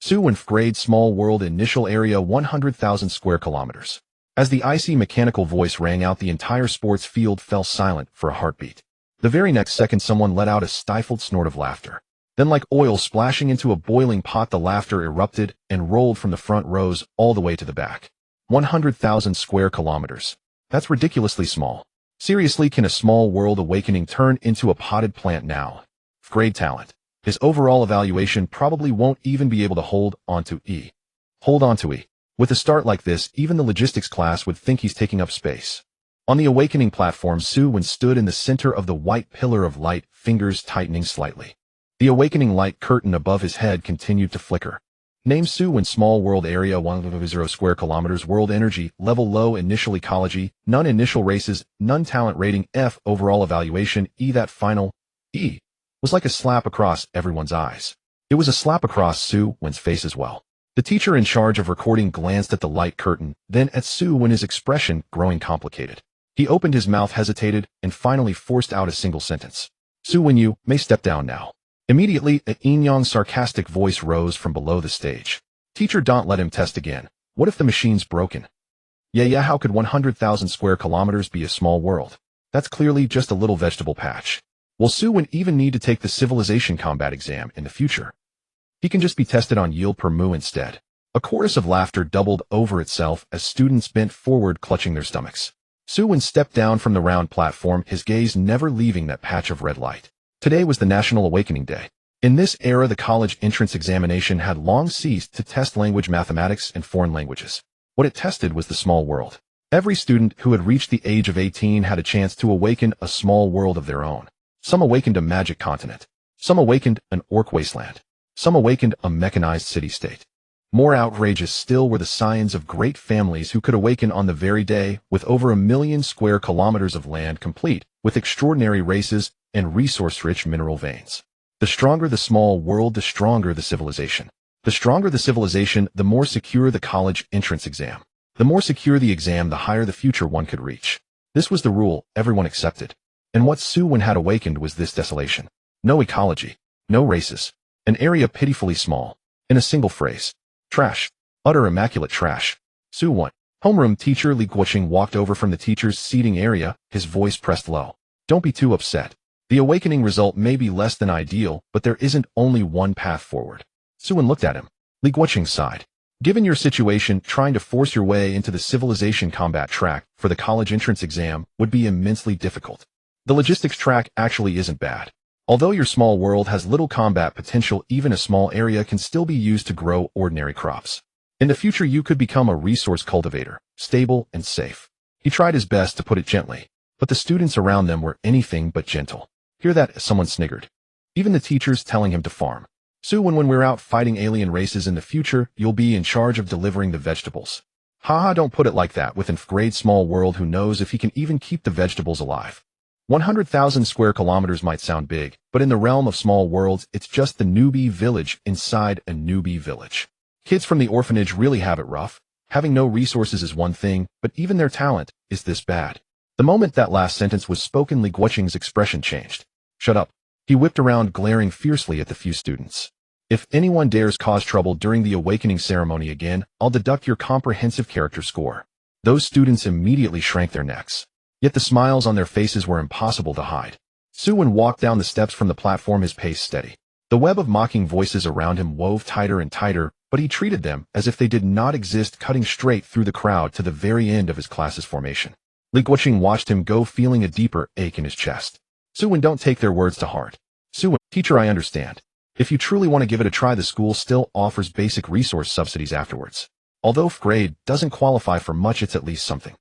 Su Wen grade small world initial area 100,000 square kilometers. As the icy mechanical voice rang out, the entire sports field fell silent for a heartbeat. The very next second, someone let out a stifled snort of laughter. Then, like oil splashing into a boiling pot, the laughter erupted and rolled from the front rows all the way to the back. 100,000 square kilometers. That's ridiculously small. Seriously, can a small world awakening turn into a potted plant now? Grade talent. His overall evaluation probably won't even be able to hold onto E. With a start like this, even the logistics class would think he's taking up space. On the awakening platform, Su Wen stood in the center of the white pillar of light, fingers tightening slightly. The awakening light curtain above his head continued to flicker. Name: Su Wen, small world area 100 square kilometers, world energy, level low, initial ecology, none initial races, none talent rating, F, overall evaluation, E. That final E was like a slap across everyone's eyes. It was a slap across Su Wen's face as well. The teacher in charge of recording glanced at the light curtain, then at Su Wen, his expression growing complicated. He opened his mouth, hesitated, and finally forced out a single sentence. Su Wen, you may step down now. Immediately, a yin-yang sarcastic voice rose from below the stage. Teacher, don't let him test again. What if the machine's broken? Yeah, how could 100,000 square kilometers be a small world? That's clearly just a little vegetable patch. Will Su Wen even need to take the civilization combat exam in the future? He can just be tested on yield per mu instead. A chorus of laughter doubled over itself as students bent forward, clutching their stomachs. Su Wen stepped down from the round platform, his gaze never leaving that patch of red light. Today was the National Awakening Day. In this era, the college entrance examination had long ceased to test language, mathematics, and foreign languages. What it tested was the small world. Every student who had reached the age of 18 had a chance to awaken a small world of their own. Some awakened a magic continent. Some awakened an orc wasteland. Some awakened a mechanized city-state. More outrageous still were the scions of great families who could awaken on the very day, with over 1 million square kilometers of land complete, with extraordinary races and resource-rich mineral veins. The stronger the small world, the stronger the civilization. The stronger the civilization, the more secure the college entrance exam. The more secure the exam, the higher the future one could reach. This was the rule everyone accepted. And what Su Wen had awakened was this desolation. No ecology. No races. An area pitifully small. In a single phrase. Trash. Utter immaculate trash. Su Wen. Homeroom. Teacher Li Guoqing walked over from the teacher's seating area, his voice pressed low. Don't be too upset. The awakening result may be less than ideal, but there isn't only one path forward. Su Wen looked at him. Li Guoqing sighed. Given your situation, trying to force your way into the civilization combat track for the college entrance exam would be immensely difficult. The logistics track actually isn't bad. Although your small world has little combat potential, even a small area can still be used to grow ordinary crops. In the future, you could become a resource cultivator, stable and safe. He tried his best to put it gently, but the students around them were anything but gentle. Hear that? Someone sniggered. Even the teachers telling him to farm. Su Wen, when we're out fighting alien races in the future, you'll be in charge of delivering the vegetables. Haha, don't put it like that with an grade small world. Who knows if he can even keep the vegetables alive. 100,000 square kilometers might sound big, but in the realm of small worlds, it's just the newbie village inside a newbie village. Kids from the orphanage really have it rough. Having no resources is one thing, but even their talent is this bad. The moment that last sentence was spoken, Li Guoqing's expression changed. Shut up. He whipped around, glaring fiercely at the few students. If anyone dares cause trouble during the awakening ceremony again, I'll deduct your comprehensive character score. Those students immediately shrank their necks. Yet the smiles on their faces were impossible to hide. Su Wen walked down the steps from the platform, his pace steady. The web of mocking voices around him wove tighter and tighter, but he treated them as if they did not exist, cutting straight through the crowd to the very end of his class's formation. Li Guoqing watched him go, feeling a deeper ache in his chest. Su Wen, don't take their words to heart. Su Wen, teacher, I understand. If you truly want to give it a try, the school still offers basic resource subsidies afterwards. Although grade doesn't qualify for much, it's at least something.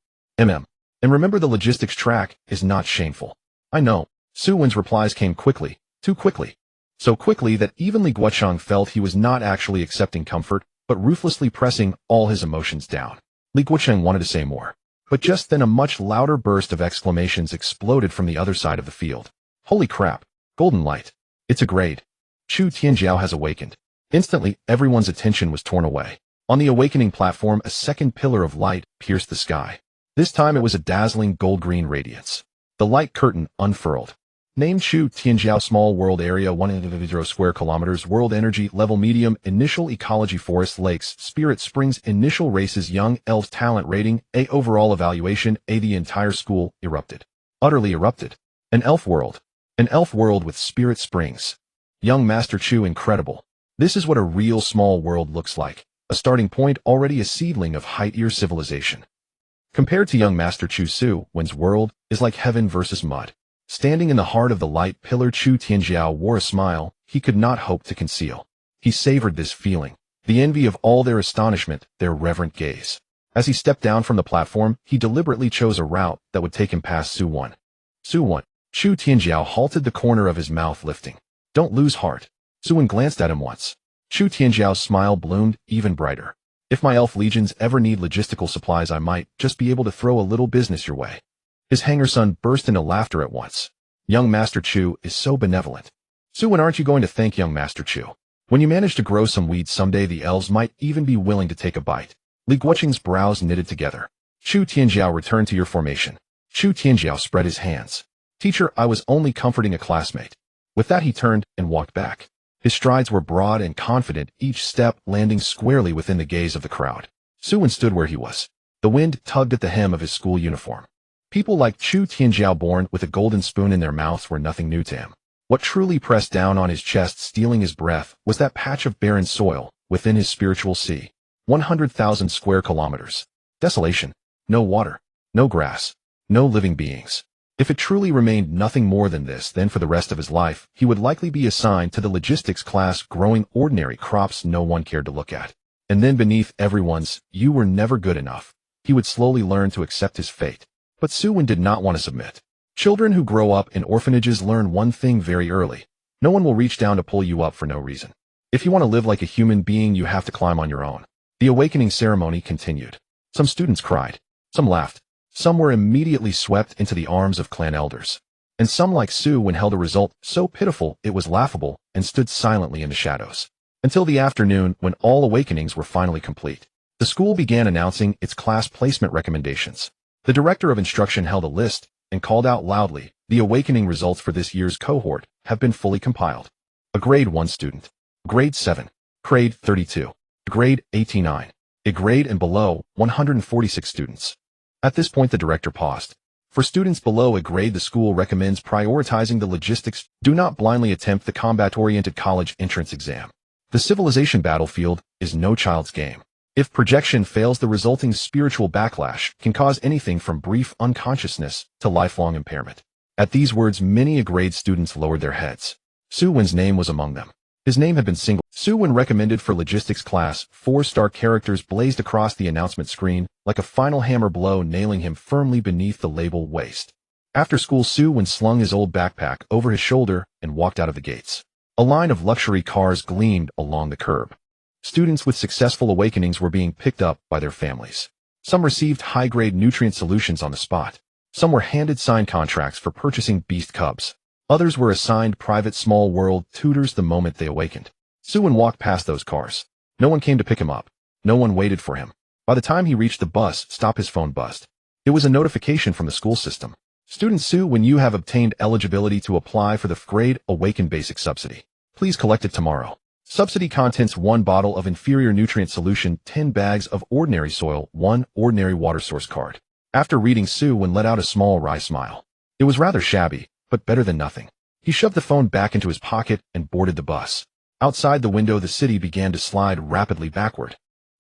And remember, the logistics track is not shameful. I know. Su Wen's replies came quickly, too quickly. So quickly that even Li Guoqing felt he was not actually accepting comfort, but ruthlessly pressing all his emotions down. Li Guoqing wanted to say more. But just then a much louder burst of exclamations exploded from the other side of the field. Holy crap. Golden light. It's a grade. Chu Tianjiao has awakened. Instantly, everyone's attention was torn away. On the awakening platform, a second pillar of light pierced the sky. This time it was a dazzling gold-green radiance. The light curtain unfurled. Name Chu Tianjiao Small World Area 100 square kilometers World Energy Level Medium Initial Ecology Forest Lakes Spirit Springs Initial Races Young Elves Talent Rating A Overall Evaluation A The entire school erupted. Utterly erupted. An elf world. An elf world with Spirit Springs. Young Master Chu incredible. This is what a real small world looks like. A starting point already a seedling of height-year civilization. Compared to young Master Chu, Su Wen's world is like heaven versus mud. Standing in the heart of the light pillar, Chu Tianjiao wore a smile he could not hope to conceal. He savored this feeling, the envy of all their astonishment, their reverent gaze. As he stepped down from the platform, he deliberately chose a route that would take him past Su Wen. Su Wen. Chu Tianjiao halted, the corner of his mouth lifting. Don't lose heart. Su Wen glanced at him once. Chu Tianjiao's smile bloomed even brighter. If my elf legions ever need logistical supplies, I might just be able to throw a little business your way. His hanger son burst into laughter at once. Young Master Chu is so benevolent. Su Wen, aren't you going to thank young Master Chu? When you manage to grow some weeds someday, the elves might even be willing to take a bite. Li Guoqing's brows knitted together. Chu Tianjiao, return to your formation. Chu Tianjiao spread his hands. Teacher, I was only comforting a classmate. With that, he turned and walked back. His strides were broad and confident, each step landing squarely within the gaze of the crowd. Su Wen stood where he was. The wind tugged at the hem of his school uniform. People like Chu Tianjiao, born with a golden spoon in their mouths, were nothing new to him. What truly pressed down on his chest, stealing his breath, was that patch of barren soil within his spiritual sea. 100,000 square kilometers. Desolation. No water. No grass. No living beings. If it truly remained nothing more than this, then for the rest of his life, he would likely be assigned to the logistics class, growing ordinary crops no one cared to look at. And then beneath everyone's, you were never good enough, he would slowly learn to accept his fate. But Su Wen did not want to submit. Children who grow up in orphanages learn one thing very early. No one will reach down to pull you up for no reason. If you want to live like a human being, you have to climb on your own. The awakening ceremony continued. Some students cried. Some laughed. Some were immediately swept into the arms of clan elders. And some, like Su Wen, held a result so pitiful it was laughable and stood silently in the shadows. Until the afternoon, when all awakenings were finally complete. The school began announcing its class placement recommendations. The director of instruction held a list and called out loudly, the awakening results for this year's cohort have been fully compiled. A grade 1 student. Grade 7. Grade 32. Grade 89. A grade and below, 146 students. At this point, the director paused. For students below a grade, the school recommends prioritizing the logistics. Do not blindly attempt the combat-oriented college entrance exam. The civilization battlefield is no child's game. If projection fails, the resulting spiritual backlash can cause anything from brief unconsciousness to lifelong impairment. At these words, many A-grade students lowered their heads. Su Wen's name was among them. His name had been singled. Su Wen recommended for logistics class. 4-star characters blazed across the announcement screen, like a final hammer blow, nailing him firmly beneath the label waist. After school, Su Wen slung his old backpack over his shoulder and walked out of the gates. A line of luxury cars gleamed along the curb. Students with successful awakenings were being picked up by their families. Some received high-grade nutrient solutions on the spot. Some were handed signed contracts for purchasing beast cubs. Others were assigned private small world tutors the moment they awakened. Su Wen walked past those cars. No one came to pick him up. No one waited for him. By the time he reached the bus stop, his phone buzzed. It was a notification from the school system. Student Su Wen, you have obtained eligibility to apply for the grade Awaken Basic Subsidy. Please collect it tomorrow. Subsidy contents: 1 bottle of inferior nutrient solution, 10 bags of ordinary soil, 1 ordinary water source card. After reading, Su Wen let out a small wry smile. It was rather shabby, but better than nothing. He shoved the phone back into his pocket and boarded the bus. Outside the window, the city began to slide rapidly backward.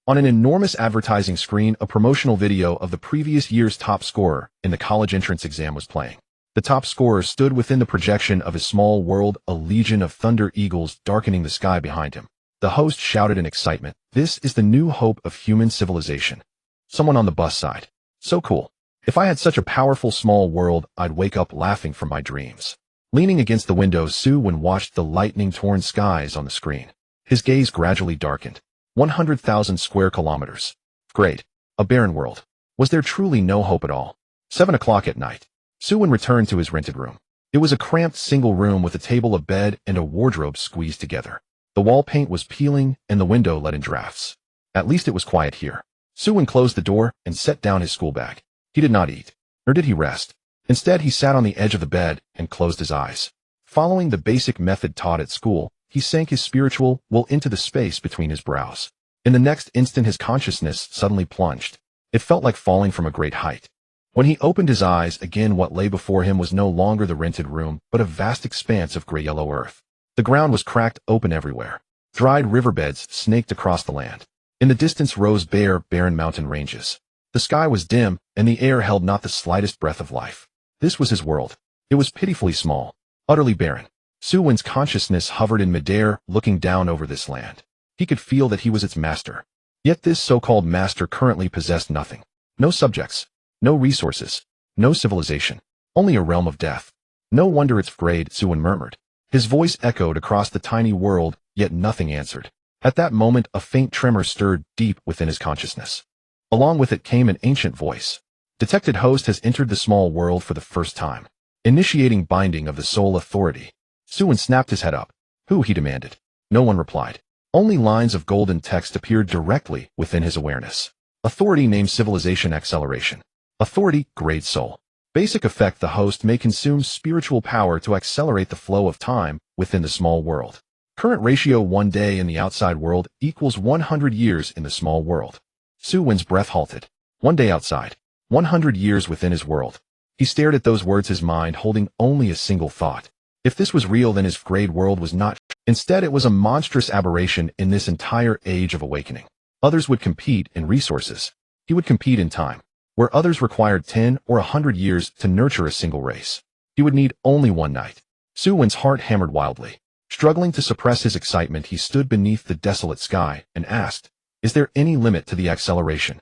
On an enormous advertising screen, a promotional video of the previous year's top scorer in the college entrance exam was playing. The top scorer stood within the projection of his small world, a legion of thunder eagles darkening the sky behind him. The host shouted in excitement, "This is the new hope of human civilization." Someone on the bus sighed. So cool. If I had such a powerful small world, I'd wake up laughing from my dreams. Leaning against the window, Su Wen watched the lightning-torn skies on the screen. His gaze gradually darkened. 100,000 square kilometers. Great. A barren world. Was there truly no hope at all? 7 o'clock at night. Su Wen returned to his rented room. It was a cramped single room with a table, a bed, and a wardrobe squeezed together. The wall paint was peeling, and the window let in drafts. At least it was quiet here. Su Wen closed the door and set down his school bag. He did not eat, nor did he rest. Instead, he sat on the edge of the bed and closed his eyes. Following the basic method taught at school, he sank his spiritual will into the space between his brows. In the next instant, his consciousness suddenly plunged. It felt like falling from a great height. When he opened his eyes again, what lay before him was no longer the rented room, but a vast expanse of gray-yellow earth. The ground was cracked open everywhere. Dried riverbeds snaked across the land. In the distance rose bare, barren mountain ranges. The sky was dim, and the air held not the slightest breath of life. This was his world. It was pitifully small, utterly barren. Su Wen's consciousness hovered in midair, looking down over this land. He could feel that he was its master. Yet this so-called master currently possessed nothing. No subjects. No resources. No civilization. Only a realm of death. No wonder it's afraid, Su Wen murmured. His voice echoed across the tiny world, yet nothing answered. At that moment, a faint tremor stirred deep within his consciousness. Along with it came an ancient voice. Detected host has entered the small world for the first time. Initiating binding of the sole authority. Su Wen snapped his head up. Who? He demanded. No one replied. Only lines of golden text appeared directly within his awareness. Authority named Civilization Acceleration. Authority, Grade Soul. Basic effect: the host may consume spiritual power to accelerate the flow of time within the small world. Current ratio: 1 day in the outside world equals 100 years in the small world. Su Wen's breath halted. 1 day outside. 100 years within his world. He stared at those words, his mind holding only a single thought. If this was real, then his grade world was not. Instead, it was a monstrous aberration in this entire age of awakening. Others would compete in resources. He would compete in time. Where others required 10 or 100 years to nurture a single race, he would need only 1 night. Su Wen's heart hammered wildly. Struggling to suppress his excitement, he stood beneath the desolate sky and asked, "Is there any limit to the acceleration?"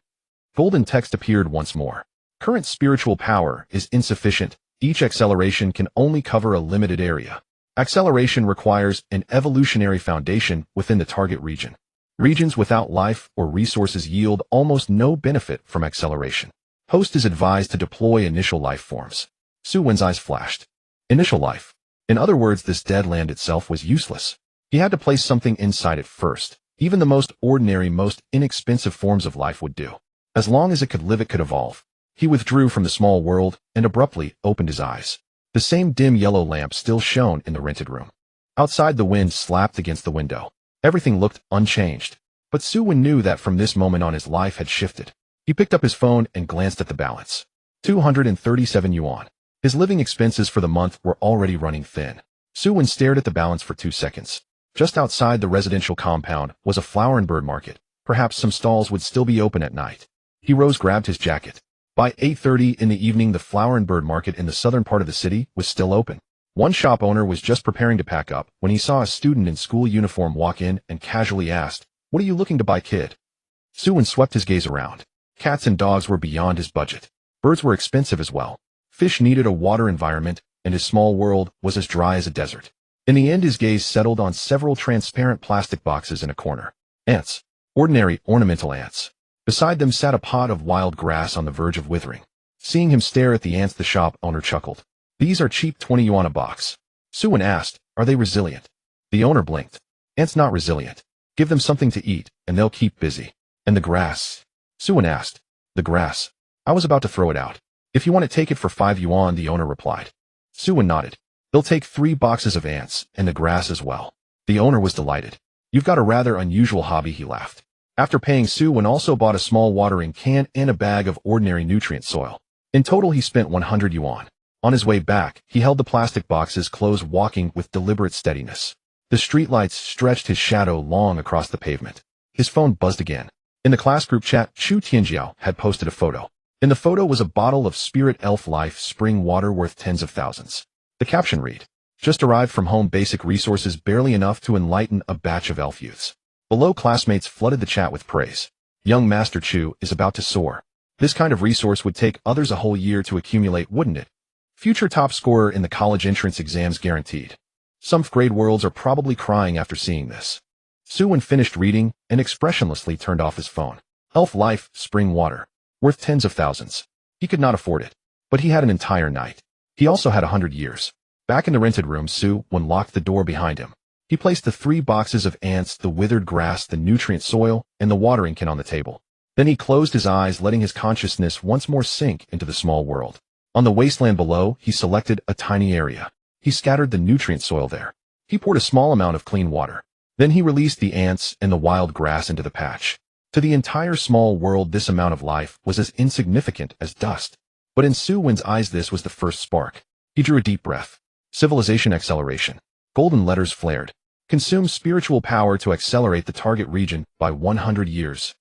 Golden text appeared once more. Current spiritual power is insufficient. Each acceleration can only cover a limited area. Acceleration requires an evolutionary foundation within the target region. Regions without life or resources yield almost no benefit from acceleration. Host is advised to deploy initial life forms. Su Wen's eyes flashed. Initial life. In other words, this dead land itself was useless. He had to place something inside it first. Even the most ordinary, most inexpensive forms of life would do. As long as it could live, it could evolve. He withdrew from the small world and abruptly opened his eyes. The same dim yellow lamp still shone in the rented room. Outside, the wind slapped against the window. Everything looked unchanged. But Su Wen knew that from this moment on his life had shifted. He picked up his phone and glanced at the balance. 237 yuan. His living expenses for the month were already running thin. Su Wen stared at the balance for 2 seconds. Just outside the residential compound was a flower and bird market. Perhaps some stalls would still be open at night. He rose, grabbed his jacket. By 8:30 in the evening, the flower and bird market in the southern part of the city was still open. One shop owner was just preparing to pack up when he saw a student in school uniform walk in and casually asked, "What are you looking to buy, kid?" Su Wen swept his gaze around. Cats and dogs were beyond his budget. Birds were expensive as well. Fish needed a water environment, and his small world was as dry as a desert. In the end, his gaze settled on several transparent plastic boxes in a corner. Ants. Ordinary, ornamental ants. Beside them sat a pot of wild grass on the verge of withering. Seeing him stare at the ants, the shop owner chuckled. "These are cheap, 20 yuan a box." Su Wen asked, "Are they resilient?" The owner blinked. "Ants not resilient. Give them something to eat, and they'll keep busy." "And the grass?" Su Wen asked. "The grass. I was about to throw it out. If you want to take it for 5 yuan, the owner replied. Su Wen nodded. "They'll take 3 boxes of ants, and the grass as well." The owner was delighted. "You've got a rather unusual hobby," he laughed. After paying, Su Wen also bought a small watering can and a bag of ordinary nutrient soil. In total, he spent 100 yuan. On his way back, he held the plastic boxes close, walking with deliberate steadiness. The streetlights stretched his shadow long across the pavement. His phone buzzed again. In the class group chat, Chu Tianjiao had posted a photo. In the photo was a bottle of Spirit Elf Life spring water worth tens of thousands. The caption read, "Just arrived from home, basic resources barely enough to enlighten a batch of elf youths." Below, classmates flooded the chat with praise. Young Master Chu is about to soar. This kind of resource would take others a whole year to accumulate, wouldn't it? Future top scorer in the college entrance exams guaranteed. Some grade worlds are probably crying after seeing this. Su Wen finished reading and expressionlessly turned off his phone. Elf Life, spring water. Worth tens of thousands. He could not afford it. But he had an entire night. He also had 100 years. Back in the rented room, Su Wen locked the door behind him. He placed the 3 boxes of ants, the withered grass, the nutrient soil, and the watering can on the table. Then he closed his eyes, letting his consciousness once more sink into the small world. On the wasteland below, he selected a tiny area. He scattered the nutrient soil there. He poured a small amount of clean water. Then he released the ants and the wild grass into the patch. To the entire small world, this amount of life was as insignificant as dust. But in Su Wen's eyes, this was the first spark. He drew a deep breath. Civilization acceleration. Golden letters flared. Consume spiritual power to accelerate the target region by 100 years.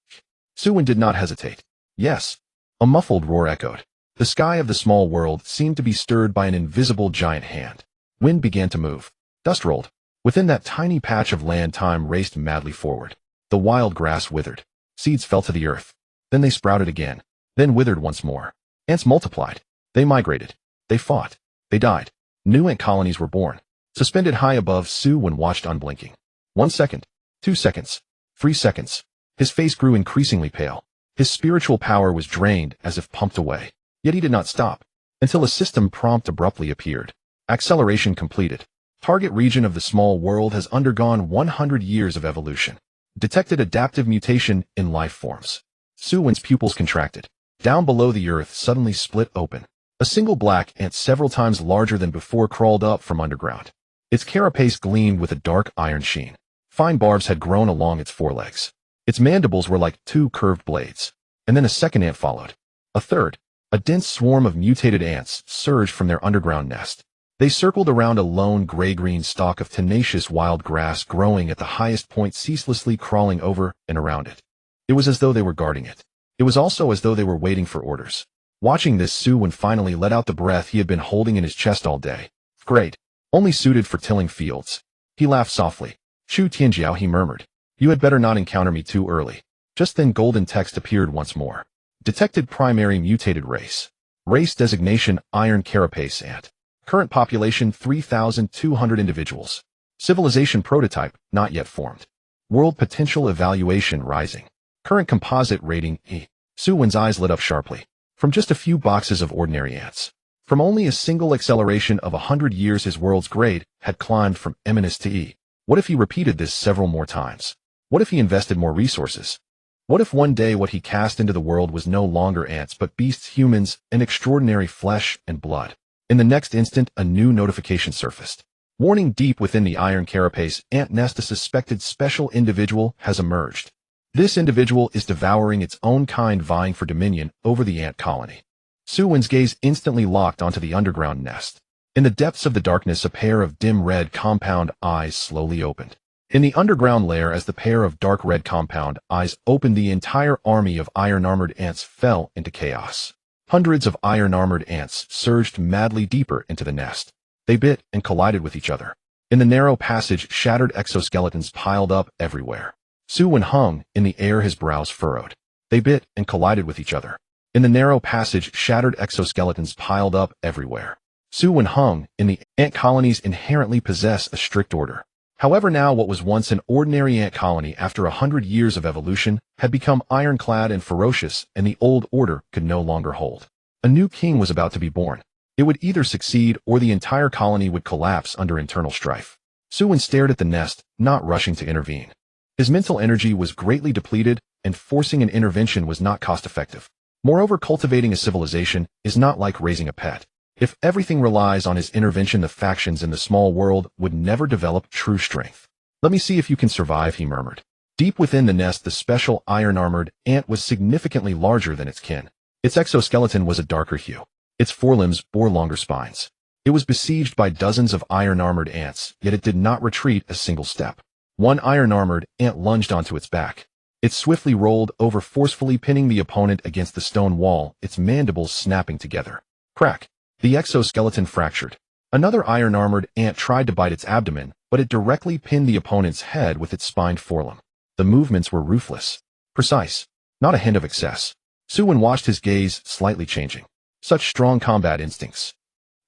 Su Wen did not hesitate. Yes. A muffled roar echoed. The sky of the small world seemed to be stirred by an invisible giant hand. Wind began to move. Dust rolled. Within that tiny patch of land, time raced madly forward. The wild grass withered. Seeds fell to the earth. Then they sprouted again. Then withered once more. Ants multiplied. They migrated. They fought. They died. New ant colonies were born. Suspended high above, Su Wen watched unblinking. 1 second. 2 seconds. 3 seconds. His face grew increasingly pale. His spiritual power was drained as if pumped away. Yet he did not stop. Until a system prompt abruptly appeared. Acceleration completed. Target region of the small world has undergone 100 years of evolution. Detected adaptive mutation in life forms. Su Wen's pupils contracted. Down below, the earth suddenly split open. A single black ant several times larger than before crawled up from underground. Its carapace gleamed with a dark iron sheen. Fine barbs had grown along its forelegs. Its mandibles were like 2 curved blades. And then a second ant followed. A third. A dense swarm of mutated ants surged from their underground nest. They circled around a lone gray-green stalk of tenacious wild grass growing at the highest point, ceaselessly crawling over and around it. It was as though they were guarding it. It was also as though they were waiting for orders. Watching this, Su Wen finally let out the breath he had been holding in his chest all day. Great. Only suited for tilling fields. He laughed softly. Chu Tianjiao, he murmured. You had better not encounter me too early. Just then golden text appeared once more. Detected primary mutated race. Race designation iron carapace ant. Current population 3,200 individuals. Civilization prototype not yet formed. World potential evaluation rising. Current composite rating E. Su Wen's eyes lit up sharply. From just a few boxes of ordinary ants. From only a single acceleration of 100 years, his world's grade had climbed from M to E. What if he repeated this several more times? What if he invested more resources? What if one day what he cast into the world was no longer ants but beasts, humans, and extraordinary flesh and blood? In the next instant, a new notification surfaced. Warning: deep within the iron carapace ant nest, a suspected special individual has emerged. This individual is devouring its own kind, vying for dominion over the ant colony. Su Wen's gaze instantly locked onto the underground nest. In the depths of the darkness, a pair of dim red compound eyes slowly opened. In the underground lair, as the pair of dark red compound eyes opened, the entire army of iron-armored ants fell into chaos. Hundreds of iron-armored ants surged madly deeper into the nest. They bit and collided with each other. In the narrow passage, shattered exoskeletons piled up everywhere. Su Wen hung in the air, his brows furrowed. They bit and collided with each other. In the narrow passage, shattered exoskeletons piled up everywhere. Su Wen hung in the ant colonies inherently possess a strict order. However, now what was once an ordinary ant colony after 100 years of evolution had become ironclad and ferocious, and the old order could no longer hold. A new king was about to be born. It would either succeed or the entire colony would collapse under internal strife. Su Wen stared at the nest, not rushing to intervene. His mental energy was greatly depleted, and forcing an intervention was not cost-effective. Moreover, cultivating a civilization is not like raising a pet. If everything relies on his intervention, the factions in the small world would never develop true strength. Let me see if you can survive, he murmured. Deep within the nest, the special iron-armored ant was significantly larger than its kin. Its exoskeleton was a darker hue. Its forelimbs bore longer spines. It was besieged by dozens of iron-armored ants, yet it did not retreat a single step. One iron-armored ant lunged onto its back. It swiftly rolled over, forcefully pinning the opponent against the stone wall, its mandibles snapping together. Crack! The exoskeleton fractured. Another iron-armored ant tried to bite its abdomen, but it directly pinned the opponent's head with its spined forelimb. The movements were ruthless. Precise. Not a hint of excess. Su Wen watched, his gaze slightly changing. Such strong combat instincts.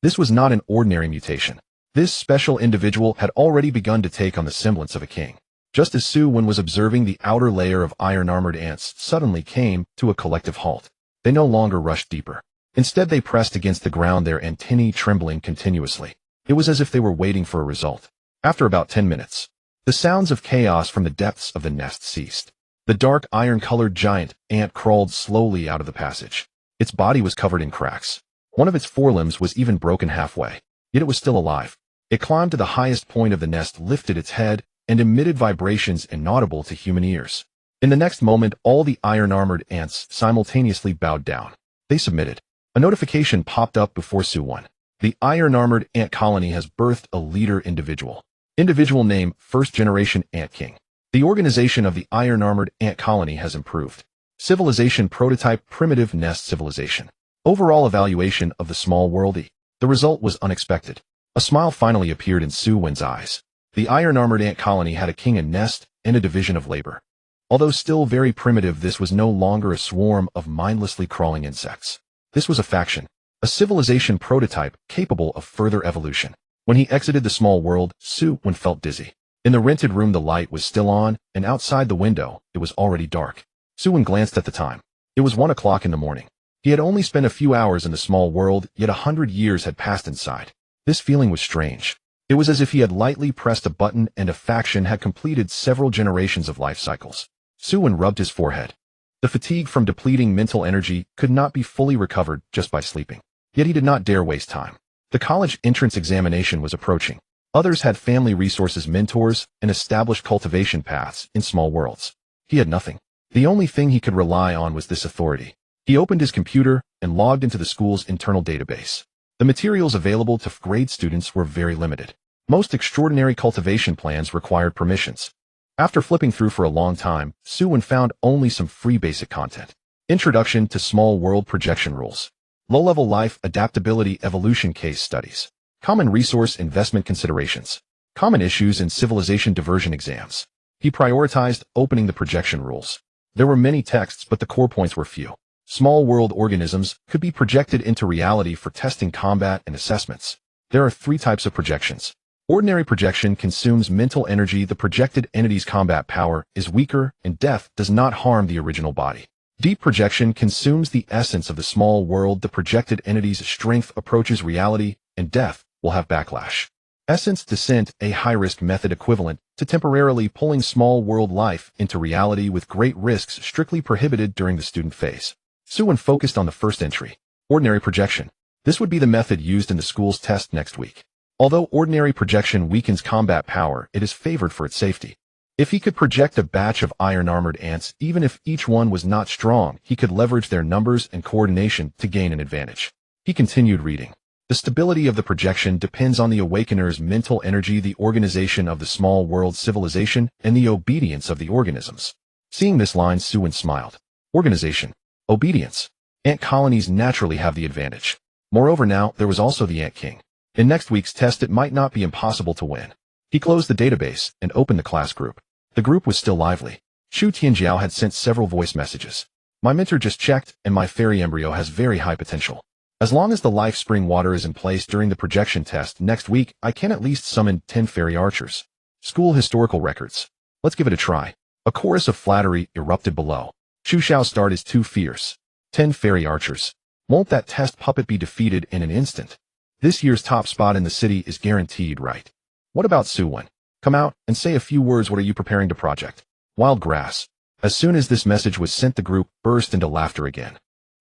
This was not an ordinary mutation. This special individual had already begun to take on the semblance of a king. Just as Su Wen was observing, the outer layer of iron-armored ants suddenly came to a collective halt. They no longer rushed deeper. Instead, they pressed against the ground, their antennae trembling continuously. It was as if they were waiting for a result. After about 10 minutes, the sounds of chaos from the depths of the nest ceased. The dark iron-colored giant ant crawled slowly out of the passage. Its body was covered in cracks. One of its forelimbs was even broken halfway, yet it was still alive. It climbed to the highest point of the nest, lifted its head, and emitted vibrations inaudible to human ears. In the next moment, all the iron-armored ants simultaneously bowed down. They submitted. A notification popped up before Su Wen. The iron-armored ant colony has birthed a leader individual. Individual name, first-generation ant king. The organization of the iron-armored ant colony has improved. Civilization prototype, primitive nest civilization. Overall evaluation of the small world E. The result was unexpected. A smile finally appeared in Su Wen's eyes. The iron-armored ant colony had a king and nest, and a division of labor. Although still very primitive, this was no longer a swarm of mindlessly crawling insects. This was a faction. A civilization prototype capable of further evolution. When he exited the small world, Su Wen felt dizzy. In the rented room the light was still on, and outside the window, it was already dark. Su Wen glanced at the time. It was 1 o'clock in the morning. He had only spent a few hours in the small world, yet 100 years had passed inside. This feeling was strange. It was as if he had lightly pressed a button and a faction had completed several generations of life cycles. Su Wen rubbed his forehead. The fatigue from depleting mental energy could not be fully recovered just by sleeping. Yet he did not dare waste time. The college entrance examination was approaching. Others had family resources, mentors, and established cultivation paths in small worlds. He had nothing. The only thing he could rely on was this authority. He opened his computer and logged into the school's internal database. The materials available to grade students were very limited. Most extraordinary cultivation plans required permissions. After flipping through for a long time, Su Wen found only some free basic content. Introduction to Small World Projection Rules. Low-level life adaptability evolution case studies. Common resource investment considerations. Common issues in civilization diversion exams. He prioritized opening the projection rules. There were many texts, but the core points were few. Small world organisms could be projected into reality for testing, combat, and assessments. There are 3 types of projections. Ordinary projection consumes mental energy. The projected entity's combat power is weaker, and death does not harm the original body. Deep projection consumes the essence of the small world. The projected entity's strength approaches reality, and death will have backlash. Essence descent, a high-risk method equivalent to temporarily pulling small world life into reality with great risks, strictly prohibited during the student phase. Su Wen focused on the first entry. Ordinary projection. This would be the method used in the school's test next week. Although ordinary projection weakens combat power, it is favored for its safety. If he could project a batch of iron-armored ants, even if each one was not strong, he could leverage their numbers and coordination to gain an advantage. He continued reading. The stability of the projection depends on the awakener's mental energy, the organization of the small world civilization, and the obedience of the organisms. Seeing this line, Su Wen smiled. Organization. Obedience. Ant colonies naturally have the advantage. Moreover, now, there was also the Ant King. In next week's test, it might not be impossible to win. He closed the database and opened the class group. The group was still lively. Shu Tianjiao had sent several voice messages. My mentor just checked, and my fairy embryo has very high potential. As long as the life spring water is in place during the projection test next week, I can at least summon 10 fairy archers. School historical records. Let's give it a try. A chorus of flattery erupted below. Chu Xiao's start is too fierce. 10 fairy archers. Won't that test puppet be defeated in an instant? This year's top spot in the city is guaranteed, right? What about Su Wen? Come out and say a few words. What are you preparing to project? Wild grass. As soon as this message was sent, the group burst into laughter again.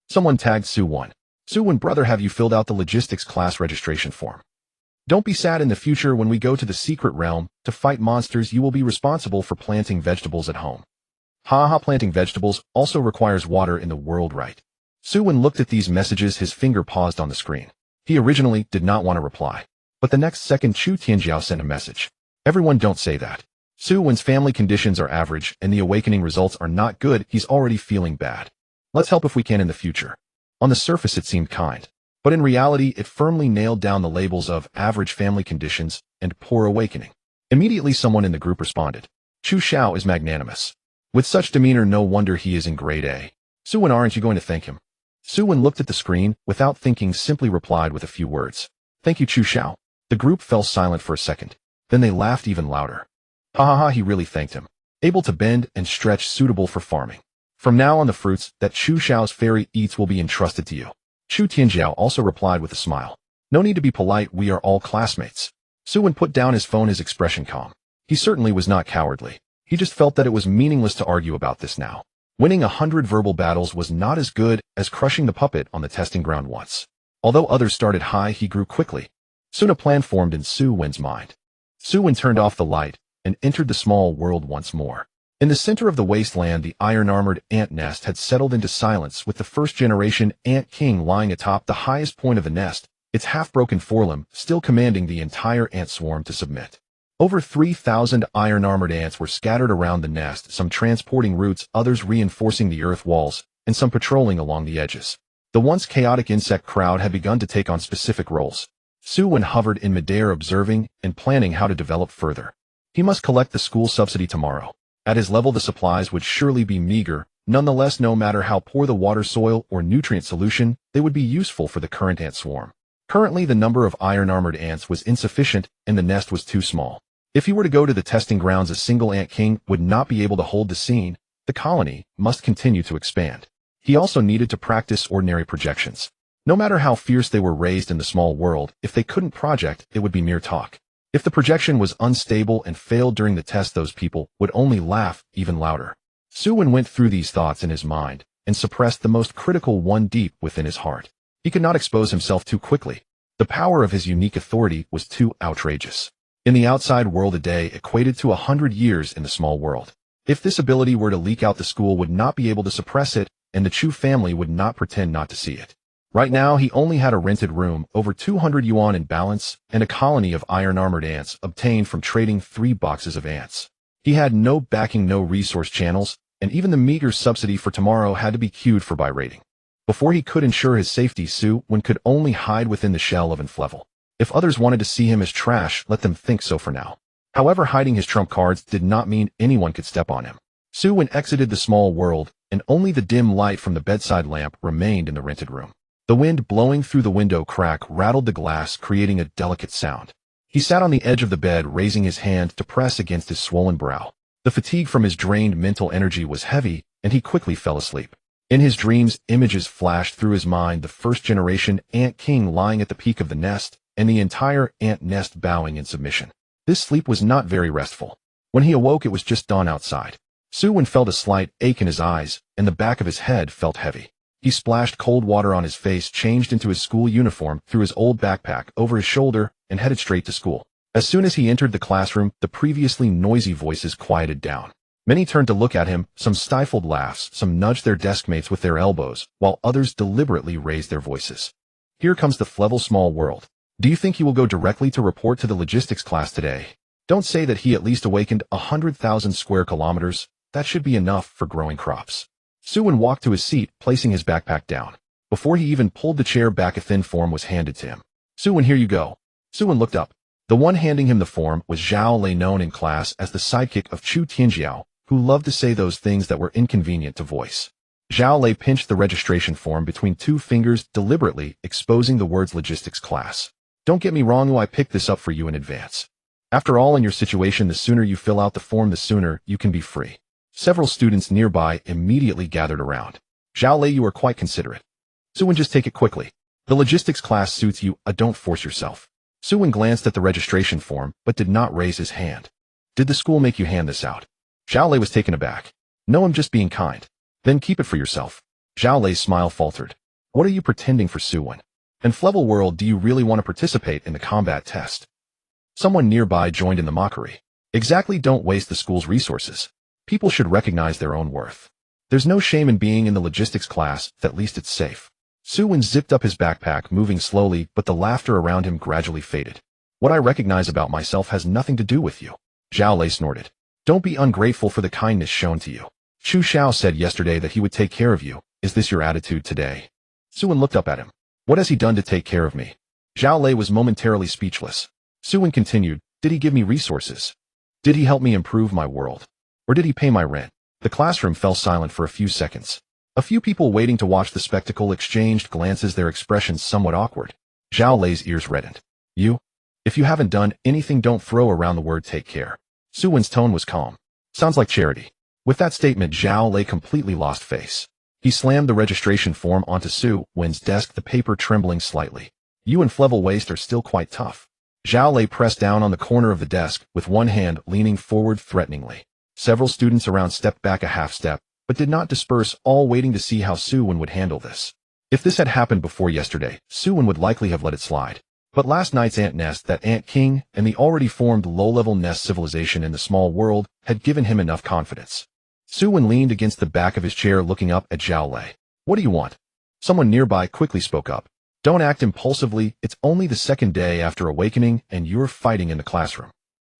Someone tagged Su Wen. Su Wen, brother, have you filled out the logistics class registration form? Don't be sad. In the future, when we go to the secret realm to fight monsters, you will be responsible for planting vegetables at home. Haha, planting vegetables also requires water in the world, right? Su Wen looked at these messages. His finger paused on the screen. He originally did not want to reply. But the next second, Chu Tianjiao sent a message. Everyone, don't say that. Su Wen's family conditions are average, and the awakening results are not good. He's already feeling bad. Let's help if we can in the future. On the surface, it seemed kind. But in reality, it firmly nailed down the labels of average family conditions and poor awakening. Immediately, someone in the group responded. Chu Xiao is magnanimous. With such demeanor, no wonder he is in grade A. Su Wen, aren't you going to thank him? Su Wen looked at the screen, without thinking, simply replied with a few words. Thank you, Chu Xiao. The group fell silent for a second. Then they laughed even louder. Ha ha ha, he really thanked him. Able to bend and stretch, suitable for farming. From now on, the fruits that Chu Xiao's fairy eats will be entrusted to you. Chu Tianjiao also replied with a smile. No need to be polite, we are all classmates. Su Wen put down his phone, his expression calm. He certainly was not cowardly. He just felt that it was meaningless to argue about this now. Winning 100 verbal battles was not as good as crushing the puppet on the testing ground once. Although others started high, he grew quickly. Soon a plan formed in Su Wen's mind. Su Wen turned off the light and entered the small world once more. In the center of the wasteland, the iron-armored ant nest had settled into silence, with the first-generation ant king lying atop the highest point of the nest, its half-broken forelimb still commanding the entire ant swarm to submit. Over 3,000 iron-armored ants were scattered around the nest, some transporting roots, others reinforcing the earth walls, and some patrolling along the edges. The once chaotic insect crowd had begun to take on specific roles. Su Wen hovered in midair, observing and planning how to develop further. He must collect the school subsidy tomorrow. At his level, the supplies would surely be meager. Nonetheless, no matter how poor the water, soil, or nutrient solution, they would be useful for the current ant swarm. Currently, the number of iron-armored ants was insufficient, and the nest was too small. If he were to go to the testing grounds, a single ant king would not be able to hold the scene. The colony must continue to expand. He also needed to practice ordinary projections. No matter how fierce they were raised in the small world, if they couldn't project, it would be mere talk. If the projection was unstable and failed during the test, those people would only laugh even louder. Su Wen went through these thoughts in his mind and suppressed the most critical one deep within his heart. He could not expose himself too quickly. The power of his unique authority was too outrageous. In the outside world, a day equated to 100 years in the small world. If this ability were to leak out, the school would not be able to suppress it, and the Chu family would not pretend not to see it. Right now, he only had a rented room, over 200 yuan in balance, and a colony of iron-armored ants obtained from trading 3 boxes of ants. He had no backing, no resource channels, and even the meager subsidy for tomorrow had to be queued for by rating. Before he could ensure his safety, Su Wen could only hide within the shell of Inflevel. If others wanted to see him as trash, let them think so for now. However, hiding his trump cards did not mean anyone could step on him. Su Wen exited the small world, and only the dim light from the bedside lamp remained in the rented room. The wind blowing through the window crack rattled the glass, creating a delicate sound. He sat on the edge of the bed, raising his hand to press against his swollen brow. The fatigue from his drained mental energy was heavy, and he quickly fell asleep. In his dreams, images flashed through his mind, the first-generation ant king lying at the peak of the nest, and the entire ant nest bowing in submission. This sleep was not very restful. When he awoke, it was just dawn outside. Su Wen felt a slight ache in his eyes, and the back of his head felt heavy. He splashed cold water on his face, changed into his school uniform, threw his old backpack over his shoulder, and headed straight to school. As soon as he entered the classroom, the previously noisy voices quieted down. Many turned to look at him, some stifled laughs, some nudged their deskmates with their elbows, while others deliberately raised their voices. Here comes the Flevel small world. Do you think he will go directly to report to the logistics class today? Don't say that he at least awakened 100,000 square kilometers. That should be enough for growing crops. Su Wen walked to his seat, placing his backpack down. Before he even pulled the chair back, a thin form was handed to him. Su Wen, here you go. Su Wen looked up. The one handing him the form was Zhao Lei, known in class as the sidekick of Chu Tianjiao, who loved to say those things that were inconvenient to voice. Zhao Lei pinched the registration form between 2 fingers, deliberately exposing the words logistics class. Don't get me wrong, I picked this up for you in advance. After all, in your situation, the sooner you fill out the form, the sooner you can be free. Several students nearby immediately gathered around. Zhao Lei, you are quite considerate. Su Wen, just take it quickly. The logistics class suits you, don't force yourself. Su Wen glanced at the registration form, but did not raise his hand. Did the school make you hand this out? Zhao Lei was taken aback. No, I'm just being kind. Then keep it for yourself. Zhao Lei's smile faltered. What are you pretending for, Su Wen? In Flevel World, do you really want to participate in the combat test? Someone nearby joined in the mockery. Exactly, don't waste the school's resources. People should recognize their own worth. There's no shame in being in the logistics class, at least it's safe. Su Wen zipped up his backpack, moving slowly, but the laughter around him gradually faded. What I recognize about myself has nothing to do with you. Zhao Lei snorted. Don't be ungrateful for the kindness shown to you. Chu Xiao said yesterday that he would take care of you. Is this your attitude today? Su Wen looked up at him. What has he done to take care of me? Zhao Lei was momentarily speechless. Su Wen continued. Did he give me resources? Did he help me improve my world? Or did he pay my rent? The classroom fell silent for a few seconds. A few people waiting to watch the spectacle exchanged glances, their expressions somewhat awkward. Zhao Lei's ears reddened. You? If you haven't done anything, don't throw around the word take care. Su Wen's tone was calm. Sounds like charity. With that statement, Zhao Lei completely lost face. He slammed the registration form onto Su Wen's desk, the paper trembling slightly. You and Flevel Waste are still quite tough. Zhao Lei pressed down on the corner of the desk, with one hand leaning forward threateningly. Several students around stepped back a half step, but did not disperse, all waiting to see how Su Wen would handle this. If this had happened before yesterday, Su Wen would likely have let it slide. But last night's ant nest, that Ant King, and the already formed low-level nest civilization in the small world had given him enough confidence. Su Wen leaned against the back of his chair looking up at Zhao Lei. What do you want? Someone nearby quickly spoke up. Don't act impulsively, it's only the second day after awakening and you're fighting in the classroom.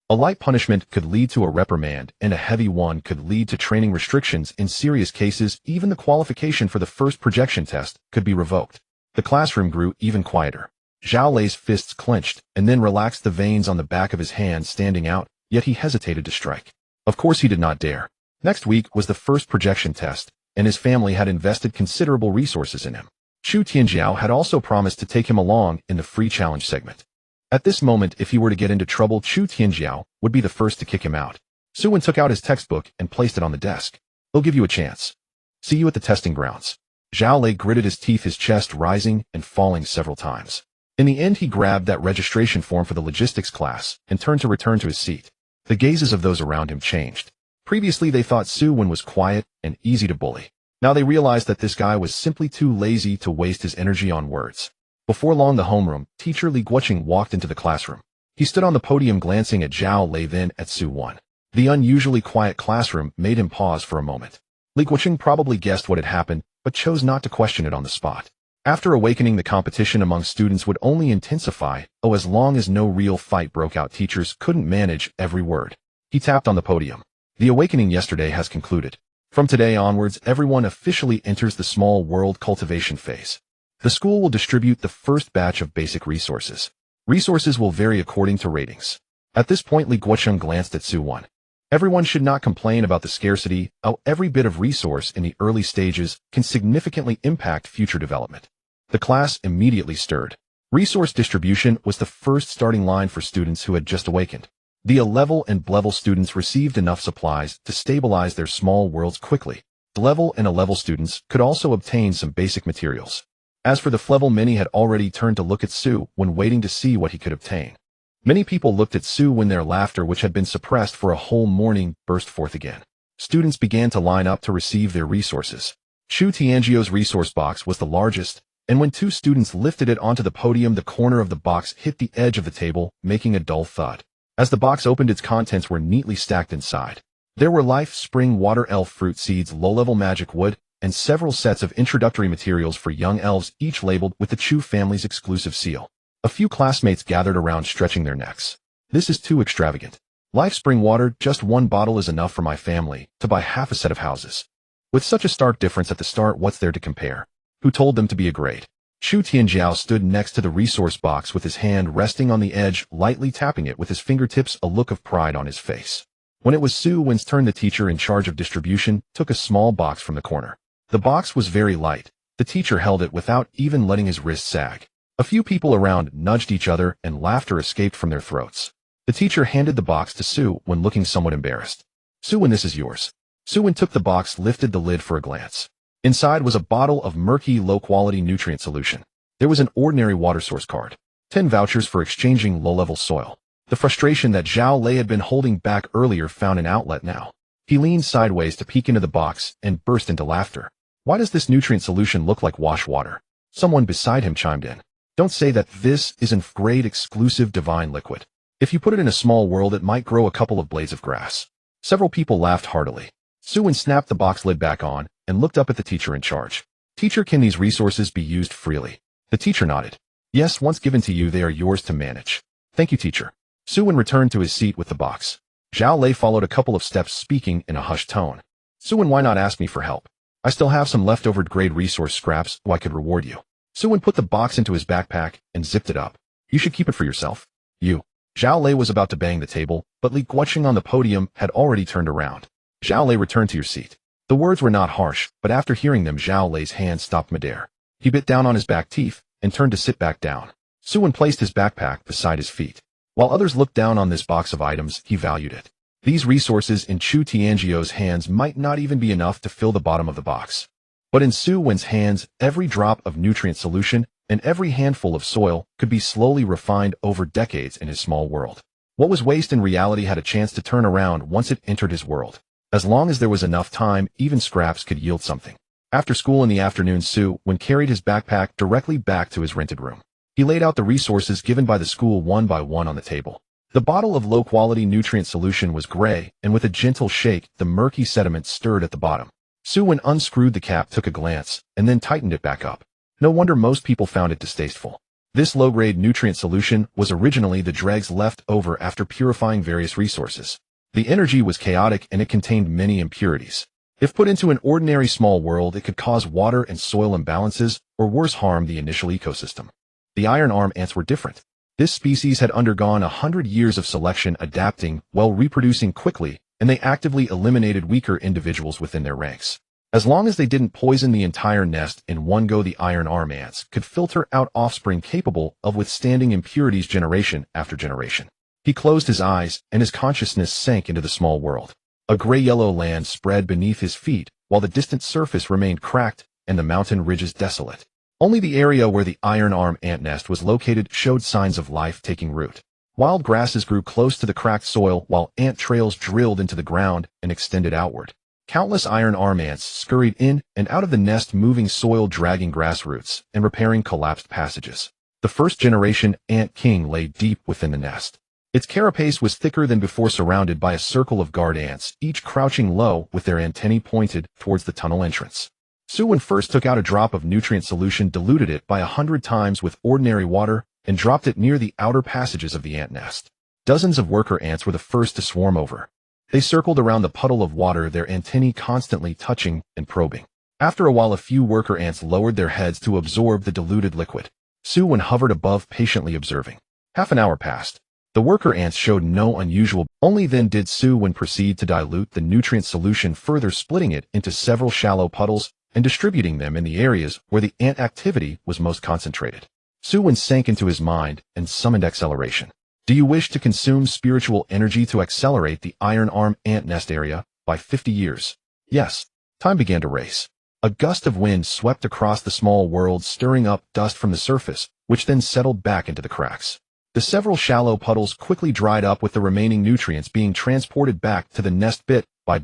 A light punishment could lead to a reprimand, and a heavy one could lead to training restrictions. In serious cases, even the qualification for the first projection test could be revoked. The classroom grew even quieter. Zhao Lei's fists clenched, and then relaxed, the veins on the back of his hands standing out, yet he hesitated to strike. Of course he did not dare. Next week was the first projection test, and his family had invested considerable resources in him. Chu Tianjiao had also promised to take him along in the free challenge segment. At this moment, if he were to get into trouble, Chu Tianjiao would be the first to kick him out. Su Wen took out his textbook and placed it on the desk. He'll give you a chance. See you at the testing grounds. Zhao Lei gritted his teeth, his chest rising and falling several times. In the end, he grabbed that registration form for the logistics class and turned to return to his seat. The gazes of those around him changed. Previously, they thought Su Wen was quiet and easy to bully. Now they realized that this guy was simply too lazy to waste his energy on words. Before long, the homeroom, teacher Li Guoqing walked into the classroom. He stood on the podium glancing at Zhao Lei, then at Su Wen. The unusually quiet classroom made him pause for a moment. Li Guoqing probably guessed what had happened, but chose not to question it on the spot. After awakening, the competition among students would only intensify. As long as no real fight broke out, teachers couldn't manage every word. He tapped on the podium. The awakening yesterday has concluded. From today onwards, everyone officially enters the small world cultivation phase. The school will distribute the first batch of basic resources. Resources will vary according to ratings. At this point, Li Guoqiang glanced at Su Wen. Everyone should not complain about the scarcity. Every bit of resource in the early stages can significantly impact future development. The class immediately stirred. Resource distribution was the first starting line for students who had just awakened. The A-level and B-level students received enough supplies to stabilize their small worlds quickly. The level and A-level students could also obtain some basic materials. As for the F-level, many had already turned to look at Su Wen, waiting to see what he could obtain. Many people looked at Su Wen. Their laughter, which had been suppressed for a whole morning, burst forth again. Students began to line up to receive their resources. Chu Tianjiao's resource box was the largest, and when two students lifted it onto the podium, the corner of the box hit the edge of the table, making a dull thud. As the box opened, its contents were neatly stacked inside. There were life, spring water, elf fruit seeds, low-level magic wood, and several sets of introductory materials for young elves, each labeled with the Chu family's exclusive seal. A few classmates gathered around, stretching their necks. This is too extravagant. Life spring water, just one bottle is enough for my family to buy half a set of houses. With such a stark difference at the start, what's there to compare? Who told them to be a grade? Chu Tianjiao stood next to the resource box with his hand resting on the edge, lightly tapping it with his fingertips, a look of pride on his face. When it was Su Wen's turn, the teacher in charge of distribution took a small box from the corner. The box was very light. The teacher held it without even letting his wrist sag. A few people around nudged each other, and laughter escaped from their throats. The teacher handed the box to Su Wen, looking somewhat embarrassed. Su Wen, this is yours. Su Wen took the box, lifted the lid for a glance. Inside was a bottle of murky, low-quality nutrient solution. There was an ordinary water source card. 10 vouchers for exchanging low-level soil. The frustration that Zhao Lei had been holding back earlier found an outlet now. He leaned sideways to peek into the box and burst into laughter. Why does this nutrient solution look like wash water? Someone beside him chimed in. Don't say that. This isn't grade exclusive divine liquid. If you put it in a small world, it might grow a couple of blades of grass. Several people laughed heartily. Su Wen snapped the box lid back on and looked up at the teacher in charge. Teacher, can these resources be used freely? The teacher nodded. Yes, once given to you, they are yours to manage. Thank you, teacher. Su Wen returned to his seat with the box. Zhao Lei followed a couple of steps, speaking in a hushed tone. Su Wen, why not ask me for help? I still have some leftover grade resource scraps, so I could reward you. Su Wen put the box into his backpack and zipped it up. You should keep it for yourself. You. Zhao Lei was about to bang the table, but Li Guoqing on the podium had already turned around. Zhao Lei, returned to your seat. The words were not harsh, but after hearing them, Zhao Lei's hand stopped midair. He bit down on his back teeth and turned to sit back down. Su Wen placed his backpack beside his feet. While others looked down on this box of items, he valued it. These resources in Chu Tianjiao's hands might not even be enough to fill the bottom of the box. But in Su Wen's hands, every drop of nutrient solution and every handful of soil could be slowly refined over decades in his small world. What was waste in reality had a chance to turn around once it entered his world. As long as there was enough time, even scraps could yield something. After school in the afternoon, Su Wen carried his backpack directly back to his rented room. He laid out the resources given by the school one by one on the table. The bottle of low-quality nutrient solution was gray, and with a gentle shake, the murky sediment stirred at the bottom. Su Wen unscrewed the cap, took a glance, and then tightened it back up. No wonder most people found it distasteful. This low-grade nutrient solution was originally the dregs left over after purifying various resources. The energy was chaotic and it contained many impurities. If put into an ordinary small world, it could cause water and soil imbalances, or worse, harm the initial ecosystem. The iron arm ants were different. This species had undergone 100 years of selection, adapting while reproducing quickly, and they actively eliminated weaker individuals within their ranks. As long as they didn't poison the entire nest in one go, the iron arm ants could filter out offspring capable of withstanding impurities generation after generation. He closed his eyes, and his consciousness sank into the small world. A gray-yellow land spread beneath his feet, while the distant surface remained cracked and the mountain ridges desolate. Only the area where the iron arm ant nest was located showed signs of life taking root. Wild grasses grew close to the cracked soil, while ant trails drilled into the ground and extended outward. Countless iron arm ants scurried in and out of the nest, moving soil, dragging grass roots, and repairing collapsed passages. The first-generation ant king lay deep within the nest. Its carapace was thicker than before, surrounded by a circle of guard ants, each crouching low with their antennae pointed towards the tunnel entrance. Su Wen first took out a drop of nutrient solution, diluted it by 100 times with ordinary water, and dropped it near the outer passages of the ant nest. Dozens of worker ants were the first to swarm over. They circled around the puddle of water, their antennae constantly touching and probing. After a while, a few worker ants lowered their heads to absorb the diluted liquid. Su Wen hovered above, patiently observing. Half an hour passed. The worker ants showed no unusual. Only then did Su Wen proceed to dilute the nutrient solution further, splitting it into several shallow puddles and distributing them in the areas where the ant activity was most concentrated. Su Wen sank into his mind and summoned acceleration. Do you wish to consume spiritual energy to accelerate the iron arm ant nest area by 50 years? Yes. Time began to race. A gust of wind swept across the small world, stirring up dust from the surface, which then settled back into the cracks. The several shallow puddles quickly dried up, with the remaining nutrients being transported back to the nest bit by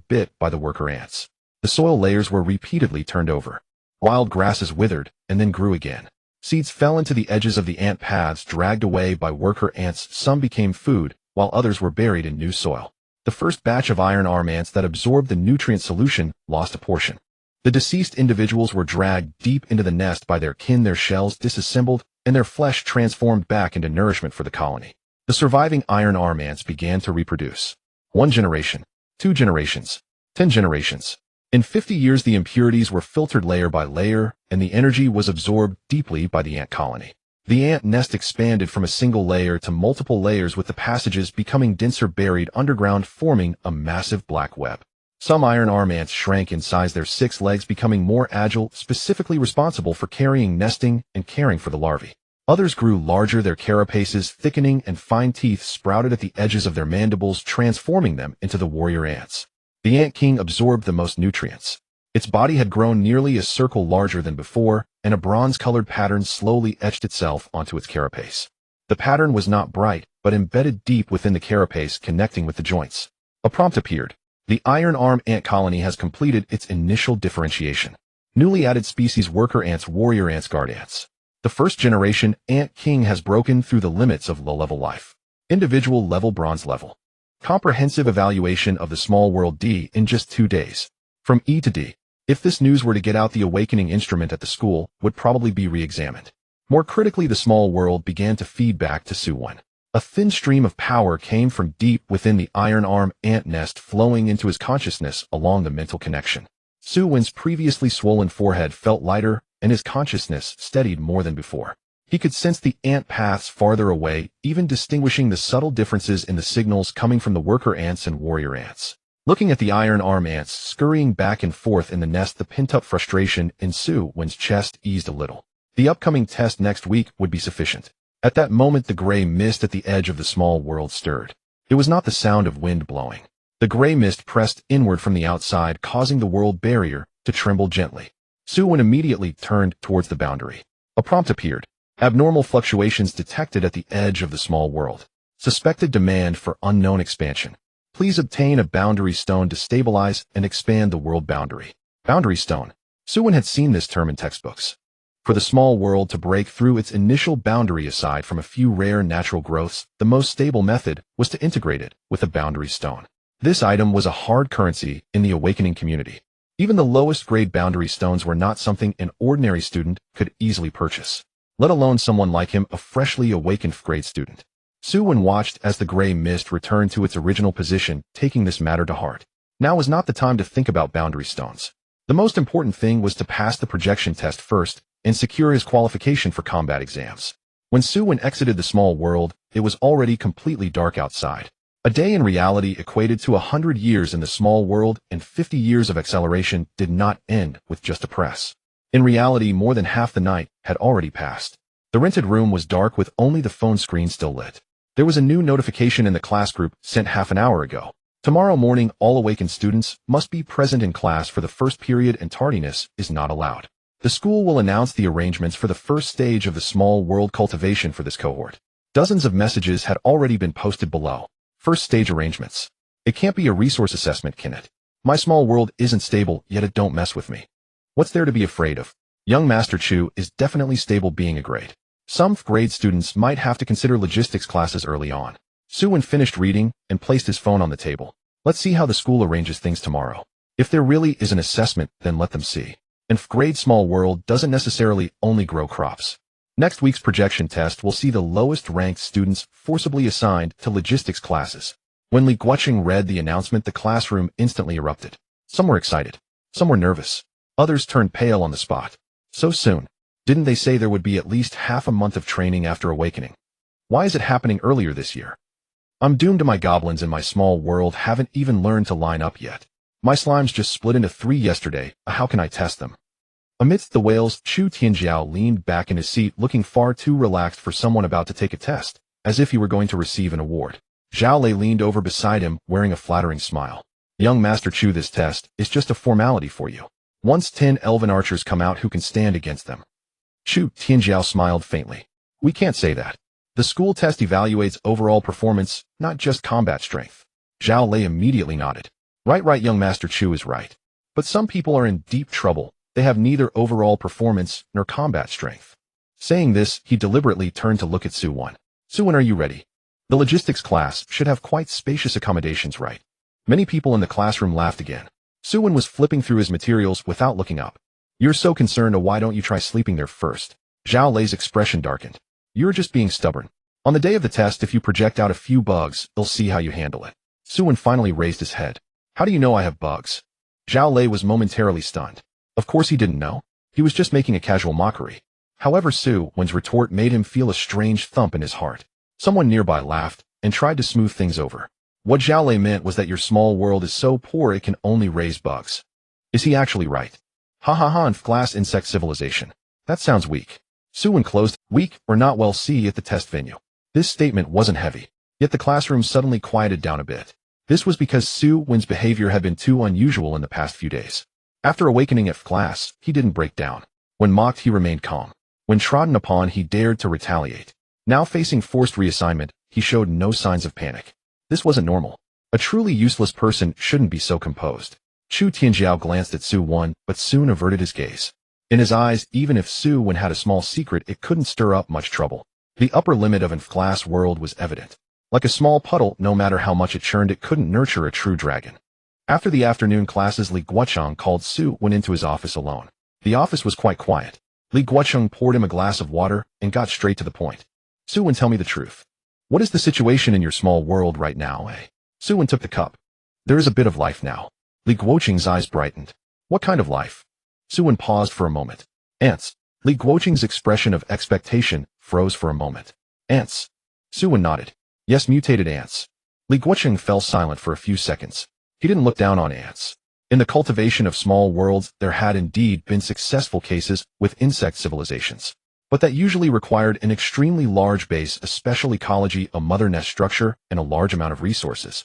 the worker ants. The soil layers were repeatedly turned over. Wild grasses withered and then grew again. Seeds fell into the edges of the ant paths, dragged away by worker ants. Some became food, while others were buried in new soil. The first batch of iron arm ants that absorbed the nutrient solution lost a portion. The deceased individuals were dragged deep into the nest by their kin, their shells disassembled, and their flesh transformed back into nourishment for the colony. The surviving iron arm ants began to reproduce. 1 generation, 2 generations, 10 generations. In 50 years, the impurities were filtered layer by layer, and the energy was absorbed deeply by the ant colony. The ant nest expanded from a single layer to multiple layers, with the passages becoming denser, buried underground, forming a massive black web. Some iron arm ants shrank in size, their 6 legs becoming more agile, specifically responsible for carrying, nesting, and caring for the larvae. Others grew larger, their carapaces thickening, and fine teeth sprouted at the edges of their mandibles, transforming them into the warrior ants. The ant king absorbed the most nutrients. Its body had grown nearly a circle larger than before, and a bronze-colored pattern slowly etched itself onto its carapace. The pattern was not bright, but embedded deep within the carapace, connecting with the joints. A prompt appeared. The iron arm ant colony has completed its initial differentiation. Newly added species: worker ants, warrior ants, guard ants. The first generation ant king has broken through the limits of low-level life. Individual level, bronze level. Comprehensive evaluation of the small world D in just 2 days. From E to D. If this news were to get out, the awakening instrument at the school would probably be re-examined. More critically, the small world began to feed back to Su Wen. A thin stream of power came from deep within the iron arm ant nest, flowing into his consciousness along the mental connection. Su Wen's previously swollen forehead felt lighter, and his consciousness steadied more than before. He could sense the ant paths farther away, even distinguishing the subtle differences in the signals coming from the worker ants and warrior ants. Looking at the iron arm ants scurrying back and forth in the nest, the pent-up frustration in Su Wen's chest eased a little. The upcoming test next week would be sufficient. At that moment, the gray mist at the edge of the small world stirred. It was not the sound of wind blowing. The gray mist pressed inward from the outside, causing the world barrier to tremble gently. Su Wen immediately turned towards the boundary. A prompt appeared. Abnormal fluctuations detected at the edge of the small world. Suspected demand for unknown expansion. Please obtain a boundary stone to stabilize and expand the world boundary. Boundary stone. Su Wen had seen this term in textbooks. For the small world to break through its initial boundary aside from a few rare natural growths, the most stable method was to integrate it with a boundary stone. This item was a hard currency in the awakening community. Even the lowest grade boundary stones were not something an ordinary student could easily purchase, let alone someone like him, a freshly awakened grade student. Su Wen watched as the gray mist returned to its original position, taking this matter to heart. Now was not the time to think about boundary stones. The most important thing was to pass the projection test first and secure his qualification for combat exams. When Su Wen exited the small world, it was already completely dark outside. A day in reality equated to 100 years in the small world, and 50 years of acceleration did not end with just a press. In reality, more than half the night had already passed. The rented room was dark with only the phone screen still lit. There was a new notification in the class group sent half an hour ago. Tomorrow morning, all awakened students must be present in class for the first period and tardiness is not allowed. The school will announce the arrangements for the first stage of the small world cultivation for this cohort. Dozens of messages had already been posted below. First stage arrangements. It can't be a resource assessment, can it? My small world isn't stable, yet it don't mess with me. What's there to be afraid of? Young Master Chu is definitely stable being a grade. Some grade students might have to consider logistics classes early on. Su Wen finished reading and placed his phone on the table. Let's see how the school arranges things tomorrow. If there really is an assessment, then let them see. And grade small world doesn't necessarily only grow crops. Next week's projection test will see the lowest ranked students forcibly assigned to logistics classes. When Li Guoqing read the announcement, the classroom instantly erupted. Some were excited. Some were nervous. Others turned pale on the spot. So soon? Didn't they say there would be at least half a month of training after awakening? Why is it happening earlier this year? I'm doomed, to my goblins in my small world haven't even learned to line up yet. My slimes just split into 3 yesterday. How can I test them? Amidst the wails, Chu Tianjiao leaned back in his seat, looking far too relaxed for someone about to take a test, as if he were going to receive an award. Zhao Lei leaned over beside him, wearing a flattering smile. Young Master Chu, this test is just a formality for you. Once 10 elven archers come out, who can stand against them? Chu Tianjiao smiled faintly. We can't say that. The school test evaluates overall performance, not just combat strength. Zhao Lei immediately nodded. Right, young Master Chu is right. But some people are in deep trouble. They have neither overall performance nor combat strength. Saying this, he deliberately turned to look at Su Wen. Su Wen, are you ready? The logistics class should have quite spacious accommodations, right? Many people in the classroom laughed again. Su Wen was flipping through his materials without looking up. You're so concerned, why don't you try sleeping there first? Zhao Lei's expression darkened. You're just being stubborn. On the day of the test, if you project out a few bugs, they'll see how you handle it. Su Wen finally raised his head. How do you know I have bugs? Zhao Lei was momentarily stunned. Of course he didn't know. He was just making a casual mockery. However, Su Wen's retort made him feel a strange thump in his heart. Someone nearby laughed and tried to smooth things over. What Zhao Lei meant was that your small world is so poor it can only raise bugs. Is he actually right? Ha ha ha, and glass insect civilization. That sounds weak. Su Wen closed. Weak or not, well, see you at the test venue. This statement wasn't heavy. Yet the classroom suddenly quieted down a bit. This was because Su Wen's behavior had been too unusual in the past few days. After awakening at class, he didn't break down. When mocked, he remained calm. When trodden upon, he dared to retaliate. Now facing forced reassignment, he showed no signs of panic. This wasn't normal. A truly useless person shouldn't be so composed. Chu Tianjiao glanced at Su Wen, but soon averted his gaze. In his eyes, even if Su Wen had a small secret, it couldn't stir up much trouble. The upper limit of an glass world was evident. Like a small puddle, no matter how much it churned, it couldn't nurture a true dragon. After the afternoon classes, Li Guoqing called Su Wen into his office alone. The office was quite quiet. Li Guoqing poured him a glass of water and got straight to the point. Su Wen, tell me the truth. What is the situation in your small world right now, eh? Su Wen took the cup. There is a bit of life now. Li Guoqing's eyes brightened. What kind of life? Su Wen paused for a moment. Ants. Li Guoqing's expression of expectation froze for a moment. Ants. Su Wen nodded. Yes, mutated ants. Li Guoqing fell silent for a few seconds. He didn't look down on ants. In the cultivation of small worlds, there had indeed been successful cases with insect civilizations. But that usually required an extremely large base, a special ecology, a mother nest structure, and a large amount of resources.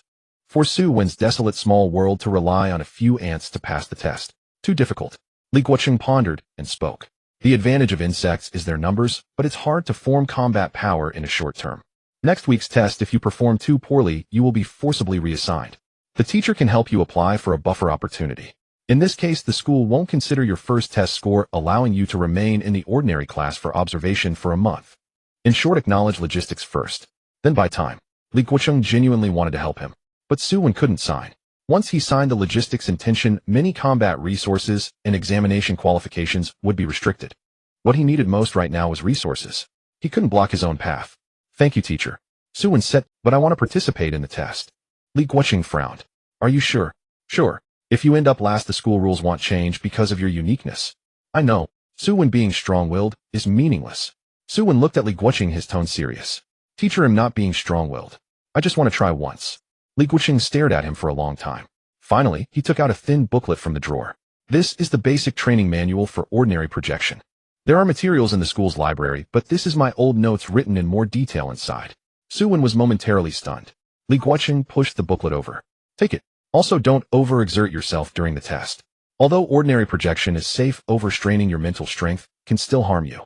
For Su Wen's desolate small world to rely on a few ants to pass the test. Too difficult. Li Guoqing pondered and spoke. The advantage of insects is their numbers, but it's hard to form combat power in a short term. Next week's test, if you perform too poorly, you will be forcibly reassigned. The teacher can help you apply for a buffer opportunity. In this case, the school won't consider your first test score, allowing you to remain in the ordinary class for observation for a month. In short, acknowledge logistics first, then buy time. Li Guocheng genuinely wanted to help him, but Su Wen couldn't sign. Once he signed the logistics intention, many combat resources and examination qualifications would be restricted. What he needed most right now was resources. He couldn't block his own path. Thank you, teacher. Su Wen said, but I want to participate in the test. Li Guocheng frowned. Are you sure? Sure. If you end up last, the school rules won't change because of your uniqueness. I know. Su Wen being strong-willed is meaningless. Su Wen looked at Li Guocheng, his tone serious. Teacher, I'm not being strong-willed. I just want to try once. Li Guocheng stared at him for a long time. Finally, he took out a thin booklet from the drawer. This is the basic training manual for ordinary projection. There are materials in the school's library, but this is my old notes written in more detail inside. Su Wen was momentarily stunned. Li Guocheng pushed the booklet over. Take it. Also, don't overexert yourself during the test. Although ordinary projection is safe, overstraining your mental strength can still harm you.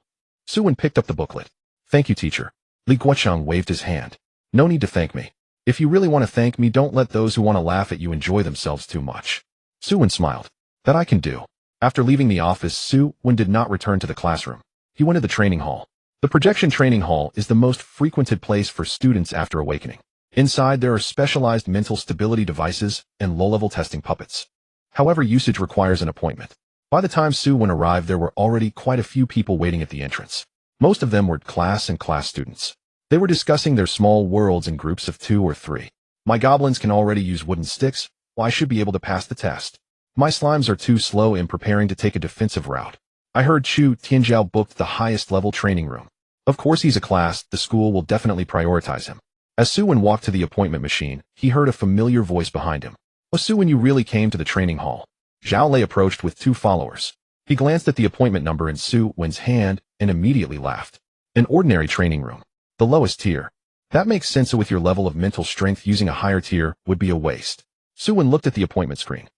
Su Wen picked up the booklet. Thank you, teacher. Li Guocheng waved his hand. No need to thank me. If you really want to thank me, don't let those who want to laugh at you enjoy themselves too much. Su Wen smiled. That I can do. After leaving the office, Su Wen did not return to the classroom. He went to the training hall. The projection training hall is the most frequented place for students after awakening. Inside, there are specialized mental stability devices and low-level testing puppets. However, usage requires an appointment. By the time Su Wen arrived, there were already quite a few people waiting at the entrance. Most of them were class students. They were discussing their small worlds in groups of 2 or 3. My goblins can already use wooden sticks, well, I should be able to pass the test. My slimes are too slow in preparing to take a defensive route. I heard Chu Tianjiao booked the highest level training room. Of course he's a class, the school will definitely prioritize him. As Su Wen walked to the appointment machine, he heard a familiar voice behind him. Oh, Su Wen, you really came to the training hall. Zhao Lei approached with 2 followers. He glanced at the appointment number in Su Wen's hand and immediately laughed. An ordinary training room. The lowest tier. That makes sense. So with your level of mental strength, using a higher tier would be a waste. Su Wen looked at the appointment screen.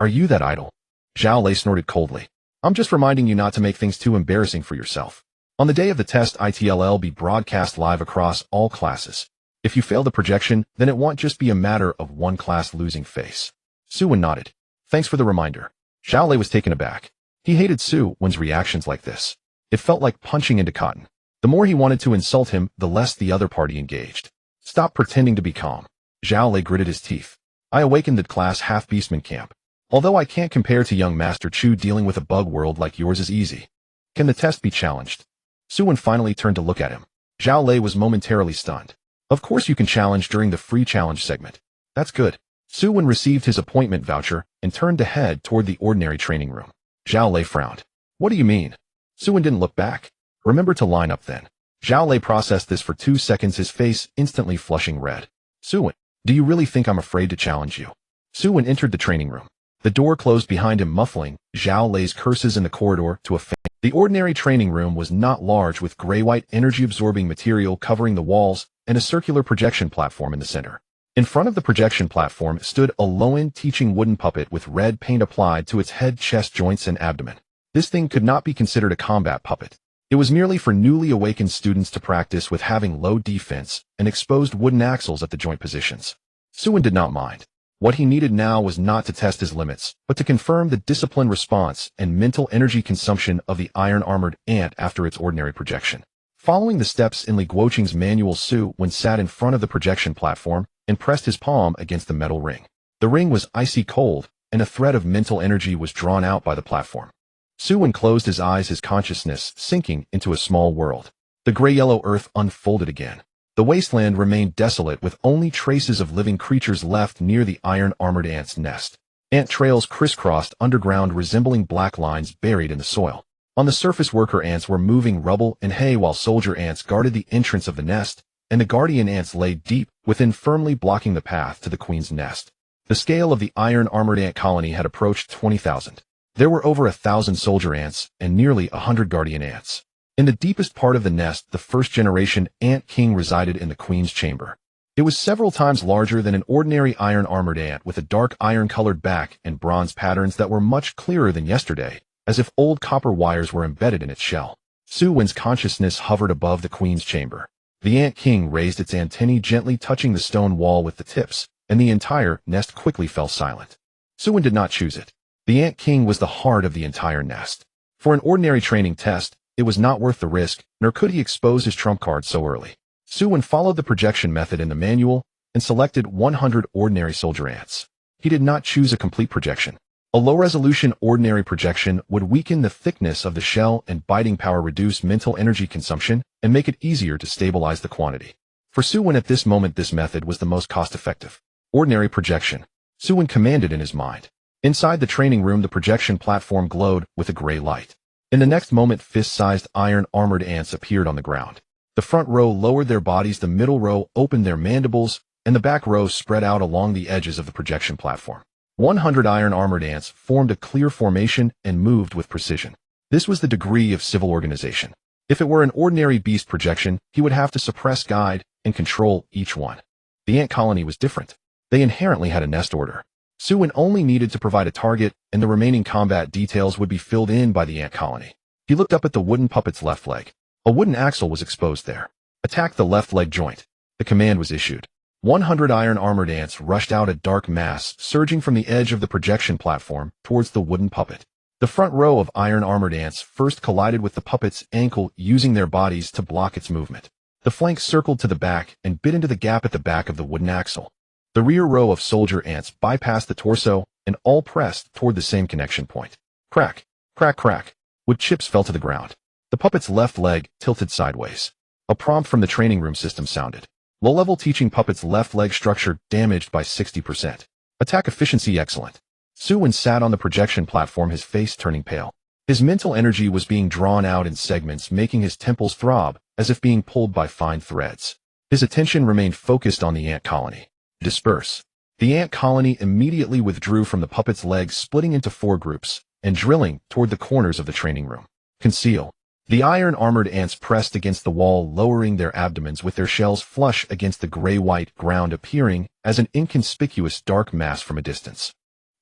Are you that idle? Zhao Lei snorted coldly. I'm just reminding you not to make things too embarrassing for yourself. On the day of the test, ITLL be broadcast live across all classes. If you fail the projection, then it won't just be a matter of one class losing face. Su Wen nodded. Thanks for the reminder. Zhao Lei was taken aback. He hated Su Wen's reactions like this. It felt like punching into cotton. The more he wanted to insult him, the less the other party engaged. Stop pretending to be calm. Zhao Lei gritted his teeth. I awakened the class half-beastman camp. Although I can't compare to young Master Chu, dealing with a bug world like yours is easy. Can the test be challenged? Su Wen finally turned to look at him. Zhao Lei was momentarily stunned. Of course you can challenge during the free challenge segment. That's good. Su Wen received his appointment voucher and turned to head toward the ordinary training room. Zhao Lei frowned. What do you mean? Su Wen didn't look back. Remember to line up then. Zhao Lei processed this for 2 seconds, his face instantly flushing red. Su Wen, do you really think I'm afraid to challenge you? Su Wen entered the training room. The door closed behind him, muffling Zhao Lei's curses in the corridor to a faint. The ordinary training room was not large, with gray-white energy-absorbing material covering the walls and a circular projection platform in the center. In front of the projection platform stood a low-end teaching wooden puppet with red paint applied to its head, chest, joints, and abdomen. This thing could not be considered a combat puppet. It was merely for newly awakened students to practice with having low defense and exposed wooden axles at the joint positions. Su Wen did not mind. What he needed now was not to test his limits, but to confirm the discipline response and mental energy consumption of the iron-armored ant after its ordinary projection. Following the steps in Li Guocheng's manual, Su Wen sat in front of the projection platform and pressed his palm against the metal ring. The ring was icy cold, and a thread of mental energy was drawn out by the platform. Su Wen closed his eyes, his consciousness sinking into a small world. The gray-yellow earth unfolded again. The wasteland remained desolate, with only traces of living creatures left near the iron-armored ant's nest. Ant trails crisscrossed underground, resembling black lines buried in the soil. On the surface, worker ants were moving rubble and hay, while soldier ants guarded the entrance of the nest, and the guardian ants lay deep within, firmly blocking the path to the queen's nest. The scale of the iron-armored ant colony had approached 20,000. There were over 1,000 soldier ants and nearly 100 guardian ants. In the deepest part of the nest, the first-generation ant king resided in the queen's chamber. It was several times larger than an ordinary iron-armored ant, with a dark iron-colored back and bronze patterns that were much clearer than yesterday, as if old copper wires were embedded in its shell. Su Wen's consciousness hovered above the queen's chamber. The ant king raised its antennae, gently touching the stone wall with the tips, and the entire nest quickly fell silent. Su Wen did not choose it. The Ant King was the heart of the entire nest. For an ordinary training test, it was not worth the risk, nor could he expose his trump card so early. Su Wen followed the projection method in the manual and selected 100 ordinary soldier ants. He did not choose a complete projection. A low-resolution ordinary projection would weaken the thickness of the shell and biting power, reduce mental energy consumption, and make it easier to stabilize the quantity. For Su Wen at this moment, this method was the most cost-effective. Ordinary projection. Su Wen commanded in his mind. Inside the training room, the projection platform glowed with a gray light. In the next moment, fist-sized iron-armored ants appeared on the ground. The front row lowered their bodies, the middle row opened their mandibles, and the back row spread out along the edges of the projection platform. 100 iron-armored ants formed a clear formation and moved with precision. This was the degree of civil organization. If it were an ordinary beast projection, he would have to suppress, guide, and control each one. The ant colony was different. They inherently had a nest order. Su Wen only needed to provide a target, and the remaining combat details would be filled in by the ant colony. He looked up at the wooden puppet's left leg. A wooden axle was exposed there. Attack the left leg joint. The command was issued. 100 iron-armored ants rushed out, a dark mass surging from the edge of the projection platform towards the wooden puppet. The front row of iron-armored ants first collided with the puppet's ankle, using their bodies to block its movement. The flanks circled to the back and bit into the gap at the back of the wooden axle. The rear row of soldier ants bypassed the torso and all pressed toward the same connection point. Crack, crack, crack. Wood chips fell to the ground. The puppet's left leg tilted sideways. A prompt from the training room system sounded. Low-level teaching: puppet's left leg structure damaged by 60%. Attack efficiency excellent. Su Wen sat on the projection platform, his face turning pale. His mental energy was being drawn out in segments, making his temples throb as if being pulled by fine threads. His attention remained focused on the ant colony. Disperse. The ant colony immediately withdrew from the puppet's legs, splitting into 4 groups and drilling toward the corners of the training room. Conceal. The iron-armored ants pressed against the wall, lowering their abdomens with their shells flush against the gray-white ground, appearing as an inconspicuous dark mass from a distance.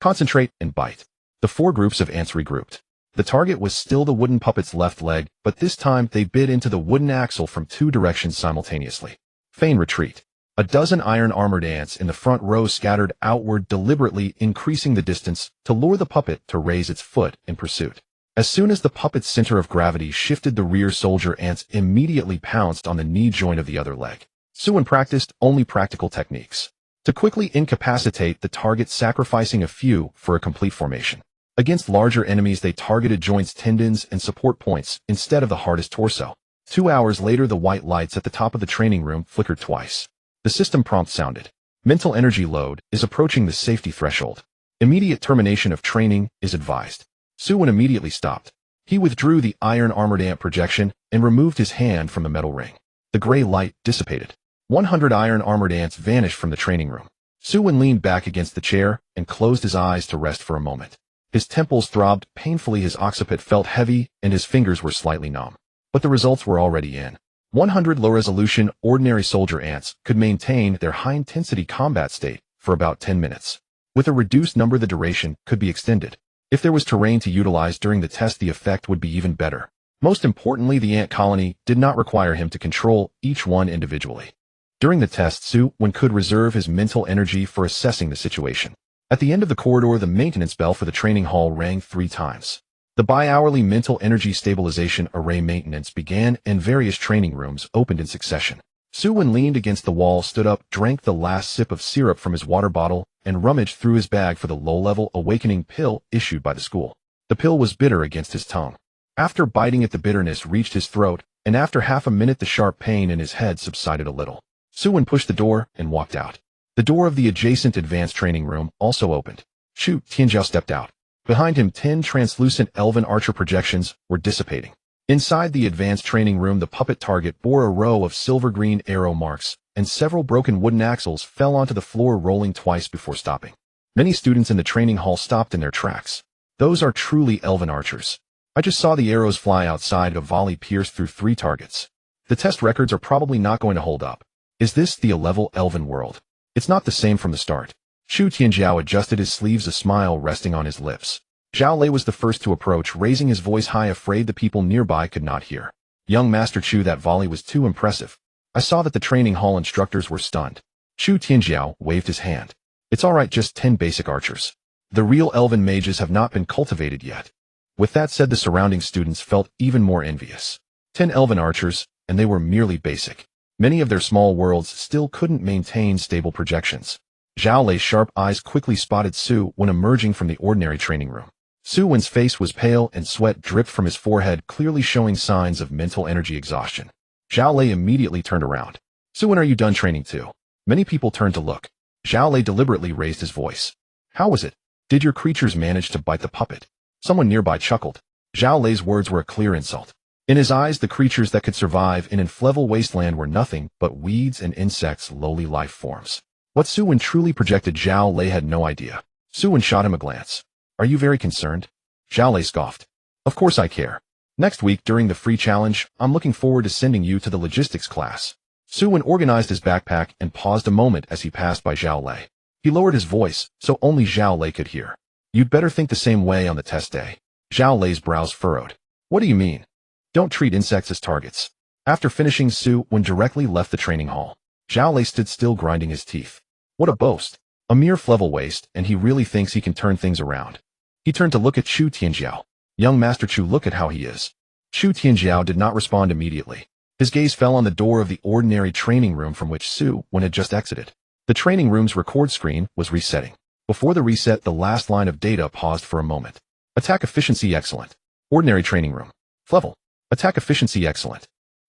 Concentrate and bite. The 4 groups of ants regrouped. The target was still the wooden puppet's left leg, but this time they bit into the wooden axle from 2 directions simultaneously. Feign retreat. A dozen iron-armored ants in the front row scattered outward, deliberately increasing the distance to lure the puppet to raise its foot in pursuit. As soon as the puppet's center of gravity shifted, the rear soldier ants immediately pounced on the knee joint of the other leg. Su Wen practiced only practical techniques to quickly incapacitate the target, sacrificing a few for a complete formation. Against larger enemies, they targeted joints, tendons, and support points instead of the hardest torso. 2 hours later, the white lights at the top of the training room flickered twice. The system prompt sounded. Mental energy load is approaching the safety threshold. Immediate termination of training is advised. Su Wen immediately stopped. He withdrew the iron-armored ant projection and removed his hand from the metal ring. The gray light dissipated. 100 iron-armored ants vanished from the training room. Su Wen leaned back against the chair and closed his eyes to rest for a moment. His temples throbbed painfully, his occiput felt heavy, and his fingers were slightly numb. But the results were already in. 100 low-resolution, ordinary soldier ants could maintain their high-intensity combat state for about 10 minutes. With a reduced number, the duration could be extended. If there was terrain to utilize during the test, the effect would be even better. Most importantly, the ant colony did not require him to control each one individually. During the test, Su Wen could reserve his mental energy for assessing the situation. At the end of the corridor, the maintenance bell for the training hall rang 3 times. The bi-hourly mental energy stabilization array maintenance began, and various training rooms opened in succession. Su Wen leaned against the wall, stood up, drank the last sip of syrup from his water bottle, and rummaged through his bag for the low-level awakening pill issued by the school. The pill was bitter against his tongue. After biting it, the bitterness reached his throat, and after half a minute the sharp pain in his head subsided a little. Su Wen pushed the door and walked out. The door of the adjacent advanced training room also opened. Shu Tianjiao stepped out. Behind him, 10 translucent elven archer projections were dissipating. Inside the advanced training room, the puppet target bore a row of silver-green arrow marks, and several broken wooden axles fell onto the floor, rolling twice before stopping. Many students in the training hall stopped in their tracks. Those are truly elven archers. I just saw the arrows fly outside, a volley pierced through 3 targets. The test records are probably not going to hold up. Is this the A-level elven world? It's not the same from the start. Shu Tianjiao adjusted his sleeves, a smile resting on his lips. Zhao Lei was the first to approach, raising his voice high, afraid the people nearby could not hear. Young Master Chu, that volley was too impressive. I saw that the training hall instructors were stunned. Shu Tianjiao waved his hand. It's all right, just 10 basic archers. The real elven mages have not been cultivated yet. With that said, the surrounding students felt even more envious. 10 elven archers, and they were merely basic. Many of their small worlds still couldn't maintain stable projections. Zhao Lei's sharp eyes quickly spotted Su Wen emerging from the ordinary training room. Su Wen's face was pale and sweat dripped from his forehead, clearly showing signs of mental energy exhaustion. Zhao Lei immediately turned around. Su Wen, are you done training too? Many people turned to look. Zhao Lei deliberately raised his voice. How was it? Did your creatures manage to bite the puppet? Someone nearby chuckled. Zhao Lei's words were a clear insult. In his eyes, the creatures that could survive in inflexible wasteland were nothing but weeds and insects, lowly life forms. What Su Wen truly projected, Zhao Lei had no idea. Su Wen shot him a glance. Are you very concerned? Zhao Lei scoffed. Of course I care. Next week, during the free challenge, I'm looking forward to sending you to the logistics class. Su Wen organized his backpack and paused a moment as he passed by Zhao Lei. He lowered his voice, so only Zhao Lei could hear. You'd better think the same way on the test day. Zhao Lei's brows furrowed. What do you mean? Don't treat insects as targets. After finishing, Su Wen directly left the training hall. Zhao Lei stood still, grinding his teeth. What a boast. A mere flevel waste, and he really thinks he can turn things around. He turned to look at Chu Tianjiao. Young Master Chu, look at how he is. Chu Tianjiao did not respond immediately. His gaze fell on the door of the ordinary training room from which Su Wen had just exited. The training room's record screen was resetting. Before the reset, the last line of data paused for a moment. Attack efficiency excellent. Ordinary training room. Flevel. Attack efficiency excellent.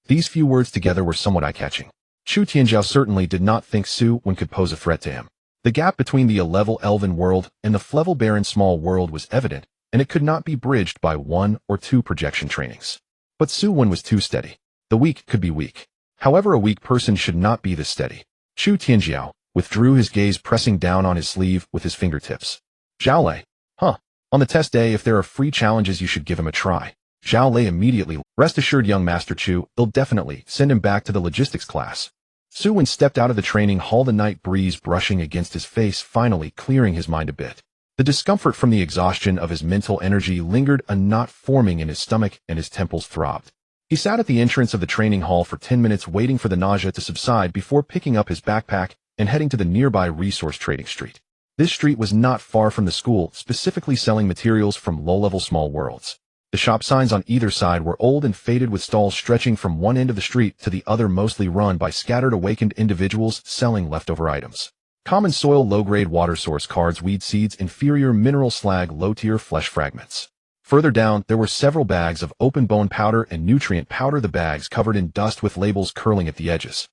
These few words together were somewhat eye-catching. Chu Tianjiao certainly did not think Su Wen could pose a threat to him. The gap between the level elven world and the flevel barren small world was evident, and it could not be bridged by 1 or 2 projection trainings. But Su Wen was too steady. The weak could be weak. However, a weak person should not be this steady. Chu Tianjiao withdrew his gaze, pressing down on his sleeve with his fingertips. Zhao Lei. Huh. On the test day, if there are free challenges, you should give him a try. Zhao Lei immediately. Rest assured, young Master Chu, they'll definitely send him back to the logistics class. Su Wen stepped out of the training hall, the night breeze brushing against his face, finally clearing his mind a bit. The discomfort from the exhaustion of his mental energy lingered, a knot forming in his stomach, and his temples throbbed. He sat at the entrance of the training hall for 10 minutes, waiting for the nausea to subside before picking up his backpack and heading to the nearby resource trading street. This street was not far from the school, specifically selling materials from low-level small worlds. The shop signs on either side were old and faded, with stalls stretching from one end of the street to the other, mostly run by scattered awakened individuals selling leftover items. Common soil, low-grade water source cards, weed seeds, inferior mineral slag, low-tier flesh fragments. Further down, there were several bags of open bone powder and nutrient powder, the bags covered in dust with labels curling at the edges.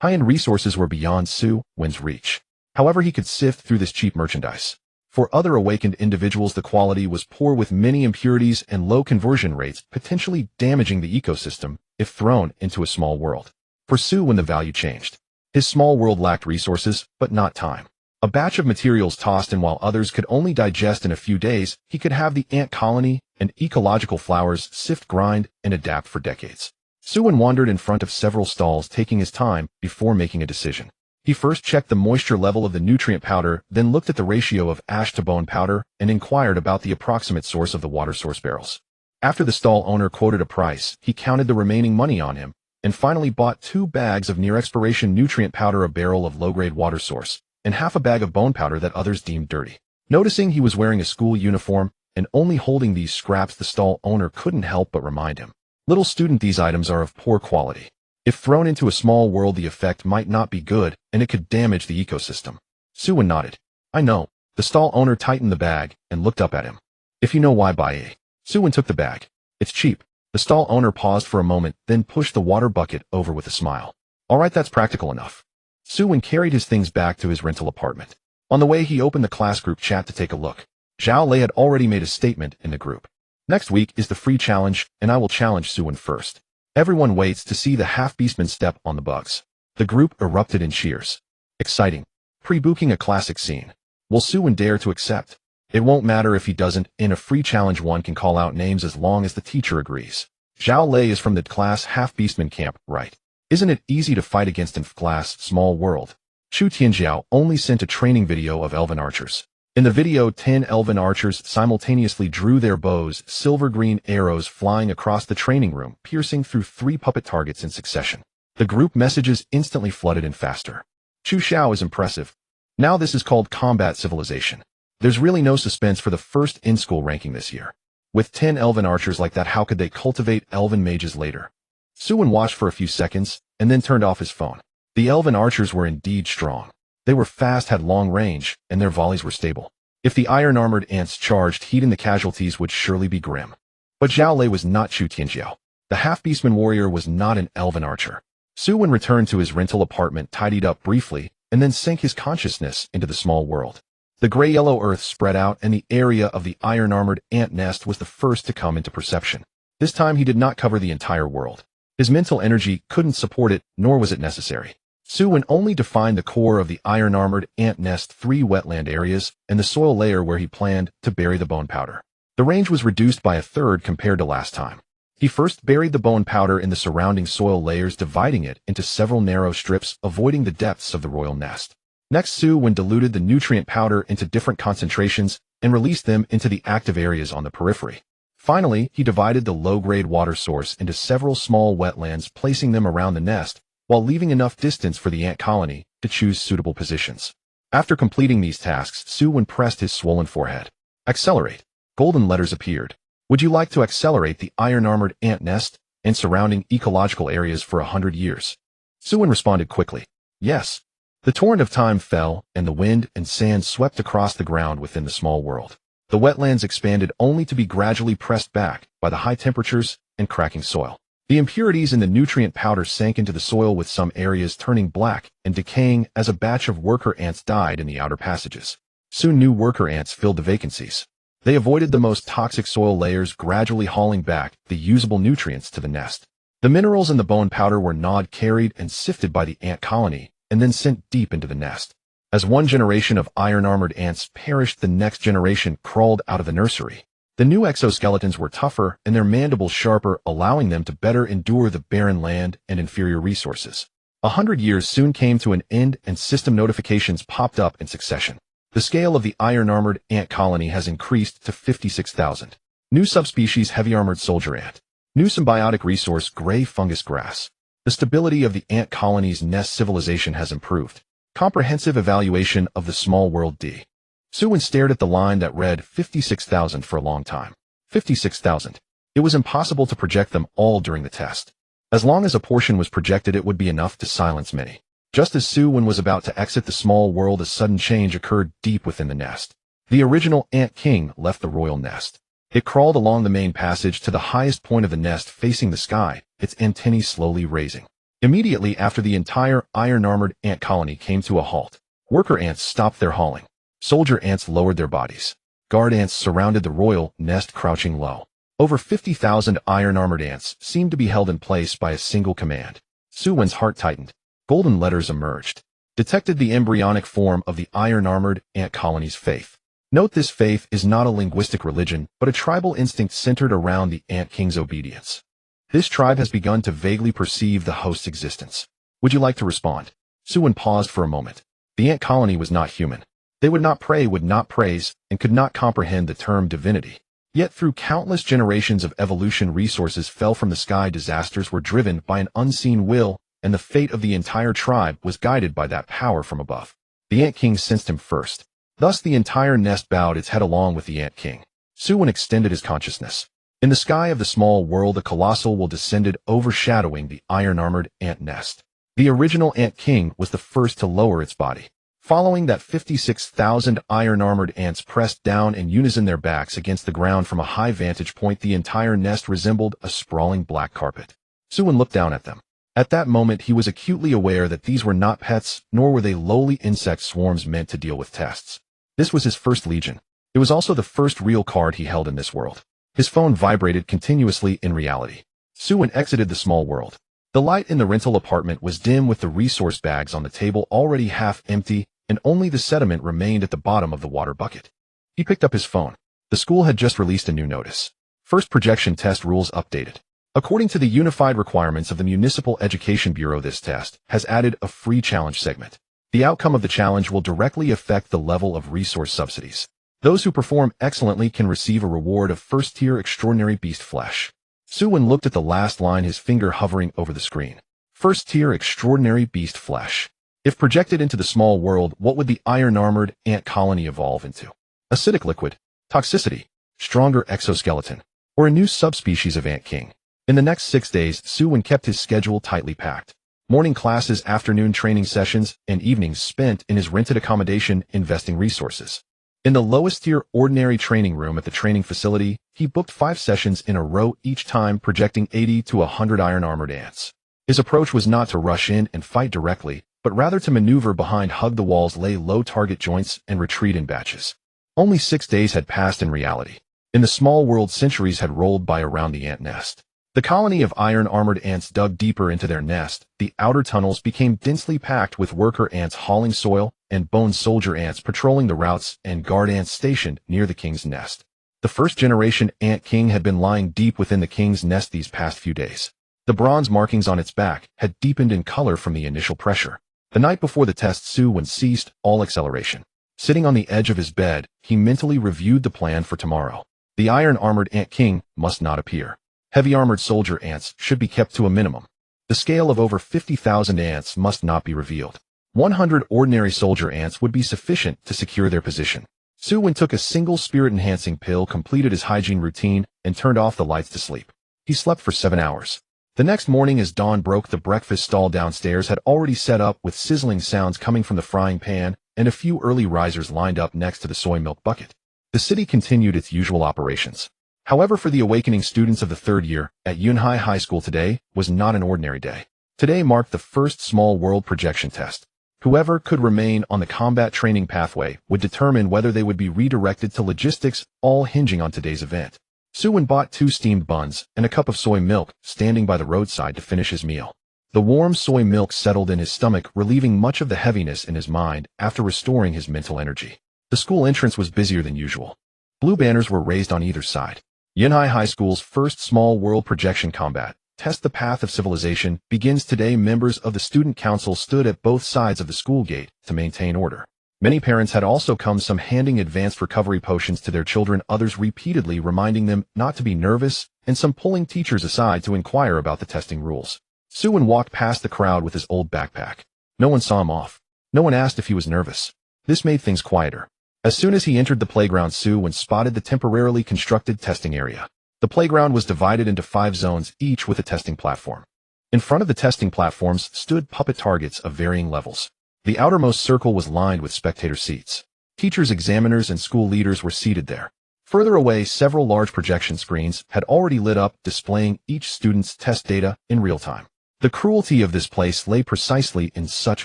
High-end resources were beyond Su Wen's reach. However, he could sift through this cheap merchandise. For other awakened individuals, the quality was poor, with many impurities and low conversion rates, potentially damaging the ecosystem if thrown into a small world. For Su Wen, the value changed. His small world lacked resources, but not time. A batch of materials tossed in while others could only digest in a few days, he could have the ant colony and ecological flowers sift, grind, and adapt for decades. Su Wen wandered in front of several stalls, taking his time before making a decision. He first checked the moisture level of the nutrient powder, then looked at the ratio of ash to bone powder, and inquired about the approximate source of the water source barrels. After the stall owner quoted a price, he counted the remaining money on him, and finally bought 2 bags of near-expiration nutrient powder, a barrel of low-grade water source, and half a bag of bone powder that others deemed dirty. Noticing he was wearing a school uniform and only holding these scraps, the stall owner couldn't help but remind him. Little student, these items are of poor quality. If thrown into a small world, the effect might not be good, and it could damage the ecosystem. Su Wen nodded. I know. The stall owner tightened the bag and looked up at him. If you know why, buy a. Su Wen took the bag. It's cheap. The stall owner paused for a moment, then pushed the water bucket over with a smile. All right, that's practical enough. Su Wen carried his things back to his rental apartment. On the way, he opened the class group chat to take a look. Zhao Lei had already made a statement in the group. Next week is the free challenge, and I will challenge Su Wen first. Everyone waits to see the half-beastman step on the bugs. The group erupted in cheers. Exciting. Pre-booking a classic scene. Will Su Wen dare to accept? It won't matter if he doesn't. In a free challenge, one can call out names as long as the teacher agrees. Zhao Lei is from the class half-beastman camp, right? Isn't it easy to fight against in class small world? Chu Tianjiao only sent a training video of elven archers. In the video, 10 elven archers simultaneously drew their bows, silver-green arrows flying across the training room, piercing through 3 puppet targets in succession. The group messages instantly flooded in faster. Chu Xiao is impressive. Now this is called combat civilization. There's really no suspense for the first in-school ranking this year. With 10 elven archers like that, how could they cultivate elven mages later? Su Wen watched for a few seconds, and then turned off his phone. The elven archers were indeed strong. They were fast, had long range, and their volleys were stable. If the iron-armored ants charged, heeding the casualties would surely be grim. But Zhao Lei was not Chu Tianjiao. The half-beastman warrior was not an elven archer. Su Wen returned to his rental apartment, tidied up briefly, and then sank his consciousness into the small world. The gray-yellow earth spread out, and the area of the iron-armored ant nest was the first to come into perception. This time he did not cover the entire world. His mental energy couldn't support it, nor was it necessary. Su Wen only defined the core of the iron-armored ant nest, 3 wetland areas, and the soil layer where he planned to bury the bone powder. The range was reduced by a third compared to last time. He first buried the bone powder in the surrounding soil layers, dividing it into several narrow strips, avoiding the depths of the royal nest. Next, Su Wen diluted the nutrient powder into different concentrations and released them into the active areas on the periphery. Finally, he divided the low-grade water source into several small wetlands, placing them around the nest, while leaving enough distance for the ant colony to choose suitable positions. After completing these tasks, Su Wen pressed his swollen forehead. Accelerate. Golden letters appeared. Would you like to accelerate the iron-armored ant nest and surrounding ecological areas for 100 years? Su Wen responded quickly. Yes. The torrent of time fell, and the wind and sand swept across the ground within the small world. The wetlands expanded, only to be gradually pressed back by the high temperatures and cracking soil. The impurities in the nutrient powder sank into the soil, with some areas turning black and decaying as a batch of worker ants died in the outer passages. Soon new worker ants filled the vacancies. They avoided the most toxic soil layers, gradually hauling back the usable nutrients to the nest. The minerals in the bone powder were gnawed, carried, and sifted by the ant colony, and then sent deep into the nest. As one generation of iron-armored ants perished, the next generation crawled out of the nursery. The new exoskeletons were tougher and their mandibles sharper, allowing them to better endure the barren land and inferior resources. 100 years soon came to an end, and system notifications popped up in succession. The scale of the iron-armored ant colony has increased to 56,000. New subspecies heavy-armored soldier ant. New symbiotic resource gray fungus grass. The stability of the ant colony's nest civilization has improved. Comprehensive evaluation of the small world D. Su Wen stared at the line that read 56,000 for a long time. 56,000. It was impossible to project them all during the test. As long as a portion was projected, it would be enough to silence many. Just as Su Wen was about to exit the small world, a sudden change occurred deep within the nest. The original Ant King left the royal nest. It crawled along the main passage to the highest point of the nest, facing the sky, its antennae slowly raising. Immediately after, the entire iron-armored ant colony came to a halt. Worker ants stopped their hauling. Soldier ants lowered their bodies. Guard ants surrounded the royal nest, crouching low. Over 50,000 iron-armored ants seemed to be held in place by a single command. Su Wen's heart tightened. Golden letters emerged. Detected the embryonic form of the iron-armored ant colony's faith. Note, this faith is not a linguistic religion, but a tribal instinct centered around the Ant King's obedience. This tribe has begun to vaguely perceive the host's existence. Would you like to respond? Su Wen paused for a moment. The ant colony was not human. They would not pray, would not praise, and could not comprehend the term divinity. Yet through countless generations of evolution, resources fell from the sky, disasters were driven by an unseen will, and the fate of the entire tribe was guided by that power from above. The Ant King sensed him first. Thus the entire nest bowed its head along with the Ant King. Su Wen extended his consciousness. In the sky of the small world, a colossal will descended, overshadowing the iron-armored ant nest. The original Ant King was the first to lower its body. Following that, 56,000 iron-armored ants pressed down in unison, their backs against the ground from a high vantage point. The entire nest resembled a sprawling black carpet. Su Wen looked down at them. At that moment, he was acutely aware that these were not pets, nor were they lowly insect swarms meant to deal with tests. This was his first legion. It was also the first real card he held in this world. His phone vibrated continuously in reality. Su Wen exited the small world. The light in the rental apartment was dim, with the resource bags on the table already half empty, and only the sediment remained at the bottom of the water bucket. He picked up his phone. The school had just released a new notice. First projection test rules updated. According to the unified requirements of the Municipal Education Bureau, this test has added a free challenge segment. The outcome of the challenge will directly affect the level of resource subsidies. Those who perform excellently can receive a reward of first-tier extraordinary beast flesh. Su Wen looked at the last line, his finger hovering over the screen. First-tier extraordinary beast flesh. If projected into the small world, what would the iron-armored ant colony evolve into? acidic liquid, toxicity, stronger exoskeleton, or a new subspecies of ant king. In the next 6 days, Su Wen kept his schedule tightly packed. Morning classes, afternoon training sessions, and evenings spent in his rented accommodation investing resources. In the lowest-tier ordinary training room at the training facility, he booked 5 sessions in a row, each time projecting 80 to 100 iron-armored ants. His approach was not to rush in and fight directly, but rather to maneuver behind, hug the walls, lay low target joints, and retreat in batches. Only 6 days had passed in reality. In the small world, centuries had rolled by around the ant nest. The colony of iron-armored ants dug deeper into their nest. The outer tunnels became densely packed with worker ants hauling soil and bone soldier ants patrolling the routes and guard ants stationed near the king's nest. The first-generation ant king had been lying deep within the king's nest these past few days. The bronze markings on its back had deepened in color from the initial pressure. The night before the test, Su Wen ceased all acceleration. Sitting on the edge of his bed, he mentally reviewed the plan for tomorrow. The iron-armored ant king must not appear. Heavy armored soldier ants should be kept to a minimum. The scale of over 50,000 ants must not be revealed. 100 ordinary soldier ants would be sufficient to secure their position. Su Wen took a single spirit-enhancing pill, completed his hygiene routine, and turned off the lights to sleep. He slept for 7 hours. The next morning, as dawn broke, the breakfast stall downstairs had already set up, with sizzling sounds coming from the frying pan, and a few early risers lined up next to the soy milk bucket. The city continued its usual operations. However, for the awakening students of the 3rd year at Yunhai High School, today was not an ordinary day. Today marked the first small world projection test. Whoever could remain on the combat training pathway would determine whether they would be redirected to logistics, all hinging on today's event. Su Wen bought 2 steamed buns and a cup of soy milk, standing by the roadside to finish his meal. The warm soy milk settled in his stomach, relieving much of the heaviness in his mind after restoring his mental energy. The school entrance was busier than usual. Blue banners were raised on either side. Yunhai High School's first small world projection combat test, the path of civilization, begins today. Members of the student council stood at both sides of the school gate to maintain order. Many parents had also come, some handing advanced recovery potions to their children, others repeatedly reminding them not to be nervous, and some pulling teachers aside to inquire about the testing rules. Su Wen walked past the crowd with his old backpack. No one saw him off. No one asked if he was nervous. This made things quieter. As soon as he entered the playground, Su Wen spotted the temporarily constructed testing area. The playground was divided into 5 zones, each with a testing platform. In front of the testing platforms stood puppet targets of varying levels. The outermost circle was lined with spectator seats. Teachers, examiners, and school leaders were seated there. Further away, several large projection screens had already lit up, displaying each student's test data in real time. The cruelty of this place lay precisely in such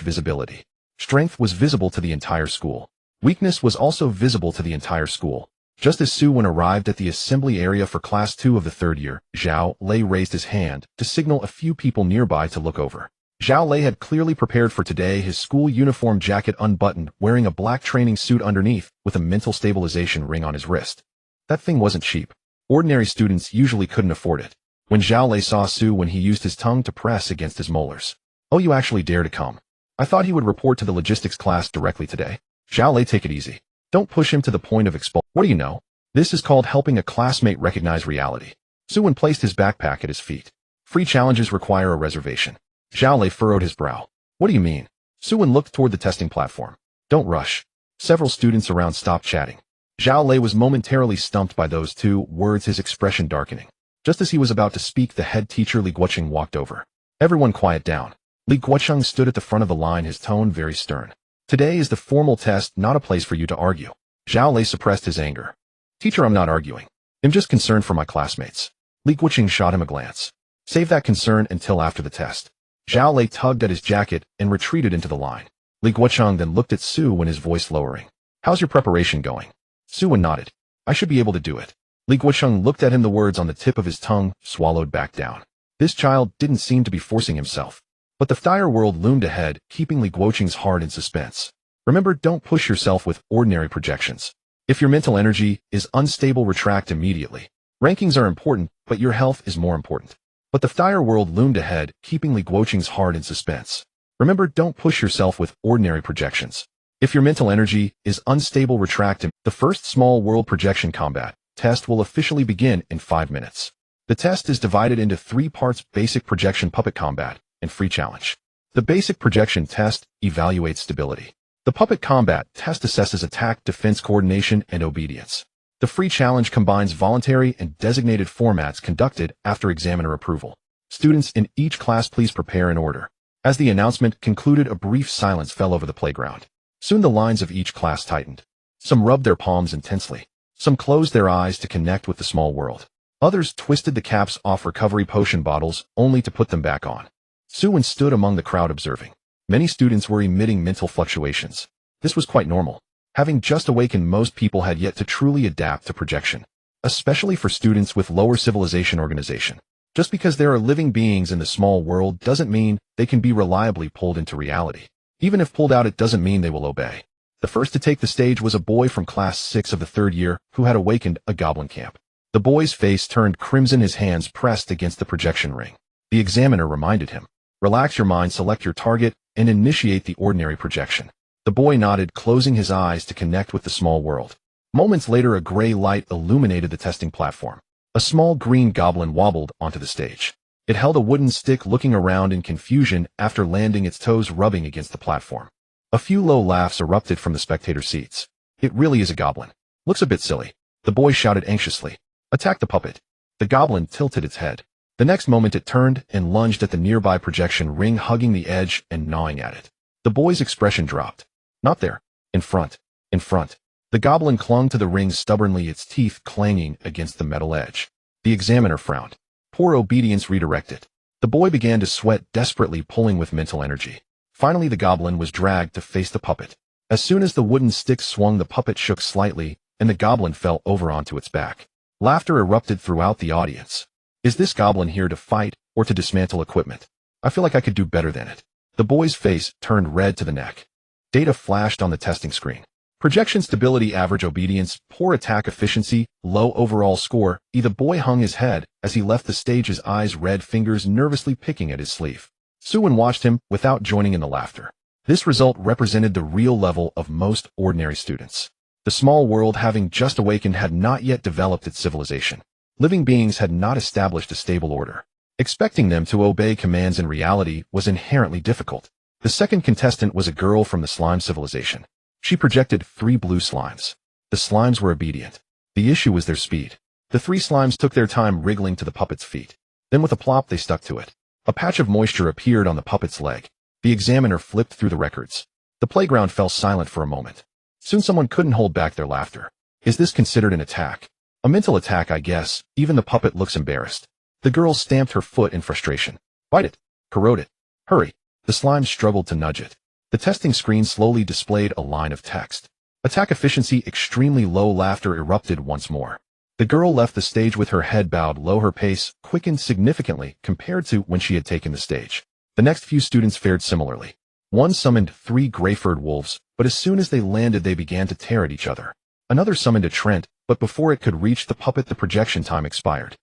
visibility. Strength was visible to the entire school. Weakness was also visible to the entire school. Just as Su Wen arrived at the assembly area for Class 2 of the 3rd year, Zhao Lei raised his hand to signal a few people nearby to look over. Zhao Lei had clearly prepared for today, his school uniform jacket unbuttoned, wearing a black training suit underneath, with a mental stabilization ring on his wrist. That thing wasn't cheap. Ordinary students usually couldn't afford it. When Zhao Lei saw Su Wen, he used his tongue to press against his molars. "Oh, you actually dare to come? I thought he would report to the logistics class directly today." "Zhao Lei, take it easy. Don't push him to the point of expulsion. What do you know? This is called helping a classmate recognize reality." Su Wen placed his backpack at his feet. "Free challenges require a reservation." Zhao Lei furrowed his brow. "What do you mean?" Su Wen looked toward the testing platform. "Don't rush." Several students around stopped chatting. Zhao Lei was momentarily stumped by those 2 words, his expression darkening. Just as he was about to speak, the head teacher, Li Guoqing, walked over. "Everyone quiet down." Li Guoqing stood at the front of the line, his tone very stern. "Today is the formal test, not a place for you to argue." Zhao Lei suppressed his anger. "Teacher, I'm not arguing. I'm just concerned for my classmates." Li Guoqing shot him a glance. "Save that concern until after the test." Zhao Lei tugged at his jacket and retreated into the line. Li Guoqing then looked at Su Wen, his voice lowering. "How's your preparation going?" Su Wen nodded. "I should be able to do it." Li Guoqing looked at him, the words on the tip of his tongue swallowed back down. This child didn't seem to be forcing himself. But the dire world loomed ahead, keeping Li Guoqing's heart in suspense. Remember, don't push yourself with ordinary projections. If your mental energy is unstable, retract immediately. Rankings are important, but your health is more important. But the dire world loomed ahead, keeping Li Guoqing's heart in suspense. Remember, don't push yourself with ordinary projections. If your mental energy is unstable, retract. The first small world projection combat test will officially begin in 5 minutes. The test is divided into 3 parts: basic projection, puppet combat, and free challenge. The basic projection test evaluates stability. The puppet combat test assesses attack, defense, coordination, and obedience. The free challenge combines voluntary and designated formats conducted after examiner approval. Students in each class, please prepare in order. As the announcement concluded, a brief silence fell over the playground. Soon the lines of each class tightened. Some rubbed their palms intensely. Some closed their eyes to connect with the small world. Others twisted the caps off recovery potion bottles only to put them back on. Su Wen stood among the crowd observing. Many students were emitting mental fluctuations. This was quite normal. Having just awakened, most people had yet to truly adapt to projection, especially for students with lower civilization organization. Just because there are living beings in the small world doesn't mean they can be reliably pulled into reality. Even if pulled out, it doesn't mean they will obey. The first to take the stage was a boy from class 6 of the 3rd year who had awakened a goblin camp. The boy's face turned crimson, his hands pressed against the projection ring. The examiner reminded him, "Relax your mind, select your target, and initiate the ordinary projection." The boy nodded, closing his eyes to connect with the small world. Moments later, a gray light illuminated the testing platform. A small green goblin wobbled onto the stage. It held a wooden stick, looking around in confusion after landing, its toes rubbing against the platform. A few low laughs erupted from the spectator seats. "It really is a goblin. Looks a bit silly." The boy shouted anxiously. "Attack the puppet." The goblin tilted its head. The next moment it turned and lunged at the nearby projection ring, hugging the edge and gnawing at it. The boy's expression dropped. "Not there. In front. In front." The goblin clung to the ring stubbornly, its teeth clanging against the metal edge. The examiner frowned. "Poor obedience, redirected." The boy began to sweat, desperately pulling with mental energy. Finally, the goblin was dragged to face the puppet. As soon as the wooden stick swung, the puppet shook slightly, and the goblin fell over onto its back. Laughter erupted throughout the audience. "Is this goblin here to fight or to dismantle equipment? I feel like I could do better than it." The boy's face turned red to the neck. Data flashed on the testing screen. Projection stability, average obedience, poor attack efficiency, low overall score. The boy hung his head as he left the stage, his eyes red, fingers nervously picking at his sleeve. Su Wen watched him without joining in the laughter. This result represented the real level of most ordinary students. The small world, having just awakened, had not yet developed its civilization. Living beings had not established a stable order. Expecting them to obey commands in reality was inherently difficult. The second contestant was a girl from the slime civilization. She projected 3 blue slimes. The slimes were obedient. The issue was their speed. The 3 slimes took their time wriggling to the puppet's feet. Then with a plop, they stuck to it. A patch of moisture appeared on the puppet's leg. The examiner flipped through the records. The playground fell silent for a moment. Soon someone couldn't hold back their laughter. "Is this considered an attack?" "A mental attack, I guess." Even the puppet looks embarrassed. The girl stamped her foot in frustration. "Bite it. Corrode it. Hurry." The slime struggled to nudge it. The testing screen slowly displayed a line of text. "Attack efficiency extremely low." Laughter erupted once more. The girl left the stage with her head bowed low. Her pace quickened significantly compared to when she had taken the stage. The next few students fared similarly. One summoned 3 gray-furred wolves, but as soon as they landed, they began to tear at each other. Another summoned a Trent, but before it could reach the puppet, the projection time expired.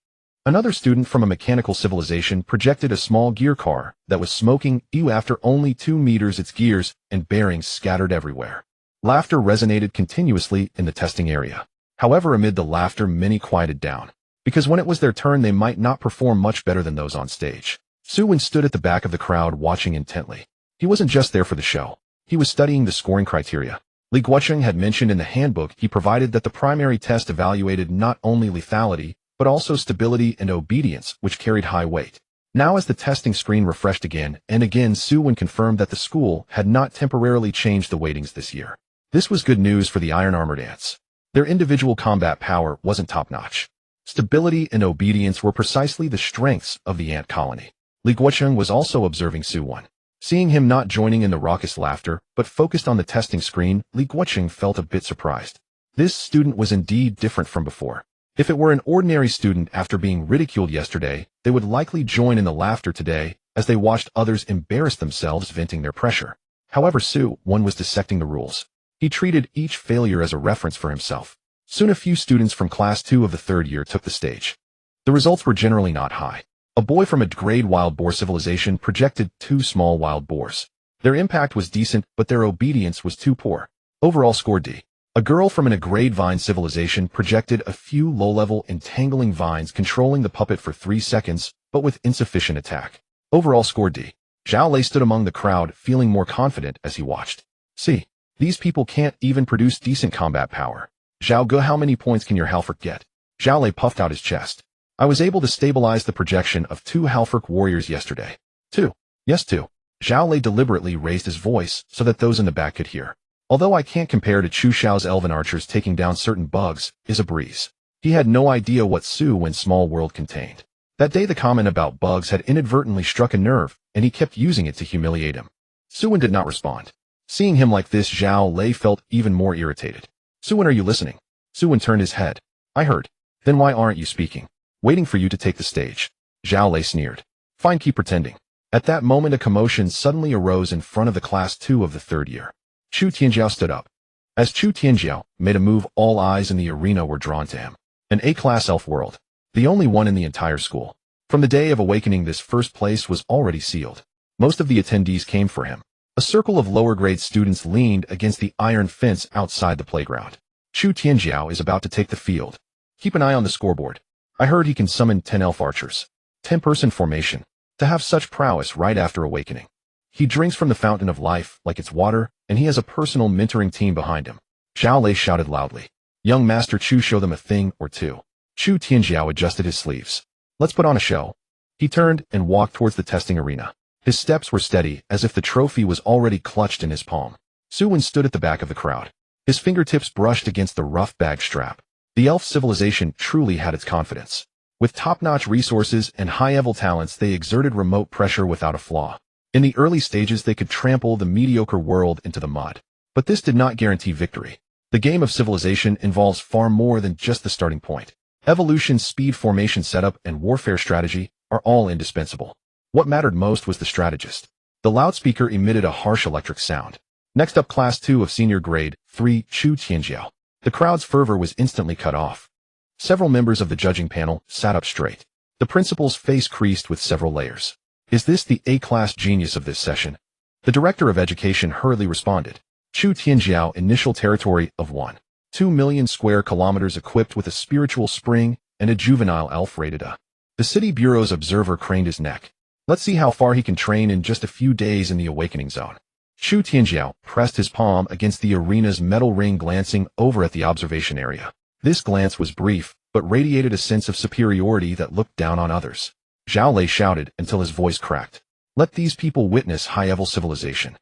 Another student from a mechanical civilization projected a small gear car that was smoking. After only 2 meters, its gears and bearings scattered everywhere. Laughter resonated continuously in the testing area. However, amid the laughter, many quieted down, because when it was their turn, they might not perform much better than those on stage. Su Wen stood at the back of the crowd, watching intently. He wasn't just there for the show. He was studying the scoring criteria. Li Guocheng had mentioned in the handbook he provided that the primary test evaluated not only lethality, but also stability and obedience, which carried high weight. Now, as the testing screen refreshed again and again, Su Wen confirmed that the school had not temporarily changed the weightings this year. This was good news for the Iron Armored Ants. Their individual combat power wasn't top-notch. Stability and obedience were precisely the strengths of the ant colony. Li Guocheng was also observing Su Wen. Seeing him not joining in the raucous laughter, but focused on the testing screen, Li Guocheng felt a bit surprised. This student was indeed different from before. If it were an ordinary student after being ridiculed yesterday, they would likely join in the laughter today as they watched others embarrass themselves, venting their pressure. However, Su Wen was dissecting the rules. He treated each failure as a reference for himself. Soon a few students from class 2 of the 3rd year took the stage. The results were generally not high. A boy from a grade wild boar civilization projected 2 small wild boars. Their impact was decent, but their obedience was too poor. Overall score D. A girl from an grade vine civilization projected a few low-level entangling vines, controlling the puppet for 3 seconds, but with insufficient attack. Overall score D. Zhao Lei stood among the crowd, feeling more confident as he watched. C. These people can't even produce decent combat power. Zhao Ge, how many points can your Halford get? Zhao Lei puffed out his chest. I was able to stabilize the projection of 2 Halford warriors yesterday. 2. Yes, 2. Zhao Lei deliberately raised his voice so that those in the back could hear. Although I can't compare to Chu Xiao's elven archers taking down certain bugs, is a breeze. He had no idea what Su Wen's small world contained. That day the comment about bugs had inadvertently struck a nerve, and he kept using it to humiliate him. Su Wen did not respond. Seeing him like this, Zhao Lei felt even more irritated. Su Wen, are you listening? Su Wen turned his head. I heard. Then why aren't you speaking? Waiting for you to take the stage. Zhao Lei sneered. Fine, keep pretending. At that moment a commotion suddenly arose in front of the class 2 of the 3rd year. Chu Tianjiao stood up. As Chu Tianjiao made a move, all eyes in the arena were drawn to him. An A-class elf world. The only one in the entire school. From the day of awakening, this first place was already sealed. Most of the attendees came for him. A circle of lower-grade students leaned against the iron fence outside the playground. Chu Tianjiao is about to take the field. Keep an eye on the scoreboard. I heard he can summon 10 elf archers. 10-person formation. To have such prowess right after awakening. He drinks from the fountain of life like it's water, and he has a personal mentoring team behind him. Zhao Lei shouted loudly. Young Master Chu, show them a thing or two. Chu Tianjiao adjusted his sleeves. Let's put on a show. He turned and walked towards the testing arena. His steps were steady, as if the trophy was already clutched in his palm. Su Wen stood at the back of the crowd. His fingertips brushed against the rough bag strap. The elf civilization truly had its confidence. With top-notch resources and high-level talents, they exerted remote pressure without a flaw. In the early stages, they could trample the mediocre world into the mud. But this did not guarantee victory. The game of civilization involves far more than just the starting point. Evolution, speed, formation setup, and warfare strategy are all indispensable. What mattered most was the strategist. The loudspeaker emitted a harsh electric sound. Next up, Class 2 of Senior Grade 3, Chu Tianjiao. The crowd's fervor was instantly cut off. Several members of the judging panel sat up straight. The principal's face creased with several layers. Is this the A-class genius of this session? The director of education hurriedly responded. Chu Tianjiao, initial territory of 1.2 million square kilometers, equipped with a spiritual spring and a juvenile elf rated A. The city bureau's observer craned his neck. Let's see how far he can train in just a few days in the awakening zone. Chu Tianjiao pressed his palm against the arena's metal ring, glancing over at the observation area. This glance was brief, but radiated a sense of superiority that looked down on others. Zhao Lei shouted until his voice cracked. Let these people witness high-level civilization.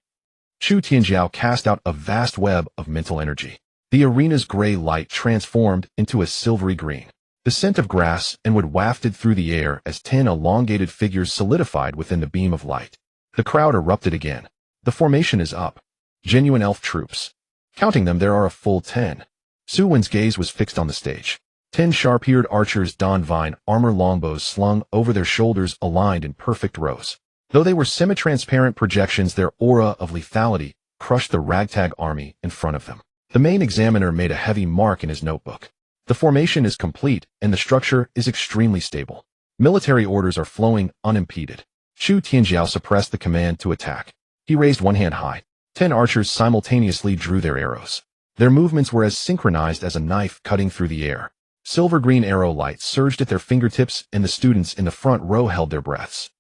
Chu Tianjiao cast out a vast web of mental energy. The arena's gray light transformed into a silvery green. The scent of grass and wood wafted through the air as 10 elongated figures solidified within the beam of light. The crowd erupted again. The formation is up. Genuine elf troops. Counting them, there are a full 10. Su Wen's gaze was fixed on the stage. 10 sharp-eared archers donned vine armor, longbows slung over their shoulders, aligned in perfect rows. Though they were semi-transparent projections, their aura of lethality crushed the ragtag army in front of them. The main examiner made a heavy mark in his notebook. The formation is complete, and the structure is extremely stable. Military orders are flowing unimpeded. Chu Tianjiao suppressed the command to attack. He raised one hand high. 10 archers simultaneously drew their arrows. Their movements were as synchronized as a knife cutting through the air. Silver-green arrow light surged at their fingertips, and the students in the front row held their breaths.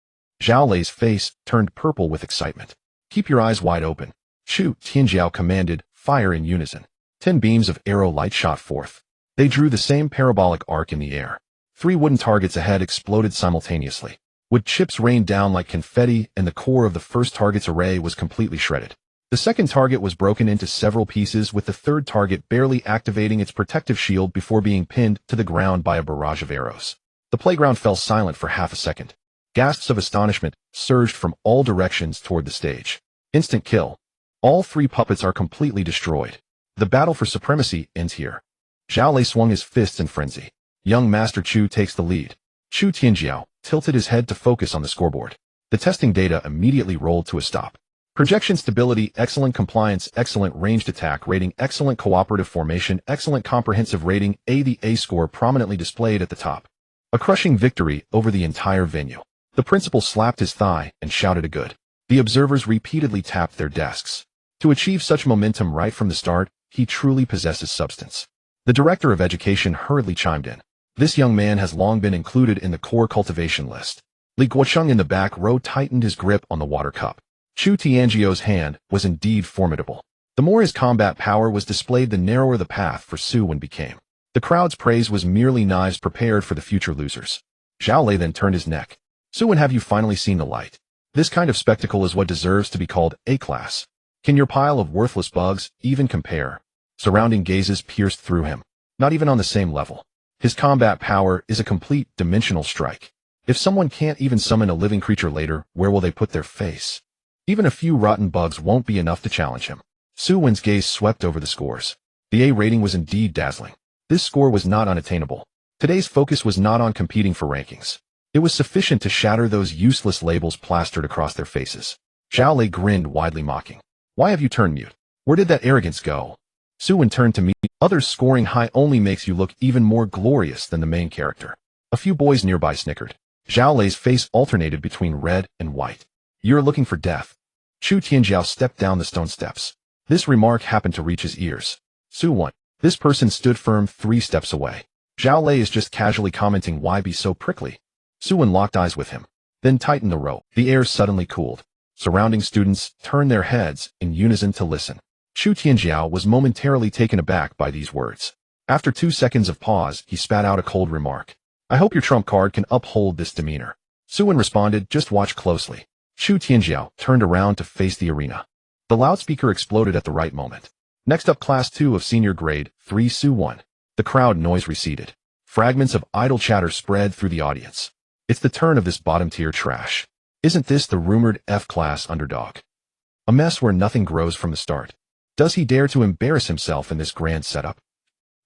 Zhao Lei's face turned purple with excitement. Keep your eyes wide open. Chu Tianjiao commanded, fire in unison. 10 beams of arrow light shot forth. They drew the same parabolic arc in the air. 3 wooden targets ahead exploded simultaneously. Wood chips rained down like confetti, and the core of the first target's array was completely shredded. The second target was broken into several pieces, with the third target barely activating its protective shield before being pinned to the ground by a barrage of arrows. The playground fell silent for half a second. Gasps of astonishment surged from all directions toward the stage. Instant kill. All 3 puppets are completely destroyed. The battle for supremacy ends here. Zhao Lei swung his fists in frenzy. Young Master Chu takes the lead. Chu Tianjiao tilted his head to focus on the scoreboard. The testing data immediately rolled to a stop. Projection stability, excellent compliance, excellent ranged attack rating, excellent cooperative formation, excellent comprehensive rating, the A score prominently displayed at the top. A crushing victory over the entire venue. The principal slapped his thigh and shouted a good. The observers repeatedly tapped their desks. To achieve such momentum right from the start, he truly possesses substance. The director of education hurriedly chimed in. This young man has long been included in the core cultivation list. Li Guocheng in the back row tightened his grip on the water cup. Chu Tianjiao's hand was indeed formidable. The more his combat power was displayed, the narrower the path for Su Wen became. The crowd's praise was merely knives prepared for the future losers. Zhao Lei then turned his neck. Su Wen, have you finally seen the light? This kind of spectacle is what deserves to be called A-class. Can your pile of worthless bugs even compare? Surrounding gazes pierced through him. Not even on the same level. His combat power is a complete dimensional strike. If someone can't even summon a living creature later, where will they put their face? Even a few rotten bugs won't be enough to challenge him. Su Wen's gaze swept over the scores. The A rating was indeed dazzling. This score was not unattainable. Today's focus was not on competing for rankings. It was sufficient to shatter those useless labels plastered across their faces. Zhao Lei grinned widely, mocking. Why have you turned mute? Where did that arrogance go? Su Wen turned to me. Others scoring high only makes you look even more glorious than the main character. A few boys nearby snickered. Zhao Lei's face alternated between red and white. You're looking for death. Chu Tianjiao stepped down the stone steps. This remark happened to reach his ears. Su Wen. This person stood firm 3 steps away. Zhao Lei is just casually commenting, why be so prickly? Su Wen locked eyes with him, then tightened the rope. The air suddenly cooled. Surrounding students turned their heads in unison to listen. Chu Tianjiao was momentarily taken aback by these words. After 2 seconds of pause, he spat out a cold remark. I hope your trump card can uphold this demeanor. Su Wen responded, just watch closely. Chu Tianjiao turned around to face the arena. The loudspeaker exploded at the right moment. Next up, Class 2 of Senior Grade 3 Su Wen. The crowd noise receded. Fragments of idle chatter spread through the audience. It's the turn of this bottom-tier trash. Isn't this the rumored F-class underdog? A mess where nothing grows from the start. Does he dare to embarrass himself in this grand setup?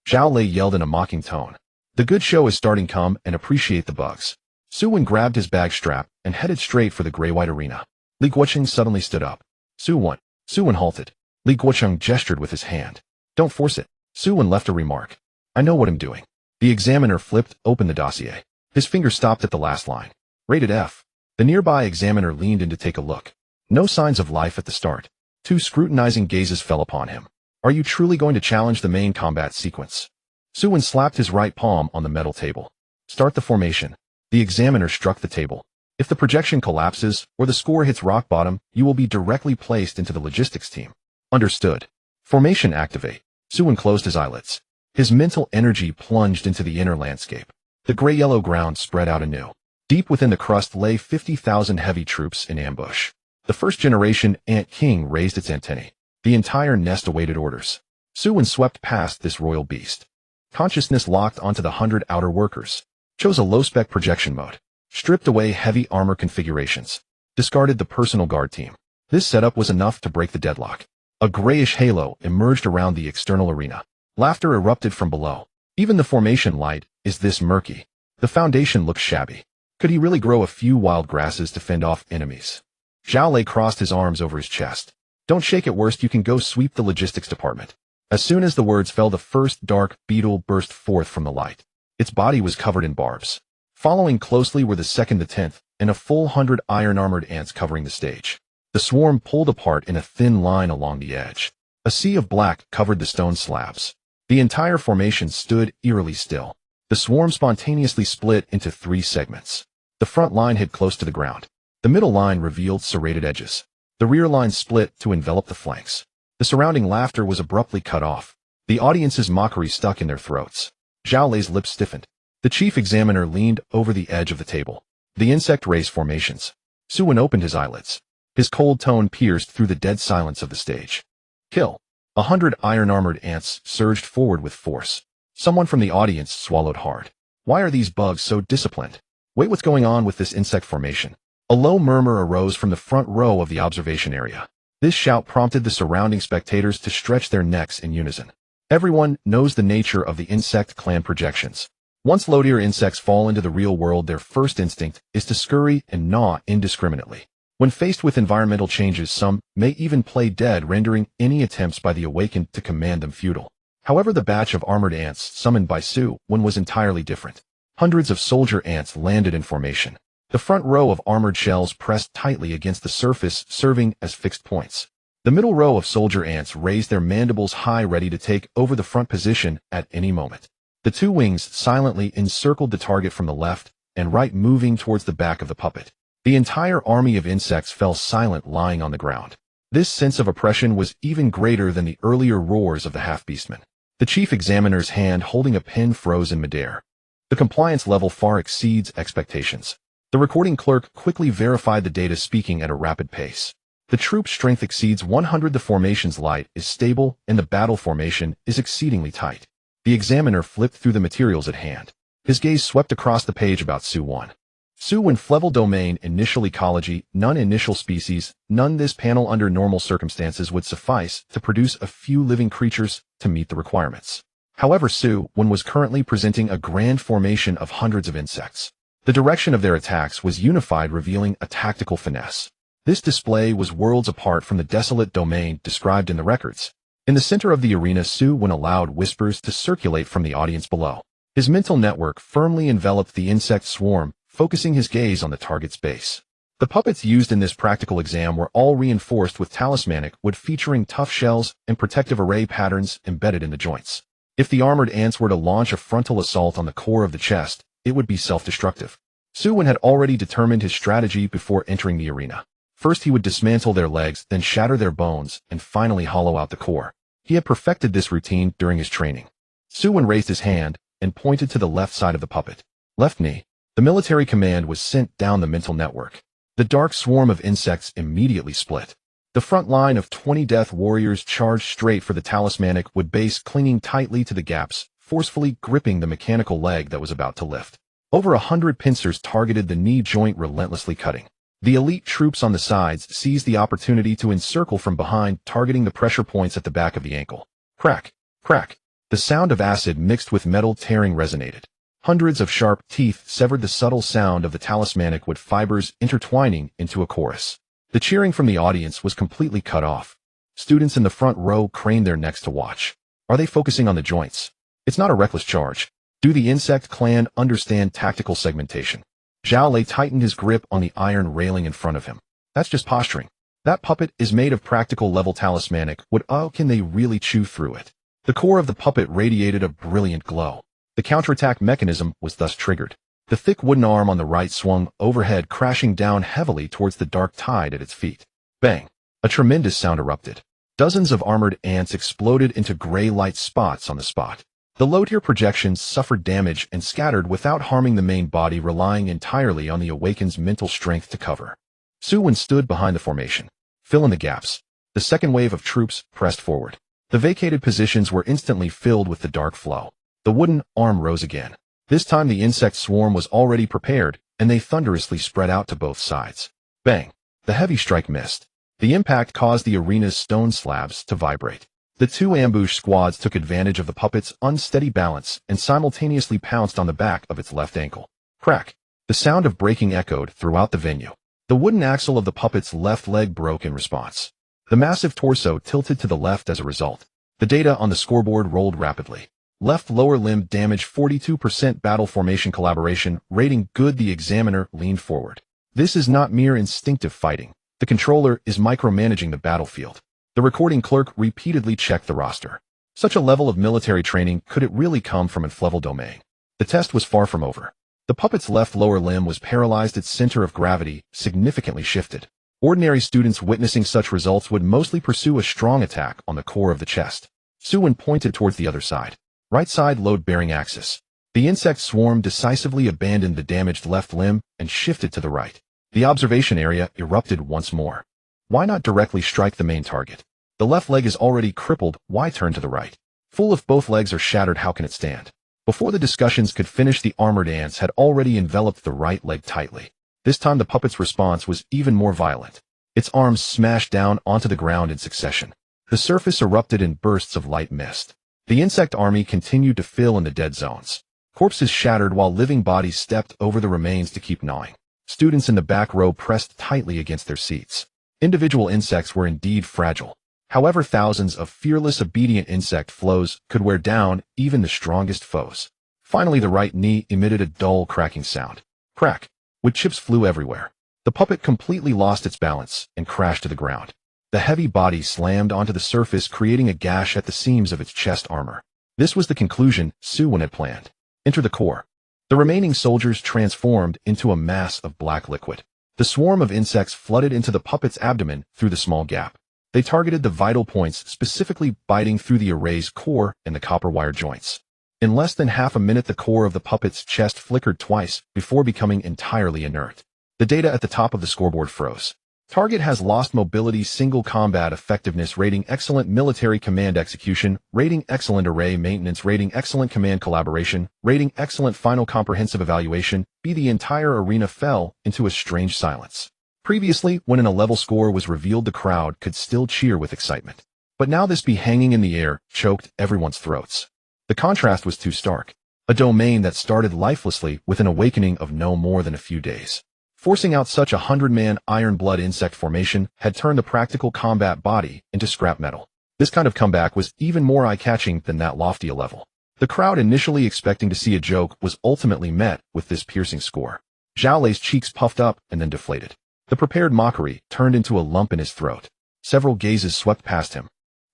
Zhao Lei yelled in a mocking tone. The good show is starting, come and appreciate the bugs. Su Wen grabbed his bag strap and headed straight for the gray-white arena. Li Guocheng suddenly stood up. Su Wen. Su Wen halted. Li Guocheng gestured with his hand. Don't force it. Su Wen left a remark. I know what I'm doing. The examiner flipped open the dossier. His finger stopped at the last line. Rated F. The nearby examiner leaned in to take a look. No signs of life at the start. 2 scrutinizing gazes fell upon him. Are you truly going to challenge the main combat sequence? Su Wen slapped his right palm on the metal table. Start the formation. The examiner struck the table. If the projection collapses or the score hits rock bottom, you will be directly placed into the logistics team. Understood. Formation activate. Su Wen closed his eyelids. His mental energy plunged into the inner landscape. The gray-yellow ground spread out anew. Deep within the crust lay 50,000 heavy troops in ambush. The first-generation Ant King raised its antennae. The entire nest awaited orders. Su Wen swept past this royal beast. Consciousness locked onto the 100 outer workers. Chose a low-spec projection mode. Stripped away heavy armor configurations. Discarded the personal guard team. This setup was enough to break the deadlock. A grayish halo emerged around the external arena. Laughter erupted from below. Even the formation light is this murky. The foundation looks shabby. Could he really grow a few wild grasses to fend off enemies? Zhao Lei crossed his arms over his chest. Don't shake, at worst you can go sweep the logistics department. As soon as the words fell, the first dark beetle burst forth from the light. Its body was covered in barbs. Following closely were the second, the 10th, and a full 100 iron-armored ants covering the stage. The swarm pulled apart in a thin line along the edge. A sea of black covered the stone slabs. The entire formation stood eerily still. The swarm spontaneously split into 3 segments. The front line hid close to the ground. The middle line revealed serrated edges. The rear line split to envelop the flanks. The surrounding laughter was abruptly cut off. The audience's mockery stuck in their throats. Zhao Lei's lips stiffened. The chief examiner leaned over the edge of the table. The insect race formations. Su Wen opened his eyelids. His cold tone pierced through the dead silence of the stage. Kill. 100 iron-armored ants surged forward with force. Someone from the audience swallowed hard. Why are these bugs so disciplined? Wait, what's going on with this insect formation? A low murmur arose from the front row of the observation area. This shout prompted the surrounding spectators to stretch their necks in unison. Everyone knows the nature of the insect clan projections. Once low-tier insects fall into the real world, their first instinct is to scurry and gnaw indiscriminately. When faced with environmental changes, some may even play dead, rendering any attempts by the awakened to command them futile. However, the batch of armored ants summoned by Su Wen was entirely different. Hundreds of soldier ants landed in formation. The front row of armored shells pressed tightly against the surface, serving as fixed points. The middle row of soldier ants raised their mandibles high, ready to take over the front position at any moment. The 2 wings silently encircled the target from the left and right, moving towards the back of the puppet. The entire army of insects fell silent, lying on the ground. This sense of oppression was even greater than the earlier roars of the half-beastmen. The chief examiner's hand holding a pen froze in midair. The compliance level far exceeds expectations. The recording clerk quickly verified the data, speaking at a rapid pace. The troop's strength exceeds 100. The formation's light is stable, and the battle formation is exceedingly tight. The examiner flipped through the materials at hand. His gaze swept across the page about Su Wen. Su Wen level domain, initial ecology, none initial species, none. This panel under normal circumstances would suffice to produce a few living creatures to meet the requirements. However, Su Wen was currently presenting a grand formation of hundreds of insects. The direction of their attacks was unified, revealing a tactical finesse. This display was worlds apart from the desolate domain described in the records. In the center of the arena, Su Wen allowed whispers to circulate from the audience below. His mental network firmly enveloped the insect swarm, focusing his gaze on the target's base. The puppets used in this practical exam were all reinforced with talismanic wood, featuring tough shells and protective array patterns embedded in the joints. If the armored ants were to launch a frontal assault on the core of the chest, it would be self-destructive. Su Wen had already determined his strategy before entering the arena. First, he would dismantle their legs, then shatter their bones, and finally hollow out the core. He had perfected this routine during his training. Su Wen raised his hand and pointed to the left side of the puppet. Left knee. The military command was sent down the mental network. The dark swarm of insects immediately split. The front line of 20 death warriors charged straight for the talismanic wood base, clinging tightly to the gaps, forcefully gripping the mechanical leg that was about to lift. Over 100 pincers targeted the knee joint, relentlessly cutting. The elite troops on the sides seized the opportunity to encircle from behind, targeting the pressure points at the back of the ankle. Crack, crack. The sound of acid mixed with metal tearing resonated. Hundreds of sharp teeth severed the subtle sound of the talismanic wood fibers intertwining into a chorus. The cheering from the audience was completely cut off. Students in the front row craned their necks to watch. Are they focusing on the joints? It's not a reckless charge. Do the insect clan understand tactical segmentation? Zhao Lei tightened his grip on the iron railing in front of him. That's just posturing. That puppet is made of practical level talismanic wood. Oh, can they really chew through it? The core of the puppet radiated a brilliant glow. The counterattack mechanism was thus triggered. The thick wooden arm on the right swung overhead, crashing down heavily towards the dark tide at its feet. Bang! A tremendous sound erupted. Dozens of armored ants exploded into gray light spots on the spot. The low-tier projections suffered damage and scattered without harming the main body, relying entirely on the awakens' mental strength to cover. Su Wen stood behind the formation. Fill in the gaps. The second wave of troops pressed forward. The vacated positions were instantly filled with the dark flow. The wooden arm rose again. This time the insect swarm was already prepared, and they thunderously spread out to both sides. Bang! The heavy strike missed. The impact caused the arena's stone slabs to vibrate. The two ambush squads took advantage of the puppet's unsteady balance and simultaneously pounced on the back of its left ankle. Crack! The sound of breaking echoed throughout the venue. The wooden axle of the puppet's left leg broke in response. The massive torso tilted to the left as a result. The data on the scoreboard rolled rapidly. Left lower limb damage 42%, battle formation collaboration, rating good. The examiner leaned forward. This is not mere instinctive fighting. The controller is micromanaging the battlefield. The recording clerk repeatedly checked the roster. Such a level of military training, could it really come from a level domain? The test was far from over. The puppet's left lower limb was paralyzed, its center of gravity significantly shifted. Ordinary students witnessing such results would mostly pursue a strong attack on the core of the chest. Su Wen pointed towards the other side. Right side load-bearing axis. The insect swarm decisively abandoned the damaged left limb and shifted to the right. The observation area erupted once more. Why not directly strike the main target? The left leg is already crippled, why turn to the right? Full if both legs are shattered, how can it stand? Before the discussions could finish, the armored ants had already enveloped the right leg tightly. This time the puppet's response was even more violent. Its arms smashed down onto the ground in succession. The surface erupted in bursts of light mist. The insect army continued to fill in the dead zones. Corpses shattered while living bodies stepped over the remains to keep gnawing. Students in the back row pressed tightly against their seats. Individual insects were indeed fragile. However, thousands of fearless, obedient insect flows could wear down even the strongest foes. Finally, the right knee emitted a dull cracking sound. Crack! Wood chips flew everywhere. The puppet completely lost its balance and crashed to the ground. The heavy body slammed onto the surface, creating a gash at the seams of its chest armor. This was the conclusion Su Wen had planned. Enter the core. The remaining soldiers transformed into a mass of black liquid. The swarm of insects flooded into the puppet's abdomen through the small gap. They targeted the vital points, specifically biting through the array's core and the copper wire joints. In less than half a minute, the core of the puppet's chest flickered twice before becoming entirely inert. The data at the top of the scoreboard froze. Target has lost mobility, single combat effectiveness, rating excellent, military command execution, rating excellent, array maintenance, rating excellent, command collaboration, rating excellent, final comprehensive evaluation. The entire arena fell into a strange silence. Previously, when a level score was revealed, the crowd could still cheer with excitement. But now this hanging in the air choked everyone's throats. The contrast was too stark. A domain that started lifelessly with an awakening of no more than a few days. Forcing out such a 100-man iron blood insect formation had turned the practical combat body into scrap metal. This kind of comeback was even more eye-catching than that lofty a level. The crowd, initially expecting to see a joke, was ultimately met with this piercing score. Zhao Lei's cheeks puffed up and then deflated. The prepared mockery turned into a lump in his throat. Several gazes swept past him.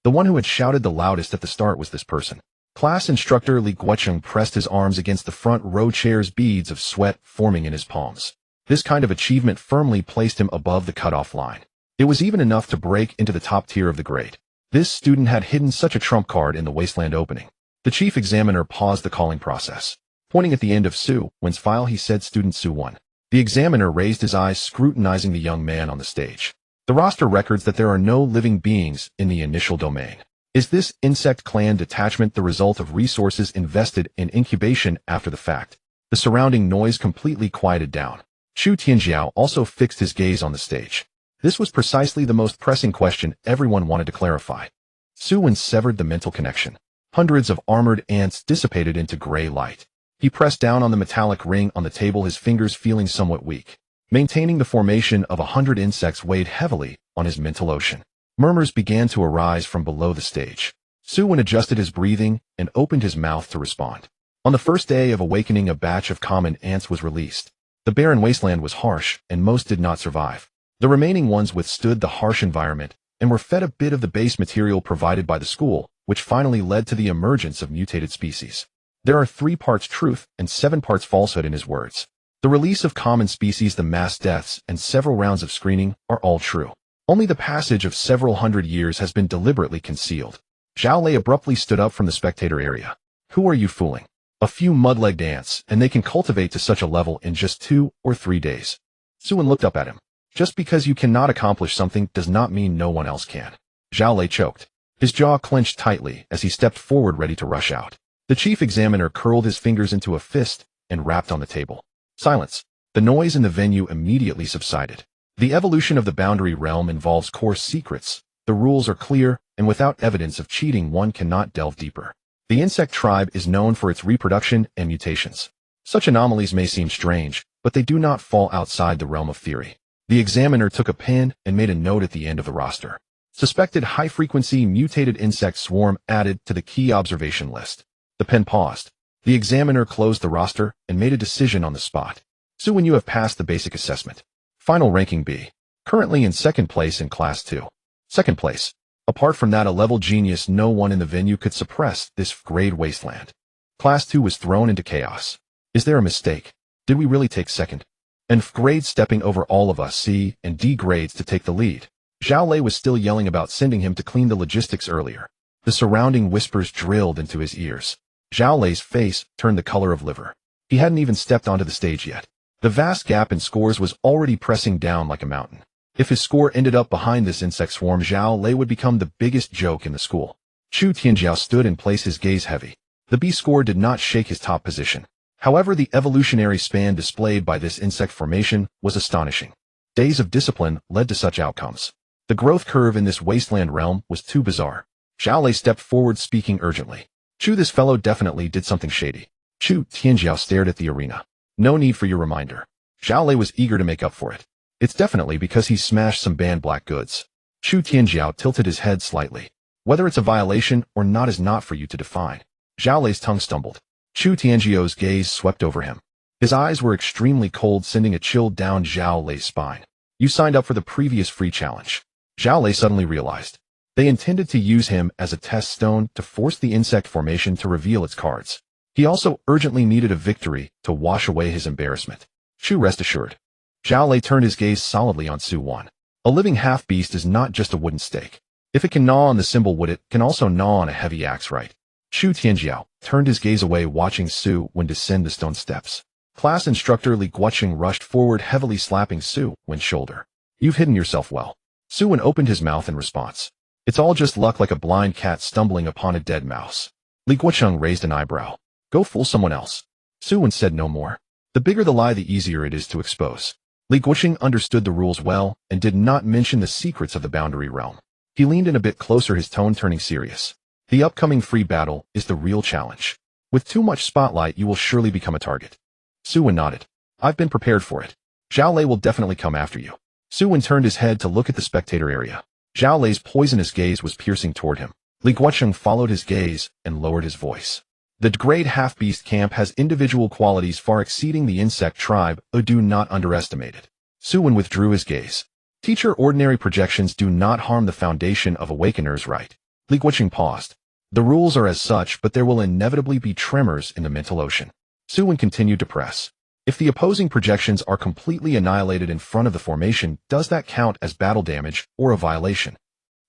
The one who had shouted the loudest at the start was this person. Class instructor Li Guocheng pressed his arms against the front row chairs, beads of sweat forming in his palms. This kind of achievement firmly placed him above the cutoff line. It was even enough to break into the top tier of the grade. This student had hidden such a trump card in the Wasteland opening. The chief examiner paused the calling process. Pointing at the end of Su Wen's file, he said, "Student Su Wen." The examiner raised his eyes, scrutinizing the young man on the stage. The roster records that there are no living beings in the initial domain. Is this insect clan detachment the result of resources invested in incubation after the fact? The surrounding noise completely quieted down. Chu Tianjiao also fixed his gaze on the stage. This was precisely the most pressing question everyone wanted to clarify. Su Wen severed the mental connection. Hundreds of armored ants dissipated into gray light. He pressed down on the metallic ring on the table, his fingers feeling somewhat weak. Maintaining the formation of 100 insects weighed heavily on his mental ocean. Murmurs began to arise from below the stage. Su Wen adjusted his breathing and opened his mouth to respond. On the first day of awakening, a batch of common ants was released. The barren wasteland was harsh, and most did not survive. The remaining ones withstood the harsh environment and were fed a bit of the base material provided by the school, which finally led to the emergence of mutated species. There are 3 parts truth and 7 parts falsehood in his words. The release of common species, the mass deaths, and several rounds of screening are all true. Only the passage of several hundred years has been deliberately concealed. Zhao Lei abruptly stood up from the spectator area. Who are you fooling? A few mud-legged ants, and they can cultivate to such a level in just 2 or 3 days. Su Wen looked up at him. Just because you cannot accomplish something does not mean no one else can. Zhao Lei choked. His jaw clenched tightly as he stepped forward, ready to rush out. The chief examiner curled his fingers into a fist and rapped on the table. Silence. The noise in the venue immediately subsided. The evolution of the boundary realm involves coarse secrets. The rules are clear, and without evidence of cheating, one cannot delve deeper. The insect tribe is known for its reproduction and mutations. Such anomalies may seem strange, but they do not fall outside the realm of theory. The examiner took a pen and made a note at the end of the roster. Suspected high-frequency mutated insect swarm added to the key observation list. The pen paused. The examiner closed the roster and made a decision on the spot. Su Wen, you have passed the basic assessment. Final ranking B. Currently in 2nd place in Class 2. 2nd place. Apart from that, a level genius, no one in the venue could suppress this grade wasteland. Class 2 was thrown into chaos. Is there a mistake? Did we really take 2nd? And grade stepping over all of us, C and D grades, to take the lead. Zhao Lei was still yelling about sending him to clean the logistics earlier. The surrounding whispers drilled into his ears. Zhao Lei's face turned the color of liver. He hadn't even stepped onto the stage yet. The vast gap in scores was already pressing down like a mountain. If his score ended up behind this insect swarm, Zhao Lei would become the biggest joke in the school. Chu Tianjiao stood in place, his gaze heavy. The B score did not shake his top position. However, the evolutionary span displayed by this insect formation was astonishing. Days of discipline led to such outcomes. The growth curve in this wasteland realm was too bizarre. Zhao Lei stepped forward, speaking urgently. Chu, this fellow definitely did something shady. Chu Tianjiao stared at the arena. No need for your reminder. Zhao Lei was eager to make up for it. It's definitely because he smashed some banned black goods. Chu Tianjiao tilted his head slightly. Whether it's a violation or not is not for you to define. Zhao Lei's tongue stumbled. Chu Tianjiao's gaze swept over him. His eyes were extremely cold, sending a chill down Zhao Lei's spine. You signed up for the previous free challenge. Zhao Lei suddenly realized. They intended to use him as a test stone to force the insect formation to reveal its cards. He also urgently needed a victory to wash away his embarrassment. Chu, rest assured. Zhao Lei turned his gaze solidly on Su Wen. A living half-beast is not just a wooden stake. If it can gnaw on the symbol wood, it can also gnaw on a heavy axe, right? Shu Tianjiao turned his gaze away, watching Su Wen descend the stone steps. Class instructor Li Guoqing rushed forward, heavily slapping Su Wen's shoulder. You've hidden yourself well. Su Wen opened his mouth in response. It's all just luck, like a blind cat stumbling upon a dead mouse. Li Guoqing raised an eyebrow. Go fool someone else. Su Wen said no more. The bigger the lie, the easier it is to expose. Li Guoqing understood the rules well and did not mention the secrets of the boundary realm. He leaned in a bit closer, his tone turning serious. The upcoming free battle is the real challenge. With too much spotlight, you will surely become a target. Su Wen nodded. I've been prepared for it. Zhao Lei will definitely come after you. Su Wen turned his head to look at the spectator area. Zhao Lei's poisonous gaze was piercing toward him. Li Guoqing followed his gaze and lowered his voice. The great half-beast camp has individual qualities far exceeding the insect tribe, do not underestimate it. Su Wen withdrew his gaze. Teacher, ordinary projections do not harm the foundation of awakeners, right? Li Guoqing paused. The rules are as such, but there will inevitably be tremors in the mental ocean. Su Wen continued to press. If the opposing projections are completely annihilated in front of the formation, does that count as battle damage or a violation?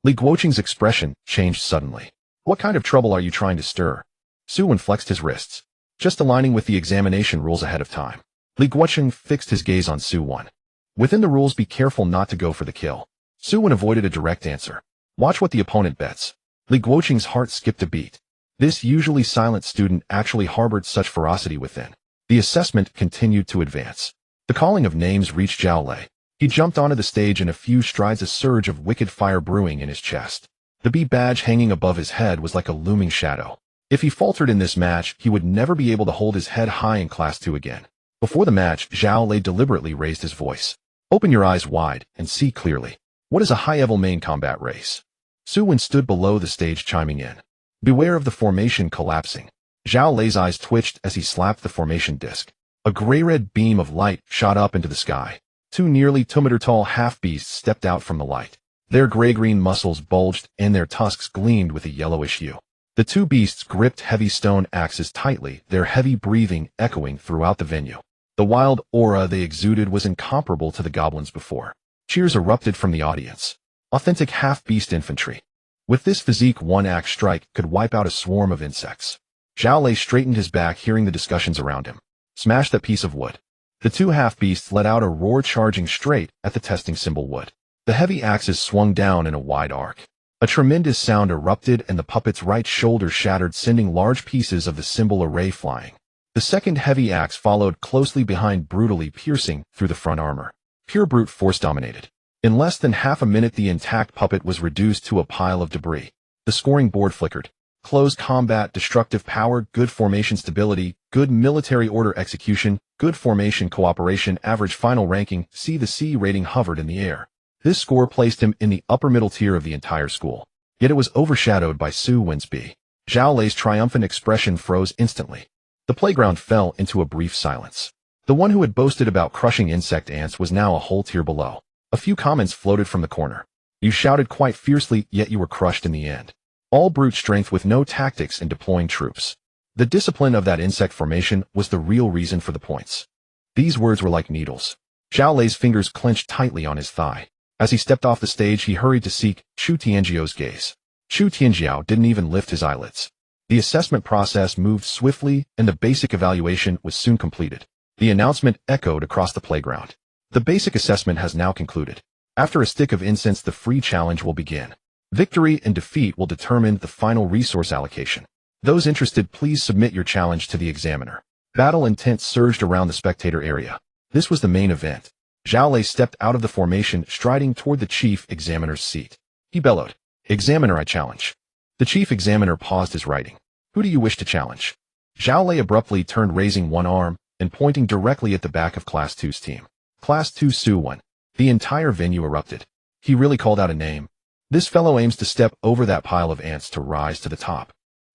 Li Guoqing's expression changed suddenly. What kind of trouble are you trying to stir? Su Wen flexed his wrists. Just aligning with the examination rules ahead of time. Li Guoqing fixed his gaze on Su Wen. Within the rules, be careful not to go for the kill. Su Wen avoided a direct answer. Watch what the opponent bets. Li Guoqing's heart skipped a beat. This usually silent student actually harbored such ferocity within. The assessment continued to advance. The calling of names reached Zhao Lei. He jumped onto the stage in a few strides, a surge of wicked fire brewing in his chest. The B badge hanging above his head was like a looming shadow. If he faltered in this match, he would never be able to hold his head high in Class 2 again. Before the match, Zhao Lei deliberately raised his voice. Open your eyes wide and see clearly. What is a high-level main combat race? Su Wen stood below the stage, chiming in. Beware of the formation collapsing. Zhao Lei's eyes twitched as he slapped the formation disc. A gray-red beam of light shot up into the sky. Two nearly 2-meter-tall half-beasts stepped out from the light. Their gray-green muscles bulged and their tusks gleamed with a yellowish hue. The two beasts gripped heavy stone axes tightly, their heavy breathing echoing throughout the venue. The wild aura they exuded was incomparable to the goblins before. Cheers erupted from the audience. Authentic half-beast infantry. With this physique, one axe strike could wipe out a swarm of insects. Zhao Lei straightened his back, hearing the discussions around him. Smash that piece of wood. The two half-beasts let out a roar, charging straight at the testing symbol wood. The heavy axes swung down in a wide arc. A tremendous sound erupted and the puppet's right shoulder shattered, sending large pieces of the symbol array flying. The second heavy axe followed closely behind, brutally piercing through the front armor. Pure brute force dominated. In less than half a minute, the intact puppet was reduced to a pile of debris. The scoring board flickered. Close combat, destructive power, good formation stability, good military order execution, good formation cooperation, average final ranking, C. The C rating hovered in the air. This score placed him in the upper middle tier of the entire school. Yet it was overshadowed by Su Wen's B. Zhao Lei's triumphant expression froze instantly. The playground fell into a brief silence. The one who had boasted about crushing insect ants was now a whole tier below. A few comments floated from the corner. You shouted quite fiercely, yet you were crushed in the end. All brute strength with no tactics in deploying troops. The discipline of that insect formation was the real reason for the points. These words were like needles. Zhao Lei's fingers clenched tightly on his thigh. As he stepped off the stage, he hurried to seek Shu Tianjiao's gaze. Shu Tianjiao didn't even lift his eyelids. The assessment process moved swiftly, and the basic evaluation was soon completed. The announcement echoed across the playground. The basic assessment has now concluded. After a stick of incense, the free challenge will begin. Victory and defeat will determine the final resource allocation. Those interested, please submit your challenge to the examiner. Battle intent surged around the spectator area. This was the main event. Zhao Lei stepped out of the formation, striding toward the chief examiner's seat. He bellowed, "Examiner, I challenge." The chief examiner paused his writing. "Who do you wish to challenge?" Zhao Lei abruptly turned, raising one arm and pointing directly at the back of Class 2's team. Class 2 Su Wen. The entire venue erupted. He really called out a name. This fellow aims to step over that pile of ants to rise to the top.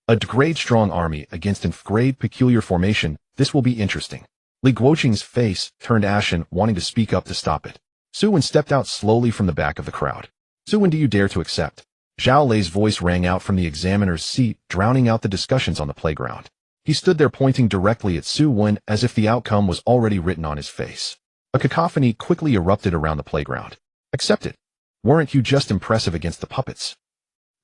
A great strong army against a great peculiar formation. This will be interesting. Li Guoqing's face turned ashen, wanting to speak up to stop it. Su Wen stepped out slowly from the back of the crowd. "Su Wen, do you dare to accept?" Zhao Lei's voice rang out from the examiner's seat, drowning out the discussions on the playground. He stood there pointing directly at Su Wen as if the outcome was already written on his face. A cacophony quickly erupted around the playground. "Accept it. Weren't you just impressive against the puppets?"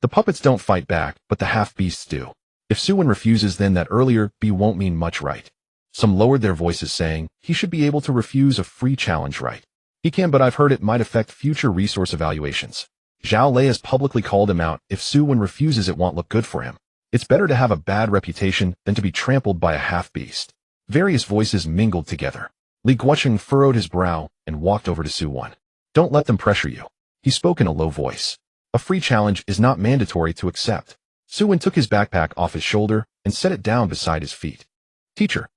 The puppets don't fight back, but the half-beasts do. If Su Wen refuses, then that earlier B won't mean much, right? Some lowered their voices, saying he should be able to refuse a free challenge, right? He can, but I've heard it might affect future resource evaluations. Zhao Lei has publicly called him out. If Su Wen refuses, it won't look good for him. It's better to have a bad reputation than to be trampled by a half-beast. Various voices mingled together. Li Guocheng furrowed his brow and walked over to Su Wen. Don't let them pressure you. He spoke in a low voice. A free challenge is not mandatory to accept. Su Wen took his backpack off his shoulder and set it down beside his feet. Teacher,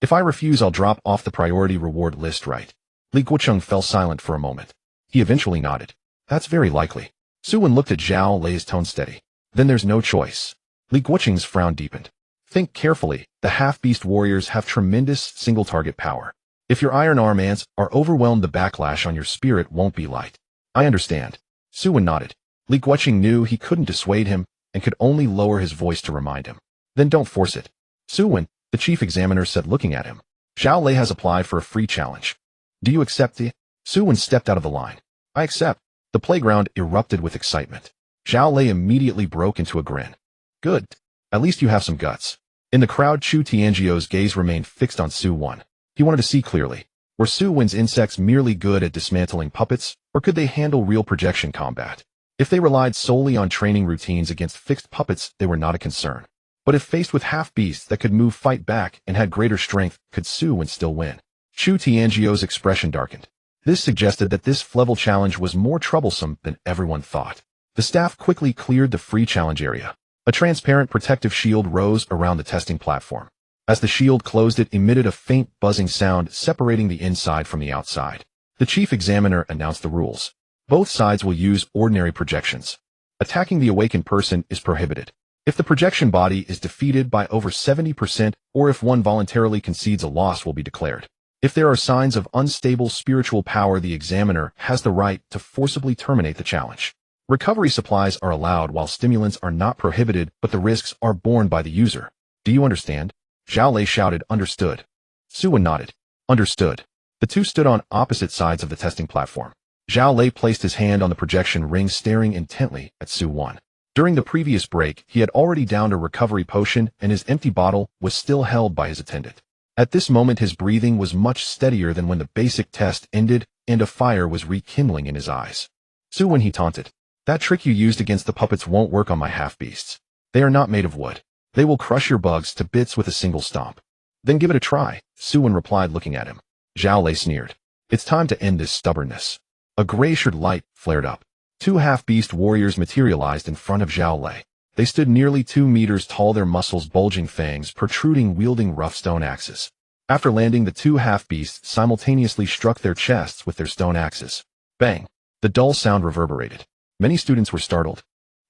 if I refuse, I'll drop off the priority reward list, right? Li Guocheng fell silent for a moment. He eventually nodded. That's very likely. Su Wen looked at Zhao Lei's tone steady. Then there's no choice. Li Guocheng's frown deepened. Think carefully. The half-beast warriors have tremendous single-target power. If your iron arm ants are overwhelmed, the backlash on your spirit won't be light. I understand. Su Wen nodded. Li Guocheng knew he couldn't dissuade him and could only lower his voice to remind him. Then don't force it. Su Wen, the chief examiner said, looking at him. Zhao Lei has applied for a free challenge. Do you accept the? Su Wen stepped out of the line. I accept. The playground erupted with excitement. Zhao Lei immediately broke into a grin. Good. At least you have some guts. In the crowd, Chu Tianzhou's gaze remained fixed on Su Wen. He wanted to see clearly. Were Su Wen's insects merely good at dismantling puppets, or could they handle real projection combat? If they relied solely on training routines against fixed puppets, they were not a concern. But if faced with half-beasts that could move, fight back, and had greater strength, could Su Wen still win? Chu Tianzhou's expression darkened. This suggested that this level challenge was more troublesome than everyone thought. The staff quickly cleared the free challenge area. A transparent protective shield rose around the testing platform. As the shield closed, it emitted a faint buzzing sound separating the inside from the outside. The chief examiner announced the rules. Both sides will use ordinary projections. Attacking the awakened person is prohibited. If the projection body is defeated by over 70%, or if one voluntarily concedes, a loss will be declared. If there are signs of unstable spiritual power, the examiner has the right to forcibly terminate the challenge. Recovery supplies are allowed while stimulants are not prohibited, but the risks are borne by the user. Do you understand? Zhao Lei shouted. Understood. Su Wen nodded. Understood. The two stood on opposite sides of the testing platform. Zhao Lei placed his hand on the projection ring, staring intently at Su Wen. During the previous break, he had already downed a recovery potion, and his empty bottle was still held by his attendant. At this moment, his breathing was much steadier than when the basic test ended, and a fire was rekindling in his eyes. Su Wen, he taunted. That trick you used against the puppets won't work on my half-beasts. They are not made of wood. They will crush your bugs to bits with a single stomp. Then give it a try, Su Wen replied, looking at him. Zhao Lei sneered. It's time to end this stubbornness. A gray-shirted light flared up. Two half-beast warriors materialized in front of Zhao Lei. They stood nearly 2 meters tall, their muscles bulging, fangs protruding, wielding rough stone axes. After landing, the two half-beasts simultaneously struck their chests with their stone axes. Bang! The dull sound reverberated. Many students were startled.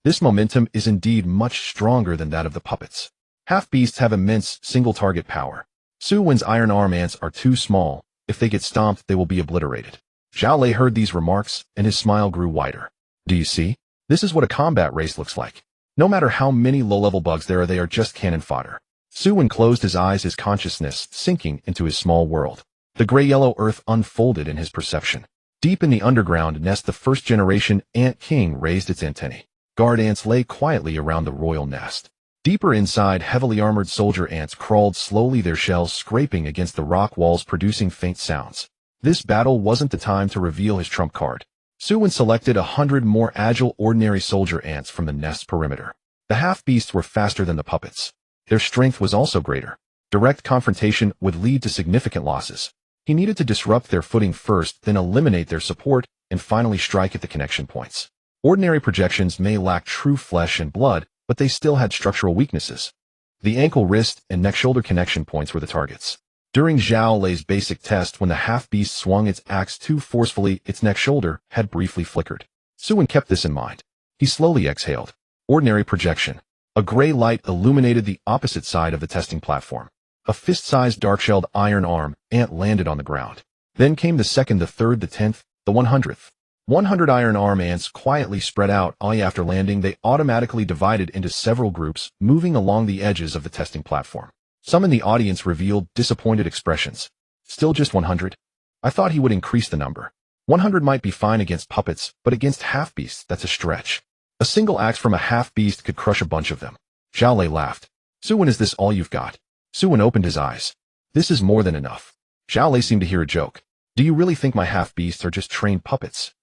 This momentum is indeed much stronger than that of the puppets. Half-beasts have immense single-target power. Su Wen's iron arm ants are too small. If they get stomped, they will be obliterated. Zhao Lei heard these remarks, and his smile grew wider. Do you see? This is what a combat race looks like. No matter how many low-level bugs there are, they are just cannon fodder. Su Wen closed his eyes, his consciousness sinking into his small world. The gray-yellow earth unfolded in his perception. Deep in the underground nest, the first-generation ant king raised its antennae. Guard ants lay quietly around the royal nest. Deeper inside, heavily armored soldier ants crawled slowly, their shells scraping against the rock walls, producing faint sounds. This battle wasn't the time to reveal his trump card. Su Wen selected 100 more agile ordinary soldier ants from the nest's perimeter. The half-beasts were faster than the puppets. Their strength was also greater. Direct confrontation would lead to significant losses. He needed to disrupt their footing first, then eliminate their support, and finally strike at the connection points. Ordinary projections may lack true flesh and blood, but they still had structural weaknesses. The ankle, wrist, and neck-shoulder connection points were the targets. During Zhao Lei's basic test, when the half-beast swung its axe too forcefully, its neck-shoulder had briefly flickered. Su Wen kept this in mind. He slowly exhaled. Ordinary projection. A gray light illuminated the opposite side of the testing platform. A fist-sized dark-shelled iron arm ant landed on the ground. Then came the second, the third, the 10th, the 100th. 100 iron arm ants quietly spread out. After landing, they automatically divided into several groups, moving along the edges of the testing platform. Some in the audience revealed disappointed expressions. Still just 100? I thought he would increase the number. 100 might be fine against puppets, but against half-beasts, that's a stretch. A single axe from a half-beast could crush a bunch of them. Zhao Lei laughed. Su Wen, is this all you've got? Su Wen opened his eyes. This is more than enough. Zhao Lei seemed to hear a joke. Do you really think my half-beasts are just trained puppets?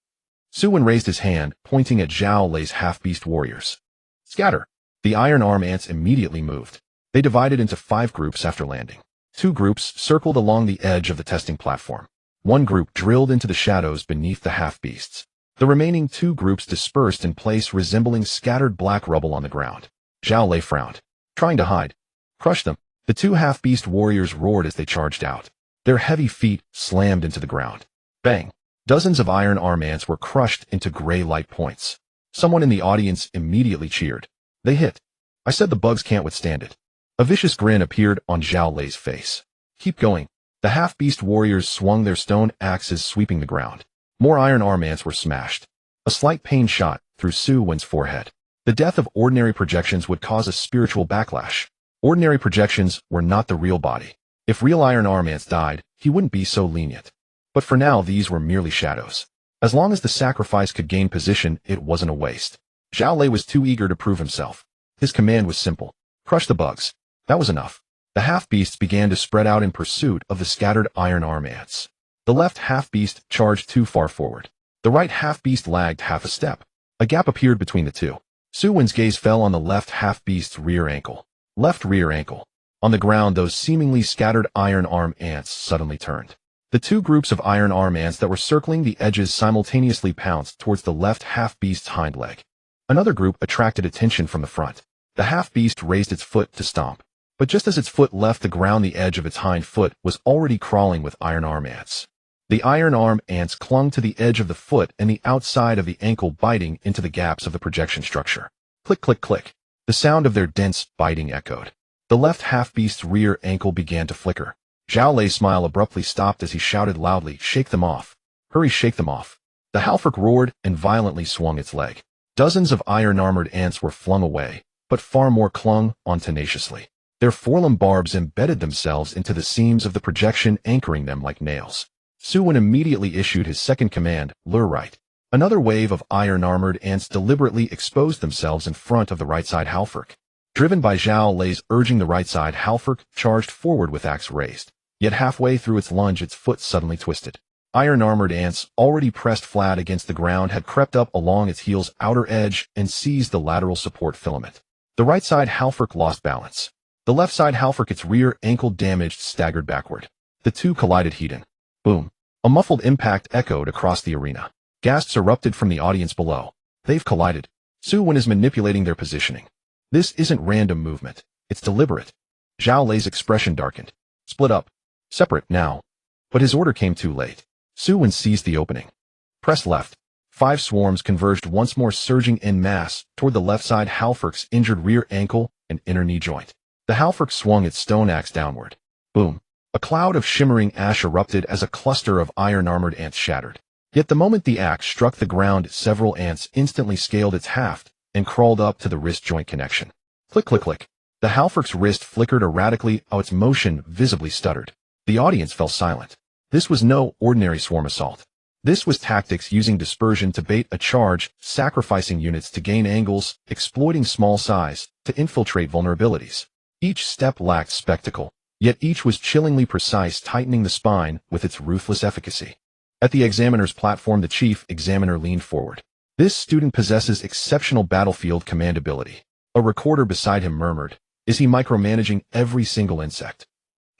Su Wen raised his hand, pointing at Zhao Lei's half-beast warriors. Scatter. The iron arm ants immediately moved. They divided into 5 groups after landing. 2 groups circled along the edge of the testing platform. 1 group drilled into the shadows beneath the half-beasts. The remaining 2 groups dispersed in place, resembling scattered black rubble on the ground. Zhao Lei frowned. Trying to hide. Crush them. The 2 half-beast warriors roared as they charged out. Their heavy feet slammed into the ground. Bang! Dozens of iron arm ants were crushed into gray light points. Someone in the audience immediately cheered. They hit. I said the bugs can't withstand it. A vicious grin appeared on Zhao Lei's face. Keep going. The half-beast warriors swung their stone axes, sweeping the ground. More iron arm ants were smashed. A slight pain shot through Su Wen's forehead. The death of ordinary projections would cause a spiritual backlash. Ordinary projections were not the real body. If real iron arm ants died, he wouldn't be so lenient. But for now, these were merely shadows. As long as the sacrifice could gain position, it wasn't a waste. Zhao Lei was too eager to prove himself. His command was simple. Crush the bugs. That was enough. The half-beasts began to spread out in pursuit of the scattered iron arm ants. The left half-beast charged too far forward. The right half-beast lagged half a step. A gap appeared between the two. Su Wen's gaze fell on the left half-beast's rear ankle. Left rear ankle. On the ground, those seemingly scattered iron arm ants suddenly turned. The 2 groups of iron arm ants that were circling the edges simultaneously pounced towards the left half-beast's hind leg. Another group attracted attention from the front. The half-beast raised its foot to stomp. But just as its foot left the ground, the edge of its hind foot was already crawling with iron arm ants. The iron arm ants clung to the edge of the foot and the outside of the ankle, biting into the gaps of the projection structure. Click, click, click. The sound of their dense biting echoed. The left half-beast's rear ankle began to flicker. Zhao Lei's smile abruptly stopped as he shouted loudly, "Shake them off. Hurry, shake them off." The halforc roared and violently swung its leg. Dozens of iron-armored ants were flung away, but far more clung on tenaciously. Their forelimb barbs embedded themselves into the seams of the projection, anchoring them like nails. Su Wen immediately issued his second command, lure right. Another wave of iron-armored ants deliberately exposed themselves in front of the right-side halforc. Driven by Zhao Lei's urging, the right-side halforc charged forward with axe raised. Yet halfway through its lunge, its foot suddenly twisted. Iron-armored ants, already pressed flat against the ground, had crept up along its heel's outer edge and seized the lateral support filament. The right-side halforc lost balance. The left-side halforc, its rear ankle damaged, staggered backward. The two collided head-on. Boom. A muffled impact echoed across the arena. Gasps erupted from the audience below. They've collided. Su Wen is manipulating their positioning. This isn't random movement. It's deliberate. Zhao Lei's expression darkened. Split up. Separate, now. But his order came too late. Su Wen seized the opening. Press left. 5 swarms converged once more, surging en masse toward the left side halforc's injured rear ankle and inner knee joint. The halforc swung its stone axe downward. Boom. A cloud of shimmering ash erupted as a cluster of iron-armored ants shattered. Yet the moment the axe struck the ground, several ants instantly scaled its haft and crawled up to the wrist joint connection. Click, click, click. The halforc's wrist flickered erratically, its motion visibly stuttered. The audience fell silent. This was no ordinary swarm assault. This was tactics using dispersion to bait a charge, sacrificing units to gain angles, exploiting small size to infiltrate vulnerabilities. Each step lacked spectacle, yet each was chillingly precise, tightening the spine with its ruthless efficacy. At the examiner's platform, the chief examiner leaned forward. This student possesses exceptional battlefield command ability. A recorder beside him murmured, "Is he micromanaging every single insect?"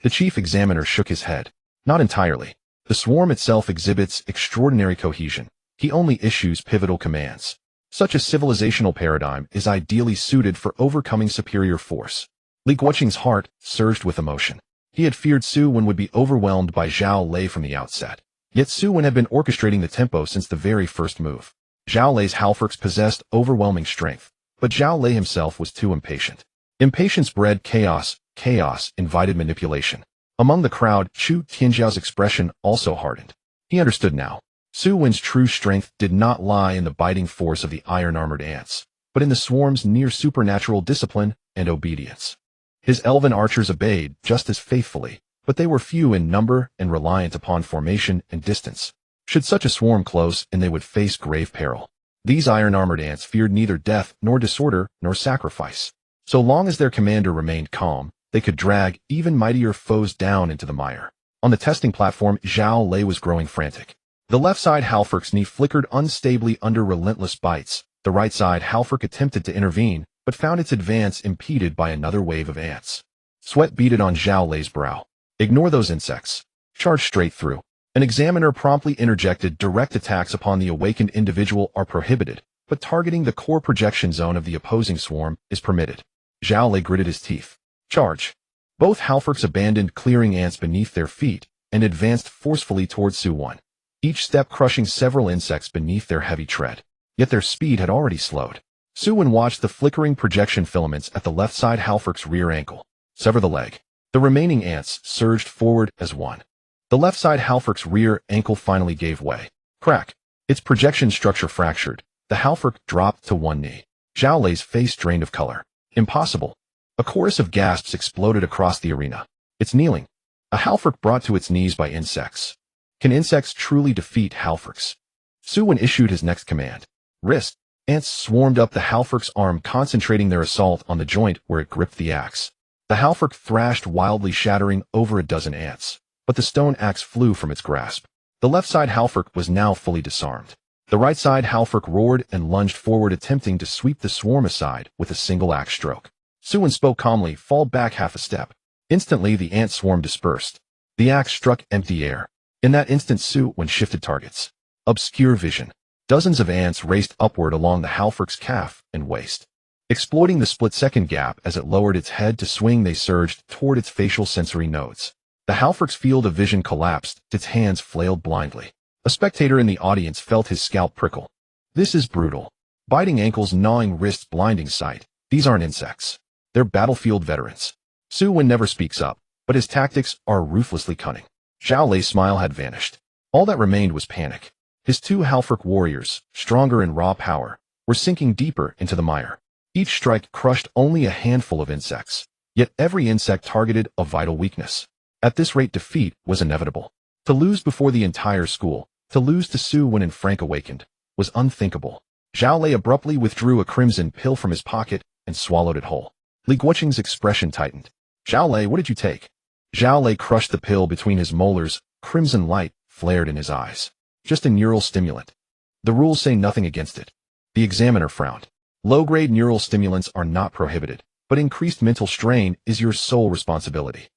The chief examiner shook his head. Not entirely. The swarm itself exhibits extraordinary cohesion. He only issues pivotal commands. Such a civilizational paradigm is ideally suited for overcoming superior force. Li Guoqing's heart surged with emotion. He had feared Su Wen would be overwhelmed by Zhao Lei from the outset. Yet Su Wen had been orchestrating the tempo since the very first move. Zhao Lei's halforcs possessed overwhelming strength, but Zhao Lei himself was too impatient. Impatience bred chaos. Chaos invited manipulation. Among the crowd, Chu Tianjiao's expression also hardened. He understood now. Su Wen's true strength did not lie in the biting force of the iron-armored ants, but in the swarm's near-supernatural discipline and obedience. His elven archers obeyed just as faithfully, but they were few in number and reliant upon formation and distance. Should such a swarm close in, they would face grave peril. These iron-armored ants feared neither death nor disorder nor sacrifice. So long as their commander remained calm, they could drag even mightier foes down into the mire. On the testing platform, Zhao Lei was growing frantic. The left side Halfric's knee flickered unstably under relentless bites. The right side Halfric attempted to intervene, but found its advance impeded by another wave of ants. Sweat beaded on Zhao Lei's brow. Ignore those insects. Charge straight through. An examiner promptly interjected. Direct attacks upon the awakened individual are prohibited, but targeting the core projection zone of the opposing swarm is permitted. Zhao Lei gritted his teeth. Charge. Both Halfrics abandoned clearing ants beneath their feet and advanced forcefully towards Su Wen, each step crushing several insects beneath their heavy tread. Yet their speed had already slowed. Su Wen watched the flickering projection filaments at the left side Halfric's rear ankle sever the leg. The remaining ants surged forward as one. The left side Halfric's rear ankle finally gave way. Crack. Its projection structure fractured. The Halfric dropped to one knee. Zhao Lei's face drained of color. Impossible. A chorus of gasps exploded across the arena. It's kneeling. A Halfric brought to its knees by insects. Can insects truly defeat Halfrics? Su Wen issued his next command. Wrist. Ants swarmed up the Halfric's arm, concentrating their assault on the joint where it gripped the axe. The Halfric thrashed wildly, shattering over a dozen ants, but the stone axe flew from its grasp. The left side Halfric was now fully disarmed. The right side Halfric roared and lunged forward, attempting to sweep the swarm aside with a single axe stroke. Su Wen spoke calmly. Fall back half a step. Instantly, the ant swarm dispersed. The axe struck empty air. In that instant, Su Wen shifted targets. Obscure vision. Dozens of ants raced upward along the Halfric's calf and waist. Exploiting the split-second gap as it lowered its head to swing, they surged toward its facial sensory nodes. The Halfric's field of vision collapsed. Its hands flailed blindly. A spectator in the audience felt his scalp prickle. This is brutal. Biting ankles, gnawing wrists, blinding sight. These aren't insects. They're battlefield veterans. Su Wen never speaks up, but his tactics are ruthlessly cunning. Zhao Lei's smile had vanished. All that remained was panic. His two Halfric warriors, stronger in raw power, were sinking deeper into the mire. Each strike crushed only a handful of insects, yet every insect targeted a vital weakness. At this rate, defeat was inevitable. To lose before the entire school, to lose to Su Wen and Frank Awakened, was unthinkable. Zhao Lei abruptly withdrew a crimson pill from his pocket and swallowed it whole. Li Guoqing's expression tightened. Zhao Lei, what did you take? Zhao Lei crushed the pill between his molars. Crimson light flared in his eyes. Just a neural stimulant. The rules say nothing against it. The examiner frowned. Low-grade neural stimulants are not prohibited, but increased mental strain is your sole responsibility.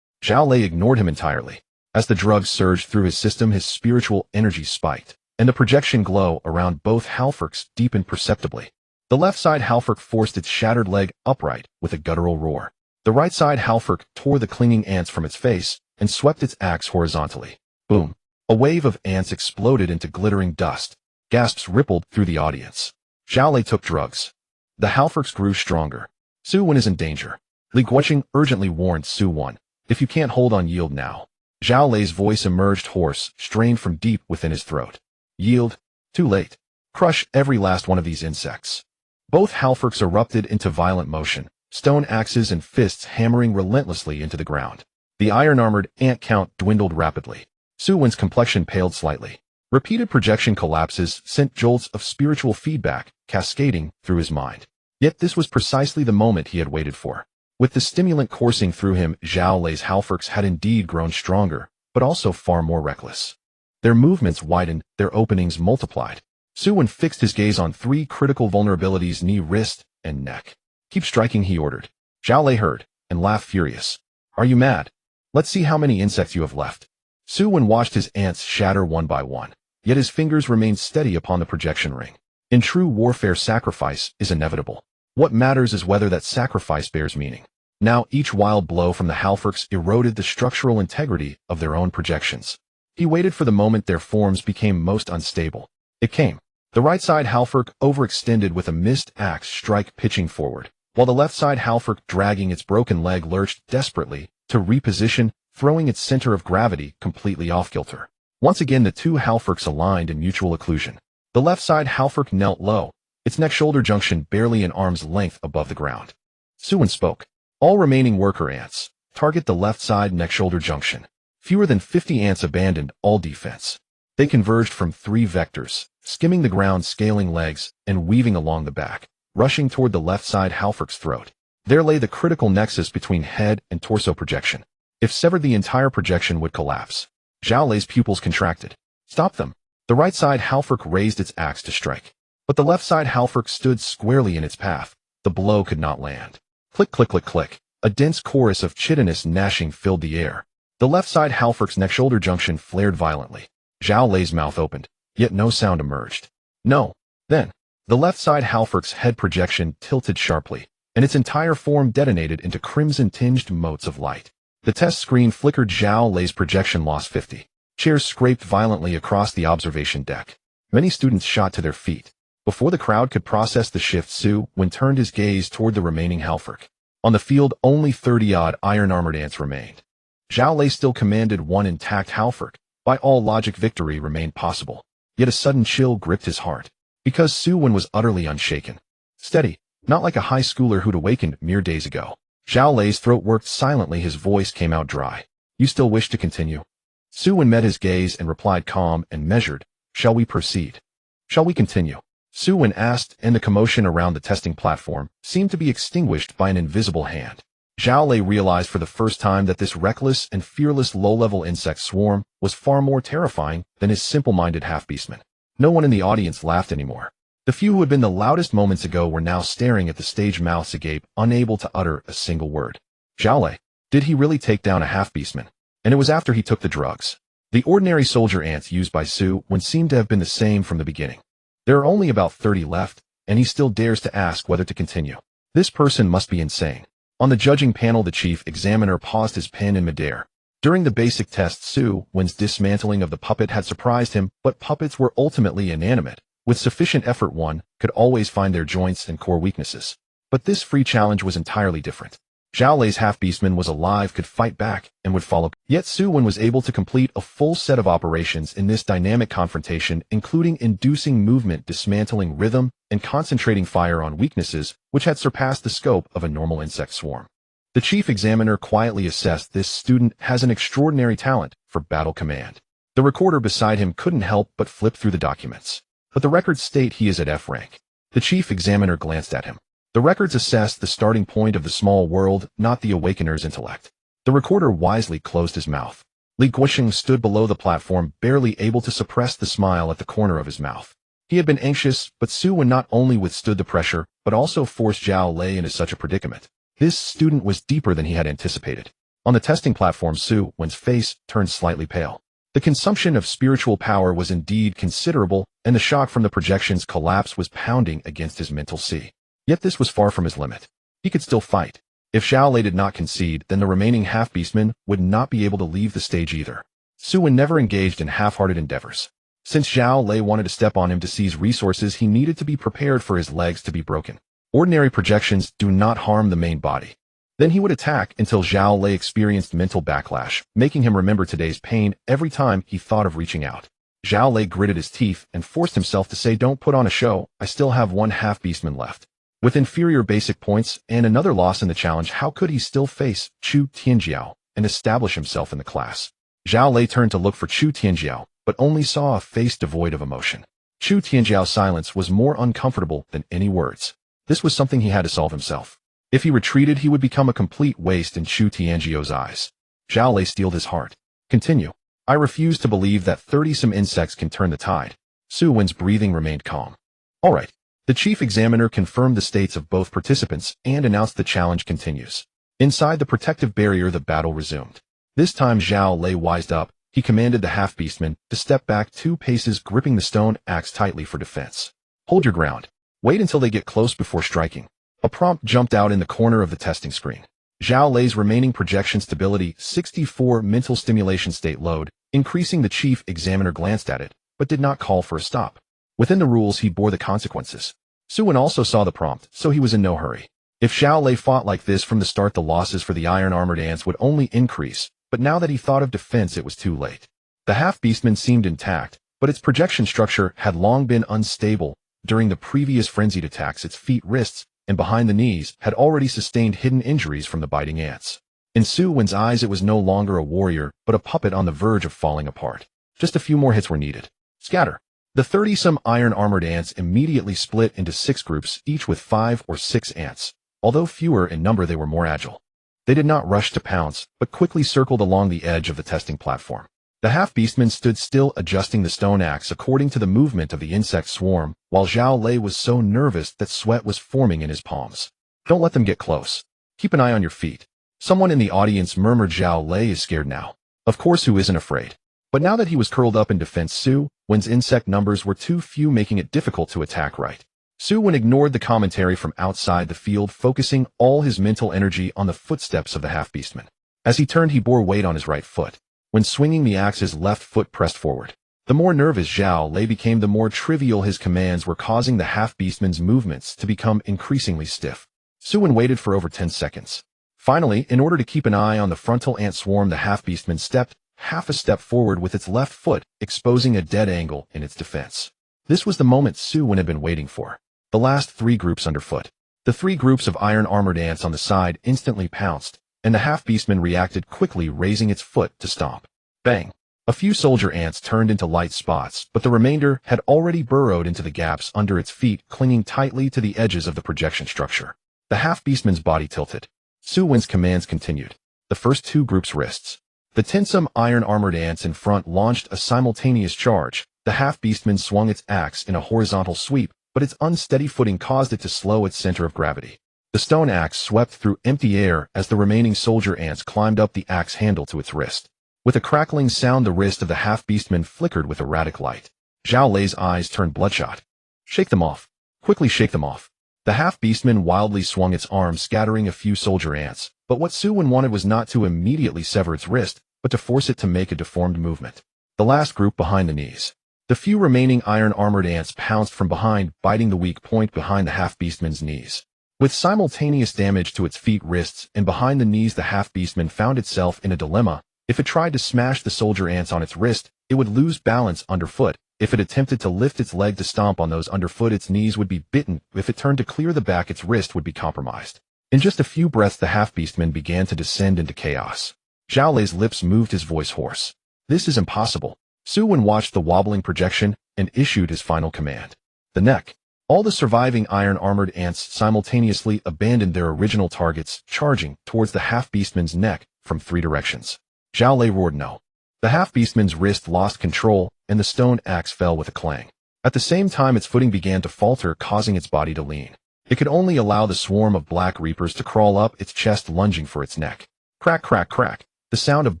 Zhao Lei ignored him entirely. As the drug surged through his system, his spiritual energy spiked, and the projection glow around both Halfrics deepened perceptibly. The left side Halfric forced its shattered leg upright with a guttural roar. The right side Halfric tore the clinging ants from its face and swept its axe horizontally. Boom. A wave of ants exploded into glittering dust. Gasps rippled through the audience. Zhao Lei took drugs. The Halfrics grew stronger. Su Wen is in danger. Li Guoqing urgently warned Su Wen. If you can't hold on, yield now. Zhao Lei's voice emerged hoarse, strained from deep within his throat. Yield? Too late. Crush every last one of these insects. Both Halfrics erupted into violent motion, stone axes and fists hammering relentlessly into the ground. The iron-armored ant count dwindled rapidly. Su Wen's complexion paled slightly. Repeated projection collapses sent jolts of spiritual feedback cascading through his mind. Yet this was precisely the moment he had waited for. With the stimulant coursing through him, Zhao Lei's Halfrics had indeed grown stronger, but also far more reckless. Their movements widened, their openings multiplied. Su Wen fixed his gaze on three critical vulnerabilities: knee, wrist, and neck. Keep striking, he ordered. Zhao Lei heard, and laughed furious. Are you mad? Let's see how many insects you have left. Su Wen watched his ants shatter one by one, yet his fingers remained steady upon the projection ring. In true warfare, sacrifice is inevitable. What matters is whether that sacrifice bears meaning. Now each wild blow from the Halfrics eroded the structural integrity of their own projections. He waited for the moment their forms became most unstable. It came. The right side Halfric overextended with a missed axe strike, pitching forward, while the left side Halfric, dragging its broken leg, lurched desperately to reposition, throwing its center of gravity completely off-kilter. Once again, the two Halfrics aligned in mutual occlusion. The left side Halfric knelt low, its neck-shoulder junction barely an arm's length above the ground. Su Wen spoke. All remaining worker ants, target the left side neck-shoulder junction. Fewer than 50 ants abandoned all defense. They converged from three vectors, skimming the ground, scaling legs, and weaving along the back, rushing toward the left side Halfric's throat. There lay the critical nexus between head and torso projection. If severed, the entire projection would collapse. Zhao Lei's pupils contracted. Stop them. The right side Halfric raised its axe to strike. But the left side Halfric stood squarely in its path. The blow could not land. Click, click, click, click. A dense chorus of chitinous gnashing filled the air. The left side Halfric's neck-shoulder junction flared violently. Zhao Lei's mouth opened, yet no sound emerged. No. Then, the left side Halfric's head projection tilted sharply, and its entire form detonated into crimson-tinged motes of light. The test screen flickered. Zhao Lei's projection lost 50. Chairs scraped violently across the observation deck. Many students shot to their feet. Before the crowd could process the shift, Su Wen turned his gaze toward the remaining Halfric. On the field, only 30-odd iron-armored ants remained. Zhao Lei still commanded one intact Halfric. By all logic, victory remained possible. Yet a sudden chill gripped his heart. Because Su Wen was utterly unshaken. Steady, not like a high schooler who'd awakened mere days ago. Zhao Lei's throat worked silently. His voice came out dry. You still wish to continue? Su Wen met his gaze and replied calm and measured. Shall we proceed? Shall we continue? Su Wen asked, and the commotion around the testing platform seemed to be extinguished by an invisible hand. Zhao Lei realized for the first time that this reckless and fearless low-level insect swarm was far more terrifying than his simple-minded half-beastmen. No one in the audience laughed anymore. The few who had been the loudest moments ago were now staring at the stage, mouths agape, unable to utter a single word. Zhao Lei, did he really take down a half-beastman? And it was after he took the drugs. The ordinary soldier ants used by Su Wen seemed to have been the same from the beginning. There are only about 30 left, and he still dares to ask whether to continue. This person must be insane. On the judging panel, the chief examiner paused his pen in midair. During the basic test, Su Wen's dismantling of the puppet had surprised him, but puppets were ultimately inanimate. With sufficient effort, one could always find their joints and core weaknesses. But this free challenge was entirely different. Zhao Lei's half-beastman was alive, could fight back, and would follow. Yet Su Wen was able to complete a full set of operations in this dynamic confrontation, including inducing movement, dismantling rhythm, and concentrating fire on weaknesses which had surpassed the scope of a normal insect swarm. The chief examiner quietly assessed, this student has an extraordinary talent for battle command. The recorder beside him couldn't help but flip through the documents. But the records state he is at F rank. The chief examiner glanced at him. The records assessed the starting point of the small world, not the awakener's intellect. The recorder wisely closed his mouth. Li Guoxing stood below the platform, barely able to suppress the smile at the corner of his mouth. He had been anxious, but Su Wen not only withstood the pressure, but also forced Zhao Lei into such a predicament. This student was deeper than he had anticipated. On the testing platform, Su Wen's face turned slightly pale. The consumption of spiritual power was indeed considerable, and the shock from the projection's collapse was pounding against his mental sea. Yet this was far from his limit. He could still fight. If Zhao Lei did not concede, then the remaining half-beastmen would not be able to leave the stage either. Su Wen never engaged in half-hearted endeavors. Since Zhao Lei wanted to step on him to seize resources, he needed to be prepared for his legs to be broken. Ordinary projections do not harm the main body. Then he would attack until Zhao Lei experienced mental backlash, making him remember today's pain every time he thought of reaching out. Zhao Lei gritted his teeth and forced himself to say, "Don't put on a show, I still have one half-beastman left." With inferior basic points and another loss in the challenge, how could he still face Chu Tianjiao and establish himself in the class? Zhao Lei turned to look for Chu Tianjiao, but only saw a face devoid of emotion. Chu Tianjiao's silence was more uncomfortable than any words. This was something he had to solve himself. If he retreated, he would become a complete waste in Chu Tianjiao's eyes. Zhao Lei steeled his heart. Continue. I refuse to believe that 30-some insects can turn the tide. Su Wen's breathing remained calm. All right. The chief examiner confirmed the states of both participants and announced the challenge continues. Inside the protective barrier, the battle resumed. This time Zhao Lei wised up. He commanded the half-beastman to step back 2 paces, gripping the stone axe tightly for defense. Hold your ground. Wait until they get close before striking. A prompt jumped out in the corner of the testing screen. Zhao Lei's remaining projection stability, 64 mental stimulation state load, increasing. The chief examiner glanced at it, but did not call for a stop. Within the rules, he bore the consequences. Su Wen also saw the prompt, so he was in no hurry. If Zhao Lei fought like this from the start, the losses for the iron-armored ants would only increase, but now that he thought of defense, it was too late. The half-beastman seemed intact, but its projection structure had long been unstable. During the previous frenzied attacks, its feet, wrists, and behind the knees had already sustained hidden injuries from the biting ants. In Su Wen's eyes, it was no longer a warrior, but a puppet on the verge of falling apart. Just a few more hits were needed. Scatter. The 30-some iron-armored ants immediately split into 6 groups, each with 5 or 6 ants. Although fewer in number, they were more agile. They did not rush to pounce, but quickly circled along the edge of the testing platform. The half-beastman stood still, adjusting the stone axe according to the movement of the insect swarm, while Zhao Lei was so nervous that sweat was forming in his palms. Don't let them get close. Keep an eye on your feet. Someone in the audience murmured. Zhao Lei is scared now. Of course, who isn't afraid? But now that he was curled up in defense, Su Wen's insect numbers were too few, making it difficult to attack right. Su Wen ignored the commentary from outside the field, focusing all his mental energy on the footsteps of the half-beastman. As he turned, he bore weight on his right foot. When swinging the axe, his left foot pressed forward. The more nervous Zhao Lei became, the more trivial his commands were, causing the half-beastman's movements to become increasingly stiff. Su Wen waited for over 10 seconds. Finally, in order to keep an eye on the frontal ant swarm, the half-beastman stepped half a step forward with its left foot, exposing a dead angle in its defense. This was the moment Su Wen had been waiting for. The last 3 groups underfoot. The 3 groups of iron-armored ants on the side instantly pounced, and the half-beastman reacted quickly, raising its foot to stomp. Bang! A few soldier ants turned into light spots, but the remainder had already burrowed into the gaps under its feet, clinging tightly to the edges of the projection structure. The half-beastman's body tilted. Su Wen's commands continued. The first 2 groups' wrists. The 10-some iron-armored ants in front launched a simultaneous charge. The half-beastman swung its axe in a horizontal sweep, but its unsteady footing caused it to slow its center of gravity. The stone axe swept through empty air as the remaining soldier ants climbed up the axe handle to its wrist. With a crackling sound, the wrist of the half-beastman flickered with erratic light. Zhao Lei's eyes turned bloodshot. Shake them off. Quickly shake them off. The half-beastman wildly swung its arm, scattering a few soldier ants, but what Su Wen wanted was not to immediately sever its wrist, but to force it to make a deformed movement. The last group behind the knees. The few remaining iron-armored ants pounced from behind, biting the weak point behind the half-beastman's knees. With simultaneous damage to its feet, wrists, and behind the knees, the half-beastman found itself in a dilemma. If it tried to smash the soldier ants on its wrist, it would lose balance underfoot. If it attempted to lift its leg to stomp on those underfoot, its knees would be bitten. If it turned to clear the back, its wrist would be compromised. In just a few breaths, the half-beastman began to descend into chaos. Zhao Lei's lips moved, his voice hoarse. This is impossible. Su Wen watched the wobbling projection and issued his final command. The neck. All the surviving iron-armored ants simultaneously abandoned their original targets, charging towards the half-beastman's neck from 3 directions. Zhao Lei roared no. The half-beastman's wrist lost control, and the stone axe fell with a clang. At the same time, its footing began to falter, causing its body to lean. It could only allow the swarm of black reapers to crawl up its chest, lunging for its neck. Crack, crack, crack. The sound of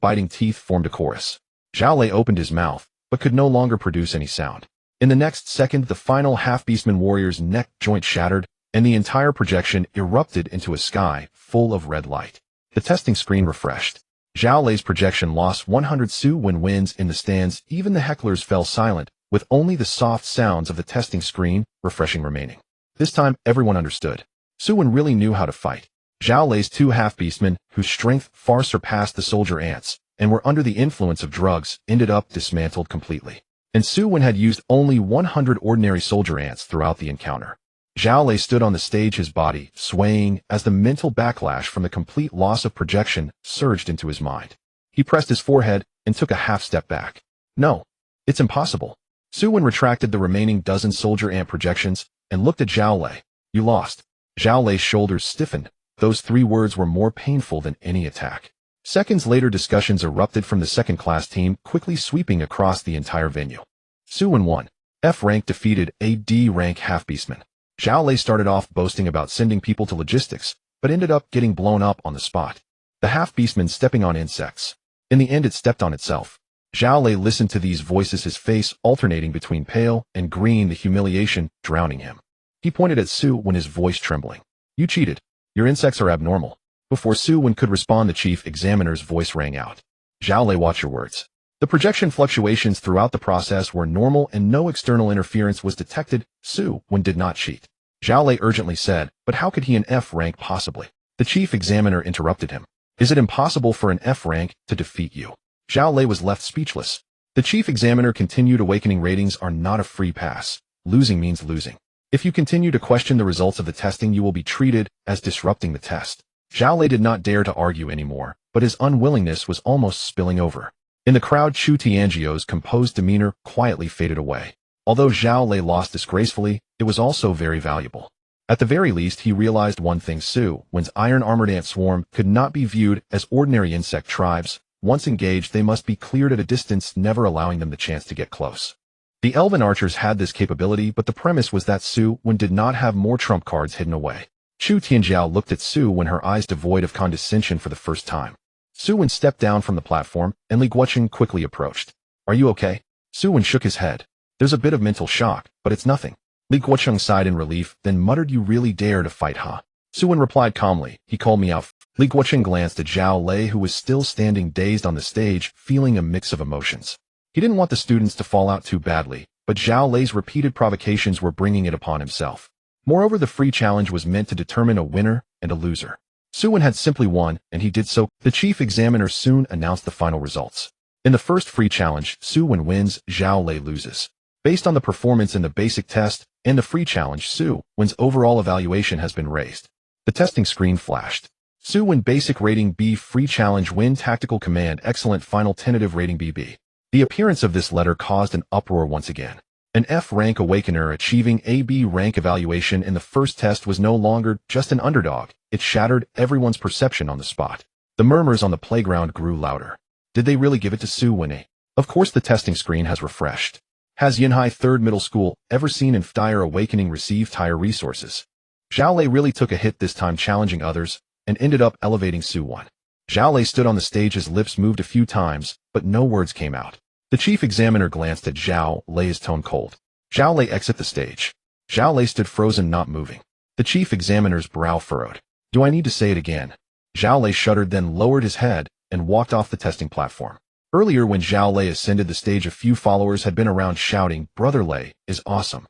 biting teeth formed a chorus. Zhao Lei opened his mouth, but could no longer produce any sound. In the next second, the final half-beastman warrior's neck joint shattered, and the entire projection erupted into a sky full of red light. The testing screen refreshed. Zhao Lei's projection lost 100. Su Wen wins. In the stands, even the hecklers fell silent, with only the soft sounds of the testing screen refreshing remaining. This time, everyone understood. Su Wen really knew how to fight. Zhao Lei's 2 half-beastmen, whose strength far surpassed the soldier ants, and were under the influence of drugs, ended up dismantled completely. And Su Wen had used only 100 ordinary soldier ants throughout the encounter. Zhao Lei stood on the stage, his body swaying as the mental backlash from the complete loss of projection surged into his mind. He pressed his forehead and took a half-step back. No, it's impossible. Su Wen retracted the remaining dozen soldier ant projections and looked at Zhao Lei. You lost. Zhao Lei's shoulders stiffened. Those 3 words were more painful than any attack. Seconds later, discussions erupted from the second-class team, quickly sweeping across the entire venue. Su Wen won. F-rank defeated a D-rank half-beastman. Zhao Lei started off boasting about sending people to logistics, but ended up getting blown up on the spot. The half-beastman stepping on insects. In the end, it stepped on itself. Zhao Lei listened to these voices, his face alternating between pale and green, the humiliation drowning him. He pointed at Su Wen, his voice trembling. You cheated. Your insects are abnormal. Before Su Wen could respond, the chief examiner's voice rang out. Zhao Lei, watch your words. The projection fluctuations throughout the process were normal and no external interference was detected. Su Wen did not cheat. Zhao Lei urgently said, but how could he an F rank possibly? The chief examiner interrupted him. Is it impossible for an F rank to defeat you? Zhao Lei was left speechless. The chief examiner continued, awakening ratings are not a free pass. Losing means losing. If you continue to question the results of the testing, you will be treated as disrupting the test. Zhao Lei did not dare to argue anymore, but his unwillingness was almost spilling over. In the crowd, Chu Tianjiu's composed demeanor quietly faded away. Although Zhao Lei lost disgracefully, it was also very valuable. At the very least, he realized one thing: Su Wen's iron-armored ant swarm could not be viewed as ordinary insect tribes. Once engaged, they must be cleared at a distance, never allowing them the chance to get close. The elven archers had this capability, but the premise was that Su Wen did not have more trump cards hidden away. Chu Tianjiao looked at Su Wen, her eyes devoid of condescension for the first time. Su Wen stepped down from the platform, and Li Guoqing quickly approached. "Are you okay?" Su Wen shook his head. "There's a bit of mental shock, but it's nothing." Li Guoqing sighed in relief, then muttered, "You really dare to fight, huh?" Su Wen replied calmly, "He called me out." Li Guoqing glanced at Zhao Lei, who was still standing dazed on the stage, feeling a mix of emotions. He didn't want the students to fall out too badly, but Zhao Lei's repeated provocations were bringing it upon himself. Moreover, the free challenge was meant to determine a winner and a loser. Su Wen had simply won, and he did so. The chief examiner soon announced the final results. In the first free challenge, Su Wen wins, Zhao Lei loses. Based on the performance in the basic test and the free challenge, Su Wen's overall evaluation has been raised. The testing screen flashed. Su Wen basic rating B, free challenge win, tactical command excellent, final tentative rating BB. The appearance of this letter caused an uproar once again. An F rank awakener achieving a B rank evaluation in the first test was no longer just an underdog. It shattered everyone's perception on the spot. The murmurs on the playground grew louder. Did they really give it to Su Wen? Of course the testing screen has refreshed. Has Yinhai 3rd Middle School ever seen an entire awakening receive higher resources? Zhao Lei really took a hit this time, challenging others, and ended up elevating Su Wen. Zhao Lei stood on the stage, his lips moved a few times, but no words came out. The chief examiner glanced at Zhao Lei, his tone cold. Zhao Lei exit the stage. Zhao Lei stood frozen, not moving. The chief examiner's brow furrowed. Do I need to say it again? Zhao Lei shuddered, then lowered his head and walked off the testing platform. Earlier, when Zhao Lei ascended the stage, a few followers had been around shouting, "Brother Lei is awesome."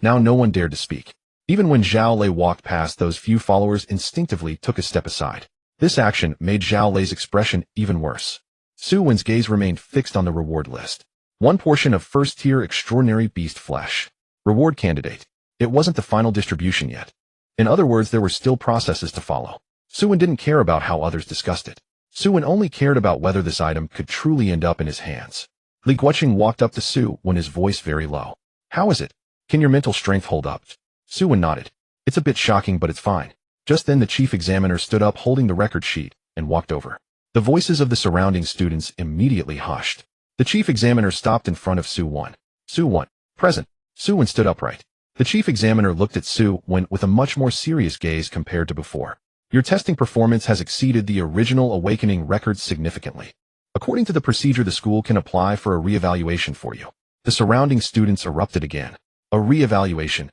Now no one dared to speak. Even when Zhao Lei walked past, those few followers instinctively took a step aside. This action made Zhao Lei's expression even worse. Su Wen's gaze remained fixed on the reward list. One portion of first-tier extraordinary beast flesh. Reward candidate. It wasn't the final distribution yet. In other words, there were still processes to follow. Su Wen didn't care about how others discussed it. Su Wen only cared about whether this item could truly end up in his hands. Li Guoqing walked up to Su Wen, his voice very low. "How is it? Can your mental strength hold up?" Su Wen nodded. "It's a bit shocking, but it's fine." Just then the chief examiner stood up holding the record sheet and walked over. The voices of the surrounding students immediately hushed. The chief examiner stopped in front of Su Wen. "Su Wen, present." Su Wen stood upright. The chief examiner looked at Su Wen with a much more serious gaze compared to before. "Your testing performance has exceeded the original awakening records significantly. According to the procedure, the school can apply for a re-evaluation for you." The surrounding students erupted again. "A re-evaluation?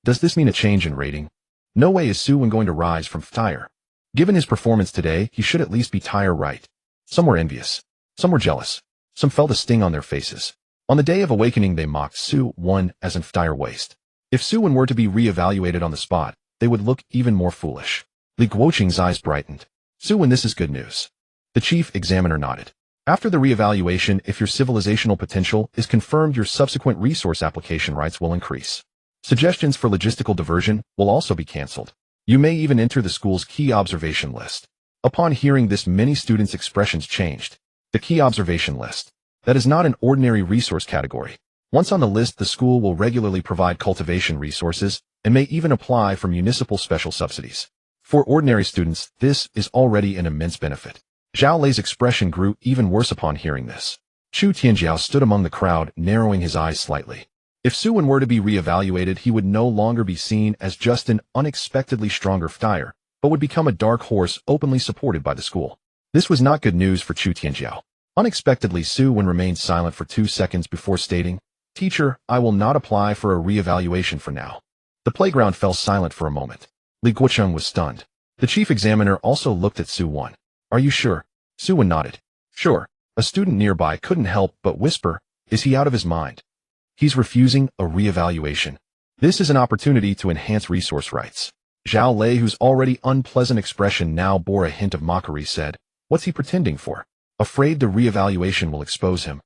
Does this mean a change in rating? No way is Su Wen going to rise from tire. Given his performance today, he should at least be tire right." Some were envious. Some were jealous. Some felt a sting on their faces. On the day of awakening, they mocked Su Wen as an tire waste. If Su Wen were to be re-evaluated on the spot, they would look even more foolish. Li Guoqing's eyes brightened. "Su Wen, this is good news." The chief examiner nodded. "After the re-evaluation, if your civilizational potential is confirmed, your subsequent resource application rights will increase. Suggestions for logistical diversion will also be cancelled. You may even enter the school's key observation list." Upon hearing this, many students' expressions changed. The key observation list. That is not an ordinary resource category. Once on the list, the school will regularly provide cultivation resources and may even apply for municipal special subsidies. For ordinary students, this is already an immense benefit. Zhao Lei's expression grew even worse upon hearing this. Chu Tianjiao stood among the crowd, narrowing his eyes slightly. If Su Wen were to be re-evaluated, he would no longer be seen as just an unexpectedly stronger tire, but would become a dark horse openly supported by the school. This was not good news for Chu Tianjiao. Unexpectedly, Su Wen remained silent for 2 seconds before stating, "Teacher, I will not apply for a re-evaluation for now." The playground fell silent for a moment. Li Guoqing was stunned. The chief examiner also looked at Su Wen. "Are you sure?" Su Wen nodded. "Sure." A student nearby couldn't help but whisper, "Is he out of his mind? He's refusing a re-evaluation. This is an opportunity to enhance resource rights." Zhao Lei, whose already unpleasant expression now bore a hint of mockery, said, "What's he pretending for? Afraid the re-evaluation will expose him?"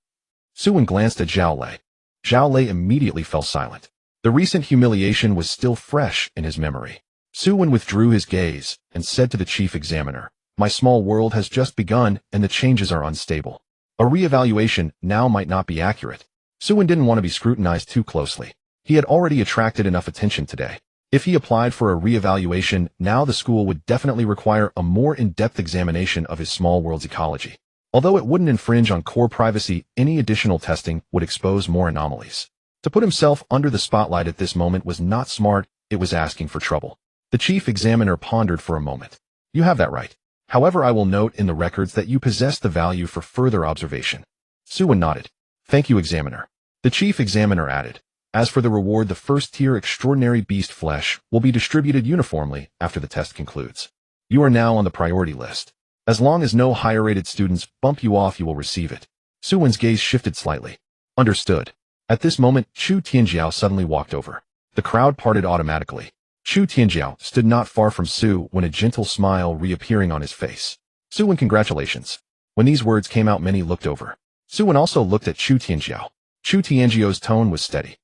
Su Wen glanced at Zhao Lei. Zhao Lei immediately fell silent. The recent humiliation was still fresh in his memory. Su Wen withdrew his gaze and said to the chief examiner, "My small world has just begun and the changes are unstable. A re-evaluation now might not be accurate. Su Wen didn't want to be scrutinized too closely. He had already attracted enough attention today. If he applied for a re-evaluation, now the school would definitely require a more in-depth examination of his small world's ecology. Although it wouldn't infringe on core privacy, any additional testing would expose more anomalies. To put himself under the spotlight at this moment was not smart, it was asking for trouble. The chief examiner pondered for a moment. You have that right. However, I will note in the records that you possess the value for further observation. Su Wen nodded. Thank you, examiner. The chief examiner added. As for the reward, the first-tier extraordinary beast flesh will be distributed uniformly after the test concludes. You are now on the priority list. As long as no higher-rated students bump you off, you will receive it. Su Wen's gaze shifted slightly. Understood. At this moment, Chu Tianjiao suddenly walked over. The crowd parted automatically. Chu Tianjiao stood not far from Su Wen, a gentle smile reappearing on his face. Su Wen, congratulations. When these words came out, many looked over. Su Wen also looked at Chu Tianjiao. Chu Tianjiao's tone was steady.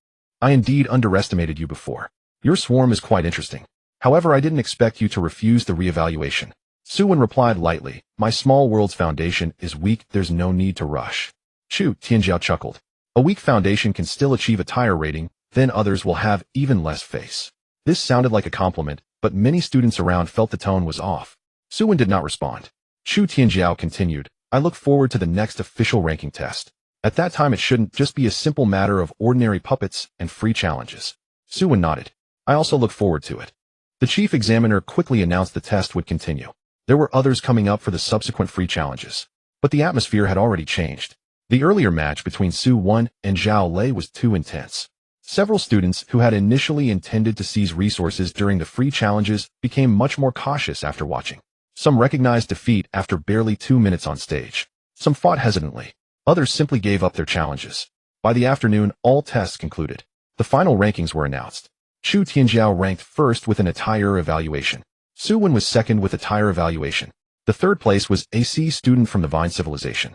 I indeed underestimated you before. Your swarm is quite interesting. However, I didn't expect you to refuse the re-evaluation. Su Wen replied lightly, my small world's foundation is weak, there's no need to rush. Chu Tianjiao chuckled. A weak foundation can still achieve a higher rating, then others will have even less face. This sounded like a compliment, but many students around felt the tone was off. Su Wen did not respond. Chu Tianjiao continued, I look forward to the next official ranking test. At that time, it shouldn't just be a simple matter of ordinary puppets and free challenges. Su Wen nodded. I also look forward to it. The chief examiner quickly announced the test would continue. There were others coming up for the subsequent free challenges. But the atmosphere had already changed. The earlier match between Su Wen and Zhao Lei was too intense. Several students who had initially intended to seize resources during the free challenges became much more cautious after watching. Some recognized defeat after barely 2 minutes on stage. Some fought hesitantly. Others simply gave up their challenges. By the afternoon, all tests concluded. The final rankings were announced. Chu Tianjiao ranked first with an attire evaluation. Su Wen was second with attire evaluation. The third place was a C student from the Vine Civilization.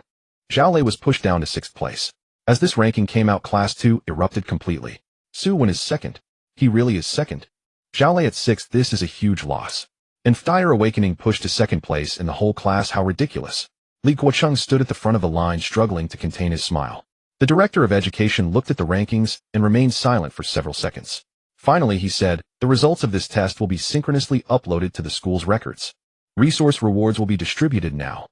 Zhao Lei was pushed down to 6th place. As this ranking came out, Class 2 erupted completely. Su Wen is second. He really is second. Zhao Lei at 6th, this is a huge loss. And Fire Awakening pushed to 2nd place in the whole class, how ridiculous. Li Guocheng stood at the front of the line struggling to contain his smile. The director of education looked at the rankings and remained silent for several seconds. Finally, he said, the results of this test will be synchronously uploaded to the school's records. Resource rewards will be distributed now.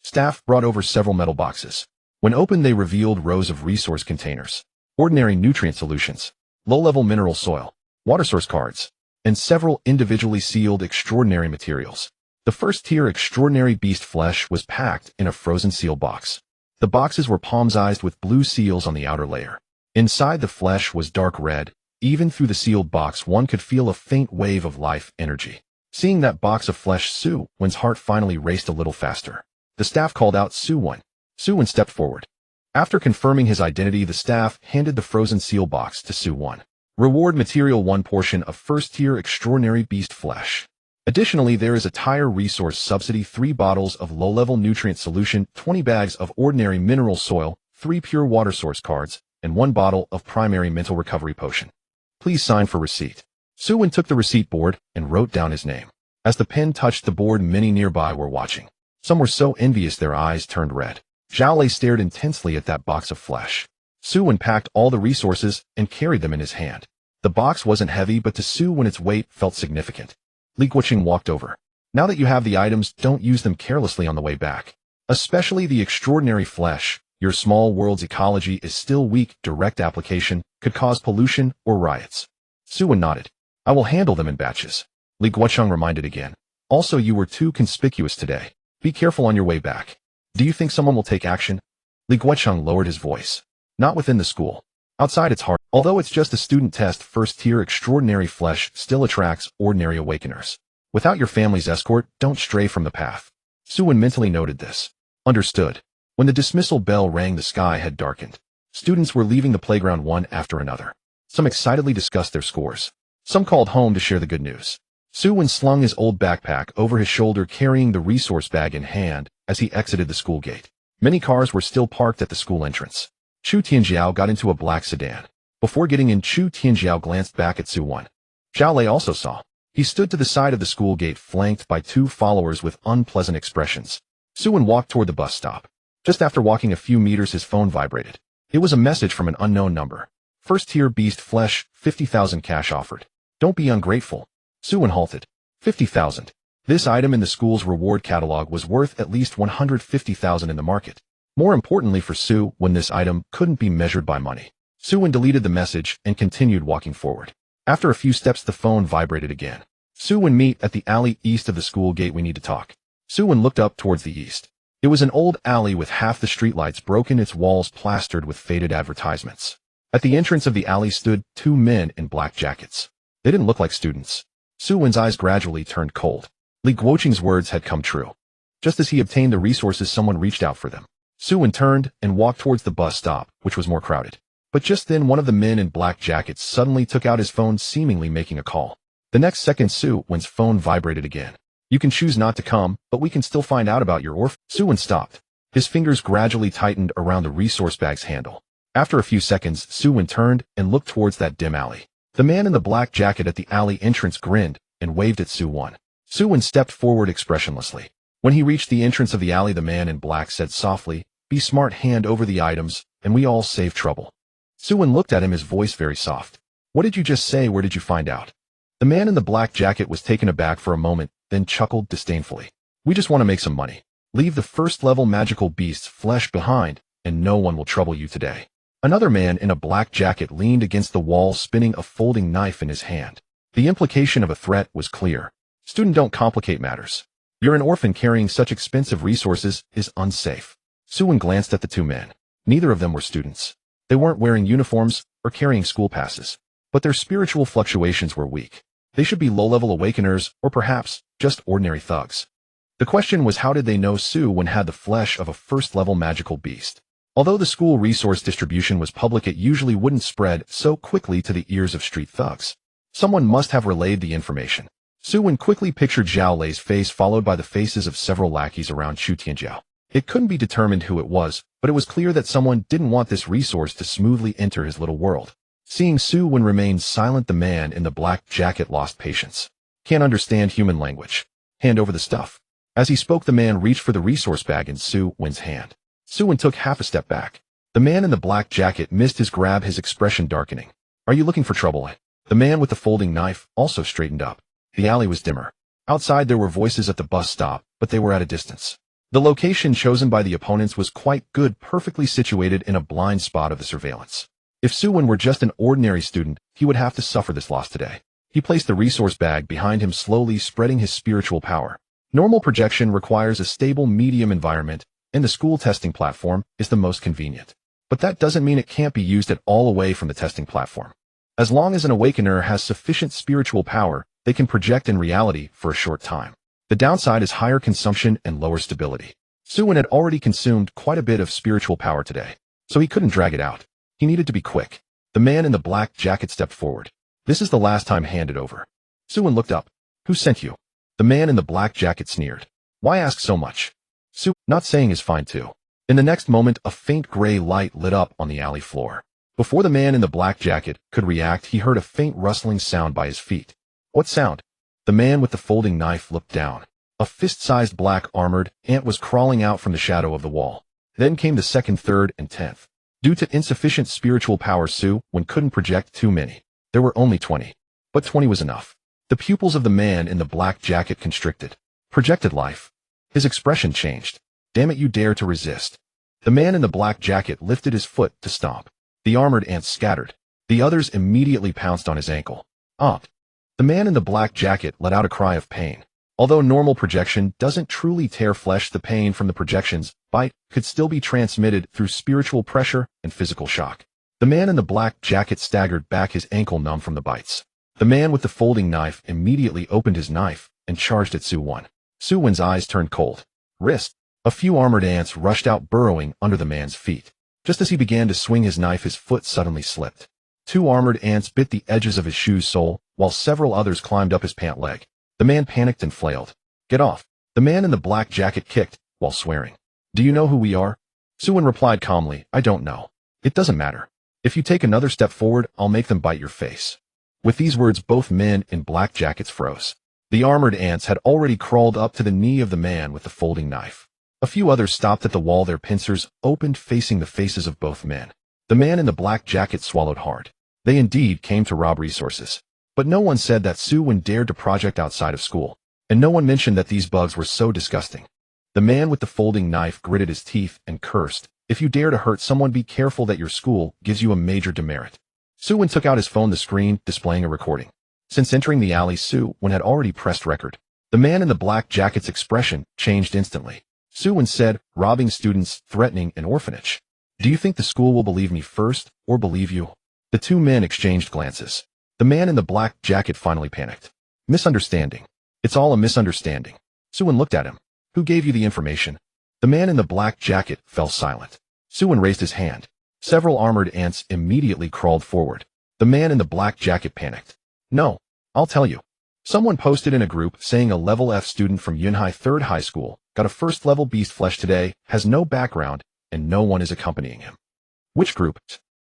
Staff brought over several metal boxes. When opened, they revealed rows of resource containers, ordinary nutrient solutions, low-level mineral soil, water source cards, and several individually sealed extraordinary materials. The first-tier extraordinary beast flesh was packed in a frozen seal box. The boxes were palm-sized with blue seals on the outer layer. Inside, the flesh was dark red. Even through the sealed box, one could feel a faint wave of life energy. Seeing that box of flesh, Su Wen's heart finally raced a little faster. The staff called out, Su Wen. Su Wen stepped forward. After confirming his identity, the staff handed the frozen seal box to Su Wen. Reward material: 1 portion of first-tier extraordinary beast flesh. Additionally, there is a tire resource subsidy: 3 bottles of low-level nutrient solution, 20 bags of ordinary mineral soil, 3 pure water source cards, and 1 bottle of primary mental recovery potion. Please sign for receipt. Su Wen took the receipt board and wrote down his name. As the pen touched the board, many nearby were watching. Some were so envious their eyes turned red. Zhao Lei stared intensely at that box of flesh. Su Wen packed all the resources and carried them in his hand. The box wasn't heavy, but to Su Wen its weight felt significant. Li Guocheng walked over. Now that you have the items, don't use them carelessly on the way back. Especially the extraordinary flesh. Your small world's ecology is still weak. Direct application could cause pollution or riots. Su Wen nodded. I will handle them in batches. Li Guocheng reminded again. Also, you were too conspicuous today. Be careful on your way back. Do you think someone will take action? Li Guocheng lowered his voice. Not within the school. Outside, it's hard. Although it's just a student test, first-tier extraordinary flesh still attracts ordinary awakeners. Without your family's escort, don't stray from the path. Su Wen mentally noted this. Understood. When the dismissal bell rang, the sky had darkened. Students were leaving the playground one after another. Some excitedly discussed their scores. Some called home to share the good news. Su Wen slung his old backpack over his shoulder, carrying the resource bag in hand as he exited the school gate. Many cars were still parked at the school entrance. Chu Tianjiao got into a black sedan. Before getting in, Chu Tianjiao glanced back at Su Wen. Zhao Lei also saw. He stood to the side of the school gate, flanked by 2 followers with unpleasant expressions. Su Wen walked toward the bus stop. Just after walking a few meters, his phone vibrated. It was a message from an unknown number. First tier beast flesh, 50,000 cash offered. Don't be ungrateful. Su Wen halted. 50,000. This item in the school's reward catalog was worth at least 150,000 in the market. More importantly for Su Wen, this item couldn't be measured by money. Su Wen deleted the message and continued walking forward. After a few steps, the phone vibrated again. Su Wen, meet at the alley east of the school gate, we need to talk. Su Wen looked up towards the east. It was an old alley with half the streetlights broken, its walls plastered with faded advertisements. At the entrance of the alley stood two men in black jackets. They didn't look like students. Su Wen's eyes gradually turned cold. Li Guoqing's words had come true. Just as he obtained the resources, someone reached out for them. Su Wen turned and walked towards the bus stop, which was more crowded. But just then, one of the men in black jackets suddenly took out his phone, seemingly making a call. The next second, Su Wen's phone vibrated again. You can choose not to come, but we can still find out about your orphan. Su Wen stopped. His fingers gradually tightened around the resource bag's handle. After a few seconds, Su Wen turned and looked towards that dim alley. The man in the black jacket at the alley entrance grinned and waved at Su Wen. Su Wen stepped forward expressionlessly. When he reached the entrance of the alley, the man in black said softly, "Be smart, hand over the items, and we all save trouble." Su Wen looked at him, his voice very soft. "What did you just say? Where did you find out?" The man in the black jacket was taken aback for a moment, then chuckled disdainfully. "We just want to make some money. Leave the first-level magical beast's flesh behind, and no one will trouble you today." Another man in a black jacket leaned against the wall, spinning a folding knife in his hand. The implication of a threat was clear. "Student, don't complicate matters. You're an orphan. Carrying such expensive resources is unsafe." Su Wen glanced at the two men. Neither of them were students. They weren't wearing uniforms or carrying school passes, but their spiritual fluctuations were weak. They should be low-level awakeners, or perhaps just ordinary thugs. The question was, how did they know Su Wen had the flesh of a first-level magical beast? Although the school resource distribution was public, it usually wouldn't spread so quickly to the ears of street thugs. Someone must have relayed the information. Su Wen quickly pictured Zhao Lei's face, followed by the faces of several lackeys around Chu Tianjiao. It couldn't be determined who it was, but it was clear that someone didn't want this resource to smoothly enter his little world. Seeing Su Wen remain silent, the man in the black jacket lost patience. "Can't understand human language. Hand over the stuff." As he spoke, the man reached for the resource bag in Su Wen's hand. Su Wen took half a step back. The man in the black jacket missed his grab, his expression darkening. "Are you looking for trouble?" The man with the folding knife also straightened up. The alley was dimmer. Outside there were voices at the bus stop, but they were at a distance. The location chosen by the opponents was quite good, perfectly situated in a blind spot of the surveillance. If Su Wen were just an ordinary student, he would have to suffer this loss today. He placed the resource bag behind him, slowly spreading his spiritual power. Normal projection requires a stable medium environment, and the school testing platform is the most convenient. But that doesn't mean it can't be used at all away from the testing platform. As long as an awakener has sufficient spiritual power, they can project in reality for a short time. The downside is higher consumption and lower stability. Su Wen had already consumed quite a bit of spiritual power today, so he couldn't drag it out. He needed to be quick. The man in the black jacket stepped forward. "This is the last time, hand it over." Su Wen looked up. "Who sent you?" The man in the black jacket sneered. "Why ask so much?" Su, not saying is fine too. In the next moment, a faint gray light lit up on the alley floor. Before the man in the black jacket could react, he heard a faint rustling sound by his feet. What sound? The man with the folding knife looked down. A fist-sized black armored ant was crawling out from the shadow of the wall. Then came the second, third, and 10th. Due to insufficient spiritual power, Su Wen couldn't project too many. There were only 20. But 20 was enough. The pupils of the man in the black jacket constricted. Projected life. His expression changed. "Damn it, you dare to resist." The man in the black jacket lifted his foot to stomp. The armored ants scattered. The others immediately pounced on his ankle. "Ah!" The man in the black jacket let out a cry of pain. Although normal projection doesn't truly tear flesh, the pain from the projection's bite could still be transmitted through spiritual pressure and physical shock. The man in the black jacket staggered back, his ankle numb from the bites. The man with the folding knife immediately opened his knife and charged at Su Wen. Su Wen's eyes turned cold. "Wrist." A few armored ants rushed out, burrowing under the man's feet. Just as he began to swing his knife, his foot suddenly slipped. Two armored ants bit the edges of his shoe sole, while several others climbed up his pant leg. The man panicked and flailed. "Get off." The man in the black jacket kicked, while swearing. "Do you know who we are?" Su Wen replied calmly, "I don't know. It doesn't matter. If you take another step forward, I'll make them bite your face." With these words, both men in black jackets froze. The armored ants had already crawled up to the knee of the man with the folding knife. A few others stopped at the wall, their pincers opened, facing the faces of both men. The man in the black jacket swallowed hard. They indeed came to rob resources. But no one said that Su Wen dared to project outside of school. And no one mentioned that these bugs were so disgusting. The man with the folding knife gritted his teeth and cursed. If you dare to hurt someone, be careful that your school gives you a major demerit. Su Wen took out his phone, the screen displaying a recording. Since entering the alley, Su Wen had already pressed record. The man in the black jacket's expression changed instantly. Su Wen said, robbing students, threatening an orphanage. Do you think the school will believe me first, or believe you? The two men exchanged glances. The man in the black jacket finally panicked. Misunderstanding. It's all a misunderstanding. Su Wen looked at him. Who gave you the information? The man in the black jacket fell silent. Su Wen raised his hand. Several armored ants immediately crawled forward. The man in the black jacket panicked. No, I'll tell you. Someone posted in a group saying a level F student from Yunhai 3rd High School got a first level beast flesh today, has no background, and no one is accompanying him. Which group?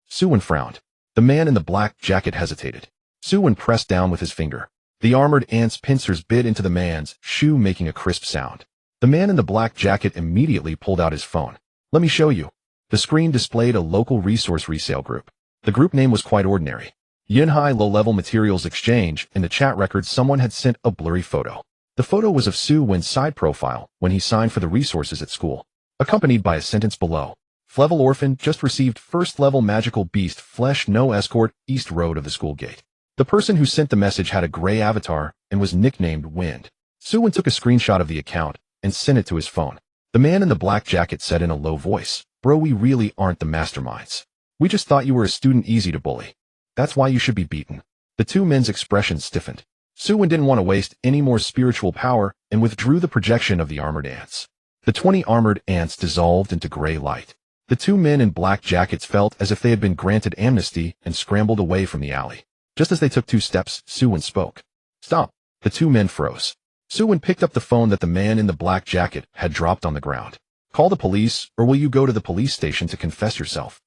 Su Wen frowned. The man in the black jacket hesitated. Su Wen pressed down with his finger. The armored ant's pincers bit into the man's shoe, making a crisp sound. The man in the black jacket immediately pulled out his phone. Let me show you. The screen displayed a local resource resale group. The group name was quite ordinary. Yunhai Low-Level Materials Exchange. In the chat records, someone had sent a blurry photo. The photo was of Su Wen's side profile when he signed for the resources at school, accompanied by a sentence below. Flevel Orphan just received first level magical beast flesh, no escort, east road of the school gate. The person who sent the message had a gray avatar and was nicknamed Wind. Su Wen took a screenshot of the account and sent it to his phone. The man in the black jacket said in a low voice, Bro, we really aren't the masterminds. We just thought you were a student easy to bully. That's why you should be beaten. The two men's expressions stiffened. Su Wen didn't want to waste any more spiritual power and withdrew the projection of the armored ants. The 20 armored ants dissolved into gray light. The two men in black jackets felt as if they had been granted amnesty and scrambled away from the alley. Just as they took 2 steps, Su Wen spoke. Stop. The two men froze. Su Wen picked up the phone that the man in the black jacket had dropped on the ground. Call the police, or will you go to the police station to confess yourself?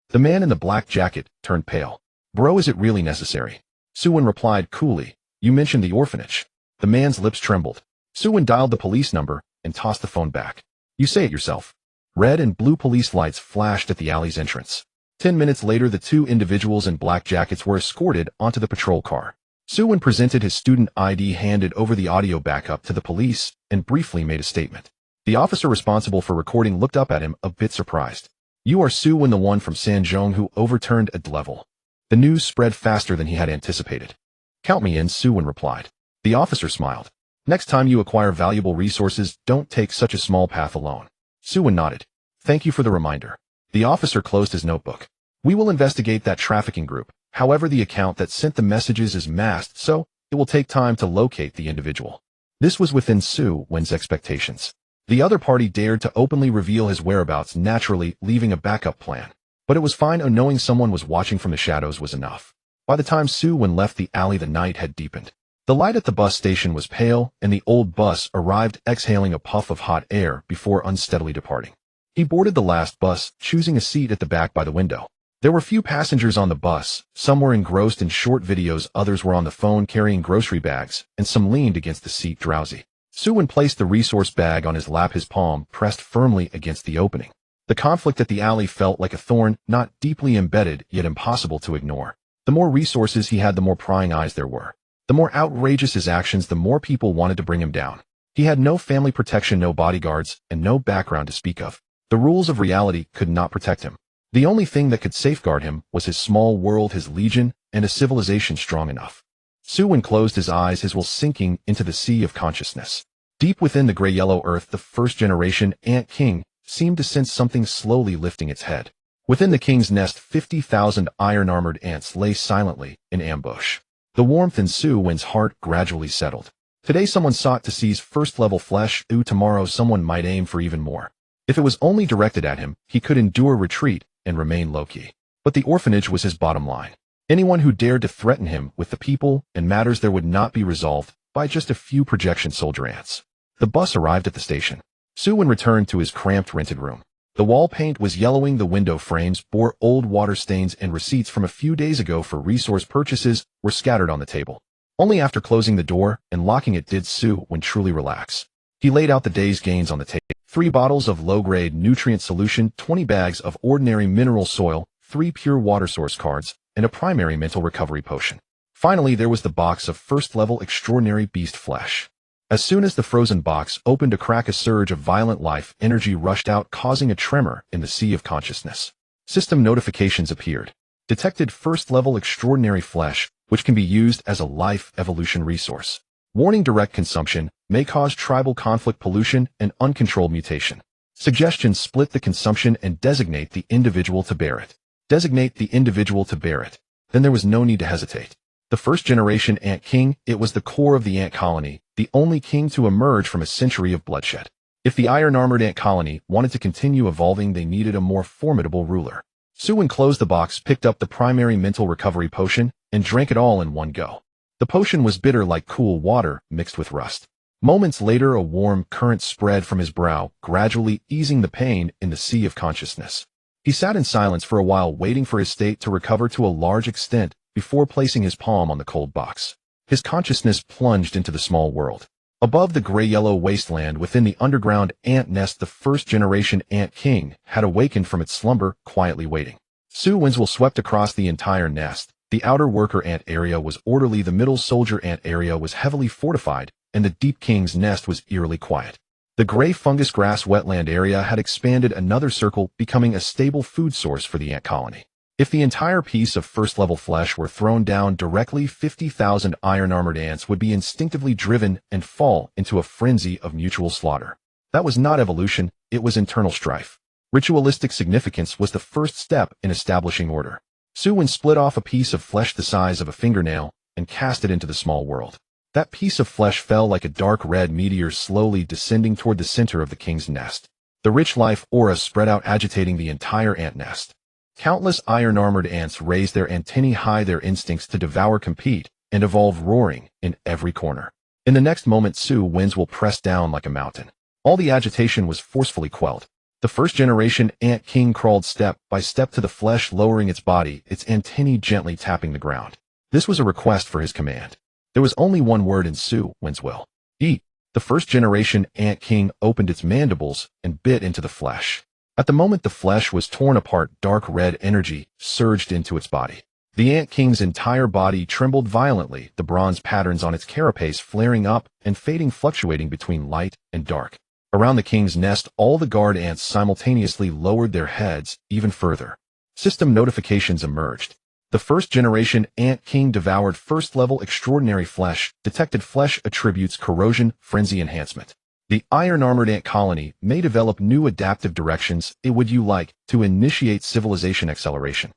The man in the black jacket turned pale. Bro, is it really necessary? Su Wen replied coolly. You mentioned the orphanage. The man's lips trembled. Su Wen dialed the police number and tossed the phone back. You say it yourself. Red and blue police lights flashed at the alley's entrance. 10 minutes later, the two individuals in black jackets were escorted onto the patrol car. Su Wen presented his student ID, handed over the audio backup to the police, and briefly made a statement. The officer responsible for recording looked up at him, a bit surprised. You are Su Wen, the one from Sanzhong who overturned a level. The news spread faster than he had anticipated. Count me in, Su Wen replied. The officer smiled. Next time you acquire valuable resources, don't take such a small path alone. Su Wen nodded. Thank you for the reminder. The officer closed his notebook. We will investigate that trafficking group. However, the account that sent the messages is masked, so it will take time to locate the individual. This was within Su Wen's expectations. The other party dared to openly reveal his whereabouts, naturally leaving a backup plan. But it was fine, knowing someone was watching from the shadows was enough. By the time Su Wen left the alley, the night had deepened. The light at the bus station was pale, and the old bus arrived, exhaling a puff of hot air before unsteadily departing. He boarded the last bus, choosing a seat at the back by the window. There were few passengers on the bus. Some were engrossed in short videos, others were on the phone carrying grocery bags, and some leaned against the seat drowsy. Su Wen placed the resource bag on his lap, his palm pressed firmly against the opening. The conflict at the alley felt like a thorn, not deeply embedded, yet impossible to ignore. The more resources he had, the more prying eyes there were. The more outrageous his actions, the more people wanted to bring him down. He had no family protection, no bodyguards, and no background to speak of. The rules of reality could not protect him. The only thing that could safeguard him was his small world, his legion, and a civilization strong enough. Su Wen closed his eyes, his will sinking into the sea of consciousness. Deep within the gray-yellow earth, the first-generation Ant King seemed to sense something slowly lifting its head. Within the king's nest, 50,000 iron-armored ants lay silently in ambush. The warmth in Su Wen's heart gradually settled. Today someone sought to seize first-level flesh. Tomorrow someone might aim for even more. If it was only directed at him, he could endure retreat and remain low-key. But the orphanage was his bottom line. Anyone who dared to threaten him with the people and matters there would not be resolved by just a few projection soldier ants. The bus arrived at the station. Su Wen returned to his cramped rented room. The wall paint was yellowing, the window frames bore old water stains, and receipts from a few days ago for resource purchases were scattered on the table. Only after closing the door and locking it did Su Wen truly relax. He laid out the day's gains on the table. 3 bottles of low-grade nutrient solution, 20 bags of ordinary mineral soil, 3 pure water source cards, and a primary mental recovery potion. Finally, there was the box of first-level extraordinary beast flesh. As soon as the frozen box opened to crack, a surge of violent life energy rushed out, causing a tremor in the sea of consciousness. System notifications appeared. Detected first-level extraordinary flesh, which can be used as a life evolution resource. Warning: direct consumption may cause tribal conflict, pollution, and uncontrolled mutation. Suggestions: split the consumption and designate the individual to bear it. Designate the individual to bear it. Then there was no need to hesitate. The first-generation Ant King, it was the core of the ant colony, the only king to emerge from a century of bloodshed. If the iron-armored ant colony wanted to continue evolving, they needed a more formidable ruler. Su Wen closed the box, picked up the primary mental recovery potion, and drank it all in one go. The potion was bitter like cool water mixed with rust. Moments later, a warm current spread from his brow, gradually easing the pain in the sea of consciousness. He sat in silence for a while, waiting for his state to recover to a large extent before placing his palm on the cold box. His consciousness plunged into the small world. Above the gray-yellow wasteland within the underground ant nest, the first-generation Ant King had awakened from its slumber, quietly waiting. Su Wen's will swept across the entire nest. The outer worker ant area was orderly, the middle soldier ant area was heavily fortified, and the deep king's nest was eerily quiet. The gray fungus grass wetland area had expanded another circle, becoming a stable food source for the ant colony. If the entire piece of first-level flesh were thrown down directly, 50,000 iron-armored ants would be instinctively driven and fall into a frenzy of mutual slaughter. That was not evolution, it was internal strife. Ritualistic significance was the first step in establishing order. Su Wen split off a piece of flesh the size of a fingernail and cast it into the small world. That piece of flesh fell like a dark red meteor, slowly descending toward the center of the king's nest. The rich life aura spread out, agitating the entire ant nest. Countless iron-armored ants raised their antennae high, their instincts to devour, compete, and evolve, roaring in every corner. In the next moment, Su Wen's will pressed down like a mountain. All the agitation was forcefully quelled. The first-generation Ant King crawled step by step to the flesh, lowering its body, its antennae gently tapping the ground. This was a request for his command. There was only one word in Su Wen's will: eat. The first-generation Ant King opened its mandibles and bit into the flesh. At the moment the flesh was torn apart, dark red energy surged into its body. The Ant King's entire body trembled violently, the bronze patterns on its carapace flaring up and fading, fluctuating between light and dark. Around the king's nest, all the guard ants simultaneously lowered their heads even further. System notifications emerged. The first-generation Ant King devoured first-level extraordinary flesh, detected flesh attributes: corrosion, frenzy, enhancement. The iron-armored ant colony may develop new adaptive directions. Would you like to initiate civilization acceleration?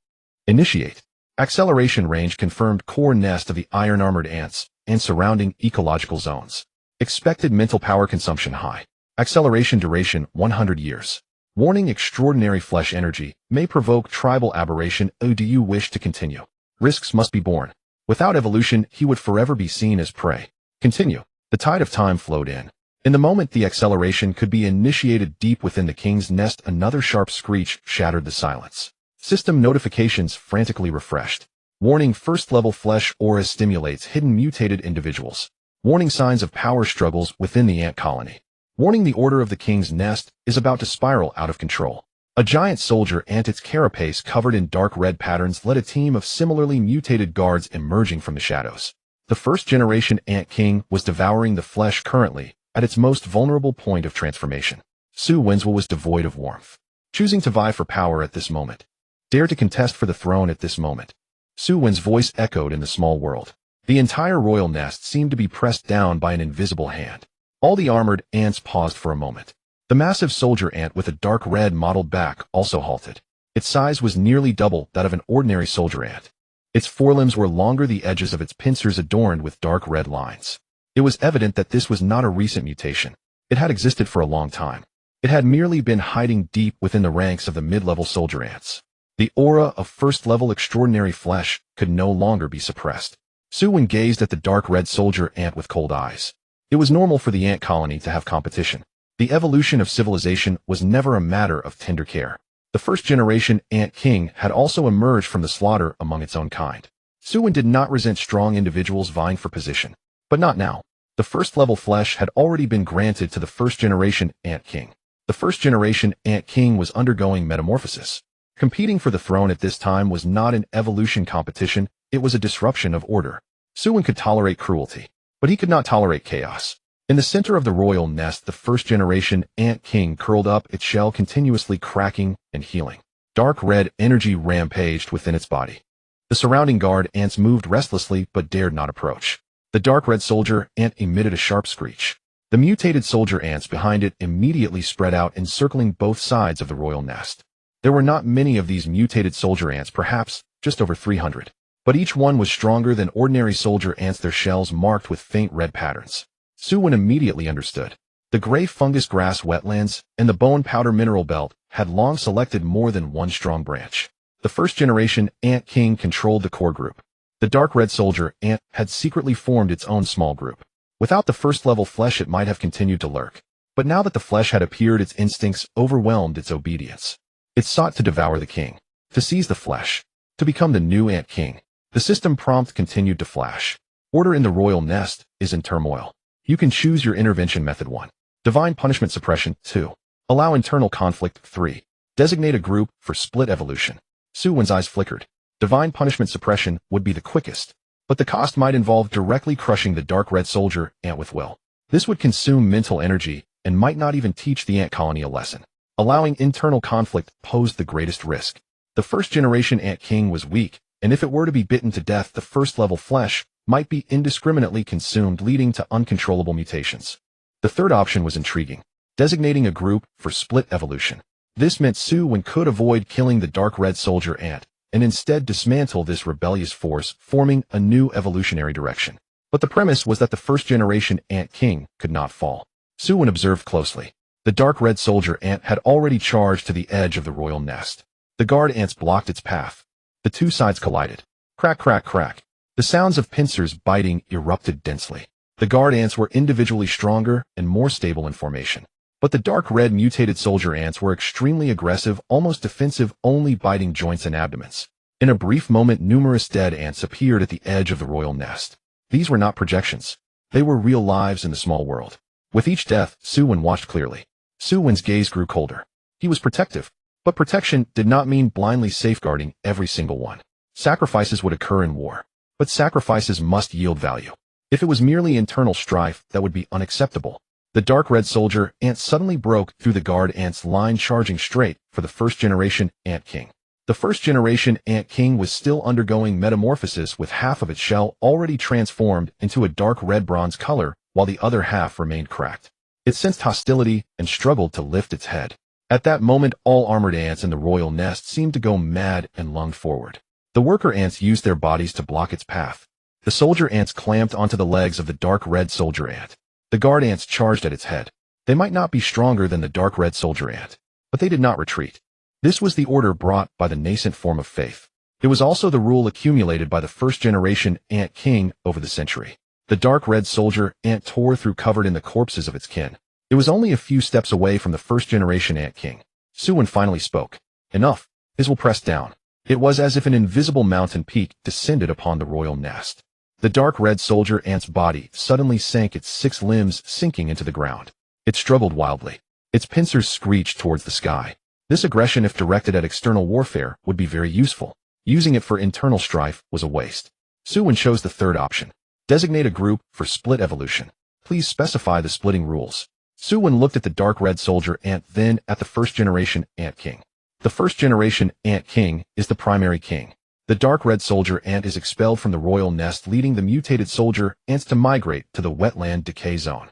Initiate. Acceleration range confirmed: core nest of the iron-armored ants and surrounding ecological zones. Expected mental power consumption high. Acceleration duration 100 years. Warning: extraordinary flesh energy may provoke tribal aberration. Do you wish to continue? Risks must be borne. Without evolution, he would forever be seen as prey. Continue. The tide of time flowed in. In the moment the acceleration could be initiated, deep within the king's nest, another sharp screech shattered the silence. System notifications frantically refreshed. Warning: first-level flesh aura stimulates hidden mutated individuals. Warning: signs of power struggles within the ant colony. Warning: the order of the king's nest is about to spiral out of control. A giant soldier ant, its carapace covered in dark red patterns, led a team of similarly mutated guards emerging from the shadows. The first-generation Ant King was devouring the flesh, currently at its most vulnerable point of transformation. Su Wen's will was devoid of warmth. Choosing to vie for power at this moment. Dare to contest for the throne at this moment. Su Wen's voice echoed in the small world. The entire royal nest seemed to be pressed down by an invisible hand. All the armored ants paused for a moment. The massive soldier ant with a dark red mottled back also halted. Its size was nearly double that of an ordinary soldier ant. Its forelimbs were longer, the edges of its pincers adorned with dark red lines. It was evident that this was not a recent mutation. It had existed for a long time. It had merely been hiding deep within the ranks of the mid-level soldier ants. The aura of first-level extraordinary flesh could no longer be suppressed. Su Wen gazed at the dark red soldier ant with cold eyes. It was normal for the ant colony to have competition. The evolution of civilization was never a matter of tender care. The first-generation Ant King had also emerged from the slaughter among its own kind. Su Wen did not resent strong individuals vying for position. But not now. The first-level flesh had already been granted to the first-generation Ant King. The first-generation Ant King was undergoing metamorphosis. Competing for the throne at this time was not an evolution competition, it was a disruption of order. Su Wen could tolerate cruelty, but he could not tolerate chaos. In the center of the royal nest, the first-generation ant king curled up, its shell continuously cracking and healing. Dark red energy rampaged within its body. The surrounding guard ants moved restlessly but dared not approach. The dark red soldier ant emitted a sharp screech. The mutated soldier ants behind it immediately spread out, encircling both sides of the royal nest. There were not many of these mutated soldier ants, perhaps just over 300. But each one was stronger than ordinary soldier ants, their shells marked with faint red patterns. Su Wen immediately understood. The gray fungus grass wetlands and the bone powder mineral belt had long selected more than one strong branch. The first-generation ant king controlled the core group. The dark red soldier ant had secretly formed its own small group. Without the first-level flesh, it might have continued to lurk. But now that the flesh had appeared, its instincts overwhelmed its obedience. It sought to devour the king, to seize the flesh, to become the new ant king. The system prompt continued to flash. Order in the royal nest is in turmoil. You can choose your intervention method. 1. Divine punishment suppression. 2. Allow internal conflict. 3. Designate a group for split evolution. Su Wen's eyes flickered. Divine punishment suppression would be the quickest, but the cost might involve directly crushing the dark red soldier ant with will. This would consume mental energy and might not even teach the ant colony a lesson. Allowing internal conflict posed the greatest risk. The first-generation ant king was weak, and if it were to be bitten to death, the first-level flesh might be indiscriminately consumed, leading to uncontrollable mutations. The third option was intriguing. Designating a group for split evolution. This meant Su Wen could avoid killing the dark red soldier ant, and instead dismantle this rebellious force, forming a new evolutionary direction. But the premise was that the first-generation ant king could not fall. Su Wen observed closely. The dark red soldier ant had already charged to the edge of the royal nest. The guard ants blocked its path. The two sides collided. Crack, crack, crack. The sounds of pincers biting erupted densely. The guard ants were individually stronger and more stable in formation. But the dark red mutated soldier ants were extremely aggressive, almost defensive, only biting joints and abdomens. In a brief moment, numerous dead ants appeared at the edge of the royal nest. These were not projections. They were real lives in the small world. With each death, Su Wen watched clearly. Su Wen's gaze grew colder. He was protective, but protection did not mean blindly safeguarding every single one. Sacrifices would occur in war, but sacrifices must yield value. If it was merely internal strife, that would be unacceptable. The dark red soldier ant suddenly broke through the guard ants' line, charging straight for the first-generation ant king. The first-generation ant king was still undergoing metamorphosis, with half of its shell already transformed into a dark red bronze color, while the other half remained cracked. It sensed hostility and struggled to lift its head. At that moment, all armored ants in the royal nest seemed to go mad and lunged forward. The worker ants used their bodies to block its path. The soldier ants clamped onto the legs of the dark red soldier ant. The guard ants charged at its head. They might not be stronger than the dark red soldier ant, but they did not retreat. This was the order brought by the nascent form of faith. It was also the rule accumulated by the first-generation ant king over the century. The dark red soldier ant tore through, covered in the corpses of its kin. It was only a few steps away from the first-generation ant king. Su Wen finally spoke. Enough. His will pressed down. It was as if an invisible mountain peak descended upon the royal nest. The dark red soldier ant's body suddenly sank, its 6 limbs sinking into the ground. It struggled wildly. Its pincers screeched towards the sky. This aggression, if directed at external warfare, would be very useful. Using it for internal strife was a waste. Su Wen chose the third option. Designate a group for split evolution. Please specify the splitting rules. Su Wen looked at the dark red soldier ant, then at the first-generation ant king. The first-generation ant king is the primary king. The dark red soldier ant is expelled from the royal nest, leading the mutated soldier ants to migrate to the wetland decay zone.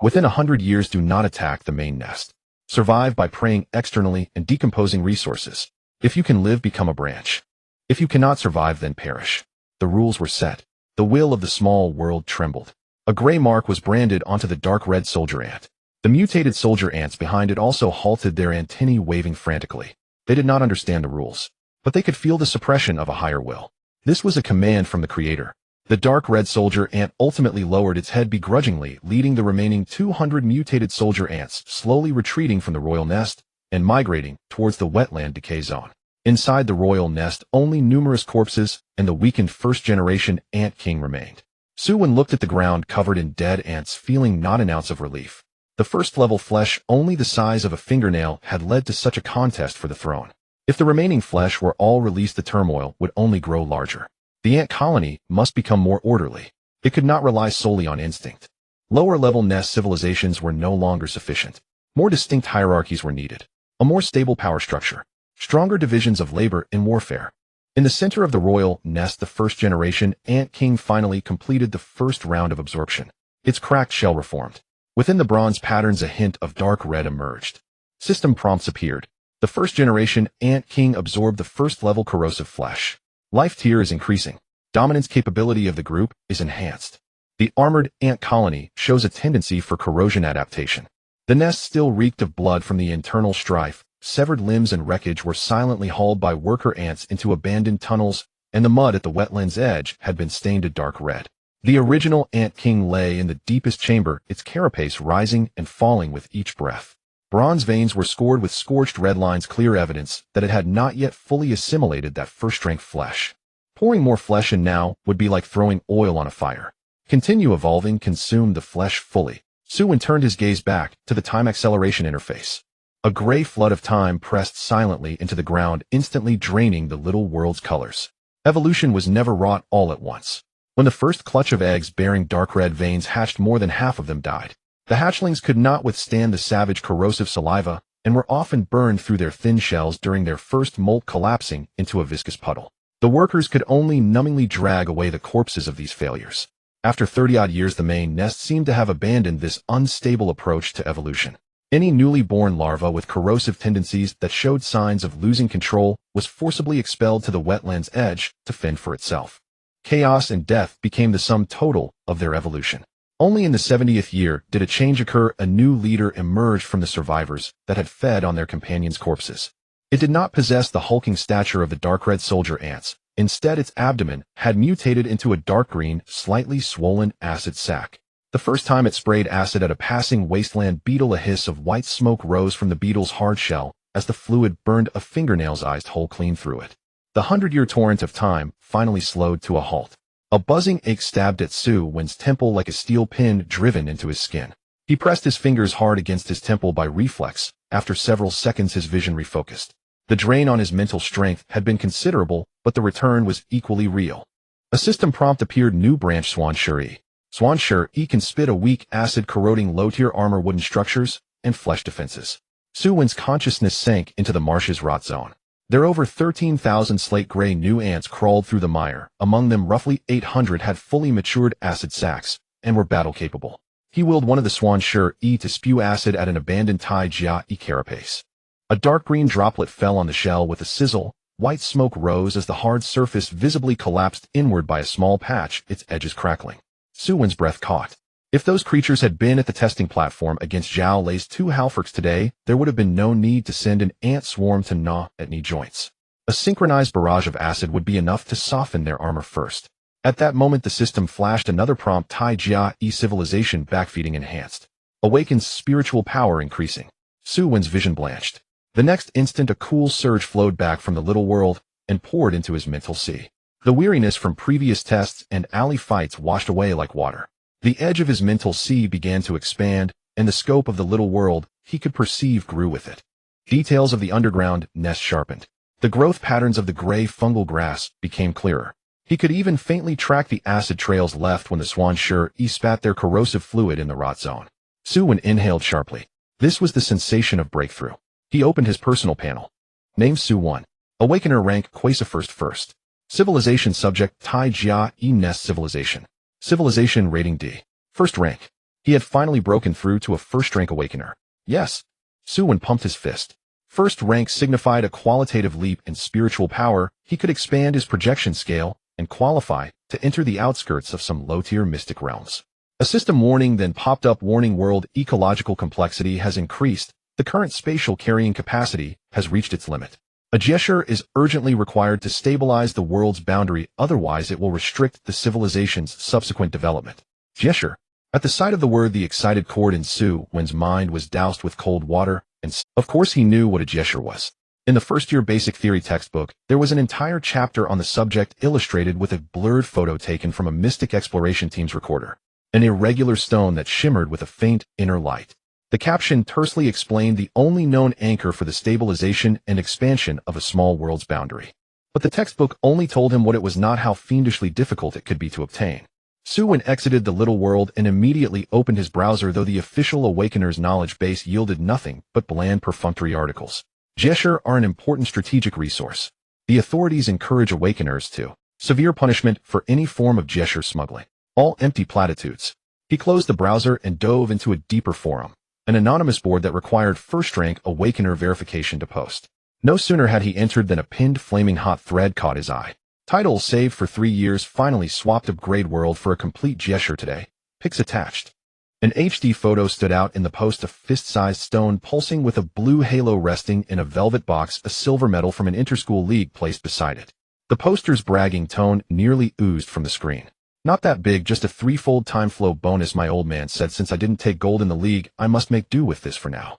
Within 100 years, do not attack the main nest. Survive by preying externally and decomposing resources. If you can live, become a branch. If you cannot survive, then perish. The rules were set. The will of the small world trembled. A gray mark was branded onto the dark red soldier ant. The mutated soldier ants behind it also halted, their antennae waving frantically. They did not understand the rules, but they could feel the suppression of a higher will. This was a command from the creator. The dark red soldier ant ultimately lowered its head begrudgingly, leading the remaining 200 mutated soldier ants slowly retreating from the royal nest and migrating towards the wetland decay zone. Inside the royal nest, only numerous corpses and the weakened first-generation ant king remained. Su Wen looked at the ground covered in dead ants, feeling not an ounce of relief. The first-level flesh, only the size of a fingernail, had led to such a contest for the throne. If the remaining flesh were all released, the turmoil would only grow larger. The ant colony must become more orderly. It could not rely solely on instinct. Lower-level nest civilizations were no longer sufficient. More distinct hierarchies were needed. A more stable power structure. Stronger divisions of labor in warfare. In the center of the royal nest, the first-generation ant king finally completed the first round of absorption. Its cracked shell reformed. Within the bronze patterns, a hint of dark red emerged. System prompts appeared. The first-generation ant king absorbed the first-level corrosive flesh. Life tier is increasing. Dominance capability of the group is enhanced. The armored ant colony shows a tendency for corrosion adaptation. The nest still reeked of blood from the internal strife. Severed limbs and wreckage were silently hauled by worker ants into abandoned tunnels, and the mud at the wetland's edge had been stained a dark red. The original ant king lay in the deepest chamber, its carapace rising and falling with each breath. Bronze veins were scored with scorched red lines, clear evidence that it had not yet fully assimilated that first-strength flesh. Pouring more flesh in now would be like throwing oil on a fire. Continue evolving, consume the flesh fully. Su Wen turned his gaze back to the time acceleration interface. A gray flood of time pressed silently into the ground, instantly draining the little world's colors. Evolution was never wrought all at once. When the first clutch of eggs bearing dark red veins hatched, more than half of them died. The hatchlings could not withstand the savage corrosive saliva and were often burned through their thin shells during their first molt, collapsing into a viscous puddle. The workers could only numbingly drag away the corpses of these failures. After 30-odd years, the main nest seemed to have abandoned this unstable approach to evolution. Any newly born larva with corrosive tendencies that showed signs of losing control was forcibly expelled to the wetland's edge to fend for itself. Chaos and death became the sum total of their evolution. Only in the 70th year did a change occur. A new leader emerged from the survivors that had fed on their companions' corpses. It did not possess the hulking stature of the dark red soldier ants. Instead, its abdomen had mutated into a dark green, slightly swollen acid sac. The first time it sprayed acid at a passing wasteland beetle, a hiss of white smoke rose from the beetle's hard shell as the fluid burned a fingernail-sized hole clean through it. The 100-year torrent of time finally slowed to a halt. A buzzing ache stabbed at Su Wen's temple like a steel pin driven into his skin. He pressed his fingers hard against his temple by reflex. After several seconds, his vision refocused. The drain on his mental strength had been considerable, but the return was equally real. A system prompt appeared. New branch Swansure. Swansure can spit a weak acid, corroding low-tier armor, wooden structures, and flesh defenses. Su Wen's consciousness sank into the marsh's rot zone. There over 13,000 slate-gray new ants crawled through the mire. Among them, roughly 800 had fully matured acid sacs and were battle-capable. He willed one of the Swansure to spew acid at an abandoned Tai Jia carapace. A dark green droplet fell on the shell with a sizzle. White smoke rose as the hard surface visibly collapsed inward by a small patch, its edges crackling. Su Wen's breath caught. If those creatures had been at the testing platform against Zhao Lei's 2 halforks today, there would have been no need to send an ant swarm to gnaw at knee joints. A synchronized barrage of acid would be enough to soften their armor first. At that moment, the system flashed another prompt: Tai Jia civilization backfeeding enhanced. Awakens spiritual power increasing. Su Wen's vision blanched. The next instant, a cool surge flowed back from the little world and poured into his mental sea. The weariness from previous tests and alley fights washed away like water. The edge of his mental sea began to expand, and the scope of the little world he could perceive grew with it. Details of the underground nest sharpened. The growth patterns of the gray fungal grass became clearer. He could even faintly track the acid trails left when the Swansure spat their corrosive fluid in the rot zone. Su Wen inhaled sharply. This was the sensation of breakthrough. He opened his personal panel. Name: Su Wen. Awakener rank: Quasar first. Civilization subject: Tai Jia Nest civilization. Civilization rating D. First rank. He had finally broken through to a first-rank awakener. Yes. Su Wen pumped his fist. First rank signified a qualitative leap in spiritual power. He could expand his projection scale and qualify to enter the outskirts of some low-tier mystic realms. A system warning then popped up: warning, world ecological complexity has increased. The current spatial carrying capacity has reached its limit. A gesture is urgently required to stabilize the world's boundary, otherwise it will restrict the civilization's subsequent development. Gesture. At the sight of the word, the excited chord in Su Wen's mind was doused with cold water, and of course he knew what a gesture was. In the first-year basic theory textbook, there was an entire chapter on the subject, illustrated with a blurred photo taken from a mystic exploration team's recorder. An irregular stone that shimmered with a faint inner light. The caption tersely explained the only known anchor for the stabilization and expansion of a small world's boundary. But the textbook only told him what it was, not how fiendishly difficult it could be to obtain. Su Wen exited the little world and immediately opened his browser, though the official Awakener's knowledge base yielded nothing but bland perfunctory articles. Gesture are an important strategic resource. The authorities encourage Awakeners to severe punishment for any form of gesture smuggling. All empty platitudes. He closed the browser and dove into a deeper forum, an anonymous board that required first-rank Awakener verification to post. No sooner had he entered than a pinned flaming hot thread caught his eye. Title saved for 3 years, finally swapped upgrade world for a complete gesture today. Pics attached. An HD photo stood out in the post, a fist-sized stone pulsing with a blue halo resting in a velvet box, a silver medal from an interschool league placed beside it. The poster's bragging tone nearly oozed from the screen. Not that big, just a 3-fold time flow bonus, my old man said. Since I didn't take gold in the league, I must make do with this for now.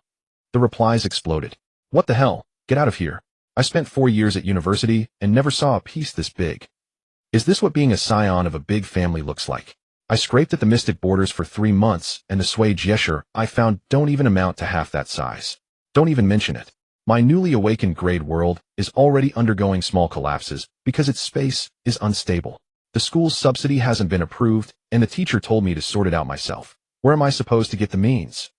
The replies exploded. What the hell? Get out of here. I spent 4 years at university and never saw a piece this big. Is this what being a scion of a big family looks like? I scraped at the mystic borders for 3 months, and the sway gesture I found don't even amount to half that size. Don't even mention it. My newly awakened grade world is already undergoing small collapses because its space is unstable. The school's subsidy hasn't been approved, and the teacher told me to sort it out myself. Where am I supposed to get the means?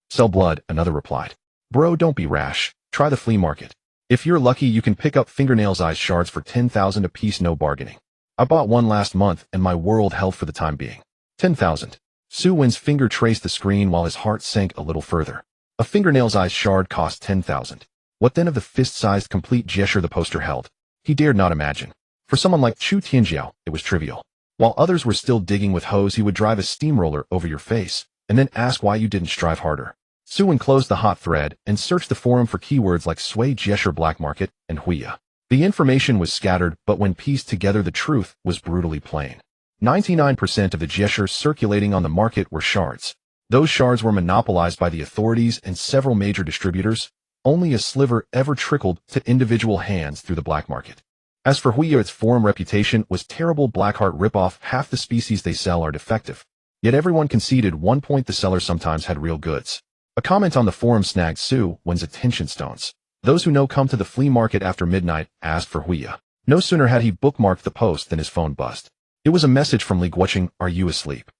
Sell blood, another replied. Bro, don't be rash. Try the flea market. If you're lucky, you can pick up fingernails eyes shards for 10,000 apiece, no bargaining. I bought one last month, and my world held for the time being. 10,000. Su Wen's finger traced the screen while his heart sank a little further. A fingernail's eyes shard cost 10,000. What then of the fist-sized complete gesture the poster held? He dared not imagine. For someone like Chu Tianjiao, it was trivial. While others were still digging with hoes, he would drive a steamroller over your face, and then ask why you didn't strive harder. Su Wen closed the hot thread and searched the forum for keywords like sway gesture, black market, and huia. The information was scattered, but when pieced together, the truth was brutally plain. 99% of the gestures circulating on the market were shards. Those shards were monopolized by the authorities and several major distributors. Only a sliver ever trickled to individual hands through the black market. As for huia, its forum reputation was terrible. Blackheart ripoff, half the species they sell are defective. Yet everyone conceded one point: the seller sometimes had real goods. A comment on the forum snagged Su Wen's attention stones. Those who know come to the flea market after midnight, asked for huia. No sooner had he bookmarked the post than his phone buzzed. It was a message from Li Guoqing. Are you asleep?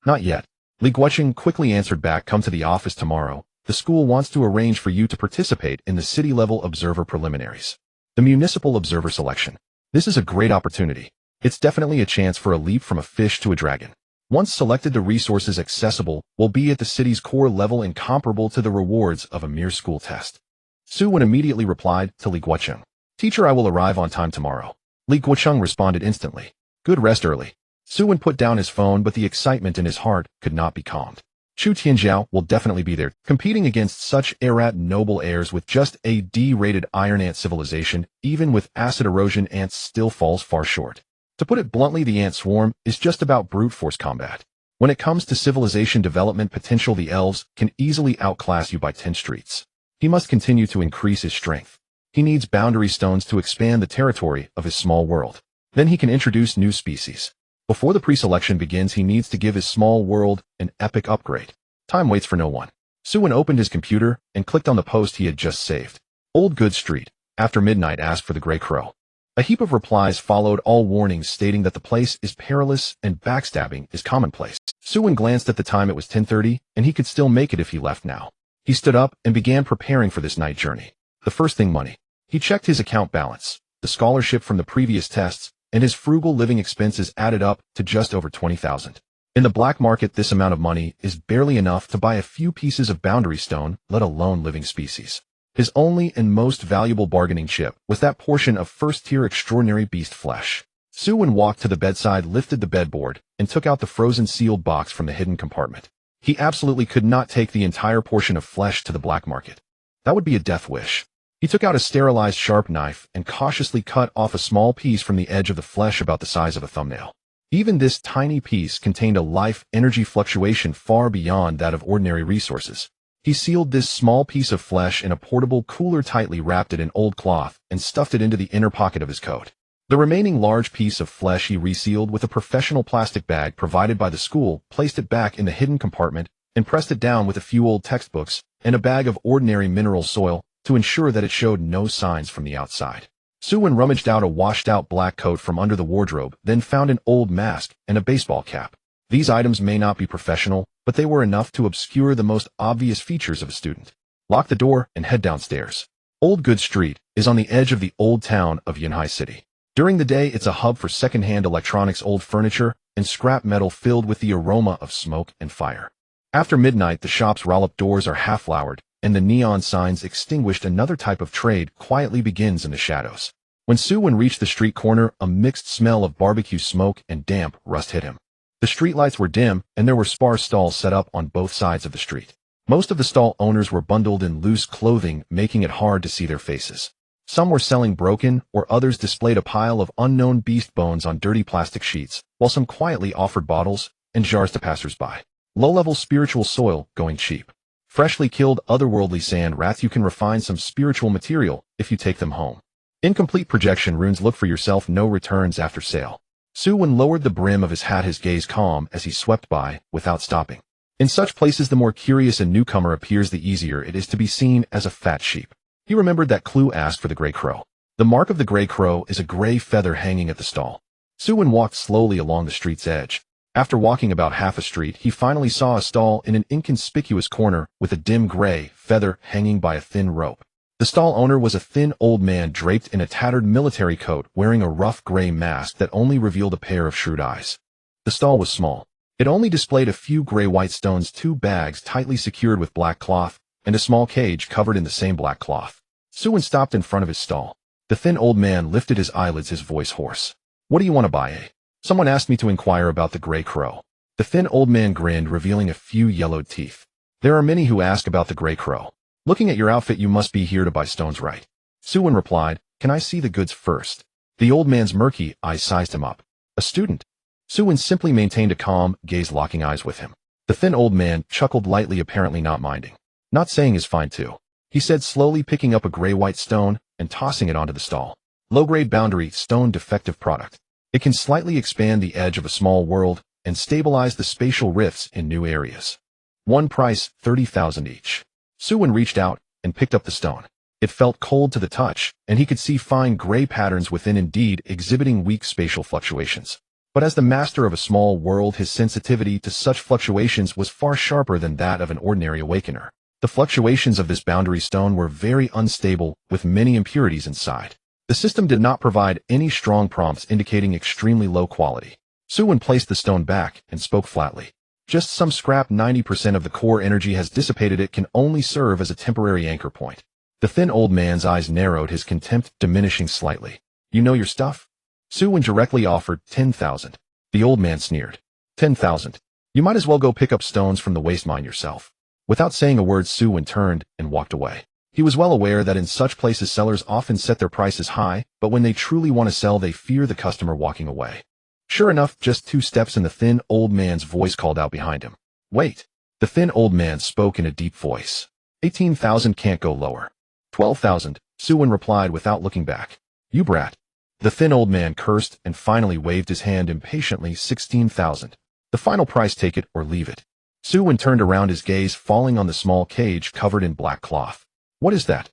Not yet. Li Guoqing quickly answered back. Come to the office tomorrow. The school wants to arrange for you to participate in the city-level observer preliminaries. The municipal observer selection. This is a great opportunity. It's definitely a chance for a leap from a fish to a dragon. Once selected, the resources accessible will be at the city's core level, incomparable to the rewards of a mere school test. Su Wen immediately replied to Li Guoqing. Teacher, I will arrive on time tomorrow. Li Guoqing responded instantly. Good rest early. Su Wen put down his phone, but the excitement in his heart could not be calmed. Chu Tianjiao will definitely be there, competing against such erat noble heirs with just a D-rated iron ant civilization. Even with acid erosion, ants still falls far short. To put it bluntly, the ant swarm is just about brute force combat. When it comes to civilization development potential, the elves can easily outclass you by 10 streets. He must continue to increase his strength. He needs boundary stones to expand the territory of his small world. Then he can introduce new species. Before the pre-selection begins, he needs to give his small world an epic upgrade. Time waits for no one. Su Wen opened his computer and clicked on the post he had just saved. Old Good Street. After midnight, asked for the Grey Crow. A heap of replies followed, all warnings stating that the place is perilous and backstabbing is commonplace. Su Wen glanced at the time. It was 10:30, and he could still make it if he left now. He stood up and began preparing for this night journey. The first thing, money. He checked his account balance, the scholarship from the previous tests, and his frugal living expenses added up to just over 20,000. In the black market, this amount of money is barely enough to buy a few pieces of boundary stone, let alone living species. His only and most valuable bargaining chip was that portion of first-tier extraordinary beast flesh. Su Wen walked to the bedside, lifted the bedboard, and took out the frozen sealed box from the hidden compartment. He absolutely could not take the entire portion of flesh to the black market. That would be a death wish. He took out a sterilized sharp knife and cautiously cut off a small piece from the edge of the flesh about the size of a thumbnail. Even this tiny piece contained a life energy fluctuation far beyond that of ordinary resources. He sealed this small piece of flesh in a portable cooler, tightly wrapped it in old cloth, and stuffed it into the inner pocket of his coat. The remaining large piece of flesh he resealed with a professional plastic bag provided by the school, placed it back in the hidden compartment, and pressed it down with a few old textbooks and a bag of ordinary mineral soil to ensure that it showed no signs from the outside. Su Wen rummaged out a washed-out black coat from under the wardrobe, then found an old mask and a baseball cap. These items may not be professional, but they were enough to obscure the most obvious features of a student. Lock the door and head downstairs. Old Goods Street is on the edge of the old town of Yunhai City. During the day, it's a hub for second-hand electronics, old furniture, and scrap metal filled with the aroma of smoke and fire. After midnight, the shop's roll-up doors are half-flowered, and the neon signs extinguished. Another type of trade quietly begins in the shadows. When Su Wen reached the street corner, a mixed smell of barbecue smoke and damp rust hit him. The streetlights were dim, and there were sparse stalls set up on both sides of the street. Most of the stall owners were bundled in loose clothing, making it hard to see their faces. Some were selling broken, or others displayed a pile of unknown beast bones on dirty plastic sheets, while some quietly offered bottles and jars to passers-by. Low-level spiritual soil going cheap. Freshly killed otherworldly sand rats. You can refine some spiritual material if you take them home. Incomplete projection runes. Look for yourself. No returns after sale. Su Wen lowered the brim of his hat, his gaze calm as he swept by, without stopping. In such places, the more curious a newcomer appears, the easier it is to be seen as a fat sheep. He remembered that clue asked for the gray crow. The mark of the gray crow is a gray feather hanging at the stall. Su Wen walked slowly along the street's edge. After walking about half a street, he finally saw a stall in an inconspicuous corner with a dim gray feather hanging by a thin rope. The stall owner was a thin old man draped in a tattered military coat, wearing a rough gray mask that only revealed a pair of shrewd eyes. The stall was small. It only displayed a few gray-white stones, 2 bags tightly secured with black cloth, and a small cage covered in the same black cloth. Su Wen stopped in front of his stall. The thin old man lifted his eyelids, his voice hoarse. "What do you want to buy, eh?" "Someone asked me to inquire about the gray crow." The thin old man grinned, revealing a few yellowed teeth. "There are many who ask about the gray crow. Looking at your outfit, you must be here to buy stones, right?" Su Wen replied, "Can I see the goods first?" The old man's murky eyes sized him up. "A student?" Su Wen simply maintained a calm gaze, locking eyes with him. The thin old man chuckled lightly, apparently not minding. "Not saying is fine too," he said, slowly picking up a gray-white stone and tossing it onto the stall. "Low-grade boundary stone, defective product. It can slightly expand the edge of a small world and stabilize the spatial rifts in new areas. One price, 30,000 each." Su Wen reached out and picked up the stone. It felt cold to the touch, and he could see fine gray patterns within, indeed exhibiting weak spatial fluctuations. But as the master of a small world, his sensitivity to such fluctuations was far sharper than that of an ordinary awakener. The fluctuations of this boundary stone were very unstable, with many impurities inside. The system did not provide any strong prompts indicating extremely low quality. Su Wen placed the stone back and spoke flatly. "Just some scrap. 90% of the core energy has dissipated. It can only serve as a temporary anchor point." The thin old man's eyes narrowed, his contempt diminishing slightly. "You know your stuff?" Su Wen directly offered 10,000. The old man sneered. 10,000. You might as well go pick up stones from the waste mine yourself." Without saying a word, Su Wen turned and walked away. He was well aware that in such places sellers often set their prices high, but when they truly want to sell, they fear the customer walking away. Sure enough, just 2 steps and the thin old man's voice called out behind him. "Wait." The thin old man spoke in a deep voice. 18,000, can't go lower. 12,000, Su Wen replied without looking back. "You brat." The thin old man cursed and finally waved his hand impatiently. 16,000. The final price, take it or leave it. Su Wen turned around, his gaze falling on the small cage covered in black cloth. "What is that?"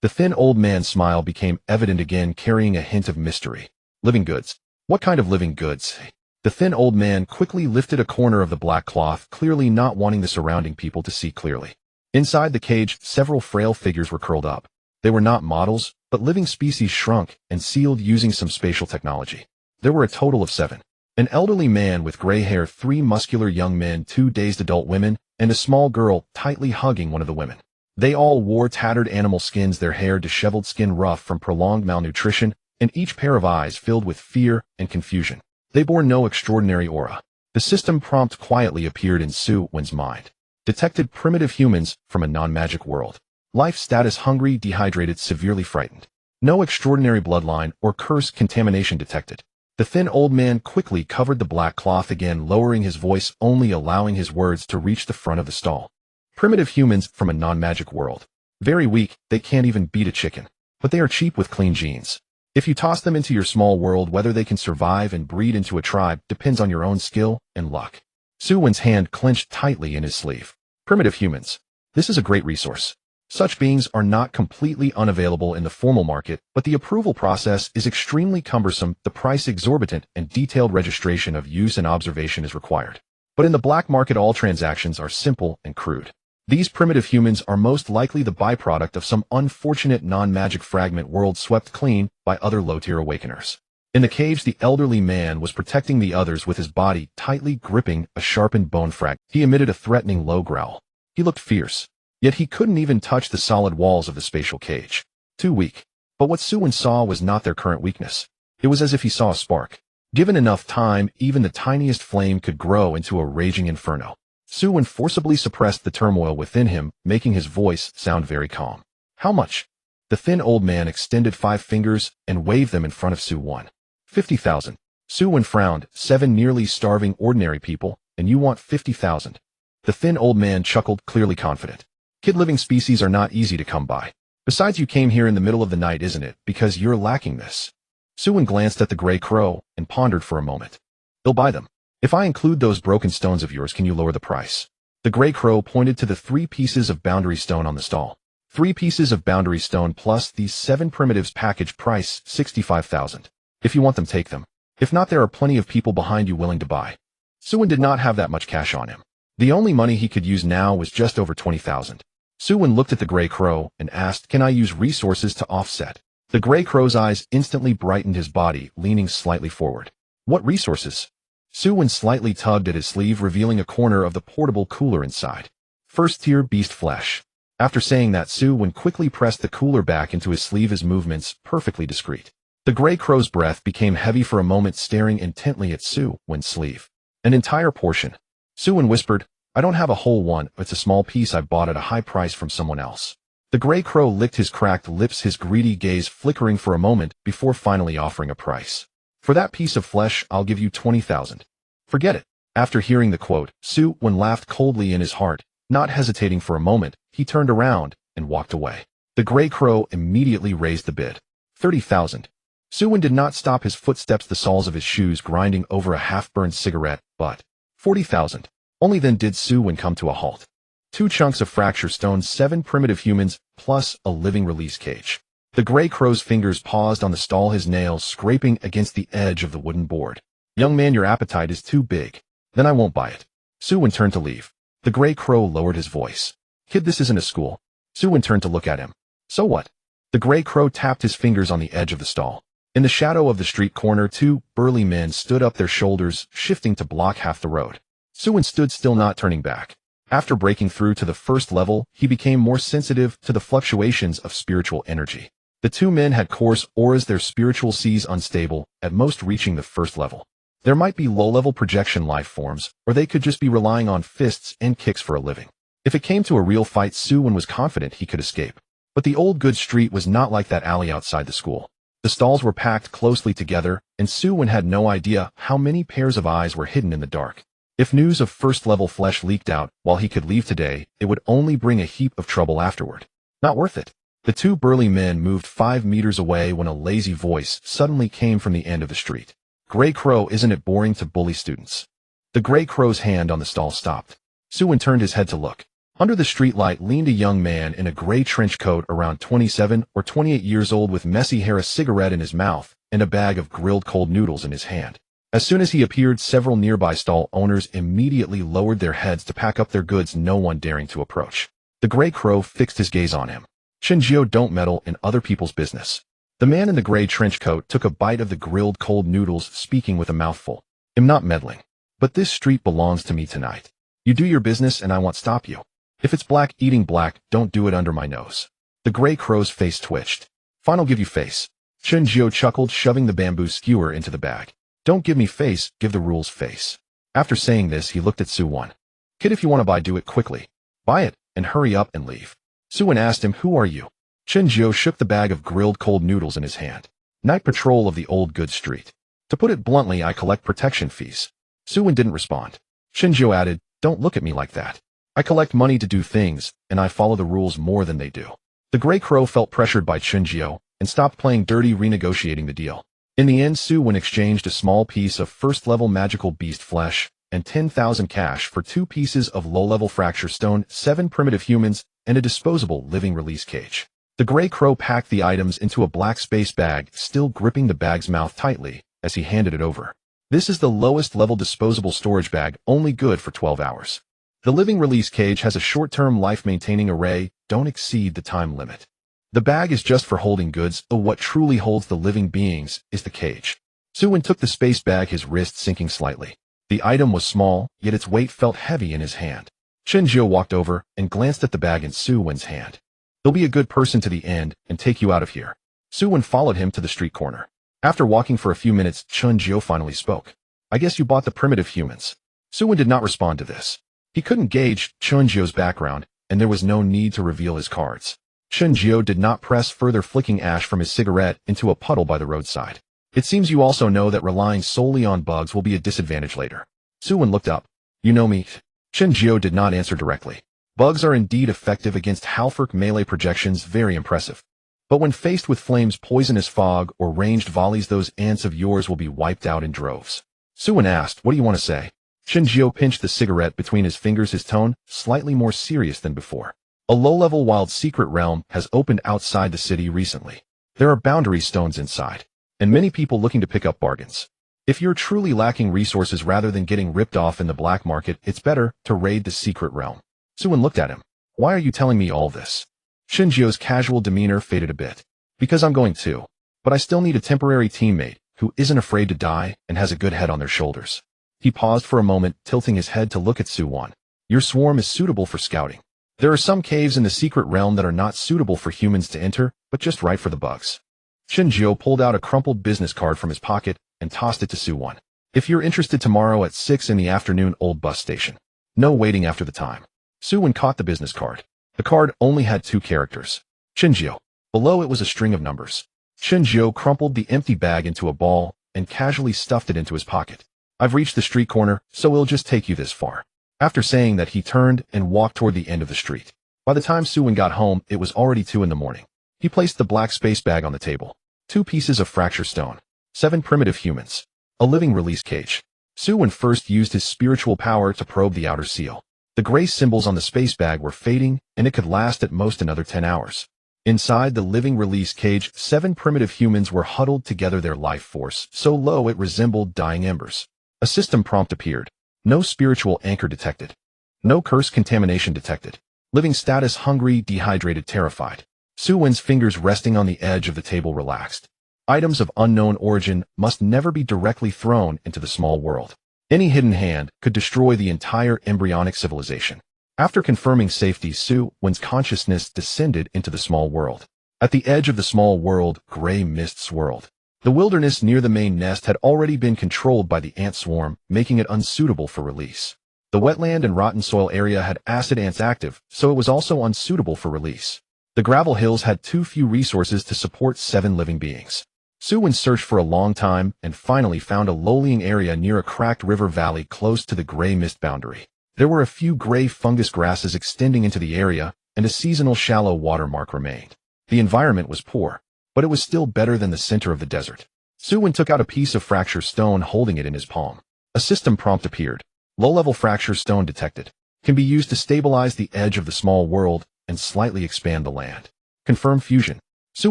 The thin old man's smile became evident again, carrying a hint of mystery. "Living goods." "What kind of living goods?" The thin old man quickly lifted a corner of the black cloth, clearly not wanting the surrounding people to see clearly. Inside the cage, several frail figures were curled up. They were not models, but living species shrunk and sealed using some spatial technology. There were a total of 7. An elderly man with gray hair, 3 muscular young men, 2 dazed adult women, and a small girl tightly hugging one of the women. They all wore tattered animal skins, their hair disheveled, skin rough from prolonged malnutrition, and each pair of eyes filled with fear and confusion. They bore no extraordinary aura. The system prompt quietly appeared in Su Wen's mind. Detected primitive humans from a non-magic world. Life status: hungry, dehydrated, severely frightened. No extraordinary bloodline or curse contamination detected. The thin old man quickly covered the black cloth again, lowering his voice, only allowing his words to reach the front of the stall. Primitive humans from a non-magic world. Very weak, they can't even beat a chicken. But they are cheap with clean genes. If you toss them into your small world, whether they can survive and breed into a tribe depends on your own skill and luck. Su Wen's hand clenched tightly in his sleeve. Primitive humans. This is a great resource. Such beings are not completely unavailable in the formal market, but the approval process is extremely cumbersome, the price exorbitant, and detailed registration of use and observation is required. But in the black market all transactions are simple and crude. These primitive humans are most likely the byproduct of some unfortunate non-magic fragment world swept clean by other low-tier awakeners. In the caves, the elderly man was protecting the others with his body tightly gripping a sharpened bone fragment. He emitted a threatening low growl. He looked fierce. Yet he couldn't even touch the solid walls of the spatial cage. Too weak. But what Su Wen saw was not their current weakness. It was as if he saw a spark. Given enough time, even the tiniest flame could grow into a raging inferno. Su Wen forcibly suppressed the turmoil within him, making his voice sound very calm. How much? The thin old man extended 5 fingers and waved them in front of Su Wen. 50,000. Su Wen frowned. 7 nearly starving ordinary people, and you want 50,000. The thin old man chuckled, clearly confident. Kid, living species are not easy to come by. Besides, you came here in the middle of the night, isn't it? Because you're lacking this. Su Wen glanced at the gray crow and pondered for a moment. They'll buy them. If I include those broken stones of yours, can you lower the price? The gray crow pointed to the 3 pieces of boundary stone on the stall. 3 pieces of boundary stone plus these 7 primitives, package price 65,000. If you want them, take them. If not, there are plenty of people behind you willing to buy. Su Wen did not have that much cash on him. The only money he could use now was just over 20,000. Su Wen looked at the gray crow and asked, can I use resources to offset? The gray crow's eyes instantly brightened, his body leaning slightly forward. What resources? Su Wen slightly tugged at his sleeve, revealing a corner of the portable cooler inside. First tier beast flesh. After saying that, Su Wen quickly pressed the cooler back into his sleeve, his movements perfectly discreet. The gray crow's breath became heavy for a moment, staring intently at Su Wen's sleeve. An entire portion. Su Wen whispered, I don't have a whole one, it's a small piece I bought at a high price from someone else. The gray crow licked his cracked lips, his greedy gaze flickering for a moment before finally offering a price. For that piece of flesh, I'll give you 20,000. Forget it. After hearing the quote, Su Wen laughed coldly in his heart. Not hesitating for a moment, he turned around and walked away. The gray crow immediately raised the bid. 30,000. Su Wen did not stop his footsteps, the soles of his shoes grinding over a half-burned cigarette, but 40,000. Only then did Su Wen come to a halt. 2 chunks of fracture stone, 7 primitive humans, plus a living release cage. The gray crow's fingers paused on the stall, his nails scraping against the edge of the wooden board. Young man, your appetite is too big. Then I won't buy it. Su Wen turned to leave. The gray crow lowered his voice. Kid, this isn't a school. Su Wen turned to look at him. So what? The gray crow tapped his fingers on the edge of the stall. In the shadow of the street corner, 2 burly men stood up, their shoulders shifting to block half the road. Su Wen stood still, not turning back. After breaking through to the first level, he became more sensitive to the fluctuations of spiritual energy. The 2 men had coarse auras, their spiritual seas unstable, at most reaching the first level. There might be low-level projection life forms, or they could just be relying on fists and kicks for a living. If it came to a real fight, Su Wen was confident he could escape. But the old good street was not like that alley outside the school. The stalls were packed closely together, and Su Wen had no idea how many pairs of eyes were hidden in the dark. If news of first-level flesh leaked out while he could leave today, it would only bring a heap of trouble afterward. Not worth it. The 2 burly men moved 5 meters away when a lazy voice suddenly came from the end of the street. Gray crow, isn't it boring to bully students? The gray crow's hand on the stall stopped. Su Wen turned his head to look. Under the streetlight leaned a young man in a gray trench coat, around 27 or 28 years old, with messy hair, a cigarette in his mouth, and a bag of grilled cold noodles in his hand. As soon as he appeared, several nearby stall owners immediately lowered their heads to pack up their goods, no one daring to approach. The gray crow fixed his gaze on him. Chinjio, don't meddle in other people's business. The man in the gray trench coat took a bite of the grilled cold noodles, speaking with a mouthful. I'm not meddling. But this street belongs to me tonight. You do your business and I won't stop you. If it's black eating black, don't do it under my nose. The gray crow's face twitched. Fine, I'll give you face. Chinjio chuckled, shoving the bamboo skewer into the bag. Don't give me face, give the rules face. After saying this, he looked at Su Wen. Kid, if you want to buy, do it quickly. Buy it, and hurry up and leave. Su Wen asked him, who are you? Chinjio shook the bag of grilled cold noodles in his hand. Night patrol of the old good street. To put it bluntly, I collect protection fees. Su Wen didn't respond. Chinjio added, don't look at me like that. I collect money to do things, and I follow the rules more than they do. The gray crow felt pressured by Chinjio and stopped playing dirty, renegotiating the deal. In the end, Su Wen exchanged a small piece of first-level magical beast flesh and 10,000 cash for 2 pieces of low-level fracture stone, 7 primitive humans, and a disposable living release cage. The gray crow packed the items into a black space bag, still gripping the bag's mouth tightly as he handed it over. This is the lowest level disposable storage bag, only good for 12 hours. The living release cage has a short-term life-maintaining array, don't exceed the time limit. The bag is just for holding goods, but what truly holds the living beings is the cage. Su Wen took the space bag, his wrist sinking slightly. The item was small, yet its weight felt heavy in his hand. Chen Jiu walked over and glanced at the bag in Su Wen's hand. He'll be a good person to the end and take you out of here. Su Wen followed him to the street corner. After walking for a few minutes, Chen Jiu finally spoke. I guess you bought the primitive humans. Su Wen did not respond to this. He couldn't gauge Chen Jiu's background, and there was no need to reveal his cards. Chen Jiu did not press further, flicking ash from his cigarette into a puddle by the roadside. It seems you also know that relying solely on bugs will be a disadvantage later. Su Wen looked up. You know me? Chen Jiu did not answer directly. Bugs are indeed effective against half-orc melee projections, very impressive. But when faced with flames, poisonous fog, or ranged volleys, those ants of yours will be wiped out in droves. Su Wen asked, what do you want to say? Chen Jiu pinched the cigarette between his fingers, his tone slightly more serious than before. A low-level wild secret realm has opened outside the city recently. There are boundary stones inside, and many people looking to pick up bargains. If you're truly lacking resources rather than getting ripped off in the black market, it's better to raid the secret realm. Su Wen looked at him. Why are you telling me all this? Chen Jiu's casual demeanor faded a bit. Because I'm going too. But I still need a temporary teammate who isn't afraid to die and has a good head on their shoulders. He paused for a moment, tilting his head to look at Su Wen. Your swarm is suitable for scouting. There are some caves in the secret realm that are not suitable for humans to enter, but just right for the bugs. Chen Jiu pulled out a crumpled business card from his pocket and tossed it to Su Wen. If you're interested, tomorrow at 6 in the afternoon, old bus station. No waiting after the time. Su Wen caught the business card. The card only had 2 characters. Chen Jiu. Below it was a string of numbers. Chen Jiu crumpled the empty bag into a ball and casually stuffed it into his pocket. I've reached the street corner, so it'll just take you this far. After saying that, he turned and walked toward the end of the street. By the time Su Wen got home, it was already 2 in the morning. He placed the black space bag on the table. 2 pieces of fracture stone. 7 primitive humans. A living release cage. Su Wen first used his spiritual power to probe the outer seal. The gray symbols on the space bag were fading, and it could last at most another 10 hours. Inside the living release cage, 7 primitive humans were huddled together, their life force so low it resembled dying embers. A system prompt appeared. No spiritual anchor detected. No curse contamination detected. Living status: hungry, dehydrated, terrified. Su Wen's fingers resting on the edge of the table relaxed. Items of unknown origin must never be directly thrown into the small world. Any hidden hand could destroy the entire embryonic civilization. After confirming safety, Su Wen's consciousness descended into the small world. At the edge of the small world, gray mist swirled. The wilderness near the main nest had already been controlled by the ant swarm, making it unsuitable for release. The wetland and rotten soil area had acid ants active, so it was also unsuitable for release. The gravel hills had too few resources to support 7 living beings. Su Wen searched for a long time and finally found a low-lying area near a cracked river valley close to the gray mist boundary. There were a few gray fungus grasses extending into the area, and a seasonal shallow water mark remained. The environment was poor, but it was still better than the center of the desert. Su Wen took out a piece of fracture stone, holding it in his palm. A system prompt appeared. Low-level fracture stone detected. Can be used to stabilize the edge of the small world and slightly expand the land. Confirm fusion. Su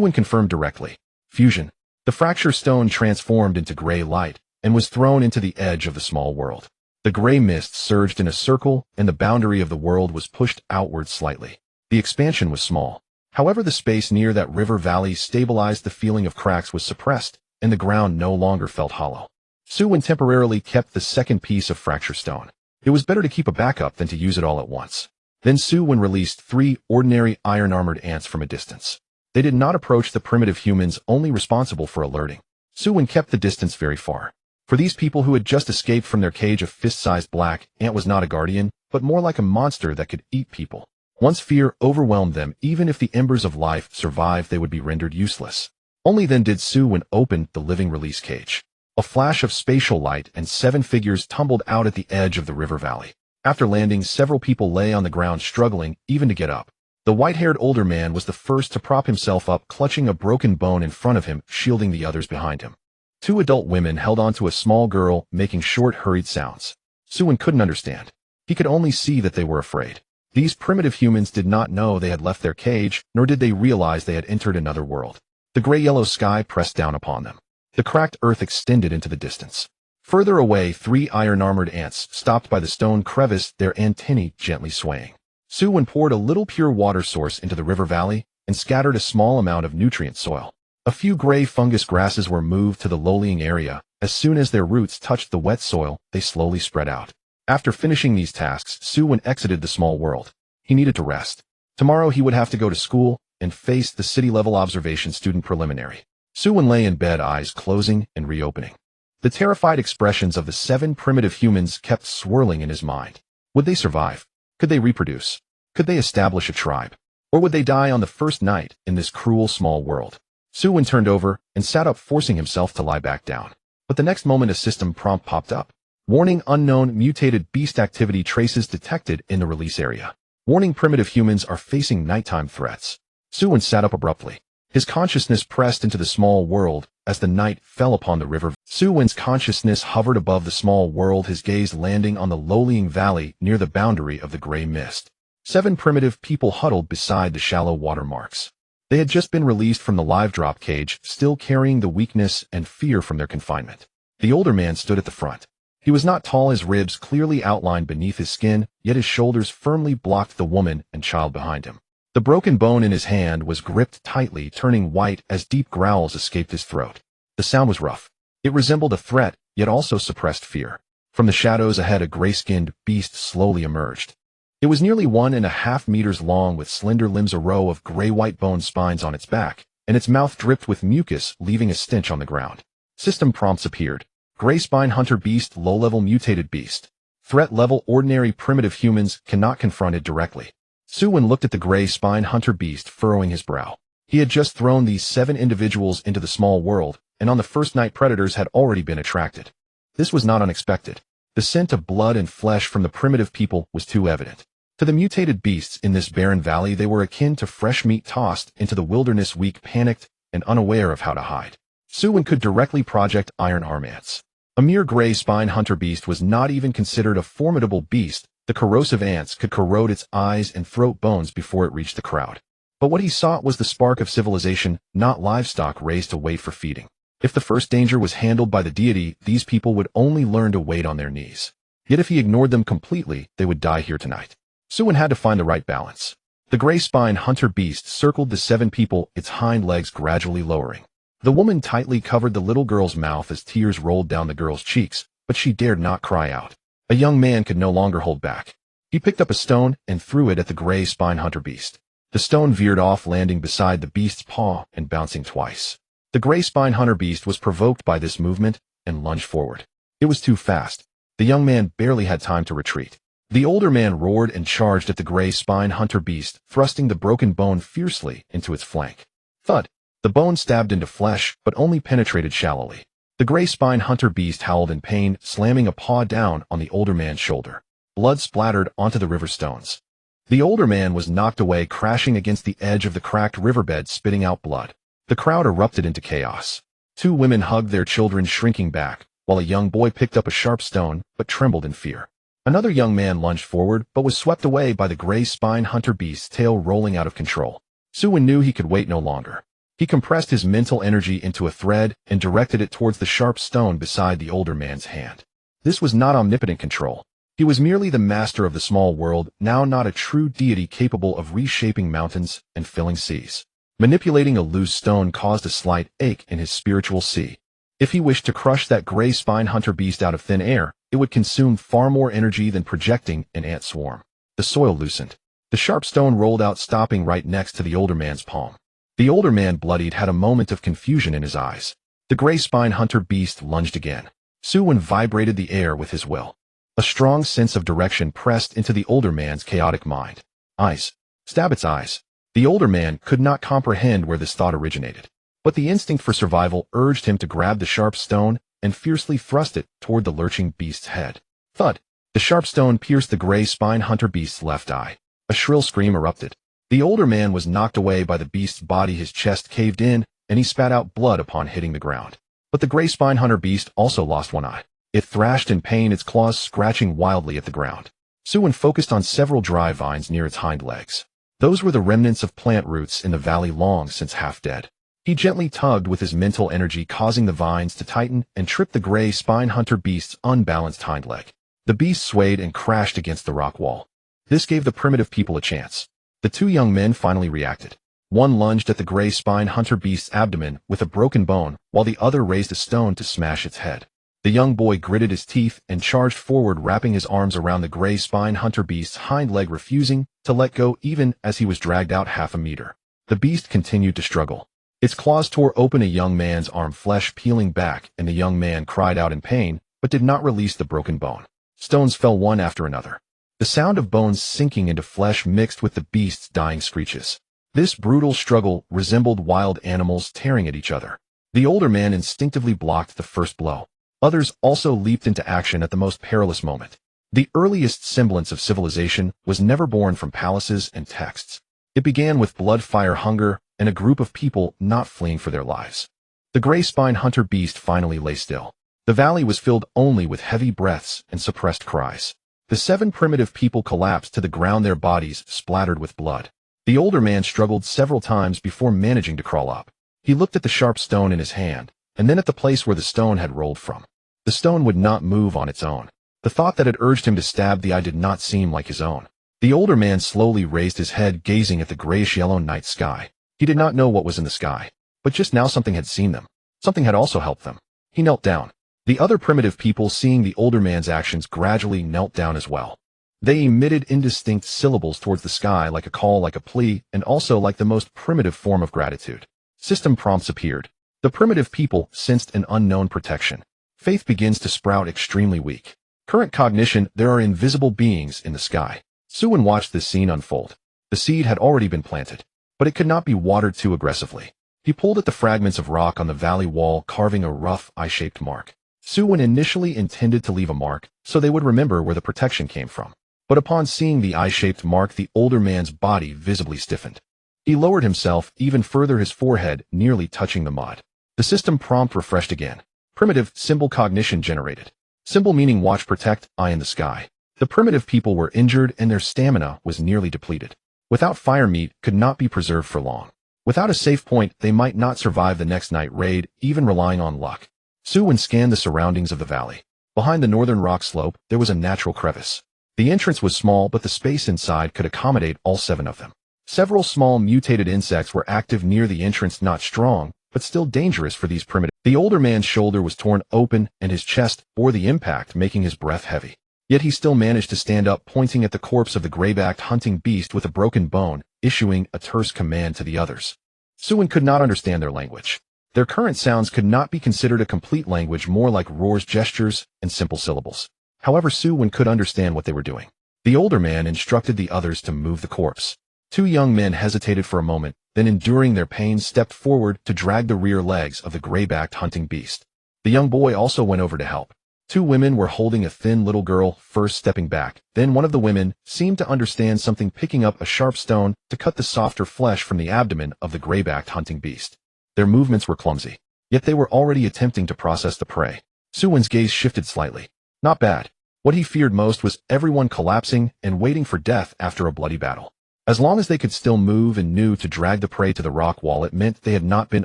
Wen confirmed directly. Fusion. The fracture stone transformed into gray light and was thrown into the edge of the small world. The gray mist surged in a circle, and the boundary of the world was pushed outward slightly. The expansion was small. However, the space near that river valley stabilized. The feeling of cracks was suppressed, and the ground no longer felt hollow. Su Wen temporarily kept the second piece of fracture stone. It was better to keep a backup than to use it all at once. Then Su Wen released 3 ordinary iron-armored ants from a distance. They did not approach the primitive humans, only responsible for alerting. Su Wen kept the distance very far. For these people who had just escaped from their cage, a fist-sized black ant was not a guardian, but more like a monster that could eat people. Once fear overwhelmed them, even if the embers of life survived, they would be rendered useless. Only then did Su Wen open the living release cage. A flash of spatial light and 7 figures tumbled out at the edge of the river valley. After landing, several people lay on the ground, struggling even to get up. The white-haired older man was the first to prop himself up, clutching a broken bone in front of him, shielding the others behind him. 2 adult women held onto a small girl, making short, hurried sounds. Su Wen couldn't understand. He could only see that they were afraid. These primitive humans did not know they had left their cage, nor did they realize they had entered another world. The gray-yellow sky pressed down upon them. The cracked earth extended into the distance. Further away, 3 iron-armored ants stopped by the stone crevice, their antennae gently swaying. Su Wen poured a little pure water source into the river valley and scattered a small amount of nutrient soil. A few gray fungus grasses were moved to the lowlying area. As soon as their roots touched the wet soil, they slowly spread out. After finishing these tasks, Su Wen exited the small world. He needed to rest. Tomorrow he would have to go to school and face the city-level observation student preliminary. Su Wen lay in bed, eyes closing and reopening. The terrified expressions of the 7 primitive humans kept swirling in his mind. Would they survive? Could they reproduce? Could they establish a tribe? Or would they die on the first night in this cruel small world? Su Wen turned over and sat up, forcing himself to lie back down. But the next moment a system prompt popped up. Warning: unknown mutated beast activity traces detected in the release area. Warning: primitive humans are facing nighttime threats. Su Wen sat up abruptly. His consciousness pressed into the small world as the night fell upon the river. Su Wen's consciousness hovered above the small world, his gaze landing on the lowlying valley near the boundary of the gray mist. 7 primitive people huddled beside the shallow watermarks. They had just been released from the live drop cage, still carrying the weakness and fear from their confinement. The older man stood at the front. He was not tall, his ribs clearly outlined beneath his skin, yet his shoulders firmly blocked the woman and child behind him. The broken bone in his hand was gripped tightly, turning white as deep growls escaped his throat. The sound was rough. It resembled a threat, yet also suppressed fear. From the shadows ahead, a gray-skinned beast slowly emerged. It was nearly 1.5 meters long, with slender limbs, a row of gray-white bone spines on its back, and its mouth dripped with mucus, leaving a stench on the ground. System prompts appeared. Gray spine hunter beast, low-level mutated beast. Threat level: ordinary primitive humans cannot confront it directly. Su Wen looked at the gray spine hunter beast, furrowing his brow. He had just thrown these 7 individuals into the small world, and on the first night predators had already been attracted. This was not unexpected. The scent of blood and flesh from the primitive people was too evident. To the mutated beasts in this barren valley, they were akin to fresh meat tossed into the wilderness, weak, panicked, and unaware of how to hide. Su Wen could directly project iron arm ants. A mere gray spine hunter beast was not even considered a formidable beast. The corrosive ants could corrode its eyes and throat bones before it reached the crowd. But what he sought was the spark of civilization, not livestock raised to wait for feeding. If the first danger was handled by the deity, these people would only learn to wait on their knees. Yet if he ignored them completely, they would die here tonight. Su Wen had to find the right balance. The gray spine hunter beast circled the 7 people, its hind legs gradually lowering. The woman tightly covered the little girl's mouth as tears rolled down the girl's cheeks, but she dared not cry out. A young man could no longer hold back. He picked up a stone and threw it at the gray spine hunter beast. The stone veered off, landing beside the beast's paw and bouncing twice. The gray spine hunter beast was provoked by this movement and lunged forward. It was too fast. The young man barely had time to retreat. The older man roared and charged at the gray spine hunter beast, thrusting the broken bone fiercely into its flank. Thud! The bone stabbed into flesh, but only penetrated shallowly. The gray spine hunter beast howled in pain, slamming a paw down on the older man's shoulder. Blood splattered onto the river stones. The older man was knocked away, crashing against the edge of the cracked riverbed, spitting out blood. The crowd erupted into chaos. 2 women hugged their children, shrinking back, while a young boy picked up a sharp stone, but trembled in fear. Another young man lunged forward, but was swept away by the gray spine hunter beast's tail rolling out of control. Su Wen knew he could wait no longer. He compressed his mental energy into a thread and directed it towards the sharp stone beside the older man's hand. This was not omnipotent control. He was merely the master of the small world, now not a true deity capable of reshaping mountains and filling seas. Manipulating a loose stone caused a slight ache in his spiritual sea. If he wished to crush that gray spine hunter beast out of thin air, it would consume far more energy than projecting an ant swarm. The soil loosened. The sharp stone rolled out, stopping right next to the older man's palm. The older man, bloodied, had a moment of confusion in his eyes. The gray spine hunter beast lunged again. Su Wen vibrated the air with his will. A strong sense of direction pressed into the older man's chaotic mind. Eyes. Stab its eyes. The older man could not comprehend where this thought originated, but the instinct for survival urged him to grab the sharp stone and fiercely thrust it toward the lurching beast's head. Thud! The sharp stone pierced the gray spine hunter beast's left eye. A shrill scream erupted. The older man was knocked away by the beast's body, his chest caved in, and he spat out blood upon hitting the ground. But the gray spine hunter beast also lost one eye. It thrashed in pain, its claws scratching wildly at the ground. Su Wen focused on several dry vines near its hind legs. Those were the remnants of plant roots in the valley long since half dead. He gently tugged with his mental energy, causing the vines to tighten and trip the gray spine hunter beast's unbalanced hind leg. The beast swayed and crashed against the rock wall. This gave the primitive people a chance. The two young men finally reacted. One lunged at the gray spine hunter beast's abdomen with a broken bone, while the other raised a stone to smash its head. The young boy gritted his teeth and charged forward, wrapping his arms around the gray spine hunter beast's hind leg, refusing to let go even as he was dragged out half a meter. The beast continued to struggle. Its claws tore open a young man's arm, flesh peeling back, and the young man cried out in pain, but did not release the broken bone. Stones fell one after another. The sound of bones sinking into flesh mixed with the beast's dying screeches. This brutal struggle resembled wild animals tearing at each other. The older man instinctively blocked the first blow. Others also leaped into action at the most perilous moment. The earliest semblance of civilization was never born from palaces and texts. It began with blood, fire, hunger, and a group of people not fleeing for their lives. The gray spine hunter beast finally lay still. The valley was filled only with heavy breaths and suppressed cries. The 7 primitive people collapsed to the ground, their bodies splattered with blood. The older man struggled several times before managing to crawl up. He looked at the sharp stone in his hand, and then at the place where the stone had rolled from. The stone would not move on its own. The thought that had urged him to stab the eye did not seem like his own. The older man slowly raised his head, gazing at the grayish-yellow night sky. He did not know what was in the sky, but just now something had seen them. Something had also helped them. He knelt down. The other primitive people, seeing the older man's actions, gradually knelt down as well. They emitted indistinct syllables towards the sky, like a call, like a plea, and also like the most primitive form of gratitude. System prompts appeared. The primitive people sensed an unknown protection. Faith begins to sprout, extremely weak. Current cognition: there are invisible beings in the sky. Su Wen watched this scene unfold. The seed had already been planted, but it could not be watered too aggressively. He pulled at the fragments of rock on the valley wall, carving a rough, eye-shaped mark. Su Wen initially intended to leave a mark, so they would remember where the protection came from. But upon seeing the eye-shaped mark, the older man's body visibly stiffened. He lowered himself even further, his forehead nearly touching the mud. The system prompt refreshed again. Primitive symbol cognition generated. Symbol meaning watch, protect, eye in the sky. The primitive people were injured and their stamina was nearly depleted. Without fire, meat could not be preserved for long. Without a safe point, they might not survive the next night raid, even relying on luck. Su Wen scanned the surroundings of the valley. Behind the northern rock slope, there was a natural crevice. The entrance was small, but the space inside could accommodate all 7 of them. Several small mutated insects were active near the entrance, not strong, but still dangerous for these primitive. The older man's shoulder was torn open and his chest bore the impact, making his breath heavy. Yet he still managed to stand up, pointing at the corpse of the gray-backed hunting beast with a broken bone, issuing a terse command to the others. Su Wen could not understand their language. Their current sounds could not be considered a complete language, more like roars, gestures, and simple syllables. However, Su Wen could understand what they were doing. The older man instructed the others to move the corpse. 2 young men hesitated for a moment, then, enduring their pain, stepped forward to drag the rear legs of the gray-backed hunting beast. The young boy also went over to help. 2 women were holding a thin little girl, first stepping back. Then one of the women seemed to understand something, picking up a sharp stone to cut the softer flesh from the abdomen of the gray-backed hunting beast. Their movements were clumsy, yet they were already attempting to process the prey. Su Wen's gaze shifted slightly. Not bad. What he feared most was everyone collapsing and waiting for death after a bloody battle. As long as they could still move and knew to drag the prey to the rock wall, it meant they had not been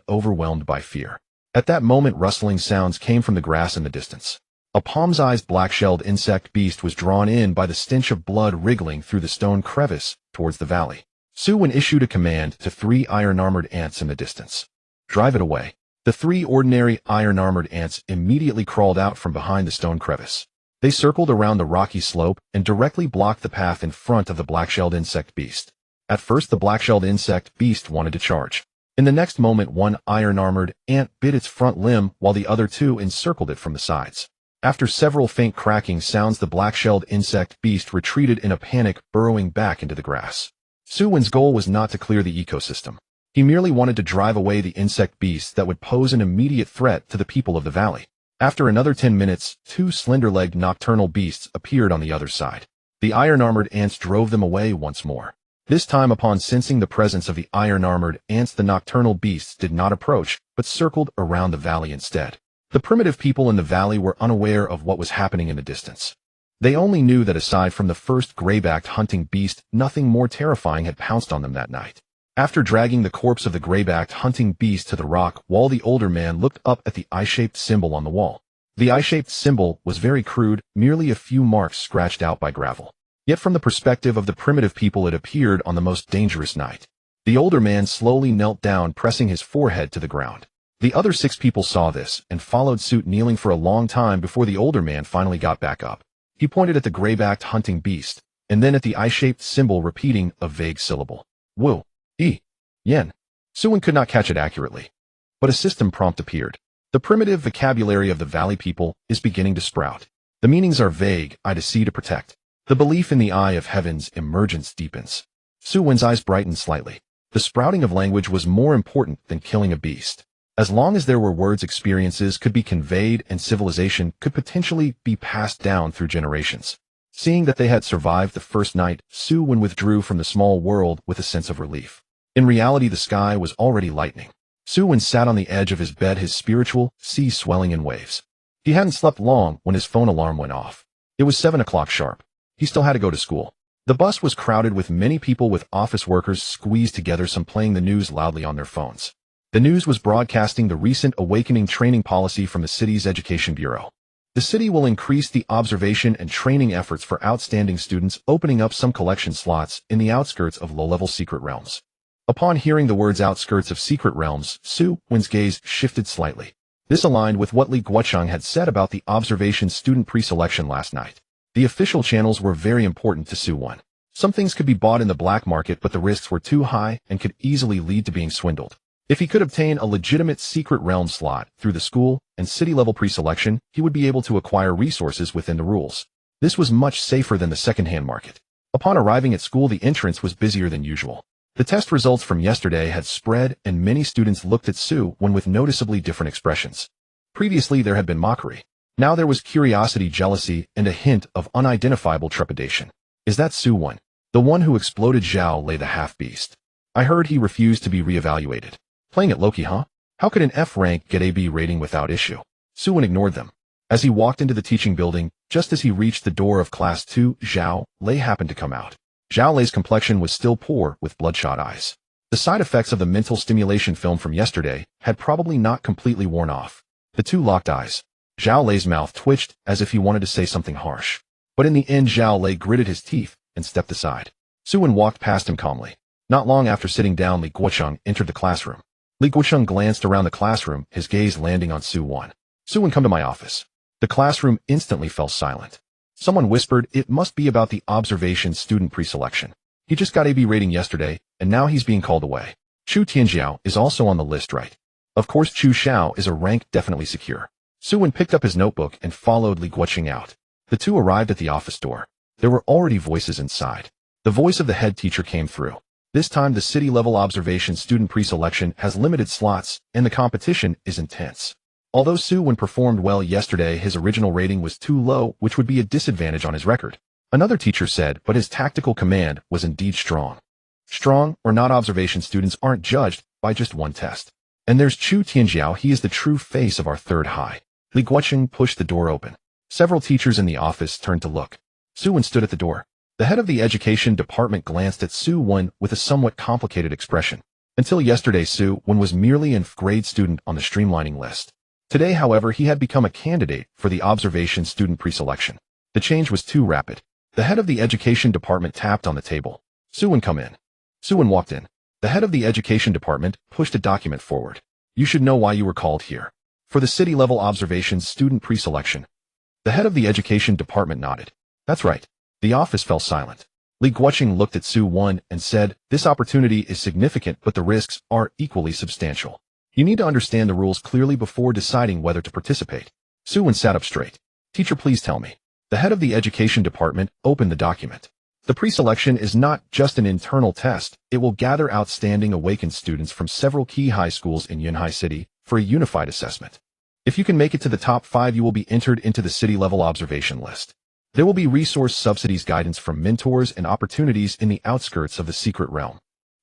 overwhelmed by fear. At that moment, rustling sounds came from the grass in the distance. A palm-sized black-shelled insect beast was drawn in by the stench of blood wriggling through the stone crevice towards the valley. Su Wen issued a command to 3 iron-armored ants in the distance. Drive it away. The 3 ordinary iron-armored ants immediately crawled out from behind the stone crevice. They circled around the rocky slope and directly blocked the path in front of the black-shelled insect beast. At first, the black-shelled insect beast wanted to charge. In the next moment, 1 iron-armored ant bit its front limb while the other 2 encircled it from the sides. After several faint cracking sounds, the black-shelled insect beast retreated in a panic, burrowing back into the grass. Su Wen's goal was not to clear the ecosystem. He merely wanted to drive away the insect beasts that would pose an immediate threat to the people of the valley. After another 10 minutes, 2 slender-legged nocturnal beasts appeared on the other side. The iron-armored ants drove them away once more. This time, upon sensing the presence of the iron-armored ants, the nocturnal beasts did not approach, but circled around the valley instead. The primitive people in the valley were unaware of what was happening in the distance. They only knew that aside from the first gray-backed hunting beast, nothing more terrifying had pounced on them that night. After dragging the corpse of the gray-backed hunting beast to the rock wall, the older man looked up at the eye-shaped symbol on the wall. The eye-shaped symbol was very crude, merely a few marks scratched out by gravel. Yet from the perspective of the primitive people, it appeared on the most dangerous night. The older man slowly knelt down, pressing his forehead to the ground. The other 6 people saw this and followed suit, kneeling for a long time before the older man finally got back up. He pointed at the gray-backed hunting beast, and then at the eye-shaped symbol, repeating a vague syllable. Wu, yen. Su Wen could not catch it accurately. But a system prompt appeared. The primitive vocabulary of the valley people is beginning to sprout. The meanings are vague: eye to see, to protect. The belief in the eye of heaven's emergence deepens. Su Wen's eyes brightened slightly. The sprouting of language was more important than killing a beast. As long as there were words, experiences could be conveyed and civilization could potentially be passed down through generations. Seeing that they had survived the first night, Su Wen withdrew from the small world with a sense of relief. In reality, the sky was already lightening. Su Wen sat on the edge of his bed, his spiritual sea swelling in waves. He hadn't slept long when his phone alarm went off. It was 7 o'clock sharp. He still had to go to school. The bus was crowded with many people, with office workers squeezed together, some playing the news loudly on their phones. The news was broadcasting the recent awakening training policy from the city's education bureau. The city will increase the observation and training efforts for outstanding students, opening up some collection slots in the outskirts of low-level secret realms. Upon hearing the words outskirts of secret realms, Su Wen's gaze shifted slightly. This aligned with what Li Guocheng had said about the observation student pre-selection last night. The official channels were very important to Su Wen. Some things could be bought in the black market, but the risks were too high and could easily lead to being swindled. If he could obtain a legitimate secret realm slot through the school and city-level pre-selection, he would be able to acquire resources within the rules. This was much safer than the second-hand market. Upon arriving at school, the entrance was busier than usual. The test results from yesterday had spread, and many students looked at Su Wen with noticeably different expressions. Previously, there had been mockery. Now there was curiosity, jealousy, and a hint of unidentifiable trepidation. Is that Su Wen, the one who exploded Zhao Lei, the half-beast? I heard he refused to be re-evaluated. Playing it low-key, huh? How could an F rank get a B rating without issue? Su Wen ignored them. As he walked into the teaching building, just as he reached the door of Class 2, Zhao Lei happened to come out. Zhao Lei's complexion was still poor, with bloodshot eyes. The side effects of the mental stimulation film from yesterday had probably not completely worn off. The two locked eyes. Zhao Lei's mouth twitched as if he wanted to say something harsh. But in the end, Zhao Lei gritted his teeth and stepped aside. Su Wen walked past him calmly. Not long after sitting down, Li Guocheng entered the classroom. Li Guocheng glanced around the classroom, his gaze landing on Su Wen. Su Wen, come to my office. The classroom instantly fell silent. Someone whispered, it must be about the observation student pre-selection. He just got a B rating yesterday, and now he's being called away. Chu Tianjiao is also on the list, right? Of course, Chu Xiao is a rank definitely secure. Su Wen picked up his notebook and followed Li Guocheng out. The two arrived at the office door. There were already voices inside. The voice of the head teacher came through. This time, the city-level observation student pre-selection has limited slots, and the competition is intense. Although Su Wen performed well yesterday, his original rating was too low, which would be a disadvantage on his record. Another teacher said, but his tactical command was indeed strong. Strong or not, observation students aren't judged by just one test. And there's Chu Tianjiao, he is the true face of our third high. Li Guocheng pushed the door open. Several teachers in the office turned to look. Su Wen stood at the door. The head of the education department glanced at Su Wen with a somewhat complicated expression. Until yesterday, Su Wen was merely an F-grade student on the streamlining list. Today, however, he had become a candidate for the observation student pre-selection. The change was too rapid. The head of the education department tapped on the table. Su Wen, come in. Su Wen walked in. The head of the education department pushed a document forward. You should know why you were called here. For the city-level observation student pre-selection. The head of the education department nodded. That's right. The office fell silent. Li Guocheng looked at Su Wen and said, this opportunity is significant, but the risks are equally substantial. You need to understand the rules clearly before deciding whether to participate. Su Wen sat up straight. Teacher, please tell me. The head of the education department opened the document. The pre-selection is not just an internal test. It will gather outstanding awakens students from several key high schools in Yunhai City for a unified assessment. If you can make it to the top 5, you will be entered into the city-level observation list. There will be resource subsidies, guidance from mentors, and opportunities in the outskirts of the secret realm.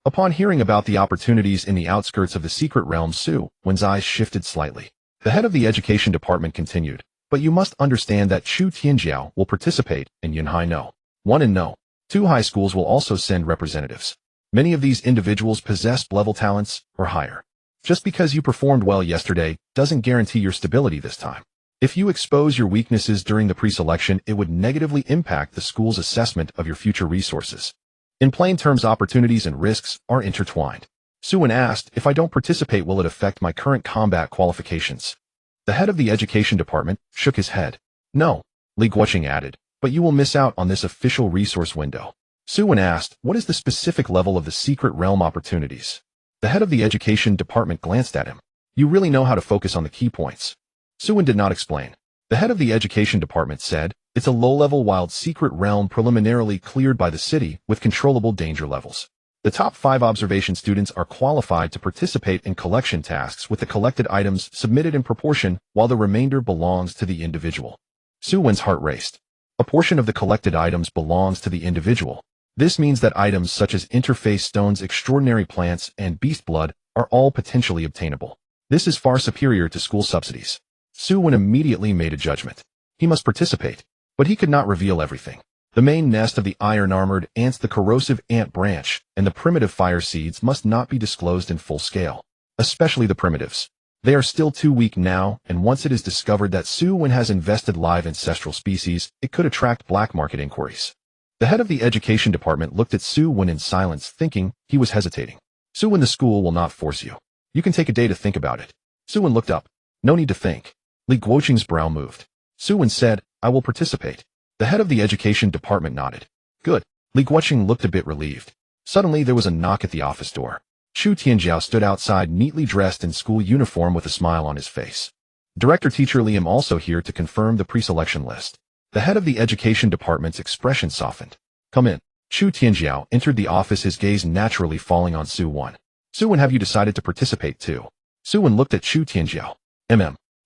Upon hearing about the opportunities in the outskirts of the secret realm, Su Wen's eyes shifted slightly. The head of the education department continued, but you must understand that Chu Tianjiao will participate in Yunhai No. 1 and No. 2 high schools will also send representatives. Many of these individuals possess level talents or higher. Just because you performed well yesterday doesn't guarantee your stability this time. If you expose your weaknesses during the pre-selection, it would negatively impact the school's assessment of your future resources. In plain terms, opportunities and risks are intertwined. Su Wen asked, if I don't participate, will it affect my current combat qualifications? The head of the education department shook his head. No, Li Guoqing added, but you will miss out on this official resource window. Su Wen asked, what is the specific level of the secret realm opportunities? The head of the education department glanced at him. You really know how to focus on the key points. Su Wen did not explain. The head of the education department said, it's a low-level wild secret realm preliminarily cleared by the city with controllable danger levels. The top 5 observation students are qualified to participate in collection tasks with the collected items submitted in proportion, while the remainder belongs to the individual. Su Wen's heart raced. A portion of the collected items belongs to the individual. This means that items such as interface stones, extraordinary plants, and beast blood are all potentially obtainable. This is far superior to school subsidies. Su Wen immediately made a judgment. He must participate, but he could not reveal everything. The main nest of the iron-armored ants, the corrosive ant branch, and the primitive fire seeds must not be disclosed in full scale, especially the primitives. They are still too weak now, and once it is discovered that Su Wen has invested live ancestral species, it could attract black market inquiries. The head of the education department looked at Su Wen in silence, thinking he was hesitating. Su Wen, the school will not force you. You can take a day to think about it. Su Wen looked up. No need to think. Li Guoqing's brow moved. Su Wen said, I will participate. The head of the education department nodded. Good. Li Guoqing looked a bit relieved. Suddenly there was a knock at the office door. Chu Tianjiao stood outside, neatly dressed in school uniform with a smile on his face. Director Teacher Liam also here to confirm the pre-selection list. The head of the education department's expression softened. Come in. Chu Tianjiao entered the office, his gaze naturally falling on Su Wen. Su Wen, have you decided to participate too? Su Wen looked at Chu Tianjiao.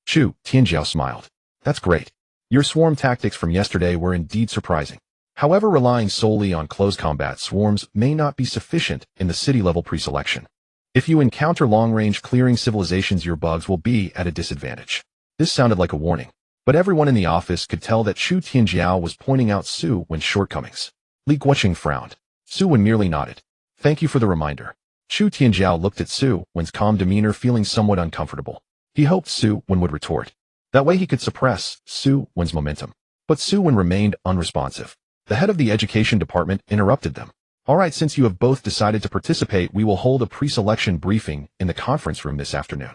Chu Tianjiao smiled. That's great. Your swarm tactics from yesterday were indeed surprising. However, relying solely on close combat swarms may not be sufficient in the city-level pre-selection. If you encounter long-range clearing civilizations, your bugs will be at a disadvantage. This sounded like a warning, but everyone in the office could tell that Chu Tianjiao was pointing out Su Wen's shortcomings. Li Guoqing frowned. Su Wen merely nodded. Thank you for the reminder. Chu Tianjiao looked at Su Wen's calm demeanor, feeling somewhat uncomfortable. He hoped Su Wen would retort. That way he could suppress Su Wen's momentum. But Su Wen remained unresponsive. The head of the education department interrupted them. All right, since you have both decided to participate, we will hold a pre-selection briefing in the conference room this afternoon.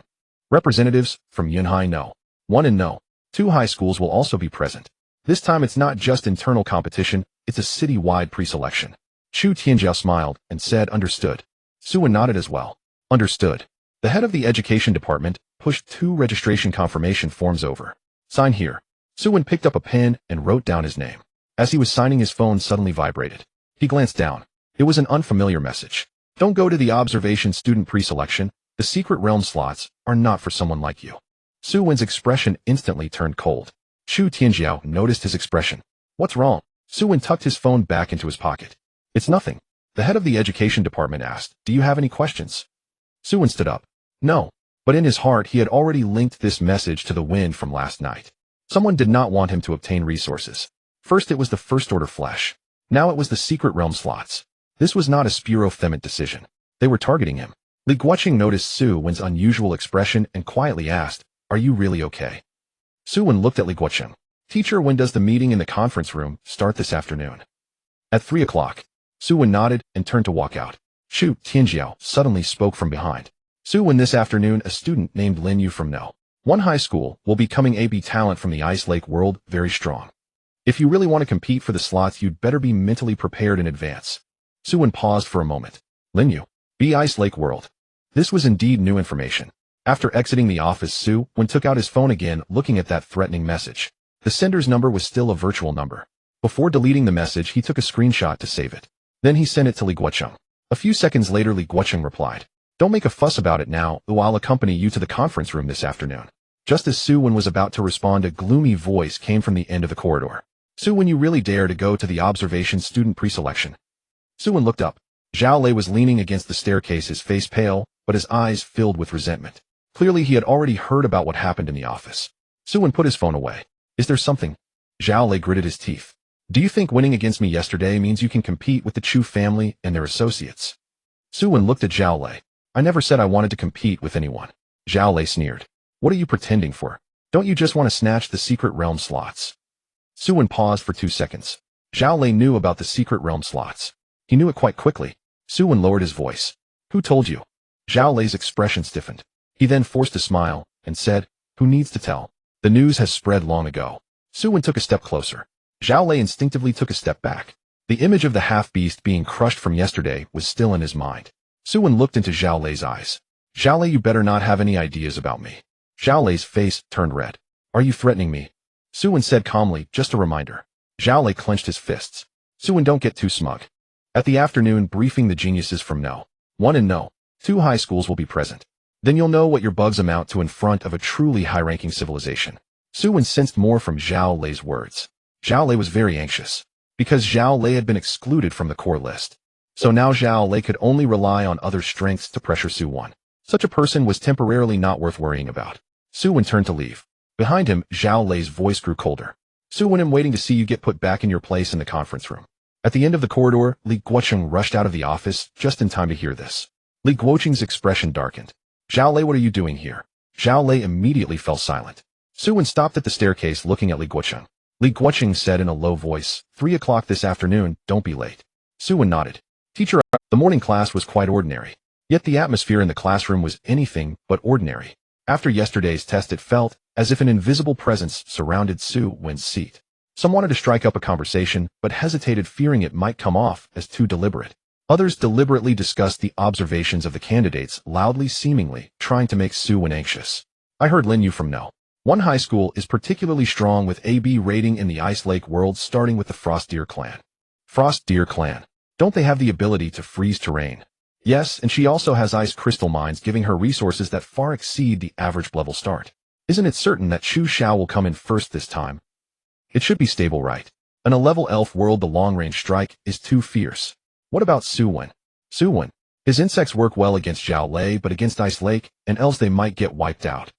Representatives from Yunhai No. 1 and No. 2 high schools will also be present. This time it's not just internal competition, it's a city-wide pre-selection. Chu Tianjiao smiled and said, understood. Su Wen nodded as well. Understood. The head of the education department pushed 2 registration confirmation forms over. Sign here. Su Wen picked up a pen and wrote down his name. As he was signing, his phone suddenly vibrated. He glanced down. It was an unfamiliar message. Don't go to the observation student pre-selection. The secret realm slots are not for someone like you. Su Wen's expression instantly turned cold. Chu Tianjiao noticed his expression. What's wrong? Su Wen tucked his phone back into his pocket. It's nothing. The head of the education department asked, do you have any questions? Su Wen stood up. No. But in his heart, he had already linked this message to the wind from last night. Someone did not want him to obtain resources. First it was the first-order flesh. Now it was the secret realm slots. This was not a spurofement decision. They were targeting him. Li Guoqing noticed Su Wen's unusual expression and quietly asked, are you really okay? Su Wen looked at Li Guoqing. Teacher, when does the meeting in the conference room start this afternoon? At 3 o'clock. Su Wen nodded and turned to walk out. Chu Tianjiao suddenly spoke from behind. Su Wen, this afternoon, a student named Lin Yu from No. 1 high school will be coming. AB talent from the Ice Lake world, very strong. If you really want to compete for the slots, you'd better be mentally prepared in advance. Su Wen paused for a moment. Lin Yu, B Ice Lake world. This was indeed new information. After exiting the office, Su Wen took out his phone again, looking at that threatening message. The sender's number was still a virtual number. Before deleting the message, he took a screenshot to save it. Then he sent it to Li Guoqing. A few seconds later, Li Guoqing replied, don't make a fuss about it now, I'll accompany you to the conference room this afternoon. Just as Su Wen was about to respond, a gloomy voice came from the end of the corridor. Su Wen, you really dare to go to the observation student pre-selection? Su Wen looked up. Zhao Lei was leaning against the staircase, his face pale, but his eyes filled with resentment. Clearly, he had already heard about what happened in the office. Su Wen put his phone away. Is there something? Zhao Lei gritted his teeth. Do you think winning against me yesterday means you can compete with the Chu family and their associates? Su Wen looked at Zhao Lei. I never said I wanted to compete with anyone. Zhao Lei sneered. What are you pretending for? Don't you just want to snatch the secret realm slots? Su Wen paused for 2 seconds. Zhao Lei knew about the secret realm slots. He knew it quite quickly. Su Wen lowered his voice. Who told you? Zhao Lei's expression stiffened. He then forced a smile and said, Who needs to tell? The news has spread long ago. Su Wen took a step closer. Zhao Lei instinctively took a step back. The image of the half-beast being crushed from yesterday was still in his mind. Su Wen looked into Zhao Lei's eyes. Zhao Lei, you better not have any ideas about me. Zhao Lei's face turned red. Are you threatening me? Su Wen said calmly, just a reminder. Zhao Lei clenched his fists. Su Wen, don't get too smug. At the afternoon briefing, the geniuses from No. 1 and No. 2 high schools will be present. Then you'll know what your bugs amount to in front of a truly high-ranking civilization. Su Wen sensed more from Zhao Lei's words. Zhao Lei was very anxious, because Zhao Lei had been excluded from the core list. So now Zhao Lei could only rely on other strengths to pressure Su Wen. Such a person was temporarily not worth worrying about. Su Wen turned to leave. Behind him, Zhao Lei's voice grew colder. Su Wen, I'm waiting to see you get put back in your place in the conference room. At the end of the corridor, Li Guocheng rushed out of the office just in time to hear this. Li Guocheng's expression darkened. Zhao Lei, what are you doing here? Zhao Lei immediately fell silent. Su Wen stopped at the staircase looking at Li Guocheng. Li Guocheng said in a low voice, 3 o'clock this afternoon, don't be late. Su Wen nodded. Teacher, the morning class was quite ordinary. Yet the atmosphere in the classroom was anything but ordinary. After yesterday's test, it felt as if an invisible presence surrounded Su Wen's seat. Some wanted to strike up a conversation, but hesitated, fearing it might come off as too deliberate. Others deliberately discussed the observations of the candidates, loudly, seemingly trying to make Su Wen anxious. I heard Lin Yu from No. 1 high school is particularly strong with AB rating in the Ice Lake world, starting with the Frost Deer clan. Frost Deer clan. Don't they have the ability to freeze terrain? Yes, and she also has ice crystal mines, giving her resources that far exceed the average level start. Isn't it certain that Chu Xiao will come in first this time? It should be stable, right? In a level elf world, the long-range strike is too fierce. What about Su Wen? Su Wen. His insects work well against Zhao Lei, but against Ice Lake and else they might get wiped out.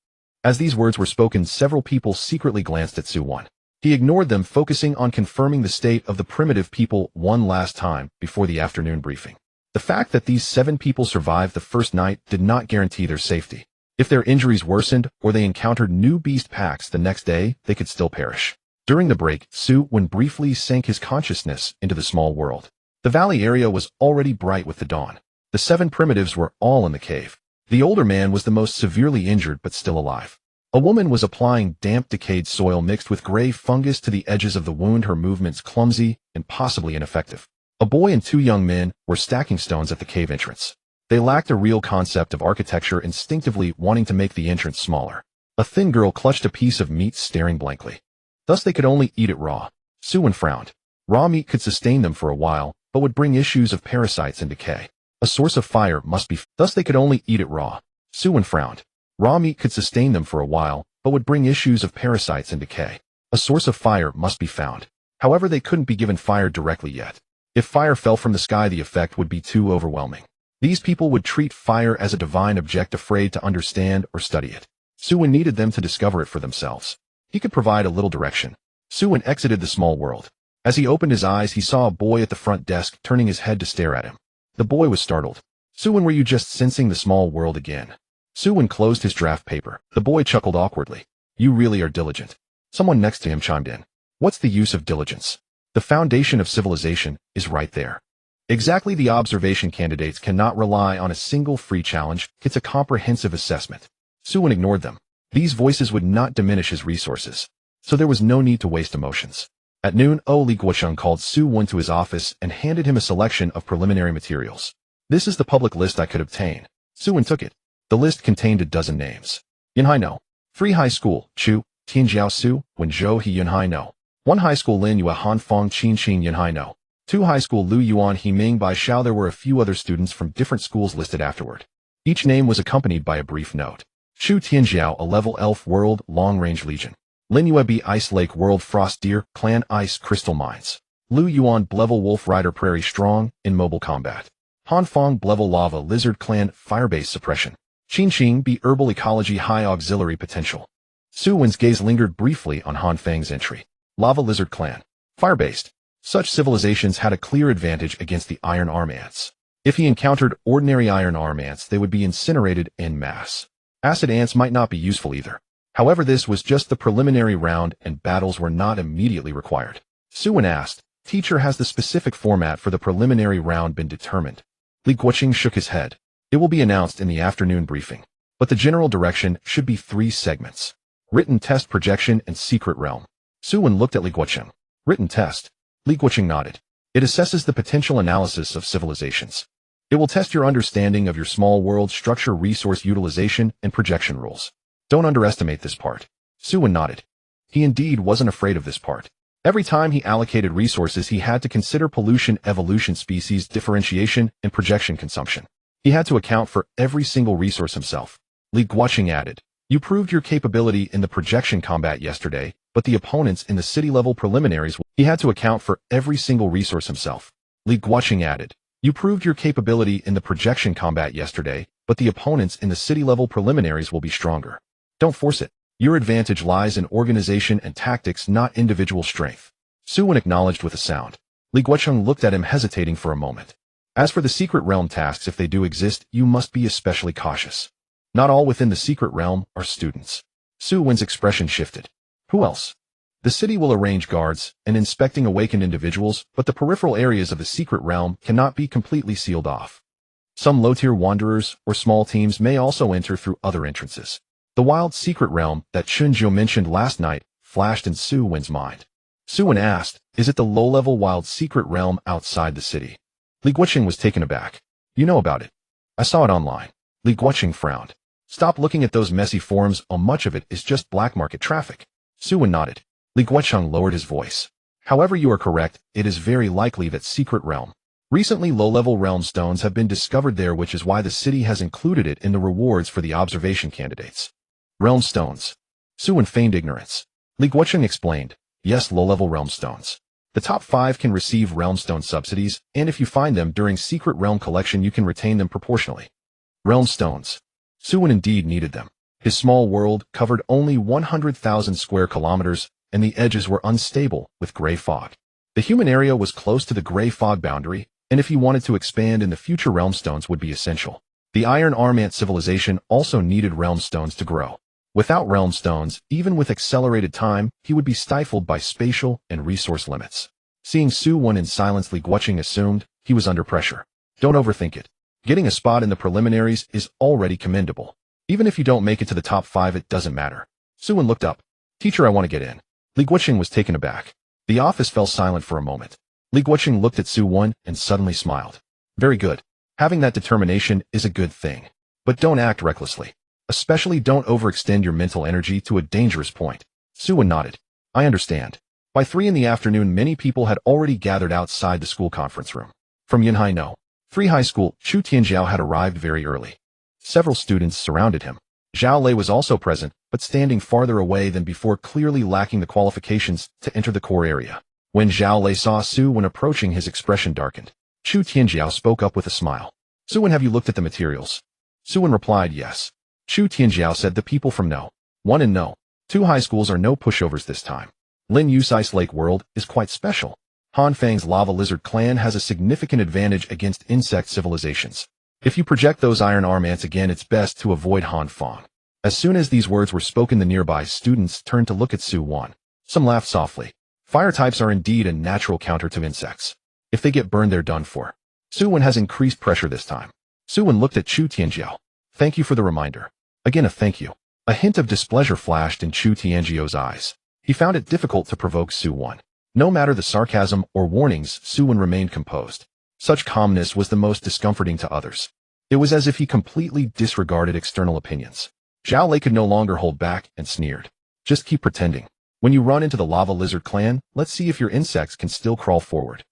As these words were spoken, several people secretly glanced at Su Wen. He ignored them, focusing on confirming the state of the primitive people one last time before the afternoon briefing. The fact that these 7 people survived the first night did not guarantee their safety. If their injuries worsened or they encountered new beast packs the next day, they could still perish. During the break, Su Wen briefly sank his consciousness into the small world. The valley area was already bright with the dawn. The 7 primitives were all in the cave. The older man was the most severely injured but still alive. A woman was applying damp, decayed soil mixed with gray fungus to the edges of the wound, her movements clumsy and possibly ineffective. A boy and 2 young men were stacking stones at the cave entrance. They lacked a real concept of architecture, instinctively wanting to make the entrance smaller. A thin girl clutched a piece of meat, staring blankly. Thus they could only eat it raw. Su Wen frowned. Raw meat could sustain them for a while, but would bring issues of parasites and decay. A source of fire must be. Thus they could only eat it raw. Su Wen frowned. Raw meat could sustain them for a while, but would bring issues of parasites and decay. A source of fire must be found. However, they couldn't be given fire directly yet. If fire fell from the sky, the effect would be too overwhelming. These people would treat fire as a divine object, afraid to understand or study it. Su Wen needed them to discover it for themselves. He could provide a little direction. Su Wen exited the small world. As he opened his eyes, he saw a boy at the front desk, turning his head to stare at him. The boy was startled. Su Wen, were you just sensing the small world again? Su Wen closed his draft paper. The boy chuckled awkwardly. You really are diligent. Someone next to him chimed in. What's the use of diligence? The foundation of civilization is right there. Exactly, the observation candidates cannot rely on a single free challenge. It's a comprehensive assessment. Su Wen ignored them. These voices would not diminish his resources, so there was no need to waste emotions. At noon, Li Guocheng called Su Wen to his office and handed him a selection of preliminary materials. This is the public list I could obtain. Su Wen took it. The list contained a dozen names. Yunhai No. 3 high school, Chu, Tianjiao Su, Wenzhou He Yunhai No. 1 high school, Lin Yue Hanfeng Qinqin Yunhai No. 2 high school, Lu Yuan He Ming Bai Xiao. There were a few other students from different schools listed afterward. Each name was accompanied by a brief note. Chu Tianjiao, a level elf world, long-range legion. Lin Yue B, Ice Lake world, Frost Deer, clan ice crystal mines. Lu Yuan, level wolf rider, prairie strong, in mobile combat. Hanfeng, level lava lizard clan, fire-based suppression. Qingqing be herbal ecology high auxiliary potential. Su Wen's gaze lingered briefly on Han Fang's entry. Lava lizard clan. Fire-based. Such civilizations had a clear advantage against the iron arm ants. If he encountered ordinary iron arm ants, they would be incinerated en masse. Acid ants might not be useful either. However, this was just the preliminary round and battles were not immediately required. Su Wen asked, "Teacher, has the specific format for the preliminary round been determined?" Li Guoqing shook his head. "It will be announced in the afternoon briefing. But the general direction should be 3 segments. Written test, projection, and secret realm." Su Wen looked at Li Guoqing. "Written test?" Li Guoqing nodded. "It assesses the potential analysis of civilizations. It will test your understanding of your small world structure, resource utilization, and projection rules. Don't underestimate this part." Su Wen nodded. He indeed wasn't afraid of this part. Every time he allocated resources, he had to consider pollution, evolution, species differentiation, and projection consumption. He had to account for every single resource himself. Li Guoqing added, "You proved your capability in the projection combat yesterday, but the opponents in the city-level preliminaries." He had to account for every single resource himself. Li Guoqing added, "You proved your capability in the projection combat yesterday, but the opponents in the city-level preliminaries will be stronger. Don't force it. Your advantage lies in organization and tactics, not individual strength." Su Wen acknowledged with a sound. Li Guoqing looked at him, hesitating for a moment. "As for the secret realm tasks, if they do exist, you must be especially cautious. Not all within the secret realm are students." Su Wen's expression shifted. "Who else?" "The city will arrange guards and inspecting awakened individuals, but the peripheral areas of the secret realm cannot be completely sealed off. Some low-tier wanderers or small teams may also enter through other entrances." The wild secret realm that Chunjiu mentioned last night flashed in Su Wen's mind. Su Wen asked, "Is it the low-level wild secret realm outside the city?" Li Guoqing was taken aback. "You know about it?" "I saw it online." Li Guoqing frowned. "Stop looking at those messy forums. Much of it is just black market traffic." Su Wen nodded. Li Guoqing lowered his voice. "However, you are correct. It is very likely that secret realm. Recently, low-level realm stones have been discovered there, which is why the city has included it in the rewards for the observation candidates." "Realm stones." Su Wen feigned ignorance. Li Guoqing explained, "Yes, low-level realm stones. The top 5 can receive realm stone subsidies, and if you find them during secret realm collection, you can retain them proportionally." Realm stones. Su Wen indeed needed them. His small world covered only 100,000 square kilometers, and the edges were unstable with gray fog. The human area was close to the gray fog boundary, and if he wanted to expand in the future, realm stones would be essential. The iron arm ant civilization also needed realm stones to grow. Without realm stones, even with accelerated time, he would be stifled by spatial and resource limits. Seeing Su Wen in silence, Li Guoqing assumed he was under pressure. "Don't overthink it. Getting a spot in the preliminaries is already commendable. Even if you don't make it to the top 5, it doesn't matter." Su Wen looked up. "Teacher, I want to get in." Li Guoqing was taken aback. The office fell silent for a moment. Li Guoqing looked at Su Wen and suddenly smiled. "Very good. Having that determination is a good thing. But don't act recklessly. Especially don't overextend your mental energy to a dangerous point." Su Wen nodded. "I understand." By 3 in the afternoon, many people had already gathered outside the school conference room. From Yunhai No. 3 High School, Chu Tianjiao had arrived very early. Several students surrounded him. Zhao Lei was also present, but standing farther away than before, clearly lacking the qualifications to enter the core area. When Zhao Lei saw Su Wen approaching, his expression darkened. Chu Tianjiao spoke up with a smile. "Su Wen, have you looked at the materials?" Su Wen replied, "Yes." Chu Tianjiao said, "The people from No. 1 and No. 2 high schools are no pushovers this time. Lin Yu's Ice Lake world is quite special. Han Fang's lava lizard clan has a significant advantage against insect civilizations. If you project those iron arm ants again, it's best to avoid Han Fang." As soon as these words were spoken, the nearby students turned to look at Su Wen. Some laughed softly. Fire types are indeed a natural counter to insects. If they get burned, they're done for. Su Wen has increased pressure this time. Su Wen looked at Chu Tianjiao. "Thank you for the reminder." Again a thank you. A hint of displeasure flashed in Chu Tianjiao's eyes. He found it difficult to provoke Su Wen. No matter the sarcasm or warnings, Su Wen remained composed. Such calmness was the most discomforting to others. It was as if he completely disregarded external opinions. Zhao Lei could no longer hold back and sneered. "Just keep pretending. When you run into the lava lizard clan, let's see if your insects can still crawl forward."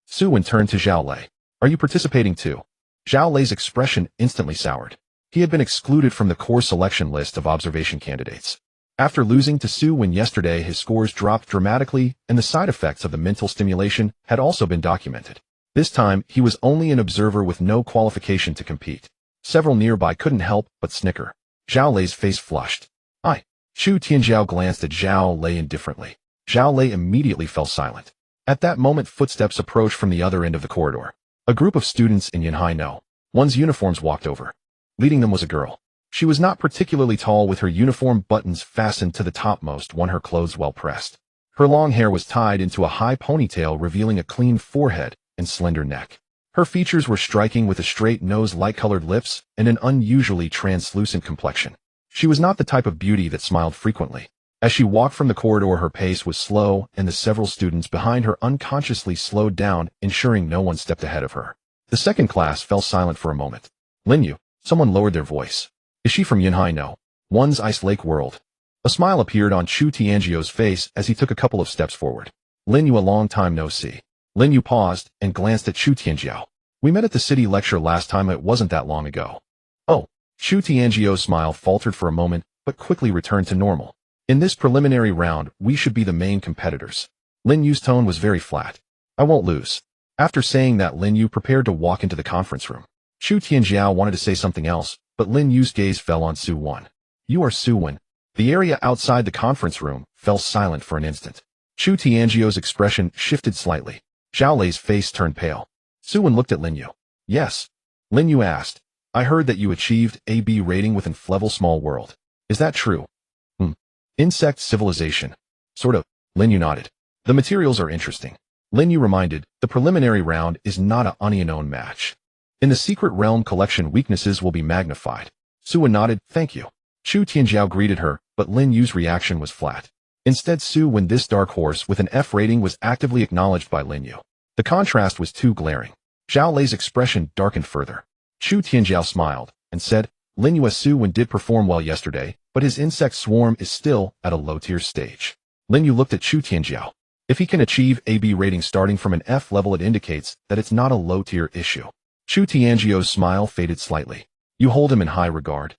Su Wen turned to Zhao Lei. "Are you participating too?" Zhao Lei's expression instantly soured. He had been excluded from the core selection list of observation candidates. After losing to Su Wen yesterday, his scores dropped dramatically, and the side effects of the mental stimulation had also been documented. This time, he was only an observer with no qualification to compete. Several nearby couldn't help but snicker. Zhao Lei's face flushed. "I." Chu Tianjiao glanced at Zhao Lei indifferently. Zhao Lei immediately fell silent. At that moment, footsteps approached from the other end of the corridor. A group of students in Yunhai No. One's uniforms walked over. Leading them was a girl. She was not particularly tall, with her uniform buttons fastened to the topmost one, her clothes well pressed. Her long hair was tied into a high ponytail, revealing a clean forehead and slender neck. Her features were striking, with a straight nose, light-colored lips, and an unusually translucent complexion. She was not the type of beauty that smiled frequently. As she walked from the corridor, her pace was slow, and the several students behind her unconsciously slowed down, ensuring no one stepped ahead of her. The second class fell silent for a moment. "Lin Yu," someone lowered their voice. "Is she from Yunhai No. One's Ice Lake World?" A smile appeared on Chu Tianjiao's face as he took a couple of steps forward. "Lin Yu, a long time no see." Lin Yu paused and glanced at Chu Tianjiao. "We met at the city lecture last time. It wasn't that long ago." "Oh." Chu Tianjiao's smile faltered for a moment, but quickly returned to normal. "In this preliminary round, we should be the main competitors." Lin Yu's tone was very flat. "I won't lose." After saying that, Lin Yu prepared to walk into the conference room. Chu Tianjiao wanted to say something else, but Lin Yu's gaze fell on Su Wen. "You are Su Wen." The area outside the conference room fell silent for an instant. Chu Tianjiao's expression shifted slightly. Zhao Lei's face turned pale. Su Wen looked at Lin Yu. "Yes." Lin Yu asked, "I heard that you achieved AB rating within Flevel Small World. Is that true?" "Insect civilization." "Sort of." Lin Yu nodded. "The materials are interesting." Lin Yu reminded, "The preliminary round is not a unknown match. In the secret realm collection, weaknesses will be magnified." Su Wen nodded, "Thank you." Chu Tianjiao greeted her, but Lin Yu's reaction was flat. Instead, Su Wen, this dark horse with an F rating, was actively acknowledged by Lin Yu. The contrast was too glaring. Zhao Lei's expression darkened further. Chu Tianjiao smiled and said, "Lin Yu, Su Wen did perform well yesterday, but his insect swarm is still at a low-tier stage." Lin Yu looked at Chu Tianjiao. "If he can achieve AB rating starting from an F level, it indicates that it's not a low-tier issue." Chu Tianjiao's smile faded slightly. "You hold him in high regard."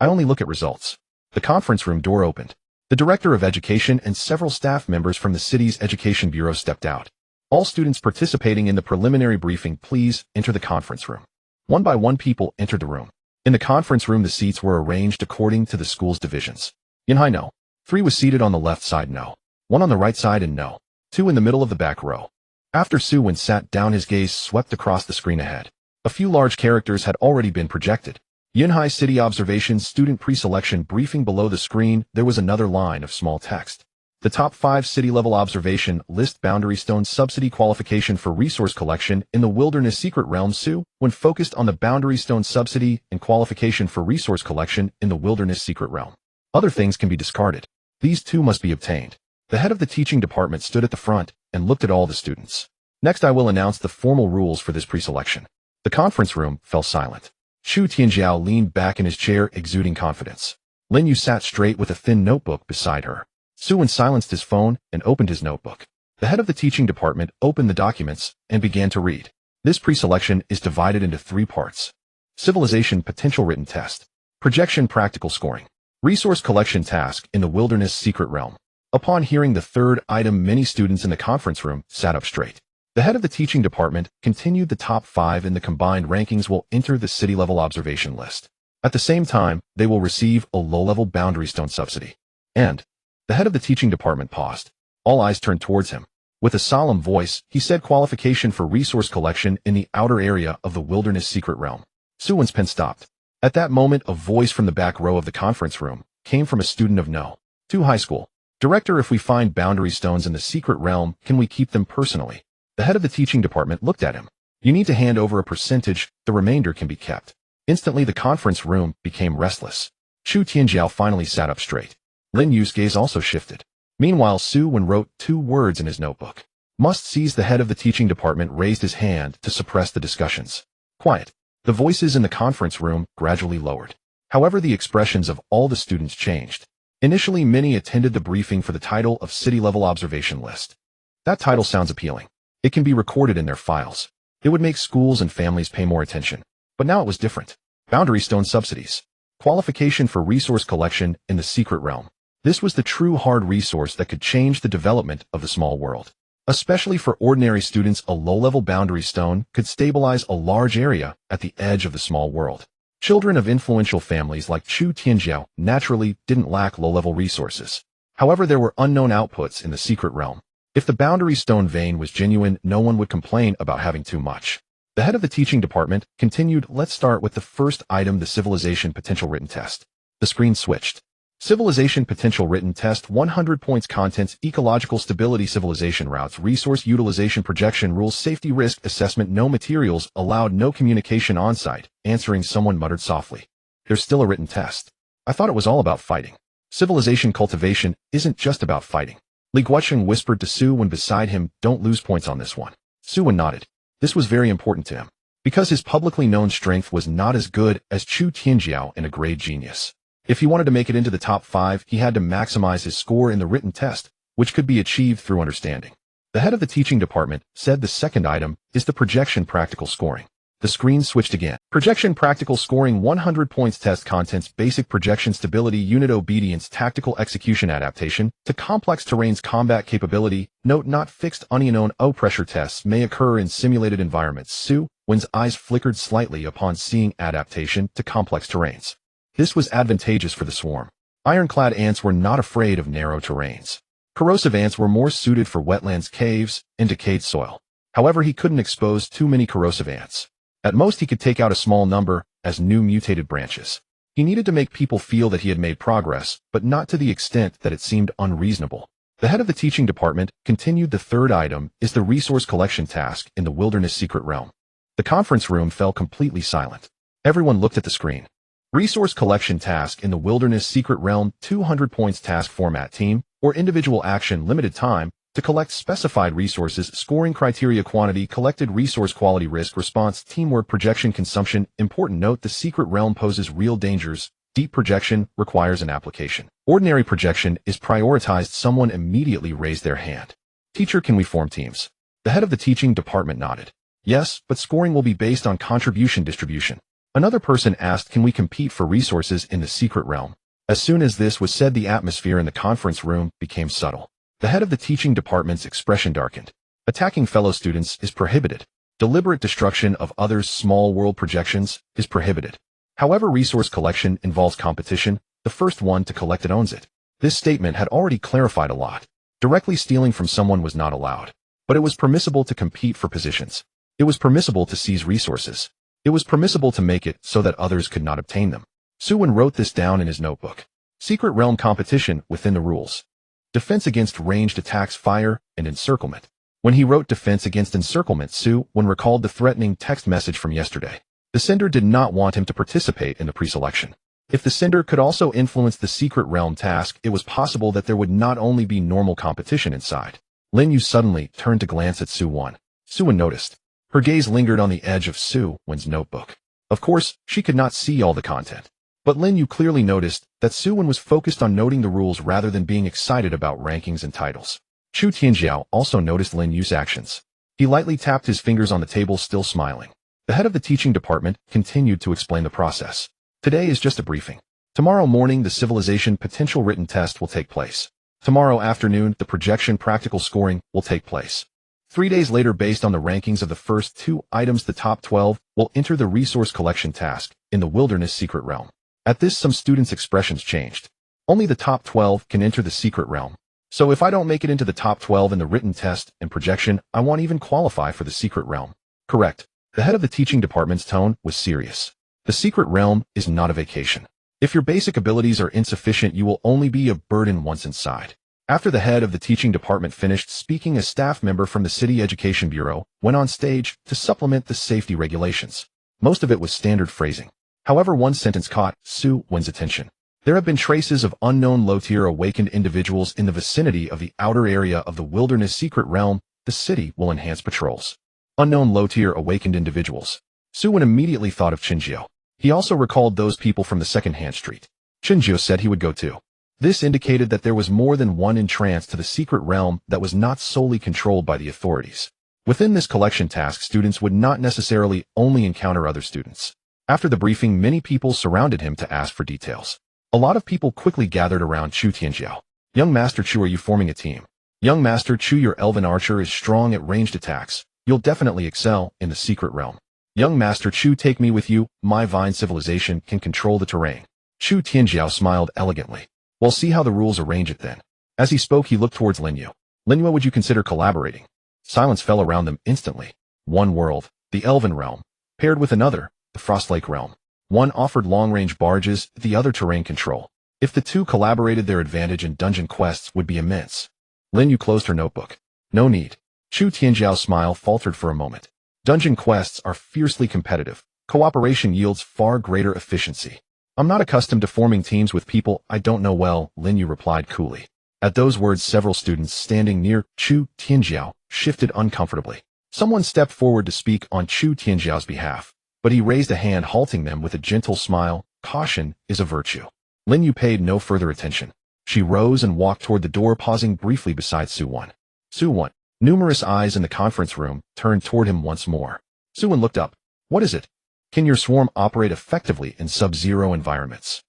"I only look at results." The conference room door opened. The director of education and several staff members from the city's education bureau stepped out. "All students participating in the preliminary briefing, please enter the conference room." One by one, people entered the room. In the conference room, the seats were arranged according to the school's divisions. Yunhai No. 3 was seated on the left side, No. 1 on the right side, and No. 2 in the middle of the back row. After Su Wen sat down, his gaze swept across the screen ahead. A few large characters had already been projected. Yunhai City Observation Student Pre-Selection Briefing. Below the screen, there was another line of small text. The top 5 city-level observation list. Boundary Stone Subsidy Qualification for Resource Collection in the Wilderness Secret Realm. Su Wen focused on the Boundary Stone Subsidy and Qualification for Resource Collection in the Wilderness Secret Realm. Other things can be discarded. These two must be obtained. The head of the teaching department stood at the front and looked at all the students. "Next, I will announce the formal rules for this pre-selection." The conference room fell silent. Chu Tianjiao leaned back in his chair, exuding confidence. Lin Yu sat straight with a thin notebook beside her. Su Wen silenced his phone and opened his notebook. The head of the teaching department opened the documents and began to read. This pre-selection is divided into 3 parts. Civilization Potential Written Test. Projection Practical Scoring. Resource Collection Task in the Wilderness Secret Realm. Upon hearing the third item, many students in the conference room sat up straight. The head of the teaching department continued. The top 5 in the combined rankings will enter the city-level observation list. At the same time, they will receive a low-level Boundary Stone subsidy. And the head of the teaching department paused. All eyes turned towards him. With a solemn voice, he said, "Qualification for resource collection in the outer area of the Wilderness Secret Realm." Su Wen's pen stopped. At that moment, a voice from the back row of the conference room came from a student of No. 2 high school. "Director, if we find boundary stones in the secret realm, can we keep them personally?" The head of the teaching department looked at him. "You need to hand over a percentage, the remainder can be kept." Instantly, the conference room became restless. Chu Tianjiao finally sat up straight. Lin Yu's gaze also shifted. Meanwhile, Su Wen wrote 2 words in his notebook. "Must seize." The head of the teaching department raised his hand to suppress the discussions. Quiet. The voices in the conference room gradually lowered. However, the expressions of all the students changed. Initially, many attended the briefing for the title of City-Level Observation List. That title sounds appealing. It can be recorded in their files. It would make schools and families pay more attention. But now it was different. Boundary Stone Subsidies. Qualification for Resource Collection in the Secret Realm. This was the true hard resource that could change the development of the small world. Especially for ordinary students, a low-level boundary stone could stabilize a large area at the edge of the small world. Children of influential families like Chu Tianjiao naturally didn't lack low-level resources. However, there were unknown outputs in the secret realm. If the boundary stone vein was genuine, no one would complain about having too much. The head of the teaching department continued, let's start with the first item, the civilization potential written test. The screen switched. Civilization potential written test, 100 points, contents, ecological stability, civilization routes, resource utilization, projection rules, safety risk assessment, no materials allowed, no communication on-site. Answering, someone muttered softly. There's still a written test. I thought it was all about fighting. Civilization cultivation isn't just about fighting. Li Guocheng whispered to Su Wen beside him, don't lose points on this one. Su Wen nodded. This was very important to him, because his publicly known strength was not as good as Chu Tianjiao and a grade genius. If he wanted to make it into the top 5, he had to maximize his score in the written test, which could be achieved through understanding. The head of the teaching department said the second item is the projection practical scoring. The screen switched again. Projection practical scoring, 100 points, test contents, basic projection stability, unit obedience, tactical execution, adaptation to complex terrains, combat capability. Note, not fixed, unknown. Pressure tests may occur in simulated environments. Su Wen's eyes flickered slightly upon seeing adaptation to complex terrains. This was advantageous for the swarm. Ironclad ants were not afraid of narrow terrains. Corrosive ants were more suited for wetlands, caves, and decayed soil. However, he couldn't expose too many corrosive ants. At most, he could take out a small number as new mutated branches. He needed to make people feel that he had made progress, but not to the extent that it seemed unreasonable. The head of the teaching department continued, the third item is the resource collection task in the wilderness secret realm. The conference room fell completely silent. Everyone looked at the screen. Resource collection task in the wilderness secret realm, 200 points, task format, team or individual action, limited time to collect specified resources, scoring criteria, quantity collected, resource quality, risk response, teamwork, projection, consumption. Important note, the secret realm poses real dangers. Deep projection requires an application. Ordinary projection is prioritized. Someone immediately raised their hand. Teacher, can we form teams? The head of the teaching department nodded. Yes, but scoring will be based on contribution distribution. Another person asked, can we compete for resources in the secret realm? As soon as this was said, the atmosphere in the conference room became subtle. The head of the teaching department's expression darkened. Attacking fellow students is prohibited. Deliberate destruction of others' small world projections is prohibited. However, resource collection involves competition. The first one to collect it owns it. This statement had already clarified a lot. Directly stealing from someone was not allowed. But it was permissible to compete for positions. It was permissible to seize resources. It was permissible to make it so that others could not obtain them. Su Wen wrote this down in his notebook. Secret realm competition within the rules. Defense against ranged attacks, fire, and encirclement. When he wrote defense against encirclement, Su Wen recalled the threatening text message from yesterday. The sender did not want him to participate in the pre-selection. If the sender could also influence the secret realm task, it was possible that there would not only be normal competition inside. Lin Yu suddenly turned to glance at Su Wen. Su Wen noticed. Her gaze lingered on the edge of Su Wen's notebook. Of course, she could not see all the content. But Lin Yu clearly noticed that Su Wen was focused on noting the rules rather than being excited about rankings and titles. Chu Tianjiao also noticed Lin Yu's actions. He lightly tapped his fingers on the table, still smiling. The head of the teaching department continued to explain the process. Today is just a briefing. Tomorrow morning, the civilization potential written test will take place. Tomorrow afternoon, the projection practical scoring will take place. 3 days later, based on the rankings of the first 2 items, the top 12 will enter the resource collection task in the wilderness secret realm. At this, some students' expressions changed. Only the top 12 can enter the secret realm. So if I don't make it into the top 12 in the written test and projection, I won't even qualify for the secret realm. Correct. The head of the teaching department's tone was serious. The secret realm is not a vacation. If your basic abilities are insufficient, you will only be a burden once inside. After the head of the teaching department finished speaking, a staff member from the City Education Bureau went on stage to supplement the safety regulations. Most of it was standard phrasing. However, one sentence caught Su Wen's attention. There have been traces of unknown low-tier awakened individuals in the vicinity of the outer area of the wilderness secret realm. The city will enhance patrols. Unknown low-tier awakened individuals. Su Wen immediately thought of Qinjiao. He also recalled those people from the second-hand street. Qinjiao said he would go too. This indicated that there was more than one entrance to the secret realm that was not solely controlled by the authorities. Within this collection task, students would not necessarily only encounter other students. After the briefing, many people surrounded him to ask for details. A lot of people quickly gathered around Chu Tianjiao. Young Master Chu, are you forming a team? Young Master Chu, your elven archer is strong at ranged attacks. You'll definitely excel in the secret realm. Young Master Chu, take me with you. My vine civilization can control the terrain. Chu Tianjiao smiled elegantly. We'll see how the rules arrange it then. As he spoke, he looked towards Lin Yu. Lin Yu, would you consider collaborating? Silence fell around them instantly. One world, the Elven realm, paired with another, the Frostlake realm. One offered long-range barges, the other terrain control. If the two collaborated, their advantage in dungeon quests would be immense. Lin Yu closed her notebook. No need. Chu Tianjiao's smile faltered for a moment. Dungeon quests are fiercely competitive. Cooperation yields far greater efficiency. I'm not accustomed to forming teams with people I don't know well, Lin Yu replied coolly. At those words, several students standing near Chu Tianjiao shifted uncomfortably. Someone stepped forward to speak on Chu Tianjiao's behalf, but he raised a hand, halting them with a gentle smile. Caution is a virtue. Lin Yu paid no further attention. She rose and walked toward the door, pausing briefly beside Su Wen. Su Wen. Numerous eyes in the conference room turned toward him once more. Su Wen looked up. What is it? Can your swarm operate effectively in sub-zero environments?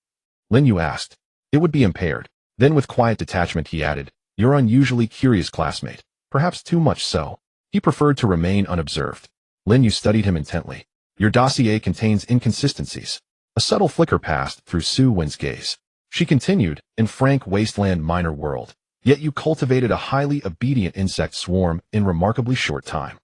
Lin Yu asked. It would be impaired. Then with quiet detachment he added, your unusually curious classmate. Perhaps too much so. He preferred to remain unobserved. Lin Yu studied him intently. Your dossier contains inconsistencies. A subtle flicker passed through Su Wen's gaze. She continued, in frank wasteland minor world. Yet you cultivated a highly obedient insect swarm in remarkably short time.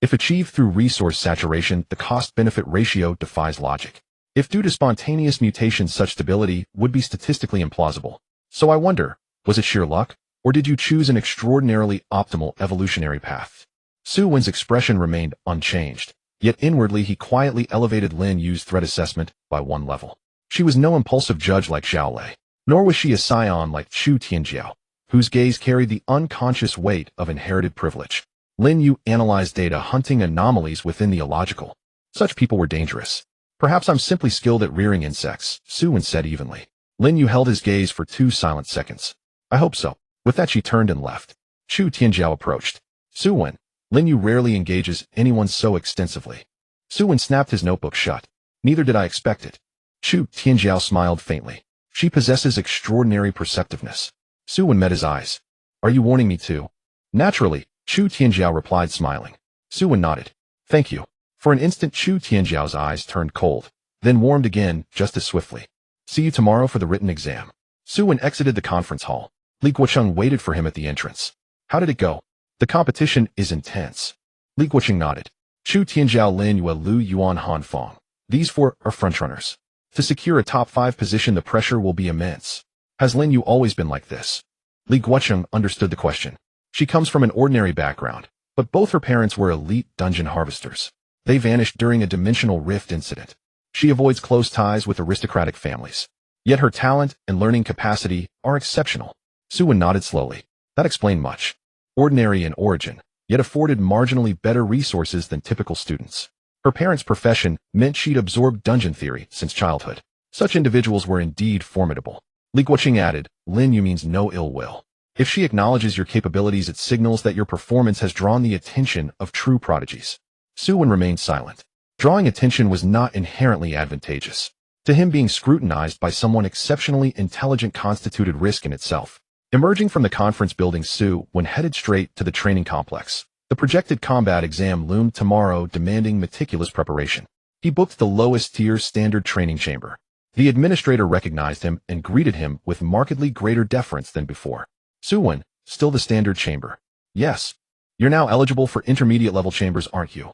If achieved through resource saturation, the cost-benefit ratio defies logic. If due to spontaneous mutations, such stability would be statistically implausible. So I wonder, was it sheer luck, or did you choose an extraordinarily optimal evolutionary path? Su Wen's expression remained unchanged, yet inwardly he quietly elevated Lin Yu's threat assessment by one level. She was no impulsive judge like Xiao Lei, nor was she a scion like Chu Tianjiao, whose gaze carried the unconscious weight of inherited privilege. Lin Yu analyzed data, hunting anomalies within the illogical. Such people were dangerous. Perhaps I'm simply skilled at rearing insects, Su Wen said evenly. Lin Yu held his gaze for 2 silent seconds. I hope so. With that she turned and left. Chu Tianjiao approached. Su Wen. Lin Yu rarely engages anyone so extensively. Su Wen snapped his notebook shut. Neither did I expect it. Chu Tianjiao smiled faintly. She possesses extraordinary perceptiveness. Su Wen met his eyes. Are you warning me too? Naturally, Chu Tianjiao replied smiling. Su Wen nodded. Thank you. For an instant Chu Tianjiao's eyes turned cold, then warmed again just as swiftly. See you tomorrow for the written exam. Su Wen exited the conference hall. Li Guocheng waited for him at the entrance. How did it go? The competition is intense. Li Guocheng nodded. Chu Tianjiao, Lin Yu, Lu Yuan, Han Fong. These 4 are frontrunners. To secure a top 5 position, the pressure will be immense. Has Lin Yu always been like this? Li Guocheng understood the question. She comes from an ordinary background, but both her parents were elite dungeon harvesters. They vanished during a dimensional rift incident. She avoids close ties with aristocratic families. Yet her talent and learning capacity are exceptional. Su Wen nodded slowly. That explained much. Ordinary in origin, yet afforded marginally better resources than typical students. Her parents' profession meant she'd absorbed dungeon theory since childhood. Such individuals were indeed formidable. Li Guocheng added, Lin Yu means no ill will. If she acknowledges your capabilities, it signals that your performance has drawn the attention of true prodigies. Su Wen remained silent. Drawing attention was not inherently advantageous. To him, being scrutinized by someone exceptionally intelligent constituted risk in itself. Emerging from the conference building, Su Wen headed straight to the training complex. The projected combat exam loomed tomorrow, demanding meticulous preparation. He booked the lowest tier standard training chamber. The administrator recognized him and greeted him with markedly greater deference than before. Su Wen, still the standard chamber. Yes. You're now eligible for intermediate level chambers, aren't you?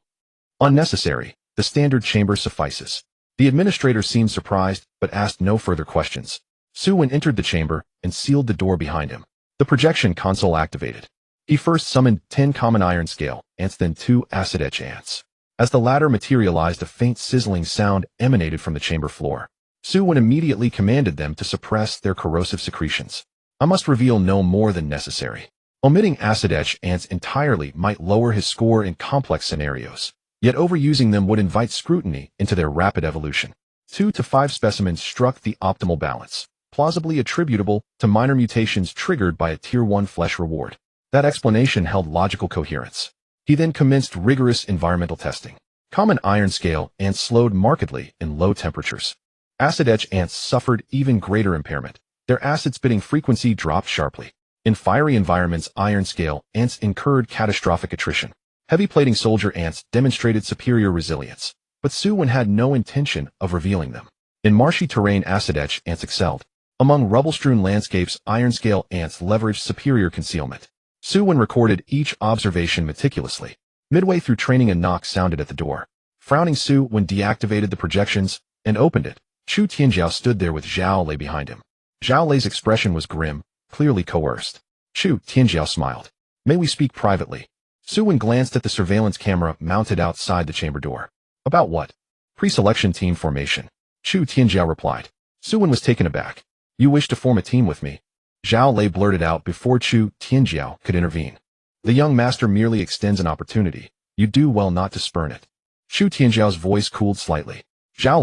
Unnecessary. The standard chamber suffices. The administrator seemed surprised, but asked no further questions. Su Wen entered the chamber and sealed the door behind him. The projection console activated. He first summoned 10 common iron scale ants, then 2 acid etch ants. As the latter materialized, a faint sizzling sound emanated from the chamber floor. Su Wen immediately commanded them to suppress their corrosive secretions. I must reveal no more than necessary. Omitting acid etch ants entirely might lower his score in complex scenarios, yet overusing them would invite scrutiny into their rapid evolution. 2 to 5 specimens struck the optimal balance, plausibly attributable to minor mutations triggered by a Tier 1 flesh reward. That explanation held logical coherence. He then commenced rigorous environmental testing. Common iron scale ants slowed markedly in low temperatures. Acid etch ants suffered even greater impairment. Their acid-spitting frequency dropped sharply. In fiery environments, iron scale ants incurred catastrophic attrition. Heavy plating soldier ants demonstrated superior resilience. but Su Wen had no intention of revealing them. In marshy terrain, acidech ants excelled. Among rubble-strewn landscapes, iron-scale ants leveraged superior concealment. Su Wen recorded each observation meticulously. Midway through training, a knock sounded at the door. Frowning, Su Wen deactivated the projections and opened it. Chu Tianjiao stood there with Zhao Lei behind him. Zhao Lei's expression was grim, clearly coerced. Chu Tianjiao smiled. May we speak privately? Su Wen glanced at the surveillance camera mounted outside the chamber door. About what? Pre-selection team formation. Chu Tianjiao replied. Su Wen was taken aback. You wish to form a team with me? Zhao Lei blurted out before Chu Tianjiao could intervene. The young master merely extends an opportunity. You do well not to spurn it. Chu Tianjiao's voice cooled slightly. Zhao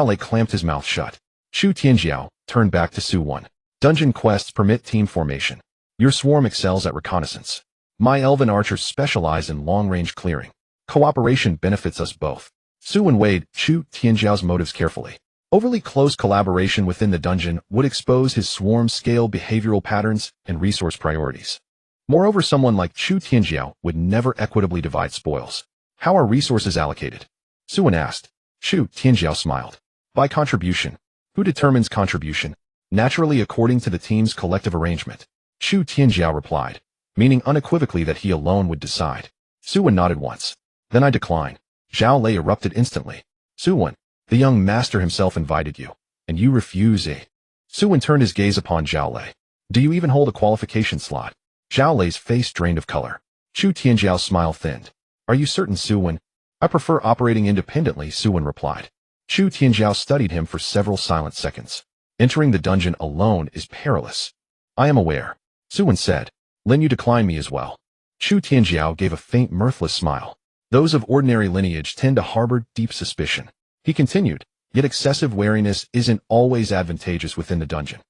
Lei clamped his mouth shut. Chu Tianjiao turned back to Su Wen. Dungeon quests permit team formation. Your swarm excels at reconnaissance. My elven archers specialize in long-range clearing. Cooperation benefits us both. Su Wen weighed Chu Tianjiao's motives carefully. Overly close collaboration within the dungeon would expose his swarm scale behavioral patterns and resource priorities. Moreover, someone like Chu Tianjiao would never equitably divide spoils. How are resources allocated? Su Wen asked. Chu Tianjiao smiled. By contribution. Who determines contribution? Naturally, according to the team's collective arrangement. Chu Tianjiao replied, meaning unequivocally that he alone would decide. Su Wen nodded once. Then I decline. Zhao Lei erupted instantly. Su Wen, the young master himself invited you, and you refuse, eh? Su Wen turned his gaze upon Zhao Lei. Do you even hold a qualification slot? Zhao Lei's face drained of color. Chu Tianjiao's smile thinned. Are you certain, Su Wen? I prefer operating independently, Su Wen replied. Chu Tianjiao studied him for several silent seconds. Entering the dungeon alone is perilous. I am aware, Su Wen said. Then you decline me as well. Chu Tianjiao gave a faint, mirthless smile. Those of ordinary lineage tend to harbor deep suspicion. He continued, yet excessive wariness isn't always advantageous within the dungeon.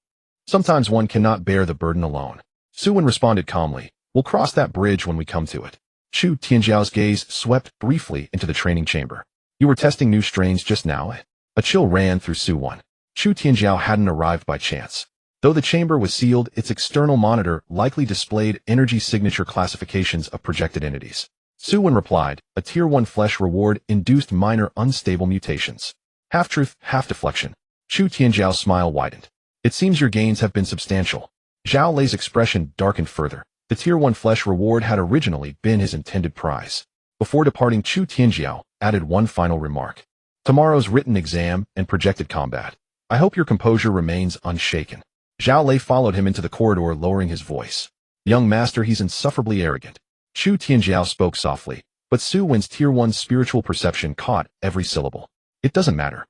Sometimes one cannot bear the burden alone. Su Wen responded calmly, we'll cross that bridge when we come to it. Chu Tianjiao's gaze swept briefly into the training chamber. You were testing new strains just now, eh? A chill ran through Su Wen. Chu Tianjiao hadn't arrived by chance. Though the chamber was sealed, its external monitor likely displayed energy signature classifications of projected entities. Su Wen replied, a Tier 1 flesh reward induced minor unstable mutations. Half-truth, half-deflection. Chu Tianjiao's smile widened. It seems your gains have been substantial. Zhao Lei's expression darkened further. The Tier 1 flesh reward had originally been his intended prize. Before departing, Chu Tianjiao added one final remark. Tomorrow's written exam and projected combat. I hope your composure remains unshaken. Zhao Lei followed him into the corridor, lowering his voice. Young master, he's insufferably arrogant. Chu Tianjiao spoke softly, but Su Wen's Tier 1 spiritual perception caught every syllable. It doesn't matter.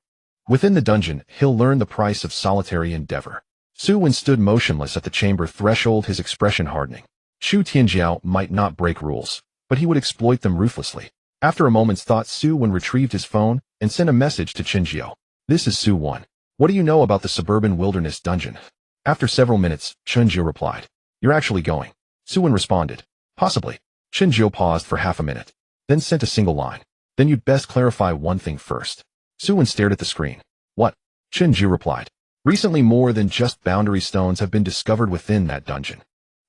Within the dungeon, he'll learn the price of solitary endeavor. Su Wen stood motionless at the chamber threshold, his expression hardening. Chu Tianjiao might not break rules, but he would exploit them ruthlessly. After a moment's thought, Su Wen retrieved his phone and sent a message to Chenjiao. This is Su Wen. What do you know about the suburban wilderness dungeon? After several minutes, Chenjiao replied. You're actually going. Su Wen responded. Possibly. Chenjiao paused for half a minute, then sent a single line. Then you'd best clarify one thing first. Su Wen stared at the screen. What? Chenjiao replied. Recently, more than just boundary stones have been discovered within that dungeon.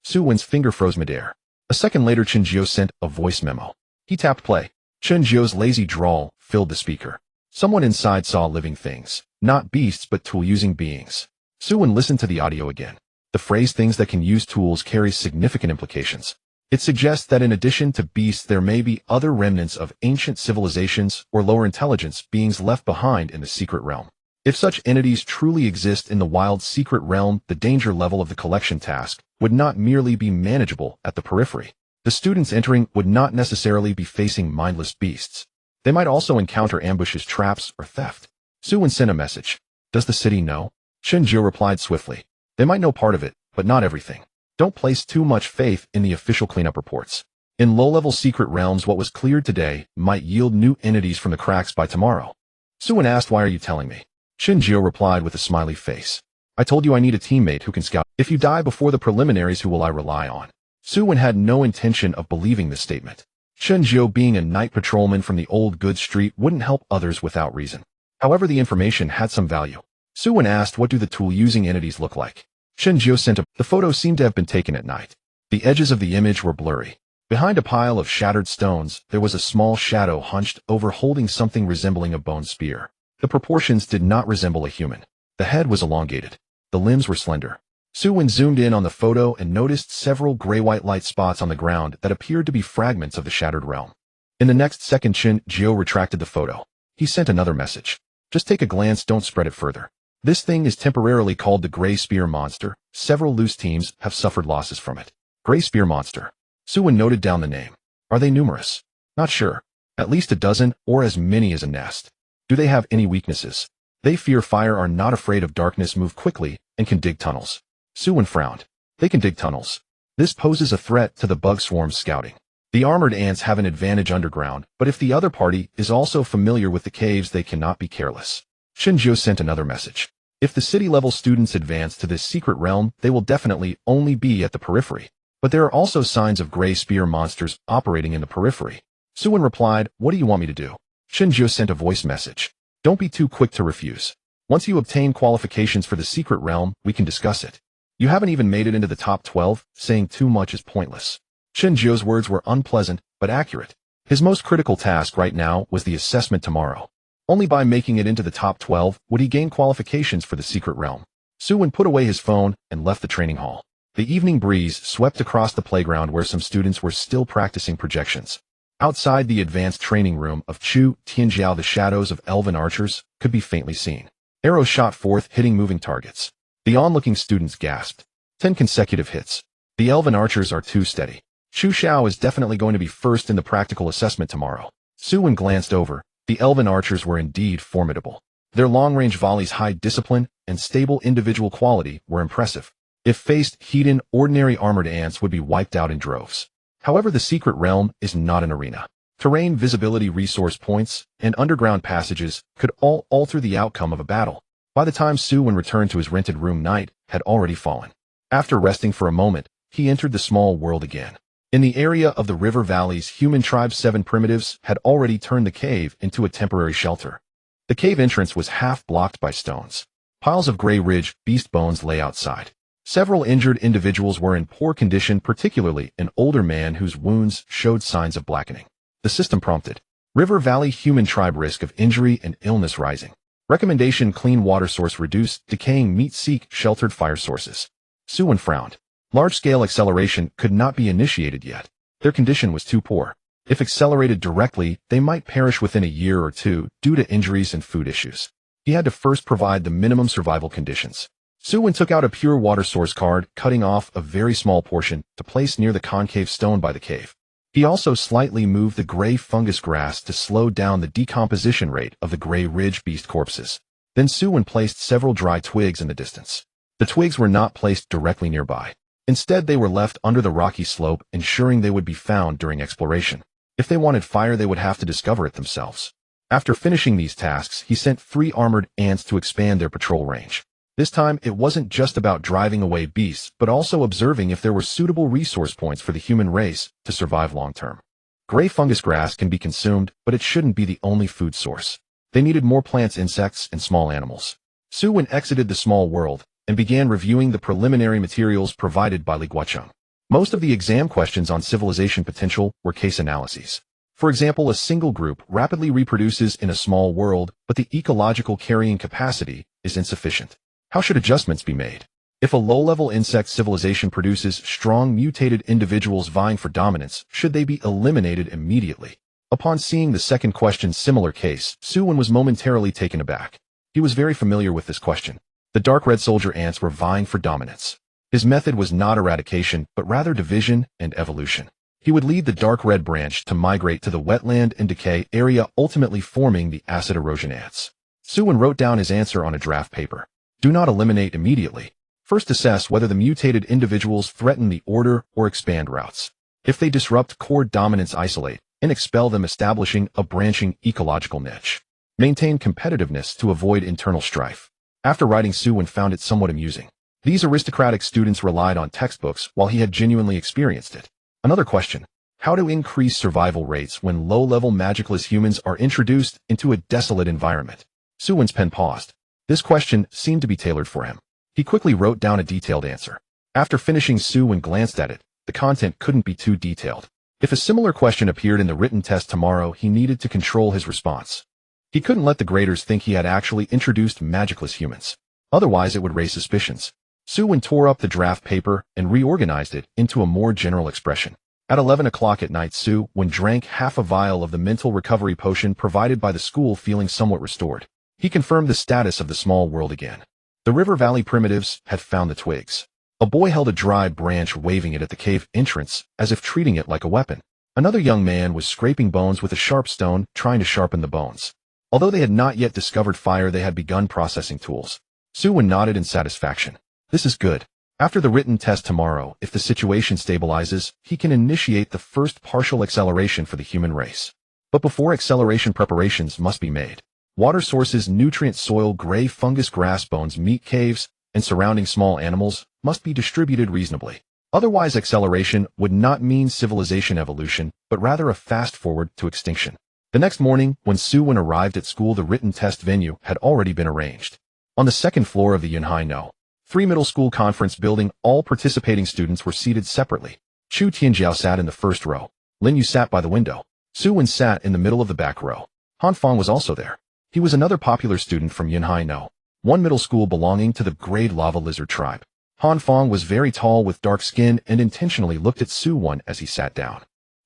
Su Wen's finger froze midair. A second later, Chenjiao sent a voice memo. He tapped play. Chenjiao's lazy drawl filled the speaker. Someone inside saw living things, not beasts but tool-using beings. Su Wen listened to the audio again. The phrase things that can use tools carries significant implications. It suggests that in addition to beasts, there may be other remnants of ancient civilizations or lower intelligence beings left behind in the secret realm. If such entities truly exist in the wild secret realm, the danger level of the collection task would not merely be manageable at the periphery. The students entering would not necessarily be facing mindless beasts. They might also encounter ambushes, traps, or theft. Su Wen sent a message. Does the city know? Chenjiao replied swiftly. They might know part of it, but not everything. Don't place too much faith in the official cleanup reports. In low-level secret realms, what was cleared today might yield new entities from the cracks by tomorrow. Su Wen asked, why are you telling me? Chenjiao replied with a smiley face. I told you I need a teammate who can scout. If you die before the preliminaries, who will I rely on? Su Wen had no intention of believing this statement. Chenjiao, being a night patrolman from the old goods street, wouldn't help others without reason. However, the information had some value. Su Wen asked, what do the tool-using entities look like? Chenjiao sent a... The photo seemed to have been taken at night. The edges of the image were blurry. Behind a pile of shattered stones, there was a small shadow hunched over holding something resembling a bone spear. The proportions did not resemble a human. The head was elongated. The limbs were slender. Su Wen zoomed in on the photo and noticed several gray-white light spots on the ground that appeared to be fragments of the shattered realm. In the next second, Chen Jiao retracted the photo. He sent another message. Just take a glance, don't spread it further. This thing is temporarily called the Gray Spear Monster. Several loose teams have suffered losses from it. Gray Spear Monster. Su Wen noted down the name. Are they numerous? Not sure. At least a dozen, or as many as a nest. Do they have any weaknesses? They fear fire, are not afraid of darkness, move quickly, and can dig tunnels. Su Wen frowned. They can dig tunnels. This poses a threat to the bug swarm's scouting. The armored ants have an advantage underground, but if the other party is also familiar with the caves, they cannot be careless. Shinjo sent another message. If the city-level students advance to this secret realm, they will definitely only be at the periphery. But there are also signs of gray spear monsters operating in the periphery. Su Wen replied, what do you want me to do? Shinjo sent a voice message. Don't be too quick to refuse. Once you obtain qualifications for the secret realm, we can discuss it. You haven't even made it into the top 12, saying too much is pointless. Shinjo's words were unpleasant, but accurate. His most critical task right now was the assessment tomorrow. Only by making it into the top 12 would he gain qualifications for the secret realm. Su Wen put away his phone and left the training hall. The evening breeze swept across the playground where some students were still practicing projections. Outside the advanced training room of Chu Tianjiao, the shadows of elven archers could be faintly seen. Arrows shot forth, hitting moving targets. The onlooking students gasped. 10 consecutive hits. The elven archers are too steady. Chu Xiao is definitely going to be first in the practical assessment tomorrow. Su Wen glanced over. The elven archers were indeed formidable. Their long-range volleys, high discipline, and stable individual quality were impressive. If faced heathen, ordinary armored ants would be wiped out in droves. However, the secret realm is not an arena. Terrain, visibility, resource points, and underground passages could all alter the outcome of a battle. By the time Su Wen returned to his rented room, night had already fallen. After resting for a moment, he entered the small world again. In the area of the river valleys, human tribe 7 primitives had already turned the cave into a temporary shelter. The cave entrance was half blocked by stones. Piles of gray ridge beast bones lay outside. Several injured individuals were in poor condition, particularly an older man whose wounds showed signs of blackening. The system prompted. River Valley human tribe, risk of injury and illness rising. Recommendation: clean water source, reduce decaying meat, seek sheltered fire sources. Su Wen frowned. Large-scale acceleration could not be initiated yet. Their condition was too poor. If accelerated directly, they might perish within a year or two due to injuries and food issues. He had to first provide the minimum survival conditions. Su Wen took out a pure water source card, cutting off a very small portion to place near the concave stone by the cave. He also slightly moved the gray fungus grass to slow down the decomposition rate of the gray ridge beast corpses. Then Su Wen placed several dry twigs in the distance. The twigs were not placed directly nearby. Instead, they were left under the rocky slope, ensuring they would be found during exploration. If they wanted fire, they would have to discover it themselves. After finishing these tasks, he sent 3 armored ants to expand their patrol range. This time, it wasn't just about driving away beasts, but also observing if there were suitable resource points for the human race to survive long-term. Gray fungus grass can be consumed, but it shouldn't be the only food source. They needed more plants, insects, and small animals. Su Wen exited the small world and began reviewing the preliminary materials provided by Li Guocheng. Most of the exam questions on civilization potential were case analyses. For example, a single group rapidly reproduces in a small world, but the ecological carrying capacity is insufficient. How should adjustments be made? If a low-level insect civilization produces strong mutated individuals vying for dominance, should they be eliminated immediately? Upon seeing the second question's similar case, Su Wen was momentarily taken aback. He was very familiar with this question. The dark red soldier ants were vying for dominance. His method was not eradication, but rather division and evolution. He would lead the dark red branch to migrate to the wetland and decay area, ultimately forming the acid erosion ants. Su Wen wrote down his answer on a draft paper. Do not eliminate immediately. First assess whether the mutated individuals threaten the order or expand routes. If they disrupt core dominance, isolate and expel them, establishing a branching ecological niche. Maintain competitiveness to avoid internal strife. After writing, Su Wen found it somewhat amusing. These aristocratic students relied on textbooks while he had genuinely experienced it. Another question. How to increase survival rates when low-level magicless humans are introduced into a desolate environment? Su Wen's pen paused. This question seemed to be tailored for him. He quickly wrote down a detailed answer. After finishing, Su Wen glanced at it. The content couldn't be too detailed. If a similar question appeared in the written test tomorrow, he needed to control his response. He couldn't let the graders think he had actually introduced magicless humans. Otherwise, it would raise suspicions. Su Wen tore up the draft paper and reorganized it into a more general expression. At 11 o'clock at night, Su Wen drank half a vial of the mental recovery potion provided by the school, feeling somewhat restored. He confirmed the status of the small world again. The River Valley primitives had found the twigs. A boy held a dry branch, waving it at the cave entrance as if treating it like a weapon. Another young man was scraping bones with a sharp stone, trying to sharpen the bones. Although they had not yet discovered fire, they had begun processing tools. Su Wen nodded in satisfaction. This is good. After the written test tomorrow, if the situation stabilizes, he can initiate the first partial acceleration for the human race. But before acceleration, preparations must be made. Water sources, nutrient soil, gray fungus, grass bones, meat caves, and surrounding small animals must be distributed reasonably. Otherwise, acceleration would not mean civilization evolution, but rather a fast forward to extinction. The next morning, when Su Wen arrived at school, the written test venue had already been arranged. On the second floor of the Yunhai No. 3 middle school conference building, all participating students were seated separately. Chu Tianjiao sat in the first row. Lin Yu sat by the window. Su Wen sat in the middle of the back row. Han Fong was also there. He was another popular student from Yunhai No. 1 middle school belonging to the grade lava lizard tribe. Han Fong was very tall with dark skin and intentionally looked at Su Wen as he sat down.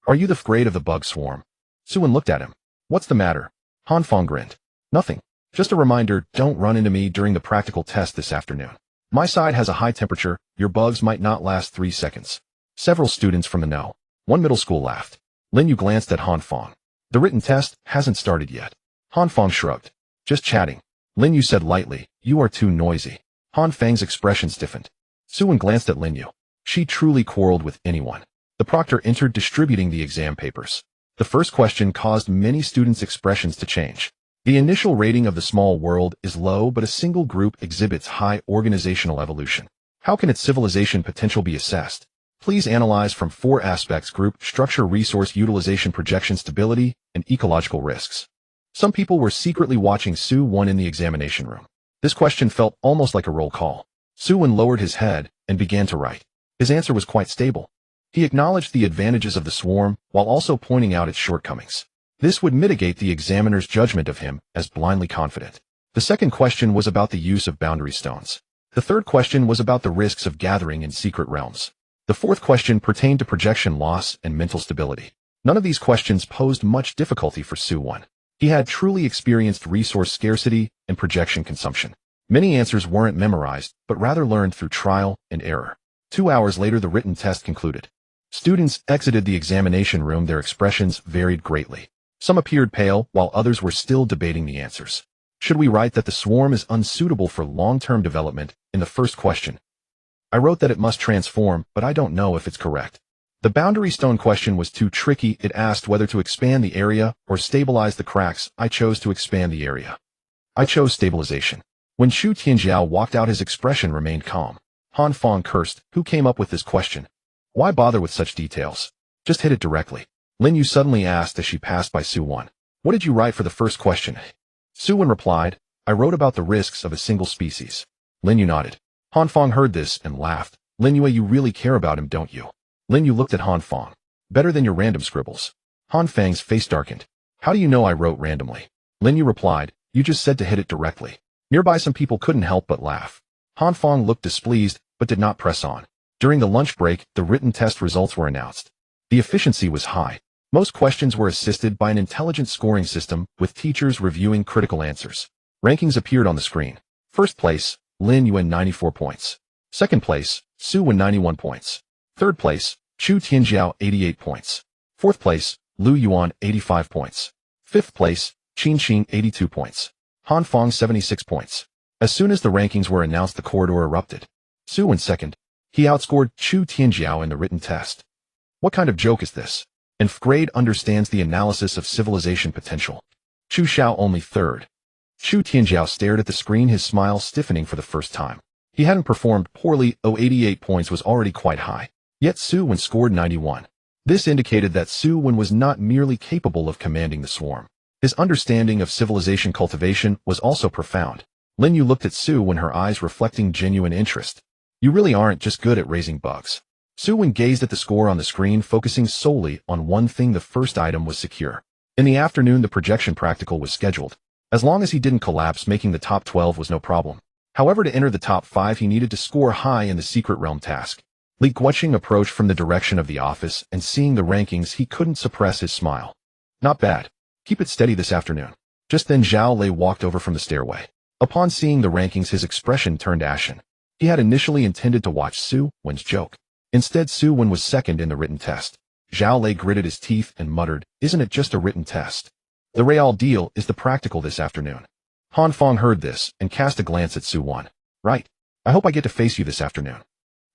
Are you the grade of the bug swarm? Su Wen looked at him. What's the matter? Han Fong grinned. Nothing. Just a reminder, don't run into me during the practical test this afternoon. My side has a high temperature, your bugs might not last 3 seconds. Several students from the No. 1 middle school laughed. Lin Yu glanced at Han Fong. The written test hasn't started yet. Han Fong shrugged. Just chatting. Lin Yu said lightly, you are too noisy. Han Fang's expression stiffened. Su Wen glanced at Lin Yu. She truly quarreled with anyone. The proctor entered, distributing the exam papers. The first question caused many students' expressions to change. The initial rating of the small world is low, but a single group exhibits high organizational evolution. How can its civilization potential be assessed? Please analyze from 4 aspects: group structure, resource utilization, projection, stability, and ecological risks. Some people were secretly watching Su Wen in the examination room. This question felt almost like a roll call. Su Wen lowered his head and began to write. His answer was quite stable. He acknowledged the advantages of the swarm while also pointing out its shortcomings. This would mitigate the examiner's judgment of him as blindly confident. The second question was about the use of boundary stones. The third question was about the risks of gathering in secret realms. The fourth question pertained to projection loss and mental stability. None of these questions posed much difficulty for Su Wen. He had truly experienced resource scarcity and projection consumption. Many answers weren't memorized, but rather learned through trial and error. 2 hours later, the written test concluded. Students exited the examination room. Their expressions varied greatly. Some appeared pale, while others were still debating the answers. Should we write that the swarm is unsuitable for long-term development in the first question? I wrote that it must transform, but I don't know if it's correct. The boundary stone question was too tricky. It asked whether to expand the area or stabilize the cracks. I chose to expand the area. I chose stabilization. When Chu Tianjiao walked out, his expression remained calm. Han Fong cursed. Who came up with this question? Why bother with such details? Just hit it directly. Lin Yu suddenly asked as she passed by Su Wen. What did you write for the first question? Su Wen replied, I wrote about the risks of a single species. Lin Yu nodded. Han Fong heard this and laughed. Lin Yu, you really care about him, don't you? Lin Yu looked at Han Fong. Better than your random scribbles. Han Fang's face darkened. How do you know I wrote randomly? Lin Yu replied, you just said to hit it directly. Nearby some people couldn't help but laugh. Han Fong looked displeased, but did not press on. During the lunch break, the written test results were announced. The efficiency was high. Most questions were assisted by an intelligent scoring system, with teachers reviewing critical answers. Rankings appeared on the screen. First place, Lin Yuan 94 points. Second place, Su Wen 91 points. Third place, Chu Tianjiao 88 points. Fourth place, Lu Yuan 85 points. Fifth place, Qin Qin 82 points. Han Fong 76 points. As soon as the rankings were announced, the corridor erupted. Su Wen second. He outscored Chu Tianjiao in the written test. What kind of joke is this? Nth grade understands the analysis of civilization potential. Chu Xiao only third. Chu Tianjiao stared at the screen, his smile stiffening for the first time. He hadn't performed poorly, 88 points was already quite high. Yet Su Wen scored 91. This indicated that Su Wen was not merely capable of commanding the swarm. His understanding of civilization cultivation was also profound. Lin Yu looked at Su Wen, her eyes reflecting genuine interest. You really aren't just good at raising bugs. Su Wen gazed at the score on the screen, focusing solely on one thing. The first item was secure. In the afternoon, the projection practical was scheduled. As long as he didn't collapse, making the top 12 was no problem. However, to enter the top 5, he needed to score high in the secret realm task. Li Guoqing approached from the direction of the office, and seeing the rankings, he couldn't suppress his smile. Not bad. Keep it steady this afternoon. Just then Zhao Lei walked over from the stairway. Upon seeing the rankings, his expression turned ashen. He had initially intended to watch Su Wen's joke. Instead, Su Wen was second in the written test. Zhao Lei gritted his teeth and muttered, "Isn't it just a written test? The real deal is the practical this afternoon." Han Feng heard this and cast a glance at Su Wen. "Right. I hope I get to face you this afternoon.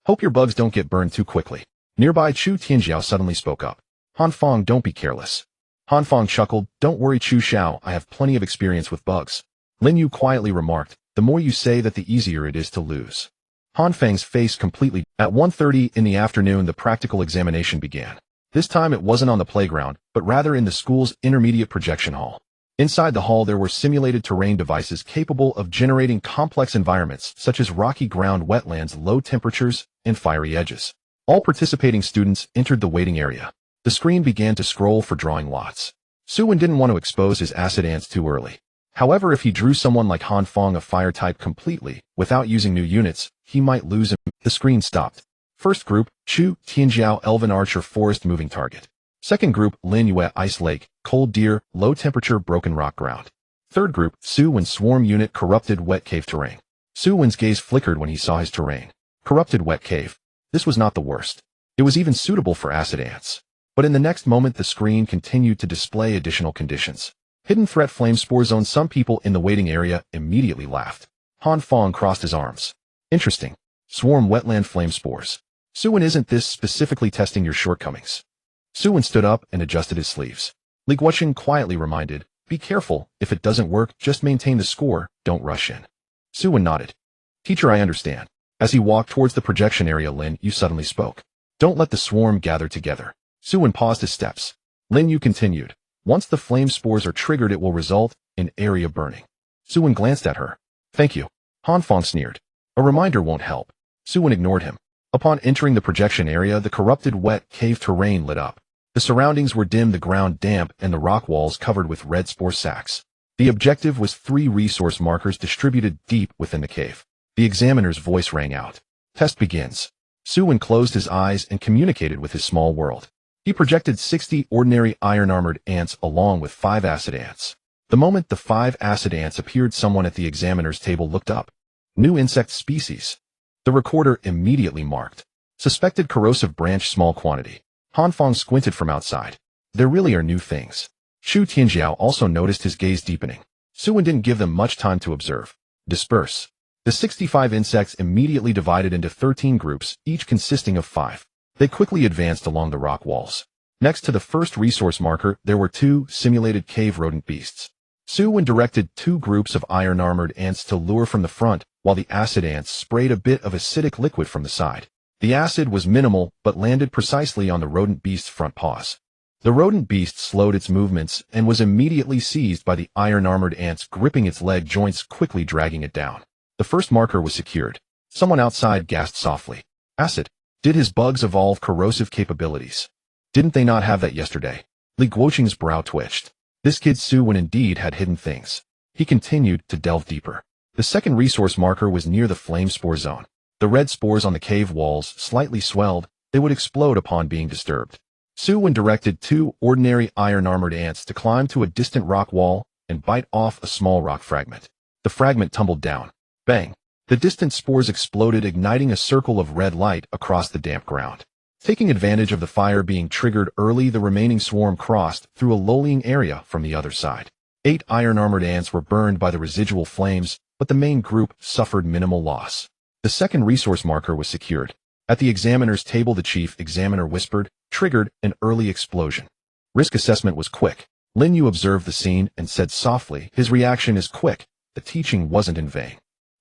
Hope your bugs don't get burned too quickly." Nearby, Chu Tianjiao suddenly spoke up. "Han Feng, don't be careless." Han Feng chuckled. "Don't worry, Chu Xiao, I have plenty of experience with bugs." Lin Yu quietly remarked, "The more you say that, the easier it is to lose." Han Feng's face completely. At 1:30 in the afternoon, the practical examination began. This time it wasn't on the playground, but rather in the school's intermediate projection hall. Inside the hall, there were simulated terrain devices capable of generating complex environments such as rocky ground, wetlands, low temperatures, and fiery edges. All participating students entered the waiting area. The screen began to scroll for drawing lots. Su Wen didn't want to expose his acid ants too early. However, if he drew someone like Han Feng, a fire type, completely, without using new units, he might lose him. The screen stopped. First group, Chu Tianjiao, Elven Archer, Forest Moving Target. Second group, Lin Yue, Ice Lake, Cold Deer, Low Temperature, Broken Rock Ground. Third group, Su Wen, Swarm Unit, Corrupted Wet Cave Terrain. Su Wen's gaze flickered when he saw his terrain. Corrupted Wet Cave. This was not the worst. It was even suitable for acid ants. But in the next moment, the screen continued to display additional conditions. Hidden Threat, Flame Spore Zone. Some people in the waiting area immediately laughed. Han Feng crossed his arms. "Interesting. Swarm Wetland Flame Spores. Su Wen, isn't this specifically testing your shortcomings?" Su Wen stood up and adjusted his sleeves. Li Guoqing quietly reminded, "Be careful. If it doesn't work, just maintain the score. Don't rush in." Su Wen nodded. "Teacher, I understand." As he walked towards the projection area, Lin Yu suddenly spoke. "Don't let the swarm gather together." Su Wen paused his steps. Lin Yu continued. "Once the flame spores are triggered, it will result in area burning." Su Wen glanced at her. "Thank you." Han Feng sneered. "A reminder won't help." Su Wen ignored him. Upon entering the projection area, the corrupted wet cave terrain lit up. The surroundings were dim, the ground damp, and the rock walls covered with red spore sacks. The objective was 3 resource markers distributed deep within the cave. The examiner's voice rang out. "Test begins." Su Wen closed his eyes and communicated with his small world. He projected 60 ordinary iron-armored ants along with 5 acid ants. The moment the 5 acid ants appeared, someone at the examiner's table looked up. "New insect species." The recorder immediately marked. "Suspected corrosive branch, small quantity." Han Feng squinted from outside. "There really are new things." Chu Tianjiao also noticed, his gaze deepening. Su Wen didn't give them much time to observe. "Disperse." The 65 insects immediately divided into 13 groups, each consisting of 5. They quickly advanced along the rock walls. Next to the first resource marker, there were 2 simulated cave rodent beasts. Su Wen directed 2 groups of iron-armored ants to lure from the front, while the acid ants sprayed a bit of acidic liquid from the side. The acid was minimal, but landed precisely on the rodent beast's front paws. The rodent beast slowed its movements and was immediately seized by the iron-armored ants, gripping its leg joints, quickly dragging it down. The first marker was secured. Someone outside gasped softly. "Acid. Did his bugs evolve corrosive capabilities? Didn't they not have that yesterday?" Li Guoqing's brow twitched. This kid Su Wen indeed had hidden things. He continued to delve deeper. The second resource marker was near the flame spore zone. The red spores on the cave walls slightly swelled. They would explode upon being disturbed. Su Wen directed 2 ordinary iron-armored ants to climb to a distant rock wall and bite off a small rock fragment. The fragment tumbled down. Bang! The distant spores exploded, igniting a circle of red light across the damp ground. Taking advantage of the fire being triggered early, the remaining swarm crossed through a low-lying area from the other side. 8 iron-armored ants were burned by the residual flames, but the main group suffered minimal loss. The second resource marker was secured. At the examiner's table, the chief examiner whispered, "Triggered an early explosion." Risk assessment was quick. Lin Yu observed the scene and said softly, "His reaction is quick. The teaching wasn't in vain."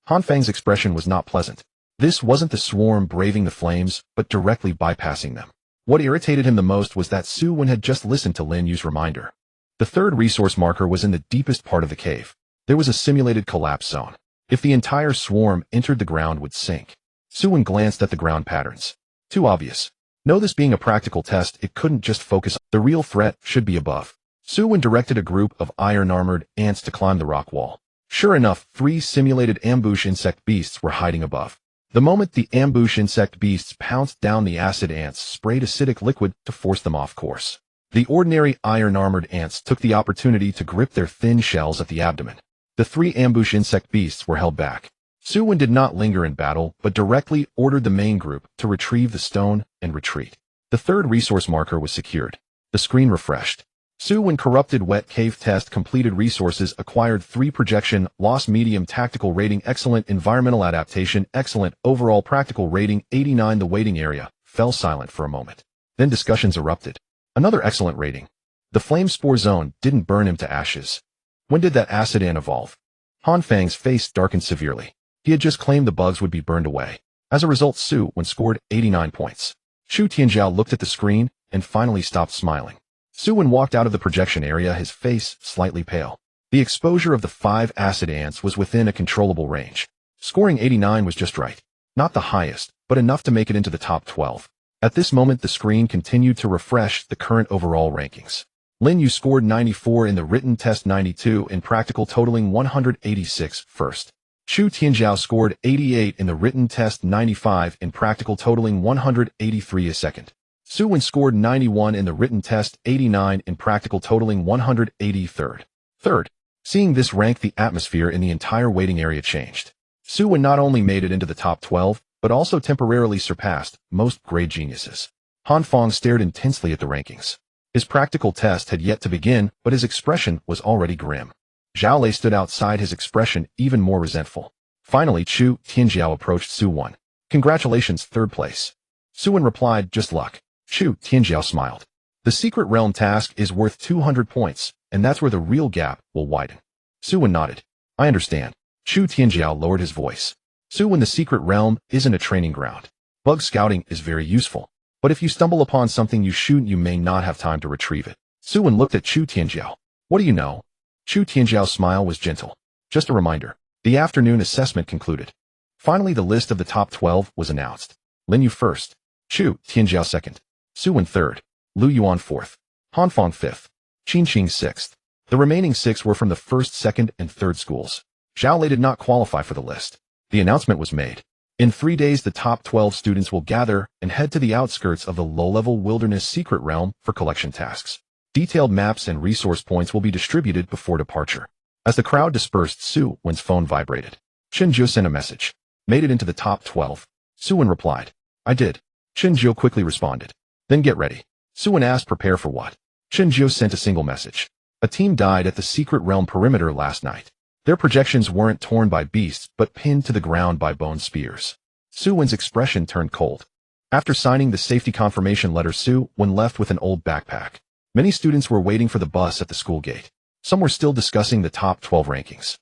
Han Feng's expression was not pleasant. This wasn't the swarm braving the flames, but directly bypassing them. What irritated him the most was that Su Wen had just listened to Lin Yu's reminder. The third resource marker was in the deepest part of the cave. There was a simulated collapse zone. If the entire swarm entered, the ground would sink. Su Wen glanced at the ground patterns. Too obvious. Know this being a practical test, it couldn't just focus. The real threat should be above. Su Wen directed a group of iron-armored ants to climb the rock wall. Sure enough, 3 simulated ambush insect beasts were hiding above. The moment the ambush insect beasts pounced down, the acid ants sprayed acidic liquid to force them off course. The ordinary iron-armored ants took the opportunity to grip their thin shells at the abdomen. The 3 ambush insect beasts were held back. Su Wen did not linger in battle, but directly ordered the main group to retrieve the stone and retreat. The 3rd resource marker was secured. The screen refreshed. Su Wen corrupted wet cave test completed resources acquired 3 projection, loss medium tactical rating excellent environmental adaptation excellent overall practical rating 89 The waiting area fell silent for a moment. Then discussions erupted. Another excellent rating. The flame spore zone didn't burn him to ashes. When did that acid ant evolve? Han Fang's face darkened severely. He had just claimed the bugs would be burned away. As a result, Su Wen scored 89 points. Shu Tianjiao looked at the screen and finally stopped smiling. Su Wen walked out of the projection area, his face slightly pale. The exposure of the 5 acid ants was within a controllable range. Scoring 89 was just right. Not the highest, but enough to make it into the top 12. At this moment, the screen continued to refresh the current overall rankings. Lin Yu scored 94 in the written test, 92 in practical, totaling 186 first. Shu Tianjiao scored 88 in the written test, 95 in practical, totaling 183 a second. Su Wen scored 91 in the written test, 89 in practical, totaling 183rd. Third. Seeing this rank, the atmosphere in the entire waiting area changed. Su Wen not only made it into the top 12, but also temporarily surpassed most grade geniuses. Han Fang stared intensely at the rankings. His practical test had yet to begin, but his expression was already grim. Zhao Lei stood outside, his expression even more resentful. Finally, Shu Tianjiao approached Su Wen. Congratulations, 3rd place. Su Wen replied, just luck. Shu Tianjiao smiled. The secret realm task is worth 200 points, and that's where the real gap will widen. Su Wen nodded. I understand. Shu Tianjiao lowered his voice. Su Wen, the secret realm isn't a training ground. Bug scouting is very useful. But if you stumble upon something you shoot, you may not have time to retrieve it. Su Wen looked at Shu Tianjiao. What do you know? Shu Tianjiao's smile was gentle. Just a reminder. The afternoon assessment concluded. Finally, the list of the top 12 was announced. Lin Yu first. Shu Tianjiao second. Su Wen 3rd, Lu Yuan 4th, Han Fang 5th, Qin Qing 6th. The remaining 6 were from the 1st, 2nd, and 3rd schools. Zhao Lei did not qualify for the list. The announcement was made. In 3 days, the top 12 students will gather and head to the outskirts of the low-level wilderness secret realm for collection tasks. Detailed maps and resource points will be distributed before departure. As the crowd dispersed, Su Wen's phone vibrated. Chen Jiu sent a message. Made it into the top 12. Su Wen replied. I did. Chen Jiu quickly responded. Then get ready. Su Wen asked, prepare for what? Chen Jiu sent a single message. A team died at the secret realm perimeter last night. Their projections weren't torn by beasts, but pinned to the ground by bone spears. Su Wen's expression turned cold. After signing the safety confirmation letter, Su Wen left with an old backpack. Many students were waiting for the bus at the school gate. Some were still discussing the top 12 rankings.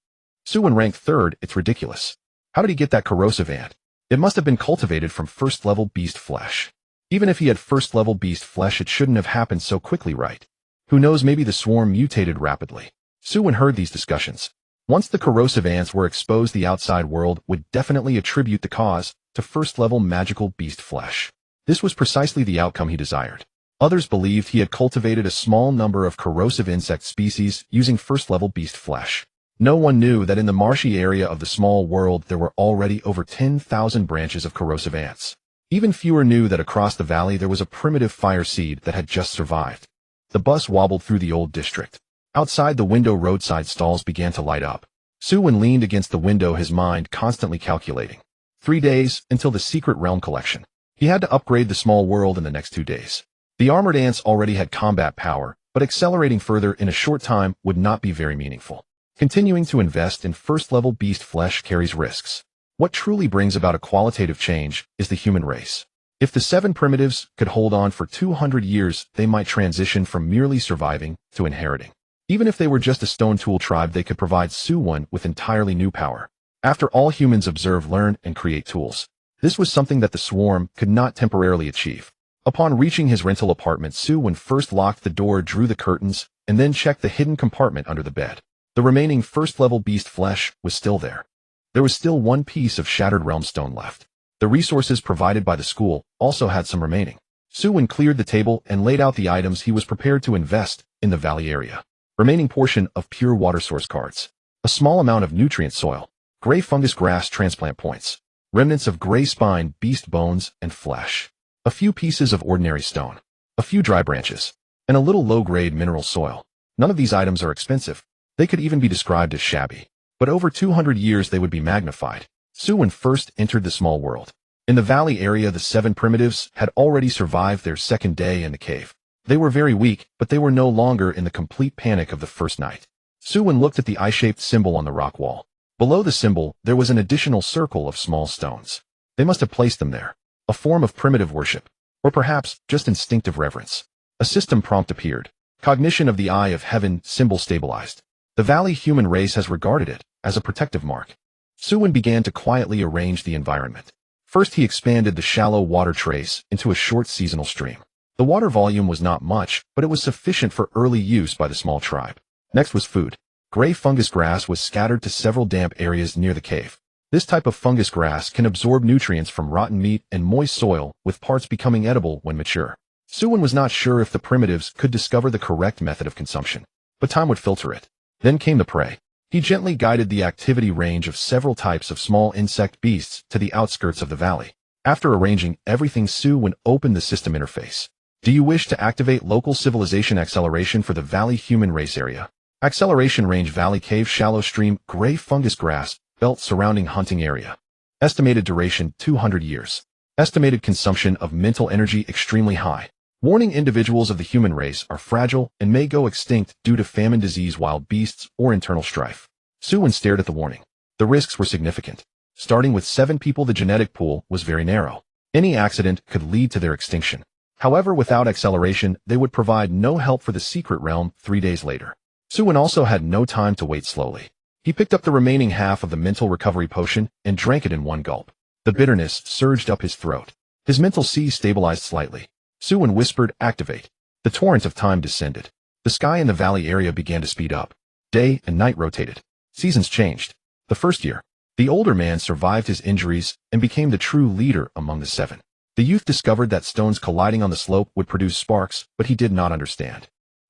Su Wen ranked 3rd, it's ridiculous. How did he get that corrosive ant? It must have been cultivated from 1st level beast flesh. Even if he had 1st level beast flesh, it shouldn't have happened so quickly, right? Who knows, maybe the swarm mutated rapidly. Su Wen heard these discussions. Once the corrosive ants were exposed, the outside world would definitely attribute the cause to 1st level magical beast flesh. This was precisely the outcome he desired. Others believed he had cultivated a small number of corrosive insect species using 1st level beast flesh. No one knew that in the marshy area of the small world there were already over 10,000 branches of corrosive ants. Even fewer knew that across the valley there was a primitive fire seed that had just survived. The bus wobbled through the old district. Outside the window, roadside stalls began to light up. Su Wen leaned against the window, his mind constantly calculating. 3 days until the secret realm collection. He had to upgrade the small world in the next 2 days. The armored ants already had combat power, but accelerating further in a short time would not be very meaningful. Continuing to invest in 1st level beast flesh carries risks. What truly brings about a qualitative change is the human race. If the 7 primitives could hold on for 200 years, they might transition from merely surviving to inheriting. Even if they were just a stone tool tribe, they could provide Su Wen with entirely new power. After all, humans observe, learn, and create tools. This was something that the swarm could not temporarily achieve. Upon reaching his rental apartment, Su Wen first locked the door, drew the curtains, and then checked the hidden compartment under the bed. The remaining 1st level beast flesh was still there. There was still 1 piece of shattered realm stone left. The The resources provided by the school also had some remaining. Su Wen cleared the table and laid out the items he was prepared to invest in the valley area. Remaining portion of pure water source cards. A small amount of nutrient soil. Gray fungus grass transplant points. Remnants of gray spine, beast bones, and flesh. A few pieces of ordinary stone. A few dry branches. And a little low-grade mineral soil. None of these items are expensive. They could even be described as shabby. But over 200 years they would be magnified. Su Wen first entered the small world. In the valley area, the 7 primitives had already survived their second day in the cave. They were very weak, but they were no longer in the complete panic of the first night. Su Wen looked at the eye-shaped symbol on the rock wall. Below the symbol, there was an additional circle of small stones. They must have placed them there. A form of primitive worship. Or perhaps just instinctive reverence. A system prompt appeared. Cognition of the Eye of Heaven symbol stabilized. The valley human race has regarded it as a protective mark. Su Wen began to quietly arrange the environment. First, he expanded the shallow water trace into a short seasonal stream. The water volume was not much, but it was sufficient for early use by the small tribe. Next was food. Gray fungus grass was scattered to several damp areas near the cave. This type of fungus grass can absorb nutrients from rotten meat and moist soil, with parts becoming edible when mature. Su Wen was not sure if the primitives could discover the correct method of consumption, but time would filter it. Then came the prey. He gently guided the activity range of several types of small insect beasts to the outskirts of the valley. After arranging everything, Su Wen opened the system interface. Do you wish to activate local civilization acceleration for the valley human race area? Acceleration range valley cave shallow stream gray fungus grass belt surrounding hunting area. Estimated duration 200 years. Estimated consumption of mental energy extremely high. Warning: individuals of the human race are fragile and may go extinct due to famine, disease, wild beasts, or internal strife. Su Wen stared at the warning. The risks were significant. Starting with 7 people, the genetic pool was very narrow. Any accident could lead to their extinction. However, without acceleration, they would provide no help for the secret realm 3 days later. Su Wen also had no time to wait. Slowly, he picked up the remaining half of the mental recovery potion and drank it in one gulp. The bitterness surged up his throat. His mental sea stabilized slightly. Su Wen whispered, "Activate." The torrent of time descended. The sky in the valley area began to speed up. Day and night rotated. Seasons changed. The first year, the older man survived his injuries and became the true leader among the 7. The youth discovered that stones colliding on the slope would produce sparks, but he did not understand.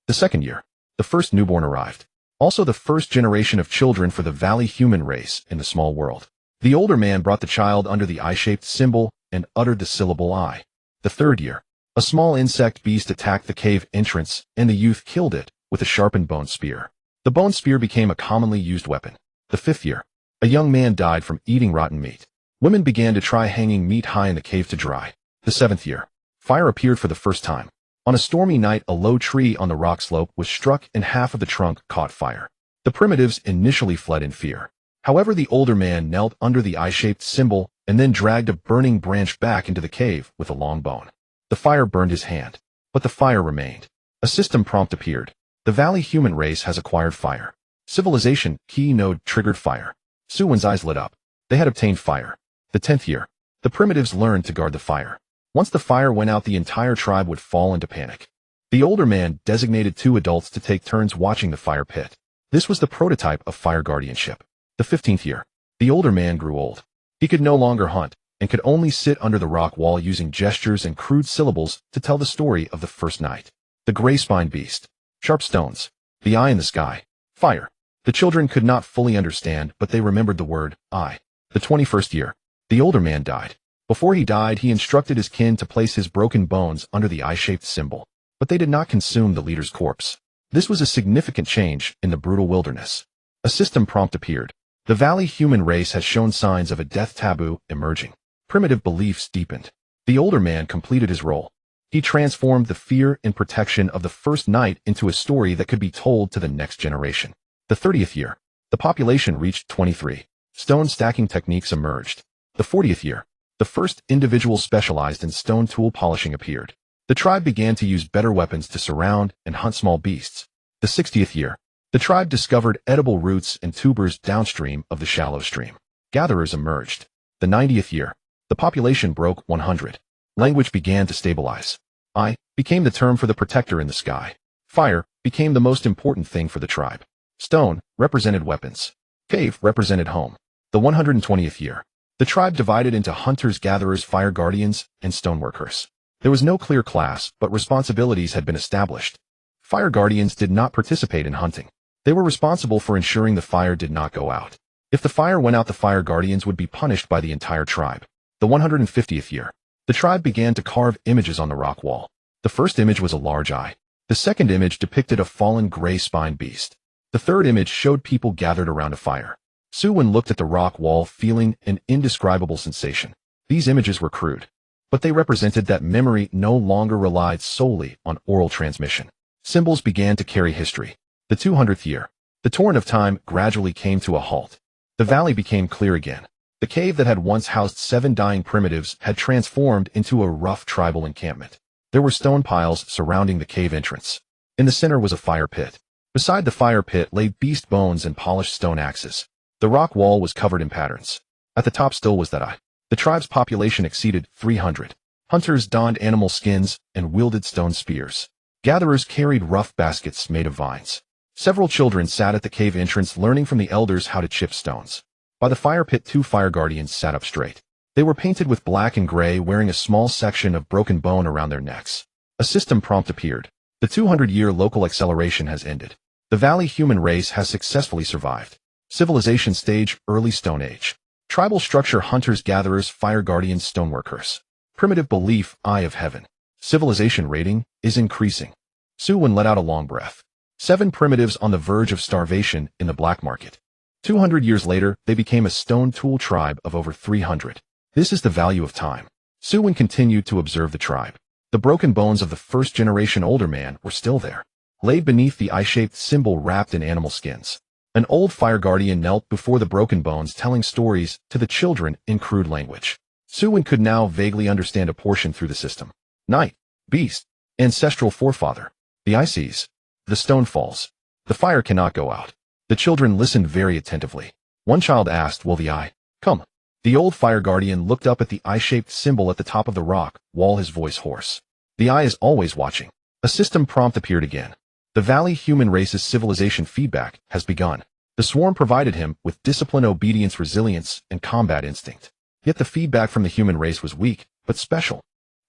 The second year, the first newborn arrived. Also the first generation of children for the valley human race in the small world. The older man brought the child under the eye-shaped symbol and uttered the syllable I. The third year, a small insect beast attacked the cave entrance, and the youth killed it with a sharpened bone spear. The bone spear became a commonly used weapon. The fifth year, a young man died from eating rotten meat. Women began to try hanging meat high in the cave to dry. The seventh year, fire appeared for the first time. On a stormy night, a low tree on the rock slope was struck and half of the trunk caught fire. The primitives initially fled in fear. However, the older man knelt under the eye-shaped symbol and then dragged a burning branch back into the cave with a long bone. The fire burned his hand, but the fire remained. A system prompt appeared. The valley human race has acquired fire. Civilization key node triggered fire. Su Wen's eyes lit up. They had obtained fire. The 10th year, the primitives learned to guard the fire. Once the fire went out, the entire tribe would fall into panic. The older man designated 2 adults to take turns watching the fire pit. This was the prototype of fire guardianship. The 15th year, the older man grew old. He could no longer hunt and could only sit under the rock wall using gestures and crude syllables to tell the story of the first night. The gray spine beast. Sharp stones. The eye in the sky. Fire. The children could not fully understand, but they remembered the word, I. The 21st year, the older man died. Before he died, he instructed his kin to place his broken bones under the eye-shaped symbol. But they did not consume the leader's corpse. This was a significant change in the brutal wilderness. A system prompt appeared. The valley human race has shown signs of a death taboo emerging. Primitive beliefs deepened. The older man completed his role. He transformed the fear and protection of the first night into a story that could be told to the next generation. The 30th year, the population reached 23. Stone stacking techniques emerged. The 40th year, the first individual specialized in stone tool polishing appeared. The tribe began to use better weapons to surround and hunt small beasts. The 60th year, the tribe discovered edible roots and tubers downstream of the shallow stream. Gatherers emerged. The 90th year, the population broke 100. Language began to stabilize. I became the term for the protector in the sky. Fire became the most important thing for the tribe. Stone represented weapons. Cave represented home. The 120th year, The tribe divided into hunters, gatherers, fire guardians, and stoneworkers. There was no clear class, but responsibilities had been established. Fire guardians did not participate in hunting. They were responsible for ensuring the fire did not go out. If the fire went out, the fire guardians would be punished by the entire tribe. The 150th year. The tribe began to carve images on the rock wall. The first image was a large eye. The second image depicted a fallen gray-spined beast. The third image showed people gathered around a fire. Su Wen looked at the rock wall, feeling an indescribable sensation. These images were crude, but they represented that memory no longer relied solely on oral transmission. Symbols began to carry history. The 200th year. The torrent of time gradually came to a halt. The valley became clear again. The cave that had once housed 7 dying primitives had transformed into a rough tribal encampment. There were stone piles surrounding the cave entrance. In the center was a fire pit. Beside the fire pit lay beast bones and polished stone axes. The rock wall was covered in patterns. At the top still was that eye. The tribe's population exceeded 300. Hunters donned animal skins and wielded stone spears. Gatherers carried rough baskets made of vines. Several children sat at the cave entrance learning from the elders how to chip stones. By the fire pit 2 fire guardians sat up straight. They were painted with black and gray, wearing a small section of broken bone around their necks. A system prompt appeared. The 200-year local acceleration has ended. The valley human race has successfully survived. Civilization stage, early Stone Age. Tribal structure, hunters, gatherers, fire guardians, stoneworkers. Primitive belief, eye of heaven. Civilization rating is increasing. Su Wen let out a long breath. 7 primitives on the verge of starvation in the black market. 200 years later, they became a stone tool tribe of over 300. This is the value of time. Su Wen continued to observe the tribe. The broken bones of the first-generation older man were still there, laid beneath the eye-shaped symbol wrapped in animal skins. An old fire guardian knelt before the broken bones, telling stories to the children in crude language. Su Wen could now vaguely understand a portion through the system. Night, beast, ancestral forefather. The eye sees. The stone falls. The fire cannot go out. The children listened very attentively. One child asked, "Will the eye come?" The old fire guardian looked up at the eye-shaped symbol at the top of the rock wall, his voice hoarse. "The eye is always watching." A system prompt appeared again. The valley human race's civilization feedback has begun. The swarm provided him with discipline, obedience, resilience, and combat instinct. Yet the feedback from the human race was weak, but special.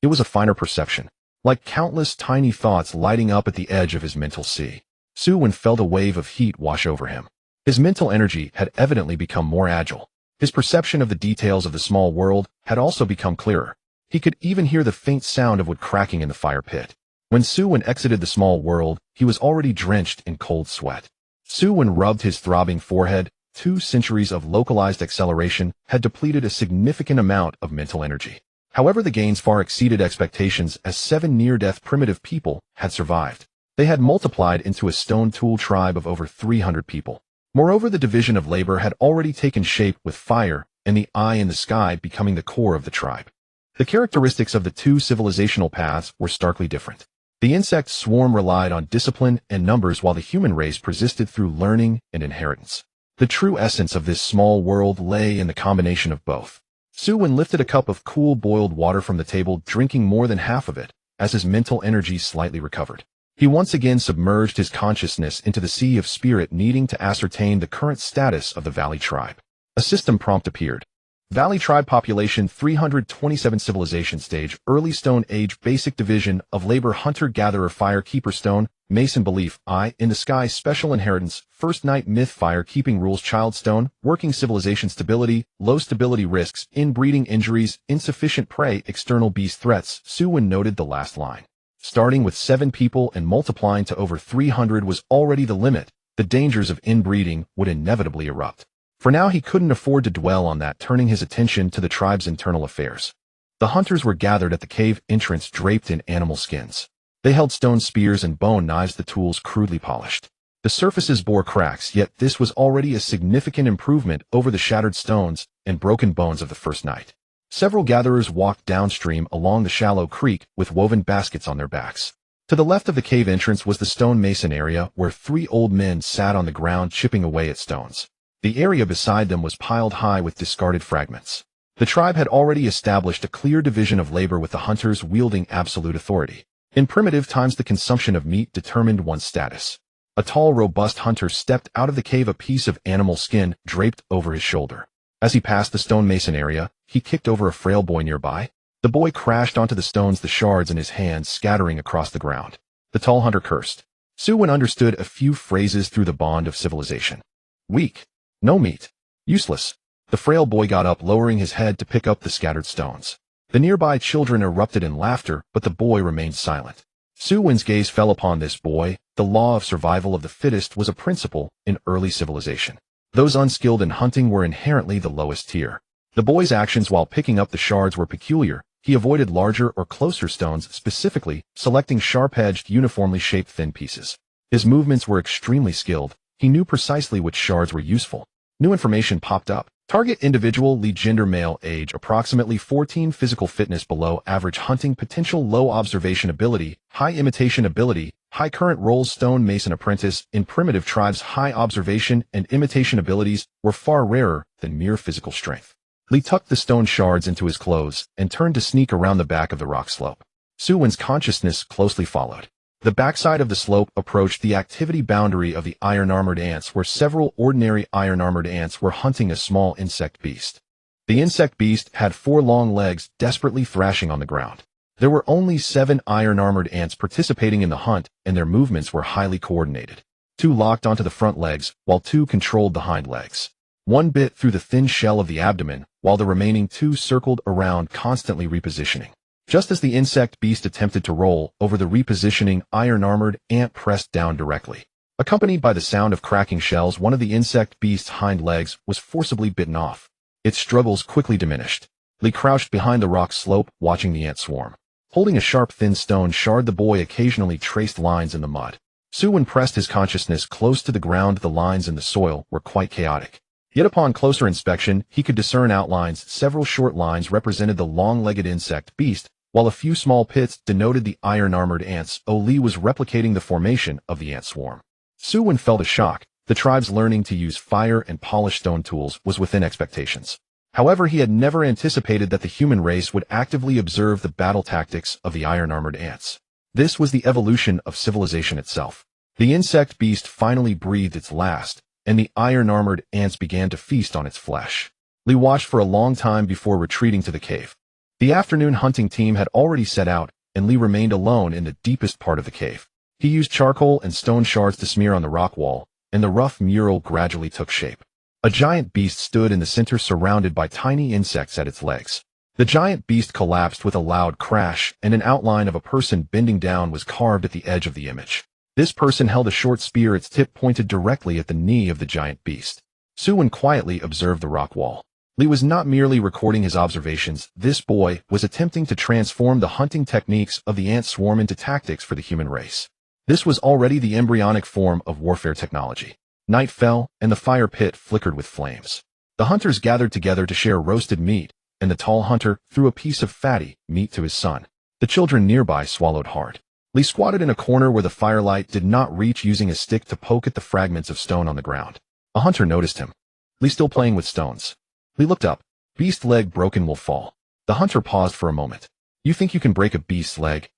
It was a finer perception, like countless tiny thoughts lighting up at the edge of his mental sea. Su Wen felt a wave of heat wash over him. His mental energy had evidently become more agile. His perception of the details of the small world had also become clearer. He could even hear the faint sound of wood cracking in the fire pit. When Su Wen exited the small world, he was already drenched in cold sweat. Su Wen rubbed his throbbing forehead. 2 centuries of localized acceleration had depleted a significant amount of mental energy. However, the gains far exceeded expectations, as 7 near-death primitive people had survived. They had multiplied into a stone tool tribe of over 300 people. Moreover, the division of labor had already taken shape, with fire and the eye in the sky becoming the core of the tribe. The characteristics of the 2 civilizational paths were starkly different. The insect swarm relied on discipline and numbers, while the human race persisted through learning and inheritance. The true essence of this small world lay in the combination of both. Su Wen lifted a cup of cool boiled water from the table, drinking more than half of it, as his mental energy slightly recovered. He once again submerged his consciousness into the sea of spirit, needing to ascertain the current status of the Valley tribe. A system prompt appeared. Valley tribe population 327, civilization stage, early Stone Age, basic division of labor, hunter, gatherer, fire keeper, stone, mason, belief, eye in the sky, special inheritance, first night, myth, fire keeping rules, child, stone, working, civilization stability, low stability, risks, inbreeding, injuries, insufficient prey, external beast threats. Su Wen noted the last line. Starting with 7 people and multiplying to over 300 was already the limit. The dangers of inbreeding would inevitably erupt. For now, he couldn't afford to dwell on that, turning his attention to the tribe's internal affairs. The hunters were gathered at the cave entrance, draped in animal skins. They held stone spears and bone knives, the tools crudely polished. The surfaces bore cracks, yet this was already a significant improvement over the shattered stones and broken bones of the first night. Several gatherers walked downstream along the shallow creek with woven baskets on their backs. To the left of the cave entrance was the stone mason area, where 3 old men sat on the ground chipping away at stones. The area beside them was piled high with discarded fragments. The tribe had already established a clear division of labor, with the hunters wielding absolute authority. In primitive times, the consumption of meat determined one's status. A tall, robust hunter stepped out of the cave, a piece of animal skin draped over his shoulder. As he passed the stonemason area, he kicked over a frail boy nearby. The boy crashed onto the stones, the shards in his hands scattering across the ground. The tall hunter cursed. Su Wen understood a few phrases through the bond of civilization. Weak. No meat. Useless. The frail boy got up, lowering his head to pick up the scattered stones. The nearby children erupted in laughter, but the boy remained silent. Su Wen's gaze fell upon this boy. The law of survival of the fittest was a principle in early civilization. Those unskilled in hunting were inherently the lowest tier. The boy's actions while picking up the shards were peculiar. He avoided larger or closer stones, specifically selecting sharp-edged, uniformly shaped thin pieces. His movements were extremely skilled. He knew precisely which shards were useful. New information popped up. Target individual, lead gender male, age approximately 14, physical fitness below average, hunting potential, low observation ability, high imitation ability, high current roles, stone mason apprentice. In primitive tribes, high observation and imitation abilities were far rarer than mere physical strength. Li tucked the stone shards into his clothes and turned to sneak around the back of the rock slope. Su Wen's consciousness closely followed. The backside of the slope approached the activity boundary of the iron-armored ants, where several ordinary iron-armored ants were hunting a small insect beast. The insect beast had 4 long legs, desperately thrashing on the ground. There were only 7 iron-armored ants participating in the hunt, and their movements were highly coordinated. 2 locked onto the front legs, while 2 controlled the hind legs. 1 bit through the thin shell of the abdomen, while the remaining 2 circled around, constantly repositioning. Just as the insect beast attempted to roll over, the repositioning iron-armored ant pressed down directly. Accompanied by the sound of cracking shells, one of the insect beast's hind legs was forcibly bitten off. Its struggles quickly diminished. Li crouched behind the rock slope, watching the ant swarm. Holding a sharp, thin stone shard, the boy occasionally traced lines in the mud. Su Wen pressed his consciousness close to the ground. The lines in the soil were quite chaotic. Yet upon closer inspection, he could discern outlines. Several short lines represented the long-legged insect beast, while a few small pits denoted the iron-armored ants. Li was replicating the formation of the ant swarm. Su Wen felt a shock. The tribe's learning to use fire and polish stone tools was within expectations. However, he had never anticipated that the human race would actively observe the battle tactics of the iron-armored ants. This was the evolution of civilization itself. The insect beast finally breathed its last, and the iron-armored ants began to feast on its flesh. Li watched for a long time before retreating to the cave. The afternoon hunting team had already set out, and Li remained alone in the deepest part of the cave. He used charcoal and stone shards to smear on the rock wall, and the rough mural gradually took shape. A giant beast stood in the center, surrounded by tiny insects at its legs. The giant beast collapsed with a loud crash, and an outline of a person bending down was carved at the edge of the image. This person held a short spear, its tip pointed directly at the knee of the giant beast. Su Wen quietly observed the rock wall. Li was not merely recording his observations. This boy was attempting to transform the hunting techniques of the ant swarm into tactics for the human race. This was already the embryonic form of warfare technology. Night fell, and the fire pit flickered with flames. The hunters gathered together to share roasted meat, and the tall hunter threw a piece of fatty meat to his son. The children nearby swallowed hard. Li squatted in a corner where the firelight did not reach, using a stick to poke at the fragments of stone on the ground. A hunter noticed him. Li still playing with stones. Li looked up. Beast leg broken, will fall. The hunter paused for a moment. You think you can break a beast's leg?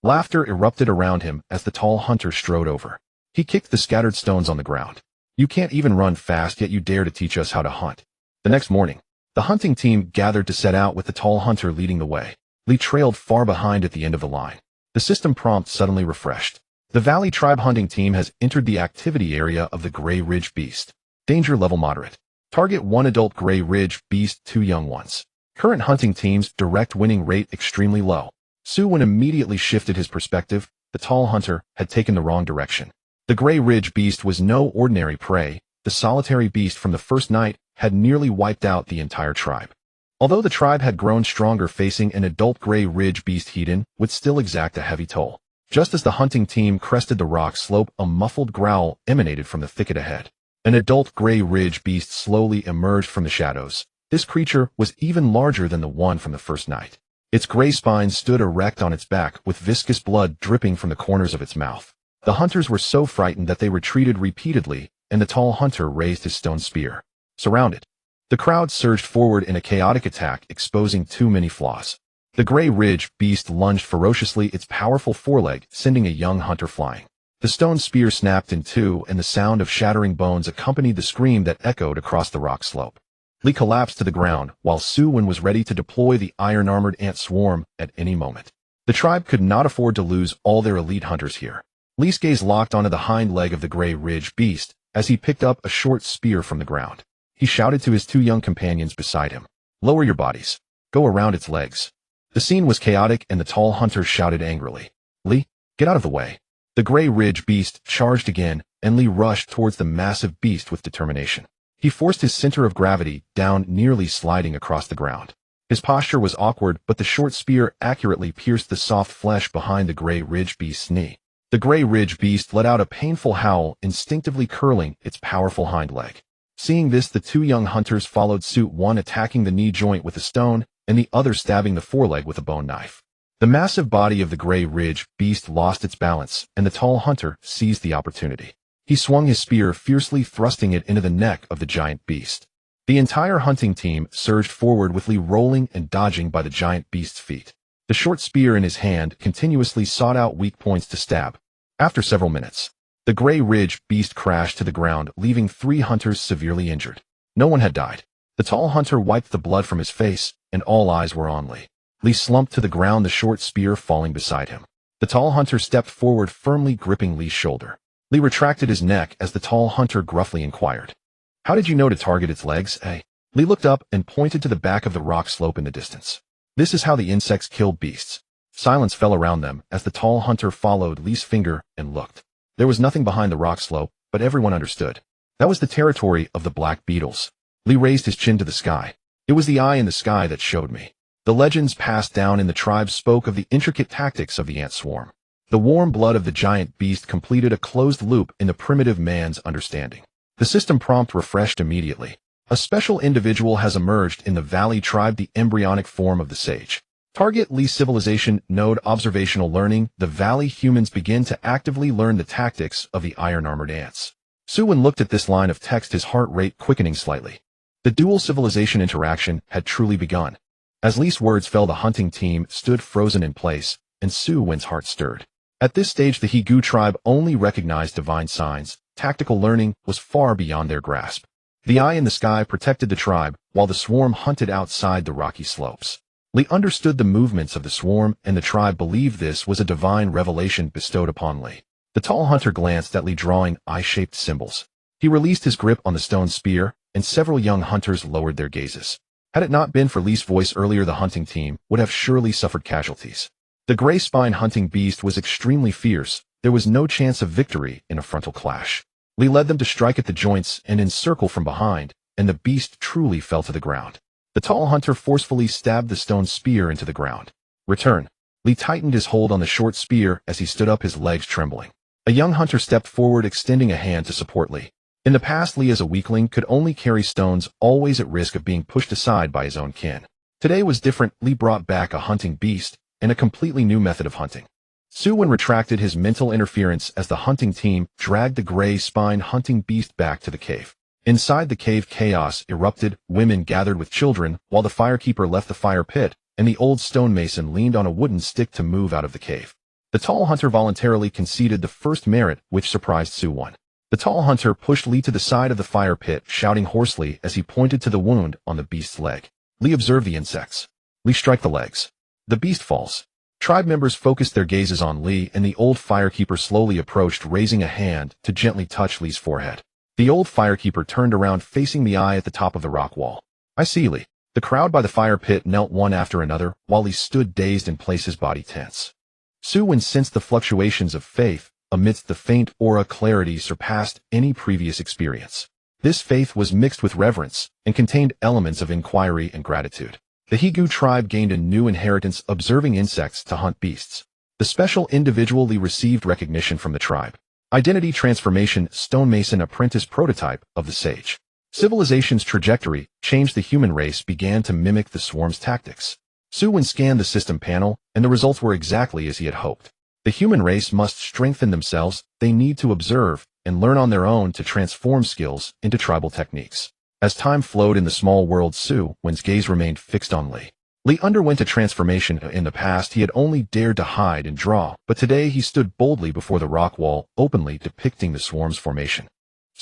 Laughter erupted around him as the tall hunter strode over. He kicked the scattered stones on the ground. You can't even run fast, yet you dare to teach us how to hunt. The next morning, the hunting team gathered to set out with the tall hunter leading the way. Li trailed far behind at the end of the line. The system prompt suddenly refreshed. The Valley Tribe hunting team has entered the activity area of the Gray Ridge Beast. Danger level moderate. Target 1 adult Gray Ridge Beast, 2 young ones. Current hunting team's direct winning rate extremely low. Su Wen immediately shifted his perspective. The tall hunter had taken the wrong direction. The Gray Ridge Beast was no ordinary prey. The solitary beast from the first night had nearly wiped out the entire tribe. Although the tribe had grown stronger, facing an adult Gray Ridge Beast heathen would still exact a heavy toll. Just as the hunting team crested the rock slope, a muffled growl emanated from the thicket ahead. An adult Gray Ridge Beast slowly emerged from the shadows. This creature was even larger than the one from the first night. Its gray spine stood erect on its back, with viscous blood dripping from the corners of its mouth. The hunters were so frightened that they retreated repeatedly, and the tall hunter raised his stone spear. Surrounded, the crowd surged forward in a chaotic attack, exposing too many flaws. The Gray Ridge Beast lunged ferociously, its powerful foreleg sending a young hunter flying. The stone spear snapped in two, and the sound of shattering bones accompanied the scream that echoed across the rock slope. Li collapsed to the ground, while Su Wen was ready to deploy the iron-armored ant swarm at any moment. The tribe could not afford to lose all their elite hunters here. Li's gaze locked onto the hind leg of the gray ridge beast as he picked up a short spear from the ground. He shouted to his two young companions beside him, "Lower your bodies. Go around its legs." The scene was chaotic and the tall hunter shouted angrily, "Li, get out of the way." The gray ridge beast charged again, and Li rushed towards the massive beast with determination. He forced his center of gravity down, nearly sliding across the ground. His posture was awkward, but the short spear accurately pierced the soft flesh behind the gray ridge beast's knee. The gray ridge beast let out a painful howl, instinctively curling its powerful hind leg. Seeing this, the two young hunters followed suit, one attacking the knee joint with a stone, and the other stabbing the foreleg with a bone knife. The massive body of the gray ridge beast lost its balance, and the tall hunter seized the opportunity. He swung his spear, fiercely thrusting it into the neck of the giant beast. The entire hunting team surged forward, with Li rolling and dodging by the giant beast's feet. The short spear in his hand continuously sought out weak points to stab. After several minutes, the gray ridge beast crashed to the ground, leaving 3 hunters severely injured. No one had died. The tall hunter wiped the blood from his face, and all eyes were on Li. Li slumped to the ground, the short spear falling beside him. The tall hunter stepped forward, firmly gripping Li's shoulder. Li retracted his neck as the tall hunter gruffly inquired, "How did you know to target its legs, eh?" Li looked up and pointed to the back of the rock slope in the distance. "This is how the insects kill beasts." Silence fell around them as the tall hunter followed Li's finger and looked. There was nothing behind the rock slope, but everyone understood. That was the territory of the black beetles. Li raised his chin to the sky. "It was the eye in the sky that showed me." The legends passed down in the tribe spoke of the intricate tactics of the ant swarm. The warm blood of the giant beast completed a closed loop in the primitive man's understanding. The system prompt refreshed immediately. A special individual has emerged in the Valley tribe, the embryonic form of the sage. Target Li civilization node observational learning. The Valley humans begin to actively learn the tactics of the iron-armored ants. Su Wen looked at this line of text, his heart rate quickening slightly. The dual civilization interaction had truly begun. As Li's words fell, the hunting team stood frozen in place, and Su Wen's heart stirred. At this stage, the Higu tribe only recognized divine signs. Tactical learning was far beyond their grasp. The eye in the sky protected the tribe, while the swarm hunted outside the rocky slopes. Li understood the movements of the swarm, and the tribe believed this was a divine revelation bestowed upon Li. The tall hunter glanced at Li, drawing eye-shaped symbols. He released his grip on the stone spear, and several young hunters lowered their gazes. Had it not been for Li's voice earlier, the hunting team would have surely suffered casualties. The gray spine hunting beast was extremely fierce. There was no chance of victory in a frontal clash. Li led them to strike at the joints and encircle from behind, and the beast truly fell to the ground. The tall hunter forcefully stabbed the stone spear into the ground. "Return." Li tightened his hold on the short spear as he stood up, his legs trembling. A young hunter stepped forward, extending a hand to support Li. In the past, Li as a weakling could only carry stones, always at risk of being pushed aside by his own kin. Today was different. Li brought back a hunting beast and a completely new method of hunting. Su Wen retracted his mental interference as the hunting team dragged the gray spine hunting beast back to the cave. Inside the cave, chaos erupted. Women gathered with children, while the firekeeper left the fire pit, and the old stonemason leaned on a wooden stick to move out of the cave. The tall hunter voluntarily conceded the first merit, which surprised Su Wen. The tall hunter pushed Li to the side of the fire pit, shouting hoarsely as he pointed to the wound on the beast's leg. Li observed the insects. Li strike the legs. The beast falls. Tribe members focused their gazes on Li, and the old firekeeper slowly approached, raising a hand to gently touch Li's forehead. The old firekeeper turned around, facing the eye at the top of the rock wall. "I see, Li." The crowd by the fire pit knelt one after another, while Li stood dazed in place, his body tense. Su Wen sensed the fluctuations of faith. Amidst the faint aura, clarity surpassed any previous experience. This faith was mixed with reverence and contained elements of inquiry and gratitude. The Higu tribe gained a new inheritance, observing insects to hunt beasts. The special individual Li received recognition from the tribe. Identity transformation, stonemason apprentice prototype of the sage. Civilization's trajectory changed. The human race began to mimic the swarm's tactics. Su Wen scanned the system panel, and the results were exactly as he had hoped. The human race must strengthen themselves. They need to observe and learn on their own to transform skills into tribal techniques. As time flowed in the small world, Su Wen's gaze remained fixed on Li. Li underwent a transformation. In the past, he had only dared to hide and draw, but today he stood boldly before the rock wall, openly depicting the swarm's formation.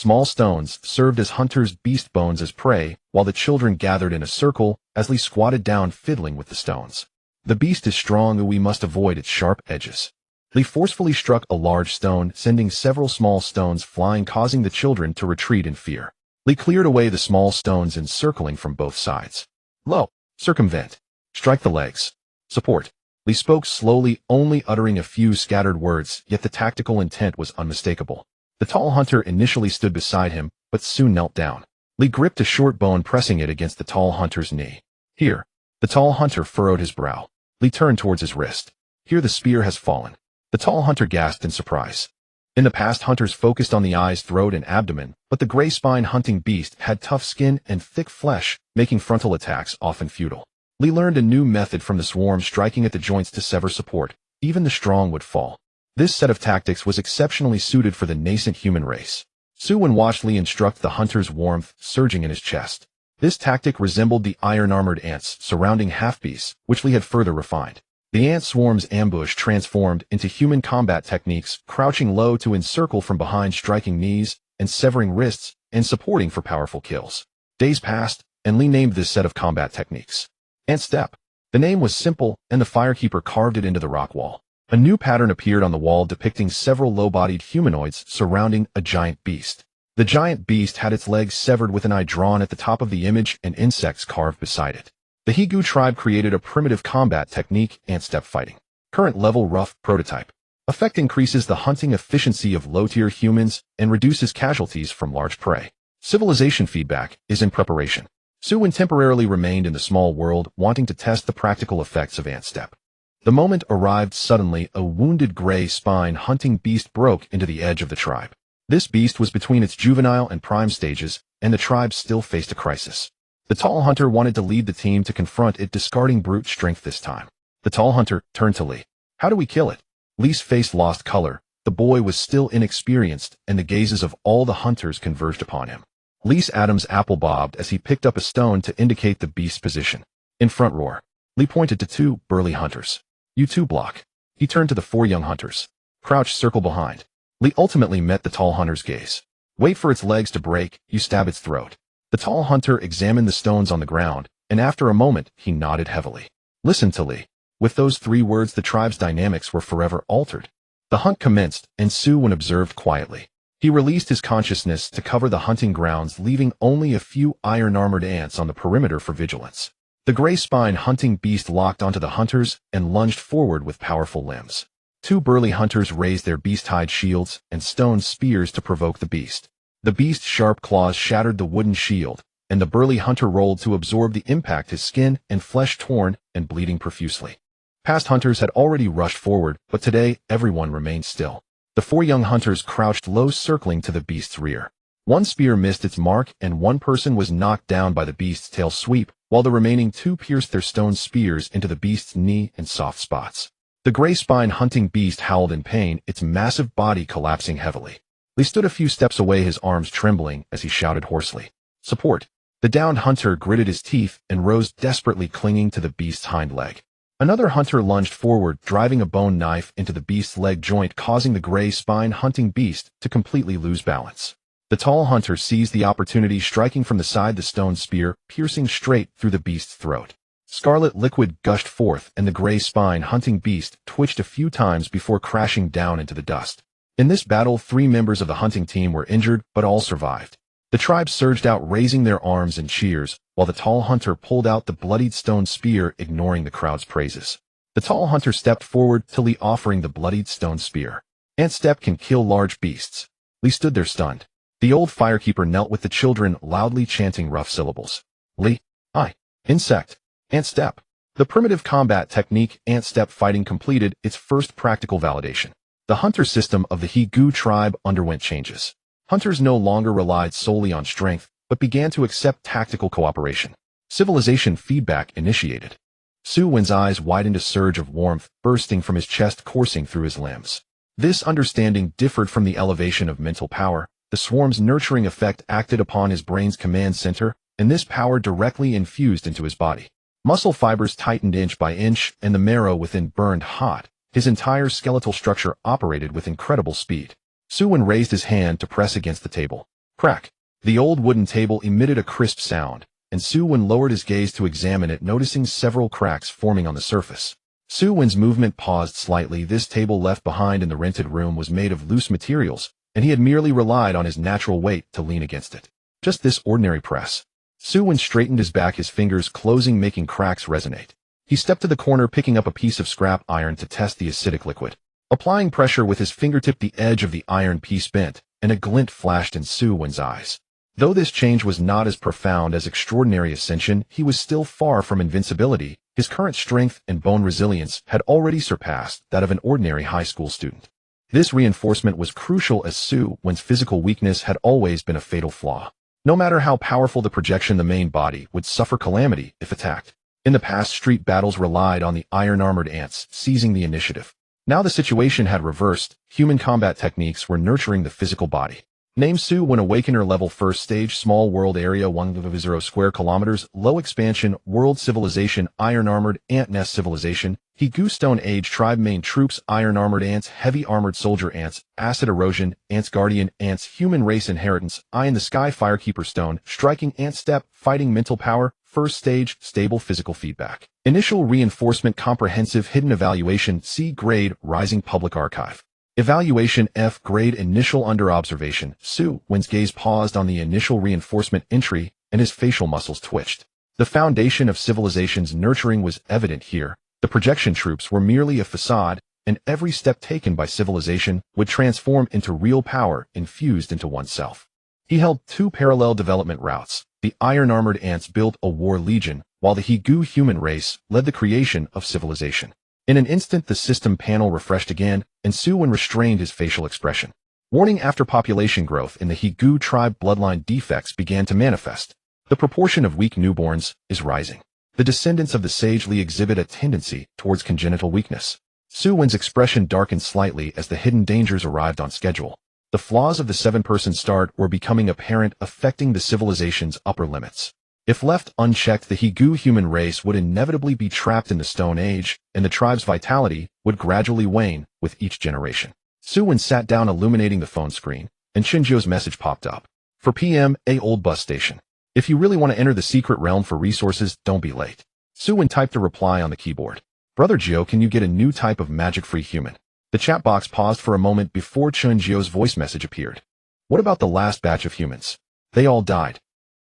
Small stones served as hunters' beast bones as prey, while the children gathered in a circle as Li squatted down fiddling with the stones. The beast is strong, we must avoid its sharp edges. Li forcefully struck a large stone, sending several small stones flying, causing the children to retreat in fear. Li cleared away the small stones encircling from both sides. Low. Circumvent. Strike the legs. Support. Li spoke slowly, only uttering a few scattered words, yet the tactical intent was unmistakable. The tall hunter initially stood beside him, but soon knelt down. Li gripped a short bone, pressing it against the tall hunter's knee. Here. The tall hunter furrowed his brow. Li turned towards his wrist. Here the spear has fallen. The tall hunter gasped in surprise. In the past, hunters focused on the eyes, throat, and abdomen, but the gray spine hunting beast had tough skin and thick flesh, making frontal attacks often futile. Li learned a new method from the swarm, striking at the joints to sever support. Even the strong would fall. This set of tactics was exceptionally suited for the nascent human race. Su Wen watched Li instruct, the hunter's warmth surging in his chest. This tactic resembled the iron-armored ants surrounding half-beasts, which Li had further refined. The ant swarm's ambush transformed into human combat techniques, crouching low to encircle from behind, striking knees and severing wrists, and supporting for powerful kills. Days passed, and Li named this set of combat techniques Ant Step. The name was simple, and the firekeeper carved it into the rock wall. A new pattern appeared on the wall, depicting several low-bodied humanoids surrounding a giant beast. The giant beast had its legs severed with an eye drawn at the top of the image and insects carved beside it. The Higu tribe created a primitive combat technique, ant step fighting. Current level rough prototype. Effect increases the hunting efficiency of low-tier humans and reduces casualties from large prey. Civilization feedback is in preparation. Su Wen temporarily remained in the small world, wanting to test the practical effects of ant step. The moment arrived suddenly. A wounded gray spine hunting beast broke into the edge of the tribe. This beast was between its juvenile and prime stages, and the tribe still faced a crisis. The tall hunter wanted to lead the team to confront it, discarding brute strength this time. The tall hunter turned to Li. How do we kill it? Li's face lost color. The boy was still inexperienced, and the gazes of all the hunters converged upon him. Li's Adam's apple bobbed as he picked up a stone to indicate the beast's position. In front roar. Li pointed to two burly hunters. You two block. He turned to the four young hunters. Crouch, circle behind. Li ultimately met the tall hunter's gaze. Wait for its legs to break, you stab its throat. The tall hunter examined the stones on the ground, and after a moment, he nodded heavily. Listen to Li. With those 3 words, the tribe's dynamics were forever altered. The hunt commenced, and Su Wen observed quietly. He released his consciousness to cover the hunting grounds, leaving only a few iron-armored ants on the perimeter for vigilance. The gray spine hunting beast locked onto the hunters and lunged forward with powerful limbs. 2 burly hunters raised their beast-hide shields and stone spears to provoke the beast. The beast's sharp claws shattered the wooden shield, and the burly hunter rolled to absorb the impact, his skin and flesh torn and bleeding profusely. Past hunters had already rushed forward, but today everyone remained still. The 4 young hunters crouched low, circling to the beast's rear. 1 spear missed its mark, and 1 person was knocked down by the beast's tail sweep, while the remaining 2 pierced their stone spears into the beast's knee and soft spots. The gray spine hunting beast howled in pain, its massive body collapsing heavily. Li stood a few steps away, his arms trembling as he shouted hoarsely. Support! The downed hunter gritted his teeth and rose, desperately clinging to the beast's hind leg. Another hunter lunged forward, driving a bone knife into the beast's leg joint, causing the gray spine hunting beast to completely lose balance. The tall hunter seized the opportunity, striking from the side, the stone spear piercing straight through the beast's throat. Scarlet liquid gushed forth, and the gray spine hunting beast twitched a few times before crashing down into the dust. In this battle, 3 members of the hunting team were injured, but all survived. The tribe surged out, raising their arms in cheers, while the tall hunter pulled out the bloodied stone spear, ignoring the crowd's praises. The tall hunter stepped forward to Li, offering the bloodied stone spear. Ant step can kill large beasts. Li stood there stunned. The old firekeeper knelt with the children, loudly chanting rough syllables. Li, I, insect, ant step. The primitive combat technique ant step fighting completed its first practical validation. The hunter system of the Higu tribe underwent changes. Hunters no longer relied solely on strength, but began to accept tactical cooperation. Civilization feedback initiated. Su Wen's eyes widened, a surge of warmth bursting from his chest, coursing through his limbs. This understanding differed from the elevation of mental power. The swarm's nurturing effect acted upon his brain's command center, and this power directly infused into his body. Muscle fibers tightened inch by inch, and the marrow within burned hot. His entire skeletal structure operated with incredible speed. Su Wen raised his hand to press against the table. Crack. The old wooden table emitted a crisp sound, and Su Wen lowered his gaze to examine it, noticing several cracks forming on the surface. Su Wen's movement paused slightly. This table left behind in the rented room was made of loose materials, and he had merely relied on his natural weight to lean against it. Just this ordinary press. Su Wen straightened his back, his fingers closing, making cracks resonate. He stepped to the corner, picking up a piece of scrap iron to test the acidic liquid. Applying pressure with his fingertip, the edge of the iron piece bent, and a glint flashed in Su Wen's eyes. Though this change was not as profound as extraordinary ascension, he was still far from invincibility. His current strength and bone resilience had already surpassed that of an ordinary high school student. This reinforcement was crucial, as Su Wen's physical weakness had always been a fatal flaw. No matter how powerful the projection, the main body would suffer calamity if attacked. In the past, street battles relied on the iron-armored ants seizing the initiative. Now the situation had reversed. Human combat techniques were nurturing the physical body. Name: Su Wen, Awakener, level 1st stage, small world area 1,0 square kilometers, low expansion, world civilization, iron-armored, ant nest civilization, Higu Stone Age tribe, main troops, iron-armored ants, heavy armored soldier ants, acid erosion, ants, guardian ants, human race inheritance, eye in the sky, firekeeper stone, striking ant step, fighting mental power, first stage, stable physical feedback. Initial reinforcement, comprehensive hidden evaluation, C grade, rising public archive. Evaluation F grade, initial under observation. Su Wen's gaze paused on the initial reinforcement entry, and his facial muscles twitched. The foundation of civilization's nurturing was evident here. The projection troops were merely a facade, and every step taken by civilization would transform into real power infused into oneself. He held two parallel development routes. The iron-armored ants built a war legion, while the Higu human race led the creation of civilization. In an instant, the system panel refreshed again, and Su Wen restrained his facial expression. Warning: after population growth in the Higu tribe, bloodline defects began to manifest. The proportion of weak newborns is rising. The descendants of the sagely exhibit a tendency towards congenital weakness. Su Wen's expression darkened slightly as the hidden dangers arrived on schedule. The flaws of the 7-person start were becoming apparent, affecting the civilization's upper limits. If left unchecked, the Higu human race would inevitably be trapped in the Stone Age, and the tribe's vitality would gradually wane with each generation. Su Wen sat down, illuminating the phone screen, and Chinjio's message popped up. For PM, A old bus station. If you really want to enter the secret realm for resources, don't be late. Su Wen typed a reply on the keyboard. Brother Gio, can you get a new type of magic-free human? The chat box paused for a moment before Chinjio's voice message appeared. What about the last batch of humans? They all died.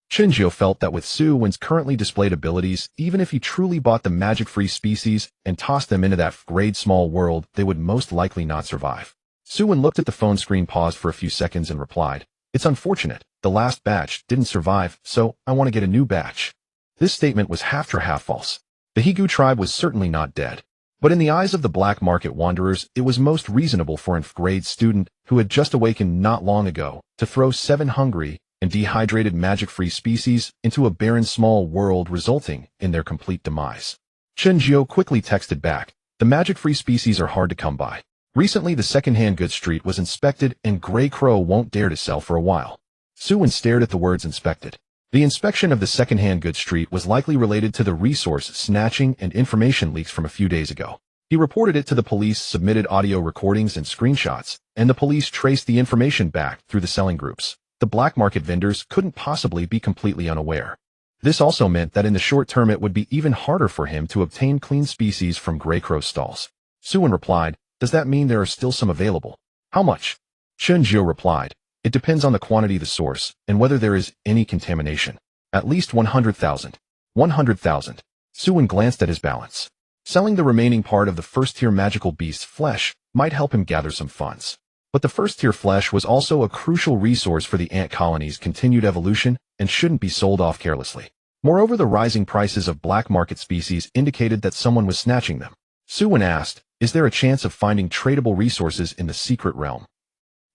Chinjio felt that with Su Wen's currently displayed abilities, even if he truly bought the magic-free species and tossed them into that grade small world, they would most likely not survive. Su Wen looked at the phone screen, paused for a few seconds, and replied, "It's unfortunate. The last batch didn't survive, so I want to get a new batch." This statement was half true, half false. The Higu tribe was certainly not dead. But in the eyes of the black market wanderers, it was most reasonable for an 5th grade student who had just awakened not long ago to throw 7 hungry and dehydrated magic-free species into a barren small world, resulting in their complete demise. Chinjio quickly texted back, "The magic-free species are hard to come by. Recently the second-hand goods street was inspected, and Grey Crow won't dare to sell for a while." Su Wen stared at the words inspected. The inspection of the second-hand goods street was likely related to the resource snatching and information leaks from a few days ago. He reported it to the police, submitted audio recordings and screenshots, and the police traced the information back through the selling groups. The black market vendors couldn't possibly be completely unaware. This also meant that in the short term it would be even harder for him to obtain clean species from Grey Crow's stalls. Su Wen replied, "Does that mean there are still some available? How much?" Chinjio replied, "It depends on the quantity, the source, and whether there is any contamination. At least 100,000. 100,000. Su Wen glanced at his balance. Selling the remaining part of the first-tier magical beast's flesh might help him gather some funds. But the first-tier flesh was also a crucial resource for the ant colony's continued evolution and shouldn't be sold off carelessly. Moreover, the rising prices of black market species indicated that someone was snatching them. Su Wen asked, "Is there a chance of finding tradable resources in the secret realm?"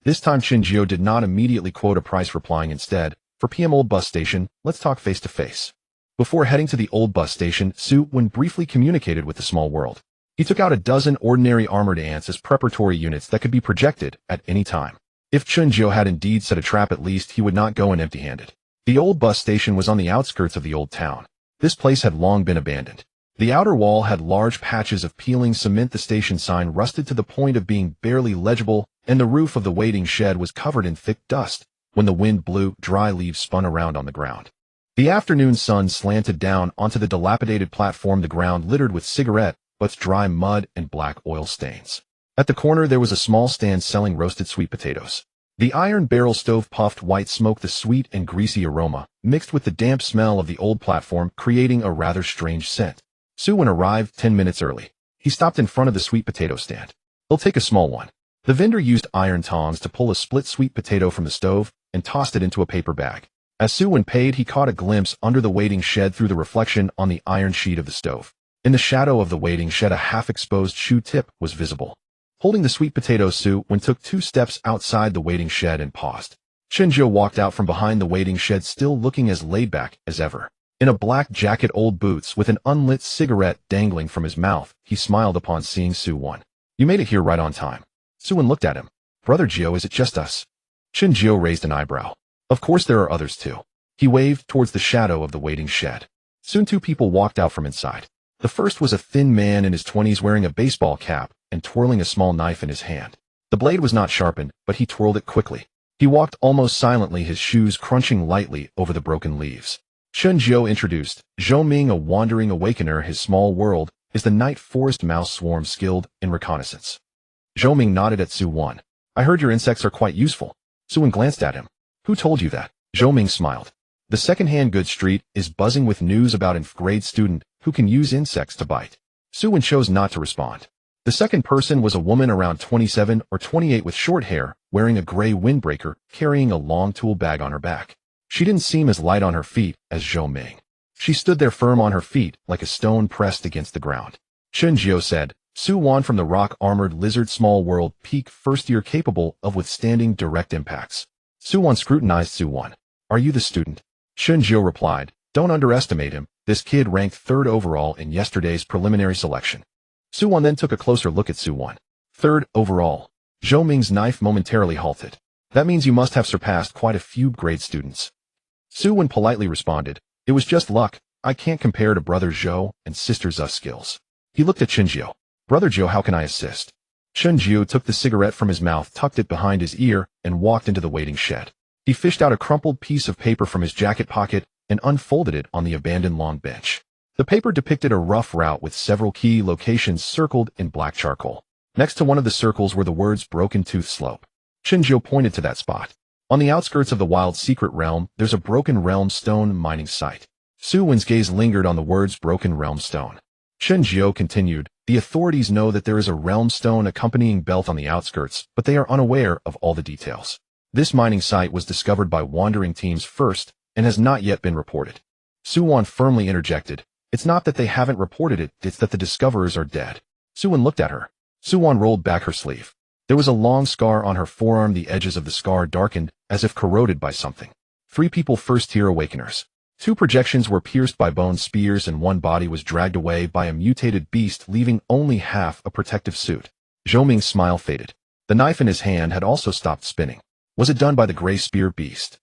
This time Chinjio did not immediately quote a price, replying instead, "For PM old bus station, let's talk face to face." Before heading to the old bus station, Su Wen briefly communicated with the small world. He took out a dozen ordinary armored ants as preparatory units that could be projected at any time. If Chinjio had indeed set a trap, at least he would not go in empty-handed. The old bus station was on the outskirts of the old town. This place had long been abandoned. The outer wall had large patches of peeling cement, the station sign rusted to the point of being barely legible, and the roof of the waiting shed was covered in thick dust, When the wind blew, dry leaves spun around on the ground. The afternoon sun slanted down onto the dilapidated platform, the ground littered with cigarette butts, dry mud, and black oil stains. At the corner there was a small stand selling roasted sweet potatoes. The iron barrel stove puffed white smoke, the sweet and greasy aroma, mixed with the damp smell of the old platform, creating a rather strange scent. Su Wen arrived 10 minutes early. He stopped in front of the sweet potato stand. "He'll take a small one." The vendor used iron tongs to pull a split sweet potato from the stove and tossed it into a paper bag. As Su Wen paid, he caught a glimpse under the waiting shed through the reflection on the iron sheet of the stove. In the shadow of the waiting shed, a half-exposed shoe tip was visible. Holding the sweet potato, Su Wen took 2 steps outside the waiting shed and paused. Shinjo walked out from behind the waiting shed, still looking as laid-back as ever. In a black jacket, old boots, with an unlit cigarette dangling from his mouth, he smiled upon seeing Su Wen. "You made it here right on time." Su Wen looked at him. "Brother Gio, is it just us?" Shinjo raised an eyebrow. "Of course there are others too." He waved towards the shadow of the waiting shed. Soon 2 people walked out from inside. The first was a thin man in his 20s wearing a baseball cap and twirling a small knife in his hand. The blade was not sharpened, but he twirled it quickly. He walked almost silently, his shoes crunching lightly over the broken leaves. Shinjo introduced, Zhou Ming, a wandering awakener. His small world is the night forest mouse swarm, skilled in reconnaissance. Zhou Ming nodded at Su Wen. "I heard your insects are quite useful." Su Wen glanced at him. "Who told you that?" Zhou Ming smiled. "The second-hand goods street is buzzing with news about a grade student who can use insects to bite." Su Wen chose not to respond. The second person was a woman around 27 or 28 with short hair, wearing a gray windbreaker, carrying a long tool bag on her back. She didn't seem as light on her feet as Zhou Ming. She stood there firm on her feet, like a stone pressed against the ground. Shinjo said, "Su Wen from the rock-armored lizard, small world, peak first year, capable of withstanding direct impacts." Su Wen scrutinized Su Wen. "Are you the student?" Shinjo replied, "Don't underestimate him. This kid ranked 3rd overall in yesterday's preliminary selection." Su Wen then took a closer look at Su Wen. "3rd overall." Zhou Ming's knife momentarily halted. "That means you must have surpassed quite a few grade students." Su Wen politely responded, "It was just luck. I can't compare to Brother Zhou and Sister Zu's skills." He looked at Shinjo. "Brother Zhou, how can I assist?" Shinjo took the cigarette from his mouth, tucked it behind his ear, and walked into the waiting shed. He fished out a crumpled piece of paper from his jacket pocket and unfolded it on the abandoned long bench. The paper depicted a rough route with several key locations circled in black charcoal. Next to one of the circles were the words "Broken Tooth Slope." Shinjo pointed to that spot. "On the outskirts of the wild secret realm, there's a Broken Realm Stone mining site." Su Wen's gaze lingered on the words "Broken Realm Stone." Shinjo continued, "The authorities know that there is a realm stone accompanying belt on the outskirts, but they are unaware of all the details. This mining site was discovered by wandering teams first and has not yet been reported." Su Wen firmly interjected, "It's not that they haven't reported it, it's that the discoverers are dead." Su Wen looked at her. Su Wen rolled back her sleeve. There was a long scar on her forearm. The edges of the scar darkened, as if corroded by something. 3 people, first-tier awakeners. 2 projections were pierced by bone spears, and 1 body was dragged away by a mutated beast, leaving only half a protective suit. Zhou Ming's smile faded. The knife in his hand had also stopped spinning. Was it done by the gray spear beast?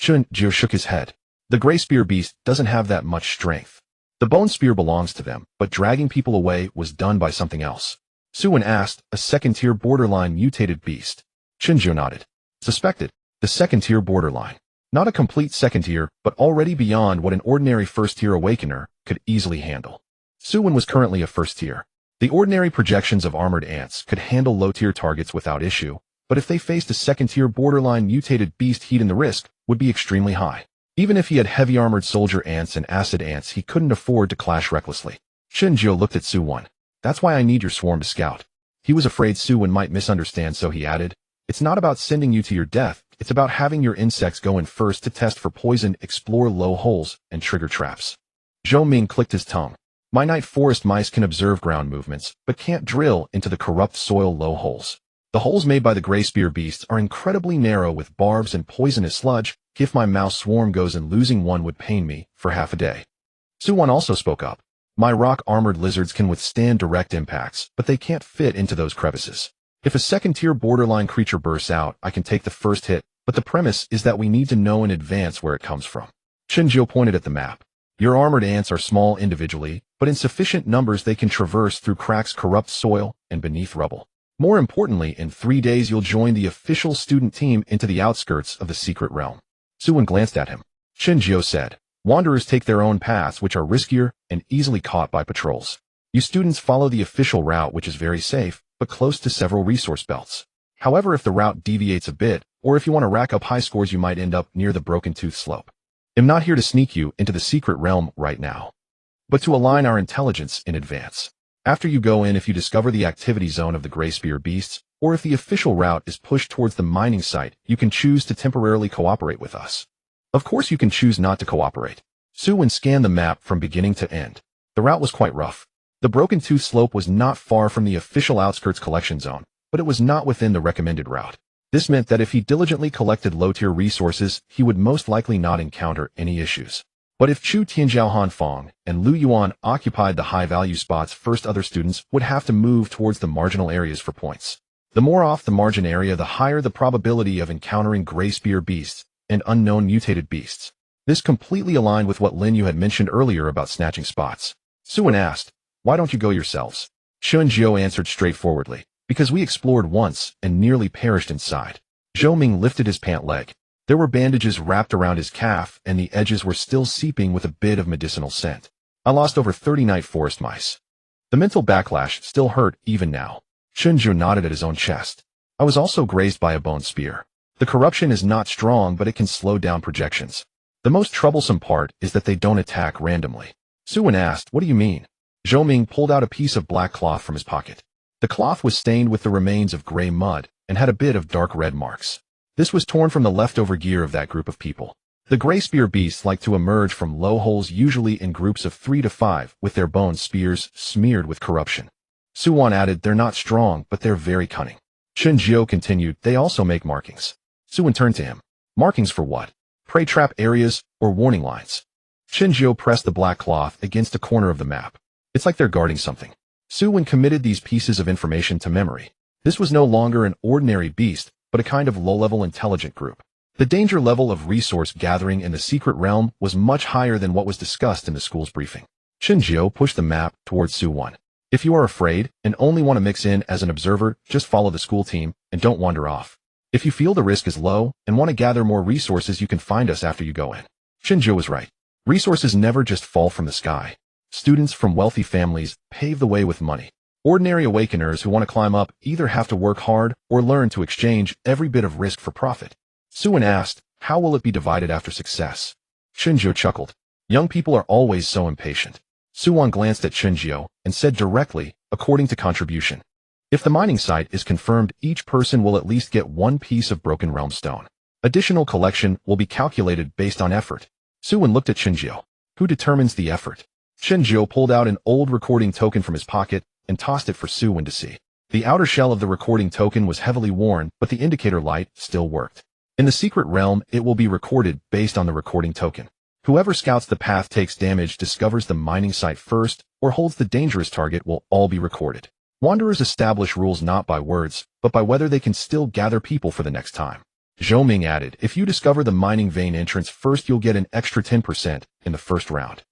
Shinjo shook his head. The gray spear beast doesn't have that much strength. The bone spear belongs to them, but dragging people away was done by something else. Su Wen asked, "A second-tier borderline mutated beast?" Shinjo nodded. "Suspected. The second-tier borderline. Not a complete second-tier, but already beyond what an ordinary first-tier awakener could easily handle." Su Wen was currently a first-tier. The ordinary projections of armored ants could handle low-tier targets without issue, but if they faced a second-tier borderline mutated beast, the risk would be extremely high. Even if he had heavy armored soldier ants and acid ants, he couldn't afford to clash recklessly. Shinjo looked at Su Wen. "That's why I need your swarm to scout." He was afraid Su Wen might misunderstand, so he added, "It's not about sending you to your death, it's about having your insects go in first to test for poison, explore low holes, and trigger traps." Zhou Ming clicked his tongue. "My night forest mice can observe ground movements, but can't drill into the corrupt soil low holes. The holes made by the gray spear beasts are incredibly narrow with barbs and poisonous sludge. If my mouse swarm goes in, losing one would pain me for half a day." Su Wen also spoke up. "My rock-armored lizards can withstand direct impacts, but they can't fit into those crevices. If a second-tier borderline creature bursts out, I can take the first hit, but the premise is that we need to know in advance where it comes from." Shinjo pointed at the map. "Your armored ants are small individually, but in sufficient numbers they can traverse through cracks, corrupt soil, and beneath rubble. More importantly, in 3 days you'll join the official student team into the outskirts of the secret realm. Su Wen glanced at him. Shinjio said, wanderers take their own paths which are riskier and easily caught by patrols. You students follow the official route which is very safe, but close to several resource belts. However, if the route deviates a bit, or if you want to rack up high scores, you might end up near the Broken Tooth Slope. I'm not here to sneak you into the secret realm right now, but to align our intelligence in advance. After you go in, if you discover the activity zone of the Gray Spear beasts, or if the official route is pushed towards the mining site, you can choose to temporarily cooperate with us. Of course, you can choose not to cooperate. Su Wen scanned the map from beginning to end. The route was quite rough. The Broken Tooth Slope was not far from the official outskirts collection zone, but it was not within the recommended route. This meant that if he diligently collected low-tier resources, he would most likely not encounter any issues. But if Chu Tianjiao Hanfang and Lu Yuan occupied the high-value spots first, other students would have to move towards the marginal areas for points. The more off the margin area, the higher the probability of encountering Gray Spear beasts and unknown mutated beasts. This completely aligned with what Lin Yu had mentioned earlier about snatching spots. Su Wen asked, why don't you go yourselves? Shunjiao answered straightforwardly, because we explored once and nearly perished inside. Zhou Ming lifted his pant leg. There were bandages wrapped around his calf, and the edges were still seeping with a bit of medicinal scent. I lost over 30 night forest mice. The mental backlash still hurt even now. Shunjiao nodded at his own chest. I was also grazed by a bone spear. The corruption is not strong, but it can slow down projections. The most troublesome part is that they don't attack randomly. Su Wen asked, what do you mean? Zhou Ming pulled out a piece of black cloth from his pocket. The cloth was stained with the remains of gray mud and had a bit of dark red marks. This was torn from the leftover gear of that group of people. The Gray Spear beasts like to emerge from low holes, usually in groups of 3 to 5, with their bone spears smeared with corruption. Su Wen added, they're not strong, but they're very cunning. Shunjiao continued, they also make markings. Su Wen turned to him. Markings for what? Prey trap areas or warning lines? Shunjiao pressed the black cloth against a corner of the map. It's like they're guarding something. Su Wen committed these pieces of information to memory. This was no longer an ordinary beast, but a kind of low-level intelligent group. The danger level of resource gathering in the secret realm was much higher than what was discussed in the school's briefing. Shunjiao pushed the map towards Su Wen. If you are afraid and only want to mix in as an observer, just follow the school team and don't wander off. If you feel the risk is low and want to gather more resources, you can find us after you go in. Shunjiao was right. Resources never just fall from the sky. Students from wealthy families pave the way with money. Ordinary awakeners who want to climb up either have to work hard or learn to exchange every bit of risk for profit. Su Wen asked, how will it be divided after success? Shunjiao chuckled. Young people are always so impatient. Su Wen glanced at Shunjiao and said directly, according to contribution. If the mining site is confirmed, each person will at least get 1 piece of Broken Realm stone. Additional collection will be calculated based on effort. Su Wen looked at Shunjiao. Who determines the effort? Shunjiao pulled out an old recording token from his pocket and tossed it for Su Wen to see. The outer shell of the recording token was heavily worn, but the indicator light still worked. In the secret realm, it will be recorded based on the recording token. Whoever scouts the path, takes damage, discovers the mining site first, or holds the dangerous target will all be recorded. Wanderers establish rules not by words, but by whether they can still gather people for the next time. Zhou Ming added, if you discover the mining vein entrance first, you'll get an extra 10% in the first round.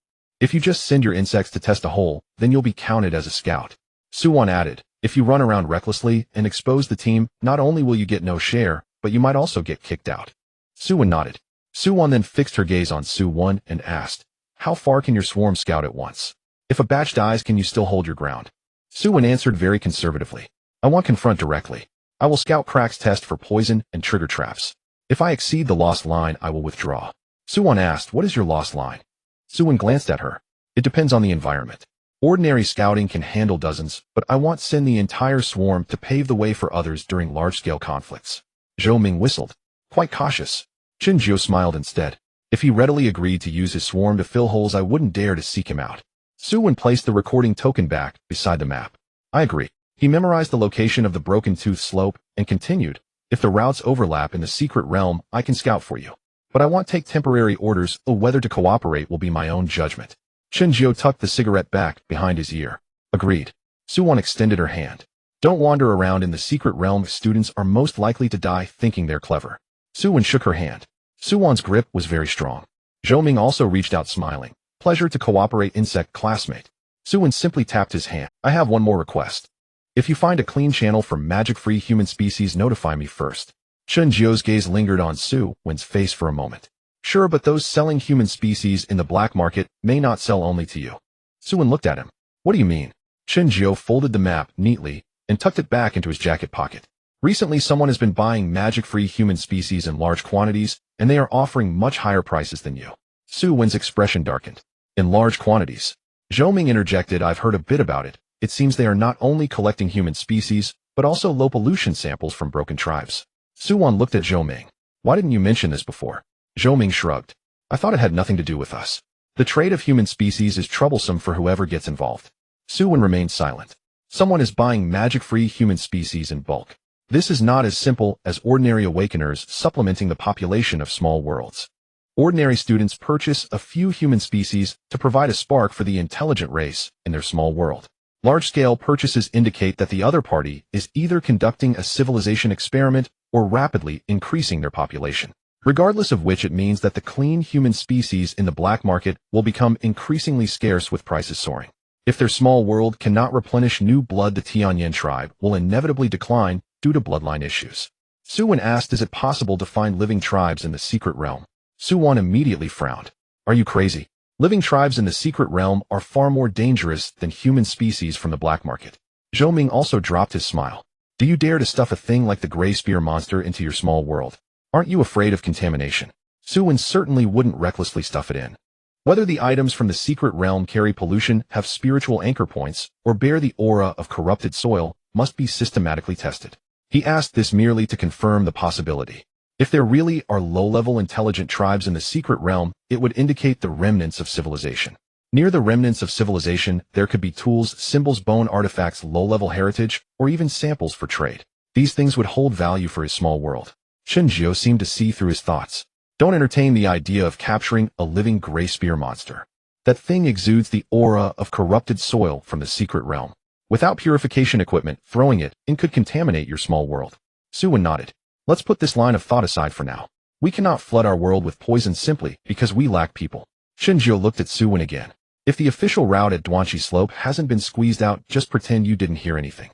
If you just send your insects to test a hole, then you'll be counted as a scout. Su Wen added, if you run around recklessly and expose the team, not only will you get no share, but you might also get kicked out. Su Wen nodded. Su Wen then fixed her gaze on Su Wen and asked, how far can your swarm scout at once? If a batch dies, can you still hold your ground? Su Wen answered very conservatively. I want confront directly. I will scout cracks, test for poison and trigger traps. If I exceed the lost line, I will withdraw. Su Wen asked, what is your lost line? Su Wen glanced at her. It depends on the environment. Ordinary scouting can handle dozens, but I want send the entire swarm to pave the way for others during large-scale conflicts. Zhou Ming whistled. Quite cautious. Shunjiao smiled instead. If he readily agreed to use his swarm to fill holes, I wouldn't dare to seek him out. Su Wen placed the recording token back beside the map. I agree. He memorized the location of the Broken Tooth Slope and continued, if the routes overlap in the secret realm, I can scout for you. But I want take temporary orders, or whether to cooperate will be my own judgment. Shunjiao tucked the cigarette back behind his ear. Agreed. Su Wen extended her hand. Don't wander around in the secret realm. Students are most likely to die thinking they're clever. Su Wen shook her hand. Su Wen's grip was very strong. Zhou Ming also reached out smiling. Pleasure to cooperate, insect classmate. Su Wen simply tapped his hand. I have one more request. If you find a clean channel for magic-free human species, notify me first. Chen Jiu's gaze lingered on Su Wen's face for a moment. Sure, but those selling human species in the black market may not sell only to you. Su Wen looked at him. What do you mean? Chen Jiu folded the map neatly and tucked it back into his jacket pocket. Recently, someone has been buying magic-free human species in large quantities, and they are offering much higher prices than you. Su Wen's expression darkened. In large quantities. Zhou Ming interjected, I've heard a bit about it. It seems they are not only collecting human species, but also low pollution samples from broken tribes. Su Wen looked at Zhou Ming. Why didn't you mention this before? Zhou Ming shrugged. I thought it had nothing to do with us. The trade of human species is troublesome for whoever gets involved. Su Wen remained silent. Someone is buying magic-free human species in bulk. This is not as simple as ordinary awakeners supplementing the population of small worlds. Ordinary students purchase a few human species to provide a spark for the intelligent race in their small world. Large-scale purchases indicate that the other party is either conducting a civilization experiment or rapidly increasing their population. Regardless of which, it means that the clean human species in the black market will become increasingly scarce with prices soaring. If their small world cannot replenish new blood, the Tianyan tribe will inevitably decline due to bloodline issues. Su Wen asked, is it possible to find living tribes in the secret realm? Su Wen immediately frowned. Are you crazy? Living tribes in the secret realm are far more dangerous than human species from the black market. Zhou Ming also dropped his smile. Do you dare to stuff a thing like the gray spear monster into your small world? Aren't you afraid of contamination? Su Wen certainly wouldn't recklessly stuff it in. Whether the items from the secret realm carry pollution, have spiritual anchor points, or bear the aura of corrupted soil must be systematically tested. He asked this merely to confirm the possibility. If there really are low-level intelligent tribes in the secret realm, it would indicate the remnants of civilization. Near the remnants of civilization, there could be tools, symbols, bone artifacts, low-level heritage, or even samples for trade. These things would hold value for his small world. Chen Jiu seemed to see through his thoughts. Don't entertain the idea of capturing a living gray spear monster. That thing exudes the aura of corrupted soil from the secret realm. Without purification equipment, throwing it in could contaminate your small world. Su Wen nodded. Let's put this line of thought aside for now. We cannot flood our world with poison simply because we lack people. Chen Jiu looked at Su Wen again. If the official route at Duanqi Slope hasn't been squeezed out, just pretend you didn't hear anything.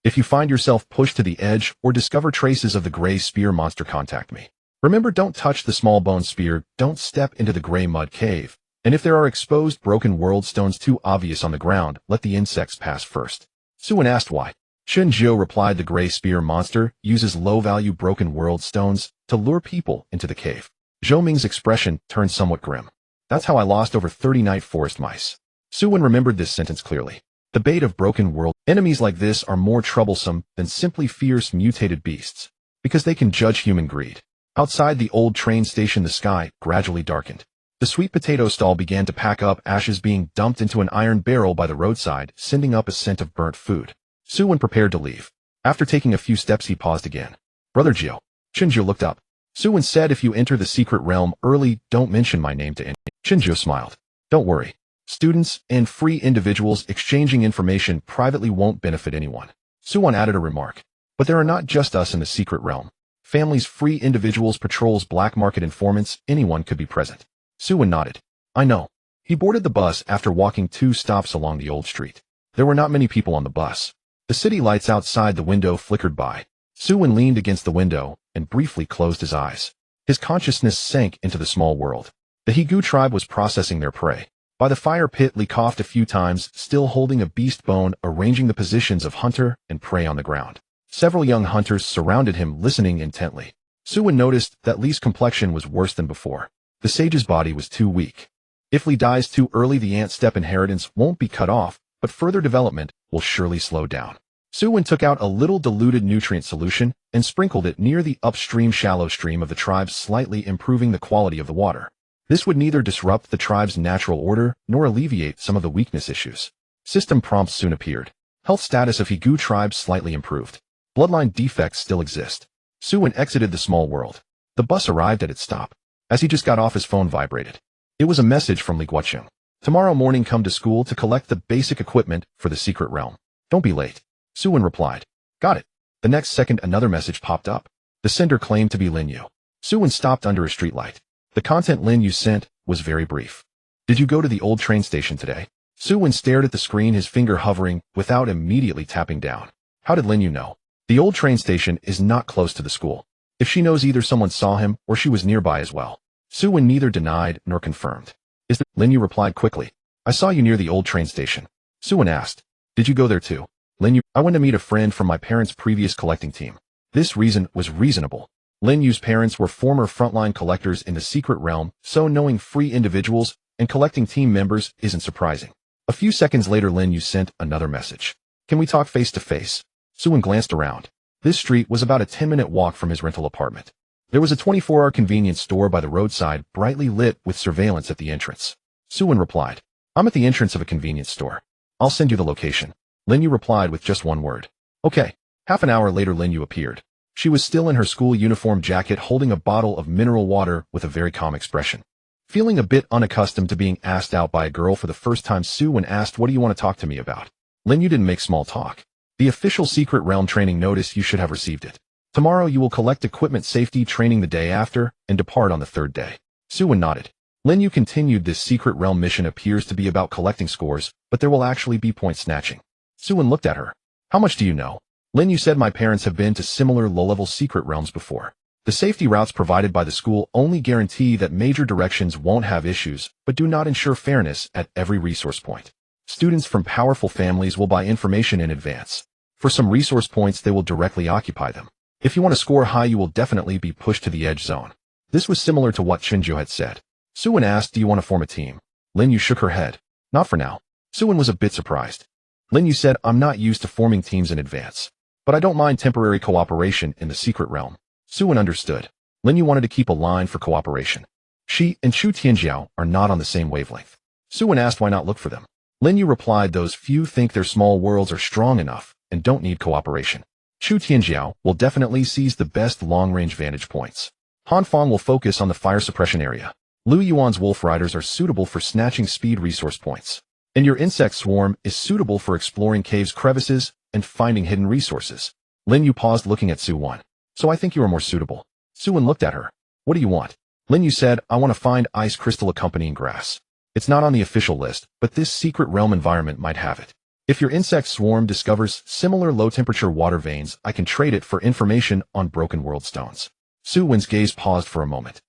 If you find yourself pushed to the edge or discover traces of the gray spear monster, contact me. Remember, don't touch the small bone spear, don't step into the gray mud cave, and if there are exposed broken world stones too obvious on the ground, let the insects pass first. Su Wen asked why. Chen Jiu replied, the gray spear monster uses low-value broken world stones to lure people into the cave. Zhou Ming's expression turned somewhat grim. That's how I lost over 30 night forest mice. Su Wen remembered this sentence clearly. The bait of broken world enemies like this are more troublesome than simply fierce mutated beasts, because they can judge human greed. Outside the old train station, the sky gradually darkened. The sweet potato stall began to pack up, ashes being dumped into an iron barrel by the roadside, sending up a scent of burnt food. Su Wen prepared to leave. After taking a few steps, he paused again. Brother Jiu. Chen Jiu looked up. Su Wen said, if you enter the secret realm early, don't mention my name to anyone. Chen Jiu smiled. Don't worry. Students and free individuals exchanging information privately won't benefit anyone. Su Wen added a remark. But there are not just us in the secret realm. Families, free individuals, patrols, black market informants, anyone could be present. Su Wen nodded. I know. He boarded the bus after walking 2 stops along the old street. There were not many people on the bus. The city lights outside the window flickered by. Su Wen leaned against the window and briefly closed his eyes. His consciousness sank into the small world. The Higu tribe was processing their prey. By the fire pit, Li coughed a few times, still holding a beast bone, arranging the positions of hunter and prey on the ground. Several young hunters surrounded him, listening intently. Su Wen noticed that Li's complexion was worse than before. The sage's body was too weak. If Li dies too early, the ant step inheritance won't be cut off, but further development will surely slow down. Su Wen took out a little diluted nutrient solution and sprinkled it near the upstream shallow stream of the tribe, slightly improving the quality of the water. This would neither disrupt the tribe's natural order nor alleviate some of the weakness issues. System prompts soon appeared. Health status of Higu tribe slightly improved. Bloodline defects still exist. Su Wen exited the small world. The bus arrived at its stop. As he just got off, his phone vibrated. It was a message from Li Guocheng. Tomorrow morning, come to school to collect the basic equipment for the secret realm. Don't be late. Su Wen replied. Got it. The next second, another message popped up. The sender claimed to be Lin Yu. Su Wen stopped under a streetlight. The content Lin Yu sent was very brief. Did you go to the old train station today? Su Wen stared at the screen, his finger hovering, without immediately tapping down. How did Lin Yu know? The old train station is not close to the school. If she knows, either someone saw him or she was nearby as well. Su Wen neither denied nor confirmed. Lin Yu replied quickly. I saw you near the old train station. Su Wen asked. Did you go there too? Lin Yu, I went to meet a friend from my parents' previous collecting team. This reason was reasonable. Lin Yu's parents were former frontline collectors in the secret realm, so knowing free individuals and collecting team members isn't surprising. A few seconds later, Lin Yu sent another message. Can we talk face to face? Su Wen glanced around. This street was about a 10-minute walk from his rental apartment. There was a 24-hour convenience store by the roadside, brightly lit with surveillance at the entrance. Su Wen replied, I'm at the entrance of a convenience store. I'll send you the location. Lin Yu replied with just one word. Okay. Half an hour later, Lin Yu appeared. She was still in her school uniform jacket, holding a bottle of mineral water with a very calm expression. Feeling a bit unaccustomed to being asked out by a girl for the first time, Su Wen asked, what do you want to talk to me about? Lin Yu didn't make small talk. The official secret realm training notice, you should have received it. Tomorrow you will collect equipment safety training the day after and depart on the third day. Su Wen nodded. Lin Yu continued, this secret realm mission appears to be about collecting scores, but there will actually be point snatching. Su Wen looked at her. How much do you know? Lin Yu said, my parents have been to similar low-level secret realms before. The safety routes provided by the school only guarantee that major directions won't have issues, but do not ensure fairness at every resource point. Students from powerful families will buy information in advance. For some resource points, they will directly occupy them. If you want to score high, you will definitely be pushed to the edge zone. This was similar to what Shinjo had said. Su Wen asked, do you want to form a team? Lin Yu shook her head. Not for now. Su Wen was a bit surprised. Lin Yu said, I'm not used to forming teams in advance. But I don't mind temporary cooperation in the secret realm. Su Wen understood. Lin Yu wanted to keep a line for cooperation. She and Chu Tianjiao are not on the same wavelength. Su Wen asked, why not look for them? Lin Yu replied, those few think their small worlds are strong enough and don't need cooperation. Chu Tianjiao will definitely seize the best long-range vantage points. Han Fang will focus on the fire suppression area. Lu Yuan's wolf riders are suitable for snatching speed resource points. And your insect swarm is suitable for exploring caves, crevices, and finding hidden resources. Lin Yu paused, looking at Su Wen. So I think you are more suitable. Su Wen looked at her. What do you want? Lin Yu said, I want to find ice crystal accompanying grass. It's not on the official list, but this secret realm environment might have it. If your insect swarm discovers similar low-temperature water veins, I can trade it for information on broken world stones. Su Wen's gaze paused for a moment.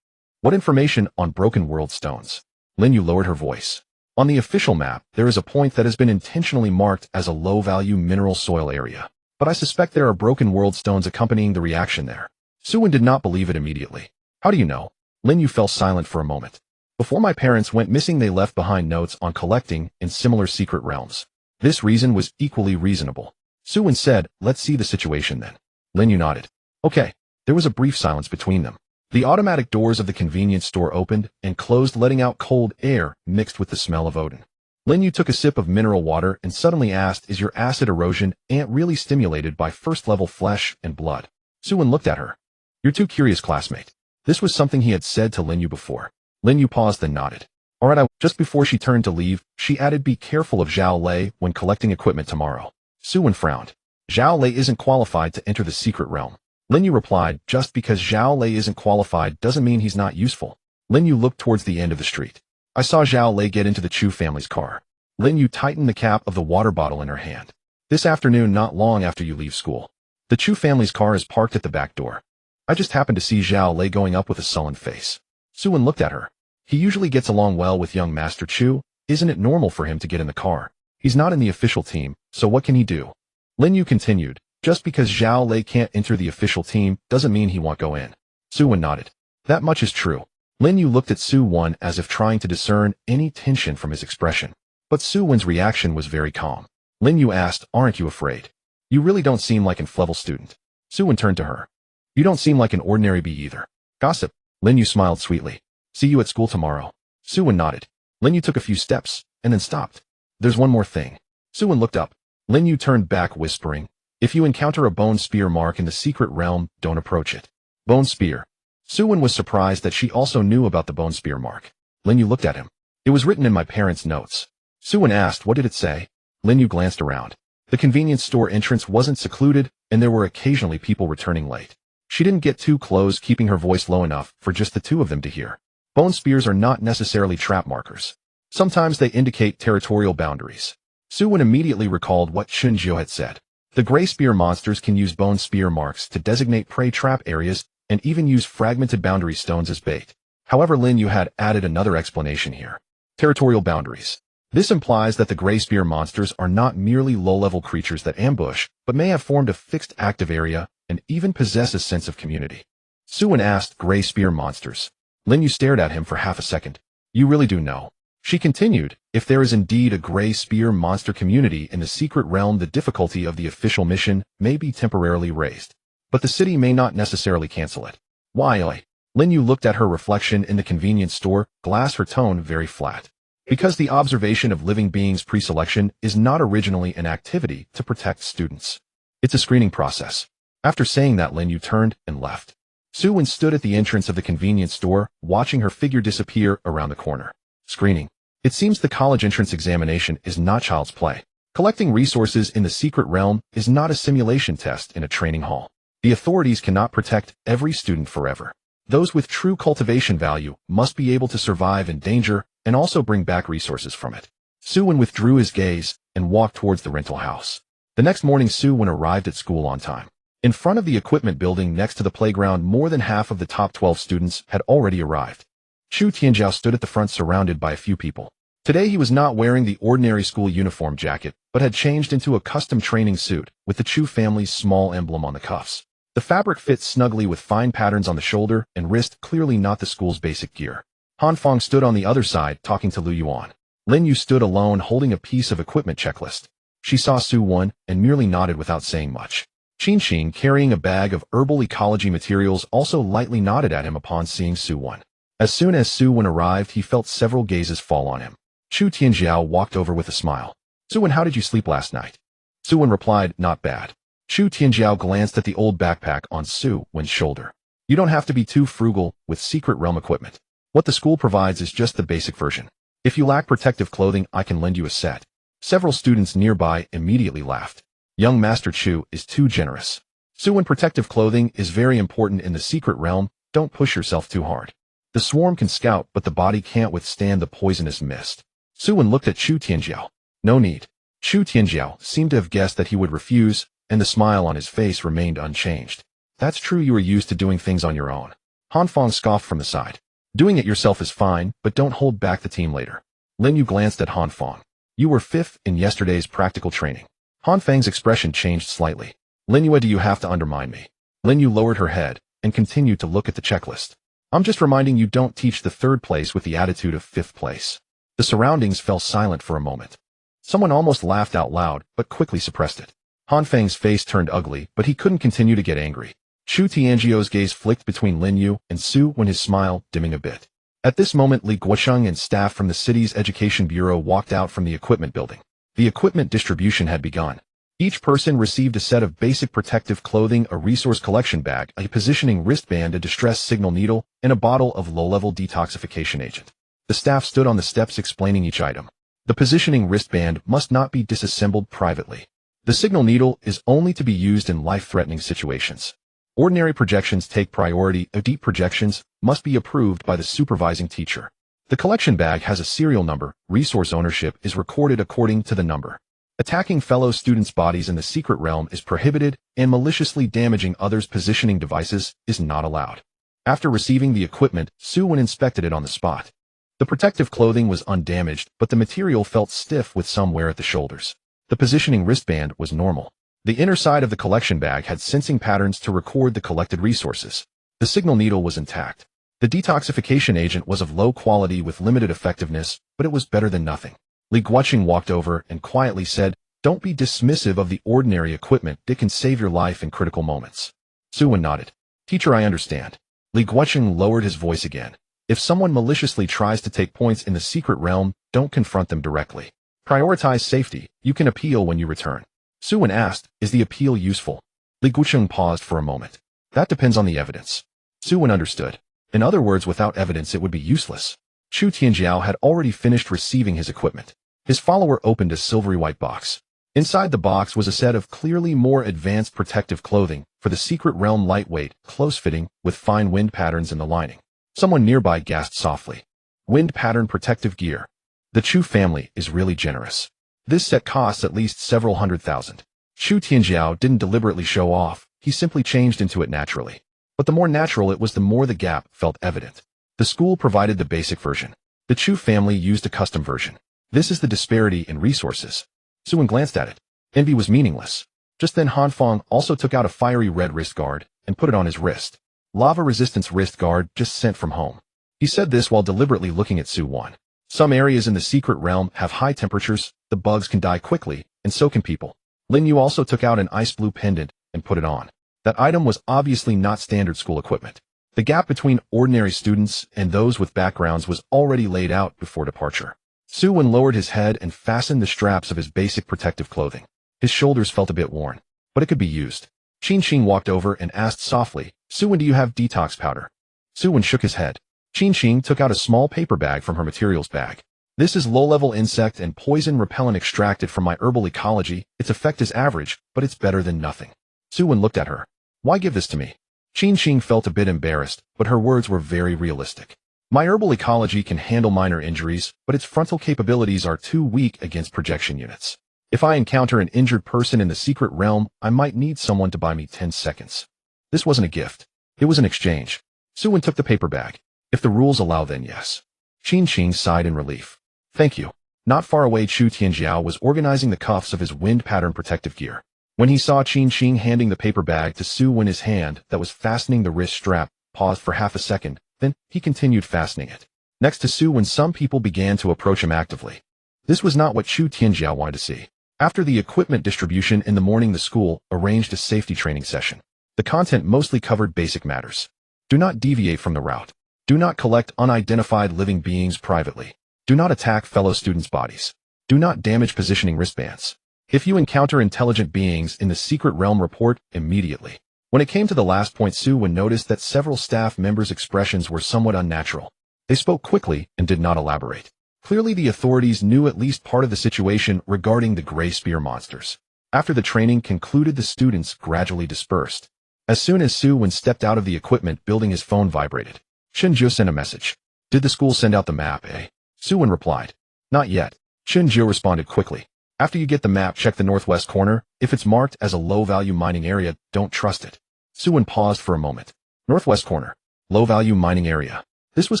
What information on broken world stones? Lin Yu lowered her voice. On the official map, there is a point that has been intentionally marked as a low-value mineral soil area. But I suspect there are broken world stones accompanying the reaction there. Su Wen did not believe it immediately. How do you know? Lin Yu fell silent for a moment. Before my parents went missing, they left behind notes on collecting in similar secret realms. This reason was equally reasonable. Su Wen said, let's see the situation then. Lin Yu nodded. Okay. There was a brief silence between them. The automatic doors of the convenience store opened and closed, letting out cold air mixed with the smell of odin. Lin Yu took a sip of mineral water and suddenly asked, is your acid erosion ant really stimulated by first-level flesh and blood? Su Wen looked at her. You're too curious, classmate. This was something he had said to Lin Yu before. Lin Yu paused, then nodded. All right, just before she turned to leave, she added, be careful of Zhao Lei when collecting equipment tomorrow. Su Wen frowned. Zhao Lei isn't qualified to enter the secret realm. Lin Yu replied, just because Zhao Lei isn't qualified doesn't mean he's not useful. Lin Yu looked towards the end of the street. I saw Zhao Lei get into the Chu family's car. Lin Yu tightened the cap of the water bottle in her hand. This afternoon, not long after you leave school. The Chu family's car is parked at the back door. I just happened to see Zhao Lei going up with a sullen face. Su Wen looked at her. He usually gets along well with young Master Chu. Isn't it normal for him to get in the car? He's not in the official team, so what can he do? Lin Yu continued. Just because Zhao Lei can't enter the official team doesn't mean he won't go in. Su Wen nodded. That much is true. Lin Yu looked at Su Wen as if trying to discern any tension from his expression. But Su Wen's reaction was very calm. Lin Yu asked, aren't you afraid? You really don't seem like an F-level student. Su Wen turned to her. You don't seem like an ordinary bee either. Gossip. Lin Yu smiled sweetly. See you at school tomorrow. Su Wen nodded. Lin Yu took a few steps, and then stopped. There's one more thing. Su Wen looked up. Lin Yu turned back, whispering, if you encounter a bone spear mark in the secret realm, don't approach it. Bone spear. Su Wen was surprised that she also knew about the bone spear mark. Lin Yu looked at him. It was written in my parents' notes. Su Wen asked, what did it say? Lin Yu glanced around. The convenience store entrance wasn't secluded, and there were occasionally people returning late. She didn't get too close, keeping her voice low enough for just the two of them to hear. Bone spears are not necessarily trap markers. Sometimes they indicate territorial boundaries. Su Wen immediately recalled what Chunjiu had said. The gray spear monsters can use bone spear marks to designate prey trap areas and even use fragmented boundary stones as bait. However, Lin Yu had added another explanation here. Territorial boundaries. This implies that the gray spear monsters are not merely low-level creatures that ambush, but may have formed a fixed active area and even possess a sense of community. Su Wen asked, gray spear monsters. Lin Yu stared at him for half a second. You really do know. She continued, if there is indeed a gray spear monster community in the secret realm, the difficulty of the official mission may be temporarily raised. But the city may not necessarily cancel it. Why? Lin Yu looked at her reflection in the convenience store glass, her tone very flat. Because the observation of living beings pre-selection is not originally an activity to protect students. It's a screening process. After saying that, Lin Yu turned and left. Su Wen stood at the entrance of the convenience store, watching her figure disappear around the corner. Screening. It seems the college entrance examination is not child's play. Collecting resources in the secret realm is not a simulation test in a training hall. The authorities cannot protect every student forever. Those with true cultivation value must be able to survive in danger and also bring back resources from it. Su Wen withdrew his gaze and walked towards the rental house. The next morning, Su Wen arrived at school on time. In front of the equipment building next to the playground, more than half of the top 12 students had already arrived. Chu Tianjiao stood at the front surrounded by a few people. Today he was not wearing the ordinary school uniform jacket, but had changed into a custom training suit with the Chu family's small emblem on the cuffs. The fabric fits snugly with fine patterns on the shoulder and wrist, clearly not the school's basic gear. Han Feng stood on the other side, talking to Lu Yuan. Lin Yu stood alone, holding a piece of equipment checklist. She saw Su Wen and merely nodded without saying much. Qin Qin, carrying a bag of herbal ecology materials, also lightly nodded at him upon seeing Su Wen. As soon as Su Wen arrived, he felt several gazes fall on him. Chu Tianjiao walked over with a smile. Su Wen, how did you sleep last night? Su Wen replied, not bad. Chu Tianjiao glanced at the old backpack on Su Wen's shoulder. You don't have to be too frugal with secret realm equipment. What the school provides is just the basic version. If you lack protective clothing, I can lend you a set. Several students nearby immediately laughed. Young Master Chu is too generous. Su Wen, protective clothing is very important in the secret realm. Don't push yourself too hard. The swarm can scout, but the body can't withstand the poisonous mist. Su Wen looked at Chu Tianjiao. No need. Chu Tianjiao seemed to have guessed that he would refuse, and the smile on his face remained unchanged. That's true, you are used to doing things on your own. Han Feng scoffed from the side. Doing it yourself is fine, but don't hold back the team later. Lin Yu glanced at Han Feng. You were fifth in yesterday's practical training. Han Feng's expression changed slightly. Lin Yu, do you have to undermine me? Lin Yu lowered her head and continued to look at the checklist. I'm just reminding you, don't teach the third place with the attitude of fifth place. The surroundings fell silent for a moment. Someone almost laughed out loud, but quickly suppressed it. Han Feng's face turned ugly, but he couldn't continue to get angry. Chu Tianjiao's gaze flicked between Lin Yu and Su Wen, his smile dimming a bit. At this moment, Li Guosheng and staff from the city's education bureau walked out from the equipment building. The equipment distribution had begun. Each person received a set of basic protective clothing, a resource collection bag, a positioning wristband, a distress signal needle, and a bottle of low-level detoxification agent. The staff stood on the steps explaining each item. The positioning wristband must not be disassembled privately. The signal needle is only to be used in life-threatening situations. Ordinary projections take priority. Deep projections must be approved by the supervising teacher. The collection bag has a serial number. Resource ownership is recorded according to the number. Attacking fellow students' bodies in the secret realm is prohibited, and maliciously damaging others' positioning devices is not allowed. After receiving the equipment, Su Wen inspected it on the spot. The protective clothing was undamaged, but the material felt stiff with some wear at the shoulders. The positioning wristband was normal. The inner side of the collection bag had sensing patterns to record the collected resources. The signal needle was intact. The detoxification agent was of low quality with limited effectiveness, but it was better than nothing. Li Guoqing walked over and quietly said, "Don't be dismissive of the ordinary equipment. It can save your life in critical moments." Su Wen nodded. "Teacher, I understand." Li Guoqing lowered his voice again. "If someone maliciously tries to take points in the secret realm, don't confront them directly. Prioritize safety. You can appeal when you return." Su Wen asked, "Is the appeal useful?" Li Guoqing paused for a moment. "That depends on the evidence." Su Wen understood. In other words, without evidence it would be useless. Chu Tianjiao had already finished receiving his equipment. His follower opened a silvery white box. Inside the box was a set of clearly more advanced protective clothing for the secret realm, lightweight, close-fitting, with fine wind patterns in the lining. Someone nearby gasped softly. Wind pattern protective gear. The Chu family is really generous. This set costs at least several $100,000. Chu Tianjiao didn't deliberately show off, he simply changed into it naturally. But the more natural it was, the more the gap felt evident. The school provided the basic version. The Chu family used a custom version. This is the disparity in resources. Su Wen glanced at it. Envy was meaningless. Just then Han Feng also took out a fiery red wrist guard and put it on his wrist. Lava resistance wrist guard just sent from home. He said this while deliberately looking at Su Wen. Some areas in the secret realm have high temperatures, the bugs can die quickly, and so can people. Lin Yu also took out an ice blue pendant and put it on. That item was obviously not standard school equipment. The gap between ordinary students and those with backgrounds was already laid out before departure. Su Wen lowered his head and fastened the straps of his basic protective clothing. His shoulders felt a bit worn, but it could be used. Qin Qing walked over and asked softly, "Su Wen, do you have detox powder?" Su Wen shook his head. Qin Qing took out a small paper bag from her materials bag. "This is low-level insect and poison repellent extracted from my herbal ecology. Its effect is average, but it's better than nothing." Su Wen looked at her. "Why give this to me?" Qin Qing felt a bit embarrassed, but her words were very realistic. "My herbal ecology can handle minor injuries, but its frontal capabilities are too weak against projection units. If I encounter an injured person in the secret realm, I might need someone to buy me 10 seconds. This wasn't a gift. It was an exchange. Su Wen took the paper bag. "If the rules allow, then yes." Qin Qing sighed in relief. "Thank you." Not far away, Chu Tianjiao was organizing the cuffs of his wind pattern protective gear. When he saw Qin Qing handing the paper bag to Su Wen, his hand that was fastening the wrist strap paused for half a second, then he continued fastening it. Next to Su Wen, some people began to approach him actively. This was not what Chu Tianjiao wanted to see. After the equipment distribution in the morning, the school arranged a safety training session. The content mostly covered basic matters. Do not deviate from the route. Do not collect unidentified living beings privately. Do not attack fellow students' bodies. Do not damage positioning wristbands. If you encounter intelligent beings in the secret realm, report immediately. When it came to the last point, Su Wen noticed that several staff members' expressions were somewhat unnatural. They spoke quickly and did not elaborate. Clearly, the authorities knew at least part of the situation regarding the gray spear monsters. After the training concluded, the students gradually dispersed. As soon as Su Wen stepped out of the equipment building, his phone vibrated. Shenjiu sent a message. "Did the school send out the map, eh?" Su Wen replied. "Not yet." Shenjiu responded quickly. "After you get the map, check the northwest corner. If it's marked as a low-value mining area, don't trust it." Su Wen paused for a moment. Northwest corner. Low-value mining area. This was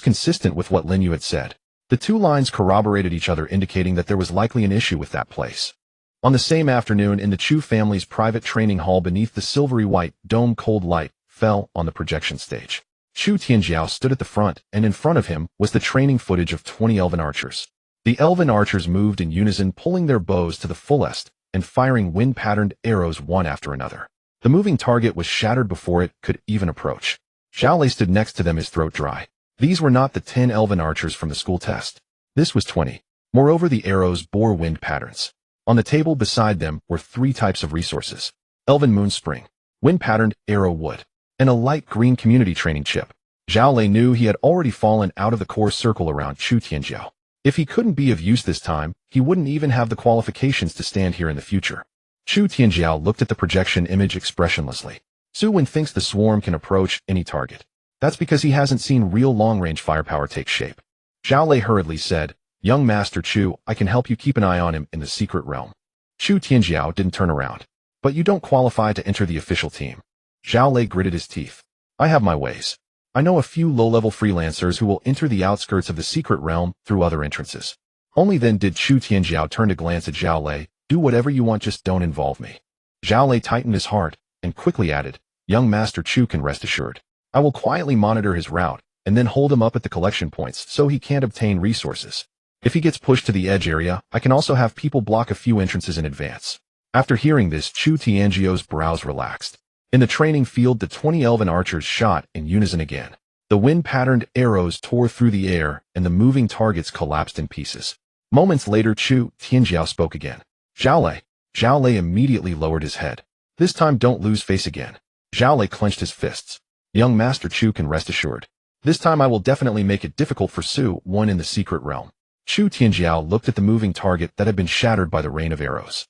consistent with what Lin Yu had said. The two lines corroborated each other, indicating that there was likely an issue with that place. On the same afternoon, in the Chu family's private training hall beneath the silvery white dome, cold light fell on the projection stage. Chu Tianjiao stood at the front, and in front of him was the training footage of 20 elven archers. The elven archers moved in unison, pulling their bows to the fullest and firing wind-patterned arrows one after another. The moving target was shattered before it could even approach. Zhao Lei stood next to them, his throat dry. These were not the 10 elven archers from the school test. This was 20. Moreover, the arrows bore wind patterns. On the table beside them were 3 types of resources: elven moon spring, wind-patterned arrow wood, and a light green community training chip. Zhao Lei knew he had already fallen out of the core circle around Chu Tianjiao. If he couldn't be of use this time, he wouldn't even have the qualifications to stand here in the future. Chu Tianjiao looked at the projection image expressionlessly. Su Wen thinks the swarm can approach any target. That's because he hasn't seen real long-range firepower take shape. Zhao Lei hurriedly said, "Young Master Chu, I can help you keep an eye on him in the secret realm." Chu Tianjiao didn't turn around. "But you don't qualify to enter the official team." Zhao Lei gritted his teeth. "I have my ways. I know a few low-level freelancers who will enter the outskirts of the secret realm through other entrances." Only then did Chu Tianjiao turn to glance at Zhao Lei. "Do whatever you want, just don't involve me." Zhao Lei tightened his heart and quickly added, "Young Master Chu can rest assured. I will quietly monitor his route and then hold him up at the collection points so he can't obtain resources. If he gets pushed to the edge area, I can also have people block a few entrances in advance." After hearing this, Chu Tianjiao's brows relaxed. In the training field, the 20 elven archers shot in unison again. The wind-patterned arrows tore through the air, and the moving targets collapsed in pieces. Moments later, Chu Tianjiao spoke again. "Zhao Lei." Zhao Lei immediately lowered his head. "This time don't lose face again." Zhao Lei clenched his fists. "Young Master Chu can rest assured. This time I will definitely make it difficult for Su Wen in the secret realm." Chu Tianjiao looked at the moving target that had been shattered by the rain of arrows.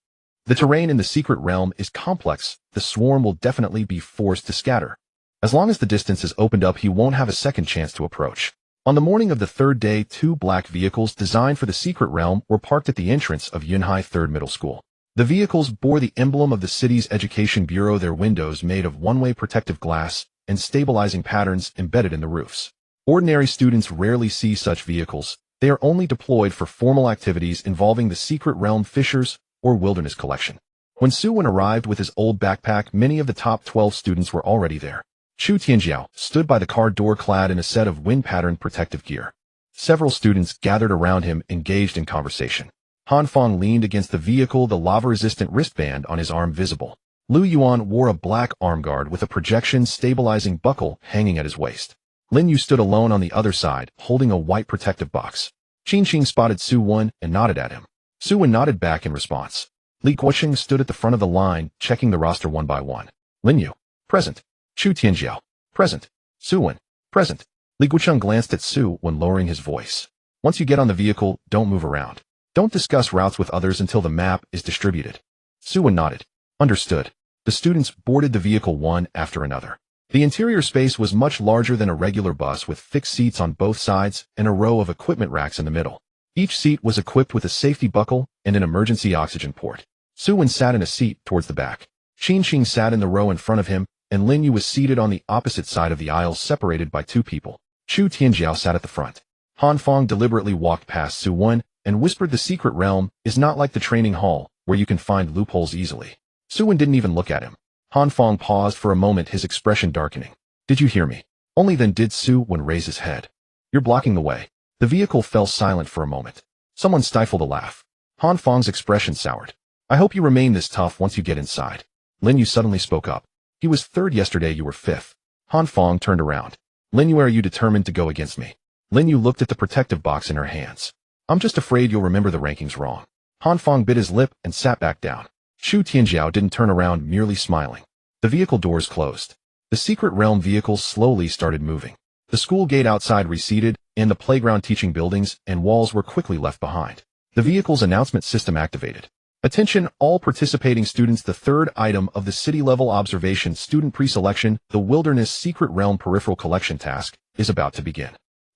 The terrain in the secret realm is complex. The swarm will definitely be forced to scatter. As long as the distance is opened up, he won't have a second chance to approach. On the morning of the 3rd day, 2 black vehicles designed for the secret realm were parked at the entrance of Yunhai 3rd Middle School. The vehicles bore the emblem of the city's education bureau, their windows made of one-way protective glass and stabilizing patterns embedded in the roofs. Ordinary students rarely see such vehicles. They are only deployed for formal activities involving the secret realm fishers or wilderness collection. When Su Wen arrived with his old backpack, many of the top 12 students were already there. Chu Tianjiao stood by the car door clad in a set of wind-patterned protective gear. Several students gathered around him, engaged in conversation. Han Feng leaned against the vehicle, the lava-resistant wristband on his arm visible. Lu Yuan wore a black armguard with a projection-stabilizing buckle hanging at his waist. Lin Yu stood alone on the other side, holding a white protective box. Qin Qing spotted Su Wen and nodded at him. Su Wen nodded back in response. Li Guoqing stood at the front of the line, checking the roster one by one. Lin Yu, present. Chu Tianjiao, present. Su Wen, present. Li Guoqing glanced at Su Wen, lowering his voice. Once you get on the vehicle, don't move around. Don't discuss routes with others until the map is distributed. Su Wen nodded. Understood. The students boarded the vehicle one after another. The interior space was much larger than a regular bus, with fixed seats on both sides and a row of equipment racks in the middle. Each seat was equipped with a safety buckle and an emergency oxygen port. Su Wen sat in a seat towards the back. Qin Qing sat in the row in front of him, and Lin Yu was seated on the opposite side of the aisle, separated by two people. Chu Tianjiao sat at the front. Han Feng deliberately walked past Su Wen and whispered, "The secret realm is not like the training hall, where you can find loopholes easily." Su Wen didn't even look at him. Han Feng paused for a moment, his expression darkening. "Did you hear me?" Only then did Su Wen raise his head. "You're blocking the way." The vehicle fell silent for a moment. Someone stifled a laugh. Han Feng's expression soured. "I hope you remain this tough once you get inside." Lin Yu suddenly spoke up. "He was third yesterday, you were fifth." Han Feng turned around. "Lin Yu, are you determined to go against me?" Lin Yu looked at the protective box in her hands. "I'm just afraid you'll remember the rankings wrong." Han Feng bit his lip and sat back down. Chu Tianjiao didn't turn around, merely smiling. The vehicle doors closed. The secret realm vehicles slowly started moving. The school gate outside receded, and the playground, teaching buildings, and walls were quickly left behind. The vehicle's announcement system activated. "Attention, all participating students, the third item of the city-level observation student pre-selection, the Wilderness Secret Realm Peripheral Collection Task, is about to begin.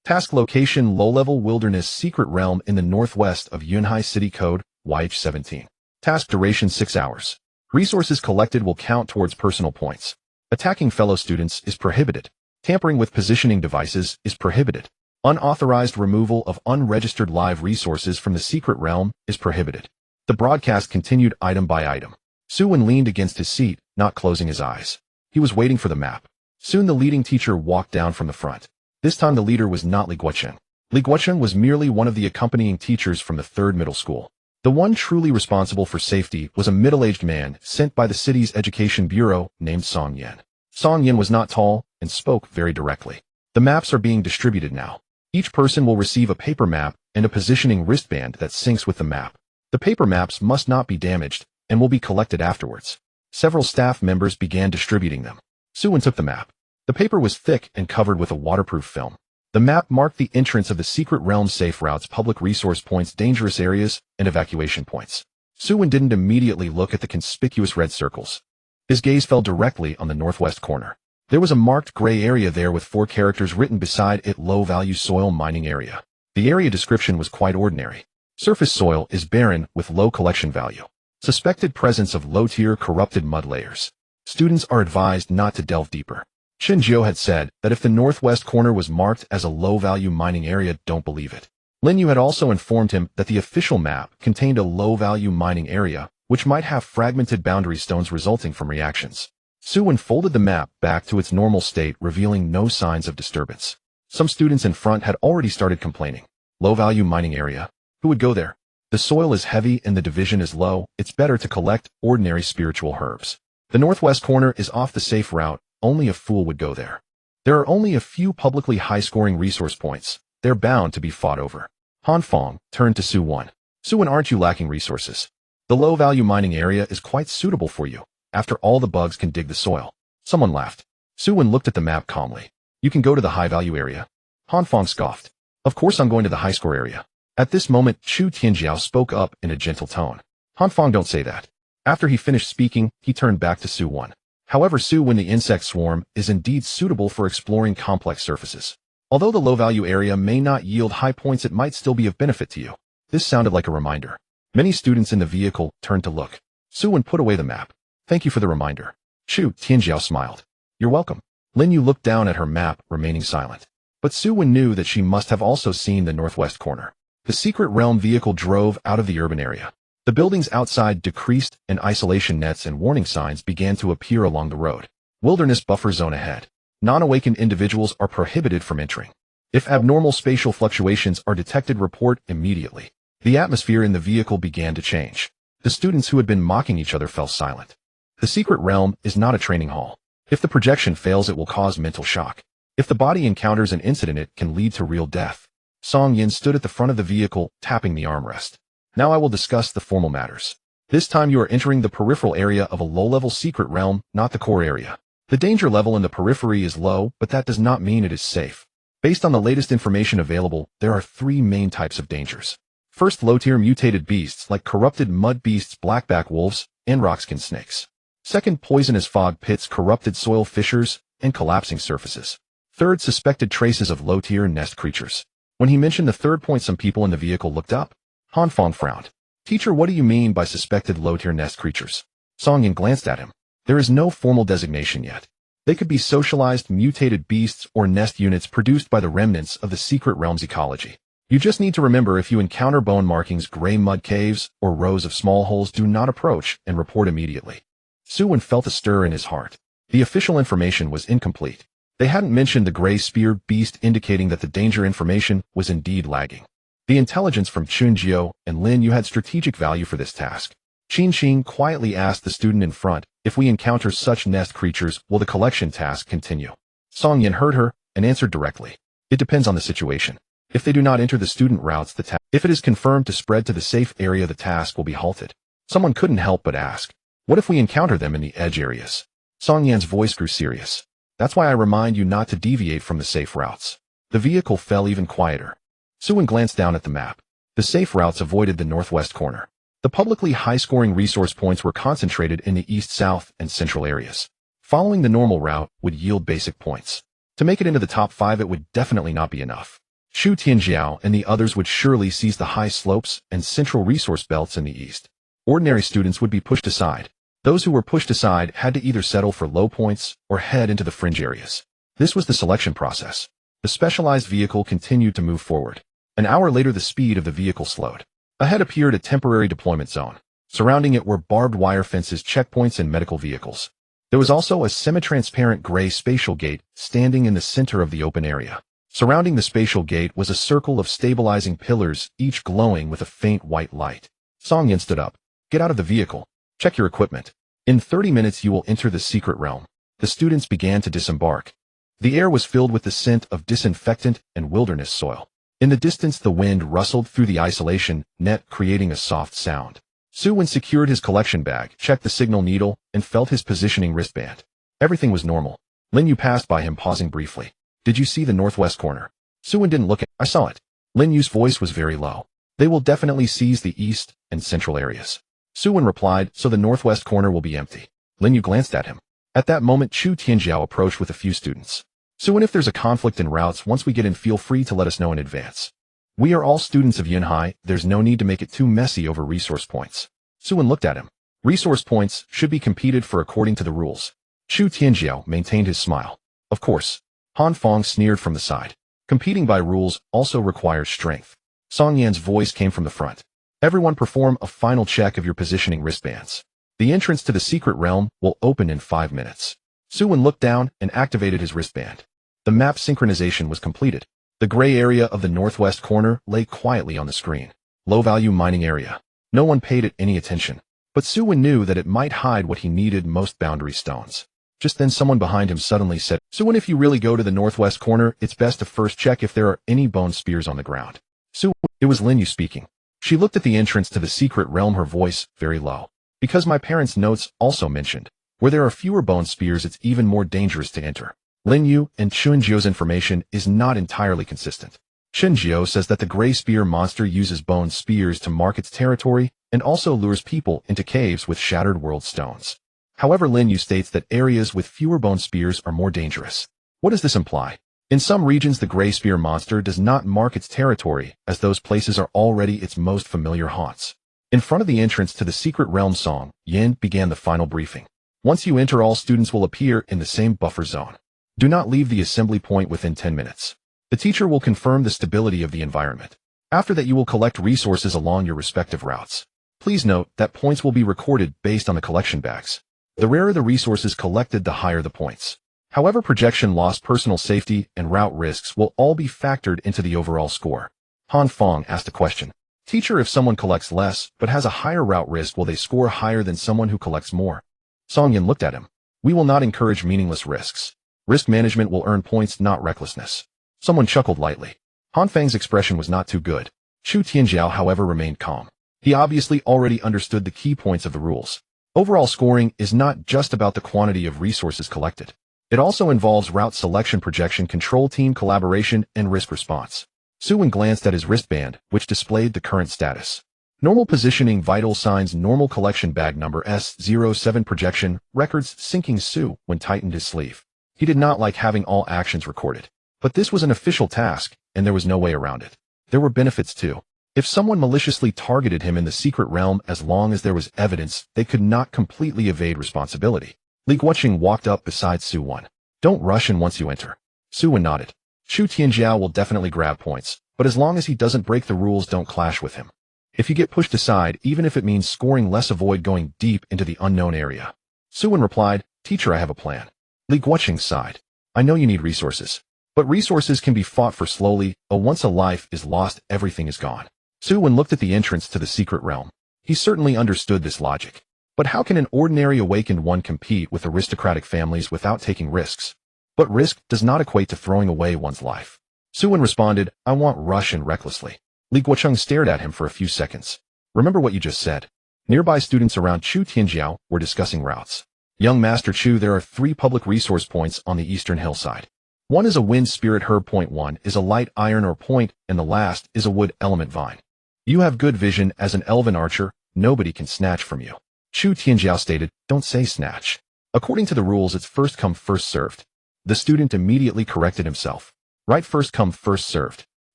Task location: low-level Wilderness Secret Realm in the northwest of Yunhai City Code, YH17. Task duration 6 hours. Resources collected will count towards personal points. Attacking fellow students is prohibited. Tampering with positioning devices is prohibited. Unauthorized removal of unregistered live resources from the secret realm is prohibited." The broadcast continued item by item. Su Wen leaned against his seat, not closing his eyes. He was waiting for the map. Soon the leading teacher walked down from the front. This time the leader was not Li Guoqing. Li Guoqing was merely one of the accompanying teachers from the third middle school. The one truly responsible for safety was a middle-aged man sent by the city's education bureau named Song Yan. Song Yan was not tall and spoke very directly. "The maps are being distributed now. Each person will receive a paper map and a positioning wristband that syncs with the map. The paper maps must not be damaged and will be collected afterwards." Several staff members began distributing them. Su Wen took the map. The paper was thick and covered with a waterproof film. The map marked the entrance of the secret realm, safe routes, public resource points, dangerous areas, and evacuation points. Su Wen didn't immediately look at the conspicuous red circles. His gaze fell directly on the northwest corner. There was a marked gray area there with 4 characters written beside it: low-value soil mining area. The area description was quite ordinary. Surface soil is barren with low collection value. Suspected presence of low-tier corrupted mud layers. Students are advised not to delve deeper. Chen Jiu had said that if the northwest corner was marked as a low-value mining area, don't believe it. Lin Yu had also informed him that the official map contained a low-value mining area, which might have fragmented boundary stones resulting from reactions. Su Wen folded the map back to its normal state, revealing no signs of disturbance. Some students in front had already started complaining. Low-value mining area? Who would go there? The soil is heavy and the division is low. It's better to collect ordinary spiritual herbs. The northwest corner is off the safe route. Only a fool would go there. There are only a few publicly high-scoring resource points. They're bound to be fought over." Han Feng turned to Su Wen. "Su Wen, aren't you lacking resources? The low-value mining area is quite suitable for you. After all, the bugs can dig the soil." Someone laughed. Su Wen looked at the map calmly. "You can go to the high-value area." Han Feng scoffed. "Of course I'm going to the high-score area." At this moment, Chu Tianjiao spoke up in a gentle tone. "Han Feng, don't say that." After he finished speaking, he turned back to Su Wen. "However, Su Wen, the insect swarm is indeed suitable for exploring complex surfaces. Although the low-value area may not yield high points, it might still be of benefit to you." This sounded like a reminder. Many students in the vehicle turned to look. Su Wen put away the map. Thank you for the reminder. Chu Tianjiao smiled. You're welcome. Lin Yu looked down at her map, remaining silent. But Su Wen knew that she must have also seen the northwest corner. The secret realm vehicle drove out of the urban area. The buildings outside decreased, and isolation nets and warning signs began to appear along the road. Wilderness buffer zone ahead. Non-awakened individuals are prohibited from entering. If abnormal spatial fluctuations are detected, report immediately. The atmosphere in the vehicle began to change. The students who had been mocking each other fell silent. The secret realm is not a training hall. If the projection fails, it will cause mental shock. If the body encounters an incident, it can lead to real death. Song Yin stood at the front of the vehicle, tapping the armrest. Now I will discuss the formal matters. This time you are entering the peripheral area of a low-level secret realm, not the core area. The danger level in the periphery is low, but that does not mean it is safe. Based on the latest information available, there are 3 main types of dangers. First, low-tier mutated beasts like corrupted mud beasts, blackback wolves, and rockskin snakes. Second, poisonous fog pits, corrupted soil fissures, and collapsing surfaces. Third, suspected traces of low-tier nest creatures. When he mentioned the third point, some people in the vehicle looked up. Han Fong frowned. Teacher, what do you mean by suspected low-tier nest creatures? Song Yin glanced at him. There is no formal designation yet. They could be socialized mutated beasts or nest units produced by the remnants of the secret realm's ecology. You just need to remember, if you encounter bone markings, gray mud caves, or rows of small holes, do not approach and report immediately. Su Wen felt a stir in his heart. The official information was incomplete. They hadn't mentioned the gray spear beast, indicating that the danger information was indeed lagging. The intelligence from Chun Jiao and Lin Yu had strategic value for this task. Qin Xin quietly asked the student in front, if we encounter such nest creatures, will the collection task continue? Song Yin heard her and answered directly. It depends on the situation. If they do not enter the student routes, if it is confirmed to spread to the safe area, the task will be halted. Someone couldn't help but ask, what if we encounter them in the edge areas? Song Yan's voice grew serious. That's why I remind you not to deviate from the safe routes. The vehicle fell even quieter. Su Wen glanced down at the map. The safe routes avoided the northwest corner. The publicly high-scoring resource points were concentrated in the east, south, and central areas. Following the normal route would yield basic points. To make it into the top 5, it would definitely not be enough. Shu Tianjiao and the others would surely seize the high slopes and central resource belts in the east. Ordinary students would be pushed aside. Those who were pushed aside had to either settle for low points or head into the fringe areas. This was the selection process. The specialized vehicle continued to move forward. An hour later, the speed of the vehicle slowed. Ahead appeared a temporary deployment zone. Surrounding it were barbed wire fences, checkpoints, and medical vehicles. There was also a semi-transparent gray spatial gate standing in the center of the open area. Surrounding the spatial gate was a circle of stabilizing pillars, each glowing with a faint white light. Song Yin stood up. Get out of the vehicle. Check your equipment. In 30 minutes you will enter the secret realm. The students began to disembark. The air was filled with the scent of disinfectant and wilderness soil. In the distance, the wind rustled through the isolation net, creating a soft sound. Su Wen secured his collection bag, checked the signal needle, and felt his positioning wristband. Everything was normal. Lin Yu passed by him, pausing briefly. Did you see the northwest corner? Su Wen didn't look at. I saw it. Lin Yu's voice was very low. They will definitely seize the east and central areas. Su Wen replied, so the northwest corner will be empty. Lin Yu glanced at him. At that moment, Chu Tianjiao approached with a few students. Su Wen, if there's a conflict in routes, once we get in, feel free to let us know in advance. We are all students of Yunhai, there's no need to make it too messy over resource points. Su Wen looked at him. Resource points should be competed for according to the rules. Chu Tianjiao maintained his smile. Of course. Han Fong sneered from the side. Competing by rules also requires strength. Song Yan's voice came from the front. Everyone perform a final check of your positioning wristbands. The entrance to the secret realm will open in 5 minutes. Su Wen looked down and activated his wristband. The map synchronization was completed. The gray area of the northwest corner lay quietly on the screen. Low-value mining area. No one paid it any attention. But Su Wen knew that it might hide what he needed most: boundary stones. Just then someone behind him suddenly said, Su Wen, if you really go to the northwest corner, it's best to first check if there are any bone spears on the ground. Su Wen, it was Lin Yu speaking. She looked at the entrance to the secret realm, her voice very low. Because my parents' notes also mentioned, where there are fewer bone spears, it's even more dangerous to enter. Lin Yu and Chun Jiao's information is not entirely consistent. Chun Jiao says that the gray spear monster uses bone spears to mark its territory and also lures people into caves with shattered world stones. However, Lin Yu states that areas with fewer bone spears are more dangerous. What does this imply? In some regions, the gray spear monster does not mark its territory, as those places are already its most familiar haunts. In front of the entrance to the secret realm, Song Yin began the final briefing. Once you enter, all students will appear in the same buffer zone. Do not leave the assembly point within 10 minutes. The teacher will confirm the stability of the environment. After that, you will collect resources along your respective routes. Please note that points will be recorded based on the collection bags. The rarer the resources collected, the higher the points. However, projection loss, personal safety, and route risks will all be factored into the overall score. Han Fong asked a question. Teacher, if someone collects less but has a higher route risk, will they score higher than someone who collects more? Song Yin looked at him. We will not encourage meaningless risks. Risk management will earn points, not recklessness. Someone chuckled lightly. Han Fang's expression was not too good. Chu Tianjiao, however, remained calm. He obviously already understood the key points of the rules. Overall scoring is not just about the quantity of resources collected. It also involves route selection, projection, control, team collaboration, and risk response. Su Wen glanced at his wristband, which displayed the current status. Normal positioning, vital signs, normal collection bag number S07, projection, records, syncing. Su Wen tightened his sleeve. He did not like having all actions recorded. But this was an official task, and there was no way around it. There were benefits too. If someone maliciously targeted him in the secret realm, as long as there was evidence, they could not completely evade responsibility. Li Guoqing walked up beside Su Wen. Don't rush in once you enter. Su Wen nodded. Chu Tianjiao will definitely grab points, but as long as he doesn't break the rules, don't clash with him. If you get pushed aside, even if it means scoring less, avoid going deep into the unknown area. Su Wen replied, Teacher, I have a plan. Li Guoqing sighed. I know you need resources. But resources can be fought for slowly. Once a life is lost, everything is gone. Su Wen looked at the entrance to the secret realm. He certainly understood this logic. But how can an ordinary awakened one compete with aristocratic families without taking risks? But risk does not equate to throwing away one's life. Su Wen responded, I won't rush in recklessly. Li Guoqing stared at him for a few seconds. Remember what you just said. Nearby students around Chu Tianjiao were discussing routes. Young Master Chu, there are 3 public resource points on the eastern hillside. One is a wind spirit herb point, 1 is a light iron ore point, and the last is a wood element vine. You have good vision as an elven archer, nobody can snatch from you. Chu Tianjiao stated, don't say snatch. According to the rules, it's first come, first served. The student immediately corrected himself. Right, first come, first served.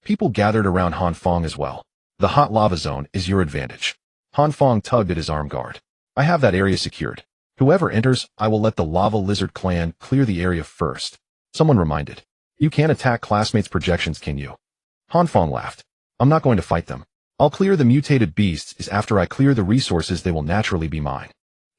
People gathered around Han Fong as well. The hot lava zone is your advantage. Han Fong tugged at his arm guard. I have that area secured. Whoever enters, I will let the lava lizard clan clear the area first. Someone reminded. You can't attack classmates' projections, can you? Han Fong laughed. I'm not going to fight them. I'll clear the mutated beasts. Is after I clear the resources, they will naturally be mine.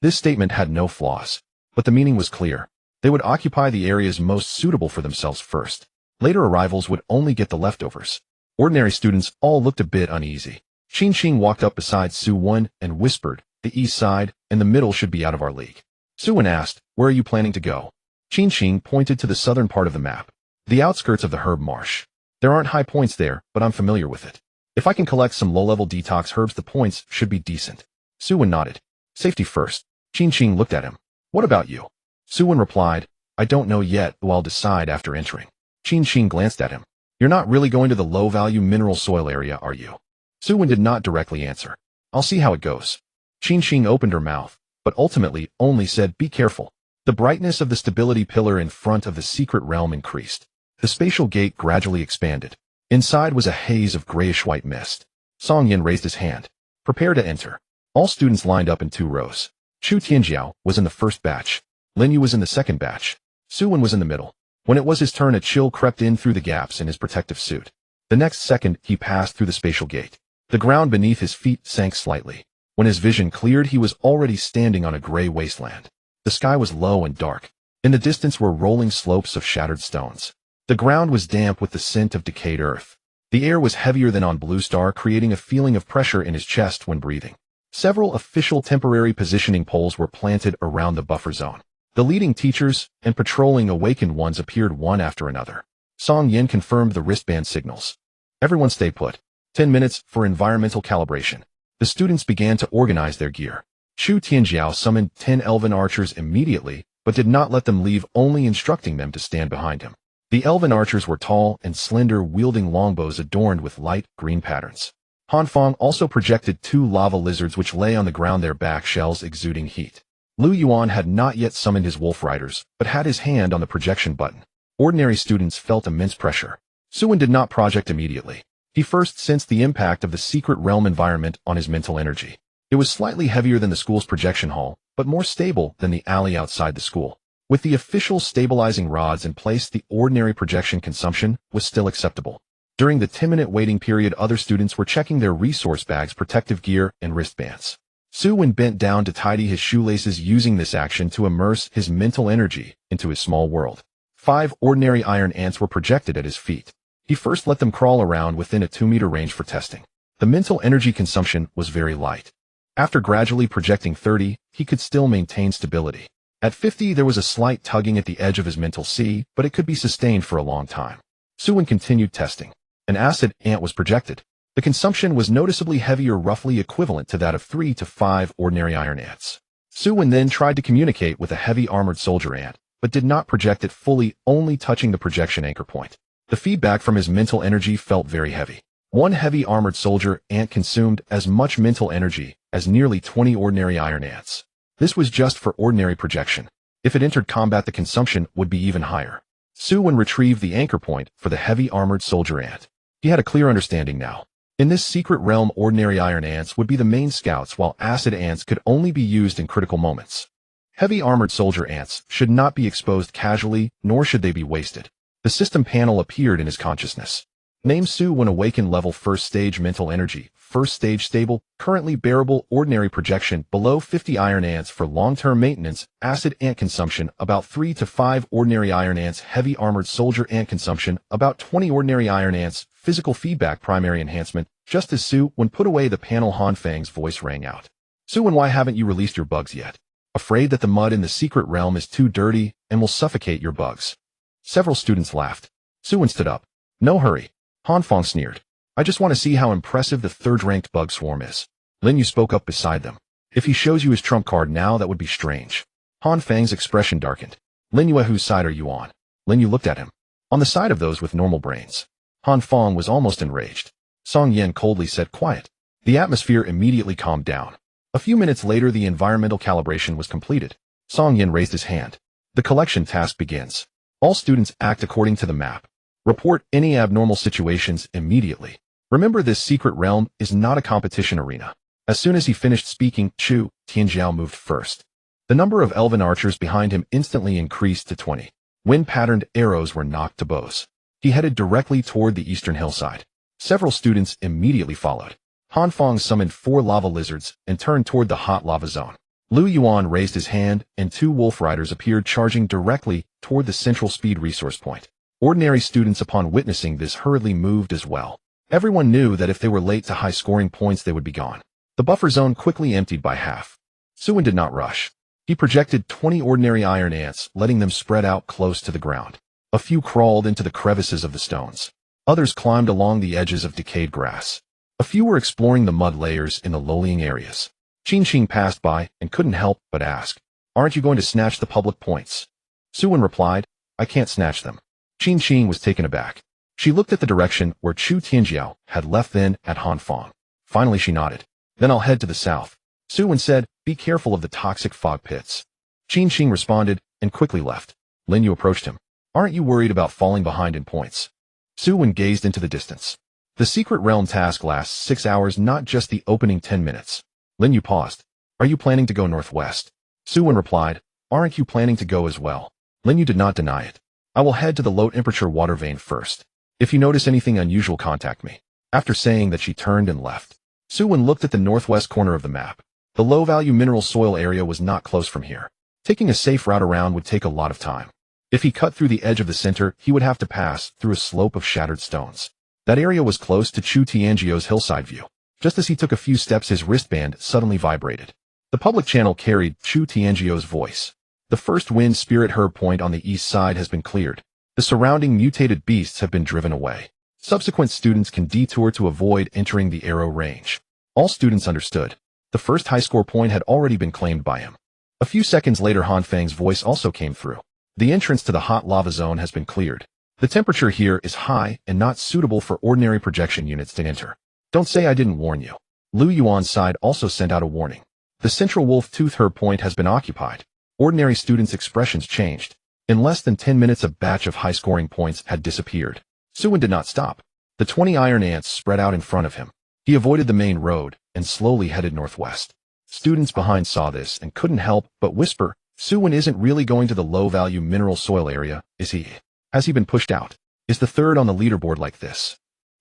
This statement had no flaws. But the meaning was clear. They would occupy the areas most suitable for themselves first. Later arrivals would only get the leftovers. Ordinary students all looked a bit uneasy. Qin Qing walked up beside Su Wen and whispered, the east side and the middle should be out of our league. Su Wen asked, where are you planning to go? Qin Qing pointed to the southern part of the map. The outskirts of the herb marsh. There aren't high points there, but I'm familiar with it. If I can collect some low-level detox herbs, the points should be decent. Su Wen nodded. Safety first. Qin Qing looked at him. What about you? Su Wen replied, I don't know yet, though I'll decide after entering. Qin Qing glanced at him. You're not really going to the low-value mineral soil area, are you? Su Wen did not directly answer. I'll see how it goes. Qin Qing opened her mouth, but ultimately only said, be careful. The brightness of the stability pillar in front of the secret realm increased. The spatial gate gradually expanded. Inside was a haze of grayish-white mist. Song Yin raised his hand. Prepare to enter. All students lined up in 2 rows. Chu Tianjiao was in the first batch. Lin Yu was in the second batch. Su Wen was in the middle. When it was his turn, a chill crept in through the gaps in his protective suit. The next second, he passed through the spatial gate. The ground beneath his feet sank slightly. When his vision cleared, he was already standing on a gray wasteland. The sky was low and dark. In the distance were rolling slopes of shattered stones. The ground was damp with the scent of decayed earth. The air was heavier than on Blue Star, creating a feeling of pressure in his chest when breathing. Several official temporary positioning poles were planted around the buffer zone. The leading teachers and patrolling awakened ones appeared one after another. Song Yin confirmed the wristband signals. Everyone stay put. 10 minutes for environmental calibration. The students began to organize their gear. Chu Tianjiao summoned 10 elven archers immediately, but did not let them leave, only instructing them to stand behind him. The elven archers were tall and slender, wielding longbows adorned with light green patterns. Han Fong also projected 2 lava lizards which lay on the ground, their back shells exuding heat. Lu Yuan had not yet summoned his wolf riders, but had his hand on the projection button. Ordinary students felt immense pressure. Su Wen did not project immediately. He first sensed the impact of the secret realm environment on his mental energy. It was slightly heavier than the school's projection hall, but more stable than the alley outside the school. With the official stabilizing rods in place, the ordinary projection consumption was still acceptable. During the 10-minute waiting period, other students were checking their resource bags, protective gear, and wristbands. Su Wen bent down to tidy his shoelaces, using this action to immerse his mental energy into his small world. 5 ordinary iron ants were projected at his feet. He first let them crawl around within a 2-meter range for testing. The mental energy consumption was very light. After gradually projecting 30, he could still maintain stability. At 50, there was a slight tugging at the edge of his mental sea, but it could be sustained for a long time. Su Wen continued testing. An acid ant was projected. The consumption was noticeably heavier, roughly equivalent to that of 3 to 5 ordinary iron ants. Su Wen then tried to communicate with a heavy armored soldier ant, but did not project it fully, only touching the projection anchor point. The feedback from his mental energy felt very heavy. One heavy armored soldier ant consumed as much mental energy as nearly 20 ordinary iron ants. This was just for ordinary projection. If it entered combat, the consumption would be even higher. Su Wen retrieved the anchor point for the heavy armored soldier ant. He had a clear understanding now. In this secret realm, ordinary iron ants would be the main scouts, while acid ants could only be used in critical moments. Heavy armored soldier ants should not be exposed casually, nor should they be wasted. The system panel appeared in his consciousness. Name: Su Wen, awaken level 1st stage, mental energy, 1st stage stable, currently bearable, ordinary projection, below 50 iron ants for long-term maintenance, acid ant consumption, about 3 to 5 ordinary iron ants, heavy armored soldier ant consumption, about 20 ordinary iron ants, physical feedback, primary enhancement. Just as Su Wen put away the panel, Han Fang's voice rang out. Su Wen, why haven't you released your bugs yet? Afraid that the mud in the secret realm is too dirty and will suffocate your bugs? Several students laughed. Su Wen stood up. No hurry. Han Fang sneered. I just want to see how impressive the 3rd-ranked bug swarm is. Lin Yu spoke up beside them. If he shows you his trump card now, that would be strange. Han Fang's expression darkened. Lin Yu, whose side are you on? Lin Yu looked at him. On the side of those with normal brains. Han Fang was almost enraged. Song Yan coldly said, quiet. The atmosphere immediately calmed down. A few minutes later, the environmental calibration was completed. Song Yan raised his hand. The collection task begins. All students act according to the map. Report any abnormal situations immediately. Remember, this secret realm is not a competition arena. As soon as he finished speaking, Chu Tianjiao moved first. The number of elven archers behind him instantly increased to 20. Wind-patterned arrows were knocked to bows. He headed directly toward the eastern hillside. Several students immediately followed. Han Fang summoned 4 lava lizards and turned toward the hot lava zone. Lu Yuan raised his hand, and 2 wolf riders appeared, charging directly toward the central speed resource point. Ordinary students, upon witnessing this, hurriedly moved as well. Everyone knew that if they were late to high-scoring points, they would be gone. The buffer zone quickly emptied by half. Su Wen did not rush. He projected 20 ordinary iron ants, letting them spread out close to the ground. A few crawled into the crevices of the stones. Others climbed along the edges of decayed grass. A few were exploring the mud layers in the low-lying areas. Qing passed by and couldn't help but ask, aren't you going to snatch the public points? Su Wen replied, I can't snatch them. Qing was taken aback. She looked at the direction where Chu Tianjiao had left, then at Han Fang. Finally she nodded. Then I'll head to the south. Su Wen said, be careful of the toxic fog pits. Qing responded and quickly left. Lin Yu approached him. Aren't you worried about falling behind in points? Su Wen gazed into the distance. The secret realm task lasts 6 hours, not just the opening 10 minutes. Lin Yu paused. Are you planning to go northwest? Su Wen replied, aren't you planning to go as well? Lin Yu did not deny it. I will head to the low-temperature water vein first. If you notice anything unusual, contact me. After saying that, she turned and left. Su Wen looked at the northwest corner of the map. The low-value mineral soil area was not close from here. Taking a safe route around would take a lot of time. If he cut through the edge of the center, he would have to pass through a slope of shattered stones. That area was close to Chu Tianjiao's hillside view. Just as he took a few steps, his wristband suddenly vibrated. The public channel carried Chu Tianjiao's voice. The first wind spirit herb point on the east side has been cleared. The surrounding mutated beasts have been driven away. Subsequent students can detour to avoid entering the arrow range. All students understood. The first high score point had already been claimed by him. A few seconds later, Han Fang's voice also came through. The entrance to the hot lava zone has been cleared. The temperature here is high and not suitable for ordinary projection units to enter. Don't say I didn't warn you. Lu Yuan's side also sent out a warning. The central wolf tooth herb point has been occupied. Ordinary students' expressions changed. In less than 10 minutes, a batch of high-scoring points had disappeared. Su Wen did not stop. The 20 iron ants spread out in front of him. He avoided the main road and slowly headed northwest. Students behind saw this and couldn't help but whisper, Su Wen isn't really going to the low-value mineral soil area, is he? Has he been pushed out? Is the third on the leaderboard like this?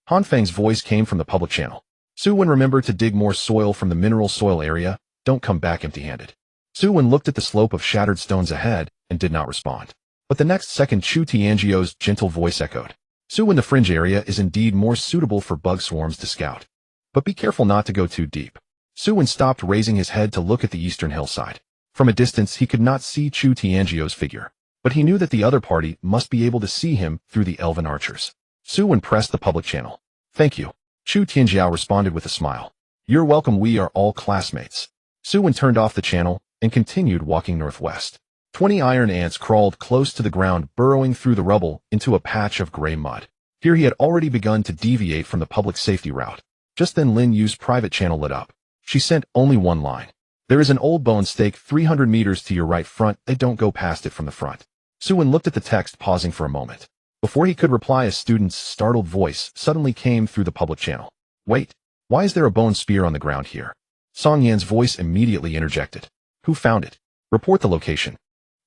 Han Feng's voice came from the public channel. Su Wen, remember to dig more soil from the mineral soil area. Don't come back empty-handed. Su Wen looked at the slope of shattered stones ahead and did not respond. But the next second Chu Tianzhuo's gentle voice echoed. Su Wen, the fringe area is indeed more suitable for bug swarms to scout. But be careful not to go too deep. Su Wen stopped, raising his head to look at the eastern hillside. From a distance he could not see Chu Tianzhuo's figure, but he knew that the other party must be able to see him through the elven archers. Su Wen pressed the public channel. Thank you. Chu Tianzhuo responded with a smile. You're welcome, we are all classmates. Su Wen turned off the channel and continued walking northwest. 20 iron ants crawled close to the ground, burrowing through the rubble into a patch of gray mud. Here he had already begun to deviate from the public safety route. Just then Lin Yu's private channel lit up. She sent only one line. There is an old bone stake 300 meters to your right front. Don't go past it from the front. Su Wen looked at the text, pausing for a moment. Before he could reply, a student's startled voice suddenly came through the public channel. Wait, why is there a bone spear on the ground here? Song Yan's voice immediately interjected. Who found it? Report the location.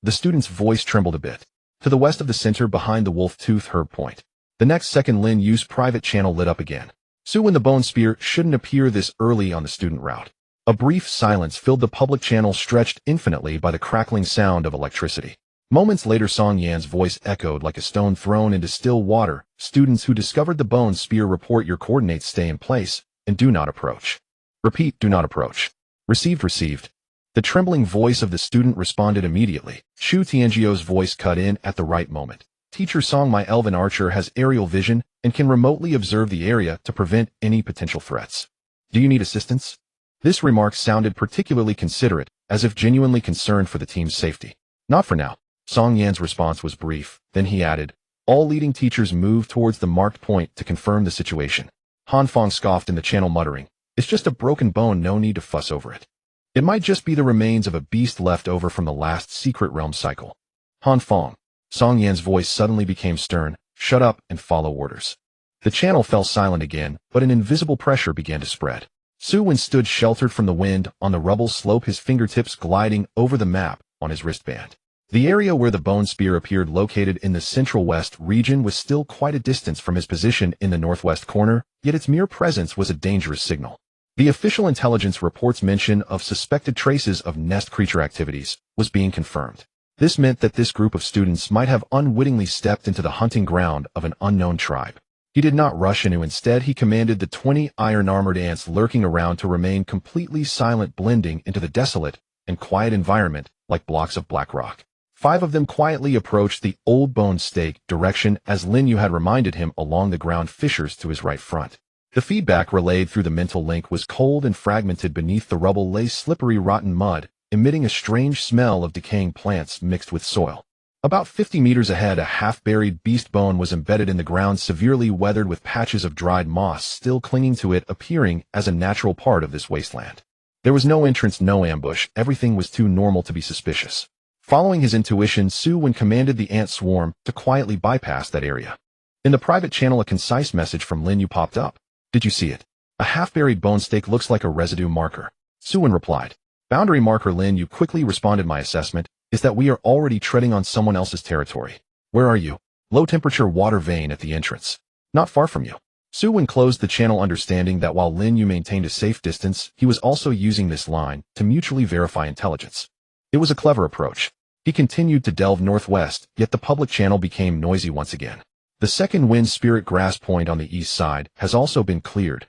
The student's voice trembled a bit. To the west of the center, behind the wolf-tooth herb point. The next second Lin Yu's private channel lit up again. Su Wen, the bone spear shouldn't appear this early on the student route. A brief silence filled the public channel, stretched infinitely by the crackling sound of electricity. Moments later, Song Yan's voice echoed like a stone thrown into still water. Students who discovered the bone spear, report your coordinates, stay in place, and do not approach. Repeat, do not approach. Received. The trembling voice of the student responded immediately. Chu Tianzhuo's voice cut in at the right moment. Teacher Song, my elven archer has aerial vision and can remotely observe the area to prevent any potential threats. Do you need assistance? This remark sounded particularly considerate, as if genuinely concerned for the team's safety. Not for now. Song Yan's response was brief, then he added, all leading teachers move towards the marked point to confirm the situation. Han Feng scoffed in the channel, muttering, it's just a broken bone, no need to fuss over it. It might just be the remains of a beast left over from the last secret realm cycle. Han Feng. Song Yan's voice suddenly became stern, shut up and follow orders. The channel fell silent again, but an invisible pressure began to spread. Su Wen stood sheltered from the wind on the rubble slope, his fingertips gliding over the map on his wristband. The area where the bone spear appeared, located in the central west region, was still quite a distance from his position in the northwest corner, yet its mere presence was a dangerous signal. The official intelligence report's mention of suspected traces of nest creature activities was being confirmed. This meant that this group of students might have unwittingly stepped into the hunting ground of an unknown tribe. He did not rush into, instead he commanded the 20 iron-armored ants lurking around to remain completely silent, blending into the desolate and quiet environment like blocks of black rock. 5 of them quietly approached the old bone stake direction, as Lin Yu had reminded him, along the ground fissures to his right front. The feedback relayed through the mental link was cold and fragmented. Beneath the rubble lay slippery, rotten mud, emitting a strange smell of decaying plants mixed with soil. About 50 meters ahead, a half-buried beast bone was embedded in the ground, severely weathered, with patches of dried moss still clinging to it, appearing as a natural part of this wasteland. There was no entrance, no ambush. Everything was too normal to be suspicious. Following his intuition, Su Wen commanded the ant swarm to quietly bypass that area. In the private channel, a concise message from Lin Yu popped up. Did you see it? A half-buried bone stake looks like a residue marker. Su Wen replied. Boundary marker. Lin Yu quickly responded, my assessment is that we are already treading on someone else's territory. Where are you? Low temperature water vein at the entrance. Not far from you. Su Wen closed the channel, understanding that while Lin Yu maintained a safe distance, he was also using this line to mutually verify intelligence. It was a clever approach. He continued to delve northwest, yet the public channel became noisy once again. The second wind spirit grass point on the east side has also been cleared.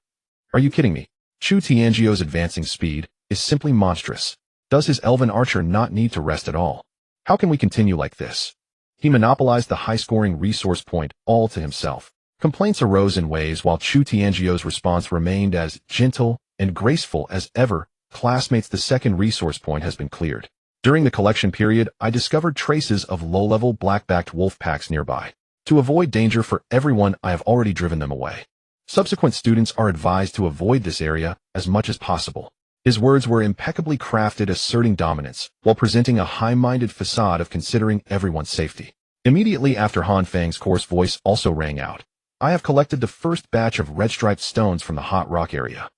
Are you kidding me? Chu Tianzhuo's advancing speed is simply monstrous. Does his elven archer not need to rest at all? How can we continue like this? He monopolized the high-scoring resource point all to himself. Complaints arose in waves, while Chu Tianzhuo's response remained as gentle and graceful as ever. Classmates, the second resource point has been cleared. During the collection period, I discovered traces of low-level black-backed wolf packs nearby. To avoid danger for everyone, I have already driven them away. Subsequent students are advised to avoid this area as much as possible. His words were impeccably crafted, asserting dominance, while presenting a high-minded facade of considering everyone's safety. Immediately after, Han Feng's coarse voice also rang out. I have collected the first batch of red-striped stones from the hot rock area.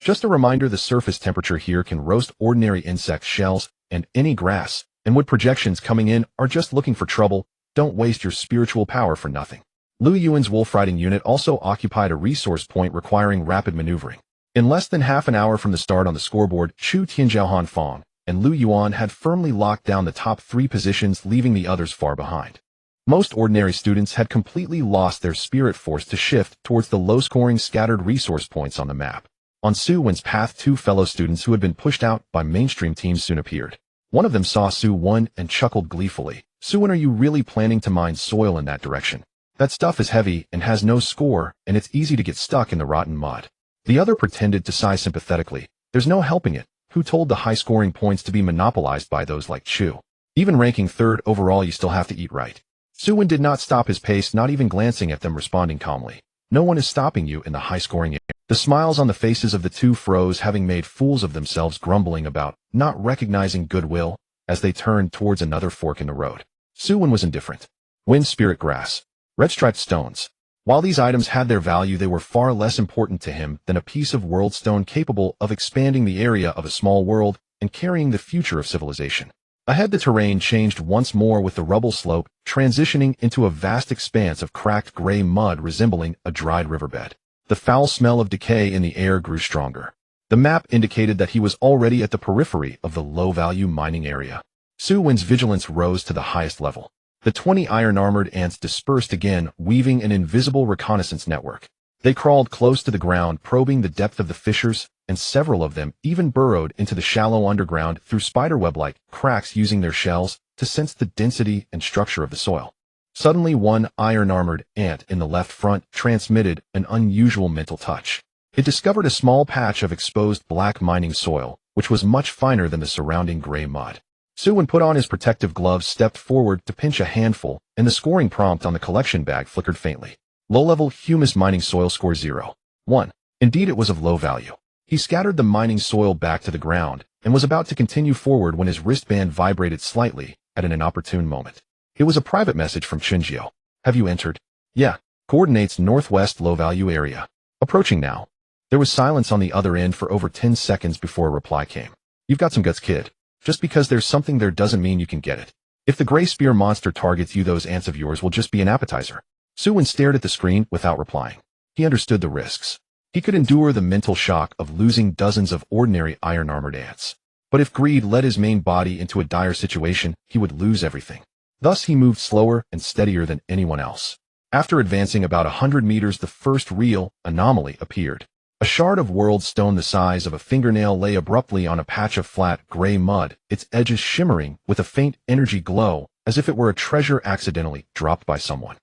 Just a reminder, the surface temperature here can roast ordinary insect shells and any grass, and wood projections coming in are just looking for trouble. Don't waste your spiritual power for nothing. Lu Yuan's wolf riding unit also occupied a resource point requiring rapid maneuvering. In less than half an hour from the start on the scoreboard, Chu Tianzhaohan Fong and Lu Yuan had firmly locked down the top 3 positions, leaving the others far behind. Most ordinary students had completely lost their spirit force to shift towards the low-scoring scattered resource points on the map. On Su Wen's path, 2 fellow students who had been pushed out by mainstream teams soon appeared. One of them saw Su Wen and chuckled gleefully. "Su Wen, are you really planning to mine soil in that direction? That stuff is heavy and has no score, and it's easy to get stuck in the rotten mud." The other pretended to sigh sympathetically. "There's no helping it. Who told the high-scoring points to be monopolized by those like Chu? Even ranking 3rd overall, you still have to eat right." Su Wen did not stop his pace, not even glancing at them, responding calmly. "No one is stopping you in the high-scoring area." The smiles on the faces of the 2 froze, having made fools of themselves, grumbling about not recognizing goodwill as they turned towards another fork in the road. Su Wen was indifferent. Wind spirit grass. Red-striped stones. While these items had their value, they were far less important to him than a piece of world stone capable of expanding the area of a small world and carrying the future of civilization. Ahead, the terrain changed once more, with the rubble slope transitioning into a vast expanse of cracked gray mud resembling a dried riverbed. The foul smell of decay in the air grew stronger. The map indicated that he was already at the periphery of the low-value mining area. Su Wen's vigilance rose to the highest level. The 20 iron-armored ants dispersed again, weaving an invisible reconnaissance network. They crawled close to the ground, probing the depth of the fissures, and several of them even burrowed into the shallow underground through spiderweb-like cracks, using their shells to sense the density and structure of the soil. Suddenly, one iron-armored ant in the left front transmitted an unusual mental touch. It discovered a small patch of exposed black mining soil, which was much finer than the surrounding gray mud. Su Wen put on his protective gloves, stepped forward to pinch a handful, and the scoring prompt on the collection bag flickered faintly. Low-level humus mining soil, score 0-1. Indeed, it was of low value. He scattered the mining soil back to the ground and was about to continue forward when his wristband vibrated slightly at an inopportune moment. It was a private message from Chinjiao. "Have you entered?" "Yeah. Coordinates northwest low-value area. Approaching now." There was silence on the other end for over 10 seconds before a reply came. "You've got some guts, kid. Just because there's something there doesn't mean you can get it. If the gray spear monster targets you, those ants of yours will just be an appetizer." Su Wen stared at the screen without replying. He understood the risks. He could endure the mental shock of losing dozens of ordinary iron-armored ants. But if greed led his main body into a dire situation, he would lose everything. Thus, he moved slower and steadier than anyone else. After advancing about 100 meters, the first real anomaly appeared. A shard of world stone the size of a fingernail lay abruptly on a patch of flat, gray mud, its edges shimmering with a faint energy glow, as if it were a treasure accidentally dropped by someone.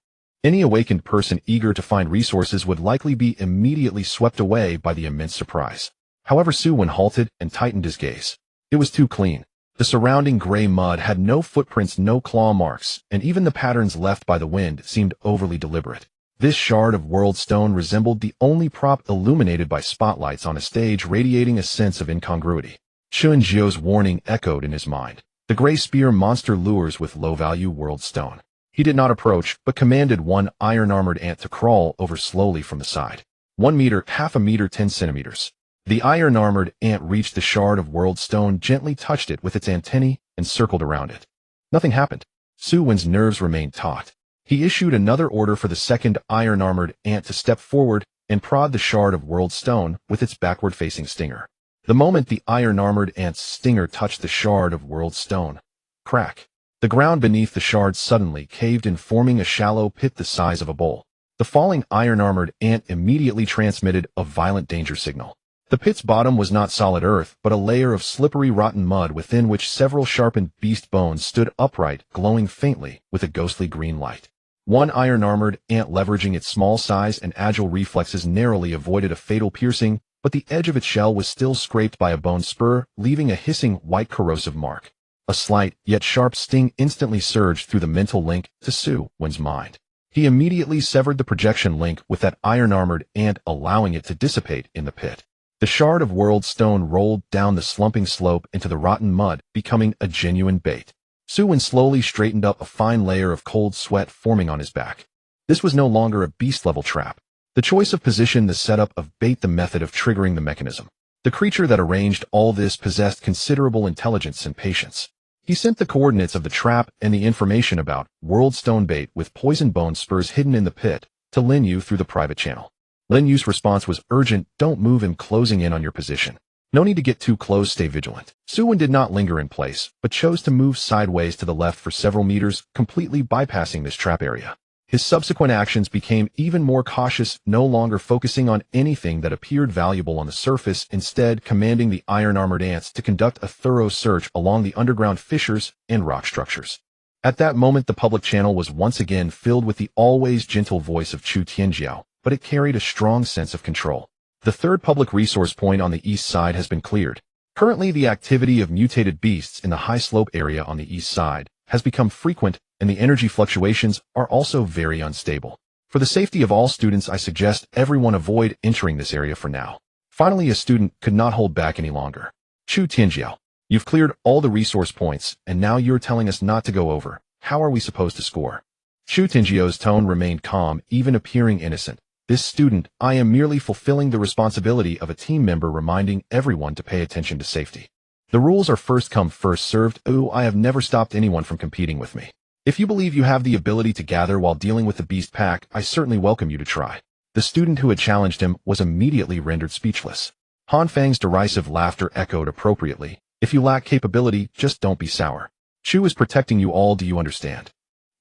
Any awakened person eager to find resources would likely be immediately swept away by the immense surprise. However, Su Wen halted and tightened his gaze. It was too clean. The surrounding gray mud had no footprints, no claw marks, and even the patterns left by the wind seemed overly deliberate. This shard of world stone resembled the only prop illuminated by spotlights on a stage, radiating a sense of incongruity. Chun Jiu's warning echoed in his mind. The gray spear monster lures with low-value world stone. He did not approach, but commanded one iron-armored ant to crawl over slowly from the side. 1 meter, half a meter, 10 centimeters. The iron-armored ant reached the shard of world stone, gently touched it with its antennae, and circled around it. Nothing happened. Su Wen's nerves remained taut. He issued another order for the second iron-armored ant to step forward and prod the shard of world stone with its backward-facing stinger. The moment the iron-armored ant's stinger touched the shard of world stone, crack. The ground beneath the shard suddenly caved in, forming a shallow pit the size of a bowl. The falling iron-armored ant immediately transmitted a violent danger signal. The pit's bottom was not solid earth, but a layer of slippery, rotten mud within which several sharpened beast bones stood upright, glowing faintly with a ghostly green light. One iron-armored ant, leveraging its small size and agile reflexes, narrowly avoided a fatal piercing, but the edge of its shell was still scraped by a bone spur, leaving a hissing, white corrosive mark. A slight, yet sharp sting instantly surged through the mental link to Su Wen's mind. He immediately severed the projection link with that iron-armored ant, allowing it to dissipate in the pit. The shard of world stone rolled down the slumping slope into the rotten mud, becoming a genuine bait. Su Wen slowly straightened up, a fine layer of cold sweat forming on his back. This was no longer a beast-level trap. The choice of position, the setup of bait, the method of triggering the mechanism. The creature that arranged all this possessed considerable intelligence and patience. He sent the coordinates of the trap and the information about world stone bait with poison bone spurs hidden in the pit to Lin Yu through the private channel. Lin Yu's response was urgent, don't move, him closing in on your position. No need to get too close, stay vigilant. Su Wen did not linger in place, but chose to move sideways to the left for several meters, completely bypassing this trap area. His subsequent actions became even more cautious, no longer focusing on anything that appeared valuable on the surface, instead commanding the iron-armored ants to conduct a thorough search along the underground fissures and rock structures. At that moment, the public channel was once again filled with the always gentle voice of Chu Tianjiao, but it carried a strong sense of control. The third public resource point on the east side has been cleared. Currently, the activity of mutated beasts in the high slope area on the east side has become frequent, and the energy fluctuations are also very unstable. For the safety of all students, I suggest everyone avoid entering this area for now. Finally, a student could not hold back any longer. Chu Tianjiao, you've cleared all the resource points, and now you're telling us not to go over. How are we supposed to score? Chu Tianjiao's tone remained calm, even appearing innocent. This student, I am merely fulfilling the responsibility of a team member, reminding everyone to pay attention to safety. The rules are first come, first served. I have never stopped anyone from competing with me. If you believe you have the ability to gather while dealing with the beast pack, I certainly welcome you to try. The student who had challenged him was immediately rendered speechless. Han Fang's derisive laughter echoed appropriately. If you lack capability, just don't be sour. Chu is protecting you all, do you understand?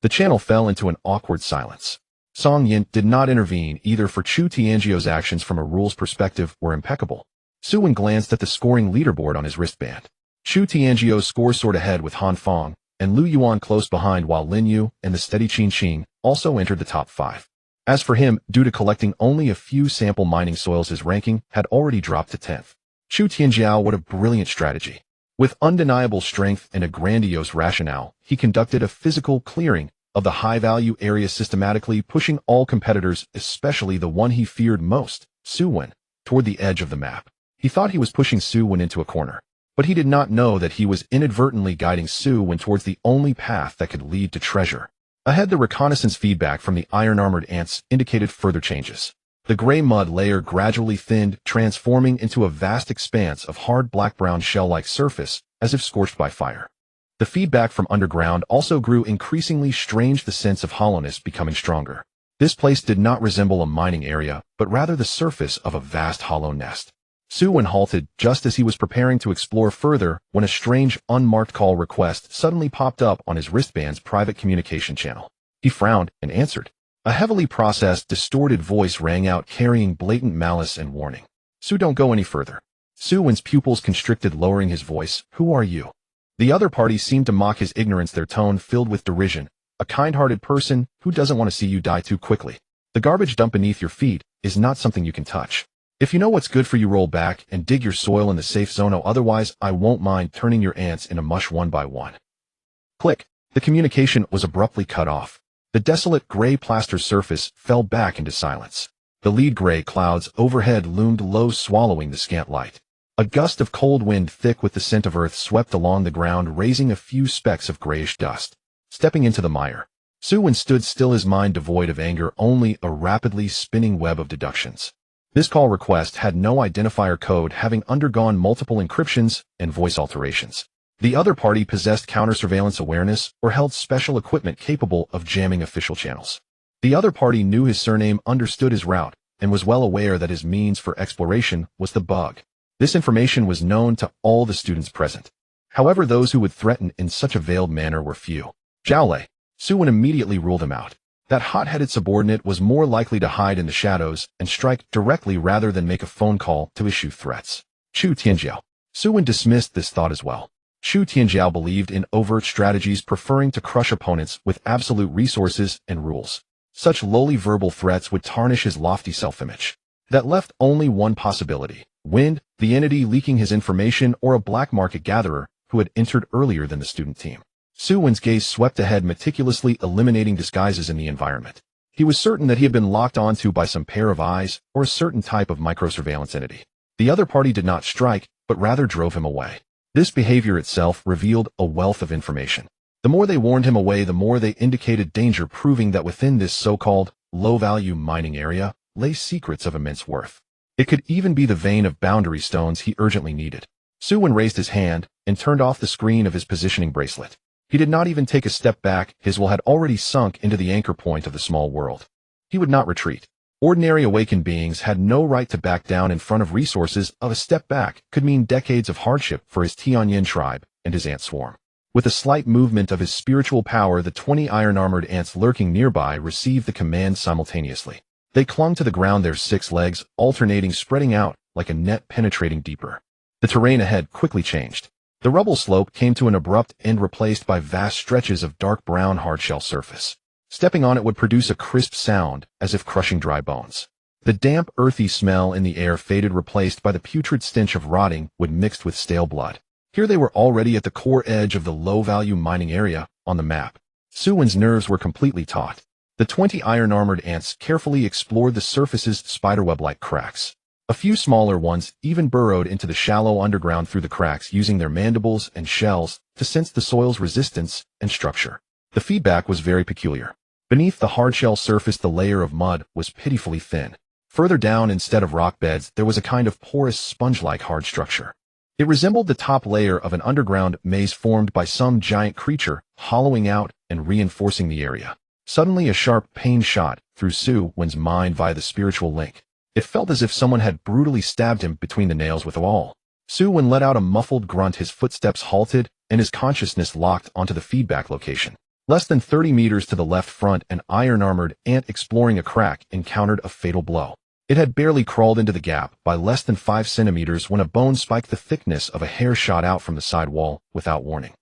The channel fell into an awkward silence. Song Yin did not intervene either, for Chu Tianjiao's actions from a rules perspective were impeccable. Su Wen glanced at the scoring leaderboard on his wristband. Chu Tianjiao's score soared ahead with Han Fang and Lu Yuan close behind, while Lin Yu and the steady Qin Qing also entered the top 5. As for him, due to collecting only a few sample mining soils, his ranking had already dropped to 10th. Chu Tianjiao, what a brilliant strategy. With undeniable strength and a grandiose rationale, he conducted a physical clearing of the high-value area, systematically pushing all competitors, especially the one he feared most, Su Wen, toward the edge of the map. He thought he was pushing Su Wen into a corner, but he did not know that he was inadvertently guiding Su Wen towards the only path that could lead to treasure. Ahead, the reconnaissance feedback from the iron-armored ants indicated further changes. The gray mud layer gradually thinned, transforming into a vast expanse of hard black-brown shell-like surface, as if scorched by fire. The feedback from underground also grew increasingly strange, the sense of hollowness becoming stronger. This place did not resemble a mining area, but rather the surface of a vast hollow nest. Su Wen halted just as he was preparing to explore further when a strange, unmarked call request suddenly popped up on his wristband's private communication channel. He frowned and answered. A heavily processed, distorted voice rang out, carrying blatant malice and warning. Su, don't go any further. Su Wen's pupils constricted, lowering his voice. Who are you? The other party seemed to mock his ignorance, their tone filled with derision. A kind-hearted person who doesn't want to see you die too quickly. The garbage dump beneath your feet is not something you can touch. If you know what's good for you, roll back and dig your soil in the safe zone. Otherwise, I won't mind turning your ants into mush one by one. Click. The communication was abruptly cut off. The desolate gray plaster surface fell back into silence. The lead gray clouds overhead loomed low, swallowing the scant light. A gust of cold wind, thick with the scent of earth, swept along the ground, raising a few specks of grayish dust. Stepping into the mire, Su Wen stood still, his mind devoid of anger, only a rapidly spinning web of deductions. This call request had no identifier code, having undergone multiple encryptions and voice alterations. The other party possessed counter-surveillance awareness or held special equipment capable of jamming official channels. The other party knew his surname, understood his route, and was well aware that his means for exploration was the bug. This information was known to all the students present. However, those who would threaten in such a veiled manner were few. Zhao, Su Wen immediately ruled him out. That hot-headed subordinate was more likely to hide in the shadows and strike directly rather than make a phone call to issue threats. Chu Tianjiao. Su Wen dismissed this thought as well. Chu Tianjiao believed in overt strategies, preferring to crush opponents with absolute resources and rules. Such lowly verbal threats would tarnish his lofty self-image. That left only one possibility: Wind, the entity leaking his information, or a black market gatherer who had entered earlier than the student team. Su Wen's gaze swept ahead, meticulously eliminating disguises in the environment. He was certain that he had been locked onto by some pair of eyes or a certain type of microsurveillance entity. The other party did not strike, but rather drove him away. This behavior itself revealed a wealth of information. The more they warned him away, the more they indicated danger, proving that within this so-called low-value mining area lay secrets of immense worth. It could even be the vein of boundary stones he urgently needed. Su Wen raised his hand and turned off the screen of his positioning bracelet. He did not even take a step back. His will had already sunk into the anchor point of the small world. He would not retreat. Ordinary awakened beings had no right to back down in front of resources. A step back could mean decades of hardship for his Tianyin tribe and his ant swarm. With a slight movement of his spiritual power, the 20 iron-armored ants lurking nearby received the command simultaneously. They clung to the ground, their 6 legs alternating, spreading out like a net penetrating deeper. The terrain ahead quickly changed. The rubble slope came to an abrupt end, replaced by vast stretches of dark brown hardshell surface. Stepping on it would produce a crisp sound, as if crushing dry bones. The damp, earthy smell in the air faded, replaced by the putrid stench of rotting wood mixed with stale blood. Here they were already at the core edge of the low-value mining area on the map. Su Wen's nerves were completely taut. The 20 iron-armored ants carefully explored the surface's spiderweb-like cracks. A few smaller ones even burrowed into the shallow underground through the cracks, using their mandibles and shells to sense the soil's resistance and structure. The feedback was very peculiar. Beneath the hardshell surface, the layer of mud was pitifully thin. Further down, instead of rock beds, there was a kind of porous, sponge-like hard structure. It resembled the top layer of an underground maze formed by some giant creature, hollowing out and reinforcing the area. Suddenly, a sharp pain shot through Su Wen's mind via the spiritual link. It felt as if someone had brutally stabbed him between the nails with a awl. Su Wen let out a muffled grunt, his footsteps halted, and his consciousness locked onto the feedback location. Less than 30 meters to the left front, an iron-armored ant exploring a crack encountered a fatal blow. It had barely crawled into the gap by less than 5 centimeters when a bone spike the thickness of a hair shot out from the side wall without warning.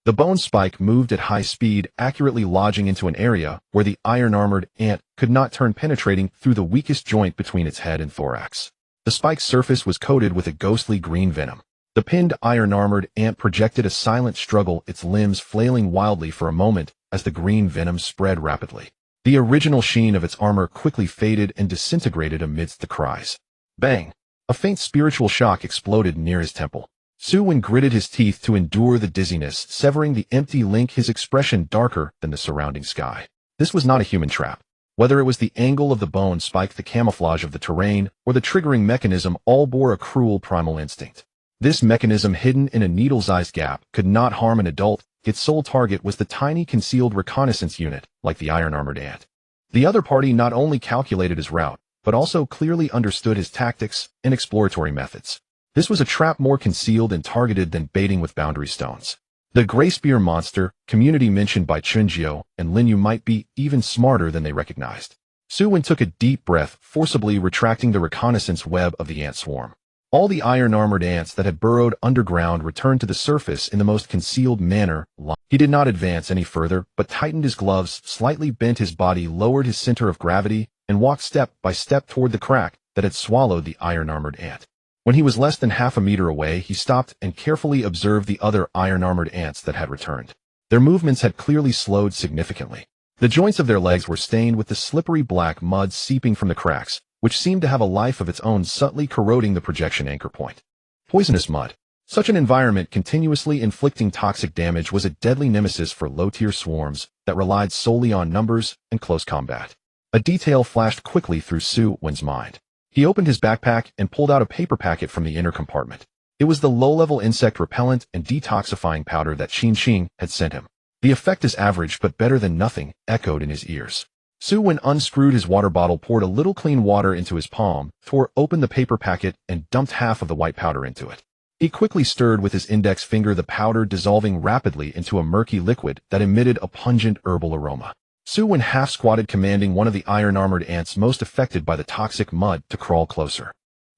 The bone spike moved at high speed, accurately lodging into an area where the iron-armored ant could not turn, penetrating through the weakest joint between its head and thorax. The spike's surface was coated with a ghostly green venom. The pinned iron-armored ant projected a silent struggle, its limbs flailing wildly for a moment as the green venom spread rapidly. The original sheen of its armor quickly faded and disintegrated amidst the cries. Bang! A faint spiritual shock exploded near his temple. Su Wen gritted his teeth to endure the dizziness, severing the empty link, his expression darker than the surrounding sky. This was not a human trap. Whether it was the angle of the bone spike, the camouflage of the terrain, or the triggering mechanism, all bore a cruel primal instinct. This mechanism, hidden in a needle-sized gap, could not harm an adult. Its sole target was the tiny concealed reconnaissance unit, like the iron-armored ant. The other party not only calculated his route, but also clearly understood his tactics and exploratory methods. This was a trap more concealed and targeted than baiting with boundary stones. The gray spear monster, community mentioned by Chunjiu and Linyu, might be even smarter than they recognized. Su Wen took a deep breath, forcibly retracting the reconnaissance web of the ant swarm. All the iron-armored ants that had burrowed underground returned to the surface in the most concealed manner. He did not advance any further, but tightened his gloves, slightly bent his body, lowered his center of gravity, and walked step by step toward the crack that had swallowed the iron-armored ant. When he was less than half a meter away, he stopped and carefully observed the other iron-armored ants that had returned. Their movements had clearly slowed significantly. The joints of their legs were stained with the slippery black mud seeping from the cracks, which seemed to have a life of its own, subtly corroding the projection anchor point. Poisonous mud. Such an environment, continuously inflicting toxic damage, was a deadly nemesis for low-tier swarms that relied solely on numbers and close combat. A detail flashed quickly through Su Wen's mind. He opened his backpack and pulled out a paper packet from the inner compartment. It was the low-level insect repellent and detoxifying powder that Qing had sent him. The effect is average but better than nothing, echoed in his ears. Su Wen unscrewed his water bottle, poured a little clean water into his palm, tore open the paper packet, and dumped half of the white powder into it. He quickly stirred with his index finger, the powder dissolving rapidly into a murky liquid that emitted a pungent herbal aroma. Su Wen half-squatted, commanding one of the iron-armored ants most affected by the toxic mud to crawl closer.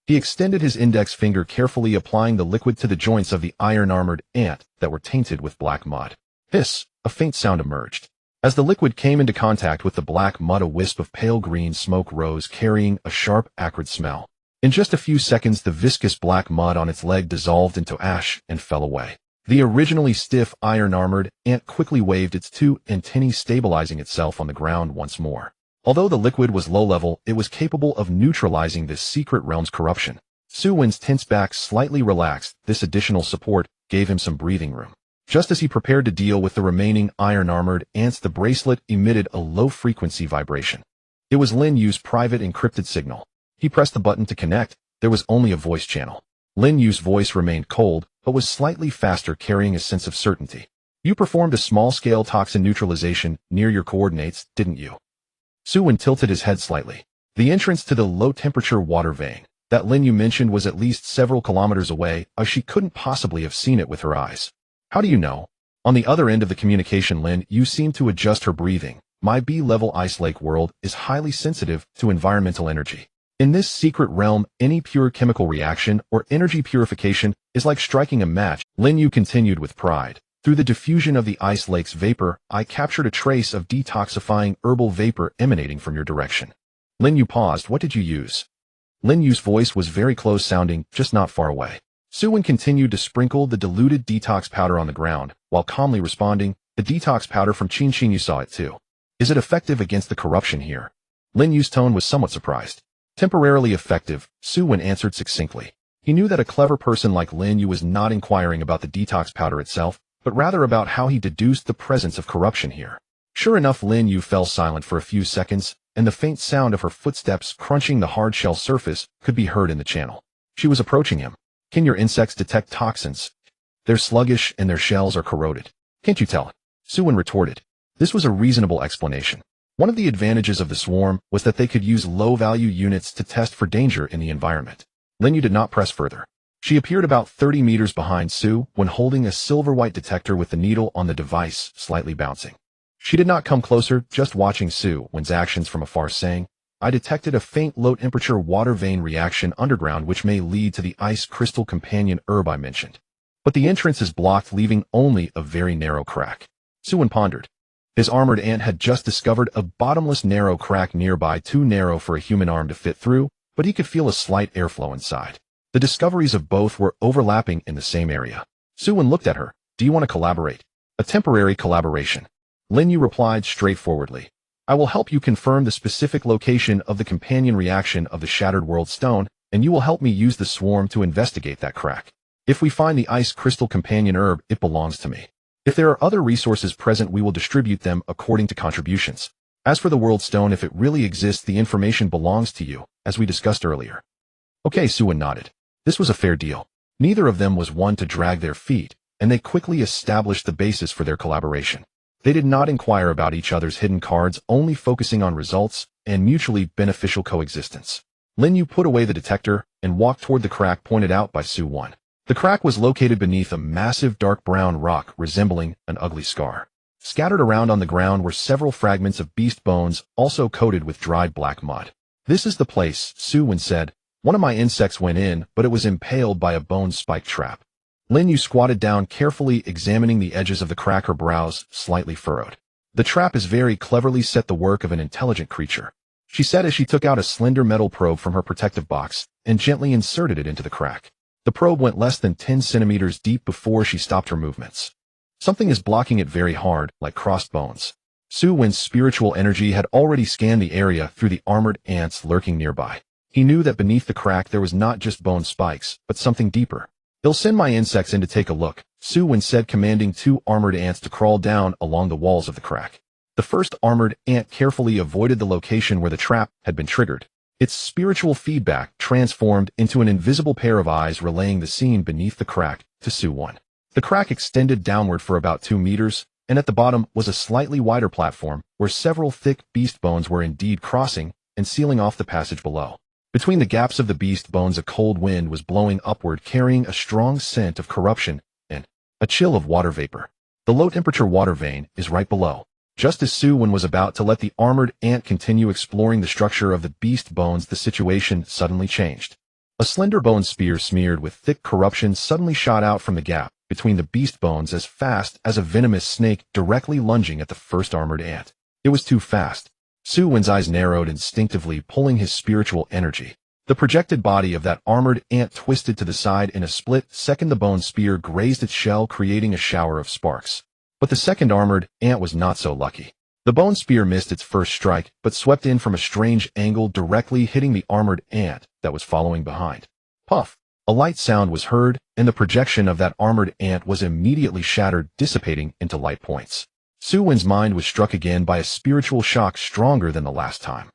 He extended his index finger, carefully applying the liquid to the joints of the iron-armored ant that were tainted with black mud. Hiss! A faint sound emerged. As the liquid came into contact with the black mud, a wisp of pale green smoke rose, carrying a sharp, acrid smell. In just a few seconds, the viscous black mud on its leg dissolved into ash and fell away. The originally stiff iron-armored ant quickly waved its 2 antennae, stabilizing itself on the ground once more. Although the liquid was low-level, it was capable of neutralizing this secret realm's corruption. Su Wen's tense back slightly relaxed. This additional support gave him some breathing room. Just as he prepared to deal with the remaining iron-armored ants, the bracelet emitted a low-frequency vibration. It was Lin Yu's private encrypted signal. He pressed the button to connect, There was only a voice channel. Lin Yu's voice remained cold, but was slightly faster, carrying a sense of certainty. You performed a small-scale toxin neutralization near your coordinates, didn't you? Su Wen tilted his head slightly. The entrance to the low-temperature water vein that Lin Yu mentioned was at least several kilometers away, as she couldn't possibly have seen it with her eyes. How do you know? On the other end of the communication, Lin Yu seemed to adjust her breathing. My B-level ice lake world is highly sensitive to environmental energy. In this secret realm, any pure chemical reaction or energy purification is like striking a match. Lin Yu continued with pride. Through the diffusion of the ice lake's vapor, I captured a trace of detoxifying herbal vapor emanating from your direction. Lin Yu paused. What did you use? Lin Yu's voice was very close sounding, just not far away. Su Wen continued to sprinkle the diluted detox powder on the ground, while calmly responding, the detox powder from Qin, you saw it too. Is it effective against the corruption here? Lin Yu's tone was somewhat surprised. Temporarily effective, Su Wen answered succinctly. He knew that a clever person like Lin Yu was not inquiring about the detox powder itself, but rather about how he deduced the presence of corruption here. Sure enough, Lin Yu fell silent for a few seconds, and the faint sound of her footsteps crunching the hard shell surface could be heard in the channel. She was approaching him. Can your insects detect toxins? They're sluggish and their shells are corroded. Can't you tell? Su Wen retorted. This was a reasonable explanation. One of the advantages of the swarm was that they could use low-value units to test for danger in the environment. Lin Yu did not press further. She appeared about 30 meters behind Su when holding a silver-white detector with the needle on the device slightly bouncing. She did not come closer, just watching Su Wen's actions from afar, saying, I detected a faint low-temperature water vein reaction underground which may lead to the ice crystal companion herb I mentioned. But the entrance is blocked, leaving only a very narrow crack. Su Wen pondered. His armored ant had just discovered a bottomless narrow crack nearby, too narrow for a human arm to fit through, but he could feel a slight airflow inside. The discoveries of both were overlapping in the same area. Su Wen looked at her. Do you want to collaborate? A temporary collaboration. Lin Yu replied straightforwardly. I will help you confirm the specific location of the companion reaction of the Shattered World Stone, and you will help me use the swarm to investigate that crack. If we find the ice crystal companion herb, it belongs to me. If there are other resources present, we will distribute them according to contributions. As for the World Stone, if it really exists, the information belongs to you, as we discussed earlier. Okay, Su Wen nodded. This was a fair deal. Neither of them was one to drag their feet, and they quickly established the basis for their collaboration. They did not inquire about each other's hidden cards, only focusing on results and mutually beneficial coexistence. Lin Yu put away the detector and walked toward the crack pointed out by Su Wen. The crack was located beneath a massive dark brown rock resembling an ugly scar. Scattered around on the ground were several fragments of beast bones, also coated with dried black mud. This is the place, Su Wen said. One of my insects went in, but it was impaled by a bone spike trap. Lin Yu squatted down, carefully examining the edges of the crack, her brows slightly furrowed. The trap is very cleverly set, the work of an intelligent creature, she said as she took out a slender metal probe from her protective box and gently inserted it into the crack. The probe went less than 10 centimeters deep before she stopped her movements. Something is blocking it very hard, like crossed bones. Su Wen's spiritual energy had already scanned the area through the armored ants lurking nearby. He knew that beneath the crack there was not just bone spikes, but something deeper. I'll send my insects in to take a look, Su Wen said, commanding 2 armored ants to crawl down along the walls of the crack. The first armored ant carefully avoided the location where the trap had been triggered. Its spiritual feedback transformed into an invisible pair of eyes relaying the scene beneath the crack to Su Wen. The crack extended downward for about 2 meters, and at the bottom was a slightly wider platform where several thick beast bones were indeed crossing and sealing off the passage below. Between the gaps of the beast bones a cold wind was blowing upward, carrying a strong scent of corruption and a chill of water vapor. The low-temperature water vein is right below. Just as Su Wen was about to let the armored ant continue exploring the structure of the beast bones, the situation suddenly changed. A slender bone spear smeared with thick corruption suddenly shot out from the gap between the beast bones as fast as a venomous snake, directly lunging at the first armored ant. It was too fast. Su Wen's eyes narrowed instinctively, pulling his spiritual energy. The projected body of that armored ant twisted to the side in a split second. The bone spear grazed its shell, creating a shower of sparks. But the second armored ant was not so lucky. The bone spear missed its first strike, but swept in from a strange angle, directly hitting the armored ant that was following behind. Puff! A light sound was heard, and the projection of that armored ant was immediately shattered, dissipating into light points. Su Wen's mind was struck again by a spiritual shock stronger than the last time.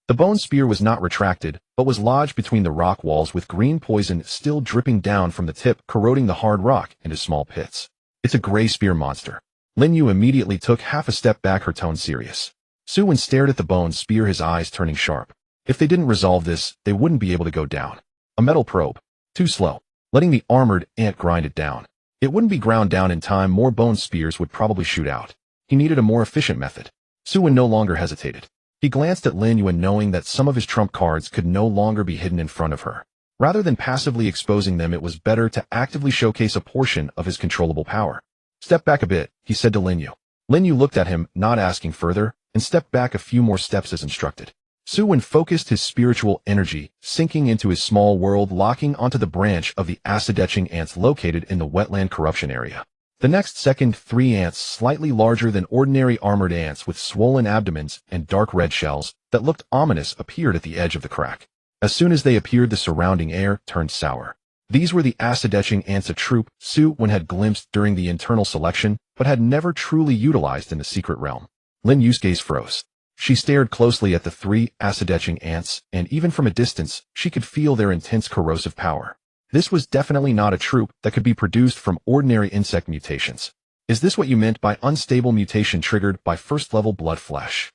The bone spear was not retracted, but was lodged between the rock walls with green poison still dripping down from the tip, corroding the hard rock into small pits. It's a gray spear monster. Lin Yu immediately took half a step back, her tone serious. Su Wen stared at the bone spear, his eyes turning sharp. If they didn't resolve this, they wouldn't be able to go down. A metal probe. Too slow. Letting the armored ant grind it down. It wouldn't be ground down in time, more bone spears would probably shoot out. He needed a more efficient method. Su Wen no longer hesitated. He glanced at Lin Yu, knowing that some of his trump cards could no longer be hidden in front of her. Rather than passively exposing them, it was better to actively showcase a portion of his controllable power. Step back a bit, he said to Lin Yu. Lin Yu looked at him, not asking further, and stepped back a few more steps as instructed. Su Wen focused his spiritual energy, sinking into his small world, locking onto the branch of the acid-etching ants located in the wetland corruption area. The next second, 3 ants, slightly larger than ordinary armored ants with swollen abdomens and dark red shells that looked ominous, appeared at the edge of the crack. As soon as they appeared, the surrounding air turned sour. These were the acid-etching ants, a troop Su Wen had glimpsed during the internal selection, but had never truly utilized in the secret realm. Lin Yu's gaze froze. She stared closely at the 3 acid-etching ants, and even from a distance, she could feel their intense corrosive power. This was definitely not a troop that could be produced from ordinary insect mutations. Is this what you meant by unstable mutation triggered by first-level blood flesh?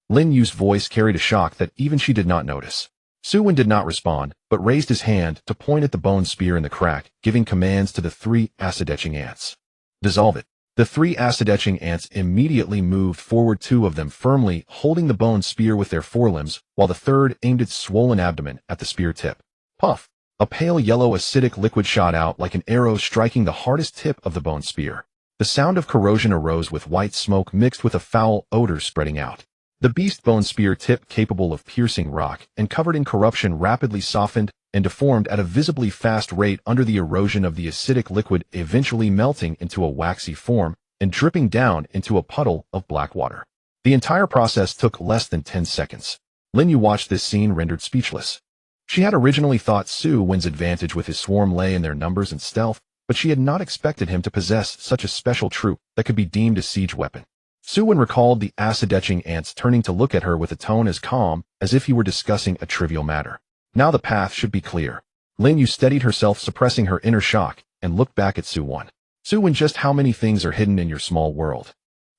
Lin Yu's voice carried a shock that even she did not notice. Su Wen did not respond, but raised his hand to point at the bone spear in the crack, giving commands to the 3 acid-etching ants. Dissolve it. The 3 acid-etching ants immediately moved forward, 2 of them firmly holding the bone spear with their forelimbs, while the third aimed its swollen abdomen at the spear tip. Puff! A pale yellow acidic liquid shot out like an arrow, striking the hardest tip of the bone spear. The sound of corrosion arose, with white smoke mixed with a foul odor spreading out. The beast bone spear tip, capable of piercing rock and covered in corruption, rapidly softened and deformed at a visibly fast rate under the erosion of the acidic liquid, eventually melting into a waxy form and dripping down into a puddle of black water. The entire process took less than 10 seconds. Lin Yu watched this scene, rendered speechless. She had originally thought Su Wen's advantage with his swarm lay in their numbers and stealth, but she had not expected him to possess such a special troop that could be deemed a siege weapon. Su Wen recalled the acid-etching ants turning to look at her with a tone as calm as if he were discussing a trivial matter. Now the path should be clear. Lin Yu steadied herself, suppressing her inner shock, and looked back at Su Wen. Su Wen, just how many things are hidden in your small world?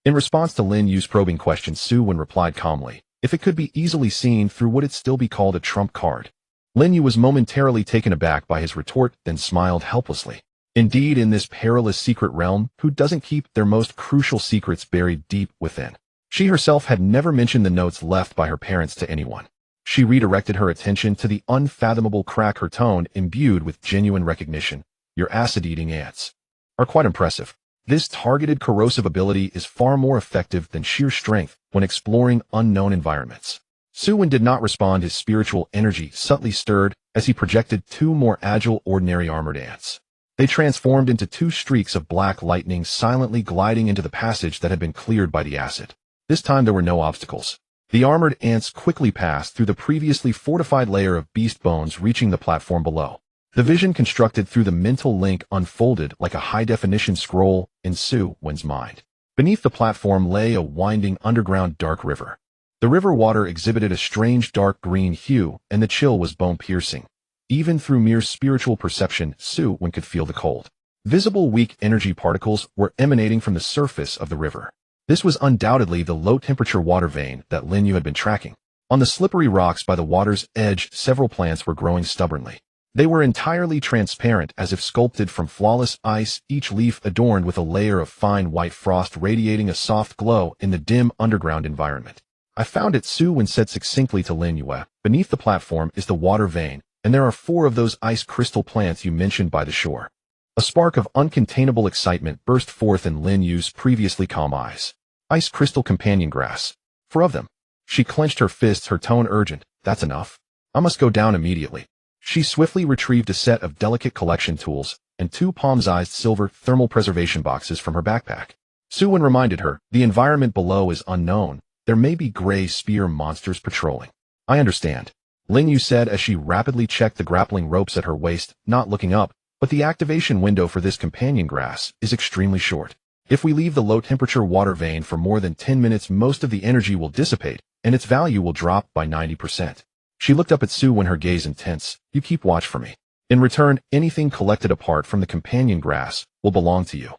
In response to Lin Yu's probing question, Su Wen replied calmly, if it could be easily seen through, would it still be called a trump card? Lin Yu was momentarily taken aback by his retort, then smiled helplessly. Indeed, in this perilous secret realm, who doesn't keep their most crucial secrets buried deep within? She herself had never mentioned the notes left by her parents to anyone. She redirected her attention to the unfathomable crack, her tone imbued with genuine recognition. Your acid-eating ants are quite impressive. This targeted corrosive ability is far more effective than sheer strength when exploring unknown environments. Su Wen did not respond, his spiritual energy subtly stirred as he projected 2 more agile ordinary armored ants. They transformed into 2 streaks of black lightning, silently gliding into the passage that had been cleared by the acid. This time there were no obstacles. The armored ants quickly passed through the previously fortified layer of beast bones, reaching the platform below. The vision constructed through the mental link unfolded like a high-definition scroll in Su Wen's mind. Beneath the platform lay a winding underground dark river. The river water exhibited a strange dark green hue, and the chill was bone-piercing. Even through mere spiritual perception, Su Wen could feel the cold. Visible weak energy particles were emanating from the surface of the river. This was undoubtedly the low-temperature water vein that Lin Yu had been tracking. On the slippery rocks by the water's edge, several plants were growing stubbornly. They were entirely transparent, as if sculpted from flawless ice, each leaf adorned with a layer of fine white frost, radiating a soft glow in the dim underground environment. I found it, Su Wen said succinctly to Lin Yu. Beneath the platform is the water vein, and there are 4 of those ice crystal plants you mentioned by the shore. A spark of uncontainable excitement burst forth in Lin Yu's previously calm eyes. Ice crystal companion grass. 4 of them. She clenched her fists, her tone urgent. That's enough. I must go down immediately. She swiftly retrieved a set of delicate collection tools and 2 palm-sized silver thermal preservation boxes from her backpack. Su Wen reminded her, the environment below is unknown. There may be gray spear monsters patrolling. I understand, Lin Yu said as she rapidly checked the grappling ropes at her waist, not looking up, but the activation window for this companion grass is extremely short. If we leave the low-temperature water vein for more than 10 minutes, most of the energy will dissipate, and its value will drop by 90%. She looked up at Su Wen, her gaze intense. You keep watch for me. In return, anything collected apart from the companion grass will belong to you.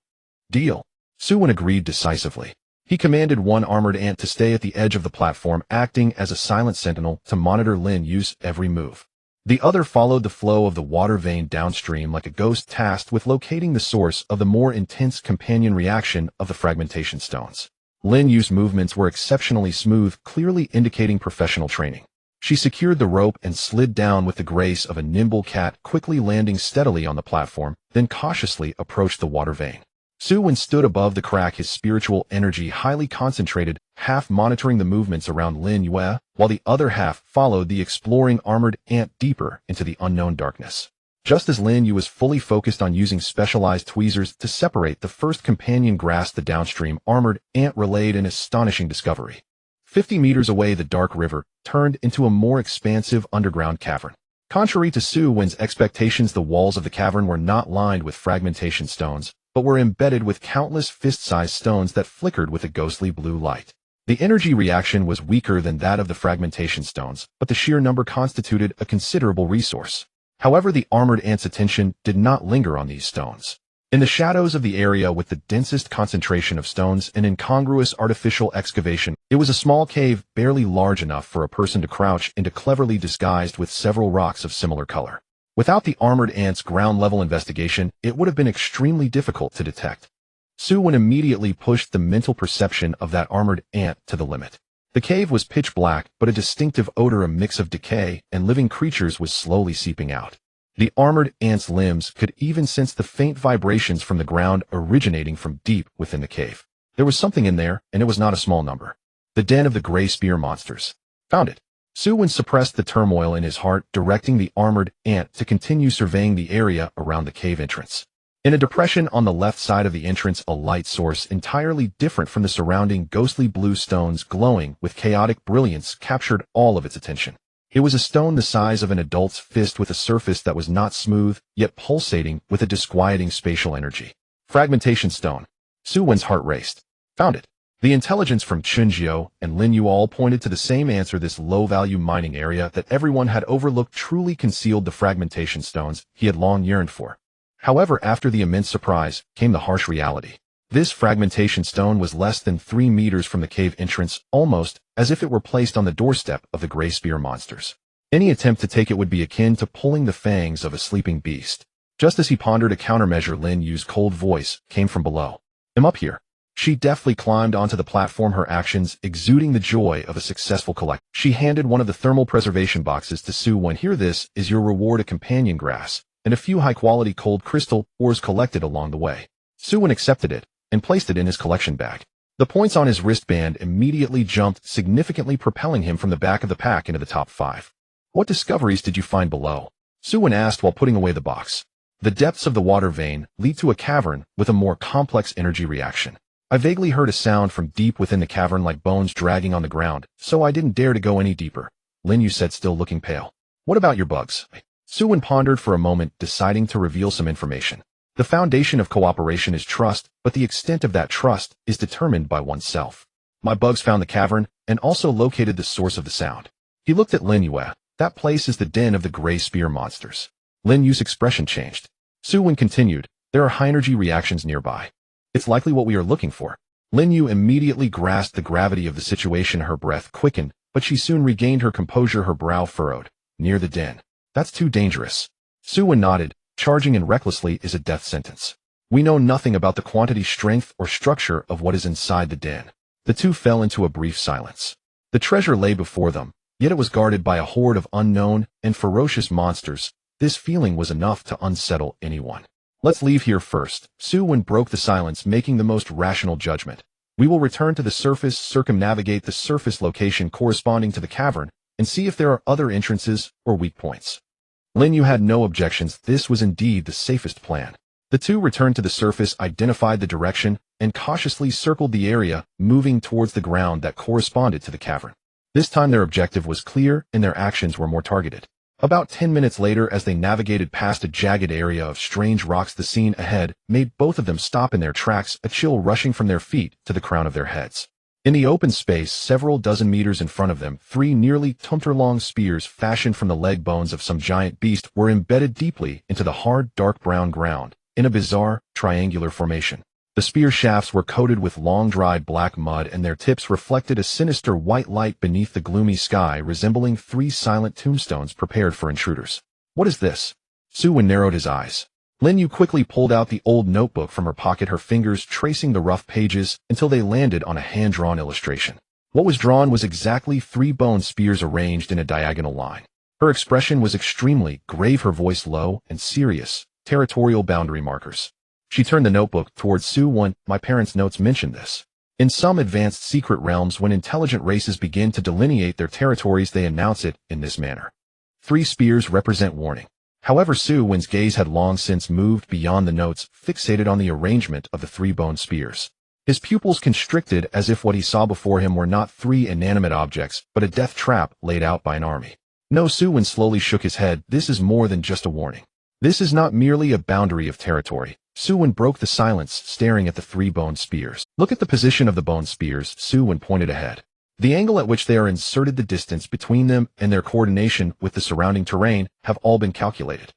Deal. Su Wen agreed decisively. He commanded one armored ant to stay at the edge of the platform, acting as a silent sentinel to monitor Lin Yu's every move. The other followed the flow of the water vein downstream like a ghost tasked with locating the source of the more intense companion reaction of the fragmentation stones. Lin Yu's movements were exceptionally smooth, clearly indicating professional training. She secured the rope and slid down with the grace of a nimble cat, quickly landing steadily on the platform, then cautiously approached the water vein. Su Wen stood above the crack, his spiritual energy highly concentrated, half monitoring the movements around Lin Yue, while the other half followed the exploring armored ant deeper into the unknown darkness. Just as Lin Yue was fully focused on using specialized tweezers to separate the first companion grass, the downstream armored ant relayed an astonishing discovery. 50 meters away, the dark river turned into a more expansive underground cavern. Contrary to Su Wen's expectations, the walls of the cavern were not lined with fragmentation stones, but were embedded with countless fist-sized stones that flickered with a ghostly blue light. The energy reaction was weaker than that of the fragmentation stones, but the sheer number constituted a considerable resource. However, the armored ant's attention did not linger on these stones. In the shadows of the area with the densest concentration of stones and incongruous artificial excavation, it was a small cave barely large enough for a person to crouch into, cleverly disguised with several rocks of similar color. Without the armored ant's ground-level investigation, it would have been extremely difficult to detect. Su Wen immediately pushed the mental perception of that armored ant to the limit. The cave was pitch black, but a distinctive odor, a mix of decay and living creatures, was slowly seeping out. The armored ant's limbs could even sense the faint vibrations from the ground originating from deep within the cave. There was something in there, and it was not a small number. The den of the gray spear monsters. Found it. Su Wen suppressed the turmoil in his heart, directing the armored ant to continue surveying the area around the cave entrance. In a depression on the left side of the entrance, a light source entirely different from the surrounding ghostly blue stones glowing with chaotic brilliance captured all of its attention. It was a stone the size of an adult's fist with a surface that was not smooth, yet pulsating with a disquieting spatial energy. Fragmentation stone. Su Wen's heart raced. Found it. The intelligence from Chunjiu and Lin Yu all pointed to the same answer. This low-value mining area that everyone had overlooked truly concealed the fragmentation stones he had long yearned for. However, after the immense surprise came the harsh reality. This fragmentation stone was less than 3 meters from the cave entrance, almost as if it were placed on the doorstep of the gray spear monsters. Any attempt to take it would be akin to pulling the fangs of a sleeping beast. Just as he pondered a countermeasure, Lin Yu's cold voice came from below. "I'm up here." She deftly climbed onto the platform, her actions exuding the joy of a successful collect. She handed one of the thermal preservation boxes to Su Wen. "Here, this is your reward, a companion grass, and a few high-quality cold crystal ores collected along the way." Su Wen accepted it and placed it in his collection bag. The points on his wristband immediately jumped, significantly propelling him from the back of the pack into the top 5. "What discoveries did you find below?" Su Wen asked while putting away the box. "The depths of the water vein lead to a cavern with a more complex energy reaction. I vaguely heard a sound from deep within the cavern like bones dragging on the ground, so I didn't dare to go any deeper," Lin Yu said, still looking pale. "What about your bugs?" Su Wen pondered for a moment, deciding to reveal some information. The foundation of cooperation is trust, but the extent of that trust is determined by oneself. "My bugs found the cavern and also located the source of the sound." He looked at Lin Yue. "That place is the den of the gray spear monsters." Lin Yu's expression changed. Su Wen continued, "There are high-energy reactions nearby. It's likely what we are looking for." Lin Yu immediately grasped the gravity of the situation. Her breath quickened, but she soon regained her composure, her brow furrowed. "Near the den. That's too dangerous." Su Wen nodded. "Charging in recklessly is a death sentence. We know nothing about the quantity, strength, or structure of what is inside the den." The two fell into a brief silence. The treasure lay before them, yet it was guarded by a horde of unknown and ferocious monsters. This feeling was enough to unsettle anyone. "Let's leave here first." Su Wen broke the silence, making the most rational judgment. "We will return to the surface, circumnavigate the surface location corresponding to the cavern, and see if there are other entrances or weak points." Lin Yu had no objections. This was indeed the safest plan. The two returned to the surface, identified the direction, and cautiously circled the area, moving towards the ground that corresponded to the cavern. This time their objective was clear and their actions were more targeted. About 10 minutes later, as they navigated past a jagged area of strange rocks, the scene ahead made both of them stop in their tracks, a chill rushing from their feet to the crown of their heads. In the open space, several dozen meters in front of them, 3 nearly tumter-long spears fashioned from the leg bones of some giant beast were embedded deeply into the hard, dark brown ground, in a bizarre, triangular formation. The spear shafts were coated with long-dried black mud, and their tips reflected a sinister white light beneath the gloomy sky, resembling 3 silent tombstones prepared for intruders. What is this? Su Wen narrowed his eyes. Lin Yu quickly pulled out the old notebook from her pocket, her fingers tracing the rough pages until they landed on a hand-drawn illustration. What was drawn was exactly 3 bone spears arranged in a diagonal line. Her expression was extremely grave, her voice low and serious, territorial boundary markers. She turned the notebook towards Su Wen. My parents' notes mention this. In some advanced secret realms, when intelligent races begin to delineate their territories, they announce it in this manner. 3 spears represent warning. However, Su Wen's gaze had long since moved beyond the notes, fixated on the arrangement of the 3 bone spears. His pupils constricted as if what he saw before him were not 3 inanimate objects, but a death trap laid out by an army. No, Su Wen slowly shook his head. This is more than just a warning. This is not merely a boundary of territory. Su Wen broke the silence, staring at the 3 bone spears. Look at the position of the bone spears. Su Wen pointed ahead. The angle at which they are inserted, the distance between them, and their coordination with the surrounding terrain have all been calculated.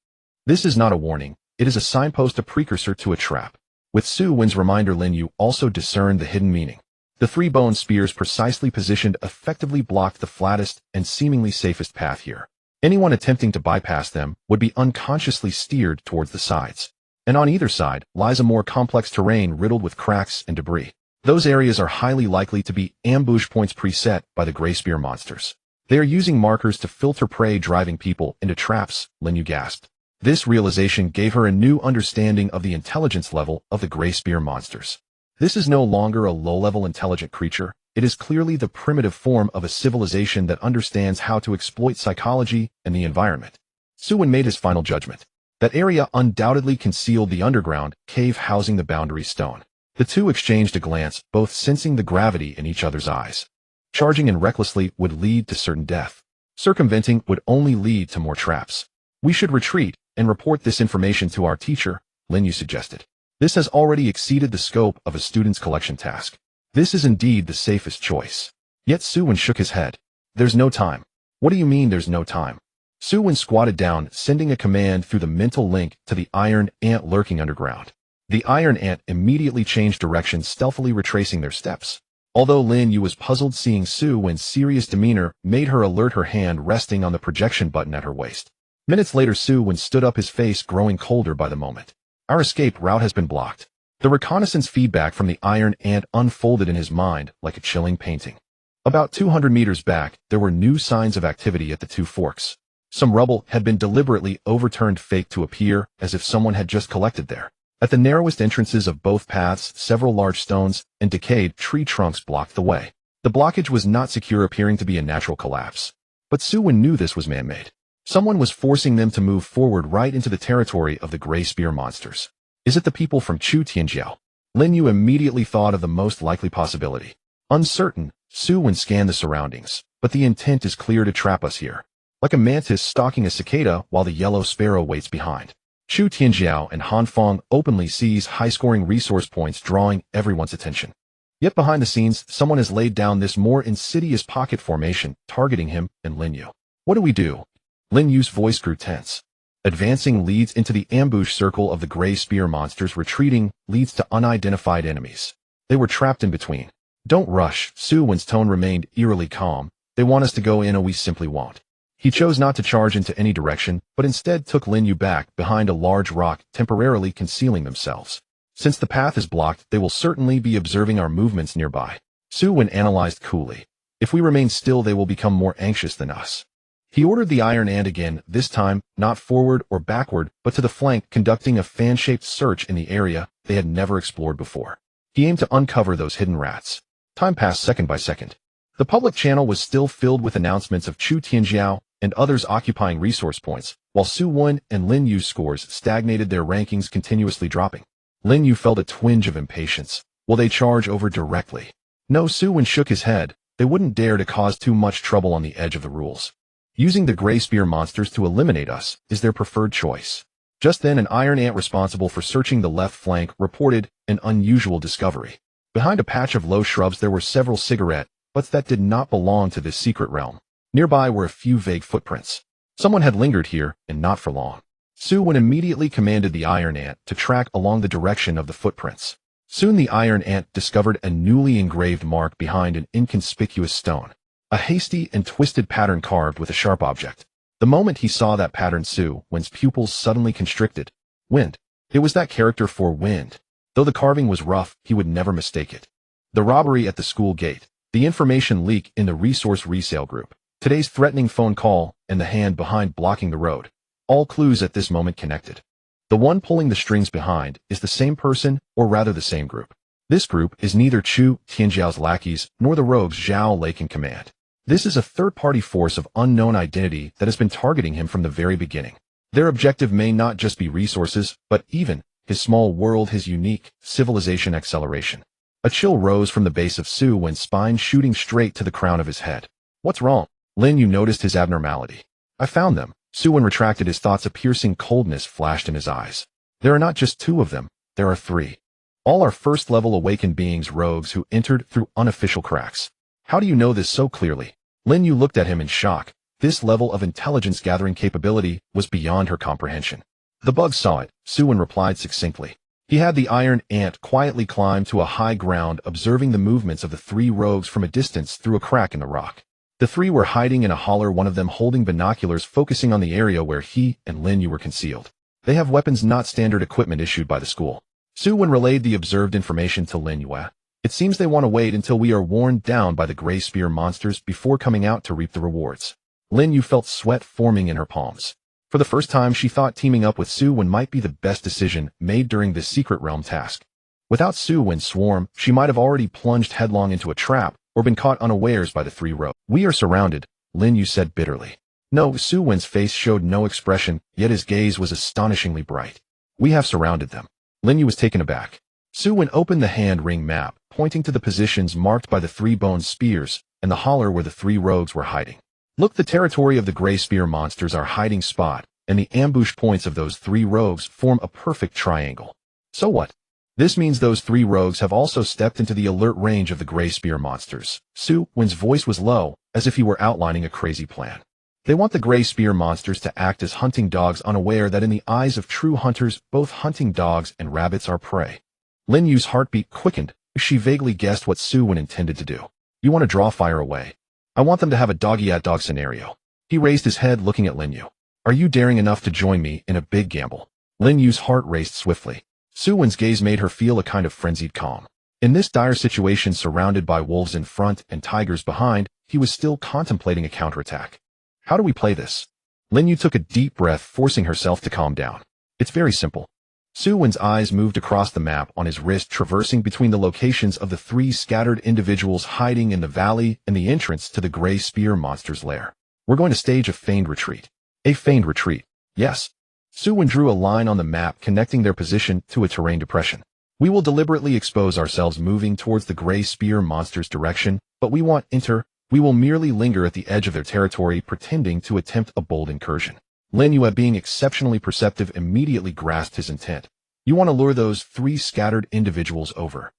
This is not a warning. It is a signpost, a precursor to a trap. With Su Wen's reminder, Lin Yu also discerned the hidden meaning. The 3 bone spears, precisely positioned, effectively blocked the flattest and seemingly safest path here. Anyone attempting to bypass them would be unconsciously steered towards the sides. And on either side lies a more complex terrain riddled with cracks and debris. Those areas are highly likely to be ambush points preset by the gray spear monsters. They are using markers to filter prey, driving people into traps, Lin Yu gasped. This realization gave her a new understanding of the intelligence level of the gray spear monsters. This is no longer a low-level intelligent creature. It is clearly the primitive form of a civilization that understands how to exploit psychology and the environment. Su Wen made his final judgment. That area undoubtedly concealed the underground cave housing the boundary stone. The two exchanged a glance, both sensing the gravity in each other's eyes. Charging in recklessly would lead to certain death. Circumventing would only lead to more traps. We should retreat and report this information to our teacher, Lin Yu suggested. This has already exceeded the scope of a student's collection task. This is indeed the safest choice. Yet Su Wen shook his head. There's no time. What do you mean there's no time? Su Wen squatted down, sending a command through the mental link to the iron ant lurking underground. The iron ant immediately changed direction, stealthily retracing their steps. Although Lin Yu was puzzled, seeing Su Wen's serious demeanor made her alert, her hand resting on the projection button at her waist. Minutes later, Su Wen stood up, his face growing colder by the moment. Our escape route has been blocked. The reconnaissance feedback from the iron ant unfolded in his mind like a chilling painting. About 200 meters back, there were new signs of activity at the 2 forks. Some rubble had been deliberately overturned, faked to appear as if someone had just collected there. At the narrowest entrances of both paths, several large stones and decayed tree trunks blocked the way. The blockage was not secure, appearing to be a natural collapse. But Su Wen knew this was man-made. Someone was forcing them to move forward right into the territory of the gray spear monsters. Is it the people from Chu Tianjiao? Lin Yu immediately thought of the most likely possibility. Uncertain, Su Wen scanned the surroundings, but the intent is clear: to trap us here. Like a mantis stalking a cicada while the yellow sparrow waits behind. Chu Tianjiao and Han Feng openly seize high-scoring resource points, drawing everyone's attention. Yet behind the scenes, someone has laid down this more insidious pocket formation, targeting him and Lin Yu. What do we do? Lin Yu's voice grew tense. Advancing leads into the ambush circle of the gray spear monsters. Retreating leads to unidentified enemies. They were trapped in between. Don't rush. Su Wen's tone remained eerily calm. They want us to go in, or we simply won't. He chose not to charge into any direction, but instead took Lin Yu back behind a large rock, temporarily concealing themselves. Since the path is blocked, they will certainly be observing our movements nearby. Su Wen analyzed coolly. If we remain still, they will become more anxious than us. He ordered the iron ant again, this time not forward or backward, but to the flank, conducting a fan-shaped search in the area they had never explored before. He aimed to uncover those hidden rats. Time passed second by second. The public channel was still filled with announcements of Chu Tianjiao and others occupying resource points, while Su Wen and Lin Yu's scores stagnated, their rankings continuously dropping. Lin Yu felt a twinge of impatience. Will they charge over directly? No, Su Wen shook his head. They wouldn't dare to cause too much trouble on the edge of the rules. Using the gray spear monsters to eliminate us is their preferred choice. Just then, an iron ant responsible for searching the left flank reported an unusual discovery. Behind a patch of low shrubs there were several cigarette butts that did not belong to this secret realm. Nearby were a few vague footprints. Someone had lingered here, and not for long. Su Wen immediately commanded the iron ant to track along the direction of the footprints. Soon the iron ant discovered a newly engraved mark behind an inconspicuous stone. A hasty and twisted pattern carved with a sharp object. The moment he saw that pattern, Su Wen's pupils suddenly constricted. Wind. It was that character for wind. Though the carving was rough, he would never mistake it. The robbery at the school gate. The information leak in the resource resale group. Today's threatening phone call, and the hand behind blocking the road. All clues at this moment connected. The one pulling the strings behind is the same person, or rather the same group. This group is neither Chu Tianjiao's lackeys, nor the rogues Zhao Lei can command. This is a third-party force of unknown identity that has been targeting him from the very beginning. Their objective may not just be resources, but even his small world, his unique civilization acceleration. A chill rose from the base of Su Wen's spine, shooting straight to the crown of his head. What's wrong? Lin Yu noticed his abnormality. I found them. Su Wen retracted his thoughts. A piercing coldness flashed in his eyes. There are not just two of them, there are three. All are first-level awakened beings, rogues who entered through unofficial cracks. How do you know this so clearly? Lin Yu looked at him in shock. This level of intelligence-gathering capability was beyond her comprehension. The bug saw it, Su Wen replied succinctly. He had the iron ant quietly climb to a high ground, observing the movements of the three rogues from a distance through a crack in the rock. The three were hiding in a holler, one of them holding binoculars focusing on the area where he and Lin Yu were concealed. They have weapons, not standard equipment issued by the school. Su Wen relayed the observed information to Lin Yu. It seems they want to wait until we are worn down by the gray spear monsters before coming out to reap the rewards. Lin Yu felt sweat forming in her palms. For the first time, she thought teaming up with Su Wen might be the best decision made during this secret realm task. Without Su Wen's swarm, she might have already plunged headlong into a trap, or been caught unawares by the three rogues. We are surrounded, Lin Yu said bitterly. No, Su Wen's face showed no expression, yet his gaze was astonishingly bright. We have surrounded them. Lin Yu was taken aback. Su Wen opened the hand ring map, pointing to the positions marked by the three bone spears, and the holler where the three rogues were hiding. Look, the territory of the gray spear monsters, our hiding spot, and the ambush points of those three rogues form a perfect triangle. So what? This means those three rogues have also stepped into the alert range of the gray spear monsters. Su Wen's voice was low, as if he were outlining a crazy plan. They want the gray spear monsters to act as hunting dogs, unaware that in the eyes of true hunters, both hunting dogs and rabbits are prey. Lin Yu's heartbeat quickened. She vaguely guessed what Su Wen intended to do. You want to draw fire away. I want them to have a dog-eat-dog scenario. He raised his head, looking at Lin Yu. Are you daring enough to join me in a big gamble? Lin Yu's heart raced swiftly. Su Wen's gaze made her feel a kind of frenzied calm. In this dire situation, surrounded by wolves in front and tigers behind, he was still contemplating a counterattack. How do we play this? Lin Yu took a deep breath, forcing herself to calm down. It's very simple. Su Wen's eyes moved across the map on his wrist, traversing between the locations of the three scattered individuals hiding in the valley and the entrance to the gray spear monster's lair. We're going to stage a feigned retreat. A feigned retreat. Yes. Su Wen drew a line on the map connecting their position to a terrain depression. We will deliberately expose ourselves, moving towards the gray spear monster's direction, but we will merely linger at the edge of their territory, pretending to attempt a bold incursion. Lin Yu, being exceptionally perceptive, immediately grasped his intent. You want to lure those three scattered individuals over.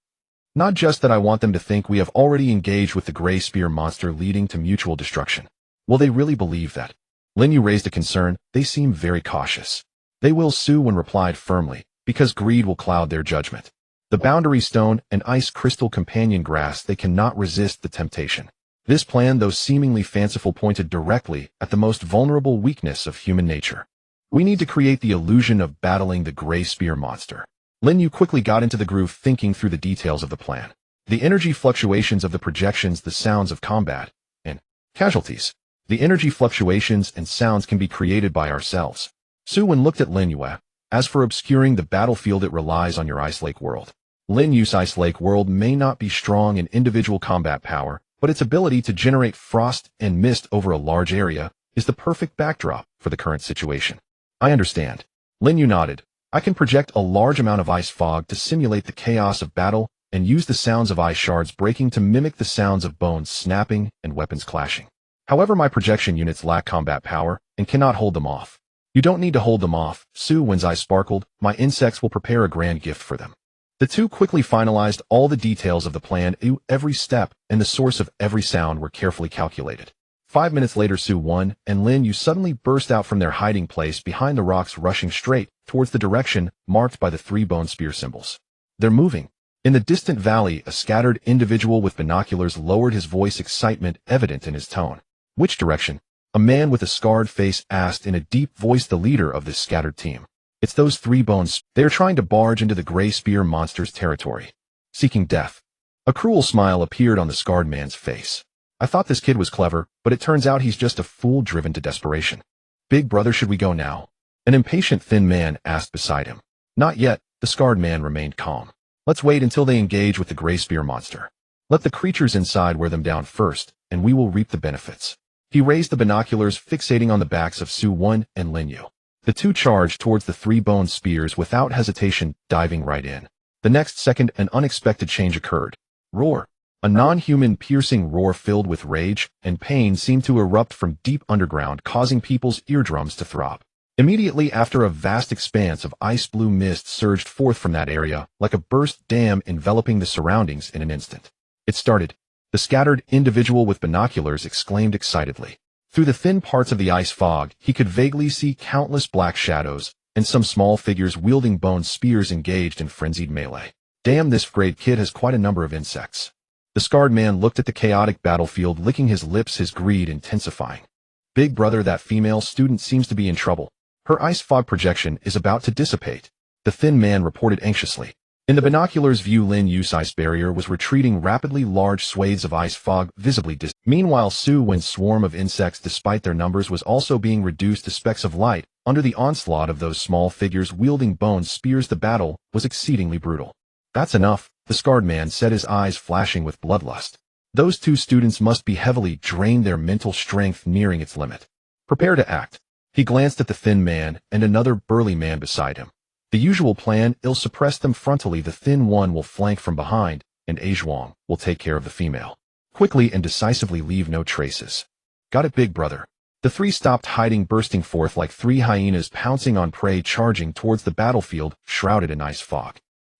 Not just that, I want them to think we have already engaged with the gray spear monster, leading to mutual destruction. Will they really believe that? Lin Yu raised a concern. They seem very cautious. They will, Su Wen replied firmly, because greed will cloud their judgment. The boundary stone and ice crystal companion grass, they cannot resist the temptation. This plan, though seemingly fanciful, pointed directly at the most vulnerable weakness of human nature. We need to create the illusion of battling the gray spear monster. Lin Yu quickly got into the groove, thinking through the details of the plan. The energy fluctuations of the projections, the sounds of combat, and casualties. The energy fluctuations and sounds can be created by ourselves. Su Wen looked at Lin Yu. As for obscuring the battlefield, it relies on your Ice Lake world. Lin Yu's Ice Lake world may not be strong in individual combat power, but its ability to generate frost and mist over a large area is the perfect backdrop for the current situation. I understand. Lin Yu nodded. I can project a large amount of ice fog to simulate the chaos of battle and use the sounds of ice shards breaking to mimic the sounds of bones snapping and weapons clashing. However, my projection units lack combat power and cannot hold them off. You don't need to hold them off. Su Wen's eyes sparkled. My insects will prepare a grand gift for them. The two quickly finalized all the details of the plan. Every step and the source of every sound were carefully calculated. 5 minutes later, Su Wen and Lin Yu suddenly burst out from their hiding place behind the rocks, rushing straight towards the direction marked by the three bone spear symbols. They're moving. In the distant valley, a scattered individual with binoculars lowered his voice, excitement evident in his tone. Which direction? A man with a scarred face asked in a deep voice, the leader of this scattered team. It's those three bones. They are trying to barge into the gray spear monster's territory. Seeking death. A cruel smile appeared on the scarred man's face. I thought this kid was clever, but it turns out he's just a fool driven to desperation. Big brother, should we go now? An impatient thin man asked beside him. Not yet, the scarred man remained calm. Let's wait until they engage with the gray spear monster. Let the creatures inside wear them down first, and we will reap the benefits. He raised the binoculars, fixating on the backs of Su Wen and Lin Yu. The two charged towards the three bone spears without hesitation, diving right in. The next second, an unexpected change occurred. Roar. A non-human piercing roar filled with rage and pain seemed to erupt from deep underground, causing people's eardrums to throb. Immediately after, a vast expanse of ice-blue mist surged forth from that area, like a burst dam, enveloping the surroundings in an instant. It started. The scattered individual with binoculars exclaimed excitedly. Through the thin parts of the ice fog, he could vaguely see countless black shadows, and some small figures wielding bone spears engaged in frenzied melee. Damn, this great kid has quite a number of insects. The scarred man looked at the chaotic battlefield, licking his lips, his greed intensifying. Big brother, that female student seems to be in trouble. Her ice fog projection is about to dissipate, the thin man reported anxiously. In the binoculars' view, Lin Yu's ice barrier was retreating rapidly, large swathes of ice fog visibly distant. Meanwhile, Su Wen's swarm of insects, despite their numbers, was also being reduced to specks of light under the onslaught of those small figures wielding bone spears. The battle was exceedingly brutal. That's enough, the scarred man said, his eyes flashing with bloodlust. Those two students must be heavily drained, their mental strength nearing its limit. Prepare to act. He glanced at the thin man and another burly man beside him. The usual plan, he'll suppress them frontally. The thin one will flank from behind, and Zhuang will take care of the female. Quickly and decisively, leave no traces. Got it, big brother. The three stopped hiding, bursting forth like three hyenas pouncing on prey, charging towards the battlefield, shrouded in ice fog.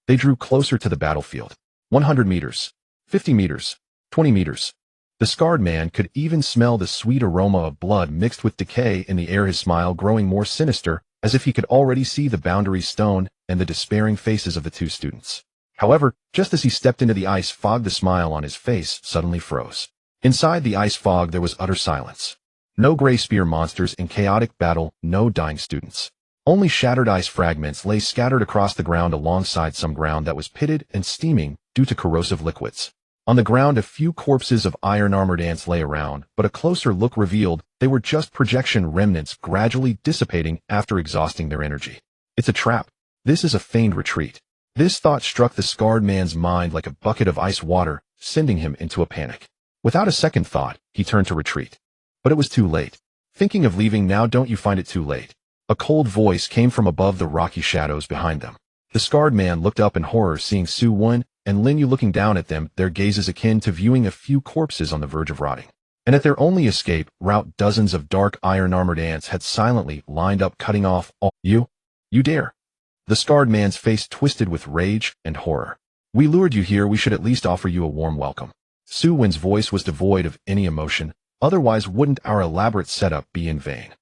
They drew closer to the battlefield. 100 meters. 50 meters. 20 meters. The scarred man could even smell the sweet aroma of blood mixed with decay in the air, his smile growing more sinister, as if he could already see the boundary stone and the despairing faces of the two students. However, just as he stepped into the ice fog, the smile on his face suddenly froze. Inside the ice fog, there was utter silence. No gray spear monsters in chaotic battle, no dying students. Only shattered ice fragments lay scattered across the ground, alongside some ground that was pitted and steaming due to corrosive liquids. On the ground, a few corpses of iron-armored ants lay around, but a closer look revealed they were just projection remnants, gradually dissipating after exhausting their energy. It's a trap. This is a feigned retreat. This thought struck the scarred man's mind like a bucket of ice water, sending him into a panic. Without a second thought, he turned to retreat. But it was too late. Thinking of leaving now? Don't you find it too late? A cold voice came from above the rocky shadows behind them. The scarred man looked up in horror, seeing Su Wen and Lin Yu looking down at them, their gazes akin to viewing a few corpses on the verge of rotting. And at their only escape route, dozens of dark iron-armored ants had silently lined up, cutting off all. You dare? The scarred man's face twisted with rage and horror. We lured you here, we should at least offer you a warm welcome. Su Wen's voice was devoid of any emotion, otherwise wouldn't our elaborate setup be in vain.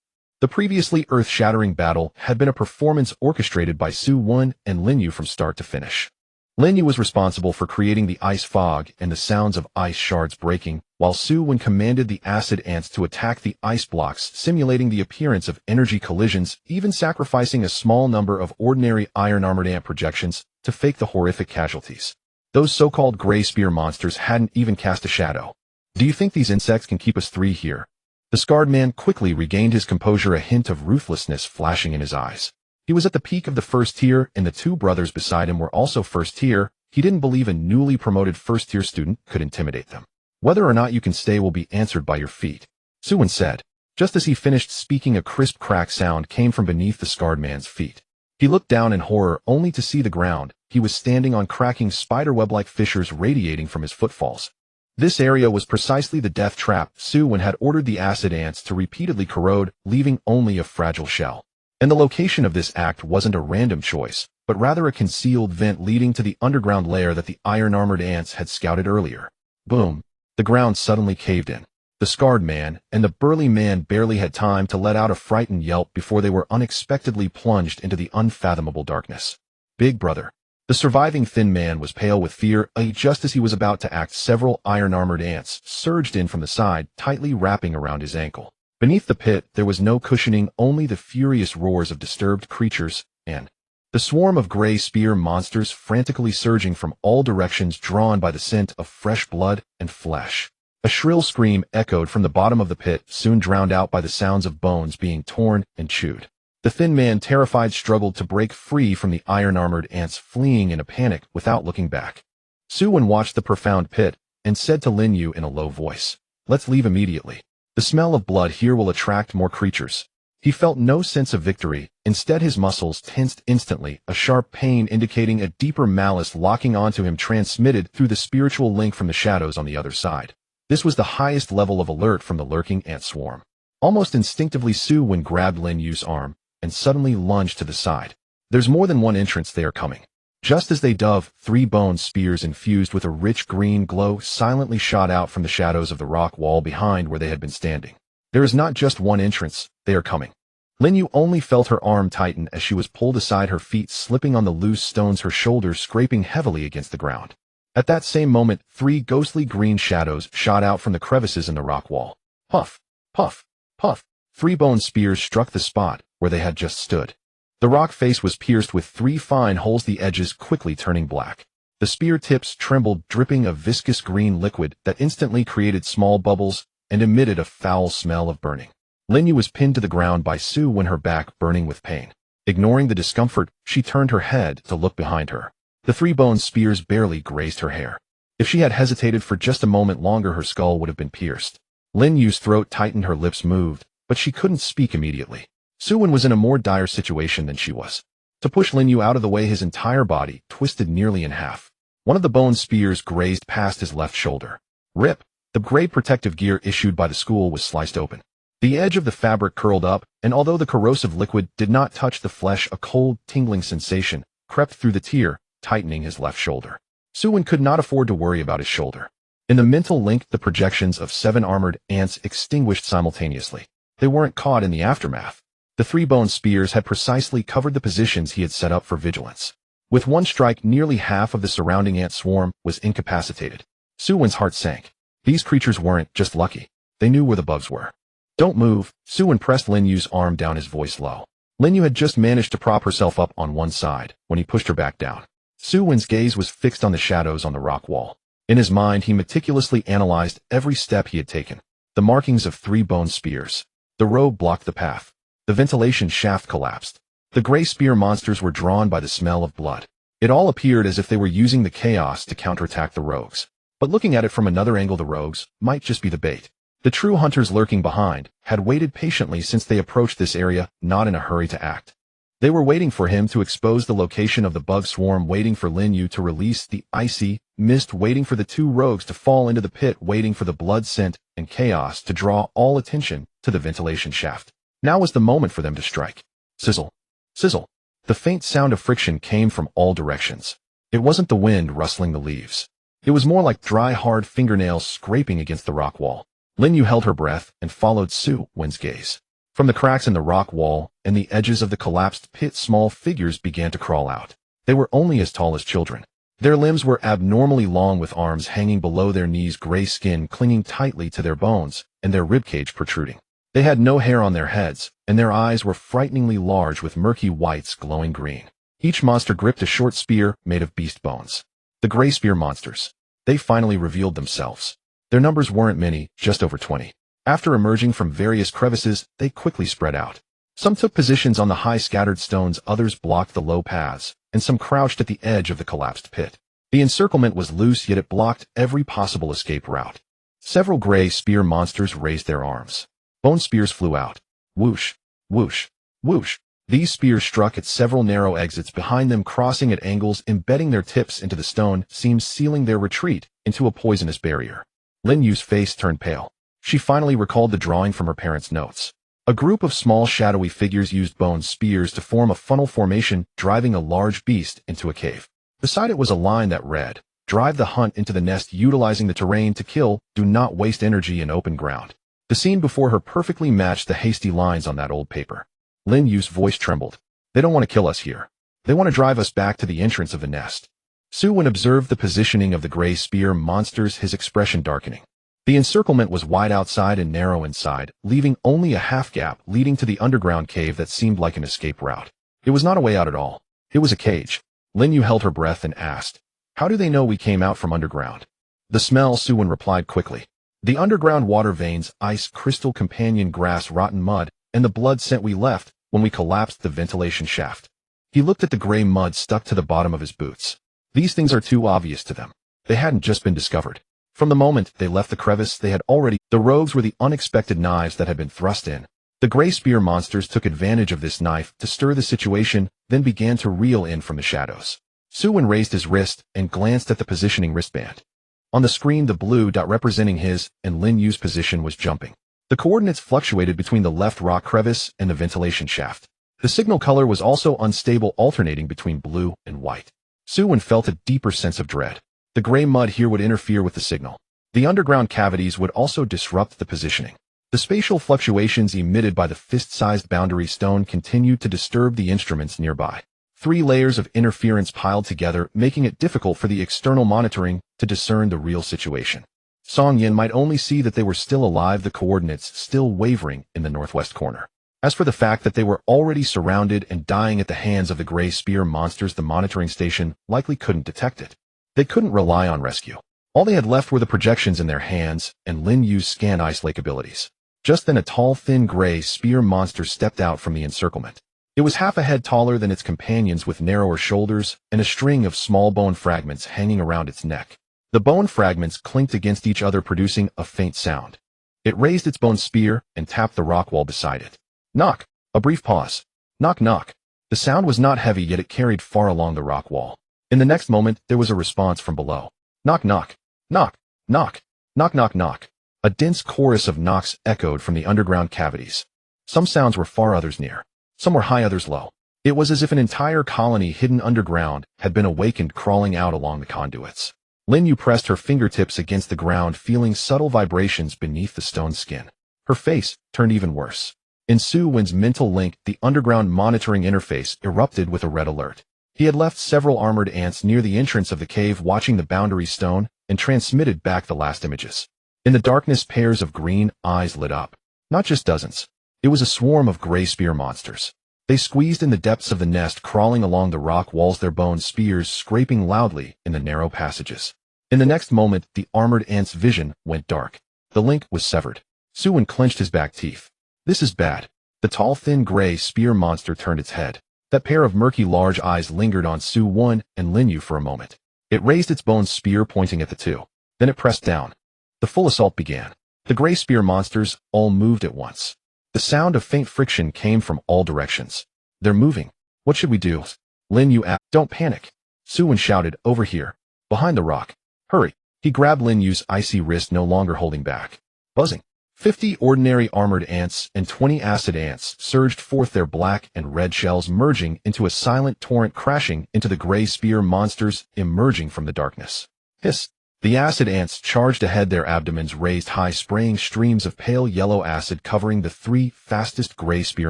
The previously earth-shattering battle had been a performance orchestrated by Su Wen and Lin Yu from start to finish. Lin Yu was responsible for creating the ice fog and the sounds of ice shards breaking, while Su Wen commanded the acid ants to attack the ice blocks, simulating the appearance of energy collisions, even sacrificing a small number of ordinary iron-armored ant projections to fake the horrific casualties. Those so-called gray spear monsters hadn't even cast a shadow. Do you think these insects can keep us three here? The scarred man quickly regained his composure, a hint of ruthlessness flashing in his eyes. He was at the peak of the first tier, and the two brothers beside him were also first tier. He didn't believe a newly promoted first-tier student could intimidate them. Whether or not you can stay will be answered by your feet, Su Wen said. Just as he finished speaking, a crisp crack sound came from beneath the scarred man's feet. He looked down in horror, only to see the ground he was standing on cracking spiderweb-like fissures radiating from his footfalls. This area was precisely the death trap Su Wen had ordered the acid ants to repeatedly corrode, leaving only a fragile shell. And the location of this act wasn't a random choice, but rather a concealed vent leading to the underground lair that the iron-armored ants had scouted earlier. Boom! The ground suddenly caved in. The scarred man and the burly man barely had time to let out a frightened yelp before they were unexpectedly plunged into the unfathomable darkness. Big brother. The surviving thin man was pale with fear, just as he was about to act. Several iron-armored ants surged in from the side, tightly wrapping around his ankle. Beneath the pit, there was no cushioning, only the furious roars of disturbed creatures, and the swarm of gray spear monsters frantically surging from all directions, drawn by the scent of fresh blood and flesh. A shrill scream echoed from the bottom of the pit, soon drowned out by the sounds of bones being torn and chewed. The thin man, terrified, struggled to break free from the iron-armored ants, fleeing in a panic without looking back. Su Wen watched the profound pit and said to Lin Yu in a low voice, "Let's leave immediately. The smell of blood here will attract more creatures." He felt no sense of victory. Instead, his muscles tensed instantly, a sharp pain indicating a deeper malice locking onto him, transmitted through the spiritual link from the shadows on the other side. This was the highest level of alert from the lurking ant swarm. Almost instinctively, Su Wen grabbed Lin Yu's arm and suddenly lunged to the side. "There's more than one entrance. They are coming." Just as they dove, 3 bone spears infused with a rich green glow silently shot out from the shadows of the rock wall behind where they had been standing. "There is not just one entrance. They are coming." Lin Yu only felt her arm tighten as she was pulled aside, her feet slipping on the loose stones, her shoulders scraping heavily against the ground. At that same moment, 3 ghostly green shadows shot out from the crevices in the rock wall. Puff, puff, puff. 3 bone spears struck the spot where they had just stood. The rock face was pierced with 3 fine holes, the edges quickly turning black. The spear tips trembled, dripping a viscous green liquid that instantly created small bubbles and emitted a foul smell of burning. Lin Yu was pinned to the ground by Su Wen, her back burning with pain. Ignoring the discomfort, she turned her head to look behind her. The 3 bone spears barely grazed her hair. If she had hesitated for just a moment longer, her skull would have been pierced. Lin Yu's throat tightened, her lips moved, but she couldn't speak immediately. Su Wen was in a more dire situation than she was. To push Lin Yu out of the way, his entire body twisted nearly in half. One of the bone spears grazed past his left shoulder. Rip! The gray protective gear issued by the school was sliced open. The edge of the fabric curled up, and although the corrosive liquid did not touch the flesh, a cold, tingling sensation crept through the tear, tightening his left shoulder. Su Wen could not afford to worry about his shoulder. In the mental link, the projections of 7 armored ants extinguished simultaneously. They weren't caught in the aftermath. The 3 bone spears had precisely covered the positions he had set up for vigilance. With one strike, nearly half of the surrounding ant swarm was incapacitated. Su Wen's heart sank. These creatures weren't just lucky. They knew where the bugs were. "Don't move." Su Wen pressed Lin Yu's arm down, his voice low. Lin Yu had just managed to prop herself up on one side when he pushed her back down. Su Wen's gaze was fixed on the shadows on the rock wall. In his mind, he meticulously analyzed every step he had taken. The markings of 3 bone spears. The robe blocked the path. The ventilation shaft collapsed. The gray spear monsters were drawn by the smell of blood. It all appeared as if they were using the chaos to counterattack the rogues. But looking at it from another angle, the rogues might just be the bait. The true hunters lurking behind had waited patiently since they approached this area, not in a hurry to act. They were waiting for him to expose the location of the bug swarm, waiting for Lin Yu to release the icy mist, waiting for the 2 rogues to fall into the pit, waiting for the blood scent and chaos to draw all attention to the ventilation shaft. Now was the moment for them to strike. Sizzle. Sizzle. The faint sound of friction came from all directions. It wasn't the wind rustling the leaves. It was more like dry, hard fingernails scraping against the rock wall. Lin Yu held her breath and followed Su Wen's gaze. From the cracks in the rock wall and the edges of the collapsed pit, small figures began to crawl out. They were only as tall as children. Their limbs were abnormally long, with arms hanging below their knees, gray skin clinging tightly to their bones, and their ribcage protruding. They had no hair on their heads, and their eyes were frighteningly large with murky whites glowing green. Each monster gripped a short spear made of beast bones. The gray spear monsters. They finally revealed themselves. Their numbers weren't many, just over 20. After emerging from various crevices, they quickly spread out. Some took positions on the high scattered stones, others blocked the low paths, and some crouched at the edge of the collapsed pit. The encirclement was loose, yet it blocked every possible escape route. Several gray spear monsters raised their arms. Bone spears flew out. Whoosh, whoosh, whoosh. These spears struck at several narrow exits behind them, crossing at angles, embedding their tips into the stone, seams sealing their retreat into a poisonous barrier. Lin Yu's face turned pale. She finally recalled the drawing from her parents' notes. A group of small shadowy figures used bone spears to form a funnel formation, driving a large beast into a cave. Beside it was a line that read, "Drive the hunt into the nest utilizing the terrain to kill, do not waste energy in open ground." The scene before her perfectly matched the hasty lines on that old paper. Lin Yu's voice trembled. "They don't want to kill us here. They want to drive us back to the entrance of the nest." Su Wen observed the positioning of the gray spear monsters, his expression darkening. The encirclement was wide outside and narrow inside, leaving only a half gap leading to the underground cave that seemed like an escape route. It was not a way out at all. It was a cage. Lin Yu held her breath and asked, "How do they know we came out from underground?" "The smell," Su Wen replied quickly. "The underground water veins, ice, crystal, companion grass, rotten mud, and the blood scent we left when we collapsed the ventilation shaft." He looked at the gray mud stuck to the bottom of his boots. These things are too obvious to them. They hadn't just been discovered. From the moment they left the crevice, they had already. The rogues were the unexpected knives that had been thrust in. The gray spear monsters took advantage of this knife to stir the situation, then began to reel in from the shadows. Su Wen raised his wrist and glanced at the positioning wristband. On the screen, the blue dot representing his and Lin Yu's position was jumping. The coordinates fluctuated between the left rock crevice and the ventilation shaft. The signal color was also unstable, alternating between blue and white. Su Wen felt a deeper sense of dread. The gray mud here would interfere with the signal. The underground cavities would also disrupt the positioning. The spatial fluctuations emitted by the fist-sized boundary stone continued to disturb the instruments nearby. 3 layers of interference piled together, making it difficult for the external monitoring to discern the real situation. Song Yin might only see that they were still alive, the coordinates still wavering in the northwest corner. As for the fact that they were already surrounded and dying at the hands of the gray spear monsters, the monitoring station likely couldn't detect it. They couldn't rely on rescue. All they had left were the projections in their hands and Lin Yu's scan ice lake abilities. Just then a tall, thin gray spear monster stepped out from the encirclement. It was half a head taller than its companions with narrower shoulders and a string of small bone fragments hanging around its neck. The bone fragments clinked against each other, producing a faint sound. It raised its bone spear and tapped the rock wall beside it. Knock. A brief pause. Knock, knock. The sound was not heavy, yet it carried far along the rock wall. In the next moment, there was a response from below. Knock, knock. Knock, knock. Knock, knock, knock. A dense chorus of knocks echoed from the underground cavities. Some sounds were far, others near. Some were high, others low. It was as if an entire colony hidden underground had been awakened, crawling out along the conduits. Lin Yu pressed her fingertips against the ground, feeling subtle vibrations beneath the stone skin. Her face turned even worse. In Su Wen's mental link, the underground monitoring interface erupted with a red alert. He had left several armored ants near the entrance of the cave watching the boundary stone and transmitted back the last images. In the darkness, pairs of green eyes lit up. Not just dozens. It was a swarm of gray spear monsters. They squeezed in the depths of the nest, crawling along the rock walls, their bone spears scraping loudly in the narrow passages. In the next moment, the armored ant's vision went dark. The link was severed. Su Wen clenched his back teeth. This is bad. The tall, thin gray spear monster turned its head. That pair of murky large eyes lingered on Su Wen and Lin Yu for a moment. It raised its bone spear, pointing at the two. Then it pressed down. The full assault began. The gray spear monsters all moved at once. The sound of faint friction came from all directions. They're moving. What should we do? Lin Yu asked. Don't panic. Su Wen shouted. Over here. Behind the rock. Hurry. He grabbed Lin Yu's icy wrist, no longer holding back. Buzzing. 50 ordinary armored ants and 20 acid ants surged forth, their black and red shells merging into a silent torrent, crashing into the gray spear monsters emerging from the darkness. Hiss! The acid ants charged ahead, their abdomens raised high, spraying streams of pale yellow acid covering the 3 fastest gray spear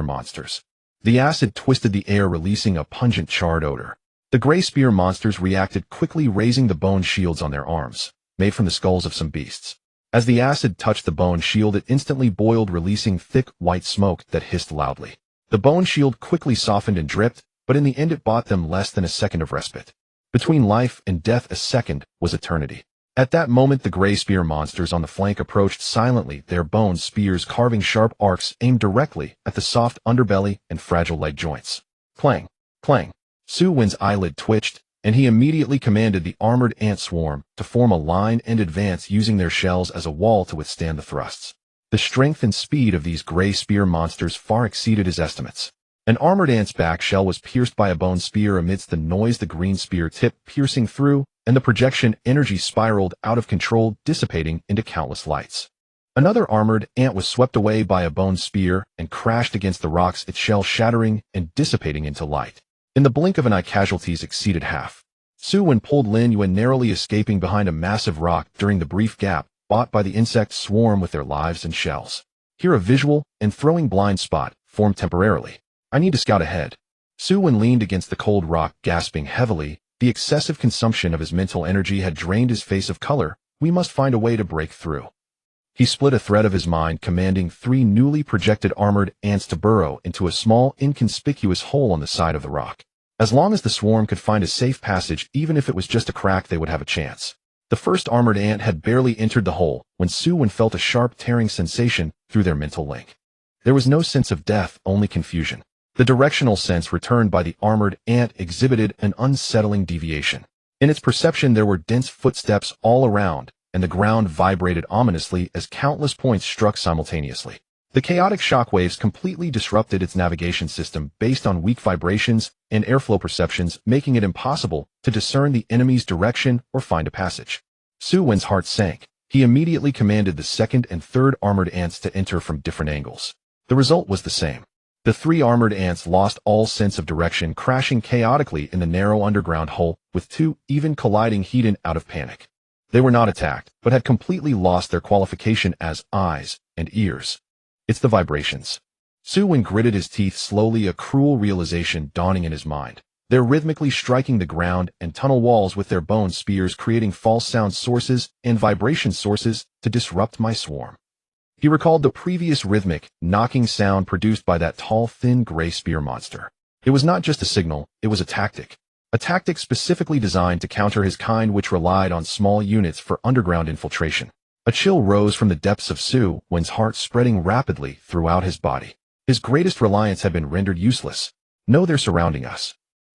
monsters. The acid twisted the air, releasing a pungent charred odor. The gray spear monsters reacted quickly, raising the bone shields on their arms, made from the skulls of some beasts. As the acid touched the bone shield, it instantly boiled, releasing thick, white smoke that hissed loudly. The bone shield quickly softened and dripped, but in the end it bought them less than a second of respite. Between life and death, a second was eternity. At that moment, the gray spear monsters on the flank approached silently, their bone spears carving sharp arcs aimed directly at the soft underbelly and fragile leg joints. Clang! Clang! Su Wen's eyelid twitched, and he immediately commanded the armored ant swarm to form a line and advance, using their shells as a wall to withstand the thrusts. The strength and speed of these gray spear monsters far exceeded his estimates. An armored ant's back shell was pierced by a bone spear. Amidst the noise, the green spear tip piercing through, and the projection energy spiraled out of control, dissipating into countless lights. Another armored ant was swept away by a bone spear and crashed against the rocks, its shell shattering and dissipating into light. In the blink of an eye, casualties exceeded half. Su Wen pulled Lin Yue, narrowly escaping behind a massive rock during the brief gap bought by the insect swarm with their lives and shells. Here a visual and throwing blind spot formed temporarily. I need to scout ahead. Su Wen leaned against the cold rock, gasping heavily. The excessive consumption of his mental energy had drained his face of color. We must find a way to break through. He split a thread of his mind, commanding 3 newly projected armored ants to burrow into a small, inconspicuous hole on the side of the rock. As long as the swarm could find a safe passage, even if it was just a crack, they would have a chance. The first armored ant had barely entered the hole when Su Wen felt a sharp tearing sensation through their mental link. There was no sense of death, only confusion. The directional sense returned by the armored ant exhibited an unsettling deviation. In its perception, there were dense footsteps all around, and the ground vibrated ominously as countless points struck simultaneously. The chaotic shockwaves completely disrupted its navigation system based on weak vibrations and airflow perceptions, making it impossible to discern the enemy's direction or find a passage. Su Wen's heart sank. He immediately commanded the second and third armored ants to enter from different angles. The result was the same. The 3 armored ants lost all sense of direction, crashing chaotically in the narrow underground hole, with 2 even colliding heat out of panic. They were not attacked, but had completely lost their qualification as eyes and ears. It's the vibrations. Su Wen gritted his teeth slowly, a cruel realization dawning in his mind. They're rhythmically striking the ground and tunnel walls with their bone spears, creating false sound sources and vibration sources to disrupt my swarm. He recalled the previous rhythmic, knocking sound produced by that tall, thin gray spear monster. It was not just a signal, it was a tactic. A tactic specifically designed to counter his kind, which relied on small units for underground infiltration. A chill rose from the depths of Su Wen's heart, spreading rapidly throughout his body. His greatest reliance had been rendered useless. No, they're surrounding us.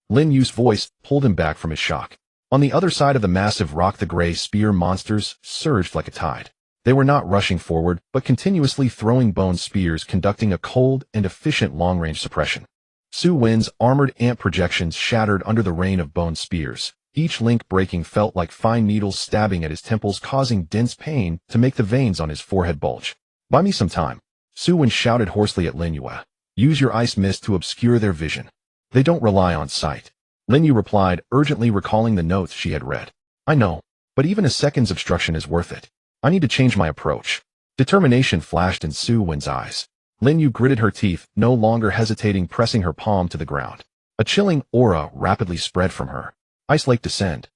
Lin Yu's voice pulled him back from his shock. On the other side of the massive rock, the gray spear monsters surged like a tide. They were not rushing forward, but continuously throwing bone spears, conducting a cold and efficient long-range suppression. Su Wen's armored ant projections shattered under the rain of bone spears. Each link breaking felt like fine needles stabbing at his temples, causing dense pain to make the veins on his forehead bulge. Buy me some time. Su Wen shouted hoarsely at Lin Yue. Use your ice mist to obscure their vision. They don't rely on sight. Lin Yue replied, urgently recalling the notes she had read. I know, but even a second's obstruction is worth it. I need to change my approach. Determination flashed in Su Wen's eyes. Lin Yue gritted her teeth, no longer hesitating, pressing her palm to the ground. A chilling aura rapidly spread from her. Ice Lake descend.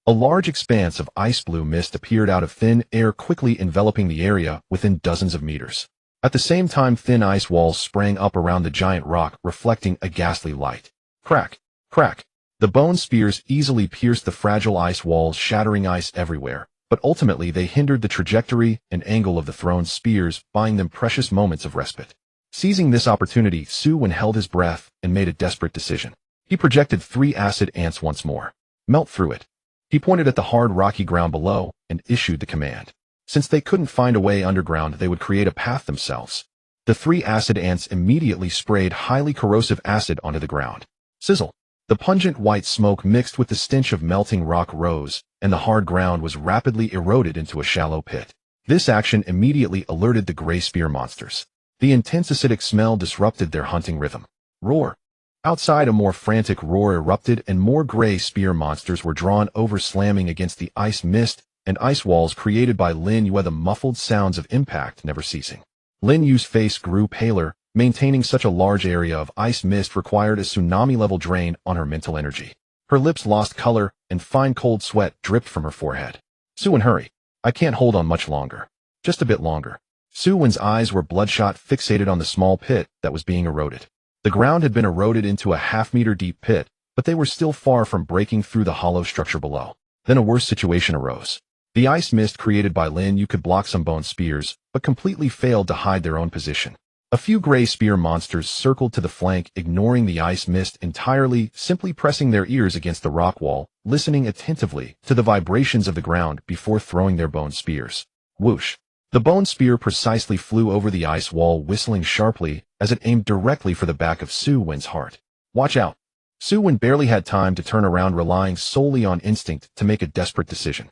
A large expanse of ice blue mist appeared out of thin air, quickly enveloping the area within dozens of meters. At the same time, thin ice walls sprang up around the giant rock, reflecting a ghastly light. Crack! Crack! The bone spears easily pierced the fragile ice walls, shattering ice everywhere. But ultimately they hindered the trajectory and angle of the thrown spears, buying them precious moments of respite. Seizing this opportunity, Su Wen held his breath and made a desperate decision. He projected 3 acid ants once more. Melt through it. He pointed at the hard rocky ground below and issued the command. Since they couldn't find a way underground, they would create a path themselves. The 3 acid ants immediately sprayed highly corrosive acid onto the ground. Sizzle! The pungent white smoke mixed with the stench of melting rock rose, and the hard ground was rapidly eroded into a shallow pit. This action immediately alerted the gray spear monsters. The intense acidic smell disrupted their hunting rhythm. Roar! Outside, a more frantic roar erupted, and more gray spear monsters were drawn over, slamming against the ice mist and ice walls created by Lin Yue, the muffled sounds of impact never ceasing. Lin Yu's face grew paler. Maintaining such a large area of ice mist required a tsunami-level drain on her mental energy. Her lips lost color, and fine cold sweat dripped from her forehead. Su Wen, hurry. I can't hold on much longer. Just a bit longer. Su Wen's eyes were bloodshot, fixated on the small pit that was being eroded. The ground had been eroded into a half-meter deep pit, but they were still far from breaking through the hollow structure below. Then a worse situation arose. The ice mist created by Lin Yue could block some bone spears, but completely failed to hide their own position. A few gray spear monsters circled to the flank, ignoring the ice mist entirely, simply pressing their ears against the rock wall, listening attentively to the vibrations of the ground before throwing their bone spears. Whoosh! The bone spear precisely flew over the ice wall, whistling sharply as it aimed directly for the back of Su Wen's heart. Watch out! Su Wen barely had time to turn around, relying solely on instinct to make a desperate decision.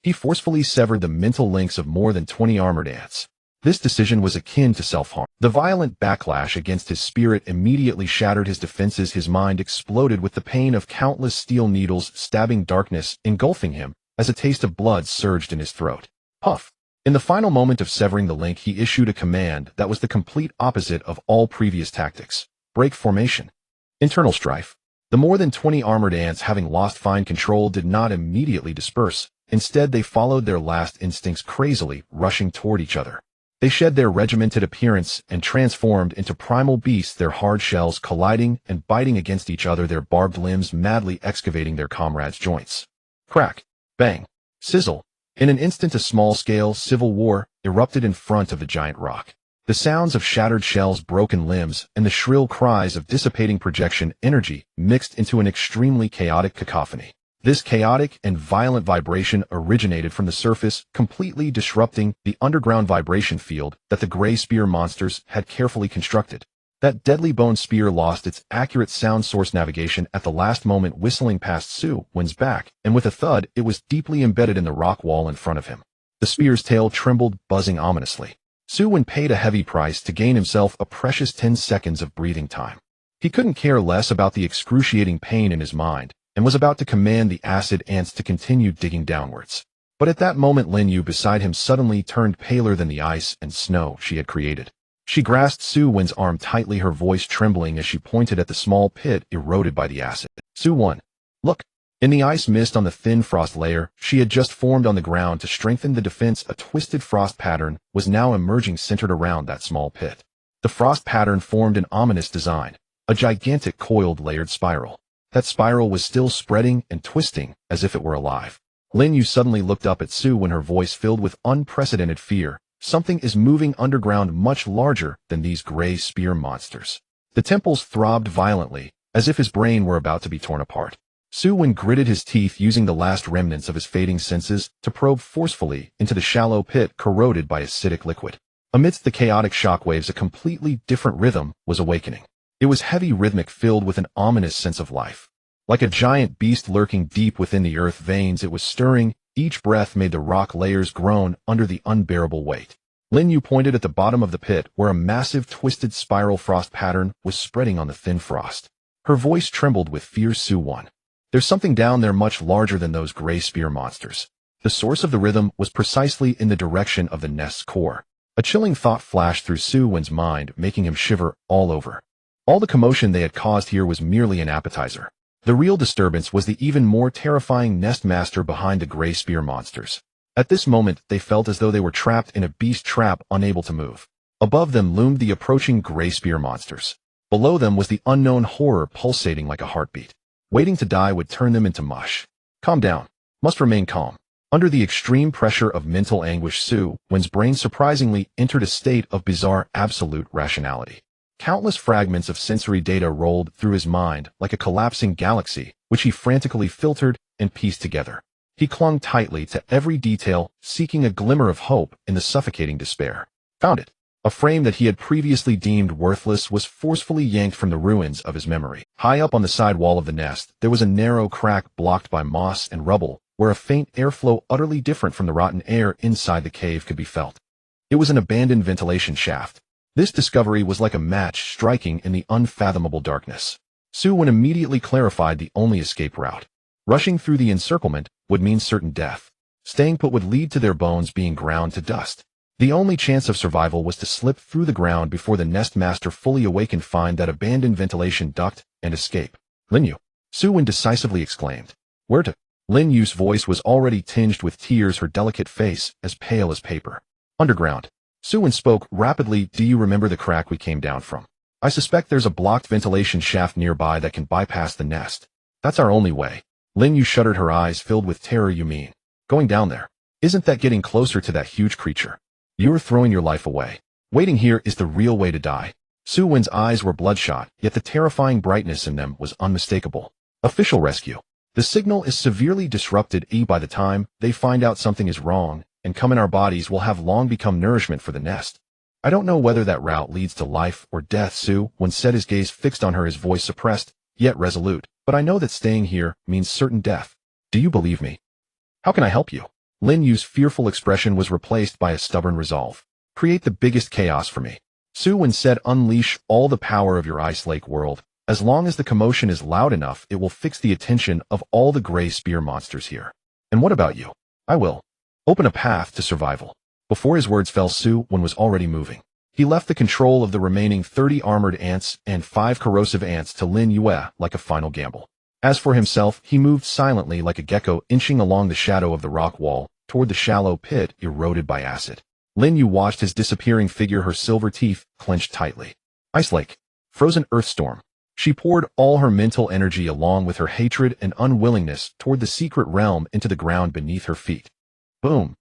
He forcefully severed the mental links of more than 20 armored ants. This decision was akin to self-harm. The violent backlash against his spirit immediately shattered his defenses. His mind exploded with the pain of countless steel needles stabbing darkness, engulfing him, as a taste of blood surged in his throat. Puff. In the final moment of severing the link, he issued a command that was the complete opposite of all previous tactics. Break formation. Internal strife. The more than 20 armored ants, having lost fine control, did not immediately disperse. Instead, they followed their last instincts crazily, rushing toward each other. They shed their regimented appearance and transformed into primal beasts, their hard shells colliding and biting against each other, their barbed limbs madly excavating their comrades' joints. Crack. Bang. Sizzle. In an instant, a small-scale civil war erupted in front of the giant rock. The sounds of shattered shells, broken limbs, and the shrill cries of dissipating projection energy mixed into an extremely chaotic cacophony. This chaotic and violent vibration originated from the surface, completely disrupting the underground vibration field that the gray spear monsters had carefully constructed. That deadly bone spear lost its accurate sound source navigation at the last moment, whistling past Su Wen's back, and with a thud, it was deeply embedded in the rock wall in front of him. The spear's tail trembled, buzzing ominously. Su Wen paid a heavy price to gain himself a precious 10 seconds of breathing time. He couldn't care less about the excruciating pain in his mind, and was about to command the acid ants to continue digging downwards. But at that moment, Lin Yu beside him suddenly turned paler than the ice and snow she had created. She grasped Su Wen's arm tightly, her voice trembling as she pointed at the small pit eroded by the acid. Su Wen, look. In the ice mist on the thin frost layer she had just formed on the ground to strengthen the defense, a twisted frost pattern was now emerging centered around that small pit. The frost pattern formed an ominous design, a gigantic coiled layered spiral. That spiral was still spreading and twisting as if it were alive. Lin Yu suddenly looked up at Su Wen, her voice filled with unprecedented fear. Something is moving underground much larger than these gray spear monsters. The temples throbbed violently, as if his brain were about to be torn apart. Su Wen gritted his teeth, using the last remnants of his fading senses to probe forcefully into the shallow pit corroded by acidic liquid. Amidst the chaotic shockwaves, a completely different rhythm was awakening. It was heavy, rhythmic, filled with an ominous sense of life. Like a giant beast lurking deep within the earth veins, it was stirring. Each breath made the rock layers groan under the unbearable weight. Lin Yu pointed at the bottom of the pit, where a massive twisted spiral frost pattern was spreading on the thin frost. Her voice trembled with fear. Su Wen, there's something down there much larger than those gray spear monsters. The source of the rhythm was precisely in the direction of the nest's core. A chilling thought flashed through Su Wen's mind, making him shiver all over. All the commotion they had caused here was merely an appetizer. The real disturbance was the even more terrifying nest master behind the gray spear monsters. At this moment, they felt as though they were trapped in a beast trap, unable to move. Above them loomed the approaching gray spear monsters. Below them was the unknown horror pulsating like a heartbeat. Waiting to die would turn them into mush. Calm down. Must remain calm. Under the extreme pressure of mental anguish, Su Wen's brain surprisingly entered a state of bizarre absolute rationality. Countless fragments of sensory data rolled through his mind like a collapsing galaxy, which he frantically filtered and pieced together. He clung tightly to every detail, seeking a glimmer of hope in the suffocating despair. Found it. A frame that he had previously deemed worthless was forcefully yanked from the ruins of his memory. High up on the side wall of the nest, there was a narrow crack blocked by moss and rubble, where a faint airflow utterly different from the rotten air inside the cave could be felt. It was an abandoned ventilation shaft. This discovery was like a match striking in the unfathomable darkness. Su Wen immediately clarified the only escape route. Rushing through the encirclement would mean certain death. Staying put would lead to their bones being ground to dust. The only chance of survival was to slip through the ground before the nest master fully awakened, find that abandoned ventilation duct, and escape. Lin Yu, Su Wen decisively exclaimed. Where to? Lin Yu's voice was already tinged with tears, her delicate face as pale as paper. Underground. Su Wen spoke rapidly. Do you remember the crack we came down from? I suspect there's a blocked ventilation shaft nearby that can bypass the nest. That's our only way. Lin Yu shuddered, her eyes filled with terror. You mean going down there? Isn't that getting closer to that huge creature? You're throwing your life away. Waiting here is the real way to die. Su Wen's eyes were bloodshot, yet the terrifying brightness in them was unmistakable. Official rescue. The signal is severely disrupted. By the time they find out something is wrong and come in, our bodies will have long become nourishment for the nest. I don't know whether that route leads to life or death. Su Wen said, his gaze fixed on her, his voice suppressed, yet resolute. But I know that staying here means certain death. Do you believe me? How can I help you? Lin Yu's fearful expression was replaced by a stubborn resolve. Create the biggest chaos for me. Su Wen said, unleash all the power of your ice lake world. As long as the commotion is loud enough, it will fix the attention of all the gray spear monsters here. And what about you? I will open a path to survival. Before his words fell, Su Wen was already moving. He left the control of the remaining 30 armored ants and 5 corrosive ants to Lin Yue like a final gamble. As for himself, he moved silently like a gecko, inching along the shadow of the rock wall toward the shallow pit eroded by acid. Lin Yu watched his disappearing figure, her silver teeth clenched tightly. Ice Lake. Frozen Earth Storm. She poured all her mental energy along with her hatred and unwillingness toward the secret realm into the ground beneath her feet. Boom.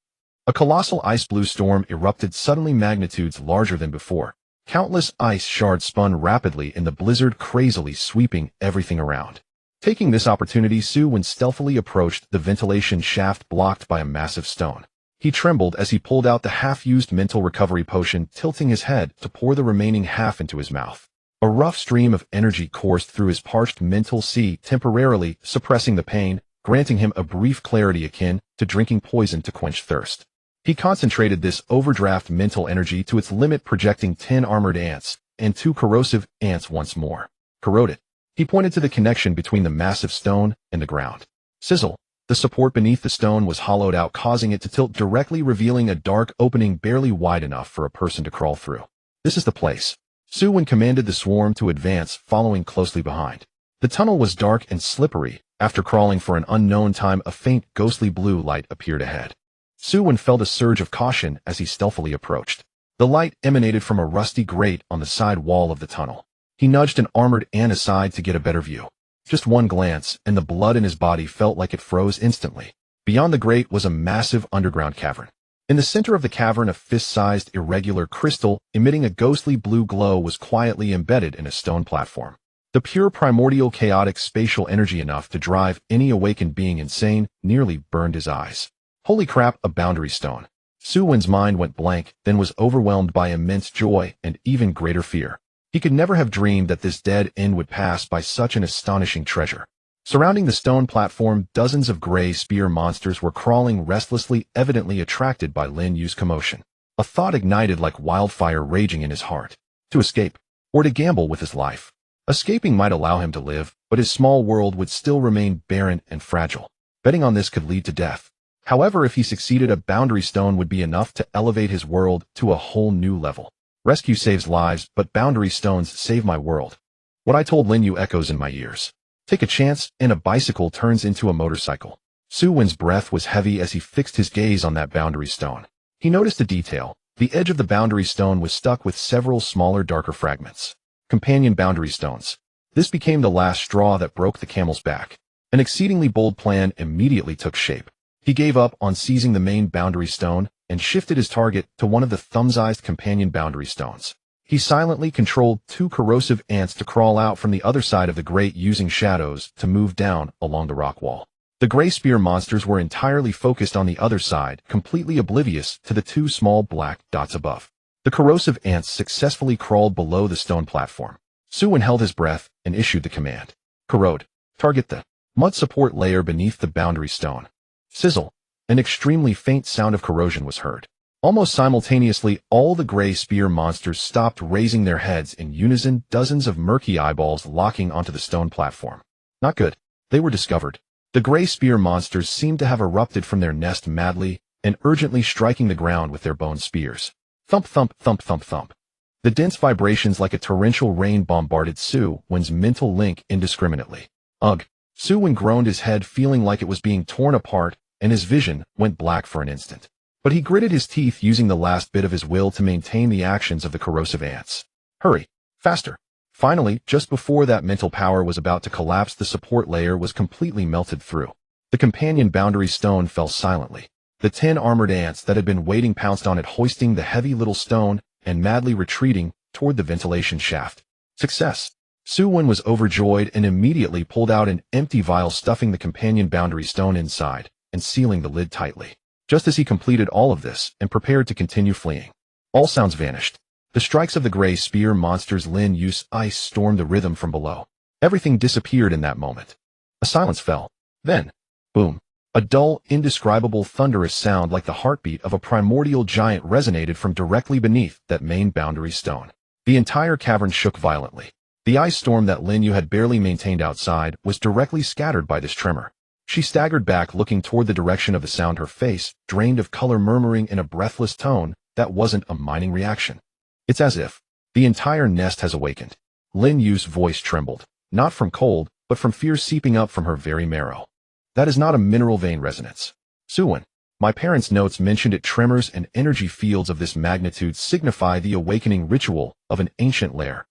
A colossal ice blue storm erupted, suddenly magnitudes larger than before. Countless ice shards spun rapidly in the blizzard, crazily sweeping everything around. Taking this opportunity, Su Wen stealthily approached the ventilation shaft blocked by a massive stone. He trembled as he pulled out the half-used mental recovery potion, tilting his head to pour the remaining half into his mouth. A rough stream of energy coursed through his parched mental sea, temporarily suppressing the pain, granting him a brief clarity akin to drinking poison to quench thirst. He concentrated this overdraft mental energy to its limit, projecting 10 armored ants and 2 corrosive ants once more. Corroded. He pointed to the connection between the massive stone and the ground. Sizzle. The support beneath the stone was hollowed out, causing it to tilt directly, revealing a dark opening barely wide enough for a person to crawl through. This is the place. Su Wen commanded the swarm to advance, following closely behind. The tunnel was dark and slippery. After crawling for an unknown time, a faint, ghostly blue light appeared ahead. Su Wen felt a surge of caution as he stealthily approached. The light emanated from a rusty grate on the side wall of the tunnel. He nudged an armored ant aside to get a better view. Just one glance, and the blood in his body felt like it froze instantly. Beyond the grate was a massive underground cavern. In the center of the cavern, a fist-sized, irregular crystal, emitting a ghostly blue glow, was quietly embedded in a stone platform. The pure primordial chaotic spatial energy, enough to drive any awakened being insane, nearly burned his eyes. Holy crap, a boundary stone. Su Wen's mind went blank, then was overwhelmed by immense joy and even greater fear. He could never have dreamed that this dead end would pass by such an astonishing treasure. Surrounding the stone platform, dozens of gray spear monsters were crawling restlessly, evidently attracted by Lin Yu's commotion. A thought ignited like wildfire raging in his heart. To escape, or to gamble with his life. Escaping might allow him to live, but his small world would still remain barren and fragile. Betting on this could lead to death. However, if he succeeded, a boundary stone would be enough to elevate his world to a whole new level. Rescue saves lives, but boundary stones save my world. What I told Lin Yu echoes in my ears. Take a chance, and a bicycle turns into a motorcycle. Su Wen's breath was heavy as he fixed his gaze on that boundary stone. He noticed a detail. The edge of the boundary stone was stuck with several smaller, darker fragments. Companion boundary stones. This became the last straw that broke the camel's back. An exceedingly bold plan immediately took shape. He gave up on seizing the main boundary stone and shifted his target to one of the thumb-sized companion boundary stones. He silently controlled 2 corrosive ants to crawl out from the other side of the grate, using shadows to move down along the rock wall. The gray spear monsters were entirely focused on the other side, completely oblivious to the 2 small black dots above. The corrosive ants successfully crawled below the stone platform. Su Wen held his breath and issued the command. Corrode. Target the mud support layer beneath the boundary stone. Sizzle. An extremely faint sound of corrosion was heard. Almost simultaneously, all the gray spear monsters stopped raising their heads in unison, dozens of murky eyeballs locking onto the stone platform. Not good. They were discovered. The gray spear monsters seemed to have erupted from their nest madly and urgently striking the ground with their bone spears. Thump, thump, thump, thump, thump. The dense vibrations like a torrential rain bombarded Su Wen's mental link indiscriminately. Ugh. Su Wen groaned, his head feeling like it was being torn apart, and his vision went black for an instant. But he gritted his teeth, using the last bit of his will to maintain the actions of the corrosive ants. Hurry. Faster. Finally, just before that mental power was about to collapse, the support layer was completely melted through. The companion boundary stone fell silently. The 10 armored ants that had been waiting pounced on it, hoisting the heavy little stone and madly retreating toward the ventilation shaft. Success. Su Wen was overjoyed and immediately pulled out an empty vial, stuffing the companion boundary stone inside and sealing the lid tightly. Just as he completed all of this and prepared to continue fleeing, all sounds vanished. The strikes of the gray spear monsters' Lin Yu's ice stormed the rhythm from below. Everything disappeared in that moment. A silence fell. Then, boom. A dull, indescribable, thunderous sound like the heartbeat of a primordial giant resonated from directly beneath that main boundary stone. The entire cavern shook violently. The ice storm that Lin Yu had barely maintained outside was directly scattered by this tremor. She staggered back, looking toward the direction of the sound, her face drained of color, murmuring in a breathless tone that wasn't a mining reaction. "It's as if the entire nest has awakened." Lin Yu's voice trembled, not from cold, but from fear seeping up from her very marrow. "That is not a mineral vein resonance. Su Wen, my parents' notes mentioned it. Tremors and energy fields of this magnitude signify the awakening ritual of an ancient lair."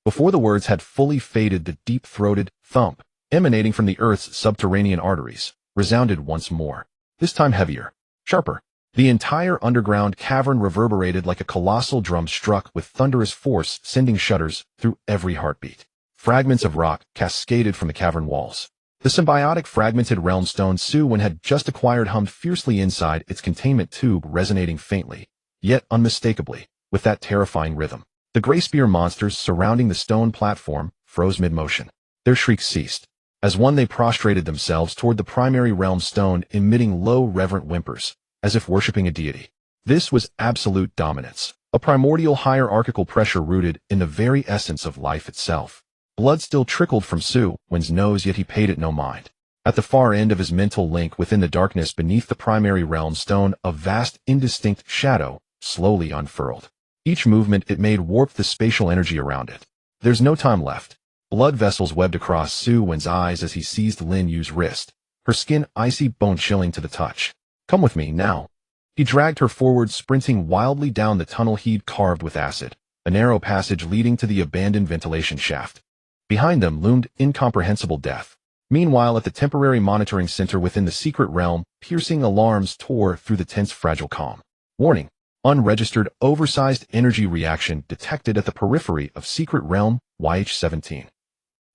Before the words had fully faded, the deep-throated thump emanating from the Earth's subterranean arteries resounded once more, this time heavier, sharper. The entire underground cavern reverberated like a colossal drum struck with thunderous force, sending shudders through every heartbeat. Fragments of rock cascaded from the cavern walls. The symbiotic fragmented realm stone Su Wen had just acquired hummed fiercely inside its containment tube, resonating faintly, yet unmistakably, with that terrifying rhythm. The gray spear monsters surrounding the stone platform froze mid-motion. Their shrieks ceased. As one, they prostrated themselves toward the primary realm stone, emitting low, reverent whimpers, as if worshipping a deity. This was absolute dominance, a primordial hierarchical pressure rooted in the very essence of life itself. Blood still trickled from Su Wen's nose, yet he paid it no mind. At the far end of his mental link, within the darkness beneath the primary realm stone, a vast, indistinct shadow slowly unfurled. Each movement it made warped the spatial energy around it. "There's no time left." Blood vessels webbed across Su Wen's eyes as he seized Lin Yu's wrist, her skin icy, bone-chilling to the touch. "Come with me, now." He dragged her forward, sprinting wildly down the tunnel he'd carved with acid, a narrow passage leading to the abandoned ventilation shaft. Behind them loomed incomprehensible death. Meanwhile, at the temporary monitoring center within the secret realm, piercing alarms tore through the tense, fragile calm. "Warning. Unregistered, oversized energy reaction detected at the periphery of secret realm YH-17.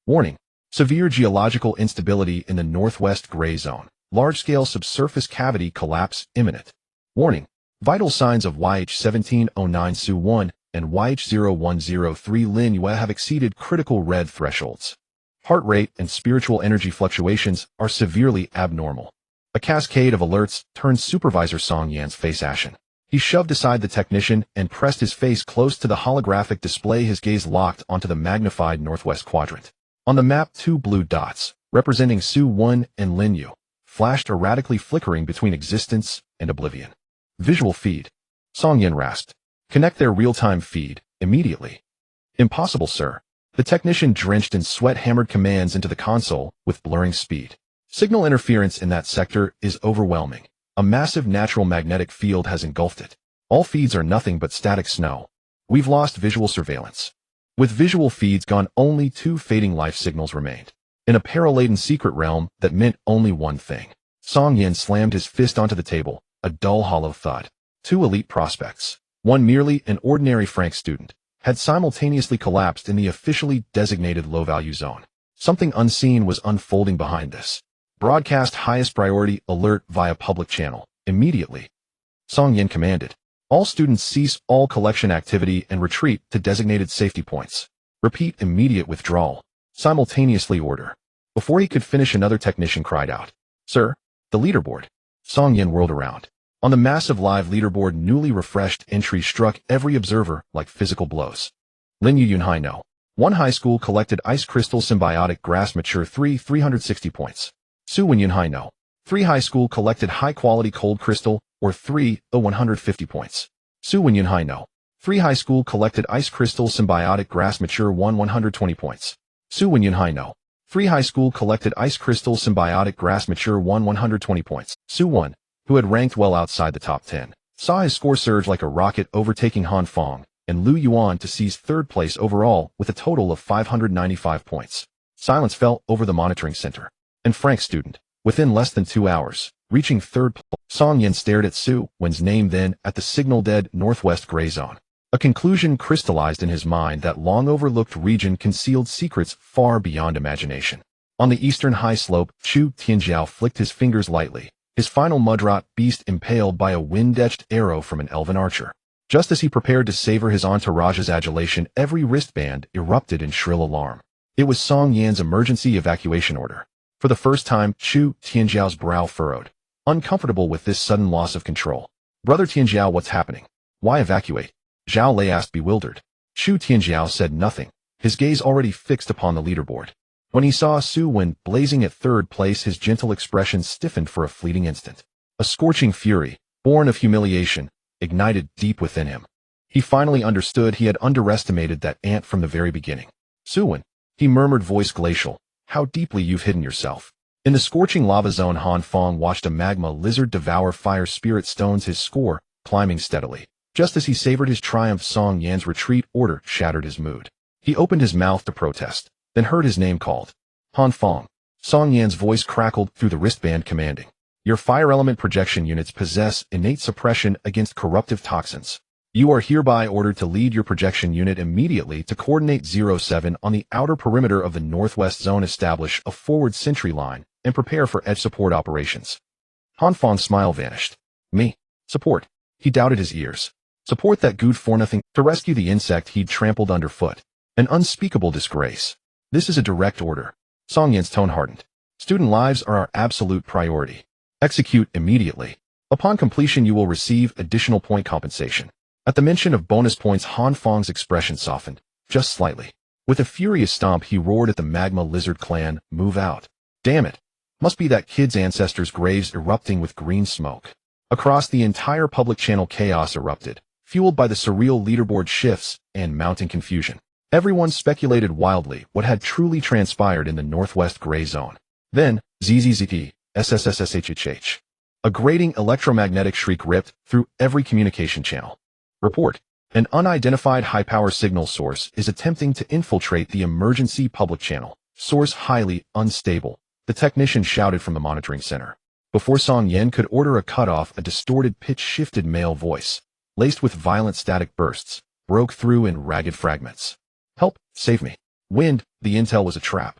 Warning. Severe geological instability in the northwest gray zone. Large-scale subsurface cavity collapse imminent. Warning. Vital signs of YH-1709 Su Wen and YH-0103 Lin Yu have exceeded critical red thresholds. Heart rate and spiritual energy fluctuations are severely abnormal." A cascade of alerts turned Supervisor Song Yan's face ashen. He shoved aside the technician and pressed his face close to the holographic display, his gaze locked onto the magnified northwest quadrant. On the map, 2 blue dots, representing Su Wen and Lin Yu, flashed erratically, flickering between existence and oblivion. "Visual feed." Song Yan rasped. "Connect their real-time feed, immediately." "Impossible, sir." The technician, drenched in sweat, hammered commands into the console with blurring speed. "Signal interference in that sector is overwhelming. A massive natural magnetic field has engulfed it. All feeds are nothing but static snow. We've lost visual surveillance." With visual feeds gone, only 2 fading life signals remained. In a peril-laden secret realm, that meant only one thing. Song Yan slammed his fist onto the table, a dull, hollow thud. 2 elite prospects, one merely an ordinary Frank student, had simultaneously collapsed in the officially designated low-value zone. Something unseen was unfolding behind this. "Broadcast highest priority alert via public channel, immediately." Song Yan commanded. "All students cease all collection activity and retreat to designated safety points. Repeat, immediate withdrawal. Simultaneously order." Before he could finish, another technician cried out, "Sir, the leaderboard." Song Yan whirled around. On the massive live leaderboard, newly refreshed entries struck every observer like physical blows. Lin Yu Yunhai No. 1 high school collected ice crystal symbiotic grass mature 360 points. Su Wen Yunhai No. 3 high school collected high-quality cold crystal, or 150 points. Su Wen Yunhai No. 3 high school collected ice crystal symbiotic grass mature 120 points. Su Wen Yunhai No. 3 high school collected ice crystal symbiotic grass mature 120 points. Su Wen, who had ranked well outside the top 10, saw his score surge like a rocket, overtaking Han Fong and Lu Yuan to seize 3rd place overall with a total of 595 points. Silence fell over the monitoring center. And Frank student, within less than 2 hours, reaching 3rd place. Song Yan stared at Su Wen's name, then at the signal-dead northwest gray zone. A conclusion crystallized in his mind: that long-overlooked region concealed secrets far beyond imagination. On the eastern high slope, Chu Tianjiao flicked his fingers lightly, his final mudrot beast impaled by a wind-etched arrow from an elven archer. Just as he prepared to savor his entourage's adulation, every wristband erupted in shrill alarm. It was Song Yan's emergency evacuation order. For the first time, Chu Tianjiao's brow furrowed, uncomfortable with this sudden loss of control. Brother Tianjiao, what's happening? Why evacuate? Zhao Lei asked, bewildered. Chu Tianjiao said nothing, his gaze already fixed upon the leaderboard. When he saw Su Wen blazing at third place, his gentle expression stiffened for a fleeting instant. A scorching fury, born of humiliation, ignited deep within him. He finally understood he had underestimated that ant from the very beginning. Su Wen, he murmured, voice glacial, how deeply you've hidden yourself. In the scorching lava zone, Han Feng watched a magma lizard devour fire spirit stones, his score climbing steadily. Just as he savored his triumph, Song Yan's retreat order shattered his mood. He opened his mouth to protest, then heard his name called. Han Feng. Song Yan's voice crackled through the wristband, commanding. Your fire element projection units possess innate suppression against corruptive toxins. You are hereby ordered to lead your projection unit immediately to Coordinate 07 on the outer perimeter of the Northwest Zone, establish a forward sentry line, and prepare for edge support operations. Han Feng's smile vanished. Me? Support? He doubted his ears. Support that good for nothing, to rescue the insect he'd trampled underfoot. An unspeakable disgrace. This is a direct order. Song Yan's tone hardened. Student lives are our absolute priority. Execute immediately. Upon completion, you will receive additional point compensation. At the mention of bonus points, Han Feng's expression softened, just slightly. With a furious stomp, he roared at the Magma Lizard clan, move out. Damn it. Must be that kid's ancestors' graves erupting with green smoke. Across the entire public channel, chaos erupted, fueled by the surreal leaderboard shifts and mounting confusion. Everyone speculated wildly what had truly transpired in the Northwest Gray Zone. Then, ZZZP, SSSSHHH. A grating electromagnetic shriek ripped through every communication channel. Report. An unidentified high-power signal source is attempting to infiltrate the emergency public channel. Source highly unstable, the technician shouted from the monitoring center. Before Song Yan could order a cutoff, a distorted, pitch-shifted male voice, laced with violent static bursts, broke through in ragged fragments. Help, save me. Wind, the intel was a trap.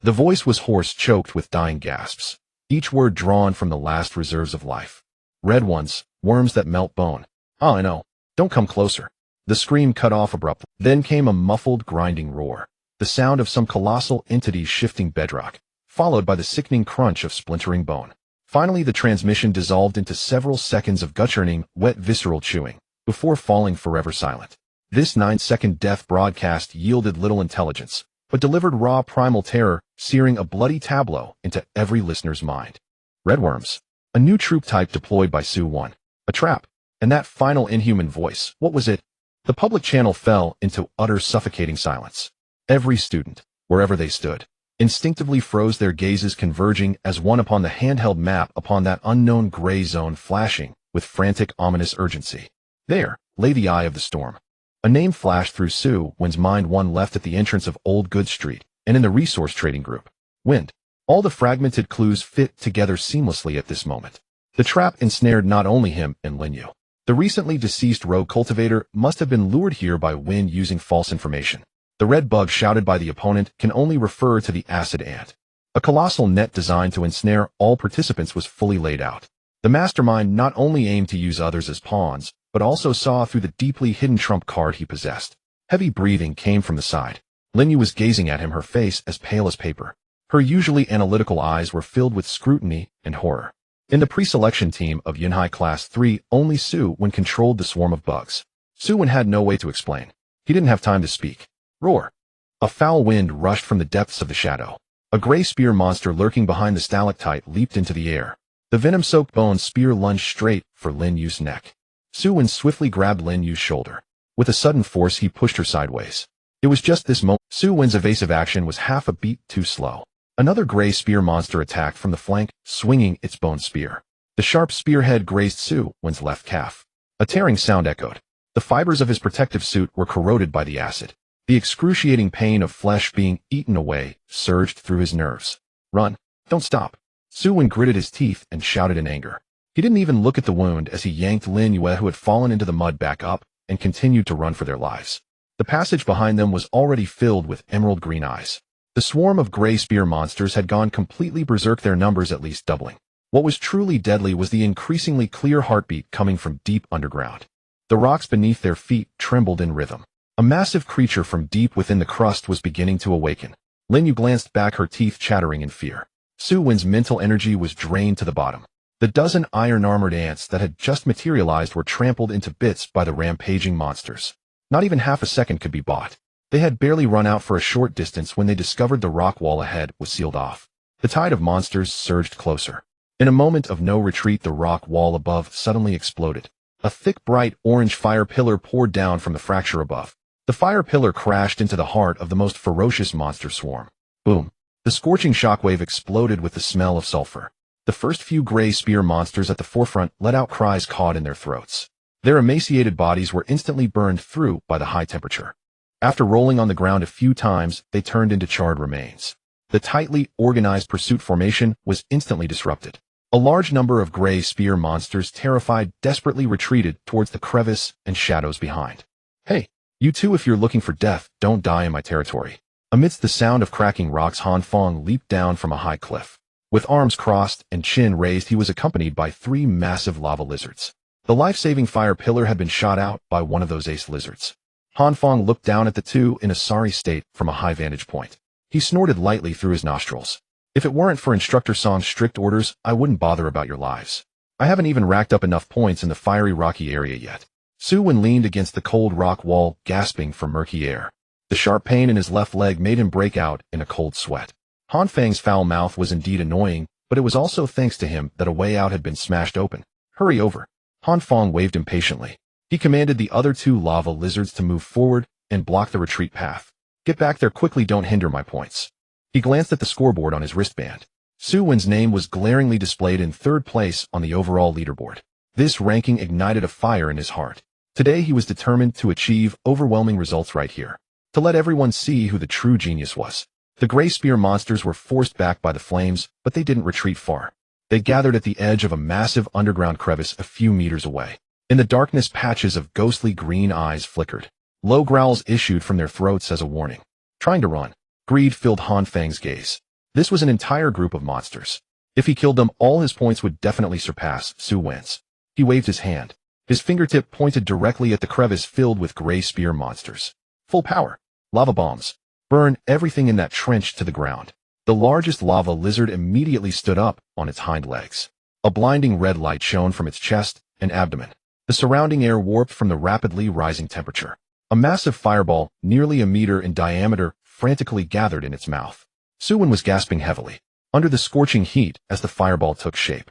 The voice was hoarse, choked with dying gasps, each word drawn from the last reserves of life. Red ones, worms that melt bone. Ah, I know. Don't come closer. The scream cut off abruptly. Then came a muffled, grinding roar, the sound of some colossal entity shifting bedrock, followed by the sickening crunch of splintering bone. Finally, the transmission dissolved into several seconds of gut-churning, wet visceral chewing, before falling forever silent. This 9-second death broadcast yielded little intelligence, but delivered raw primal terror, searing a bloody tableau into every listener's mind. Redworms. A new troop type deployed by Su Wen. A trap. And that final inhuman voice, what was it? The public channel fell into utter suffocating silence. Every student, wherever they stood, instinctively froze, their gazes converging as one upon the handheld map upon that unknown gray zone, flashing with frantic, ominous urgency. There lay the eye of the storm. A name flashed through Su Wen's mind, one left at the entrance of Old Goods Street and in the resource trading group. Wind. All the fragmented clues fit together seamlessly at this moment. The trap ensnared not only him and Lin Yu. The recently deceased rogue cultivator must have been lured here by Wind using false information. The red bug shouted by the opponent can only refer to the acid ant. A colossal net designed to ensnare all participants was fully laid out. The mastermind not only aimed to use others as pawns, but also saw through the deeply hidden trump card he possessed. Heavy breathing came from the side. Lin Yu was gazing at him, her face as pale as paper. Her usually analytical eyes were filled with scrutiny and horror. In the pre-selection team of Yunhai Class 3, only Su Wen controlled the swarm of bugs. Su Wen had no way to explain. He didn't have time to speak. Roar. A foul wind rushed from the depths of the shadow. A gray spear monster lurking behind the stalactite leaped into the air. The venom-soaked bone spear lunged straight for Lin Yu's neck. Su Wen swiftly grabbed Lin Yu's shoulder. With a sudden force, he pushed her sideways. It was just this moment. Su Wen's evasive action was half a beat too slow. Another gray spear monster attacked from the flank, swinging its bone spear. The sharp spearhead grazed Su Wen's left calf. A tearing sound echoed. The fibers of his protective suit were corroded by the acid. The excruciating pain of flesh being eaten away surged through his nerves. Run. Don't stop. Su Wen gritted his teeth and shouted in anger. He didn't even look at the wound as he yanked Lin Yu, who had fallen into the mud, back up and continued to run for their lives. The passage behind them was already filled with emerald green eyes. The swarm of gray spear monsters had gone completely berserk, their numbers at least doubling. What was truly deadly was the increasingly clear heartbeat coming from deep underground. The rocks beneath their feet trembled in rhythm. A massive creature from deep within the crust was beginning to awaken. Lin Yu glanced back, her teeth chattering in fear. Su Wen's mental energy was drained to the bottom. The dozen iron-armored ants that had just materialized were trampled into bits by the rampaging monsters. Not even half a second could be bought. They had barely run out for a short distance when they discovered the rock wall ahead was sealed off. The tide of monsters surged closer. In a moment of no retreat, the rock wall above suddenly exploded. A thick, bright orange fire pillar poured down from the fracture above. The fire pillar crashed into the heart of the most ferocious monster swarm. Boom! The scorching shockwave exploded with the smell of sulfur. The first few gray spear monsters at the forefront let out cries caught in their throats. Their emaciated bodies were instantly burned through by the high temperature. After rolling on the ground a few times, they turned into charred remains. The tightly organized pursuit formation was instantly disrupted. A large number of gray spear monsters, terrified, desperately retreated towards the crevice and shadows behind. Hey, you two, if you're looking for death, don't die in my territory. Amidst the sound of cracking rocks, Han Feng leaped down from a high cliff. With arms crossed and chin raised, he was accompanied by 3 massive lava lizards. The life-saving fire pillar had been shot out by one of those ace lizards. Han Feng looked down at the two in a sorry state from a high vantage point. He snorted lightly through his nostrils. If it weren't for Instructor Song's strict orders, I wouldn't bother about your lives. I haven't even racked up enough points in the fiery rocky area yet. Su Wen leaned against the cold rock wall, gasping for murky air. The sharp pain in his left leg made him break out in a cold sweat. Han Feng's foul mouth was indeed annoying, but it was also thanks to him that a way out had been smashed open. Hurry over. Han Feng waved impatiently. He commanded the other 2 lava lizards to move forward and block the retreat path. Get back there quickly, don't hinder my points. He glanced at the scoreboard on his wristband. Su Wen's name was glaringly displayed in 3rd place on the overall leaderboard. This ranking ignited a fire in his heart. Today he was determined to achieve overwhelming results right here, to let everyone see who the true genius was. The gray spear monsters were forced back by the flames, but they didn't retreat far. They gathered at the edge of a massive underground crevice a few meters away. In the darkness, patches of ghostly green eyes flickered. Low growls issued from their throats as a warning. Trying to run. Greed filled Han Feng's gaze. This was an entire group of monsters. If he killed them, all his points would definitely surpass Su Wen's. He waved his hand. His fingertip pointed directly at the crevice filled with gray spear monsters. Full power. Lava bombs. Burn everything in that trench to the ground. The largest lava lizard immediately stood up on its hind legs. A blinding red light shone from its chest and abdomen. The surrounding air warped from the rapidly rising temperature. A massive fireball, nearly a meter in diameter, frantically gathered in its mouth. Su Wen was gasping heavily, under the scorching heat as the fireball took shape.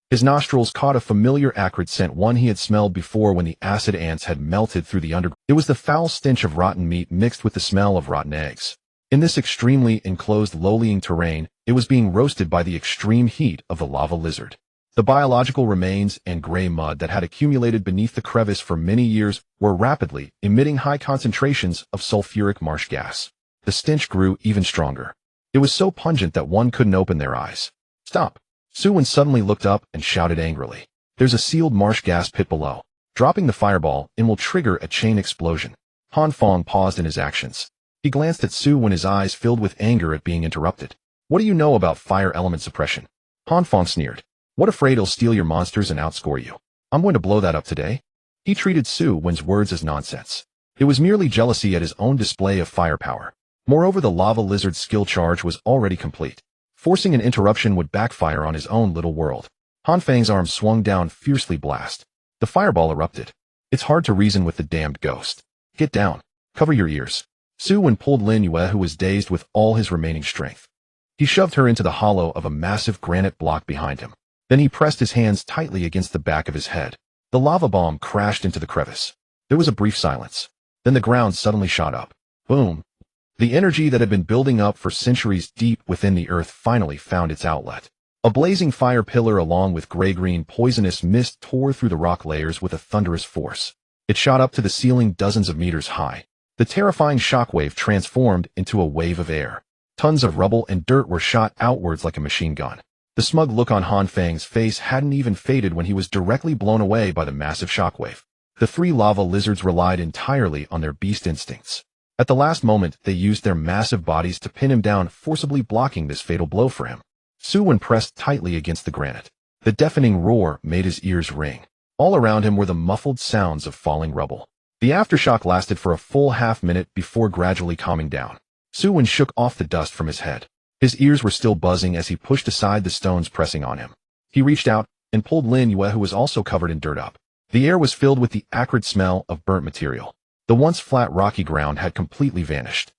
His nostrils caught a familiar acrid scent, one he had smelled before when the acid ants had melted through the underground. It was the foul stench of rotten meat mixed with the smell of rotten eggs. In this extremely enclosed lowlying terrain, it was being roasted by the extreme heat of the lava lizard. The biological remains and gray mud that had accumulated beneath the crevice for many years were rapidly emitting high concentrations of sulfuric marsh gas. The stench grew even stronger. It was so pungent that one couldn't open their eyes. Stop! Su Wen suddenly looked up and shouted angrily. There's a sealed marsh gas pit below. Dropping the fireball in will trigger a chain explosion. Han Feng paused in his actions. He glanced at Su Wen, his eyes filled with anger at being interrupted. What do you know about fire element suppression? Han Feng sneered. What, afraid he'll steal your monsters and outscore you? I'm going to blow that up today. He treated Su Wen's words as nonsense. It was merely jealousy at his own display of firepower. Moreover, the lava lizard's skill charge was already complete. Forcing an interruption would backfire on his own little world. Han Feng's arm swung down fiercely. Blast. The fireball erupted. It's hard to reason with the damned ghost. Get down. Cover your ears. Su Wen pulled Lin Yue, who was dazed, with all his remaining strength. He shoved her into the hollow of a massive granite block behind him. Then he pressed his hands tightly against the back of his head. The lava bomb crashed into the crevice. There was a brief silence. Then the ground suddenly shot up. Boom. The energy that had been building up for centuries deep within the earth finally found its outlet. A blazing fire pillar along with gray-green poisonous mist tore through the rock layers with a thunderous force. It shot up to the ceiling dozens of meters high. The terrifying shockwave transformed into a wave of air. Tons of rubble and dirt were shot outwards like a machine gun. The smug look on Han Feng's face hadn't even faded when he was directly blown away by the massive shockwave. The 3 lava lizards relied entirely on their beast instincts. At the last moment, they used their massive bodies to pin him down, forcibly blocking this fatal blow for him. Su Wen pressed tightly against the granite. The deafening roar made his ears ring. All around him were the muffled sounds of falling rubble. The aftershock lasted for a full half-minute before gradually calming down. Su Wen shook off the dust from his head. His ears were still buzzing as he pushed aside the stones pressing on him. He reached out and pulled Lin Yue, who was also covered in dirt, up. The air was filled with the acrid smell of burnt material. The once flat rocky ground had completely vanished.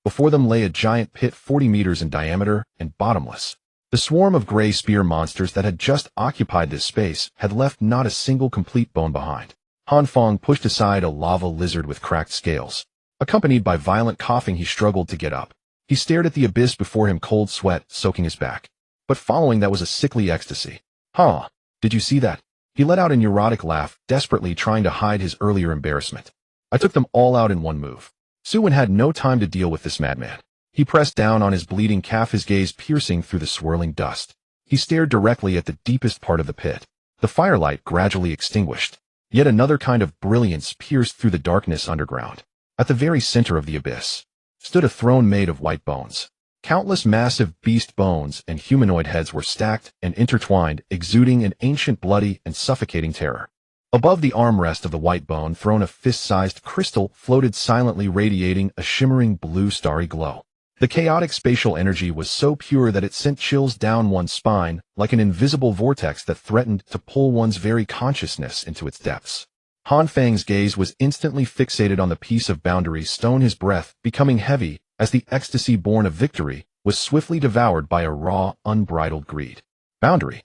Before them lay a giant pit 40 meters in diameter and bottomless. The swarm of gray spear monsters that had just occupied this space had left not a single complete bone behind. Han Feng pushed aside a lava lizard with cracked scales. Accompanied by violent coughing, he struggled to get up. He stared at the abyss before him, cold sweat soaking his back. But following that was a sickly ecstasy. Huh, did you see that? He let out a neurotic laugh, desperately trying to hide his earlier embarrassment. I took them all out in one move. Su Wen had no time to deal with this madman. He pressed down on his bleeding calf, his gaze piercing through the swirling dust. He stared directly at the deepest part of the pit. The firelight gradually extinguished. Yet another kind of brilliance pierced through the darkness underground. At the very center of the abyss stood a throne made of white bones. Countless massive beast bones and humanoid heads were stacked and intertwined, exuding an ancient, bloody, and suffocating terror. Above the armrest of the white bone throne, a fist-sized crystal floated silently, radiating a shimmering blue starry glow. The chaotic spatial energy was so pure that it sent chills down one's spine, like an invisible vortex that threatened to pull one's very consciousness into its depths. Han Feng's gaze was instantly fixated on the piece of boundary stone, his breath becoming heavy as the ecstasy born of victory was swiftly devoured by a raw, unbridled greed. Boundary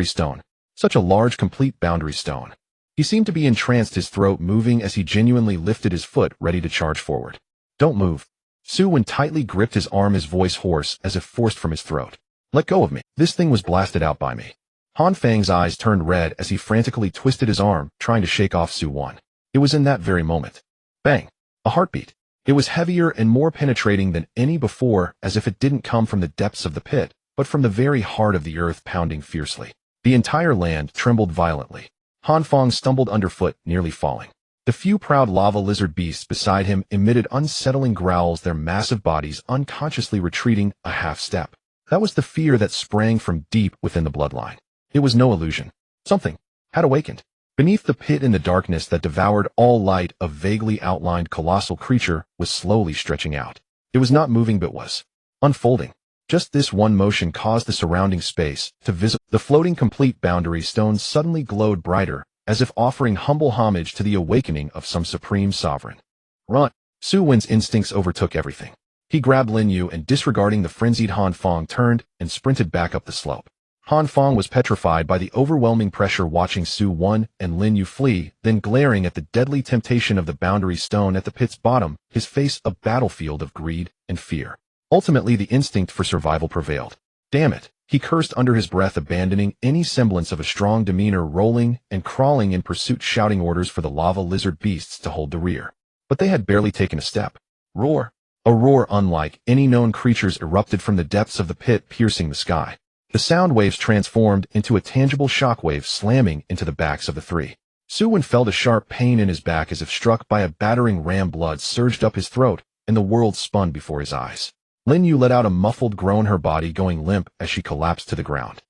stone. Such a large, complete boundary stone. He seemed to be entranced, his throat moving as he genuinely lifted his foot, ready to charge forward. Don't move. Su Wen tightly gripped his arm, his voice hoarse as if forced from his throat. Let go of me. This thing was blasted out by me. Han Feng's eyes turned red as he frantically twisted his arm, trying to shake off Su Wen. It was in that very moment. Bang! A heartbeat. It was heavier and more penetrating than any before, as if it didn't come from the depths of the pit, but from the very heart of the earth, pounding fiercely. The entire land trembled violently. Han Feng stumbled underfoot, nearly falling. The few proud lava lizard beasts beside him emitted unsettling growls, their massive bodies unconsciously retreating a half step. That was the fear that sprang from deep within the bloodline. It was no illusion. Something had awakened. Beneath the pit, in the darkness that devoured all light, a vaguely outlined colossal creature was slowly stretching out. It was not moving, but was unfolding. Just this one motion caused the surrounding space to visible. The floating complete boundary stone suddenly glowed brighter, as if offering humble homage to the awakening of some supreme sovereign. Run! Su Wen's instincts overtook everything. He grabbed Lin Yue and, disregarding the frenzied Han Feng, turned and sprinted back up the slope. Han Feng was petrified by the overwhelming pressure, watching Su Wen and Lin Yue flee, then glaring at the deadly temptation of the boundary stone at the pit's bottom, his face a battlefield of greed and fear. Ultimately, the instinct for survival prevailed. Damn it, he cursed under his breath, abandoning any semblance of a strong demeanor, rolling and crawling in pursuit, shouting orders for the lava lizard beasts to hold the rear. But they had barely taken a step. Roar! A roar unlike any known creatures erupted from the depths of the pit, piercing the sky. The sound waves transformed into a tangible shockwave, slamming into the backs of the three. Su Wen felt a sharp pain in his back as if struck by a battering ram. Blood surged up his throat, and the world spun before his eyes. Lin Yue let out a muffled groan, her body going limp as she collapsed to the ground.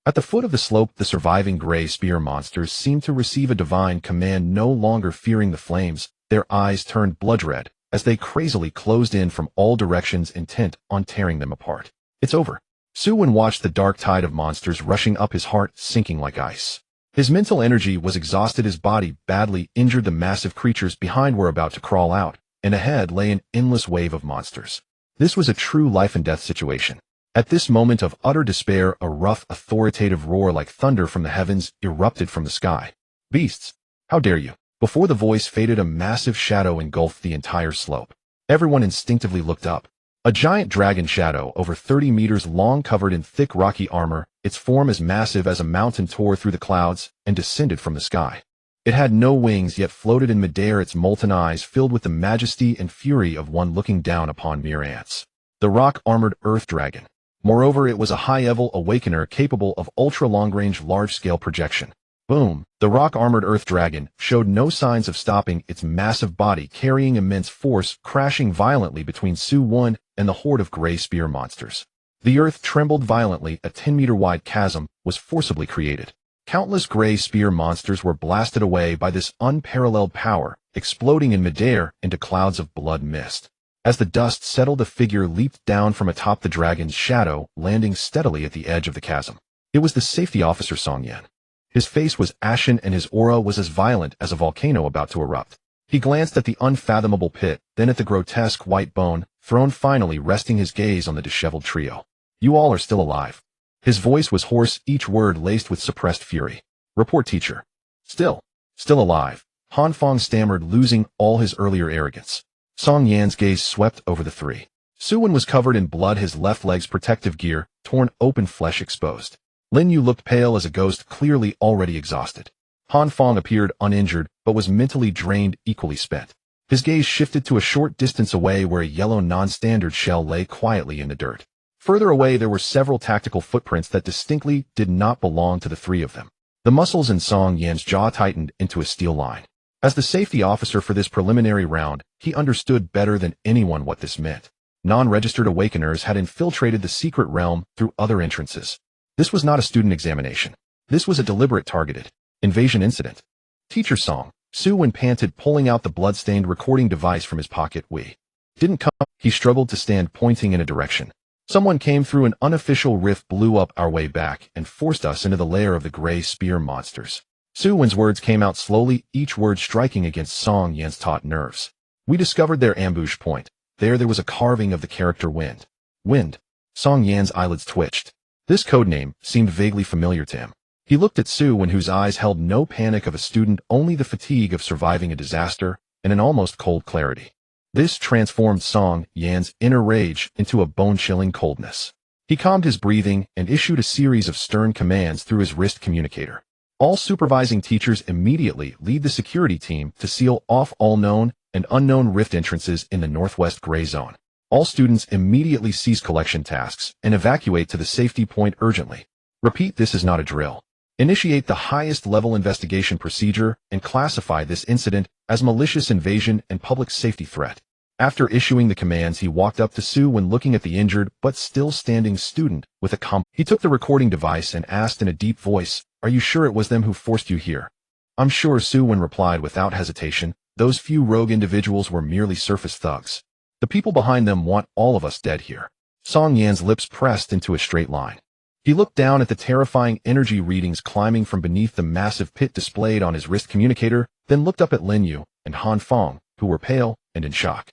At the foot of the slope, the surviving gray spear monsters seemed to receive a divine command, no longer fearing the flames. Their eyes turned blood-red as they crazily closed in from all directions, intent on tearing them apart. It's over. Su Wen watched the dark tide of monsters rushing up, his heart sinking like ice. His mental energy was exhausted, his body badly injured. The massive creatures behind were about to crawl out, and ahead lay an endless wave of monsters. This was a true life-and-death situation. At this moment of utter despair, a rough, authoritative roar like thunder from the heavens erupted from the sky. Beasts! How dare you! Before the voice faded, a massive shadow engulfed the entire slope. Everyone instinctively looked up. A giant dragon shadow, over 30 meters long, covered in thick rocky armor, its form as massive as a mountain, tore through the clouds and descended from the sky. It had no wings, yet floated in midair, its molten eyes filled with the majesty and fury of one looking down upon mere ants. The rock-armored earth dragon. Moreover, it was a high-level awakener capable of ultra-long-range, large-scale projection. Boom! The rock-armored earth dragon showed no signs of stopping, its massive body carrying immense force, crashing violently between Su Wen and the horde of gray spear monsters. The earth trembled violently. A 10-meter-wide chasm was forcibly created. Countless gray spear monsters were blasted away by this unparalleled power, exploding in midair into clouds of blood mist. As the dust settled, a figure leaped down from atop the dragon's shadow, landing steadily at the edge of the chasm. It was the safety officer Su Wen. His face was ashen and his aura was as violent as a volcano about to erupt. He glanced at the unfathomable pit, then at the grotesque white bone throne, finally resting his gaze on the disheveled trio. "You all are still alive." His voice was hoarse, each word laced with suppressed fury. "Report, teacher." Still alive," Han Fong stammered, losing all his earlier arrogance. Song Yan's gaze swept over the three. Su Wen was covered in blood, his left leg's protective gear torn open, flesh exposed. Lin Yu looked pale as a ghost, clearly already exhausted. Han Fong appeared uninjured, but was mentally drained, equally spent. His gaze shifted to a short distance away where a yellow non-standard shell lay quietly in the dirt. Further away there were several tactical footprints that distinctly did not belong to the three of them. The muscles in Song Yan's jaw tightened into a steel line. As the safety officer for this preliminary round, he understood better than anyone what this meant. Non-registered awakeners had infiltrated the secret realm through other entrances. This was not a student examination. This was a deliberate, targeted invasion incident. "Teacher Song," Su Wen panted, pulling out the blood-stained recording device from his pocket. "We didn't come." He struggled to stand, pointing in a direction. "Someone came through an unofficial rift, blew up our way back, and forced us into the lair of the gray spear monsters." Su Wen's words came out slowly, each word striking against Song Yan's taut nerves. "We discovered their ambush point. There was a carving of the character Wind. Wind." Song Yan's eyelids twitched. This codename seemed vaguely familiar to him. He looked at Su Wen, whose eyes held no panic of a student, only the fatigue of surviving a disaster, and an almost cold clarity. This transformed Song Yan's inner rage into a bone-chilling coldness. He calmed his breathing and issued a series of stern commands through his wrist communicator. "All supervising teachers immediately lead the security team to seal off all known and unknown rift entrances in the northwest gray zone. All students immediately cease collection tasks and evacuate to the safety point urgently. Repeat, this is not a drill. Initiate the highest level investigation procedure and classify this incident as malicious invasion and public safety threat." After issuing the commands, he walked up to Su Wen, looking at the injured but still standing student with a He took the recording device and asked in a deep voice, "Are you sure it was them who forced you here?" "I'm sure," Su Wen replied without hesitation. "Those few rogue individuals were merely surface thugs. The people behind them want all of us dead here." Song Yan's lips pressed into a straight line. He looked down at the terrifying energy readings climbing from beneath the massive pit displayed on his wrist communicator, then looked up at Lin Yu and Han Fong, who were pale and in shock.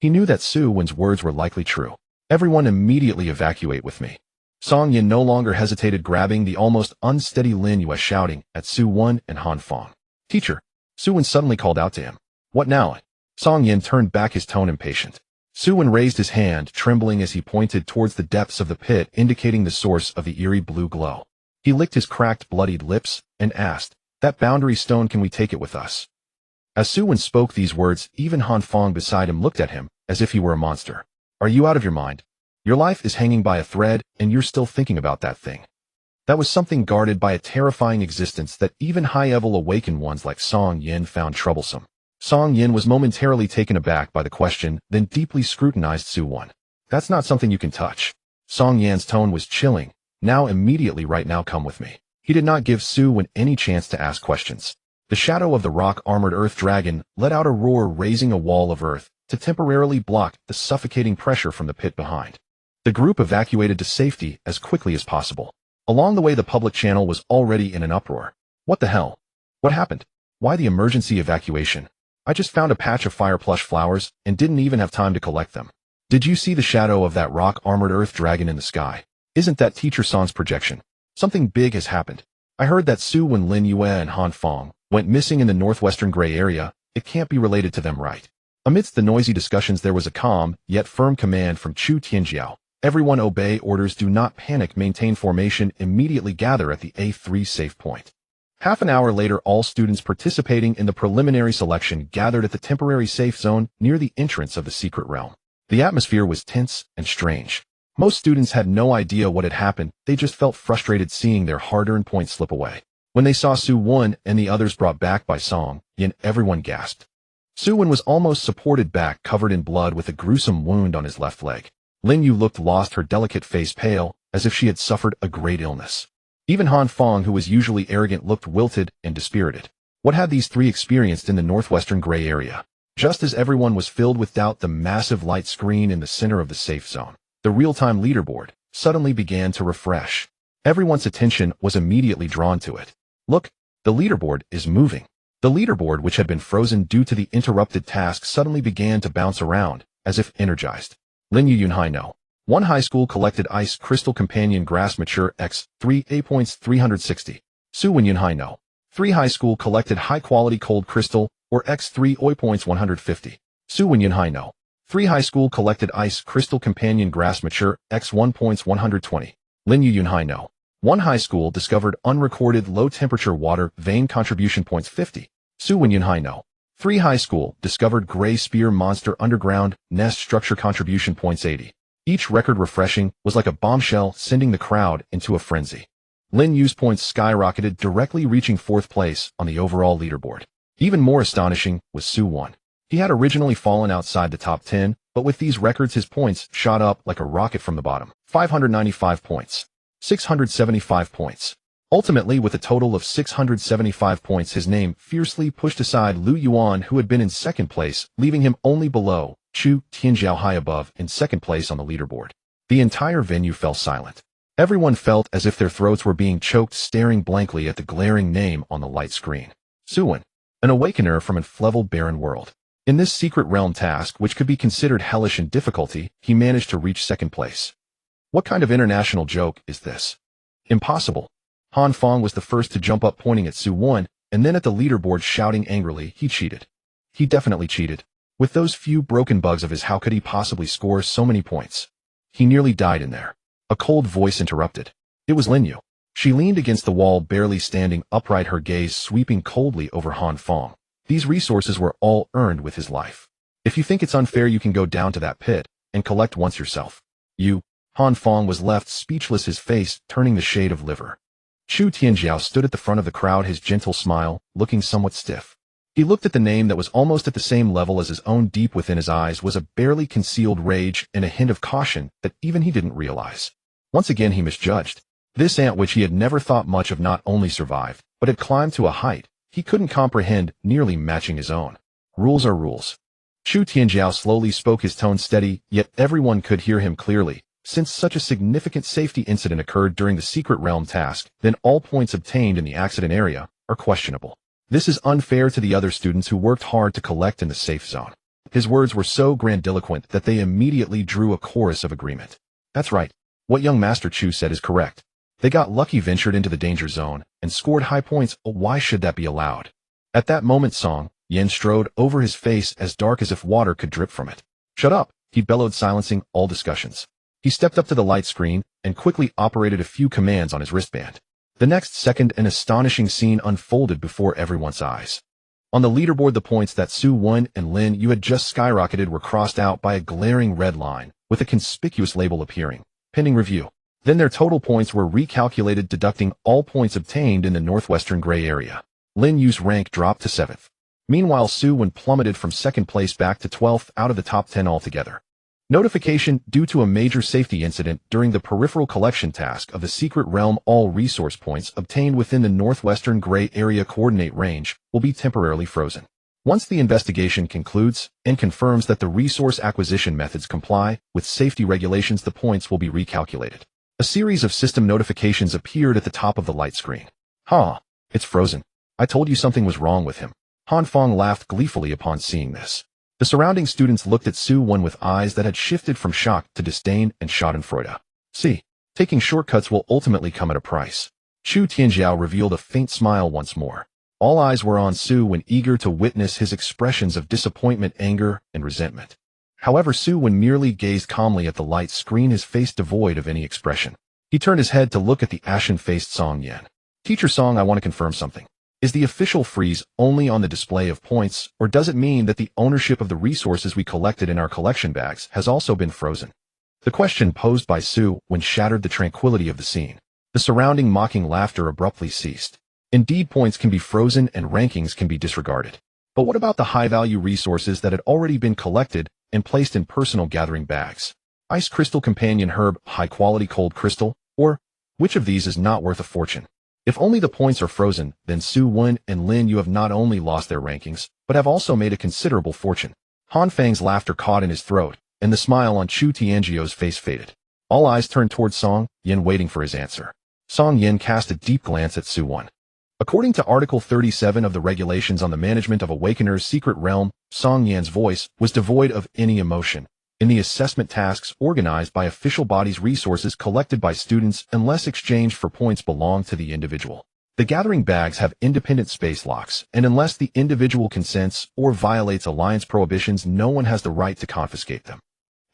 He knew that Su Wen's words were likely true. "Everyone immediately evacuate with me." Song Yan no longer hesitated, grabbing the almost unsteady Lin Yu, shouting at Su Wen and Han Fong. "Teacher!" Su Wen suddenly called out to him. "What now?" Song Yan turned back, his tone impatient. Su Wen raised his hand, trembling as he pointed towards the depths of the pit, indicating the source of the eerie blue glow. He licked his cracked, bloodied lips and asked, "That boundary stone, can we take it with us?" As Su Wen spoke these words, even Han Fong beside him looked at him as if he were a monster. "Are you out of your mind? Your life is hanging by a thread, and you're still thinking about that thing." That was something guarded by a terrifying existence that even high-level awakened ones like Song Yan found troublesome. Song Yan was momentarily taken aback by the question, then deeply scrutinized Su Wen. "That's not something you can touch." Song Yan's tone was chilling. "Now, immediately, right now, come with me." He did not give Su Wen any chance to ask questions. The shadow of the rock-armored earth dragon let out a roar, raising a wall of earth to temporarily block the suffocating pressure from the pit behind. The group evacuated to safety as quickly as possible. Along the way, the public channel was already in an uproar. "What the hell? What happened? Why the emergency evacuation? I just found a patch of fire plush flowers and didn't even have time to collect them. Did you see the shadow of that rock-armored earth dragon in the sky? Isn't that Teacher Song's projection? Something big has happened. I heard that Su Wen, Lin Yu, and Han Fong went missing in the northwestern gray area. It can't be related to them, right?" Amidst the noisy discussions, there was a calm, yet firm command from Chu Tianjiao. "Everyone obey orders, do not panic, maintain formation, immediately gather at the A3 safe point." Half an hour later, all students participating in the preliminary selection gathered at the temporary safe zone near the entrance of the secret realm. The atmosphere was tense and strange. Most students had no idea what had happened, they just felt frustrated seeing their hard-earned points slip away. When they saw Su Wen and the others brought back by Song Yan, everyone gasped. Su Wen was almost supported back, covered in blood with a gruesome wound on his left leg. Lin Yu looked lost, her delicate face pale, as if she had suffered a great illness. Even Han Fong, who was usually arrogant, looked wilted and dispirited. What had these three experienced in the northwestern gray area? Just as everyone was filled with doubt, the massive light screen in the center of the safe zone, the real-time leaderboard, suddenly began to refresh. Everyone's attention was immediately drawn to it. Look, the leaderboard is moving. The leaderboard, which had been frozen due to the interrupted task, suddenly began to bounce around, as if energized. Lin Yunhai no. 1 high school collected ice crystal companion grass mature x 3 A points 360. Su Wen Yunhai no. 3 high school collected high quality cold crystal, or x3 oi points 150. Su Wen Yunhai no. 3 high school collected ice crystal companion grass mature x1 points 120. Lin Yunhai no. 1 high school discovered unrecorded low temperature water vein contribution points 50. Su Wen Yunhai no. 3 high school discovered gray spear monster underground nest structure contribution points 80. Each record refreshing was like a bombshell, sending the crowd into a frenzy. Lin Yu's points skyrocketed, directly reaching 4th place on the overall leaderboard. Even more astonishing was Su Wen. He had originally fallen outside the top 10, but with these records his points shot up like a rocket from the bottom. 595 points. 675 points. Ultimately, with a total of 675 points, his name fiercely pushed aside Lu Yuan, who had been in 2nd place, leaving him only below Chu Tianjiao, high above in 2nd place on the leaderboard. The entire venue fell silent. Everyone felt as if their throats were being choked, staring blankly at the glaring name on the light screen. Su Wen, an awakener from a level barren world. In this secret realm task, which could be considered hellish in difficulty, he managed to reach 2nd place. What kind of international joke is this? Impossible. Han Fong was the first to jump up, pointing at Su Wen, and then at the leaderboard, shouting angrily, he cheated. He definitely cheated. With those few broken bugs of his, how could he possibly score so many points? He nearly died in there. A cold voice interrupted. It was Lin Yu. She leaned against the wall, barely standing upright, her gaze sweeping coldly over Han Fong. These resources were all earned with his life. If you think it's unfair, you can go down to that pit and collect once yourself. You. Han Fong was left speechless, his face turning the shade of liver. Chu Tianjiao stood at the front of the crowd, his gentle smile looking somewhat stiff. He looked at the name that was almost at the same level as his own. Deep within his eyes was a barely concealed rage and a hint of caution that even he didn't realize. Once again he misjudged. This ant, which he had never thought much of, not only survived, but had climbed to a height he couldn't comprehend, nearly matching his own. Rules are rules. Chu Tianjiao slowly spoke, his tone steady, yet everyone could hear him clearly. Since such a significant safety incident occurred during the secret realm task, then all points obtained in the accident area are questionable. This is unfair to the other students who worked hard to collect in the safe zone. His words were so grandiloquent that they immediately drew a chorus of agreement. That's right. What young Master Chu said is correct. They got lucky, ventured into the danger zone, and scored high points. Why should that be allowed? At that moment, Song Yen strode over, his face as dark as if water could drip from it. Shut up, he bellowed, silencing all discussions. He stepped up to the light screen and quickly operated a few commands on his wristband. The next second, an astonishing scene unfolded before everyone's eyes. On the leaderboard, the points that Su Wen and Lin Yu had just skyrocketed were crossed out by a glaring red line, with a conspicuous label appearing, pending review. Then their total points were recalculated, deducting all points obtained in the northwestern gray area. Lin Yu's rank dropped to 7th. Meanwhile, Su Wen plummeted from 2nd place back to 12th out of the top 10 altogether. Notification: due to a major safety incident during the peripheral collection task of the secret realm, all resource points obtained within the northwestern gray area coordinate range will be temporarily frozen. Once the investigation concludes and confirms that the resource acquisition methods comply with safety regulations, the points will be recalculated. A series of system notifications appeared at the top of the light screen. It's frozen. I told you something was wrong with him. Han Fong laughed gleefully upon seeing this. The surrounding students looked at Su Wen with eyes that had shifted from shock to disdain and schadenfreude. See, taking shortcuts will ultimately come at a price. Chu Tianjiao revealed a faint smile once more. All eyes were on Su Wen, eager to witness his expressions of disappointment, anger, and resentment. However, Su Wen merely gazed calmly at the light screen, his face devoid of any expression. He turned his head to look at the ashen-faced Song Yen. Teacher Song, I want to confirm something. Is the official freeze only on the display of points, or does it mean that the ownership of the resources we collected in our collection bags has also been frozen? The question posed by Su Wen shattered the tranquility of the scene. The surrounding mocking laughter abruptly ceased. Indeed, points can be frozen and rankings can be disregarded. But what about the high-value resources that had already been collected and placed in personal gathering bags? Ice crystal companion herb, high-quality cold crystal, or which of these is not worth a fortune? If only the points are frozen, then Su Wen and Lin Yu have not only lost their rankings, but have also made a considerable fortune. Han Fang's laughter caught in his throat, and the smile on Chu Tianjiao's face faded. All eyes turned toward Song Yin, waiting for his answer. Song Yin cast a deep glance at Su Wen. According to Article 37 of the Regulations on the Management of Awakeners' Secret Realm, Song Yan's voice was devoid of any emotion. In the assessment tasks organized by official bodies, resources collected by students unless exchanged for points belong to the individual. The gathering bags have independent space locks, and unless the individual consents or violates alliance prohibitions, no one has the right to confiscate them.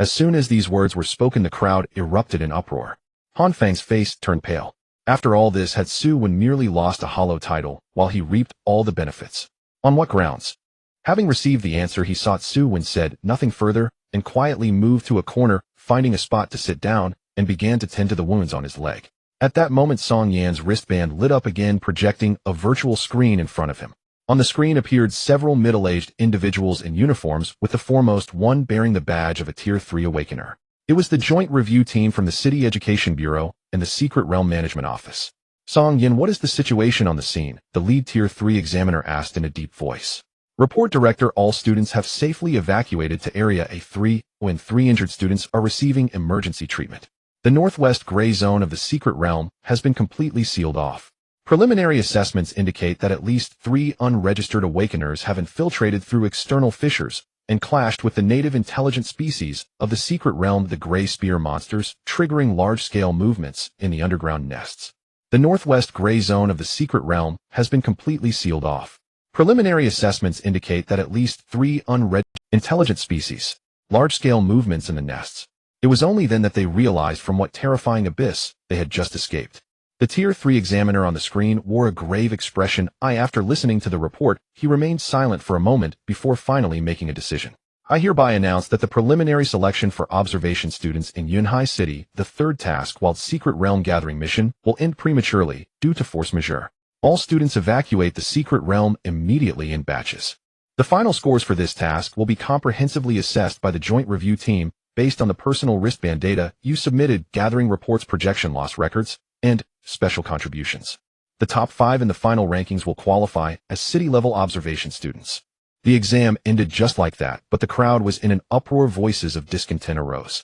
As soon as these words were spoken, the crowd erupted in uproar. Han Fang's face turned pale. After all this, had Su Wen merely lost a hollow title, while he reaped all the benefits? On what grounds? Having received the answer he sought, Su Wen said nothing further, and quietly moved to a corner, finding a spot to sit down, and began to tend to the wounds on his leg. At that moment, Song Yan's wristband lit up again, projecting a virtual screen in front of him. On the screen appeared several middle-aged individuals in uniforms, with the foremost one bearing the badge of a Tier 3 Awakener. It was the joint review team from the City Education Bureau and the Secret Realm Management Office. Song Yin, what is the situation on the scene? The lead Tier 3 examiner asked in a deep voice. Report, Director. All students have safely evacuated to Area A3, when 3 injured students are receiving emergency treatment. The northwest gray zone of the Secret Realm has been completely sealed off. Preliminary assessments indicate that at least 3 unregistered Awakeners have infiltrated through external fissures and clashed with the native intelligent species of the Secret Realm, the Gray Spear monsters, triggering large-scale movements in the underground nests. The northwest gray zone of the Secret Realm has been completely sealed off. Preliminary assessments indicate that at least 3 unregistered intelligent species, large-scale movements in the nests. It was only then that they realized from what terrifying abyss they had just escaped. The Tier 3 examiner on the screen wore a grave expression. After listening to the report, he remained silent for a moment before finally making a decision. I hereby announce that the preliminary selection for observation students in Yunhai City, the 3rd task while Secret Realm Gathering mission, will end prematurely due to force majeure. All students evacuate the Secret Realm immediately in batches. The final scores for this task will be comprehensively assessed by the Joint Review Team based on the personal wristband data you submitted, gathering reports, projection loss records, and special contributions. The top 5 in the final rankings will qualify as city-level observation students. The exam ended just like that, but the crowd was in an uproar. Voices of discontent arose.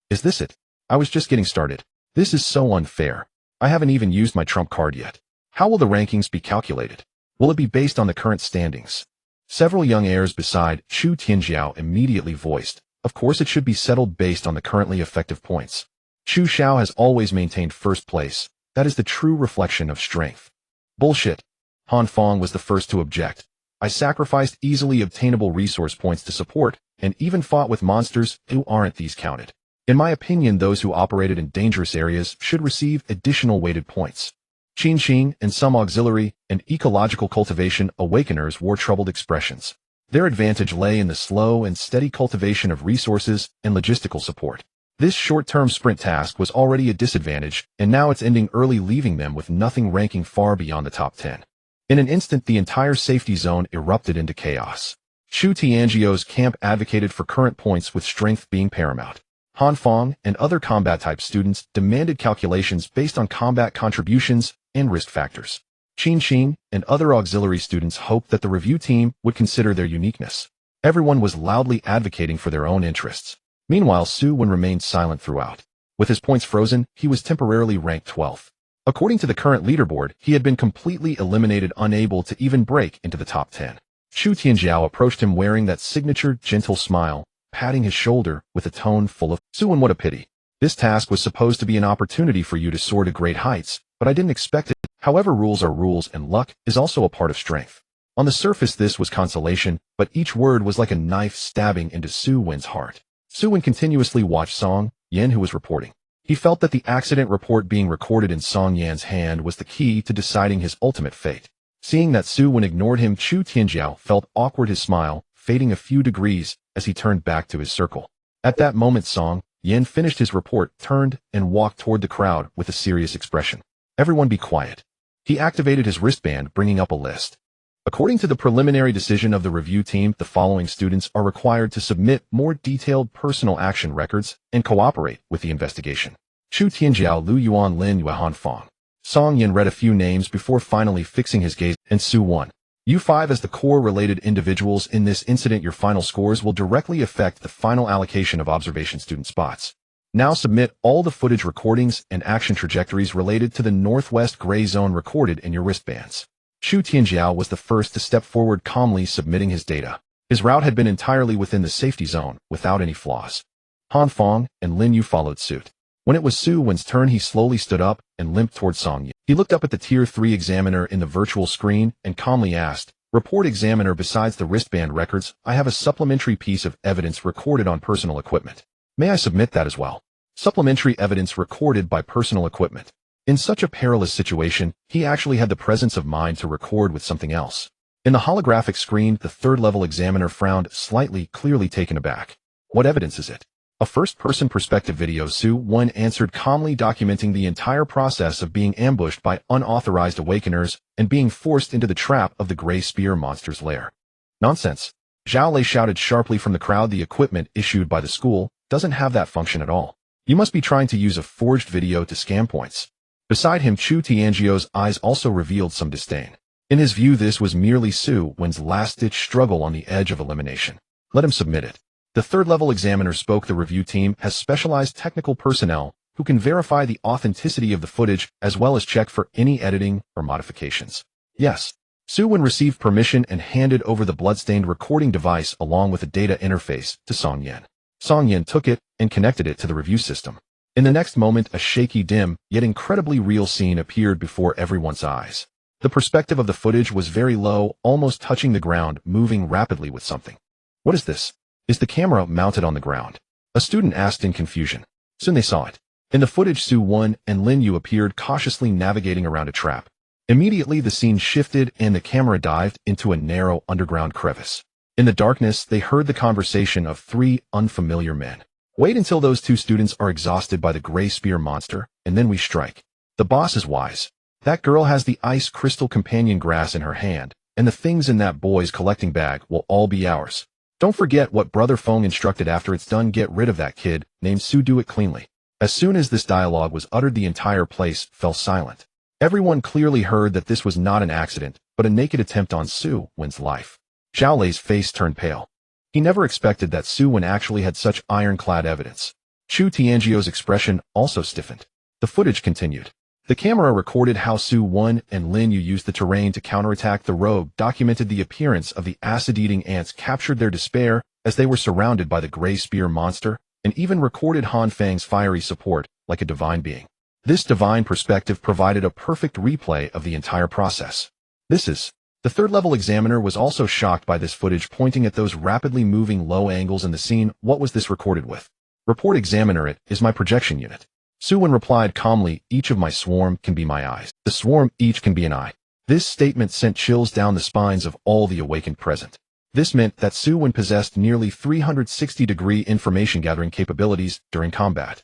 Is this it? I was just getting started. This is so unfair. I haven't even used my trump card yet. How will the rankings be calculated? Will it be based on the current standings? Several young heirs beside Chu Tianjiao immediately voiced, of course it should be settled based on the currently effective points. Chu Xiao has always maintained first place. That is the true reflection of strength. Bullshit. Han Fang was the first to object. I sacrificed easily obtainable resource points to support, and even fought with monsters who aren't these counted. In my opinion, those who operated in dangerous areas should receive additional weighted points. Qin and some auxiliary and ecological cultivation Awakeners wore troubled expressions. Their advantage lay in the slow and steady cultivation of resources and logistical support. This short-term sprint task was already a disadvantage, and now it's ending early, leaving them with nothing ranking far beyond the top 10. In an instant, the entire safety zone erupted into chaos. Chu Tianjiao's camp advocated for current points, with strength being paramount. Han Fang and other combat-type students demanded calculations based on combat contributions and risk factors. Qin and other auxiliary students hoped that the review team would consider their uniqueness. Everyone was loudly advocating for their own interests. Meanwhile, Su Wen remained silent throughout. With his points frozen, he was temporarily ranked 12th. According to the current leaderboard, he had been completely eliminated, unable to even break into the top 10. Chu Tianjiao approached him wearing that signature gentle smile, patting his shoulder with a tone full of, Su Wen, what a pity. This task was supposed to be an opportunity for you to soar to great heights, but I didn't expect it. However, rules are rules, and luck is also a part of strength. On the surface, this was consolation, but each word was like a knife stabbing into Su Wen's heart. Su Wen continuously watched Song Yan, who was reporting. He felt that the accident report being recorded in Song Yan's hand was the key to deciding his ultimate fate. Seeing that Su Wen ignored him, Chu Tianjiao felt awkward, his smile fading a few degrees as he turned back to his circle. At that moment, Song Yan finished his report, turned, and walked toward the crowd with a serious expression. Everyone be quiet. He activated his wristband, bringing up a list. According to the preliminary decision of the review team, the following students are required to submit more detailed personal action records and cooperate with the investigation. Chu Tianjiao, Lu Yuan, Lin Yue, Han Fang. Song Yin read a few names before finally fixing his gaze and Su Wen. You 5 as the core related individuals in this incident. Your final scores will directly affect the final allocation of observation student spots. Now submit all the footage recordings and action trajectories related to the northwest gray zone recorded in your wristbands. Chu Tianjiao was the first to step forward, calmly submitting his data. His route had been entirely within the safety zone, without any flaws. Han Feng and Lin Yu followed suit. When it was Su Wen's turn, he slowly stood up and limped toward Song Yin. He looked up at the Tier 3 examiner in the virtual screen and calmly asked, "Report examiner, besides the wristband records, I have a supplementary piece of evidence recorded on personal equipment. May I submit that as well?" Supplementary evidence recorded by personal equipment. In such a perilous situation, he actually had the presence of mind to record with something else. In the holographic screen, the third-level examiner frowned slightly, clearly taken aback. "What evidence is it?" "A first-person perspective video," Su Wen answered calmly, "documenting the entire process of being ambushed by unauthorized awakeners and being forced into the trap of the gray spear monster's lair." "Nonsense!" Zhao Lei shouted sharply from the crowd. "The equipment issued by the school doesn't have that function at all. You must be trying to use a forged video to scam points." Beside him, Chu Tianjiao's eyes also revealed some disdain. In his view, this was merely Su Wen's last-ditch struggle on the edge of elimination. "Let him submit it." The third-level examiner spoke. "The review team has specialized technical personnel who can verify the authenticity of the footage as well as check for any editing or modifications." "Yes." Su Wen received permission and handed over the bloodstained recording device along with a data interface to Song Yin. Song Yin took it and connected it to the review system. In the next moment, a shaky, dim, yet incredibly real scene appeared before everyone's eyes. The perspective of the footage was very low, almost touching the ground, moving rapidly with something. "What is this? Is the camera mounted on the ground?" a student asked in confusion. Soon they saw it. In the footage, Su Wen and Lin Yu appeared cautiously navigating around a trap. Immediately, the scene shifted and the camera dived into a narrow underground crevice. In the darkness, they heard the conversation of 3 unfamiliar men. "Wait until those 2 students are exhausted by the gray spear monster, and then we strike. The boss is wise. That girl has the ice crystal companion grass in her hand, and the things in that boy's collecting bag will all be ours. Don't forget what Brother Feng instructed. After it's done, get rid of that kid named Su. Do it cleanly." As soon as this dialogue was uttered, the entire place fell silent. Everyone clearly heard that this was not an accident, but a naked attempt on Su Wen's life. Zhao Lei's face turned pale. He never expected that Su Wen actually had such ironclad evidence. Chu Tianjiao's expression also stiffened. The footage continued. The camera recorded how Su Wen and Lin Yu used the terrain to counterattack the rogue, documented the appearance of the acid-eating ants, captured their despair as they were surrounded by the gray spear monster, and even recorded Han Feng's fiery support like a divine being. This divine perspective provided a perfect replay of the entire process. The third-level examiner was also shocked by this footage, pointing at those rapidly moving low angles in the scene. "What was this recorded with?" "Report examiner, it is my projection unit." Su Wen replied calmly, "Each of my swarm can be my eyes. The swarm each can be an eye." This statement sent chills down the spines of all the awakened present. This meant that Su Wen possessed nearly 360-degree information-gathering capabilities during combat.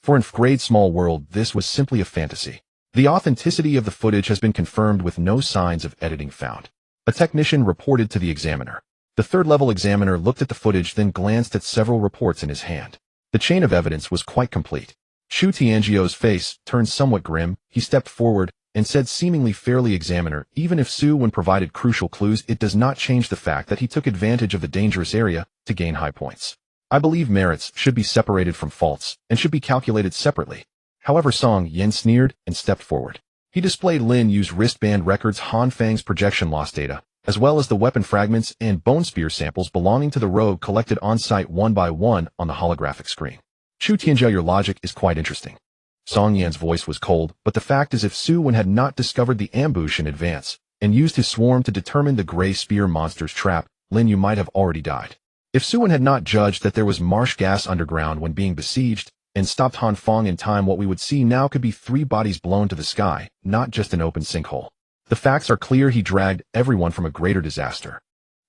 For an grade small world, this was simply a fantasy. The authenticity of the footage has been confirmed with no signs of editing found. A technician reported to the examiner. The third-level examiner looked at the footage, then glanced at several reports in his hand. The chain of evidence was quite complete. Chu Tianjiao's face turned somewhat grim. He stepped forward and said seemingly fairly, "Examiner, even if Su Wen provided crucial clues, it does not change the fact that he took advantage of the dangerous area to gain high points. I believe merits should be separated from faults and should be calculated separately." However, Song Yin sneered and stepped forward. He displayed Lin Yu's wristband records, Han Feng's projection loss data, as well as the weapon fragments and bone spear samples belonging to the rogue collected on-site one by one on the holographic screen. "Chu Tianjiao, your logic is quite interesting." Song Yan's voice was cold, but the fact is, if Su Wen had not discovered the ambush in advance and used his swarm to determine the gray spear monster's trap, Lin Yu might have already died. If Su Wen had not judged that there was marsh gas underground when being besieged and stopped Han Feng in time, what we would see now could be 3 bodies blown to the sky, not just an open sinkhole. The facts are clear. He dragged everyone from a greater disaster.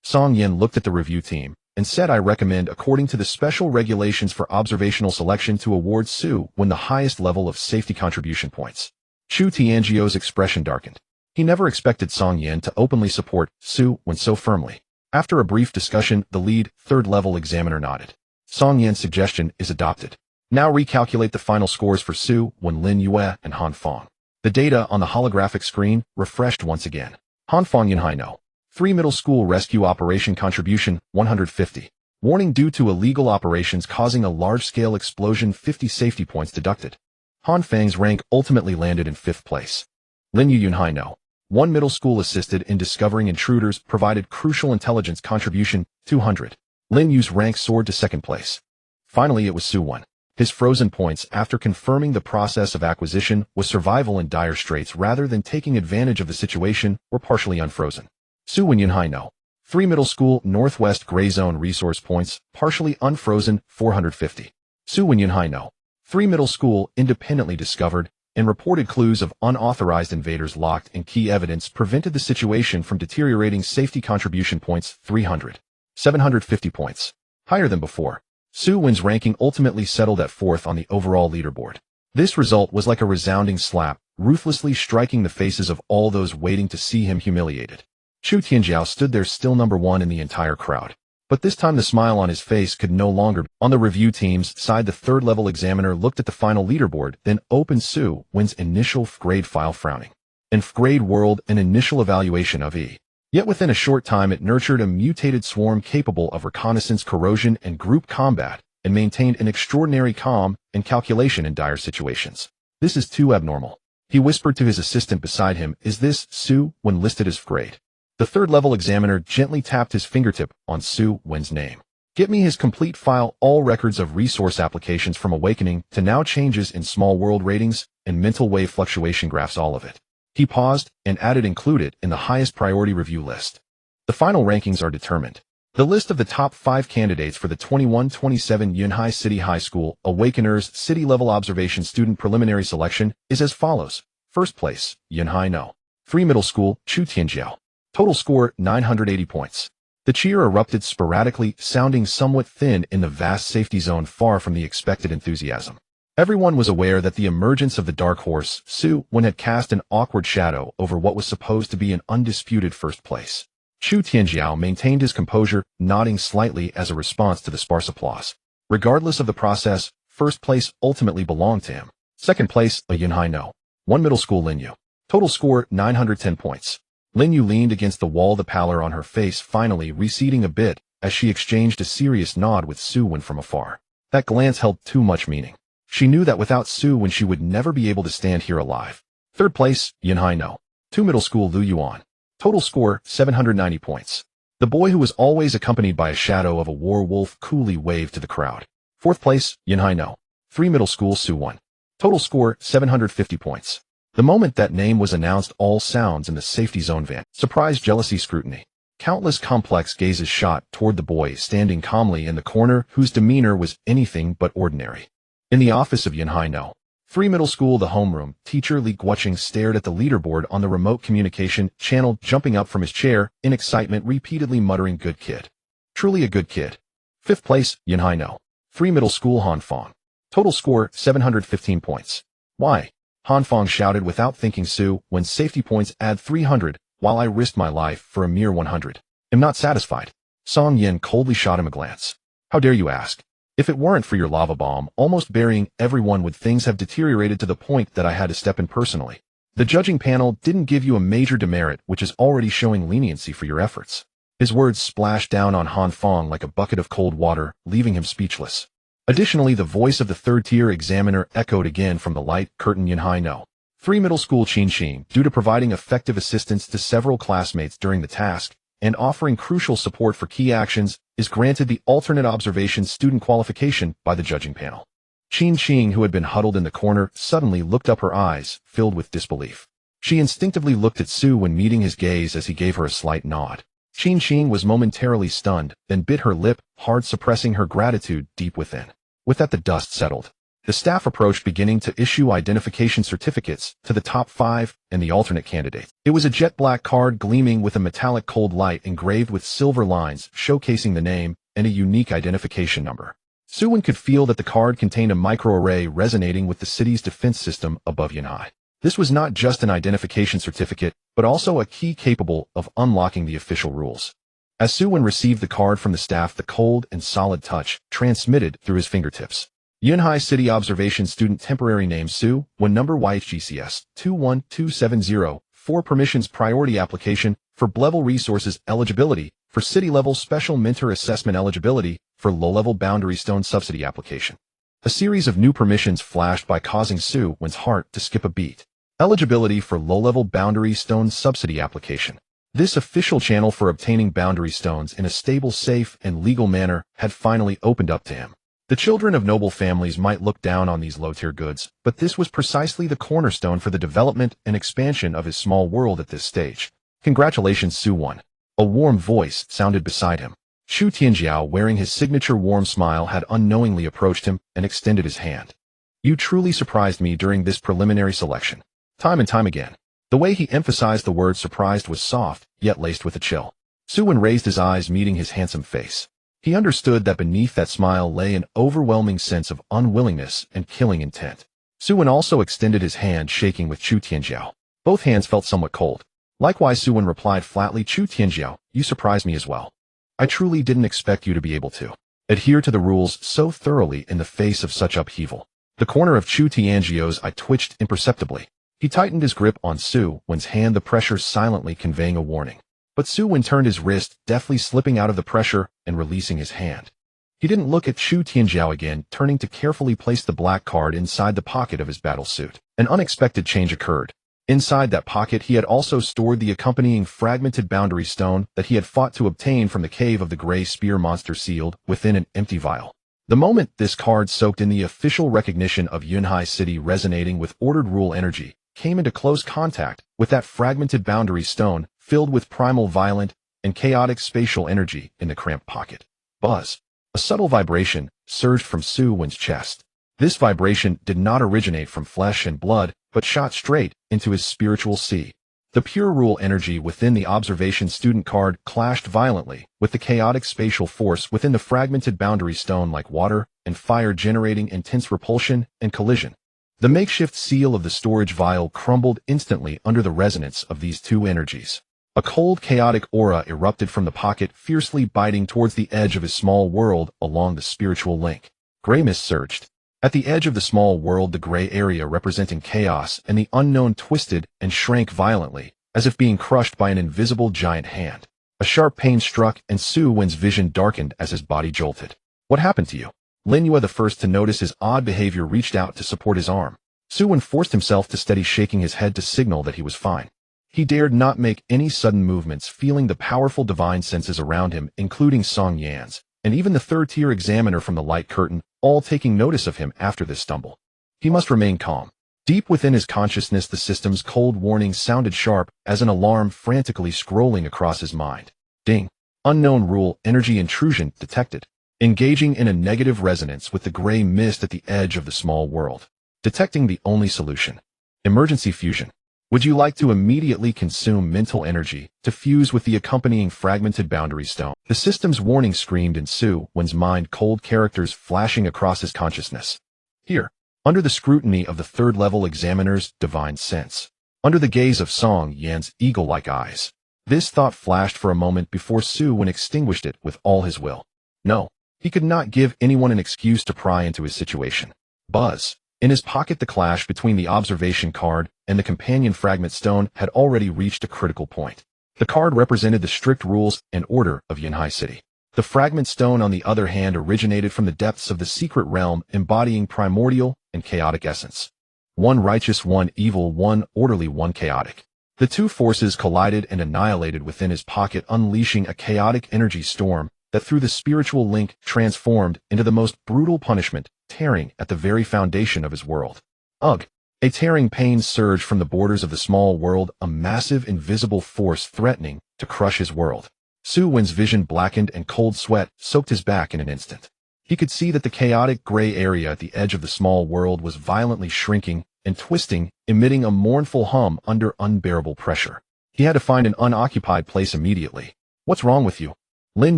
Song Yin looked at the review team and said, "I recommend, according to the special regulations for observational selection, to award Su Wen the highest level of safety contribution points." Chu Tianjiao's expression darkened. He never expected Song Yin to openly support Su Wen so firmly. After a brief discussion, the lead third-level examiner nodded. Song Yin's suggestion is adopted. Now recalculate the final scores for Su Wen, Lin Yue, and Han Feng. The data on the holographic screen refreshed once again. Hanfang Yunhai No. 3 Middle School Rescue Operation Contribution 150. Warning due to illegal operations causing a large-scale explosion, 50 safety points deducted. Han Fang's rank ultimately landed in 5th place. Lin Yu Yunhai No. 1 Middle School assisted in discovering intruders, provided crucial intelligence contribution 200. Lin Yu's rank soared to 2nd place. Finally, it was Su Wen. His frozen points after confirming the process of acquisition was survival in dire straits rather than taking advantage of the situation were partially unfrozen. Su Wen Yunhai No. 3 Middle School Northwest Gray Zone resource points, partially unfrozen 450. Su Wen Yunhai No. 3 Middle School independently discovered and reported clues of unauthorized invaders locked and key evidence prevented the situation from deteriorating, safety contribution points 300. 750 points. Higher than before. Su Wen's ranking ultimately settled at 4th on the overall leaderboard. This result was like a resounding slap, ruthlessly striking the faces of all those waiting to see him humiliated. Chu Tianjiao stood there still number 1 in the entire crowd. But this time the smile on his face could no longer be. On the review team's side, the 3rd-level examiner looked at the final leaderboard, then opened Su Wen's initial grade file, frowning. In grade world, an initial evaluation of E. Yet within a short time it nurtured a mutated swarm capable of reconnaissance, corrosion, and group combat, and maintained an extraordinary calm and calculation in dire situations. This is too abnormal. He whispered to his assistant beside him, "Is this Su Wen listed as grade?" The 3rd-level examiner gently tapped his fingertip on Su Wen's name. "Get me his complete file, all records of resource applications from awakening to now, changes in small world ratings and mental wave fluctuation graphs, all of it." He paused and added, "Included in the highest priority review list." The final rankings are determined. The list of the top 5 candidates for the 21-27 Yunhai City High School Awakeners City-Level Observation Student Preliminary Selection is as follows. 1st place, Yunhai No. 3 Middle School, Chu Tianjiao. Total score, 980 points. The cheer erupted sporadically, sounding somewhat thin in the vast safety zone, far from the expected enthusiasm. Everyone was aware that the emergence of the dark horse, Su Wen, had cast an awkward shadow over what was supposed to be an undisputed 1st place. Chu Tianjiao maintained his composure, nodding slightly as a response to the sparse applause. Regardless of the process, 1st place ultimately belonged to him. 2nd place, a Yunhai No. 1 Middle School, Lin Yu. Total score, 910 points. Lin Yu leaned against the wall, the pallor on her face finally receding a bit as she exchanged a serious nod with Su Wen from afar. That glance held too much meaning. She knew that without Su Wen she would never be able to stand here alive. 3rd place, Yunhai No. 2 Middle School, Lu Yuan. Total score, 790 points. The boy who was always accompanied by a shadow of a war wolf coolly waved to the crowd. 4th place, Yunhai No. 3 Middle School, Su Wen. Total score, 750 points. The moment that name was announced, all sounds in the safety zone vanished. Surprise, jealousy, scrutiny. Countless complex gazes shot toward the boy standing calmly in the corner, whose demeanor was anything but ordinary. In the office of Yunhai No. 3 Middle School, the homeroom, teacher Li Guoqing stared at the leaderboard on the remote communication channel, jumping up from his chair in excitement, repeatedly muttering, "Good kid. Truly a good kid." 5th place, Yunhai No. 3 Middle School, Hanfang. Total score, 715 points. "Why?" Hanfang shouted without thinking. "Su Wen's safety points add 300, while I risked my life for a mere 100. Am not satisfied." Song Yin coldly shot him a glance. "How dare you ask? If it weren't for your lava bomb almost burying everyone, would things have deteriorated to the point that I had to step in personally? The judging panel didn't give you a major demerit, which is already showing leniency for your efforts." His words splashed down on Hanfang like a bucket of cold water, leaving him speechless. Additionally, the voice of the 3rd-tier examiner echoed again from the light curtain. Yunhai No. 3 Middle School, Qin Xing, due to providing effective assistance to several classmates during the task and offering crucial support for key actions, is granted the alternate observation student qualification by the judging panel. Qin Xing, who had been huddled in the corner, suddenly looked up, her eyes filled with disbelief. She instinctively looked at Su Wen, meeting his gaze as he gave her a slight nod. Qin Xing was momentarily stunned, then bit her lip hard, suppressing her gratitude deep within. With that, the dust settled. The staff approached, beginning to issue identification certificates to the top 5 and the alternate candidates. It was a jet black card gleaming with a metallic cold light engraved with silver lines showcasing the name and a unique identification number. Su Wen could feel that the card contained a microarray resonating with the city's defense system above Yunhai. This was not just an identification certificate, but also a key capable of unlocking the official rules. As Su Wen received the card from the staff, the cold and solid touch transmitted through his fingertips. Yunhai City Observation Student Temporary Name Su Wen Number YHGCS 21270 4 Permissions Priority Application for Level Resources Eligibility for City-Level Special Mentor Assessment Eligibility for Low-Level Boundary Stone Subsidy Application. A series of new permissions flashed by causing Su Wen's heart to skip a beat. Eligibility for Low-Level Boundary Stone Subsidy Application. This official channel for obtaining boundary stones in a stable, safe, and legal manner had finally opened up to him. The children of noble families might look down on these low-tier goods, but this was precisely the cornerstone for the development and expansion of his small world at this stage. Congratulations, Su Wen. A warm voice sounded beside him. Shu Tianjiao, wearing his signature warm smile, had unknowingly approached him and extended his hand. You truly surprised me during this preliminary selection. Time and time again. The way he emphasized the word surprised was soft, yet laced with a chill. Su Wen raised his eyes, meeting his handsome face. He understood that beneath that smile lay an overwhelming sense of unwillingness and killing intent. Su Wen also extended his hand, shaking with Chu Tianjiao. Both hands felt somewhat cold. Likewise, Su Wen replied flatly, Chu Tianjiao, you surprised me as well. I truly didn't expect you to be able to adhere to the rules so thoroughly in the face of such upheaval. The corner of Chu Tianjiao's eye twitched imperceptibly. He tightened his grip on Su Wen's hand, the pressure silently conveying a warning. But Su Wen turned his wrist, deftly slipping out of the pressure and releasing his hand. He didn't look at Chu Tianjiao again, turning to carefully place the black card inside the pocket of his battle suit. An unexpected change occurred. Inside that pocket he had also stored the accompanying fragmented boundary stone that he had fought to obtain from the cave of the gray spear monster, sealed within an empty vial. The moment this card, soaked in the official recognition of Yunhai City, resonating with ordered rule energy, came into close contact with that fragmented boundary stone filled with primal, violent, and chaotic spatial energy in the cramped pocket. Buzz. A subtle vibration surged from Su Wen's chest. This vibration did not originate from flesh and blood, but shot straight into his spiritual sea. The pure rule energy within the observation student card clashed violently with the chaotic spatial force within the fragmented boundary stone, like water and fire, generating intense repulsion and collision. The makeshift seal of the storage vial crumbled instantly under the resonance of these two energies. A cold, chaotic aura erupted from the pocket, fiercely biting towards the edge of his small world along the spiritual link. Gray mist surged. At the edge of the small world, the gray area representing chaos and the unknown twisted and shrank violently, as if being crushed by an invisible giant hand. A sharp pain struck, and Su Wen's vision darkened as his body jolted. What happened to you? Lin Yue, the first to notice his odd behavior, reached out to support his arm. Su Wen forced himself to steady, shaking his head to signal that he was fine. He dared not make any sudden movements, feeling the powerful divine senses around him, including Song Yan's, and even the third-tier examiner from the light curtain, all taking notice of him after this stumble. He must remain calm. Deep within his consciousness, the system's cold warning sounded sharp as an alarm, frantically scrolling across his mind. Ding. Unknown rule energy intrusion detected. Engaging in a negative resonance with the gray mist at the edge of the small world. Detecting the only solution. Emergency fusion. Would you like to immediately consume mental energy to fuse with the accompanying fragmented boundary stone? The system's warning screamed in Su Wen's mind, cold characters flashing across his consciousness. Here, under the scrutiny of the third-level examiner's divine sense, under the gaze of Song Yan's eagle-like eyes. This thought flashed for a moment before Su Wen extinguished it with all his will. No, he could not give anyone an excuse to pry into his situation. Buzz. In his pocket, the clash between the observation card and the companion fragment stone had already reached a critical point. The card represented the strict rules and order of Yunhai City. The fragment stone, on the other hand, originated from the depths of the secret realm, embodying primordial and chaotic essence. One righteous, one evil, one orderly, one chaotic. The two forces collided and annihilated within his pocket, unleashing a chaotic energy storm that, through the spiritual link, transformed into the most brutal punishment, tearing at the very foundation of his world. Ugh! A tearing pain surged from the borders of the small world, a massive invisible force threatening to crush his world. Su Wen's vision blackened and cold sweat soaked his back in an instant. He could see that the chaotic gray area at the edge of the small world was violently shrinking and twisting, emitting a mournful hum under unbearable pressure. He had to find an unoccupied place immediately. What's wrong with you? Lin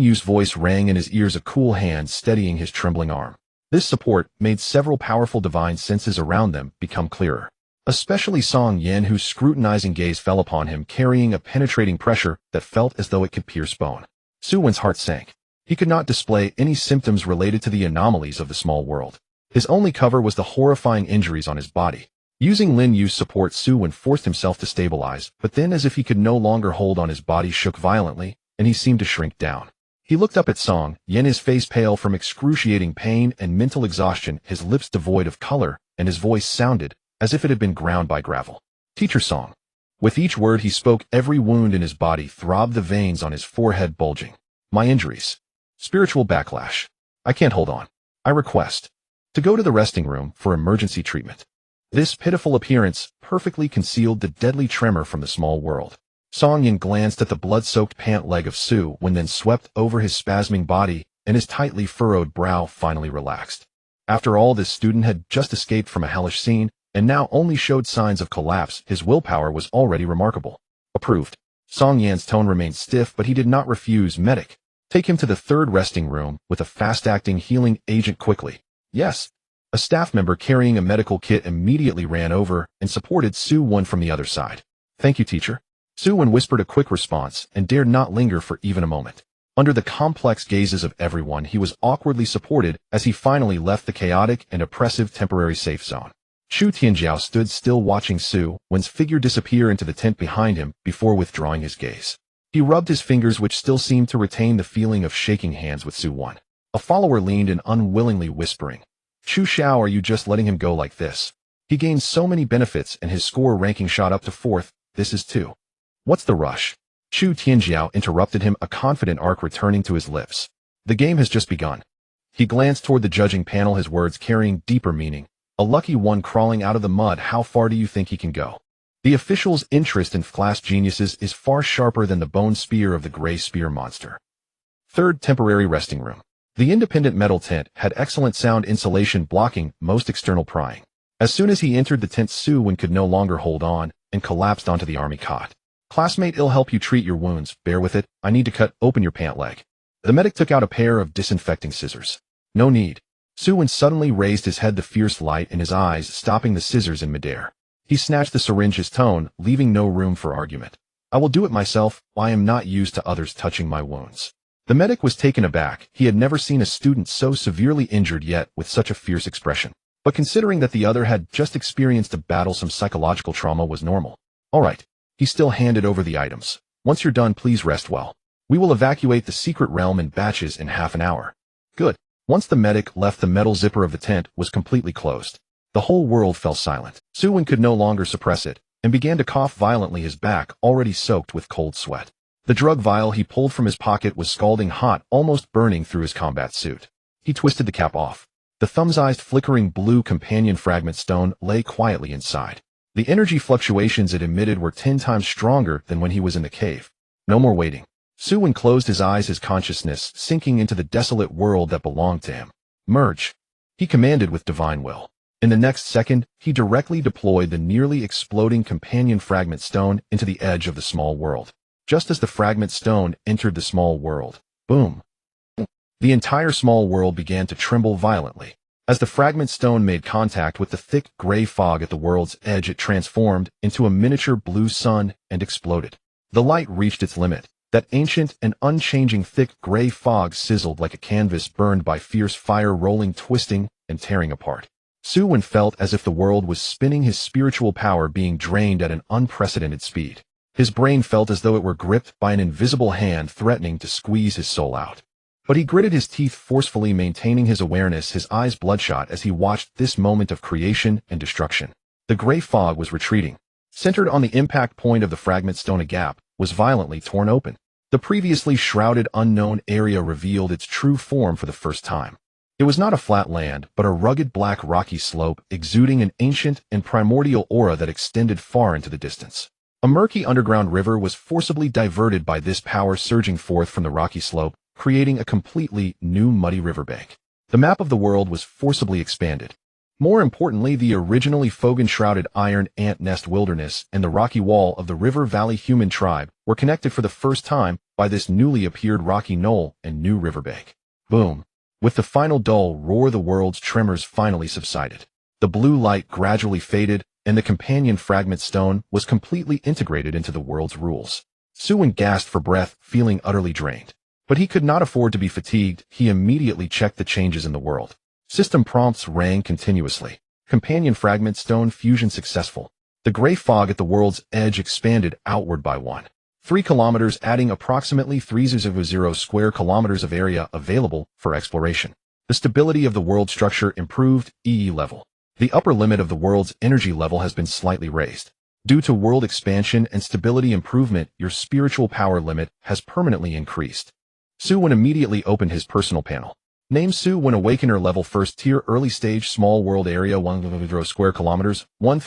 Yu's voice rang in his ears, a cool hand steadying his trembling arm. This support made several powerful divine senses around them become clearer. Especially Song Yan, whose scrutinizing gaze fell upon him, carrying a penetrating pressure that felt as though it could pierce bone. Su Wen's heart sank. He could not display any symptoms related to the anomalies of the small world. His only cover was the horrifying injuries on his body. Using Lin Yu's support, Su Wen forced himself to stabilize, but then as if he could no longer hold on, his body shook violently, and he seemed to shrink down. He looked up at Song Yen, his face pale from excruciating pain and mental exhaustion, his lips devoid of color, and his voice sounded as if it had been ground by gravel. Teacher Song. With each word he spoke, every wound in his body throbbed, the veins on his forehead bulging. My injuries. Spiritual backlash. I can't hold on. I request to go to the resting room for emergency treatment. This pitiful appearance perfectly concealed the deadly tremor from the small world. Song Yen glanced at the blood-soaked pant leg of Su Wen, then swept over his spasming body, and his tightly furrowed brow finally relaxed. After all, this student had just escaped from a hellish scene, and now only showed signs of collapse. His willpower was already remarkable. Approved. Song Yan's tone remained stiff, but he did not refuse. Medic. Take him to the third resting room with a fast-acting healing agent quickly. Yes. A staff member carrying a medical kit immediately ran over and supported Su Wen from the other side. Thank you, teacher. Su Wen whispered a quick response and dared not linger for even a moment. Under the complex gazes of everyone, he was awkwardly supported as he finally left the chaotic and oppressive temporary safe zone. Shu Tianjiao stood still, watching Su Wen's figure disappear into the tent behind him before withdrawing his gaze. He rubbed his fingers, which still seemed to retain the feeling of shaking hands with Su Wen. A follower leaned in, unwillingly whispering, Chu Xiao, are you just letting him go like this? He gained so many benefits and his score ranking shot up to 4th. This is too. What's the rush? Shu Tianjiao interrupted him, a confident arc returning to his lips. The game has just begun. He glanced toward the judging panel, his words carrying deeper meaning. A lucky one crawling out of the mud. How far do you think he can go? The official's interest in class geniuses is far sharper than the bone spear of the gray spear monster. Third temporary resting room. The independent metal tent had excellent sound insulation, blocking most external prying. As soon as he entered the tent, Su Wen could no longer hold on and collapsed onto the army cot. Classmate, I'll help you treat your wounds. Bear with it. I need to cut open your pant leg. The medic took out a pair of disinfecting scissors. No need. Su Wen suddenly raised his head, the fierce light in his eyes stopping the scissors in midair. He snatched the syringe, his tone leaving no room for argument. I will do it myself. I am not used to others touching my wounds. The medic was taken aback. He had never seen a student so severely injured yet with such a fierce expression. But considering that the other had just experienced a battle, some psychological trauma was normal. All right. He still handed over the items. Once you're done, please rest well. We will evacuate the secret realm in batches in half an hour. Good. Once the medic left, the metal zipper of the tent was completely closed. The whole world fell silent. Su Wen could no longer suppress it and began to cough violently, his back already soaked with cold sweat. The drug vial he pulled from his pocket was scalding hot, almost burning through his combat suit. He twisted the cap off. The thumb-sized flickering blue companion fragment stone lay quietly inside. The energy fluctuations it emitted were 10 times stronger than when he was in the cave. No more waiting. Su Wen closed his eyes, his consciousness sinking into the desolate world that belonged to him. Merge. He commanded with divine will. In the next second, he directly deployed the nearly exploding companion fragment stone into the edge of the small world. Just as the fragment stone entered the small world, boom! The entire small world began to tremble violently. As the fragment stone made contact with the thick gray fog at the world's edge, it transformed into a miniature blue sun and exploded. The light reached its limit. That ancient and unchanging thick gray fog sizzled like a canvas burned by fierce fire, rolling, twisting, and tearing apart. Su Wen felt as if the world was spinning, his spiritual power being drained at an unprecedented speed. His brain felt as though it were gripped by an invisible hand threatening to squeeze his soul out. But he gritted his teeth forcefully, maintaining his awareness, his eyes bloodshot as he watched this moment of creation and destruction. The gray fog was retreating. Centered on the impact point of the fragment stone, a gap was violently torn open. The previously shrouded unknown area revealed its true form for the first time. It was not a flat land, but a rugged black rocky slope exuding an ancient and primordial aura that extended far into the distance. A murky underground river was forcibly diverted by this power, surging forth from the rocky slope, creating a completely new muddy riverbank. The map of the world was forcibly expanded. More importantly, the originally Fogan-shrouded iron ant nest wilderness and the rocky wall of the river valley human tribe were connected for the first time by this newly appeared rocky knoll and new riverbank. Boom! With the final dull roar, the world's tremors finally subsided. The blue light gradually faded, and the companion fragment stone was completely integrated into the world's rules. Su Wen gasped for breath, feeling utterly drained. But he could not afford to be fatigued. He immediately checked the changes in the world. System prompts rang continuously. Companion fragment stone fusion successful. The gray fog at the world's edge expanded outward by 3 kilometers, adding approximately 300 square kilometers of area available for exploration. The stability of the world structure improved. EE level. The upper limit of the world's energy level has been slightly raised. Due to world expansion and stability improvement, your spiritual power limit has permanently increased. Su Wen immediately opened his personal panel. Name Su Wen Awakener level 1st tier early stage small world area 1 square kilometers, 1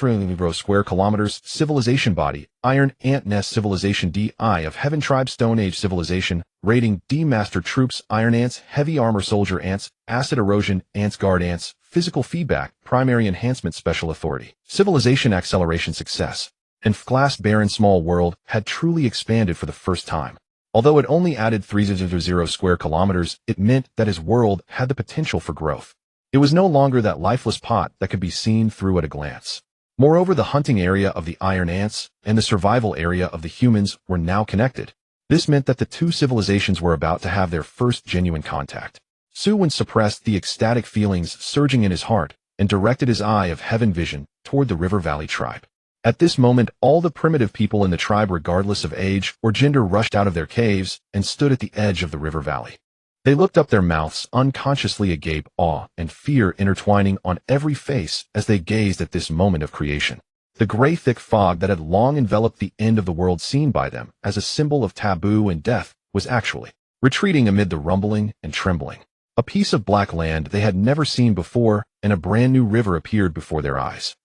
square kilometers, civilization body, iron ant nest civilization D Eye of Heaven tribe Stone Age civilization, rating D master troops iron ants, heavy armor soldier ants, acid erosion ants guard ants, physical feedback, primary enhancement special authority, civilization acceleration success. And class barren small world had truly expanded for the first time. Although it only added 300 square kilometers, it meant that his world had the potential for growth. It was no longer that lifeless pot that could be seen through at a glance. Moreover, the hunting area of the iron ants and the survival area of the humans were now connected. This meant that the two civilizations were about to have their first genuine contact. Su Wen suppressed the ecstatic feelings surging in his heart and directed his eye of heaven vision toward the River Valley tribe. At this moment, all the primitive people in the tribe, regardless of age or gender, rushed out of their caves and stood at the edge of the river valley. They looked up, their mouths unconsciously agape, awe and fear intertwining on every face as they gazed at this moment of creation. The gray thick fog that had long enveloped the end of the world, seen by them as a symbol of taboo and death, was actually retreating amid the rumbling and trembling. A piece of black land they had never seen before, and a brand new river appeared before their eyes.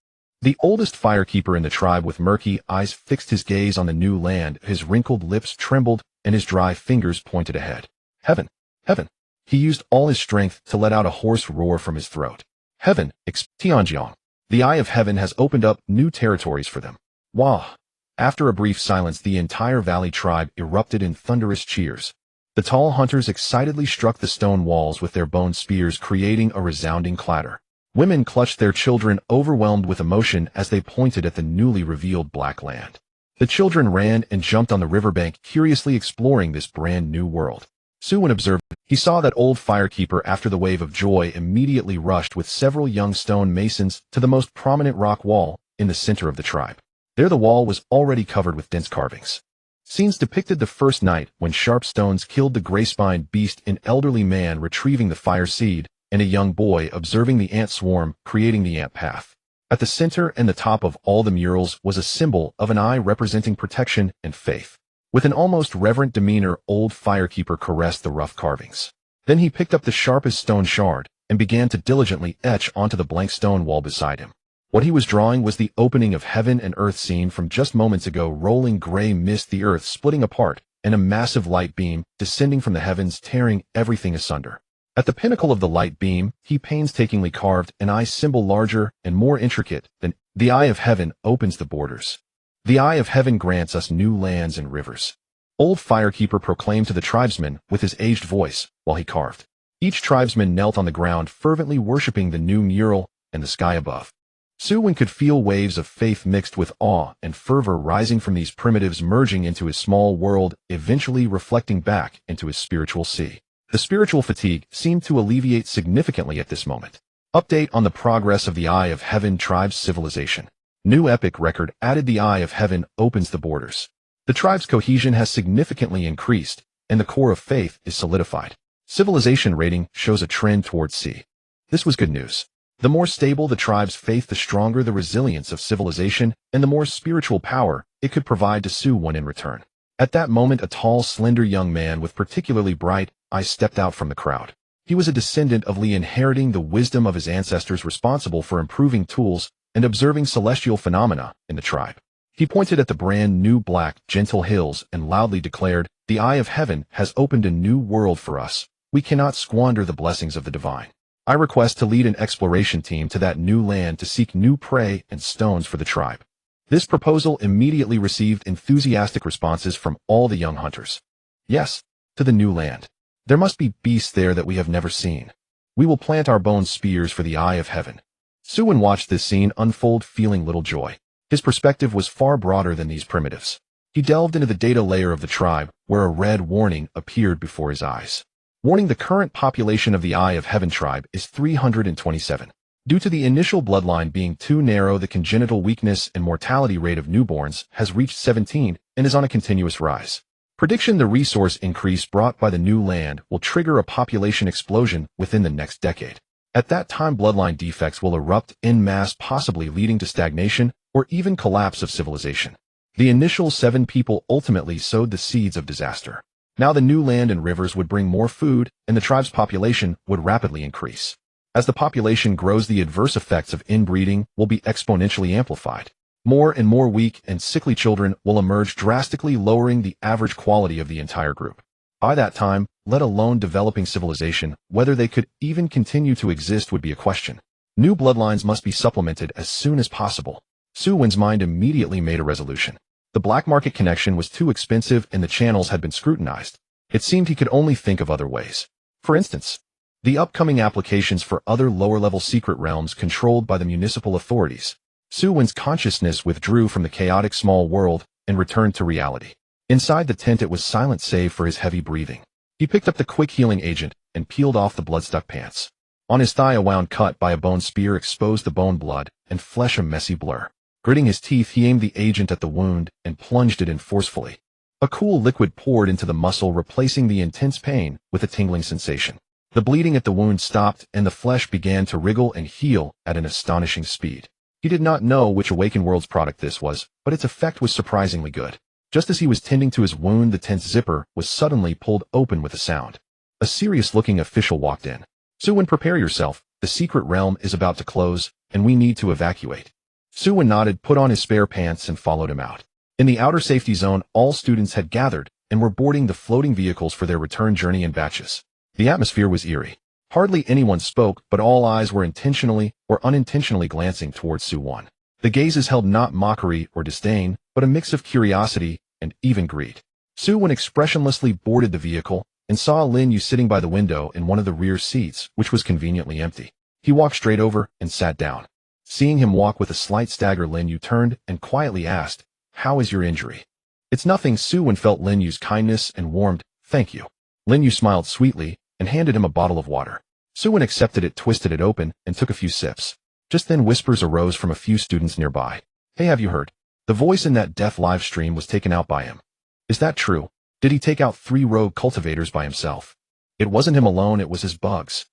The oldest firekeeper in the tribe, with murky eyes, fixed his gaze on the new land. His wrinkled lips trembled and his dry fingers pointed ahead. Heaven! Heaven! He used all his strength to let out a hoarse roar from his throat. Heaven! Tianjiang. The eye of heaven has opened up new territories for them. Wah! After a brief silence, the entire valley tribe erupted in thunderous cheers. The tall hunters excitedly struck the stone walls with their bone spears, creating a resounding clatter. Women clutched their children, overwhelmed with emotion as they pointed at the newly revealed black land. The children ran and jumped on the riverbank, curiously exploring this brand new world. Su Wen observed. He saw that old firekeeper. After the wave of joy, immediately rushed with several young stone masons to the most prominent rock wall in the center of the tribe. There the wall was already covered with dense carvings. Scenes depicted the first night when sharp stones killed the gray-spined beast, an elderly man retrieving the fire seed, and a young boy observing the ant swarm creating the ant path. At the center and the top of all the murals was a symbol of an eye representing protection and faith. With an almost reverent demeanor, old firekeeper caressed the rough carvings. Then he picked up the sharpest stone shard and began to diligently etch onto the blank stone wall beside him. What he was drawing was the opening of heaven and earth seen from just moments ago. Rolling gray mist, the earth splitting apart, and a massive light beam descending from the heavens, tearing everything asunder. At the pinnacle of the light beam, he painstakingly carved an eye symbol larger and more intricate than the eye of heaven opens the borders. The eye of heaven grants us new lands and rivers. Old firekeeper proclaimed to the tribesmen with his aged voice while he carved. Each tribesman knelt on the ground, fervently worshipping the new mural and the sky above. Su Wen could feel waves of faith mixed with awe and fervor rising from these primitives, merging into his small world, eventually reflecting back into his spiritual sea. The spiritual fatigue seemed to alleviate significantly at this moment. Update on the progress of the Eye of Heaven tribe's civilization. New epic record added. The Eye of Heaven opens the borders. The tribe's cohesion has significantly increased, and the core of faith is solidified. Civilization rating shows a trend towards C. This was good news. The more stable the tribe's faith, the stronger the resilience of civilization, and the more spiritual power it could provide to Su Wen in return. At that moment, a tall, slender young man with particularly bright eyes stepped out from the crowd. He was a descendant of Li, inheriting the wisdom of his ancestors, responsible for improving tools and observing celestial phenomena in the tribe. He pointed at the brand new black, gentle hills and loudly declared, "The Eye of Heaven has opened a new world for us. We cannot squander the blessings of the divine. I request to lead an exploration team to that new land to seek new prey and stones for the tribe." This proposal immediately received enthusiastic responses from all the young hunters. "Yes, to the new land. There must be beasts there that we have never seen. We will plant our bone spears for the Eye of Heaven." Su Wen watched this scene unfold, feeling little joy. His perspective was far broader than these primitives. He delved into the data layer of the tribe, where a red warning appeared before his eyes. Warning: the current population of the Eye of Heaven tribe is 327. Due to the initial bloodline being too narrow, the congenital weakness and mortality rate of newborns has reached 17 and is on a continuous rise. Prediction: the resource increase brought by the new land will trigger a population explosion within the next decade. At that time, bloodline defects will erupt en masse, possibly leading to stagnation or even collapse of civilization. The initial 7 people ultimately sowed the seeds of disaster. Now the new land and rivers would bring more food, and the tribe's population would rapidly increase. As the population grows, the adverse effects of inbreeding will be exponentially amplified. More and more weak and sickly children will emerge, drastically lowering the average quality of the entire group. By that time, let alone developing civilization, whether they could even continue to exist would be a question. New bloodlines must be supplemented as soon as possible. Su Wen's mind immediately made a resolution. The black market connection was too expensive and the channels had been scrutinized. It seemed he could only think of other ways. For instance, the upcoming applications for other lower-level secret realms controlled by the municipal authorities. Su Wen's consciousness withdrew from the chaotic small world and returned to reality. Inside the tent, it was silent save for his heavy breathing. He picked up the quick healing agent and peeled off the blood-stuck pants. On his thigh, a wound cut by a bone spear exposed the bone, blood, and flesh a messy blur. Gritting his teeth, he aimed the agent at the wound and plunged it in forcefully. A cool liquid poured into the muscle, replacing the intense pain with a tingling sensation. The bleeding at the wound stopped, and the flesh began to wriggle and heal at an astonishing speed. He did not know which Awaken World's product this was, but its effect was surprisingly good. Just as he was tending to his wound, the tent's zipper was suddenly pulled open with a sound. A serious-looking official walked in. "Su Wen, prepare yourself. The secret realm is about to close, and we need to evacuate." Su Wen nodded, put on his spare pants, and followed him out. In the outer safety zone, all students had gathered and were boarding the floating vehicles for their return journey in batches. The atmosphere was eerie. Hardly anyone spoke, but all eyes were intentionally or unintentionally glancing towards Su Wen. The gazes held not mockery or disdain, but a mix of curiosity and even greed. Su Wen expressionlessly boarded the vehicle and saw Lin Yu sitting by the window in one of the rear seats, which was conveniently empty. He walked straight over and sat down. Seeing him walk with a slight stagger, Lin Yu turned and quietly asked, "How is your injury?" "It's nothing." Su Wen felt Lin Yu's kindness and warmed, "Thank you." Lin Yu smiled sweetly and handed him a bottle of water. Su Wen accepted it, twisted it open, and took a few sips. Just then whispers arose from a few students nearby. "Hey, have you heard? The voice in that death live stream was taken out by him. Is that true? Did he take out 3 rogue cultivators by himself? It wasn't him alone, it was his bugs.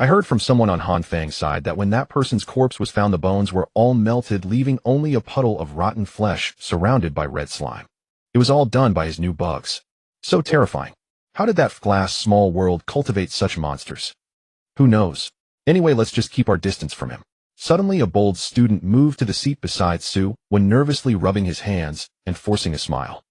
I heard from someone on Han Fang's side that when that person's corpse was found, the bones were all melted, leaving only a puddle of rotten flesh surrounded by red slime. It was all done by his new bugs. So terrifying. How did that glass small world cultivate such monsters? Who knows? Anyway, let's just keep our distance from him." Suddenly, a bold student moved to the seat beside Su Wen, nervously rubbing his hands and forcing a smile.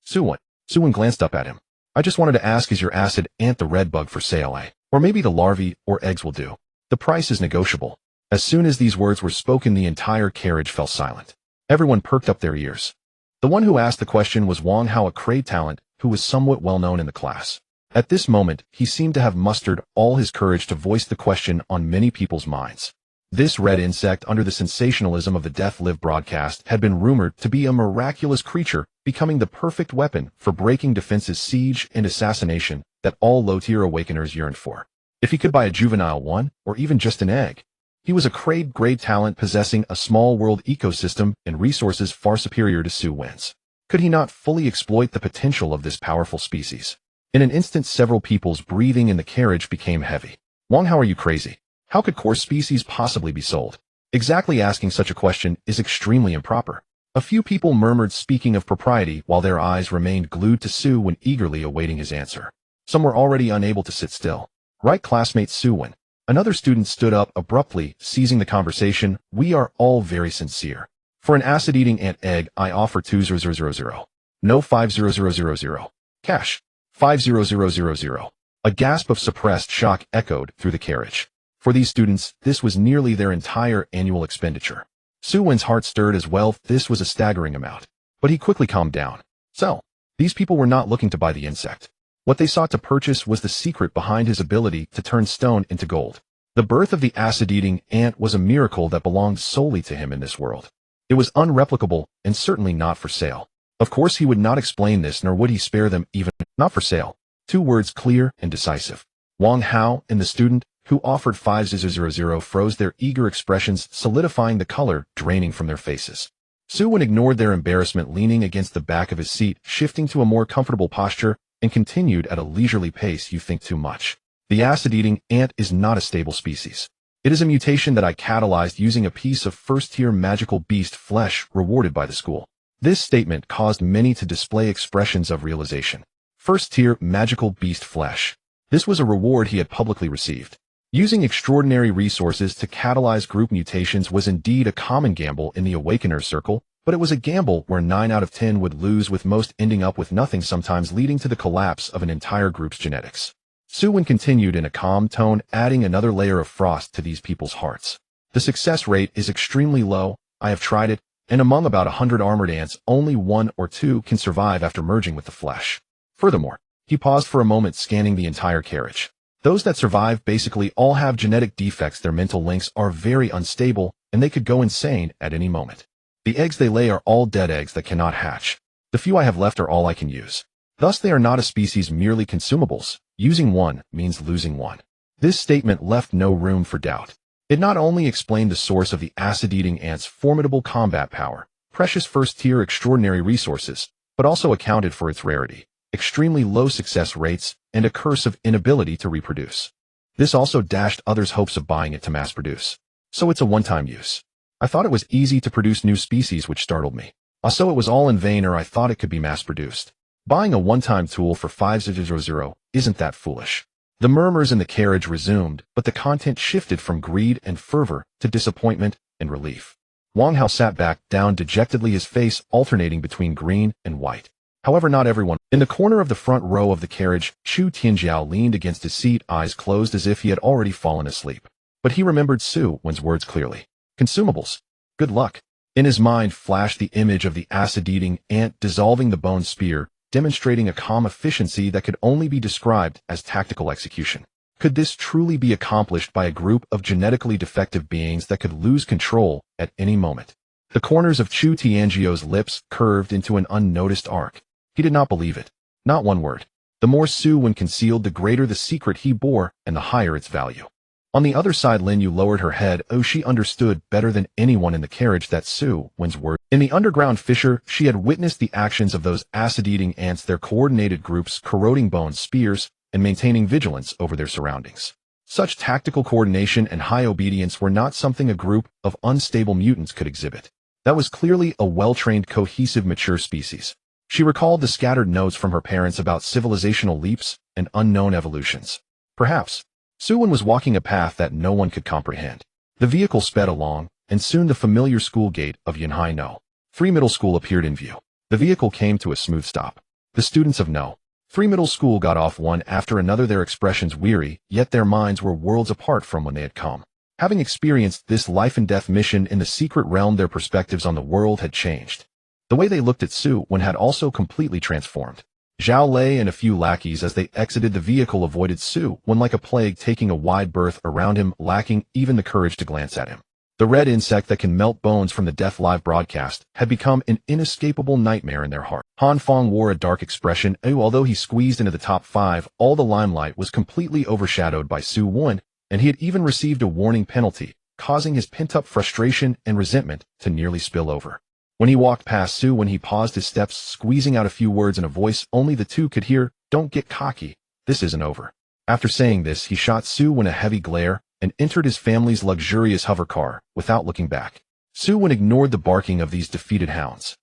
Su Wen." Su Wen glanced up at him. "I just wanted to ask, is your acid ant the red bug for sale, eh? Or maybe the larvae or eggs will do. The price is negotiable." As soon as these words were spoken, the entire carriage fell silent. Everyone perked up their ears. The one who asked the question was Wang Hao, a Cray talent who was somewhat well known in the class. At this moment, he seemed to have mustered all his courage to voice the question on many people's minds. This red insect, under the sensationalism of the Death Live broadcast, had been rumored to be a miraculous creature, becoming the perfect weapon for breaking defenses, siege, and assassination that all low-tier awakeners yearned for. If he could buy a juvenile one, or even just an egg, he was a grade talent possessing a small world ecosystem and resources far superior to Su Wen's. Could he not fully exploit the potential of this powerful species? In an instant, several people's breathing in the carriage became heavy. "Wang, how are you crazy? How could core species possibly be sold? Exactly, asking such a question is extremely improper." A few people murmured, speaking of propriety, while their eyes remained glued to Su Wen, eagerly awaiting his answer. Some were already unable to sit still. "Right, classmate Su Wen." Another student stood up abruptly, seizing the conversation. "We are all very sincere. For an acid-eating ant egg, I offer 2,000. No, 5,000. Cash. 5,000. A gasp of suppressed shock echoed through the carriage. For these students, this was nearly their entire annual expenditure. Su Wen's heart stirred as well. This was a staggering amount. But he quickly calmed down. So, these people were not looking to buy the insect. What they sought to purchase was the secret behind his ability to turn stone into gold. The birth of the acid-eating ant was a miracle that belonged solely to him in this world. It was unreplicable and certainly not for sale. Of course, he would not explain this, nor would he spare them even. "Not for sale. 2 words clear and decisive. Wang Hao and the student, who offered 5000, froze their eager expressions, solidifying the color draining from their faces. Su Wen ignored their embarrassment, leaning against the back of his seat, shifting to a more comfortable posture, and continued at a leisurely pace. You think too much. The acid-eating ant is not a stable species. It is a mutation that I catalyzed using a piece of first-tier magical beast flesh rewarded by the school. This statement caused many to display expressions of realization. First-tier magical beast flesh. This was a reward he had publicly received. Using extraordinary resources to catalyze group mutations was indeed a common gamble in the Awakeners circle, but it was a gamble where 9 out of 10 would lose, with most ending up with nothing, sometimes leading to the collapse of an entire group's genetics. Su Wen continued in a calm tone, adding another layer of frost to these people's hearts. The success rate is extremely low. I have tried it, and among about 100 armored ants, only 1 or 2 can survive after merging with the flesh. Furthermore, he paused for a moment, scanning the entire carriage. Those that survive basically all have genetic defects. Their mental links are very unstable, and they could go insane at any moment. The eggs they lay are all dead eggs that cannot hatch. The few I have left are all I can use. Thus they are not a species, merely consumables. Using one means losing one. This statement left no room for doubt. It not only explained the source of the acid-eating ant's formidable combat power, precious first-tier extraordinary resources, but also accounted for its rarity, extremely low success rates, and a curse of inability to reproduce. This also dashed others' hopes of buying it to mass produce. So it's a one-time use. I thought it was easy to produce new species, which startled me. So it was all in vain, or I thought it could be mass-produced. Buying a one-time tool for 5000 isn't that foolish. The murmurs in the carriage resumed, but the content shifted from greed and fervor to disappointment and relief. Wang Hao sat back down dejectedly, his face alternating between green and white. However, not everyone. In the corner of the front row of the carriage, Chu Tianjiao leaned against his seat, eyes closed as if he had already fallen asleep. But he remembered Su Wen's words clearly. Consumables. Good luck. In his mind flashed the image of the acid-eating ant dissolving the bone spear, demonstrating a calm efficiency that could only be described as tactical execution. Could this truly be accomplished by a group of genetically defective beings that could lose control at any moment? The corners of Chu Tianjiao's lips curved into an unnoticed arc. He did not believe it. Not one word. The more Su Wen concealed, the greater the secret he bore, and the higher its value. On the other side, Lin Yu lowered her head. She understood better than anyone in the carriage that Su Wen's words. In the underground fissure, she had witnessed the actions of those acid-eating ants, their coordinated groups corroding bone spears and maintaining vigilance over their surroundings. Such tactical coordination and high obedience were not something a group of unstable mutants could exhibit. That was clearly a well-trained, cohesive, mature species. She recalled the scattered notes from her parents about civilizational leaps and unknown evolutions. Perhaps Su Wen was walking a path that no one could comprehend. The vehicle sped along, and soon the familiar school gate of Yunhai No. 3 Middle School appeared in view. The vehicle came to a smooth stop. The students of No. 3 Middle School got off one after another, their expressions weary, yet their minds were worlds apart from when they had come. Having experienced this life-and-death mission in the secret realm, their perspectives on the world had changed. The way they looked at Su Wen had also completely transformed. Zhao Lei and a few lackeys, as they exited the vehicle, avoided Su Wen like a plague, taking a wide berth around him, lacking even the courage to glance at him. The red insect that can melt bones from the Death Live broadcast had become an inescapable nightmare in their heart. Han Fong wore a dark expression. Although he squeezed into the top 5, all the limelight was completely overshadowed by Su Wen, and he had even received a warning penalty, causing his pent-up frustration and resentment to nearly spill over. When he walked past Su Wen, he paused his steps, squeezing out a few words in a voice only the two could hear. Don't get cocky. This isn't over. After saying this, he shot Su Wen a heavy glare and entered his family's luxurious hover car without looking back. Su Wen ignored the barking of these defeated hounds.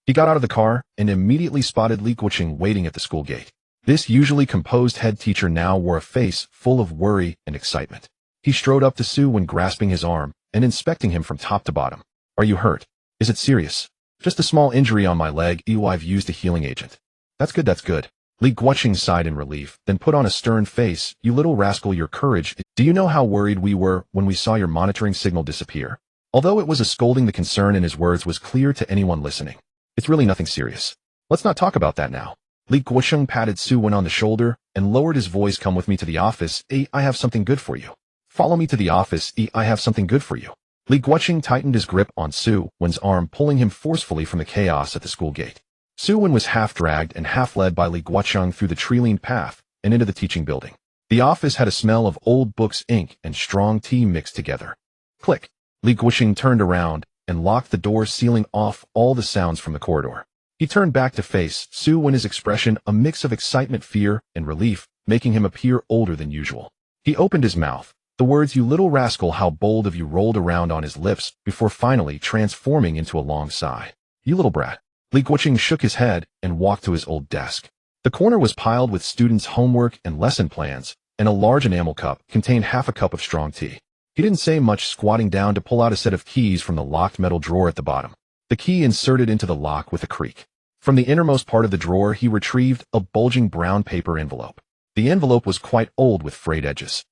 He got out of the car and immediately spotted Li Guoqing waiting at the school gate. This usually composed head teacher now wore a face full of worry and excitement. He strode up to Su Wen, grasping his arm and inspecting him from top to bottom. Are you hurt? Is it serious? Just a small injury on my leg. I've used a healing agent. That's good, that's good. Li Guoqing sighed in relief, then put on a stern face. You little rascal, your courage. Do you know how worried we were when we saw your monitoring signal disappear? Although it was a scolding, the concern in his words was clear to anyone listening. It's really nothing serious. Let's not talk about that now. Li Guoqing patted Su Wen on the shoulder and lowered his voice. Come with me to the office. I have something good for you. Follow me to the office. I have something good for you. Li Guoqing tightened his grip on Su Wen's arm, pulling him forcefully from the chaos at the school gate. Su Wen was half dragged and half led by Li Guoqing through the tree-lined path and into the teaching building. The office had a smell of old books, ink, and strong tea mixed together. Click. Li Guoqing turned around and locked the door, sealing off all the sounds from the corridor. He turned back to face Su Wen, his expression a mix of excitement, fear, and relief, making him appear older than usual. He opened his mouth. The words, "You little rascal, how bold of you," rolled around on his lips before finally transforming into a long sigh. "You little brat." Li Guoqing shook his head and walked to his old desk. The corner was piled with students' homework and lesson plans, and a large enamel cup contained half a cup of strong tea. He didn't say much, squatting down to pull out a set of keys from the locked metal drawer at the bottom. The key inserted into the lock with a creak. From the innermost part of the drawer, he retrieved a bulging brown paper envelope. The envelope was quite old with frayed edges.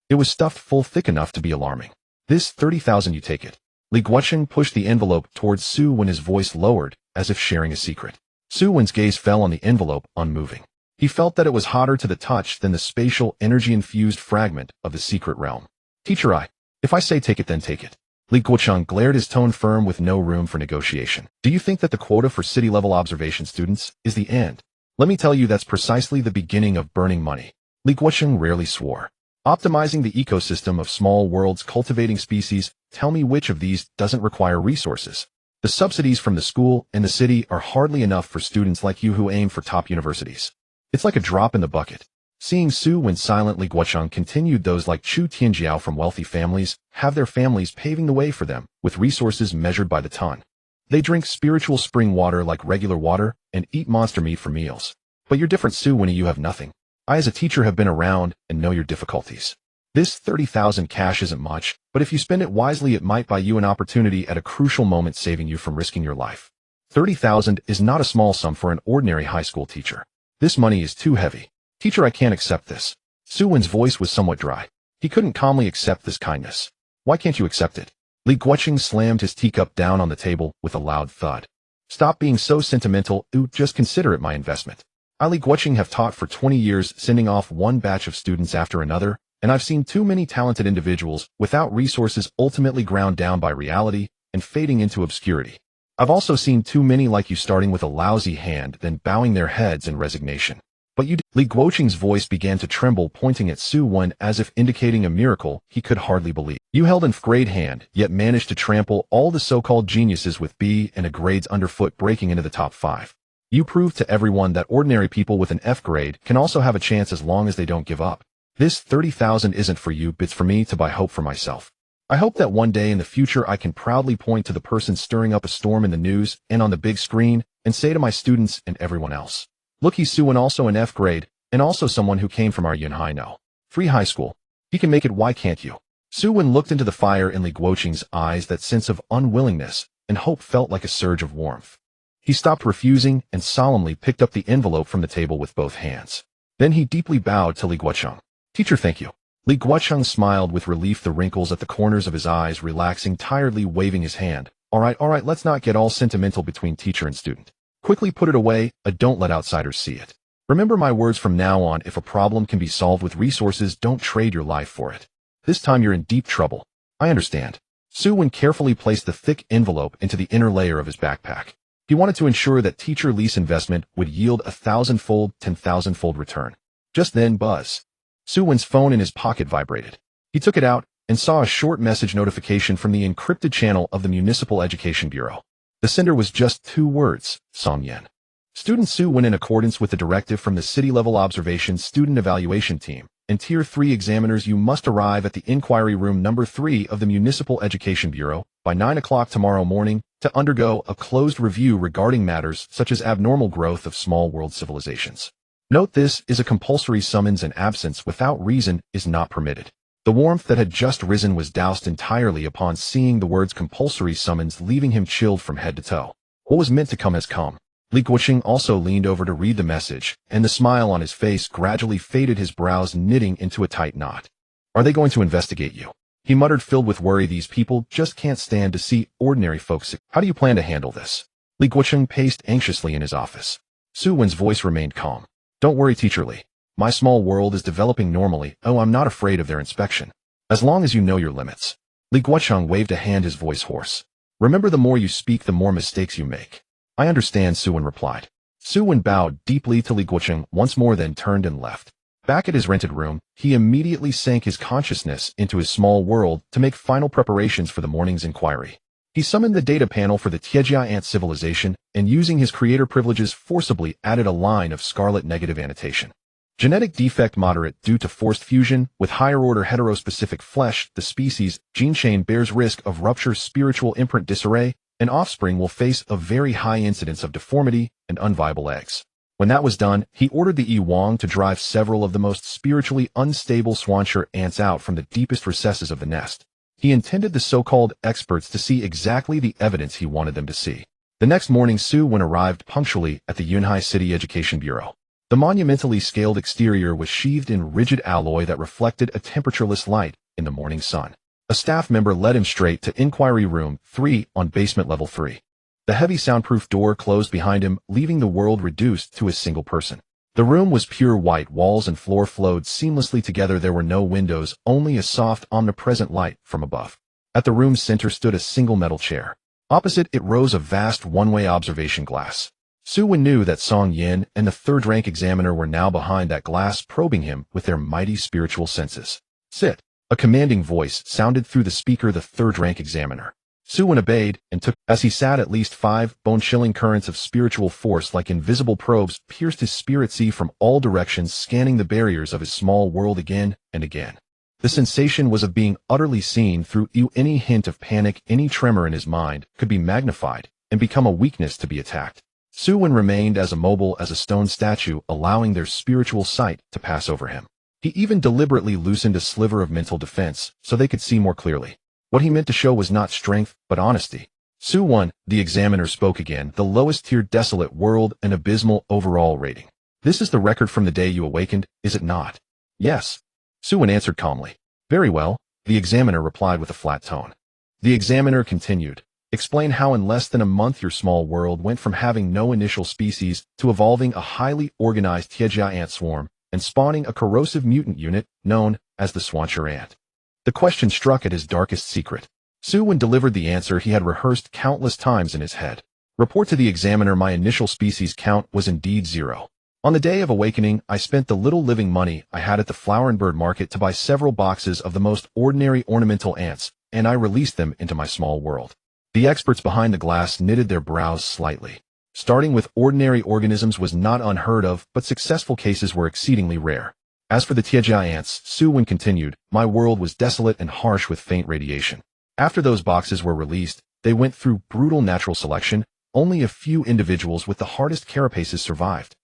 It was stuffed full, thick enough to be alarming. "This 30,000, you take it." Li Guoqing pushed the envelope towards Su Wen, his voice lowered, as if sharing a secret. Su Wen's gaze fell on the envelope, unmoving. He felt that it was hotter to the touch than the spatial, energy-infused fragment of the secret realm. "Teacher, if I say take it, then take it." Li Guoqing glared, his tone firm with no room for negotiation. "Do you think that the quota for city-level observation students is the end? Let me tell you, that's precisely the beginning of burning money." Li Guoqing rarely swore. "Optimizing the ecosystem of small worlds, cultivating species, tell me which of these doesn't require resources? The subsidies from the school and the city are hardly enough for students like you who aim for top universities. It's like a drop in the bucket." Seeing Su Wen silent, Li Guoqing continued, "Those like Chu Tianjiao from wealthy families have their families paving the way for them with resources measured by the ton. They drink spiritual spring water like regular water and eat monster meat for meals. But you're different, Su Wen, you have nothing. I as a teacher have been around and know your difficulties. This 30,000 cash isn't much, but if you spend it wisely, it might buy you an opportunity at a crucial moment, saving you from risking your life. 30,000 is not a small sum for an ordinary high school teacher. This money is too heavy. Teacher, I can't accept this." Su Wen's voice was somewhat dry. He couldn't calmly accept this kindness. "Why can't you accept it?" Li Guoqing slammed his teacup down on the table with a loud thud. "Stop being so sentimental. Just consider it my investment. I, Li Guoqing, have taught for 20 years, sending off one batch of students after another, and I've seen too many talented individuals without resources ultimately ground down by reality and fading into obscurity. I've also seen too many like you starting with a lousy hand, then bowing their heads in resignation. But you did." Li Guoqing's voice began to tremble, pointing at Su Wen as if indicating a miracle he could hardly believe. "You held in grade hand, yet managed to trample all the so-called geniuses with B and a grades underfoot, breaking into the top 5. You proved to everyone that ordinary people with an F grade can also have a chance as long as they don't give up. This 30,000 isn't for you, it's for me to buy hope for myself. I hope that one day in the future I can proudly point to the person stirring up a storm in the news and on the big screen and say to my students and everyone else, look, he's Su Wen, also an F grade, and also someone who came from our Yunhai No. Free high school. He can make it, why can't you?" Su Wen looked into the fire in Li Guoqing's eyes. That sense of unwillingness and hope felt like a surge of warmth. He stopped refusing and solemnly picked up the envelope from the table with both hands. Then he deeply bowed to Li Guoqing. "Teacher, thank you." Li Guoqing smiled with relief, the wrinkles at the corners of his eyes relaxing, tiredly waving his hand. All right, let's not get all sentimental between teacher and student. Quickly put it away, don't let outsiders see it. Remember my words from now on, if a problem can be solved with resources, don't trade your life for it. This time you're in deep trouble." "I understand." Su Wen carefully placed the thick envelope into the inner layer of his backpack. He wanted to ensure that teacher lease investment would yield 1,000-fold, 10,000-fold return. Just then, buzz. Su Wen's phone in his pocket vibrated. He took it out and saw a short message notification from the encrypted channel of the Municipal Education Bureau. The sender was just 2 words, Song Yen. Student Su Wen, in accordance with the directive from the city-level observation student evaluation team and Tier 3 examiners, you must arrive at the inquiry room number 3 of the Municipal Education Bureau by 9 o'clock tomorrow morning to undergo a closed review regarding matters such as abnormal growth of small world civilizations. Note, this is a compulsory summons, and absence without reason is not permitted. The warmth that had just risen was doused entirely upon seeing the words compulsory summons, leaving him chilled from head to toe. What was meant to come has come. Li Guoqing also leaned over to read the message, and the smile on his face gradually faded, his brows knitting into a tight knot. "Are they going to investigate you?" he muttered, filled with worry. "These people just can't stand to see ordinary folks. How do you plan to handle this?" Li Guoqing paced anxiously in his office. Su Wen's voice remained calm. "Don't worry, Teacher Li. My small world is developing normally. I'm not afraid of their inspection. As long as you know your limits." Li Guoqing waved a hand, his voice hoarse. "Remember, the more you speak, the more mistakes you make." "I understand," Su Wen replied. Su Wen bowed deeply to Li Guoqing once more, then turned and left. Back at his rented room, he immediately sank his consciousness into his small world to make final preparations for the morning's inquiry. He summoned the data panel for the Tiejia ant civilization and using his creator privileges forcibly added a line of scarlet negative annotation. Genetic defect moderate due to forced fusion with higher-order heterospecific flesh, the species gene chain bears risk of rupture spiritual imprint disarray, and offspring will face a very high incidence of deformity and unviable eggs. When that was done, he ordered the Wang to drive several of the most spiritually unstable swancher ants out from the deepest recesses of the nest. He intended the so-called experts to see exactly the evidence he wanted them to see. The next morning, Su Wen arrived punctually at the Yunhai City Education Bureau. The monumentally scaled exterior was sheathed in rigid alloy that reflected a temperatureless light in the morning sun. A staff member led him straight to Inquiry Room 3 on basement level 3. The heavy soundproof door closed behind him, leaving the world reduced to a single person. The room was pure white, walls and floor flowed seamlessly together. There were no windows, only a soft, omnipresent light from above. At the room's center stood a single metal chair. Opposite it rose a vast one-way observation glass. Su Wen knew that Song Yin and the third-rank examiner were now behind that glass, probing him with their mighty spiritual senses. "Sit." A commanding voice sounded through the speaker. The third-rank examiner. Su Wen obeyed and took. As he sat, at least 5 bone-chilling currents of spiritual force like invisible probes pierced his spirit sea from all directions, scanning the barriers of his small world again and again. The sensation was of being utterly seen through you. Any hint of panic, any tremor in his mind could be magnified and become a weakness to be attacked. Su Wen remained as immobile as a stone statue, allowing their spiritual sight to pass over him. He even deliberately loosened a sliver of mental defense so they could see more clearly. What he meant to show was not strength, but honesty. Su Wen, the examiner, spoke again. "The lowest tier, desolate world, an abysmal overall rating. This is the record from the day you awakened, is it not?" "Yes." Su Wen answered calmly. "Very well," the examiner replied with a flat tone. The examiner continued. "Explain how in less than a month your small world went from having no initial species to evolving a highly organized Tiejia ant swarm and spawning a corrosive mutant unit known as the swancher ant." The question struck at his darkest secret. Su Wen delivered the answer he had rehearsed countless times in his head. "Report to the examiner my initial species count was indeed 0. On the day of awakening, I spent the little living money I had at the flower and bird market to buy several boxes of the most ordinary ornamental ants, and I released them into my small world." The experts behind the glass knitted their brows slightly. Starting with ordinary organisms was not unheard of, but successful cases were exceedingly rare. As for the Tiejia ants, Su Wen continued, "My world was desolate and harsh with faint radiation. After those boxes were released, they went through brutal natural selection. Only a few individuals with the hardest carapaces survived.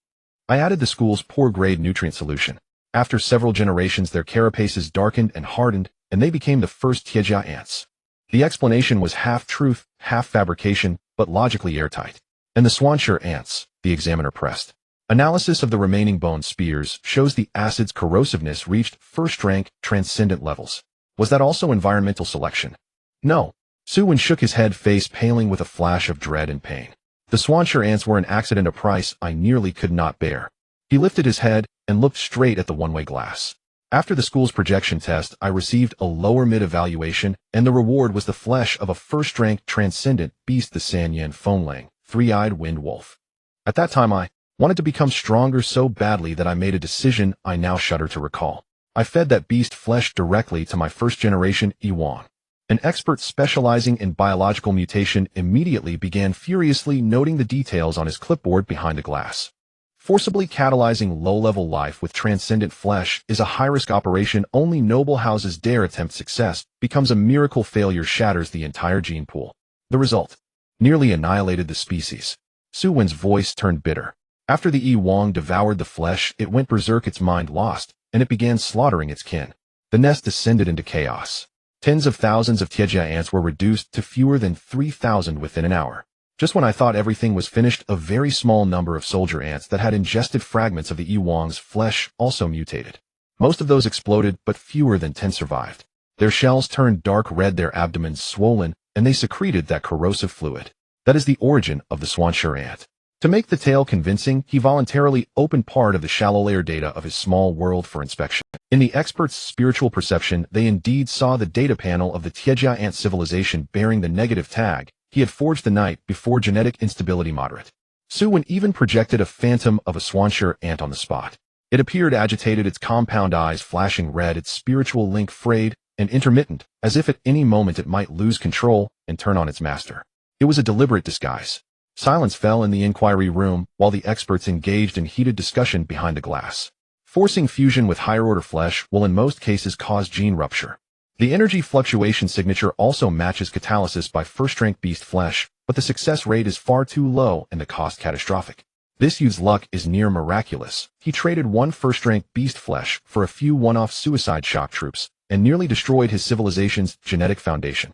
I added the school's poor-grade nutrient solution. After several generations, their carapaces darkened and hardened, and they became the first Tiejia ants." The explanation was half truth, half fabrication, but logically airtight. "And the swancher ants?" the examiner pressed. "Analysis of the remaining bone spires shows the acid's corrosiveness reached first-rank transcendent levels. Was that also environmental selection?" "No." Su Wen shook his head, face paling with a flash of dread and pain. "The swancher ants were an accident, a price I nearly could not bear." He lifted his head and looked straight at the one-way glass. "After the school's projection test, I received a lower mid-evaluation, and the reward was the flesh of a first-rank transcendent beast, the Sanyan Fenglang, three-eyed wind wolf. At that time I wanted to become stronger so badly that I made a decision I now shudder to recall. I fed that beast flesh directly to my first-generation Yuan. An expert specializing in biological mutation immediately began furiously noting the details on his clipboard behind the glass. Forcibly catalyzing low-level life with transcendent flesh is a high-risk operation. Only noble houses dare attempt success. Becomes a miracle failure, shatters the entire gene pool. The result? Nearly annihilated the species." Su Wen's voice turned bitter. After the Wang devoured the flesh, it went berserk, its mind lost, and it began slaughtering its kin. The nest descended into chaos. Tens of thousands of Tiejia ants were reduced to fewer than 3,000 within an hour. Just when I thought everything was finished, a very small number of soldier ants that had ingested fragments of the Wang's flesh also mutated. Most of those exploded, but fewer than 10 survived. Their shells turned dark red, their abdomens swollen, and they secreted that corrosive fluid. That is the origin of the swancher ant. To make the tale convincing, he voluntarily opened part of the shallow layer data of his small world for inspection. In the expert's spiritual perception, they indeed saw the data panel of the Tiejia ant civilization bearing the negative tag he had forged the night before, genetic instability moderate. Su Wen even projected a phantom of a swancher ant on the spot. It appeared agitated, its compound eyes flashing red, its spiritual link frayed and intermittent, as if at any moment it might lose control and turn on its master. It was a deliberate disguise. Silence fell in the inquiry room while the experts engaged in heated discussion behind the glass. Forcing fusion with higher-order flesh will in most cases cause gene rupture. The energy fluctuation signature also matches catalysis by first-rank beast flesh, but the success rate is far too low and the cost catastrophic. This youth's luck is near miraculous. He traded one first-rank beast flesh for a few one-off suicide shock troops and nearly destroyed his civilization's genetic foundation.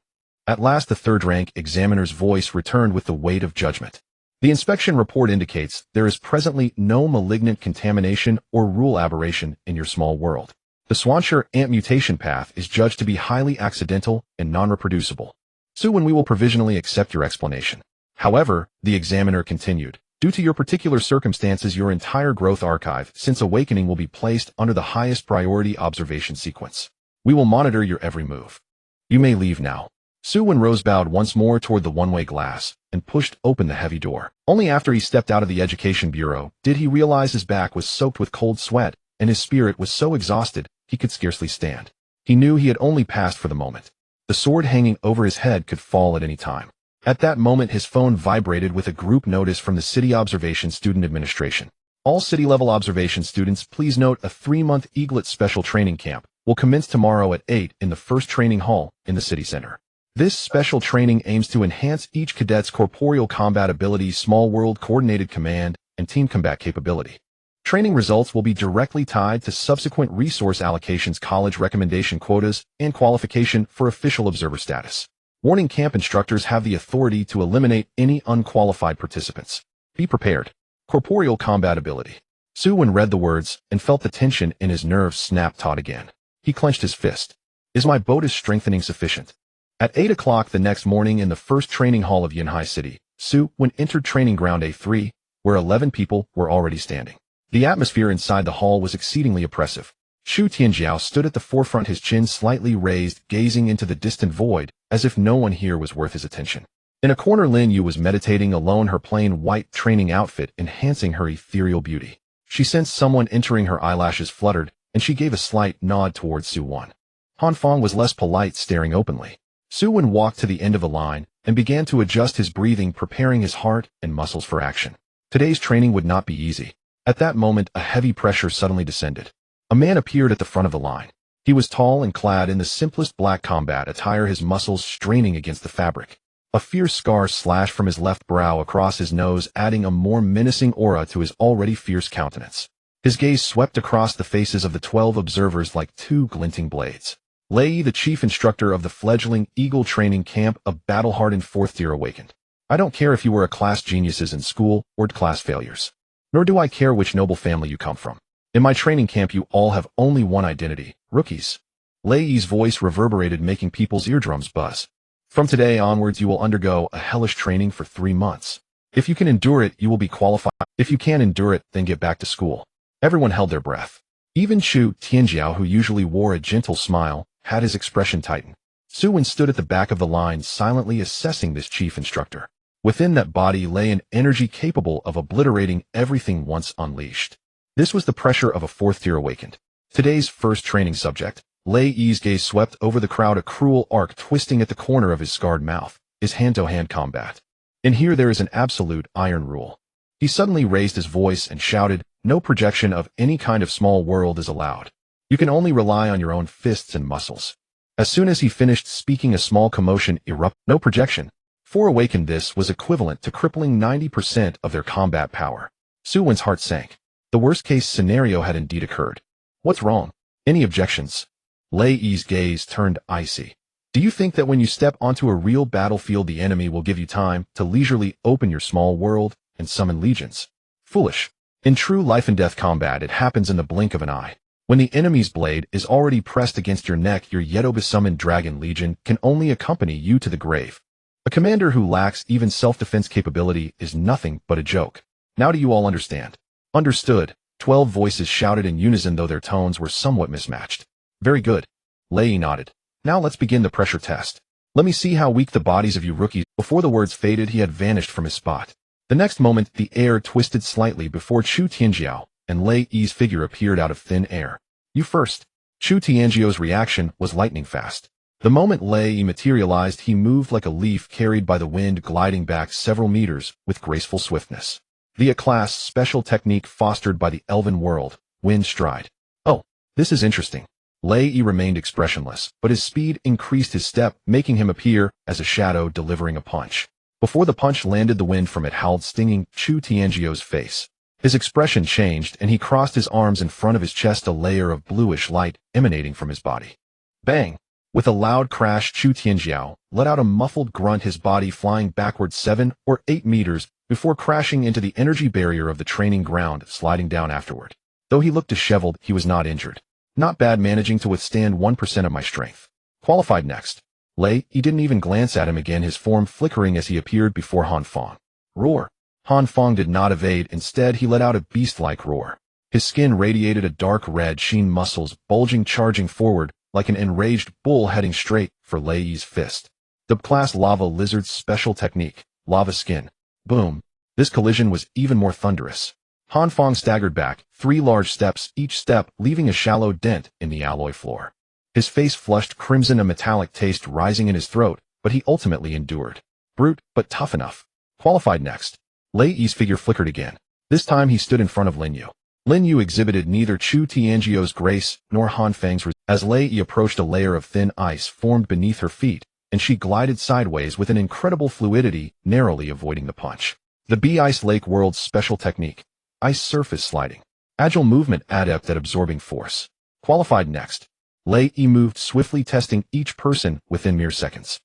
At last the third-rank examiner's voice returned with the weight of judgment. The inspection report indicates there is presently no malignant contamination or rule aberration in your small world. The Swanshire ant mutation path is judged to be highly accidental and non-reproducible. Su Wen, we will provisionally accept your explanation. However, the examiner continued, due to your particular circumstances, your entire growth archive since awakening will be placed under the highest priority observation sequence. We will monitor your every move. You may leave now. Su Wen rose, bowed once more toward the one-way glass, and pushed open the heavy door. Only after he stepped out of the education bureau did he realize his back was soaked with cold sweat, and his spirit was so exhausted he could scarcely stand. He knew he had only passed for the moment. The sword hanging over his head could fall at any time. At that moment his phone vibrated with a group notice from the City Observation Student Administration. All city-level observation students, please note a 3-month Eaglet special training camp will commence tomorrow at 8 in the first training hall in the city center. This special training aims to enhance each cadet's corporeal combat abilities, small world coordinated command, and team combat capability. Training results will be directly tied to subsequent resource allocations, college recommendation quotas, and qualification for official observer status. Warning: camp instructors have the authority to eliminate any unqualified participants. Be prepared. Corporeal combat ability. Su Wen read the words and felt the tension in his nerves snap taut again. He clenched his fist. Is my bonus strengthening sufficient? At 8 o'clock the next morning in the first training hall of Yunhai City, Su Wen entered training ground A3, where 11 people were already standing. The atmosphere inside the hall was exceedingly oppressive. Shu Tianjiao stood at the forefront, his chin slightly raised, gazing into the distant void, as if no one here was worth his attention. In a corner, Lin Yu was meditating alone, her plain white training outfit enhancing her ethereal beauty. She sensed someone entering, her eyelashes fluttered, and she gave a slight nod towards Su Wen. Han Feng was less polite, staring openly. Su Wen walked to the end of the line and began to adjust his breathing, preparing his heart and muscles for action. Today's training would not be easy. At that moment, a heavy pressure suddenly descended. A man appeared at the front of the line. He was tall and clad in the simplest black combat attire, his muscles straining against the fabric. A fierce scar slashed from his left brow across his nose, adding a more menacing aura to his already fierce countenance. His gaze swept across the faces of the 12 observers like two glinting blades. Lei Yi, the chief instructor of the fledgling Eagle training camp, a battle-hardened 4th-tier awakened. I don't care if you were a class geniuses in school or class failures. Nor do I care which noble family you come from. In my training camp you all have only one identity, rookies. Lei Yi's voice reverberated, making people's eardrums buzz. From today onwards you will undergo a hellish training for 3 months. If you can endure it, you will be qualified. If you can't endure it, then get back to school. Everyone held their breath. Even Shu Tianjiao, who usually wore a gentle smile, had his expression tighten. Su Wen stood at the back of the line, silently assessing this chief instructor. Within that body lay an energy capable of obliterating everything once unleashed. This was the pressure of a 4th-tier awakened. Today's first training subject. Lei Yi's gaze swept over the crowd, a cruel arc twisting at the corner of his scarred mouth, his hand-to-hand combat. In here there is an absolute iron rule. He suddenly raised his voice and shouted, no projection of any kind of small world is allowed. You can only rely on your own fists and muscles. As soon as he finished speaking, a small commotion erupted. No projection. For awakened, this was equivalent to crippling 90% of their combat power. Su Wen's heart sank. The worst-case scenario had indeed occurred. What's wrong? Any objections? Lei Yi's gaze turned icy. Do you think that when you step onto a real battlefield the enemy will give you time to leisurely open your small world and summon legions? Foolish. In true life-and-death combat it happens in the blink of an eye. When the enemy's blade is already pressed against your neck, your Yedoba-summoned dragon legion can only accompany you to the grave. A commander who lacks even self-defense capability is nothing but a joke. Now do you all understand? Understood. 12 voices shouted in unison, though their tones were somewhat mismatched. Very good. Lei Yi nodded. Now let's begin the pressure test. Let me see how weak the bodies of you rookies. Before the words faded, he had vanished from his spot. The next moment, the air twisted slightly before Shu Tianjiao, and Lei Yi's figure appeared out of thin air. "You first." Chu Tianjiu's reaction was lightning fast. The moment Lei Yi materialized, he moved like a leaf carried by the wind, gliding back several meters with graceful swiftness. The A-class special technique fostered by the elven world, wind stride. "Oh, this is interesting." Lei Yi remained expressionless, but his speed increased his step, making him appear as a shadow delivering a punch. Before the punch landed, the wind from it howled, stinging Chu Tianjiu's face. His expression changed, and he crossed his arms in front of his chest, a layer of bluish light emanating from his body. Bang! With a loud crash, Chu Tianjiu let out a muffled grunt, his body flying backward 7 or 8 meters before crashing into the energy barrier of the training ground, sliding down afterward. Though he looked disheveled, he was not injured. "Not bad, managing to withstand 1% of my strength. Qualified next." Lei Yi didn't even glance at him again, his form flickering as he appeared before Han Fong. Roar! Han Fong did not evade. Instead, he let out a beast-like roar. His skin radiated a dark red sheen, muscles bulging, charging forward like an enraged bull heading straight for Lei Yi's fist. The class lava lizard's special technique, lava skin. Boom! This collision was even more thunderous. Han Fong staggered back, 3 large steps, each step leaving a shallow dent in the alloy floor. His face flushed crimson, a metallic taste rising in his throat, but he ultimately endured. Brute, but tough enough. Qualified next. Lei Yi's figure flickered again. This time he stood in front of Lin Yu. Lin Yu exhibited neither Chu Tianjiu's grace nor Han Fang's as Lei Yi approached. A layer of thin ice formed beneath her feet, and she glided sideways with an incredible fluidity, narrowly avoiding the punch. The B-Ice Lake World's special technique. Ice surface sliding. Agile movement, adept at absorbing force. Qualified next. Lei Yi moved swiftly, testing each person within mere seconds.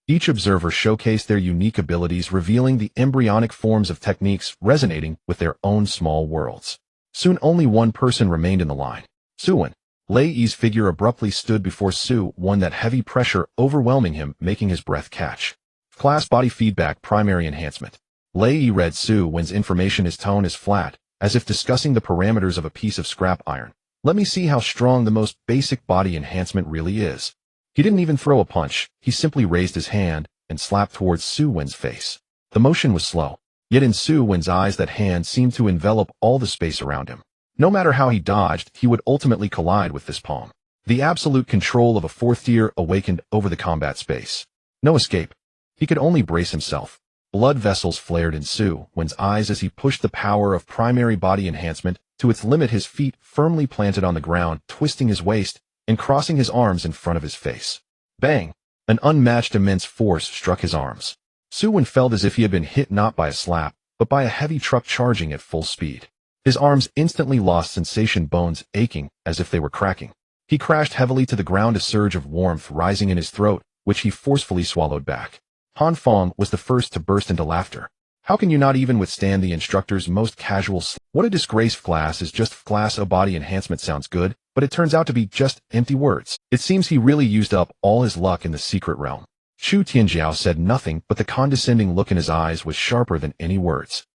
Each observer showcased their unique abilities, revealing the embryonic forms of techniques resonating with their own small worlds. Soon only one person remained in the line. Su Wen. Lei Yi's figure abruptly stood before Su Wen, that heavy pressure overwhelming him, making his breath catch. Class body feedback, primary enhancement. Lei Yi read Su Wen's information. His tone is flat, as if discussing the parameters of a piece of scrap iron. "Let me see how strong the most basic body enhancement really is." He didn't even throw a punch. He simply raised his hand and slapped towards Su Wen's face. The motion was slow, yet in Su Wen's eyes that hand seemed to envelop all the space around him. No matter how he dodged, he would ultimately collide with this palm. The absolute control of a 4th tier awakened over the combat space. No escape. He could only brace himself. Blood vessels flared in Su Wen's eyes as he pushed the power of primary body enhancement to its limit, his feet firmly planted on the ground, twisting his waist and crossing his arms in front of his face. Bang! An unmatched immense force struck his arms. Su Wen felt as if he had been hit not by a slap, but by a heavy truck charging at full speed. His arms instantly lost sensation, bones aching as if they were cracking. He crashed heavily to the ground, a surge of warmth rising in his throat, which he forcefully swallowed back. Han Fong was the first to burst into laughter. "How can you not even withstand the instructor's most casual What a disgrace. Class is just class. A body enhancement sounds good, but it turns out to be just empty words." It seems he really used up all his luck in the secret realm. Chu Tianjiu said nothing, but the condescending look in his eyes was sharper than any words.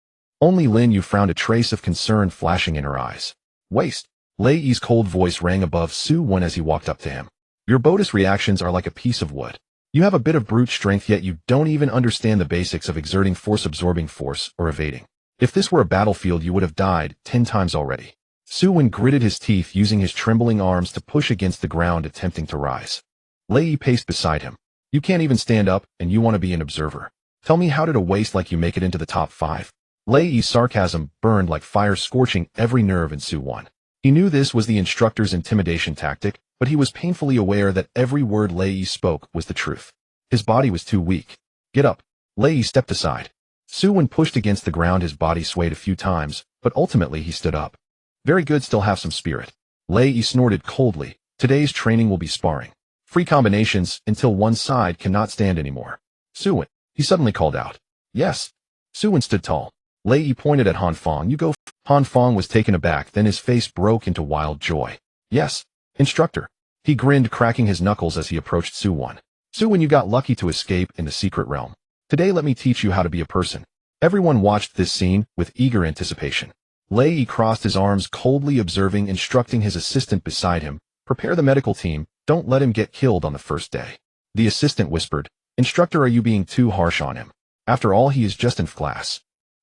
Only Lin Yu frowned, a trace of concern flashing in her eyes. "Waste." Lei Yi's cold voice rang above Su Wen as he walked up to him. "Your Bodis reactions are like a piece of wood. You have a bit of brute strength, yet you don't even understand the basics of exerting force, absorbing force, or evading. If this were a battlefield, you would have died 10 times already." Su Wen gritted his teeth, using his trembling arms to push against the ground, attempting to rise. Lei Yi paced beside him. "You can't even stand up, and you want to be an observer. Tell me, how did a waste like you make it into the top 5? Lei Yi's sarcasm burned like fire, scorching every nerve in Su Wen. He knew this was the instructor's intimidation tactic, but he was painfully aware that every word Lei Yi spoke was the truth. His body was too weak. "Get up." Lei Yi stepped aside. Su Wen pushed against the ground, his body swayed a few times, but ultimately he stood up. "Very good, still have some spirit." Lei Yi snorted coldly. "Today's training will be sparring. Free combinations until one side cannot stand anymore." "Su Wen," he suddenly called out. "Yes." Su Wen stood tall. Lei Yi pointed at Han Fong. "You go." Han Fong was taken aback, then his face broke into wild joy. "Yes, instructor." He grinned, cracking his knuckles as he approached Su Wen. "Su Wen, you got lucky to escape in the secret realm. Today let me teach you how to be a person." Everyone watched this scene with eager anticipation. Lei Yi crossed his arms, coldly observing, instructing his assistant beside him. "Prepare the medical team. Don't let him get killed on the first day." The assistant whispered, "Instructor, are you being too harsh on him? After all, he is just in class."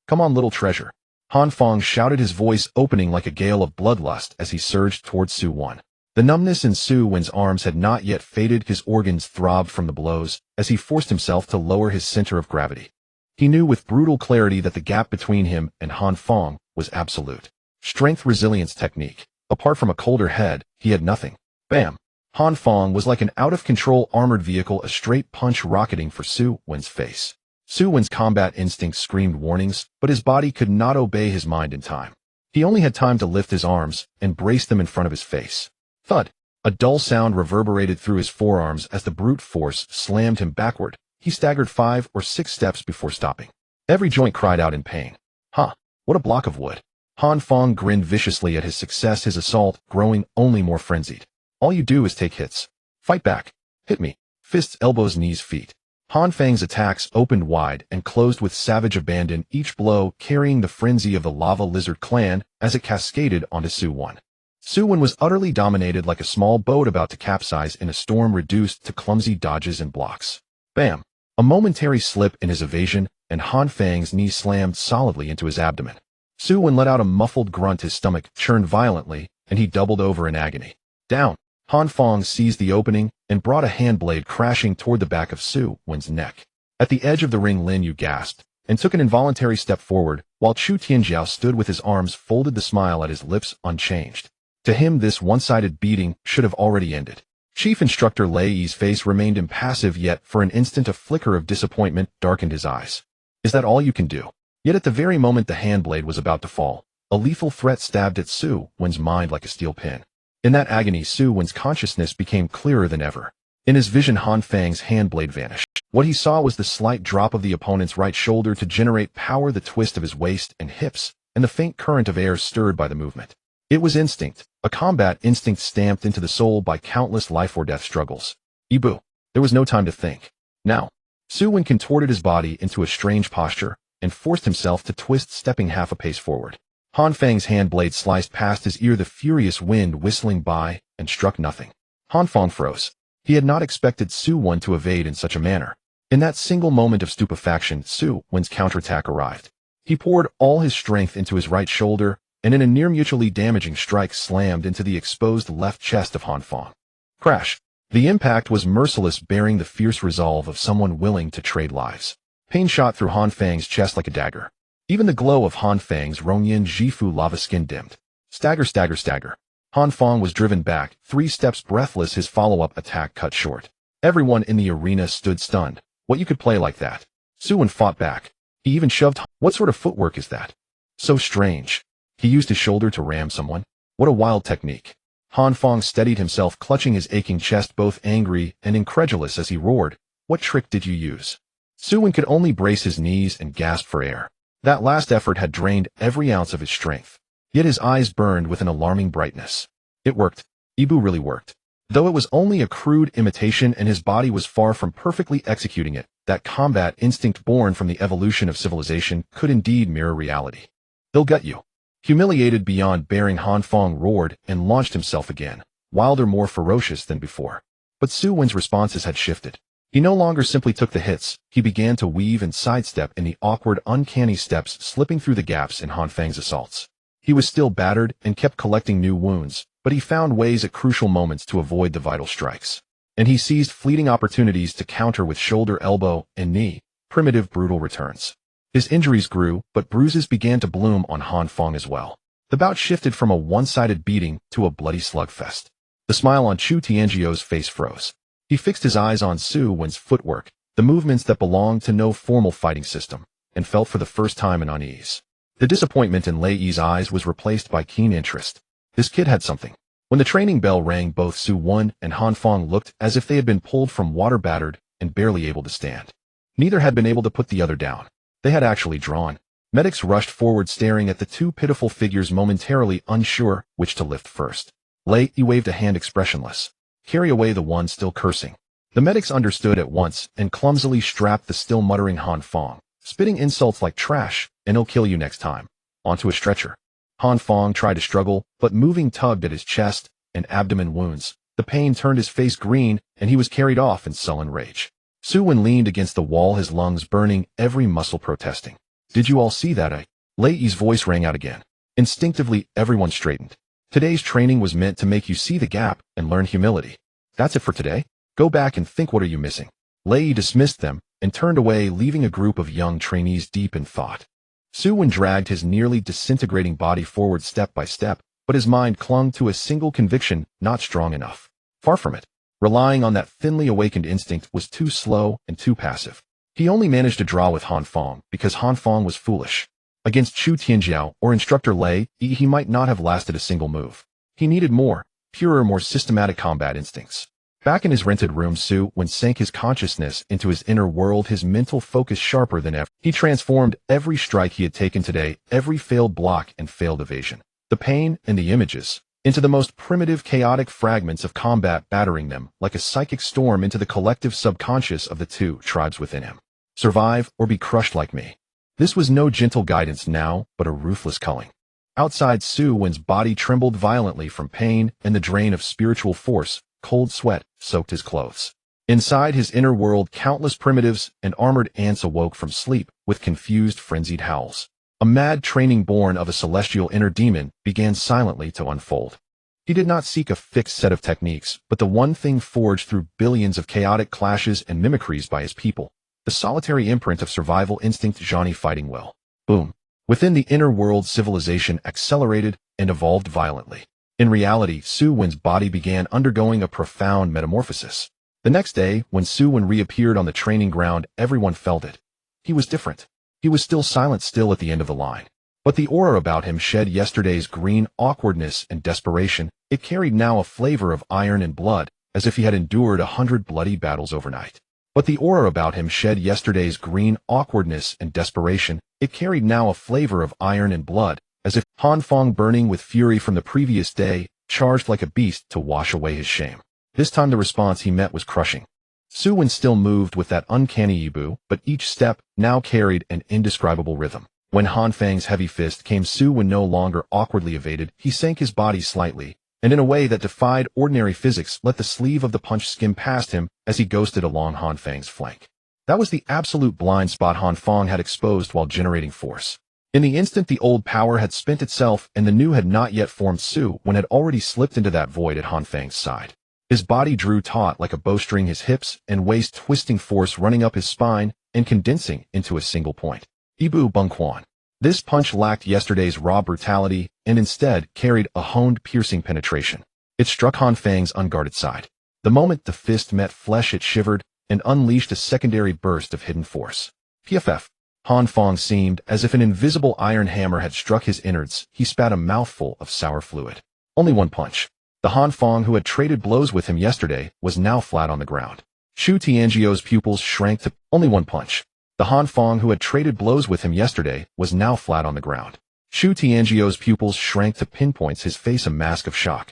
"Come on, little treasure." Han Fong shouted, his voice opening like a gale of bloodlust as he surged towards Su Wen. The numbness in Su Wen's arms had not yet faded. His organs throbbed from the blows as he forced himself to lower his center of gravity. He knew with brutal clarity that the gap between him and Han Fong was absolute. Strength, resilience, technique. Apart from a colder head, he had nothing. Bam! Han Fong was like an out-of-control armored vehicle, a straight punch rocketing for Su Wen's face. Su Wen's combat instinct screamed warnings, but his body could not obey his mind in time. He only had time to lift his arms and brace them in front of his face. Thud! A dull sound reverberated through his forearms as the brute force slammed him backward. He staggered 5 or 6 steps before stopping. Every joint cried out in pain. Huh, what a block of wood. Han Fong grinned viciously at his success, his assault growing only more frenzied. All you do is take hits. Fight back. Hit me. Fists, elbows, knees, feet. Han Fang's attacks opened wide and closed with savage abandon, each blow carrying the frenzy of the Lava Lizard clan as it cascaded onto Su Wen. Su Wen was utterly dominated, like a small boat about to capsize in a storm, reduced to clumsy dodges and blocks. Bam! A momentary slip in his evasion, and Han Fang's knee slammed solidly into his abdomen. Su Wen let out a muffled grunt, his stomach churned violently, and he doubled over in agony. Down! Han Fong seized the opening and brought a hand blade crashing toward the back of Su Wen's neck. At the edge of the ring, Lin Yu gasped and took an involuntary step forward, while Chu Tianjiao stood with his arms folded, the smile at his lips unchanged. To him, this one-sided beating should have already ended. Chief Instructor Lei Yi's face remained impassive, yet for an instant a flicker of disappointment darkened his eyes. Is that all you can do? Yet at the very moment the hand blade was about to fall, a lethal threat stabbed at Su Wen's mind like a steel pin. In that agony, Su Wen's consciousness became clearer than ever. In his vision, Han Fang's hand blade vanished. What he saw was the slight drop of the opponent's right shoulder to generate power, the twist of his waist and hips, and the faint current of air stirred by the movement. It was instinct, a combat instinct stamped into the soul by countless life-or-death struggles. Ibu. There was no time to think. Now. Su Wen contorted his body into a strange posture and forced himself to twist, stepping half a pace forward. Han Fang's hand blade sliced past his ear, the furious wind whistling by, and struck nothing. Han Fong froze. He had not expected Su Wen to evade in such a manner. In that single moment of stupefaction, Su Wen's counterattack arrived. He poured all his strength into his right shoulder, and in a near mutually damaging strike slammed into the exposed left chest of Han Fong. Crash! The impact was merciless, bearing the fierce resolve of someone willing to trade lives. Pain shot through Han Fang's chest like a dagger. Even the glow of Han Fang's Rongyin Jifu lava skin dimmed. Stagger, stagger, stagger. Han Fong was driven back, 3 steps breathless, his follow-up attack cut short. Everyone in the arena stood stunned. What, you could play like that? Su Wen fought back. He even shoved. What sort of footwork is that? So strange. He used his shoulder to ram someone. What a wild technique. Han Fong steadied himself, clutching his aching chest, both angry and incredulous as he roared. What trick did you use? Su Wen could only brace his knees and gasp for air. That last effort had drained every ounce of his strength. Yet his eyes burned with an alarming brightness. It worked. Ibu really worked. Though it was only a crude imitation and his body was far from perfectly executing it, that combat instinct born from the evolution of civilization could indeed mirror reality. They'll gut you. Humiliated beyond bearing, Han Fong roared and launched himself again, wilder, more ferocious than before. But Su Wen's responses had shifted. He no longer simply took the hits, he began to weave and sidestep in the awkward, uncanny steps, slipping through the gaps in Han Fang's assaults. He was still battered and kept collecting new wounds, but he found ways at crucial moments to avoid the vital strikes. And he seized fleeting opportunities to counter with shoulder, elbow, and knee, primitive, brutal returns. His injuries grew, but bruises began to bloom on Han Fong as well. The bout shifted from a one-sided beating to a bloody slugfest. The smile on Chu Tianjiao's face froze. He fixed his eyes on Su Wen's footwork, the movements that belonged to no formal fighting system, and felt for the first time an unease. The disappointment in Lei Yi's eyes was replaced by keen interest. This kid had something. When the training bell rang, both Su Wen and Han Fong looked as if they had been pulled from water, battered and barely able to stand. Neither had been able to put the other down. They had actually drawn. Medics rushed forward, staring at the 2 pitiful figures, momentarily unsure which to lift first. Lei Yi waved a hand, expressionless. Carry away the one still cursing. The medics understood at once and clumsily strapped the still muttering Han Fong, spitting insults like trash, and he'll kill you next time, onto a stretcher. Han Fong tried to struggle, but moving tugged at his chest and abdomen wounds. The pain turned his face green, and he was carried off in sullen rage. Su Wen leaned against the wall, his lungs burning, every muscle protesting. Did you all see that? Lei Yi's voice rang out again. Instinctively, everyone straightened. Today's training was meant to make you see the gap and learn humility. That's it for today? Go back and think, what are you missing? Lei Yi dismissed them and turned away, leaving a group of young trainees deep in thought. Su Wen dragged his nearly disintegrating body forward step by step, but his mind clung to a single conviction: not strong enough. Far from it. Relying on that thinly awakened instinct was too slow and too passive. He only managed to draw with Han Feng because Han Feng was foolish. Against Chu Tianjiao or Instructor Lei Yi, he might not have lasted a single move. He needed more, purer, more systematic combat instincts. Back in his rented room, Su Wen sank his consciousness into his inner world, his mental focus sharper than ever. He transformed every strike he had taken today, every failed block and failed evasion, the pain and the images, into the most primitive, chaotic fragments of combat, battering them like a psychic storm into the collective subconscious of the two tribes within him. Survive or be crushed like me. This was no gentle guidance now, but a ruthless culling. Outside, Su Wen's body trembled violently from pain and the drain of spiritual force. Cold sweat soaked his clothes. Inside his inner world, countless primitives and armored ants awoke from sleep with confused, frenzied howls. A mad training born of a celestial inner demon began silently to unfold. He did not seek a fixed set of techniques, but the one thing forged through billions of chaotic clashes and mimicries by his people, the solitary imprint of survival instinct, Johnny fighting well. Boom. Within the inner world, civilization accelerated and evolved violently. In reality, Su Wen's body began undergoing a profound metamorphosis. The next day, when Su Wen reappeared on the training ground, everyone felt it. He was different. He was still silent, still at the end of the line. But the aura about him shed yesterday's green awkwardness and desperation. It carried now a flavor of iron and blood, as if he had endured 100 bloody battles overnight. But the aura about him shed yesterday's green awkwardness and desperation. It carried now a flavor of iron and blood, as if Han Feng, burning with fury from the previous day, charged like a beast to wash away his shame. This time the response he met was crushing. Su Wen still moved with that uncanny yibu, but each step now carried an indescribable rhythm. When Han Feng's heavy fist came, Su Wen no longer awkwardly evaded. He sank his body slightly, and in a way that defied ordinary physics, let the sleeve of the punch skim past him as he ghosted along Han Feng's flank. That was the absolute blind spot Han Feng had exposed while generating force. In the instant the old power had spent itself and the new had not yet formed, Su Wen had already slipped into that void at Han Feng's side. His body drew taut like a bowstring, his hips and waist twisting, force running up his spine and condensing into a single point. Ibu Beng Quan. This punch lacked yesterday's raw brutality and instead carried a honed, piercing penetration. It struck Han Feng's unguarded side. The moment the fist met flesh, it shivered and unleashed a secondary burst of hidden force. PFF. Han Feng seemed as if an invisible iron hammer had struck his innards. He spat a mouthful of sour fluid. Only one punch. The Han Feng who had traded blows with him yesterday was now flat on the ground. Chu Tianjiao's pupils shrank to only one punch. The Han Feng who had traded blows with him yesterday was now flat on the ground. Chu Tianjiao's pupils shrank to pinpoints, his face a mask of shock.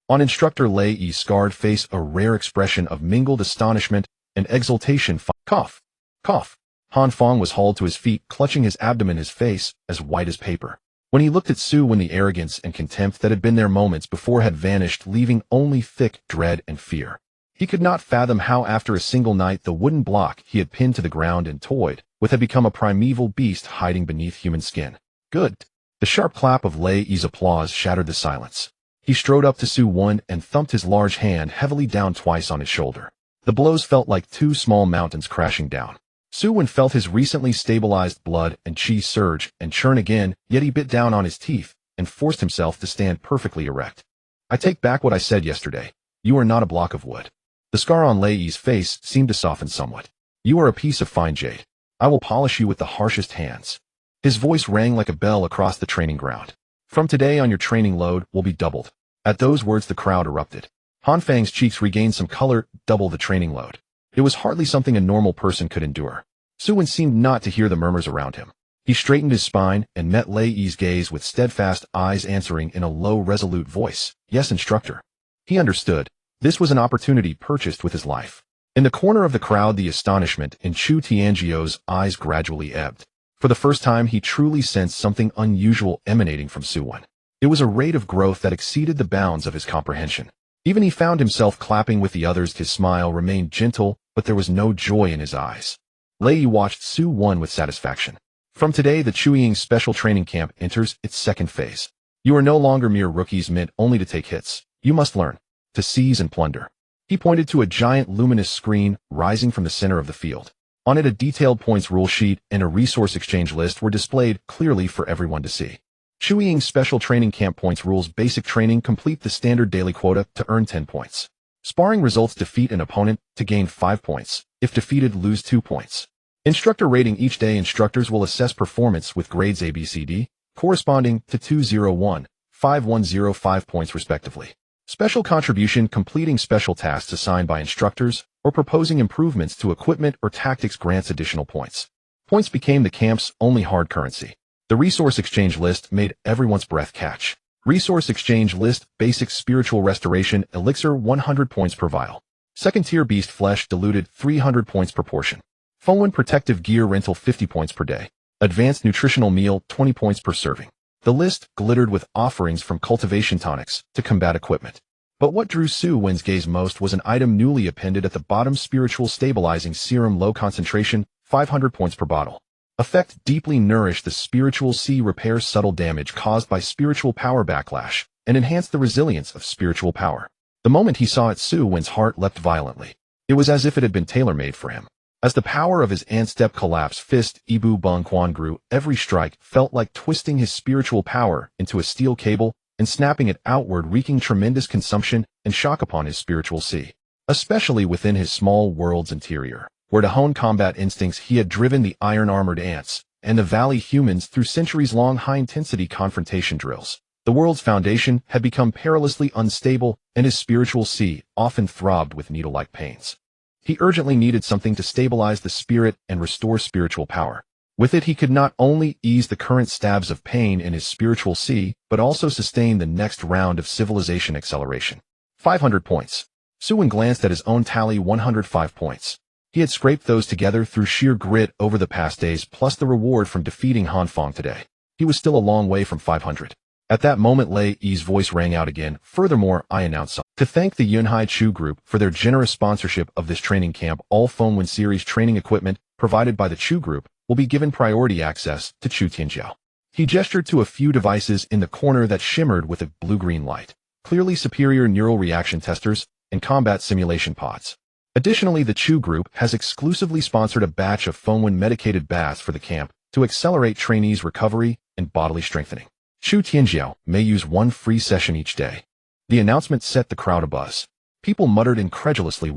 On Instructor Lei Yi's scarred face, a rare expression of mingled astonishment and exultation. Cough. Cough. Han Feng was hauled to his feet, clutching his abdomen, his face as white as paper. When he looked at Su Wen, the arrogance and contempt that had been there moments before had vanished, leaving only thick dread and fear. He could not fathom how after a single night the wooden block he had pinned to the ground and toyed with had become a primeval beast hiding beneath human skin. Good. The sharp clap of Lei Yi's applause shattered the silence. He strode up to Su Wen and thumped his large hand heavily down twice on his shoulder. The blows felt like two small mountains crashing down. Su Wen felt his recently stabilized blood and chi surge and churn again, yet he bit down on his teeth and forced himself to stand perfectly erect. I take back what I said yesterday. You are not a block of wood. The scar on Lei Yi's face seemed to soften somewhat. You are a piece of fine jade. I will polish you with the harshest hands. His voice rang like a bell across the training ground. From today on, your training load will be doubled. At those words the crowd erupted. Han Feng's cheeks regained some color. Double the training load. It was hardly something a normal person could endure. Su Wen seemed not to hear the murmurs around him. He straightened his spine and met Lei Yi's gaze with steadfast eyes, answering in a low, resolute voice, "Yes, instructor." He understood. This was an opportunity purchased with his life. In the corner of the crowd, the astonishment in Chu Tianjiao's eyes gradually ebbed. For the first time, he truly sensed something unusual emanating from Su Wen. It was a rate of growth that exceeded the bounds of his comprehension. Even he found himself clapping with the others. His smile remained gentle, but there was no joy in his eyes. Lei Yi watched Su Wen with satisfaction. From today, the Chuying Special Training Camp enters its second phase. You are no longer mere rookies meant only to take hits. You must learn to seize and plunder. He pointed to a giant luminous screen rising from the center of the field. On it, a detailed points rule sheet and a resource exchange list were displayed clearly for everyone to see. Chuying Special Training Camp points rules: basic training, complete the standard daily quota to earn 10 points. Sparring results: defeat an opponent to gain 5 points. If defeated, lose 2 points. Instructor rating: each day instructors will assess performance with grades ABCD, corresponding to 201, 5105 points respectively. Special contribution: completing special tasks assigned by instructors or proposing improvements to equipment or tactics grants additional points. Points became the camp's only hard currency. The resource exchange list made everyone's breath catch. Resource exchange list: basic spiritual restoration elixir 100 points per vial. Second tier beast flesh diluted 300 points per portion. Fowen protective gear rental 50 points per day. Advanced nutritional meal 20 points per serving. The list glittered with offerings from cultivation tonics to combat equipment. But what drew Su Wen's gaze most was an item newly appended at the bottom: spiritual stabilizing serum, low concentration, 500 points per bottle. Effect: deeply nourish the spiritual sea, repairs subtle damage caused by spiritual power backlash, and enhance the resilience of spiritual power. The moment he saw it, Su Wen's heart leapt violently. It was as if it had been tailor-made for him. As the power of his ant-step collapse fist, Ibu Bung Quan, grew, every strike felt like twisting his spiritual power into a steel cable and snapping it outward, wreaking tremendous consumption and shock upon his spiritual sea, especially within his small world's interior, where to hone combat instincts he had driven the iron-armored ants and the valley humans through centuries-long high-intensity confrontation drills. The world's foundation had become perilously unstable, and his spiritual sea often throbbed with needle-like pains. He urgently needed something to stabilize the spirit and restore spiritual power. With it, he could not only ease the current stabs of pain in his spiritual sea, but also sustain the next round of civilization acceleration. 500 points. Su Wen glanced at his own tally: 105 points. He had scraped those together through sheer grit over the past days, plus the reward from defeating Han Fong today. He was still a long way from 500. At that moment, Lei Yi's voice rang out again. Furthermore, I announce to thank the Yunhai Chu Group for their generous sponsorship of this training camp. All Fowen series training equipment provided by the Chu Group will be given priority access to Chu Tianjiao. He gestured to a few devices in the corner that shimmered with a blue-green light, clearly superior neural reaction testers and combat simulation pods. Additionally, the Chu Group has exclusively sponsored a batch of Fowen medicated baths for the camp to accelerate trainees' recovery and bodily strengthening. Chu Tianjiao may use one free session each day. The announcement set the crowd abuzz. People muttered incredulously,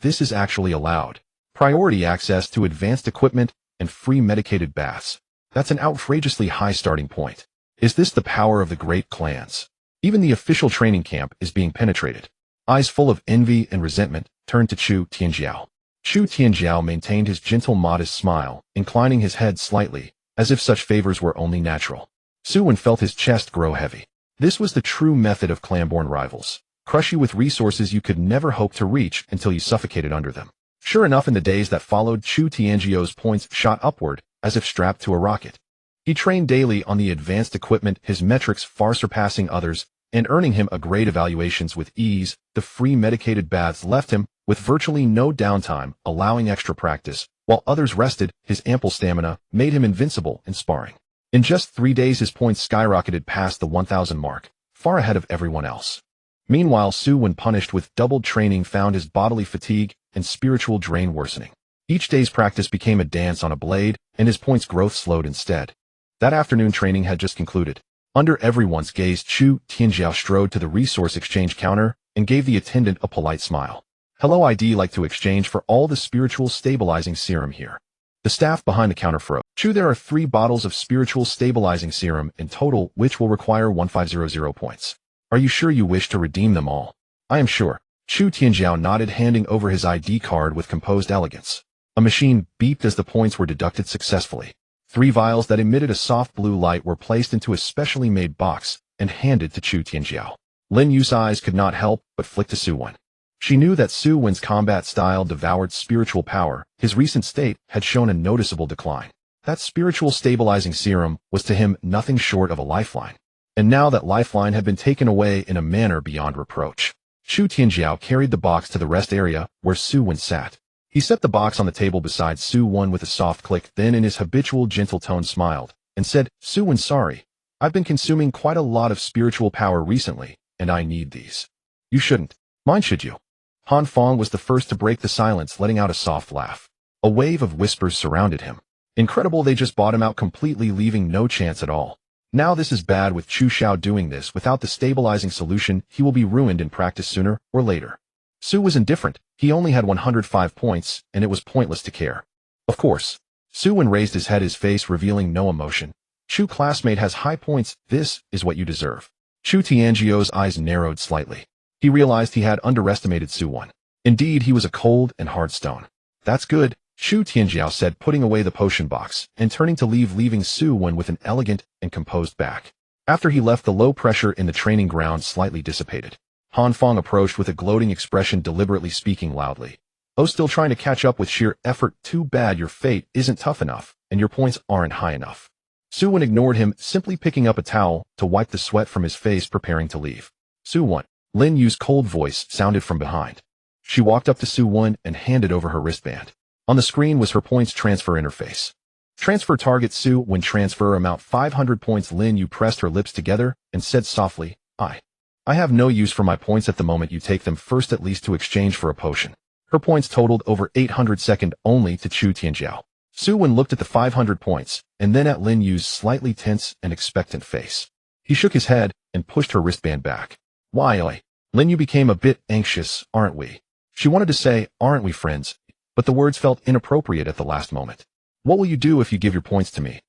this is actually allowed. Priority access to advanced equipment and free medicated baths. That's an outrageously high starting point. Is this the power of the great clans? Even the official training camp is being penetrated. Eyes full of envy and resentment turned to Chu Tianjiao. Chu Tianjiao maintained his gentle, modest smile, inclining his head slightly, as if such favors were only natural. Su Wen felt his chest grow heavy. This was the true method of clan-born rivals. Crush you with resources you could never hope to reach until you suffocated under them. Sure enough, in the days that followed, Chu Tianjiao's points shot upward, as if strapped to a rocket. He trained daily on the advanced equipment, his metrics far surpassing others, and earning him a grade evaluations with ease. The free medicated baths left him with virtually no downtime, allowing extra practice, while others rested. His ample stamina made him invincible in sparring. In just 3 days, his points skyrocketed past the 1,000 mark, far ahead of everyone else. Meanwhile, Su Wen, punished with doubled training, found his bodily fatigue and spiritual drain worsening. Each day's practice became a dance on a blade, and his points growth slowed instead. That afternoon training had just concluded. Under everyone's gaze, Chu Tianjiao strode to the resource exchange counter and gave the attendant a polite smile. Hello, I'd like to exchange for all the spiritual stabilizing serum here. The staff behind the counter froze. Chu, there are 3 bottles of spiritual stabilizing serum in total, which will require 1500 points. Are you sure you wish to redeem them all? I am sure. Chu Tianjiao nodded, handing over his ID card with composed elegance. A machine beeped as the points were deducted successfully. 3 vials that emitted a soft blue light were placed into a specially made box and handed to Chu Tianjiao. Lin Yu's eyes could not help but flick to Su Wen. She knew that Su Wen's combat style devoured spiritual power. His recent state had shown a noticeable decline. That spiritual stabilizing serum was to him nothing short of a lifeline. And now that lifeline had been taken away in a manner beyond reproach. Chu Tianjiao carried the box to the rest area where Su Wen sat. He set the box on the table beside Su Wen with a soft click, then in his habitual gentle tone smiled, and said, Su Wen, sorry. I've been consuming quite a lot of spiritual power recently, and I need these. You shouldn't. Mind should you? Han Fong was the first to break the silence, letting out a soft laugh. A wave of whispers surrounded him. Incredible, they just bought him out completely, leaving no chance at all. Now this is bad. With Chu Xiao doing this without the stabilizing solution, he will be ruined in practice sooner or later. Su was indifferent. He only had 105 points, and it was pointless to care. Of course. Su Wen raised his head, his face revealing no emotion. Chu classmate has high points. This is what you deserve. Chu Tianjiao's eyes narrowed slightly. He realized he had underestimated Su Wen. Indeed, he was a cold and hard stone. That's good, Chu Tianjiao said, putting away the potion box and turning to leave, leaving Su Wen with an elegant and composed back. After he left, the low pressure in the training ground slightly dissipated. Han Fong approached with a gloating expression, deliberately speaking loudly. Oh, still trying to catch up with sheer effort? Too bad your fate isn't tough enough, and your points aren't high enough. Su Wen ignored him, simply picking up a towel to wipe the sweat from his face, preparing to leave. Su Wen. Lin Yu's cold voice sounded from behind. She walked up to Su Wen and handed over her wristband. On the screen was her points transfer interface. Transfer target Su Wen, transfer amount 500 points. Lin Yu pressed her lips together and said softly, I have no use for my points at the moment. You take them first, at least to exchange for a potion. Her points totaled over 800, second only to Chu Tianjiao. Su Wen looked at the 500 points and then at Lin Yu's slightly tense and expectant face. He shook his head and pushed her wristband back. Why? Lin Yu became a bit anxious. Aren't we? She wanted to say, aren't we friends? But the words felt inappropriate at the last moment. What will you do if you give your points to me?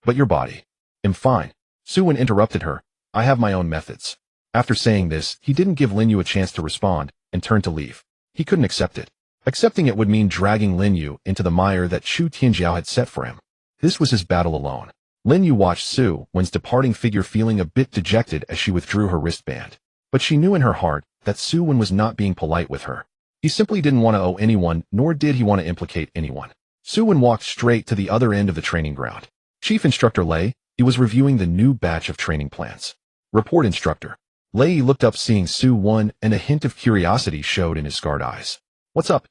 But your body. I'm fine. Su Wen interrupted her. I have my own methods. After saying this, he didn't give Lin Yu a chance to respond and turned to leave. He couldn't accept it. Accepting it would mean dragging Lin Yu into the mire that Chu Tianjiao had set for him. This was his battle alone. Lin Yu watched Su Wen's departing figure, feeling a bit dejected as she withdrew her wristband. But she knew in her heart that Su Wen was not being polite with her. He simply didn't want to owe anyone, nor did he want to implicate anyone. Su Wen walked straight to the other end of the training ground. Chief Instructor Lei, he was reviewing the new batch of training plans. Report, Instructor. Lei looked up, seeing Su Wen, and a hint of curiosity showed in his scarred eyes. What's up?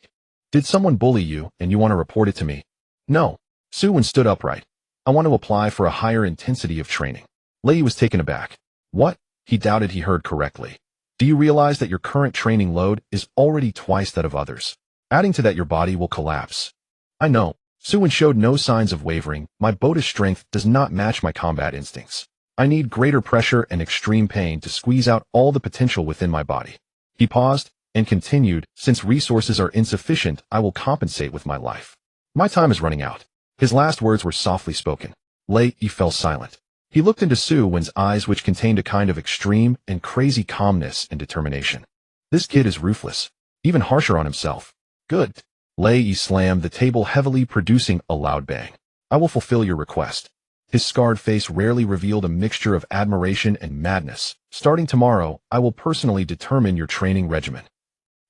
Did someone bully you and you want to report it to me? No. Su Wen stood upright. I want to apply for a higher intensity of training. Lei was taken aback. What? He doubted he heard correctly. Do you realize that your current training load is already twice that of others? Adding to that, your body will collapse. I know. Su Wen showed no signs of wavering. My Buddhist strength does not match my combat instincts. I need greater pressure and extreme pain to squeeze out all the potential within my body. He paused and continued, since resources are insufficient, I will compensate with my life. My time is running out. His last words were softly spoken. Lei fell silent. He looked into Su Wen's eyes, which contained a kind of extreme and crazy calmness and determination. This kid is ruthless, even harsher on himself. Good. Lei slammed the table heavily, producing a loud bang. I will fulfill your request. His scarred face rarely revealed a mixture of admiration and madness. Starting tomorrow, I will personally determine your training regimen.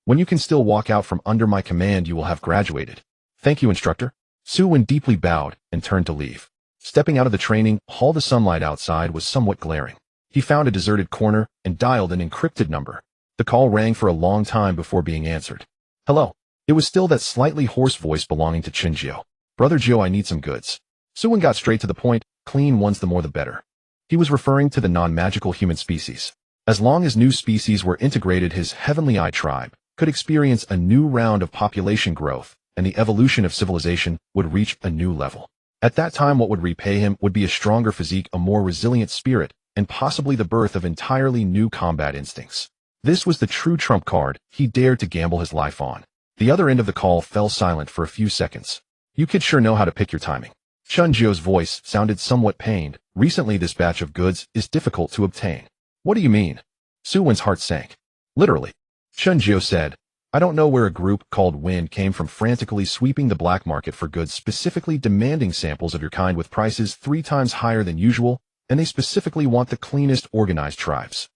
When you can still walk out from under my command, you will have graduated. Thank you, Instructor. Su Wen deeply bowed and turned to leave. Stepping out of the training hall, the sunlight outside was somewhat glaring. He found a deserted corner and dialed an encrypted number. The call rang for a long time before being answered. Hello. It was still that slightly hoarse voice belonging to Qin Jiao. Brother Jiao, I need some goods. Su Wen got straight to the point. Clean ones, the more the better. He was referring to the non-magical human species. As long as new species were integrated, his Heavenly Eye tribe could experience a new round of population growth, and the evolution of civilization would reach a new level. At that time, what would repay him would be a stronger physique, a more resilient spirit, and possibly the birth of entirely new combat instincts. This was the true trump card he dared to gamble his life on. The other end of the call fell silent for a few seconds. You kids sure know how to pick your timing. Chun Jiao's voice sounded somewhat pained. Recently, this batch of goods is difficult to obtain. What do you mean? Su Wen's heart sank. Literally. Chun Jiao said, I don't know where a group called Wen came from, frantically sweeping the black market for goods, specifically demanding samples of your kind with prices 3 times higher than usual, and they specifically want the cleanest organized tribes.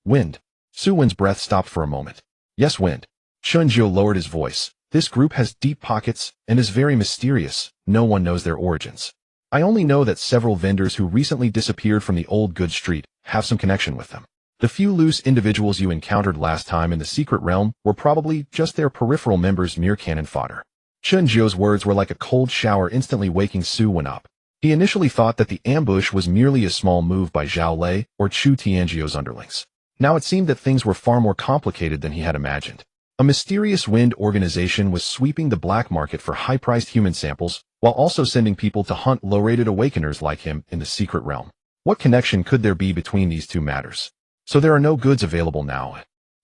Wind. Su Wen's breath stopped for a moment. Yes, Wind. Chun Jiao lowered his voice. This group has deep pockets and is very mysterious. No one knows their origins. I only know that several vendors who recently disappeared from the old goods street have some connection with them. The few loose individuals you encountered last time in the secret realm were probably just their peripheral members, mere cannon fodder. Chun Jiu's words were like a cold shower instantly waking Su Wen up. He initially thought that the ambush was merely a small move by Zhao Lei or Chu Tianjiu's underlings. Now it seemed that things were far more complicated than he had imagined. A mysterious wind organization was sweeping the black market for high-priced human samples, while also sending people to hunt low-rated awakeners like him in the secret realm. What connection could there be between these two matters? So there are no goods available now.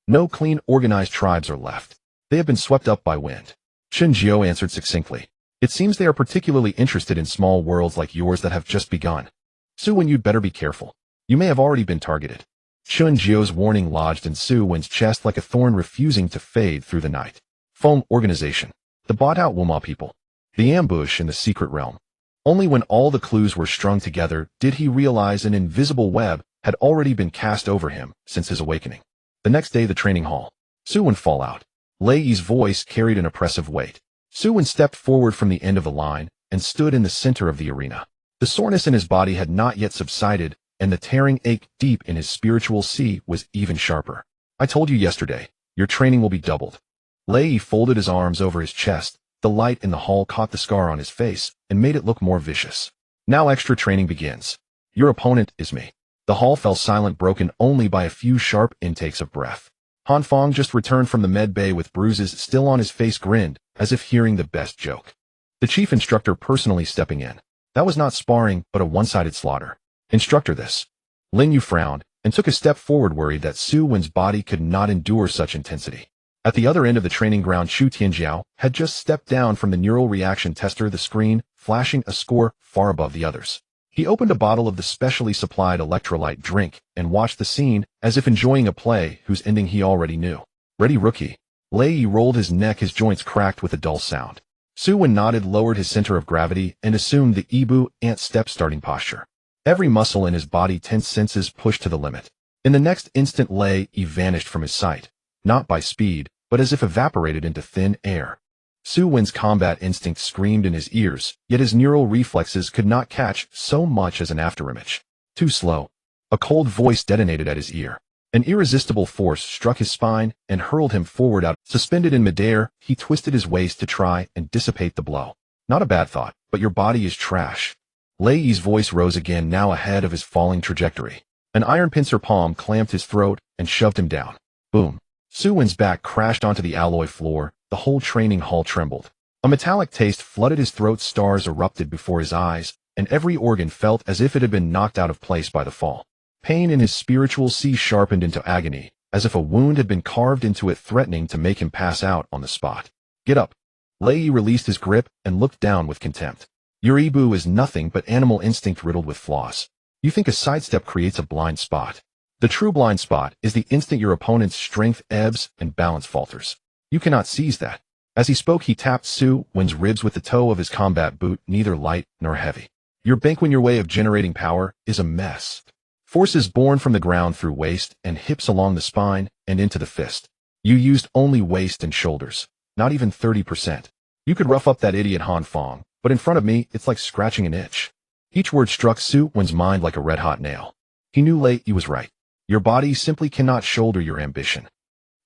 No clean, organized tribes are left. They have been swept up by wind. Chun Jiu answered succinctly. It seems they are particularly interested in small worlds like yours that have just begun. Su Wen, you'd better be careful. You may have already been targeted. Chun Jiu's warning lodged in Su Wen's chest like a thorn refusing to fade through the night. Foam organization. The bought-out Wuma people. The ambush in the secret realm. Only when all the clues were strung together did he realize an invisible web had already been cast over him since his awakening. The next day, the training hall. Su Wen fall out. Lei Yi's voice carried an oppressive weight. Su Wen stepped forward from the end of the line and stood in the center of the arena. The soreness in his body had not yet subsided, and the tearing ache deep in his spiritual sea was even sharper. I told you yesterday, your training will be doubled. Lei Yi folded his arms over his chest. The light in the hall caught the scar on his face and made it look more vicious. Now extra training begins. Your opponent is me. The hall fell silent, broken only by a few sharp intakes of breath. Han Fong just returned from the med bay with bruises still on his face, grinned, as if hearing the best joke. The chief instructor personally stepping in. That was not sparring, but a one-sided slaughter. Instructor, this. Lin Yu frowned, and took a step forward, worried that Su Wen's body could not endure such intensity. At the other end of the training ground, Chu Tianjiao had just stepped down from the neural reaction tester, the screen flashing a score far above the others. He opened a bottle of the specially supplied electrolyte drink and watched the scene as if enjoying a play whose ending he already knew. Ready, rookie? Lei Yi rolled his neck, his joints cracked with a dull sound. Su Wen nodded, lowered his center of gravity, and assumed the Ibu ant step starting posture. Every muscle in his body tense, senses pushed to the limit. In the next instant, Lei Yi vanished from his sight, not by speed, but as if evaporated into thin air. Su Wen's combat instinct screamed in his ears, yet his neural reflexes could not catch so much as an afterimage. Too slow. A cold voice detonated at his ear. An irresistible force struck his spine and hurled him forward out. Suspended in midair, he twisted his waist to try and dissipate the blow. Not a bad thought, but your body is trash. Lei Yi's voice rose again, now ahead of his falling trajectory. An iron pincer palm clamped his throat and shoved him down. Boom. Su Wen's back crashed onto the alloy floor. The whole training hall trembled. A metallic taste flooded his throat, stars erupted before his eyes, and every organ felt as if it had been knocked out of place by the fall. Pain in his spiritual sea sharpened into agony, as if a wound had been carved into it, threatening to make him pass out on the spot. Get up. Lei Yi released his grip and looked down with contempt. Your Ibu is nothing but animal instinct riddled with flaws. You think a sidestep creates a blind spot. The true blind spot is the instant your opponent's strength ebbs and balance falters. You cannot seize that. As he spoke, he tapped Su Wen's ribs with the toe of his combat boot, neither light nor heavy. Your Banquin way of generating power is a mess. Forces born from the ground through waist and hips along the spine and into the fist. You used only waist and shoulders, not even 30%. You could rough up that idiot Han Fong, but in front of me, it's like scratching an itch. Each word struck Su Wen's mind like a red-hot nail. He knew Lei Yi was right. Your body simply cannot shoulder your ambition.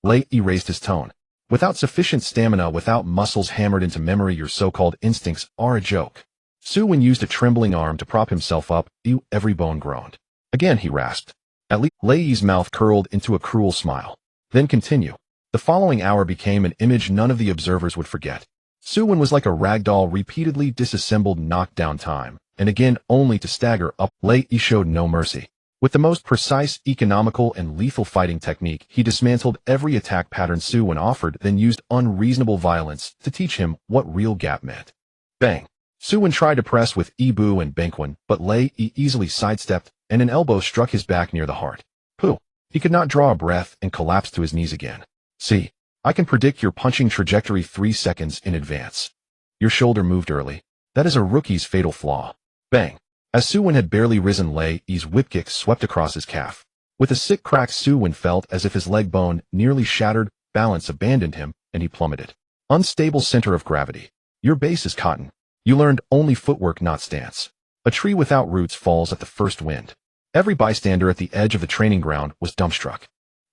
Lei Yi raised his tone. Without sufficient stamina, without muscles hammered into memory, your so-called instincts are a joke. Su Wen used a trembling arm to prop himself up. Every bone groaned. Again he rasped. At least Lei Yi's mouth curled into a cruel smile. Then continue. The following hour became an image none of the observers would forget. Su Wen was like a rag doll, repeatedly disassembled, knocked down time, and again only to stagger up. Lei Yi showed no mercy. With the most precise, economical, and lethal fighting technique, he dismantled every attack pattern Su Wen offered, then used unreasonable violence to teach him what real gap meant. Bang! Su Wen tried to press with Ibu and Banquin, but Lei Yi easily sidestepped, and an elbow struck his back near the heart. Pooh! He could not draw a breath and collapsed to his knees again. See, I can predict your punching trajectory 3 seconds in advance. Your shoulder moved early. That is a rookie's fatal flaw. Bang! As Su Wen had barely risen, Lei Yi's whip kick swept across his calf. With a sick crack, Su Wen felt as if his leg bone nearly shattered, balance abandoned him, and he plummeted. Unstable center of gravity. Your base is cotton. You learned only footwork, not stance. A tree without roots falls at the first wind. Every bystander at the edge of the training ground was dumbstruck.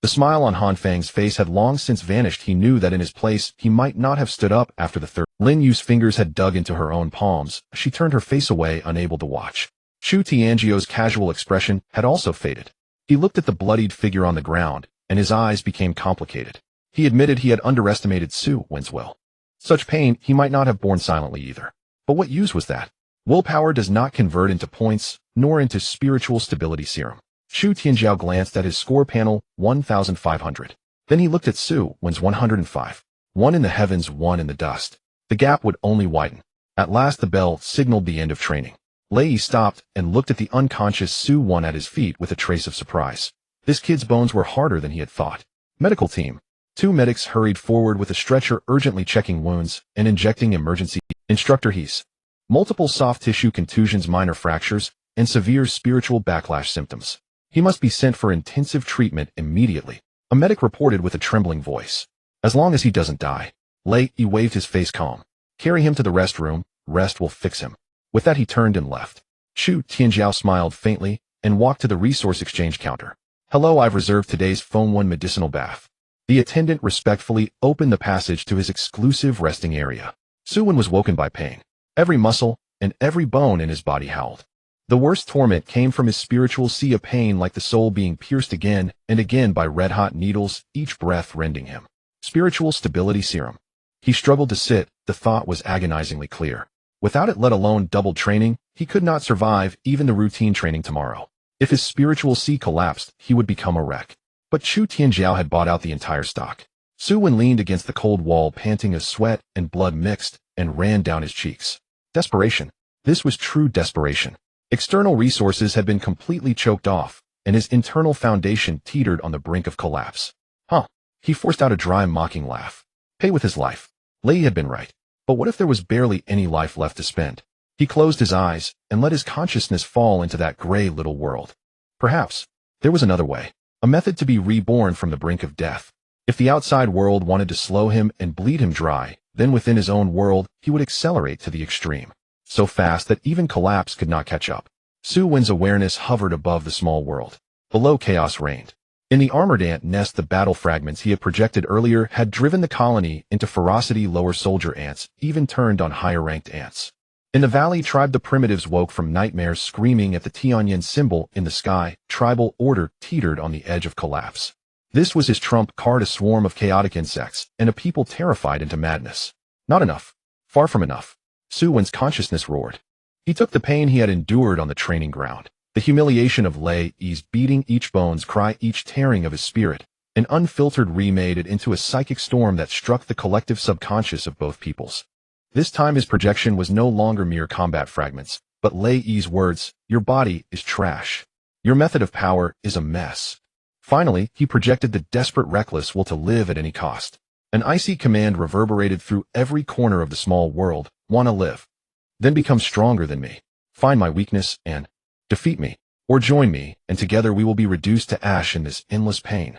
The smile on Han Fang's face had long since vanished. He knew that in his place, he might not have stood up after the third. Lin Yu's fingers had dug into her own palms. She turned her face away, unable to watch. Chu Tianjiu's casual expression had also faded. He looked at the bloodied figure on the ground, and his eyes became complicated. He admitted he had underestimated Su Wen's will. Such pain he might not have borne silently either. But what use was that? Willpower does not convert into points, nor into spiritual stability serum. Chu Tianjiao glanced at his score panel, 1,500. Then he looked at Su Wen's 105. One in the heavens, one in the dust. The gap would only widen. At last the bell signaled the end of training. Lei Yi stopped and looked at the unconscious Su Wen at his feet with a trace of surprise. This kid's bones were harder than he had thought. Medical team. 2 medics hurried forward with a stretcher, urgently checking wounds and injecting emergency. Instructor He's. Multiple soft tissue contusions, minor fractures, and severe spiritual backlash symptoms. He must be sent for intensive treatment immediately, a medic reported with a trembling voice. As long as he doesn't die. Lei Yi waved, his face calm. Carry him to the restroom, rest will fix him. With that he turned and left. Chu Tianjiao smiled faintly and walked to the resource exchange counter. Hello, I've reserved today's Phone 1 medicinal bath. The attendant respectfully opened the passage to his exclusive resting area. Su Wen was woken by pain. Every muscle and every bone in his body howled. The worst torment came from his spiritual sea of pain, like the soul being pierced again and again by red-hot needles, each breath rending him. Spiritual stability serum. He struggled to sit, the thought was agonizingly clear. Without it, let alone double training, he could not survive even the routine training tomorrow. If his spiritual sea collapsed, he would become a wreck. But Chu Tianjiao had bought out the entire stock. Su Wen leaned against the cold wall, panting as sweat and blood mixed and ran down his cheeks. Desperation. This was true desperation. External resources had been completely choked off, and his internal foundation teetered on the brink of collapse. He forced out a dry, mocking laugh. Pay with his life. Lei had been right. But what if there was barely any life left to spend? He closed his eyes and let his consciousness fall into that gray little world. Perhaps there was another way, a method to be reborn from the brink of death. If the outside world wanted to slow him and bleed him dry, then within his own world, he would accelerate to the extreme. So fast that even collapse could not catch up. Su Wen's awareness hovered above the small world. Below, chaos reigned. In the armored ant nest, the battle fragments he had projected earlier had driven the colony into ferocity. Lower soldier ants even turned on higher-ranked ants. In the valley tribe, the primitives woke from nightmares, screaming at the Tianyan symbol in the sky. Tribal order teetered on the edge of collapse. This was his trump card, a swarm of chaotic insects, and a people terrified into madness. Not enough. Far from enough. Su Wen's consciousness roared. He took the pain he had endured on the training ground. The humiliation of Lei Yi's beating, each bone's cry, each tearing of his spirit, and unfiltered remade it into a psychic storm that struck the collective subconscious of both peoples. This time his projection was no longer mere combat fragments, but Lei Yi's words, "Your body is trash. Your method of power is a mess." Finally, he projected the desperate, reckless will to live at any cost. An icy command reverberated through every corner of the small world. Wanna live? Then become stronger than me. Find my weakness and defeat me, or join me, and together we will be reduced to ash in this endless pain.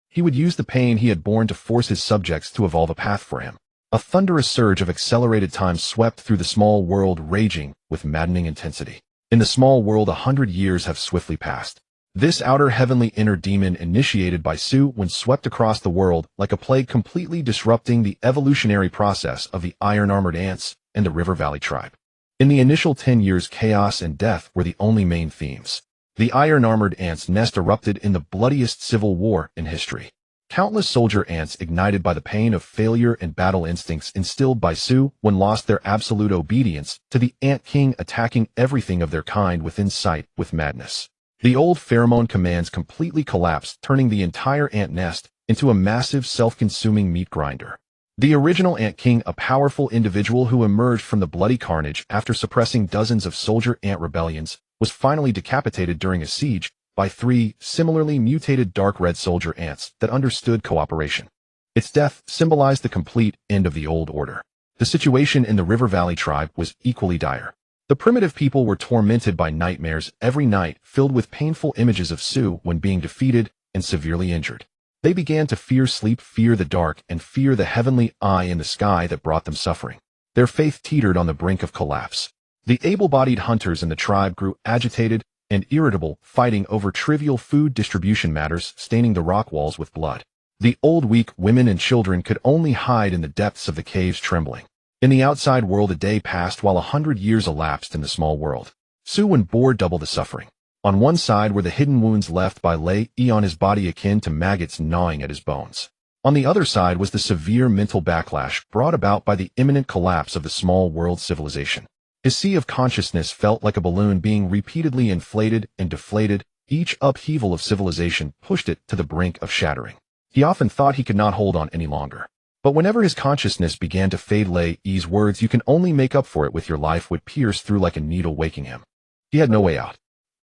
He would use the pain he had borne to force his subjects to evolve a path for him. A thunderous surge of accelerated time swept through the small world, raging with maddening intensity. In the small world, 100 years have swiftly passed. This outer heavenly inner demon initiated by Su Wen swept across the world like a plague, completely disrupting the evolutionary process of the iron-armored ants and the River Valley tribe. In the initial 10 years, chaos and death were the only main themes. The iron-armored ants' nest erupted in the bloodiest civil war in history. Countless soldier ants, ignited by the pain of failure and battle instincts instilled by Su Wen, lost their absolute obedience to the Ant King, attacking everything of their kind within sight with madness. The old pheromone commands completely collapsed, turning the entire ant nest into a massive, self-consuming meat grinder. The original Ant King, a powerful individual who emerged from the bloody carnage after suppressing dozens of soldier ant rebellions, was finally decapitated during a siege by 3 similarly mutated dark red soldier ants that understood cooperation. Its death symbolized the complete end of the old order. The situation in the River Valley tribe was equally dire. The primitive people were tormented by nightmares every night, filled with painful images of Su Wen being defeated and severely injured. They began to fear sleep, fear the dark, and fear the heavenly eye in the sky that brought them suffering. Their faith teetered on the brink of collapse. The able-bodied hunters in the tribe grew agitated, and irritable, fighting over trivial food distribution matters, staining the rock walls with blood. The old, weak women and children could only hide in the depths of the caves, trembling. In the outside world, a day passed while 100 years elapsed in the small world. Su Wen bore double the suffering. On one side were the hidden wounds left by Lei Yi on his body, akin to maggots gnawing at his bones. On the other side was the severe mental backlash brought about by the imminent collapse of the small world civilization. His sea of consciousness felt like a balloon being repeatedly inflated and deflated. Each upheaval of civilization pushed it to the brink of shattering. He often thought he could not hold on any longer. But whenever his consciousness began to fade, Lei Yi's words, "You can only make up for it with your life," would pierce through like a needle, waking him. He had no way out.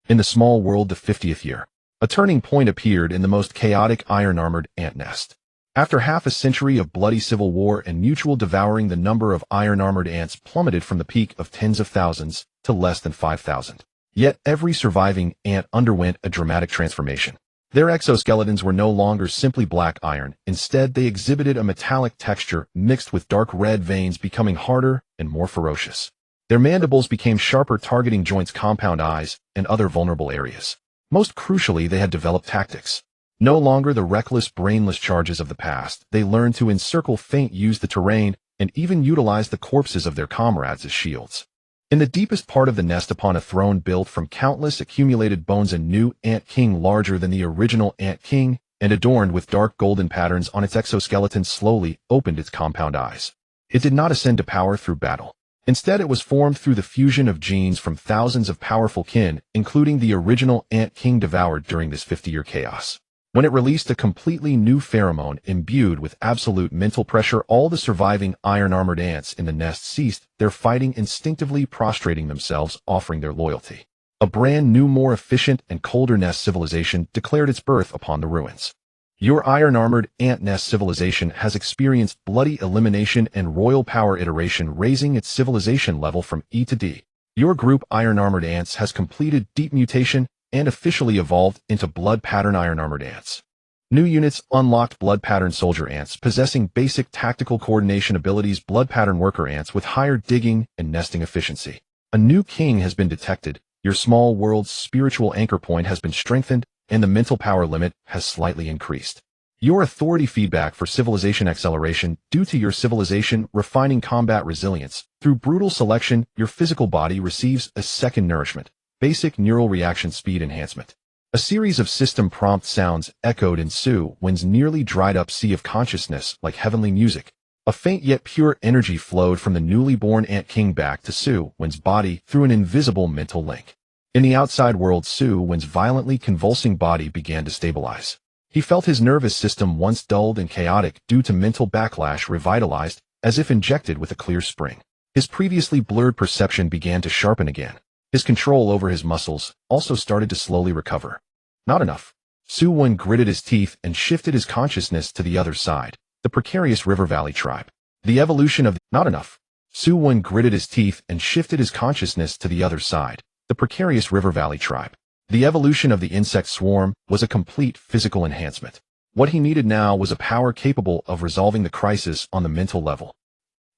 In the small world, the 50th year, a turning point appeared in the most chaotic iron-armored ant nest. After half a century of bloody civil war and mutual devouring, the number of iron-armored ants plummeted from the peak of tens of thousands to less than 5,000. Yet every surviving ant underwent a dramatic transformation. Their exoskeletons were no longer simply black iron. Instead, they exhibited a metallic texture mixed with dark red veins, becoming harder and more ferocious. Their mandibles became sharper, targeting joints, compound eyes, and other vulnerable areas. Most crucially, they had developed tactics. No longer the reckless, brainless charges of the past. They learned to encircle, feint, use the terrain, and even utilize the corpses of their comrades as shields. In the deepest part of the nest, upon a throne built from countless accumulated bones, a new ant king, larger than the original ant king and adorned with dark golden patterns on its exoskeleton, slowly opened its compound eyes. It did not ascend to power through battle. Instead, it was formed through the fusion of genes from thousands of powerful kin, including the original ant king devoured during this 50-year chaos. When it released a completely new pheromone imbued with absolute mental pressure, all the surviving iron-armored ants in the nest ceased their fighting, instinctively prostrating themselves, offering their loyalty. A brand new, more efficient and colder nest civilization declared its birth upon the ruins. Your iron-armored ant nest civilization has experienced bloody elimination and royal power iteration, raising its civilization level from E to D. Your group, iron-armored ants, has completed deep mutation and officially evolved into blood pattern iron-armored ants. New units unlocked: blood pattern soldier ants, possessing basic tactical coordination abilities; blood pattern worker ants with higher digging and nesting efficiency. A new king has been detected. Your small world's spiritual anchor point has been strengthened, and the mental power limit has slightly increased. Your authority feedback for civilization acceleration due to your civilization refining combat resilience. Through brutal selection, your physical body receives a second nourishment: basic neural reaction speed enhancement. A series of system prompt sounds echoed in Su Wen's nearly dried up sea of consciousness like heavenly music. A faint yet pure energy flowed from the newly born Ant King back to Su Wen's body through an invisible mental link. In the outside world, Su Wen's violently convulsing body began to stabilize. He felt his nervous system, once dulled and chaotic due to mental backlash, revitalized, as if injected with a clear spring. His previously blurred perception began to sharpen again. His control over his muscles also started to slowly recover. Not enough. Su Wen gritted his teeth and shifted his consciousness to the other side, the precarious River Valley tribe. The evolution of not enough. Su Wen gritted his teeth and shifted his consciousness to the other side, the precarious River Valley tribe. The evolution of the insect swarm was a complete physical enhancement. What he needed now was a power capable of resolving the crisis on the mental level.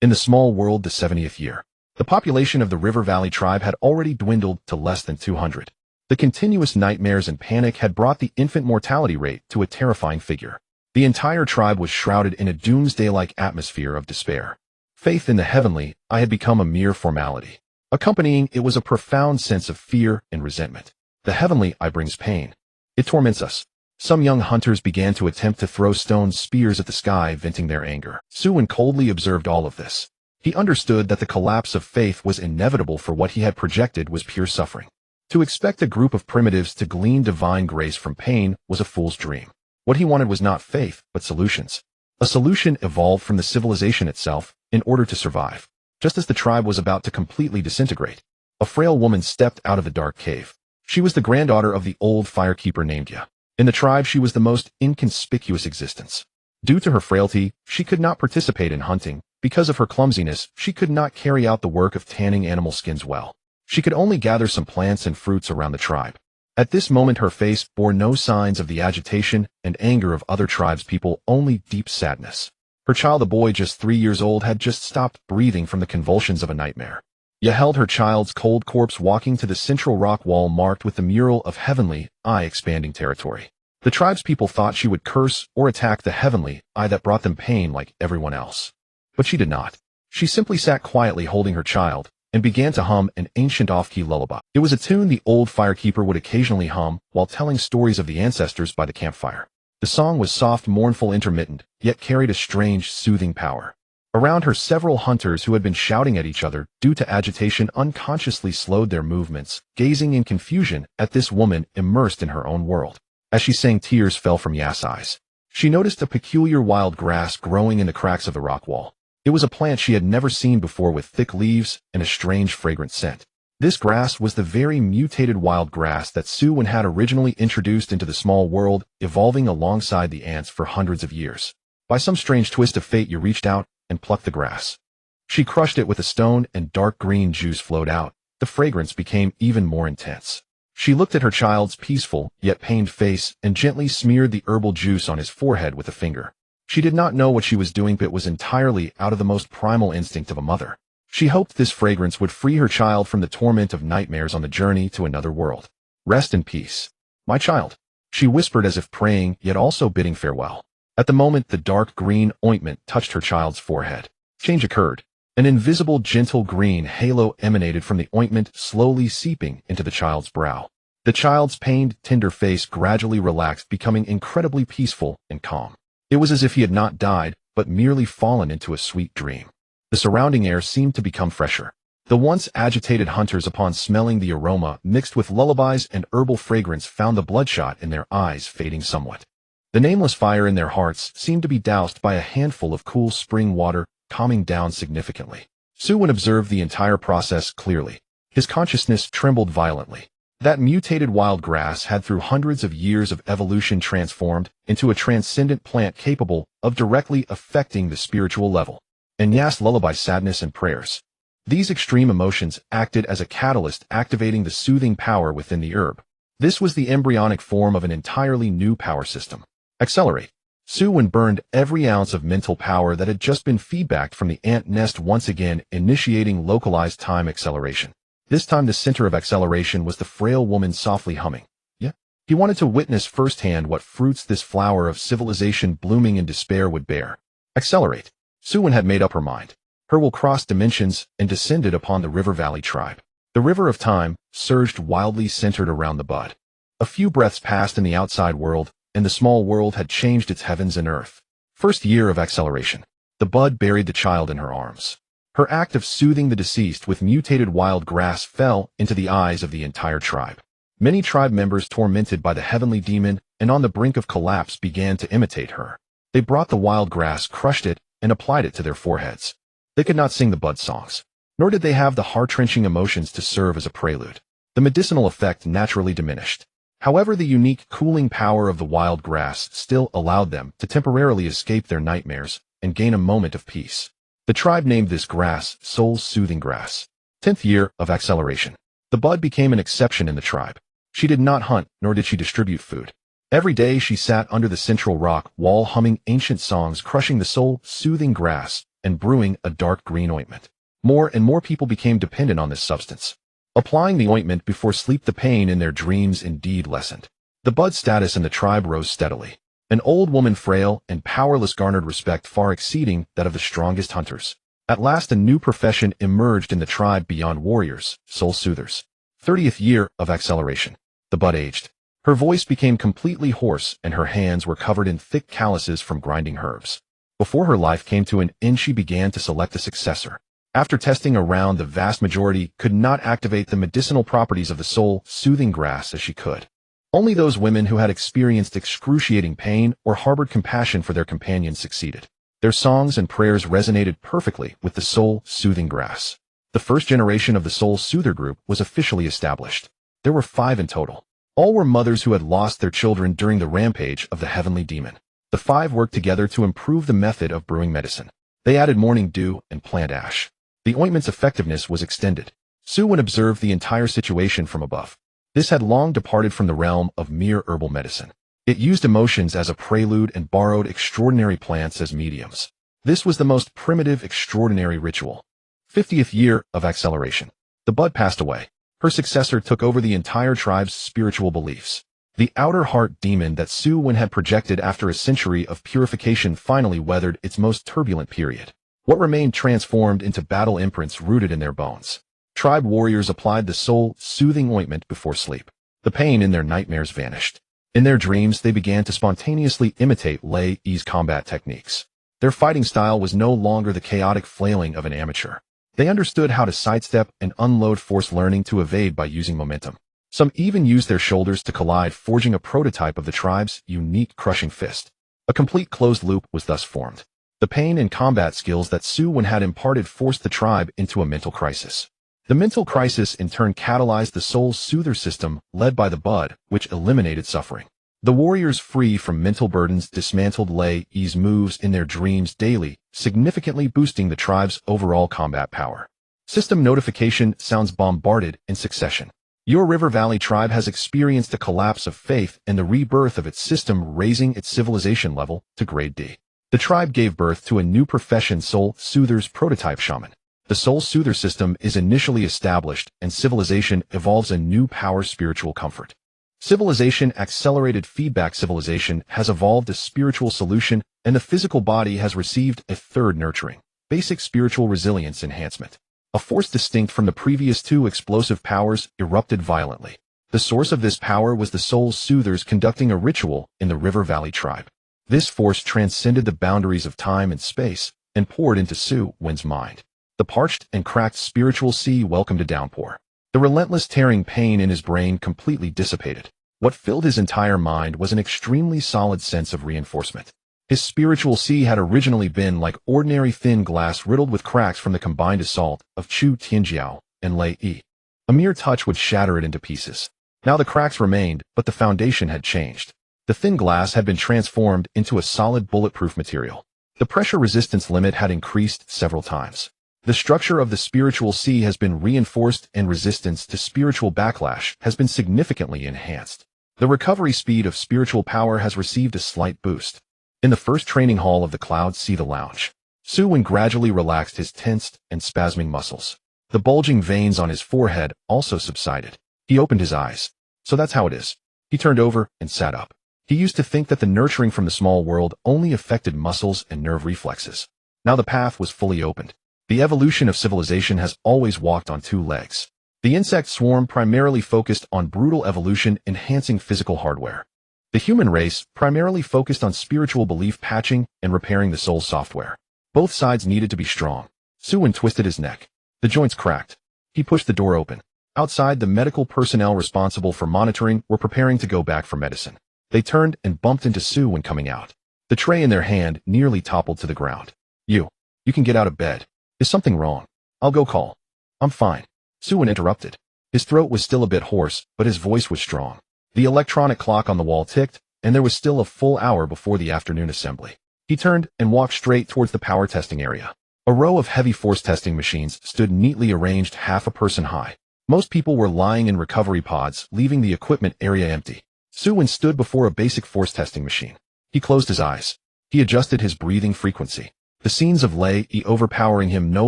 In the small world, the 70th year, the population of the River Valley tribe had already dwindled to less than 200. The continuous nightmares and panic had brought the infant mortality rate to a terrifying figure. The entire tribe was shrouded in a doomsday-like atmosphere of despair. Faith in the heavenly I had become a mere formality. Accompanying it was a profound sense of fear and resentment. The heavenly I brings pain. It torments us. Some young hunters began to attempt to throw stone spears at the sky, venting their anger. Su Wen coldly observed all of this. He understood that the collapse of faith was inevitable, for what he had projected was pure suffering. To expect a group of primitives to glean divine grace from pain was a fool's dream. What he wanted was not faith, but solutions. A solution evolved from the civilization itself in order to survive. Just as the tribe was about to completely disintegrate, a frail woman stepped out of the dark cave. She was the granddaughter of the old firekeeper named Ya. In the tribe, she was the most inconspicuous existence. Due to her frailty, she could not participate in hunting. Because of her clumsiness, she could not carry out the work of tanning animal skins well. She could only gather some plants and fruits around the tribe. At this moment, her face bore no signs of the agitation and anger of other tribespeople, only deep sadness. Her child, a boy just 3 years old, had just stopped breathing from the convulsions of a nightmare. Ye held her child's cold corpse walking to the central rock wall marked with the mural of heavenly, expanding territory. The tribespeople thought she would curse or attack the heavenly, that brought them pain like everyone else. But she did not. She simply sat quietly holding her child, and began to hum an ancient off-key lullaby. It was a tune the old firekeeper would occasionally hum while telling stories of the ancestors by the campfire. The song was soft, mournful, intermittent, yet carried a strange, soothing power. Around her, several hunters who had been shouting at each other due to agitation unconsciously slowed their movements, gazing in confusion at this woman immersed in her own world. As she sang, tears fell from Ya's eyes. She noticed a peculiar wild grass growing in the cracks of the rock wall. It was a plant she had never seen before, with thick leaves and a strange fragrant scent. This grass was the very mutated wild grass that Su Wen had originally introduced into the small world, evolving alongside the ants for hundreds of years. By some strange twist of fate, Ye reached out and plucked the grass. She crushed it with a stone, and dark green juice flowed out. The fragrance became even more intense. She looked at her child's peaceful yet pained face and gently smeared the herbal juice on his forehead with a finger. She did not know what she was doing, but it was entirely out of the most primal instinct of a mother. She hoped this fragrance would free her child from the torment of nightmares on the journey to another world. Rest in peace, my child, she whispered, as if praying, yet also bidding farewell. At the moment the dark green ointment touched her child's forehead, change occurred. An invisible, gentle green halo emanated from the ointment, slowly seeping into the child's brow. The child's pained, tender face gradually relaxed, becoming incredibly peaceful and calm. It was as if he had not died, but merely fallen into a sweet dream. The surrounding air seemed to become fresher. The once agitated hunters, upon smelling the aroma mixed with lullabies and herbal fragrance, found the bloodshot in their eyes fading somewhat. The nameless fire in their hearts seemed to be doused by a handful of cool spring water, calming down significantly. Su Wen observed the entire process clearly. His consciousness trembled violently. That mutated wild grass had, through hundreds of years of evolution, transformed into a transcendent plant capable of directly affecting the spiritual level. And Ya's lullaby, sadness, and prayers. These extreme emotions acted as a catalyst, activating the soothing power within the herb. This was the embryonic form of an entirely new power system. Accelerate. Su Wen burned every ounce of mental power that had just been feedbacked from the ant nest, once again initiating localized time acceleration. This time the center of acceleration was the frail woman softly humming. Yeah. He wanted to witness firsthand what fruits this flower of civilization blooming in despair would bear. Accelerate. Su Wen had made up her mind. Her will crossed dimensions and descended upon the River Valley tribe. The river of time surged wildly, centered around the bud. A few breaths passed in the outside world, and the small world had changed its heavens and earth. First year of acceleration. The bud buried the child in her arms. Her act of soothing the deceased with mutated wild grass fell into the eyes of the entire tribe. Many tribe members, tormented by the heavenly demon and on the brink of collapse, began to imitate her. They brought the wild grass, crushed it, and applied it to their foreheads. They could not sing the bud songs, nor did they have the heart-wrenching emotions to serve as a prelude. The medicinal effect naturally diminished. However, the unique cooling power of the wild grass still allowed them to temporarily escape their nightmares and gain a moment of peace. The tribe named this grass soul-soothing grass. 10th year of acceleration. The bud became an exception in the tribe. She did not hunt, nor did she distribute food. Every day she sat under the central rock wall humming ancient songs, crushing the soul-soothing grass, and brewing a dark green ointment. More and more people became dependent on this substance. Applying the ointment before sleep, the pain in their dreams indeed lessened. The bud's status in the tribe rose steadily. An old woman, frail and powerless, garnered respect far exceeding that of the strongest hunters. At last a new profession emerged in the tribe beyond warriors, soul soothers. 30th year of acceleration. The bud aged. Her voice became completely hoarse, and her hands were covered in thick calluses from grinding herbs. Before her life came to an end, she began to select a successor. After testing around, the vast majority could not activate the medicinal properties of the soul-soothing grass as she could. Only those women who had experienced excruciating pain or harbored compassion for their companions succeeded. Their songs and prayers resonated perfectly with the soul-soothing grass. The first generation of the soul-soother group was officially established. There were 5 in total. All were mothers who had lost their children during the rampage of the heavenly demon. The 5 worked together to improve the method of brewing medicine. They added morning dew and plant ash. The ointment's effectiveness was extended. Su Wen observed the entire situation from above. This had long departed from the realm of mere herbal medicine. It used emotions as a prelude and borrowed extraordinary plants as mediums. This was the most primitive, extraordinary ritual. 50th year of acceleration. The bud passed away. Her successor took over the entire tribe's spiritual beliefs. The outer heart demon that Su Wen had projected after a century of purification finally weathered its most turbulent period. What remained transformed into battle imprints rooted in their bones. Tribe warriors applied the soul-soothing ointment before sleep. The pain in their nightmares vanished. In their dreams, they began to spontaneously imitate Lei-Yi's combat techniques. Their fighting style was no longer the chaotic flailing of an amateur. They understood how to sidestep and unload force, learning to evade by using momentum. Some even used their shoulders to collide, forging a prototype of the tribe's unique crushing fist. A complete closed loop was thus formed. The pain and combat skills that Su Wen had imparted forced the tribe into a mental crisis. The mental crisis in turn catalyzed the soul soother system led by the bud, which eliminated suffering. The warriors, free from mental burdens, dismantled Lei-Yi's moves in their dreams daily, significantly boosting the tribe's overall combat power. System notification sounds bombarded in succession. Your River Valley tribe has experienced a collapse of faith and the rebirth of its system, raising its civilization level to grade D. The tribe gave birth to a new profession, Soul Soother's prototype shaman. The Soul Soother system is initially established, and civilization evolves a new power, spiritual comfort. Civilization accelerated feedback. Civilization has evolved a spiritual solution, and the physical body has received a third nurturing, basic spiritual resilience enhancement. A force distinct from the previous two explosive powers erupted violently. The source of this power was the Soul Soothers conducting a ritual in the River Valley tribe. This force transcended the boundaries of time and space and poured into Su Wen's mind. The parched and cracked spiritual sea welcomed a downpour. The relentless tearing pain in his brain completely dissipated. What filled his entire mind was an extremely solid sense of reinforcement. His spiritual sea had originally been like ordinary thin glass riddled with cracks from the combined assault of Chu Tianjiao and Lei-Yi. A mere touch would shatter it into pieces. Now the cracks remained, but the foundation had changed. The thin glass had been transformed into a solid bulletproof material. The pressure resistance limit had increased several times. The structure of the spiritual sea has been reinforced, and resistance to spiritual backlash has been significantly enhanced. The recovery speed of spiritual power has received a slight boost. In the first training hall of the Cloud Sea, the lounge, Su Wen gradually relaxed his tensed and spasming muscles. The bulging veins on his forehead also subsided. He opened his eyes. So that's how it is. He turned over and sat up. He used to think that the nurturing from the small world only affected muscles and nerve reflexes. Now the path was fully opened. The evolution of civilization has always walked on two legs. The insect swarm primarily focused on brutal evolution, enhancing physical hardware. The human race primarily focused on spiritual belief patching and repairing the soul software. Both sides needed to be strong. Su Wen twisted his neck. The joints cracked. He pushed the door open. Outside, the medical personnel responsible for monitoring were preparing to go back for medicine. They turned and bumped into Su Wen coming out. The tray in their hand nearly toppled to the ground. You can get out of bed. Is something wrong? I'll go call. I'm fine. Su Wen interrupted. His throat was still a bit hoarse, but his voice was strong. The electronic clock on the wall ticked, and there was still a full hour before the afternoon assembly. He turned and walked straight towards the power testing area. A row of heavy force testing machines stood neatly arranged, half a person high. Most people were lying in recovery pods, leaving the equipment area empty. Su Wen stood before a basic force testing machine. He closed his eyes. He adjusted his breathing frequency. The scenes of Lei-Yi overpowering him no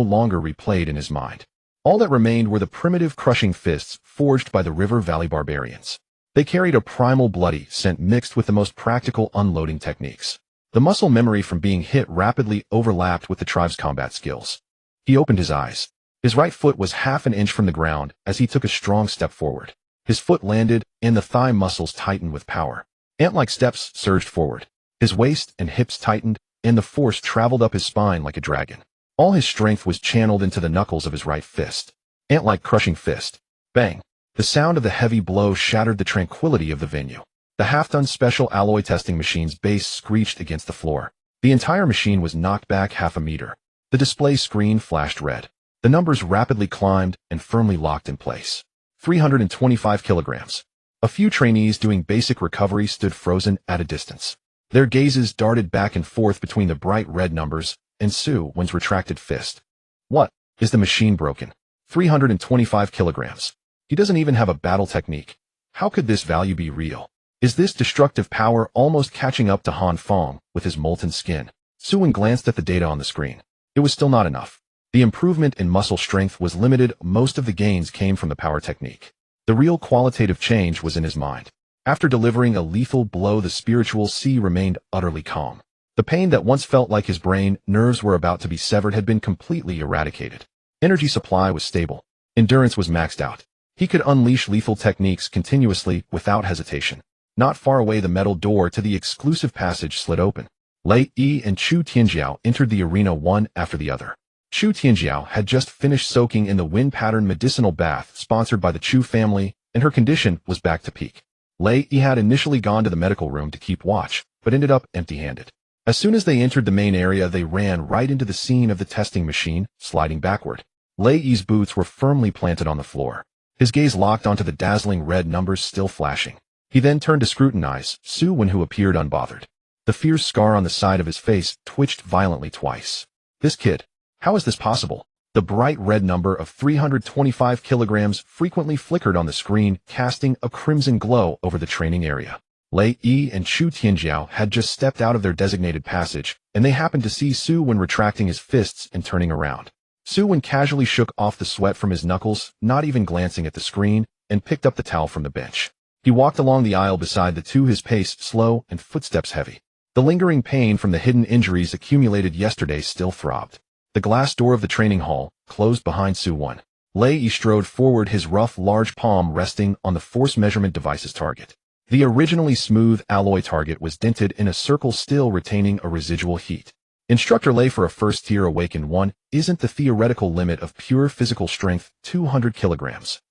longer replayed in his mind. All that remained were the primitive crushing fists forged by the River Valley barbarians. They carried a primal bloody scent mixed with the most practical unloading techniques. The muscle memory from being hit rapidly overlapped with the tribe's combat skills. He opened his eyes. His right foot was half an inch from the ground as he took a strong step forward. His foot landed, and the thigh muscles tightened with power. Ant-like steps surged forward. His waist and hips tightened, and the force traveled up his spine like a dragon. All his strength was channeled into the knuckles of his right fist. Ant-like crushing fist. Bang! The sound of the heavy blow shattered the tranquility of the venue. The half-ton special alloy testing machine's base screeched against the floor. The entire machine was knocked back half a meter. The display screen flashed red. The numbers rapidly climbed and firmly locked in place. 325 kilograms. A few trainees doing basic recovery stood frozen at a distance. Their gazes darted back and forth between the bright red numbers and Su Wen's retracted fist. What? Is the machine broken? 325 kilograms. He doesn't even have a battle technique. How could this value be real? Is this destructive power almost catching up to Han Fong with his molten skin? Su Wen glanced at the data on the screen. It was still not enough. The improvement in muscle strength was limited. Most of the gains came from the power technique. The real qualitative change was in his mind. After delivering a lethal blow, the spiritual Su remained utterly calm. The pain that once felt like his brain nerves were about to be severed had been completely eradicated. Energy supply was stable. Endurance was maxed out. He could unleash lethal techniques continuously without hesitation. Not far away, the metal door to the exclusive passage slid open. Lei Yi and Chu Tianjiao entered the arena one after the other. Chu Tianjiao had just finished soaking in the wind pattern medicinal bath sponsored by the Chu family, and her condition was back to peak. Lei Yi had initially gone to the medical room to keep watch, but ended up empty-handed. As soon as they entered the main area, they ran right into the scene of the testing machine, sliding backward. Lei Yi's boots were firmly planted on the floor. His gaze locked onto the dazzling red numbers still flashing. He then turned to scrutinize Su Wen, who appeared unbothered. The fierce scar on the side of his face twitched violently twice. This kid. How is this possible? The bright red number of 325 kilograms frequently flickered on the screen, casting a crimson glow over the training area. Lei Yi and Chu Tianjiao had just stepped out of their designated passage, and they happened to see Su Wen retracting his fists and turning around. Su Wen casually shook off the sweat from his knuckles, not even glancing at the screen, and picked up the towel from the bench. He walked along the aisle beside the two, his pace slow and footsteps heavy. The lingering pain from the hidden injuries accumulated yesterday still throbbed. The glass door of the training hall closed behind Su Wen. Lei Yi strode forward, his rough, large palm resting on the force measurement device's target. The originally smooth alloy target was dented in a circle, still retaining a residual heat. Instructor Lei, for a first-tier awakened one, isn't the theoretical limit of pure physical strength 200 kilograms.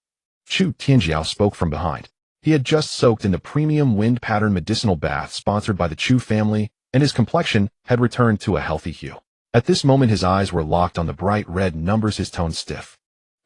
Chu Tianjiao spoke from behind. He had just soaked in the premium wind pattern medicinal bath sponsored by the Chu family, and his complexion had returned to a healthy hue. At this moment, his eyes were locked on the bright red numbers, his tone stiff.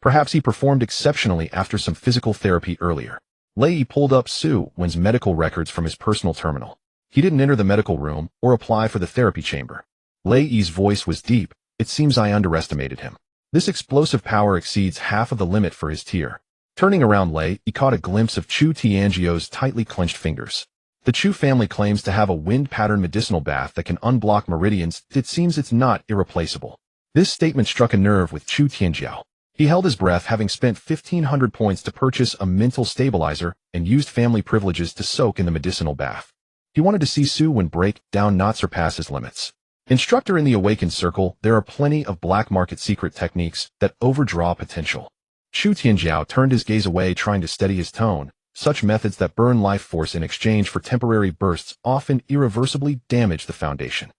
Perhaps he performed exceptionally after some physical therapy earlier. Lei Yi pulled up Su Wen's medical records from his personal terminal. He didn't enter the medical room or apply for the therapy chamber. Lei Yi's voice was deep. It seems I underestimated him. This explosive power exceeds half of the limit for his tier. Turning around, Lei Yi caught a glimpse of Chu Tianjiao's tightly clenched fingers. The Chu family claims to have a wind pattern medicinal bath that can unblock meridians. It seems it's not irreplaceable. This statement struck a nerve with Chu Tianjiao. He held his breath, having spent 1,500 points to purchase a mental stabilizer and used family privileges to soak in the medicinal bath. He wanted to see Su Wen break down, not surpass his limits. Instructor in the awakened circle, there are plenty of black market secret techniques that overdraw potential. Chu Tianjiao turned his gaze away, trying to steady his tone. Such methods that burn life force in exchange for temporary bursts often irreversibly damage the foundation.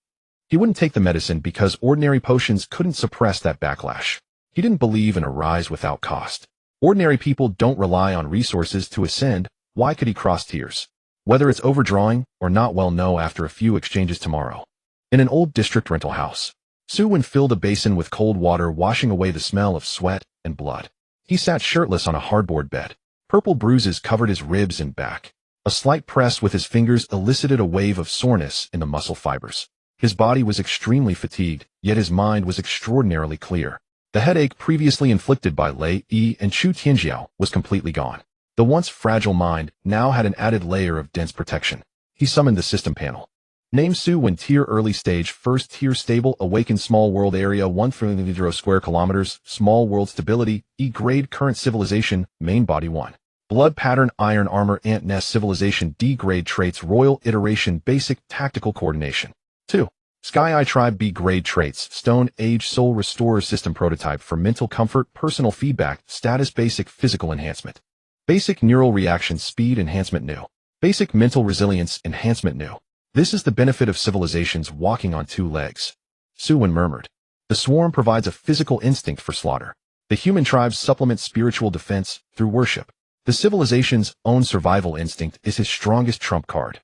He wouldn't take the medicine because ordinary potions couldn't suppress that backlash. He didn't believe in a rise without cost. Ordinary people don't rely on resources to ascend. Why could he cross tiers? Whether it's overdrawing or not, we'll know after a few exchanges tomorrow. In an old district rental house, Su Wen filled a basin with cold water, washing away the smell of sweat and blood. He sat shirtless on a hardboard bed. Purple bruises covered his ribs and back. A slight press with his fingers elicited a wave of soreness in the muscle fibers. His body was extremely fatigued, yet his mind was extraordinarily clear. The headache previously inflicted by Lei Yi and Chu Tianjiao was completely gone. The once fragile mind now had an added layer of dense protection. He summoned the system panel. Name Su Wen, tier early stage, first tier stable, awakened, small world area 1,000 square kilometers, small world stability, E grade, current civilization, main body 1. Blood pattern, iron armor, ant nest civilization, D grade traits, royal iteration, basic tactical coordination. 2. Sky Eye tribe, B grade traits, stone age, soul restorer system prototype for mental comfort, personal feedback, status, basic physical enhancement. Basic neural reaction speed enhancement new. Basic mental resilience enhancement new. This is the benefit of civilizations walking on two legs. Su Wen murmured. The swarm provides a physical instinct for slaughter. The human tribes supplement spiritual defense through worship. The civilization's own survival instinct is his strongest trump card.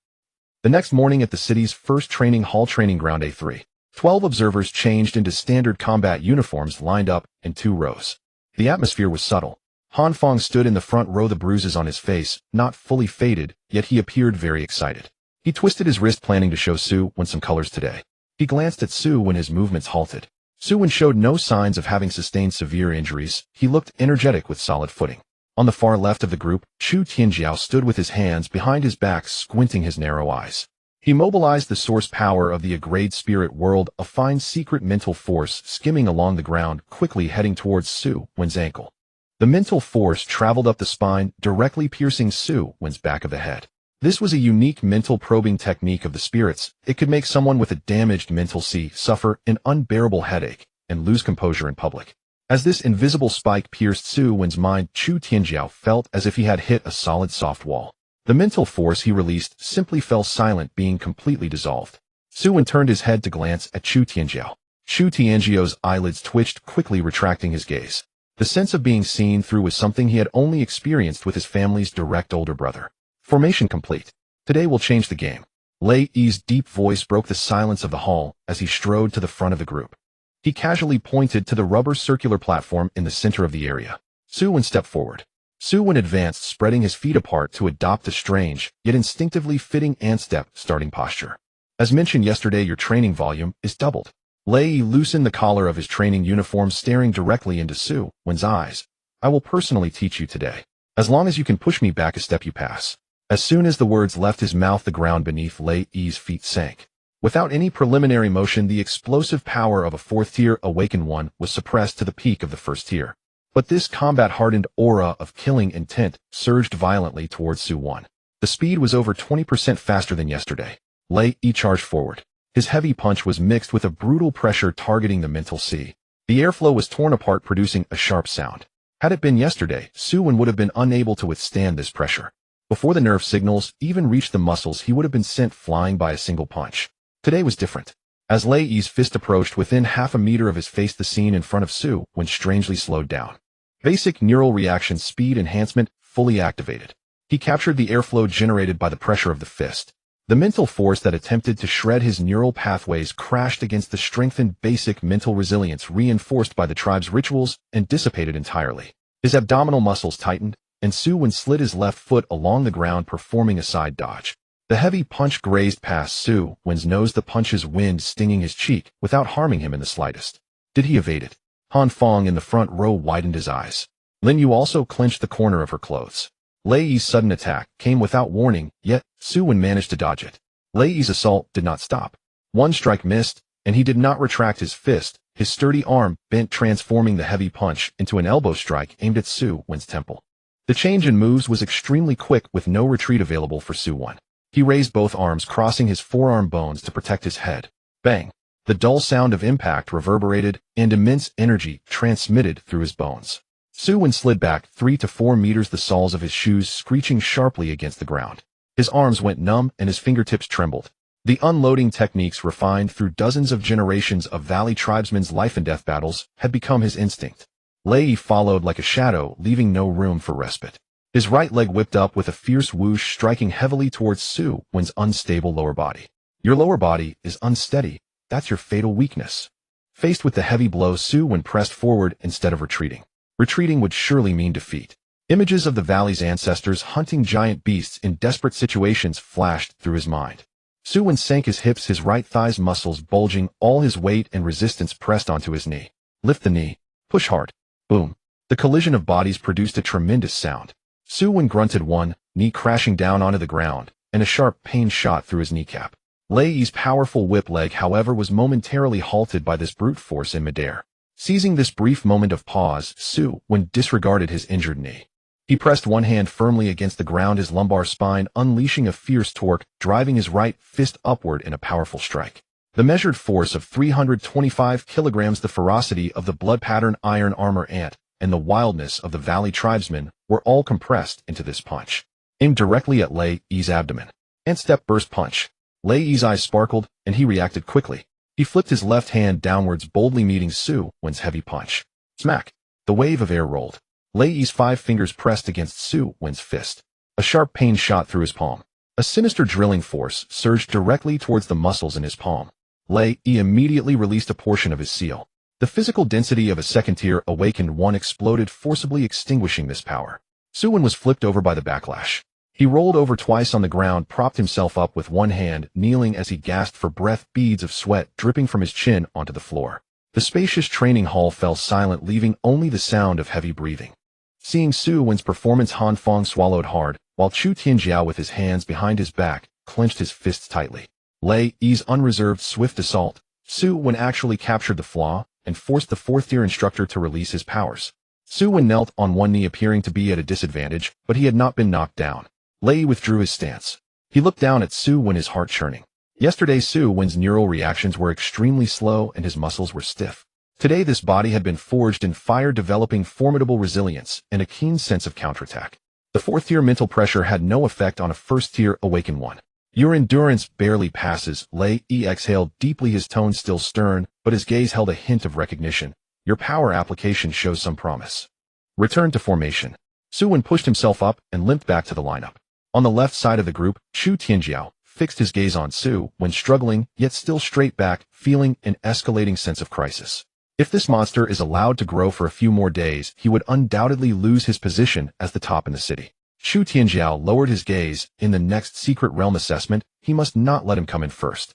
The next morning at the city's first training hall, training ground A3, 12 observers changed into standard combat uniforms, lined up in 2 rows. The atmosphere was subtle. Han Fong stood in the front row, the bruises on his face not fully faded, yet he appeared very excited. He twisted his wrist, planning to show Su Wen some colors today. He glanced at Su when his movements halted. Su Wen showed no signs of having sustained severe injuries. He looked energetic with solid footing. On the far left of the group, Chu Tianjiao stood with his hands behind his back, squinting his narrow eyes. He mobilized the source power of the Agrade spirit world, a fine secret mental force skimming along the ground, quickly heading towards Su Wen's ankle. The mental force traveled up the spine, directly piercing Su Wen's back of the head. This was a unique mental probing technique of the spirits. It could make someone with a damaged mental suffer an unbearable headache and lose composure in public. As this invisible spike pierced Su Wen's mind, Chu Tianjiao felt as if he had hit a solid soft wall. The mental force he released simply fell silent, being completely dissolved. Su Wen turned his head to glance at Chu Tianjiao. Chu Tianjiao's eyelids twitched, quickly retracting his gaze. The sense of being seen through was something he had only experienced with his family's direct older brother. Formation complete. Today will change the game. Lei Yi's deep voice broke the silence of the hall as he strode to the front of the group. He casually pointed to the rubber circular platform in the center of the area. Su Wen stepped forward. Su Wen advanced, spreading his feet apart to adopt a strange, yet instinctively fitting ant-step starting posture. As mentioned yesterday, your training volume is doubled. Lei Yi loosened the collar of his training uniform, staring directly into Su Wen's eyes. I will personally teach you today. As long as you can push me back a step, you pass. As soon as the words left his mouth, the ground beneath Lei Yi's feet sank. Without any preliminary motion, the explosive power of a fourth-tier awakened one was suppressed to the peak of the first tier. But this combat-hardened aura of killing intent surged violently towards Su Wen. The speed was over 20% faster than yesterday. Lei Yi charged forward. His heavy punch was mixed with a brutal pressure targeting the mental sea. The airflow was torn apart, producing a sharp sound. Had it been yesterday, Su Wen would have been unable to withstand this pressure. Before the nerve signals even reached the muscles, he would have been sent flying by a single punch. Today was different. As Lei Yi's fist approached within half a meter of his face, the scene in front of Su Wen strangely slowed down. Basic neural reaction speed enhancement fully activated. He captured the airflow generated by the pressure of the fist. The mental force that attempted to shred his neural pathways crashed against the strengthened basic mental resilience reinforced by the tribe's rituals and dissipated entirely. His abdominal muscles tightened, and Su Wen slid his left foot along the ground, performing a side dodge. The heavy punch grazed past Su Wen's nose, the punch's wind stinging his cheek without harming him in the slightest. Did he evade it? Han Fong in the front row widened his eyes. Lin Yu also clenched the corner of her clothes. Lei Yi's sudden attack came without warning, yet Su Wen managed to dodge it. Lei Yi's assault did not stop. One strike missed, and he did not retract his fist. His sturdy arm bent, transforming the heavy punch into an elbow strike aimed at Su Wen's temple. The change in moves was extremely quick, with no retreat available for Su Wen. He raised both arms, crossing his forearm bones to protect his head. Bang! The dull sound of impact reverberated, and immense energy transmitted through his bones. Su Wen slid back 3 to 4 meters, the soles of his shoes screeching sharply against the ground. His arms went numb and his fingertips trembled. The unloading techniques refined through dozens of generations of valley tribesmen's life and death battles had become his instinct. Lei Yi followed like a shadow, leaving no room for respite. His right leg whipped up with a fierce whoosh, striking heavily towards Su Wen's unstable lower body. Your lower body is unsteady. That's your fatal weakness. Faced with the heavy blow, Su Wen pressed forward instead of retreating. Retreating would surely mean defeat. Images of the valley's ancestors hunting giant beasts in desperate situations flashed through his mind. Su Wen sank his hips, his right thigh's muscles bulging, all his weight and resistance pressed onto his knee. Lift the knee. Push hard. Boom. The collision of bodies produced a tremendous sound. Su Wen grunted, one knee crashing down onto the ground, and a sharp pain shot through his kneecap. Lei Yi's powerful whip leg, however, was momentarily halted by this brute force in midair. Seizing this brief moment of pause, Su Wen disregarded his injured knee. He pressed one hand firmly against the ground, his lumbar spine unleashing a fierce torque, driving his right fist upward in a powerful strike. The measured force of 325 kilograms, the ferocity of the blood-pattern iron armor ant, and the wildness of the valley tribesmen were all compressed into this punch. Aimed directly at Lei Yi's abdomen. Ant-step burst punch. Lei Yi's eyes sparkled, and he reacted quickly. He flipped his left hand downwards, boldly meeting Su Wen's heavy punch. Smack! The wave of air rolled. Lei Yi's 5 fingers pressed against Su Wen's fist. A sharp pain shot through his palm. A sinister drilling force surged directly towards the muscles in his palm. Lei Yi immediately released a portion of his seal. The physical density of a second-tier awakened one exploded, forcibly extinguishing this power. Su Wen was flipped over by the backlash. He rolled over twice on the ground, propped himself up with one hand, kneeling as he gasped for breath, beads of sweat dripping from his chin onto the floor. The spacious training hall fell silent, leaving only the sound of heavy breathing. Seeing Su Wen's performance, Han Fong swallowed hard, while Chu Tianjiao, with his hands behind his back, clenched his fists tightly. Lei Yi's unreserved, swift assault. Su Wen actually captured the flaw and forced the fourth-tier instructor to release his powers. Su Wen knelt on one knee, appearing to be at a disadvantage, but he had not been knocked down. Lei Yi withdrew his stance. He looked down at Su Wen, his heart churning. Yesterday, Su Wen's neural reactions were extremely slow and his muscles were stiff. Today, this body had been forged in fire, developing formidable resilience and a keen sense of counterattack. The fourth-tier mental pressure had no effect on a first-tier awakened one. Your endurance barely passes. Lei Yi exhaled deeply, his tone still stern, but his gaze held a hint of recognition. Your power application shows some promise. Return to formation. Su Wen pushed himself up and limped back to the lineup. On the left side of the group, Chu Tianjiao fixed his gaze on Su Wen, struggling, yet still straight back, feeling an escalating sense of crisis. If this monster is allowed to grow for a few more days, he would undoubtedly lose his position as the top in the city. Chu Tianjiao lowered his gaze. In the next secret realm assessment, he must not let him come in first.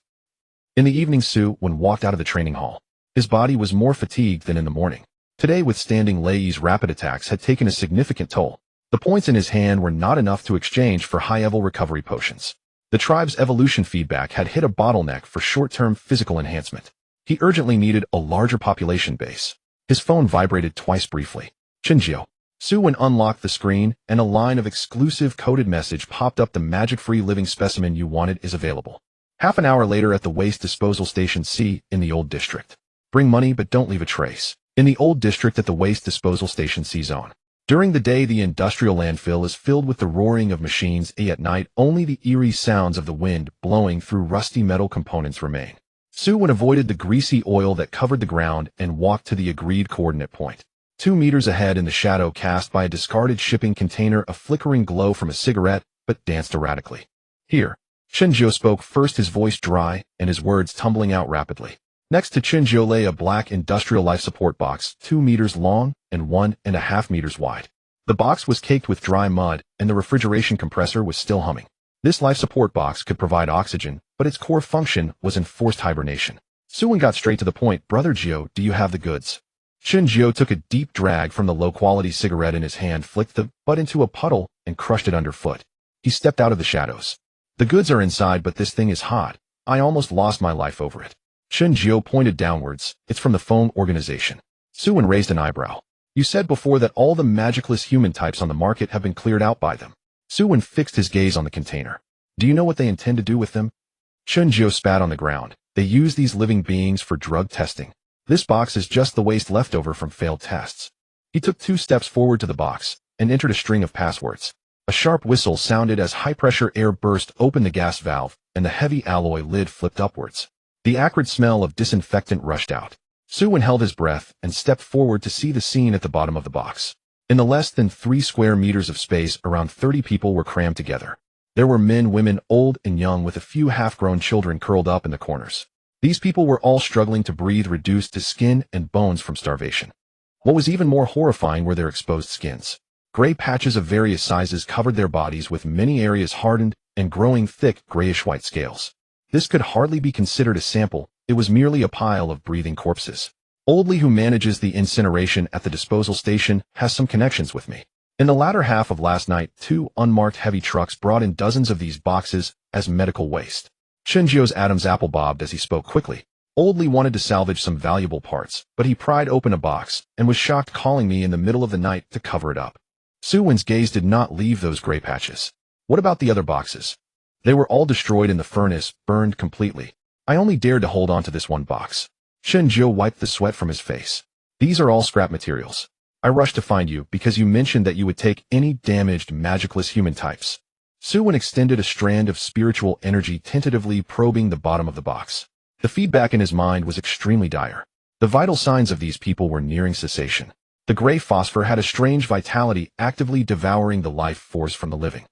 In the evening, Su Wen walked out of the training hall. His body was more fatigued than in the morning. Today, withstanding Lei Yi's rapid attacks had taken a significant toll. The points in his hand were not enough to exchange for high-level recovery potions. The tribe's evolution feedback had hit a bottleneck for short-term physical enhancement. He urgently needed a larger population base. His phone vibrated twice briefly. Chinjiao. Su Wen unlocked the screen, and a line of exclusive coded message popped up. The magic-free living specimen you wanted is available. Half an hour later at the waste disposal station C in the old district. Bring money but don't leave a trace. In the old district at the waste disposal station C zone. During the day, the industrial landfill is filled with the roaring of machines. At night, only the eerie sounds of the wind blowing through rusty metal components remain. Su Wen avoided the greasy oil that covered the ground and walked to the agreed coordinate point. 2 meters ahead, in the shadow cast by a discarded shipping container, a flickering glow from a cigarette, but danced erratically. Here. Chinjiao spoke first, his voice dry and his words tumbling out rapidly. Next to Chinjiao lay a black industrial life support box, 2 meters long and 1.5 meters wide. The box was caked with dry mud, and the refrigeration compressor was still humming. This life support box could provide oxygen, but its core function was enforced hibernation. Su Wen got straight to the point. Brother Jiao, do you have the goods? Chinjiao took a deep drag from the low-quality cigarette in his hand, flicked the butt into a puddle, and crushed it underfoot. He stepped out of the shadows. The goods are inside, but this thing is hot. I almost lost my life over it. Chinjiao pointed downwards. It's from the phone organization. Su Wen raised an eyebrow. You said before that all the magicless human types on the market have been cleared out by them. Su Wen fixed his gaze on the container. Do you know what they intend to do with them? Chinjiao spat on the ground. They use these living beings for drug testing. This box is just the waste left over from failed tests. He took 2 steps forward to the box and entered a string of passwords. A sharp whistle sounded as high-pressure air burst open the gas valve, and the heavy alloy lid flipped upwards. The acrid smell of disinfectant rushed out. Su Wen held his breath and stepped forward to see the scene at the bottom of the box. In the less than 3 square meters of space, around 30 people were crammed together. There were men, women, old and young, with a few half-grown children curled up in the corners. These people were all struggling to breathe, reduced to skin and bones from starvation. What was even more horrifying were their exposed skins. Gray patches of various sizes covered their bodies, with many areas hardened and growing thick grayish-white scales. This could hardly be considered a sample. It was merely a pile of breathing corpses. Oldley, who manages the incineration at the disposal station, has some connections with me. In the latter half of last night, 2 unmarked heavy trucks brought in dozens of these boxes as medical waste. Chinjiao's Adam's apple bobbed as he spoke quickly. Oldley wanted to salvage some valuable parts, but he pried open a box and was shocked, calling me in the middle of the night to cover it up. Su Wen's gaze did not leave those gray patches. What about the other boxes? They were all destroyed in the furnace, burned completely. I only dared to hold on to this one box. Chinjiao wiped the sweat from his face. These are all scrap materials. I rushed to find you because you mentioned that you would take any damaged magicless human types. Su Wen extended a strand of spiritual energy, tentatively probing the bottom of the box. The feedback in his mind was extremely dire. The vital signs of these people were nearing cessation. The gray phosphor had a strange vitality, actively devouring the life force from the living.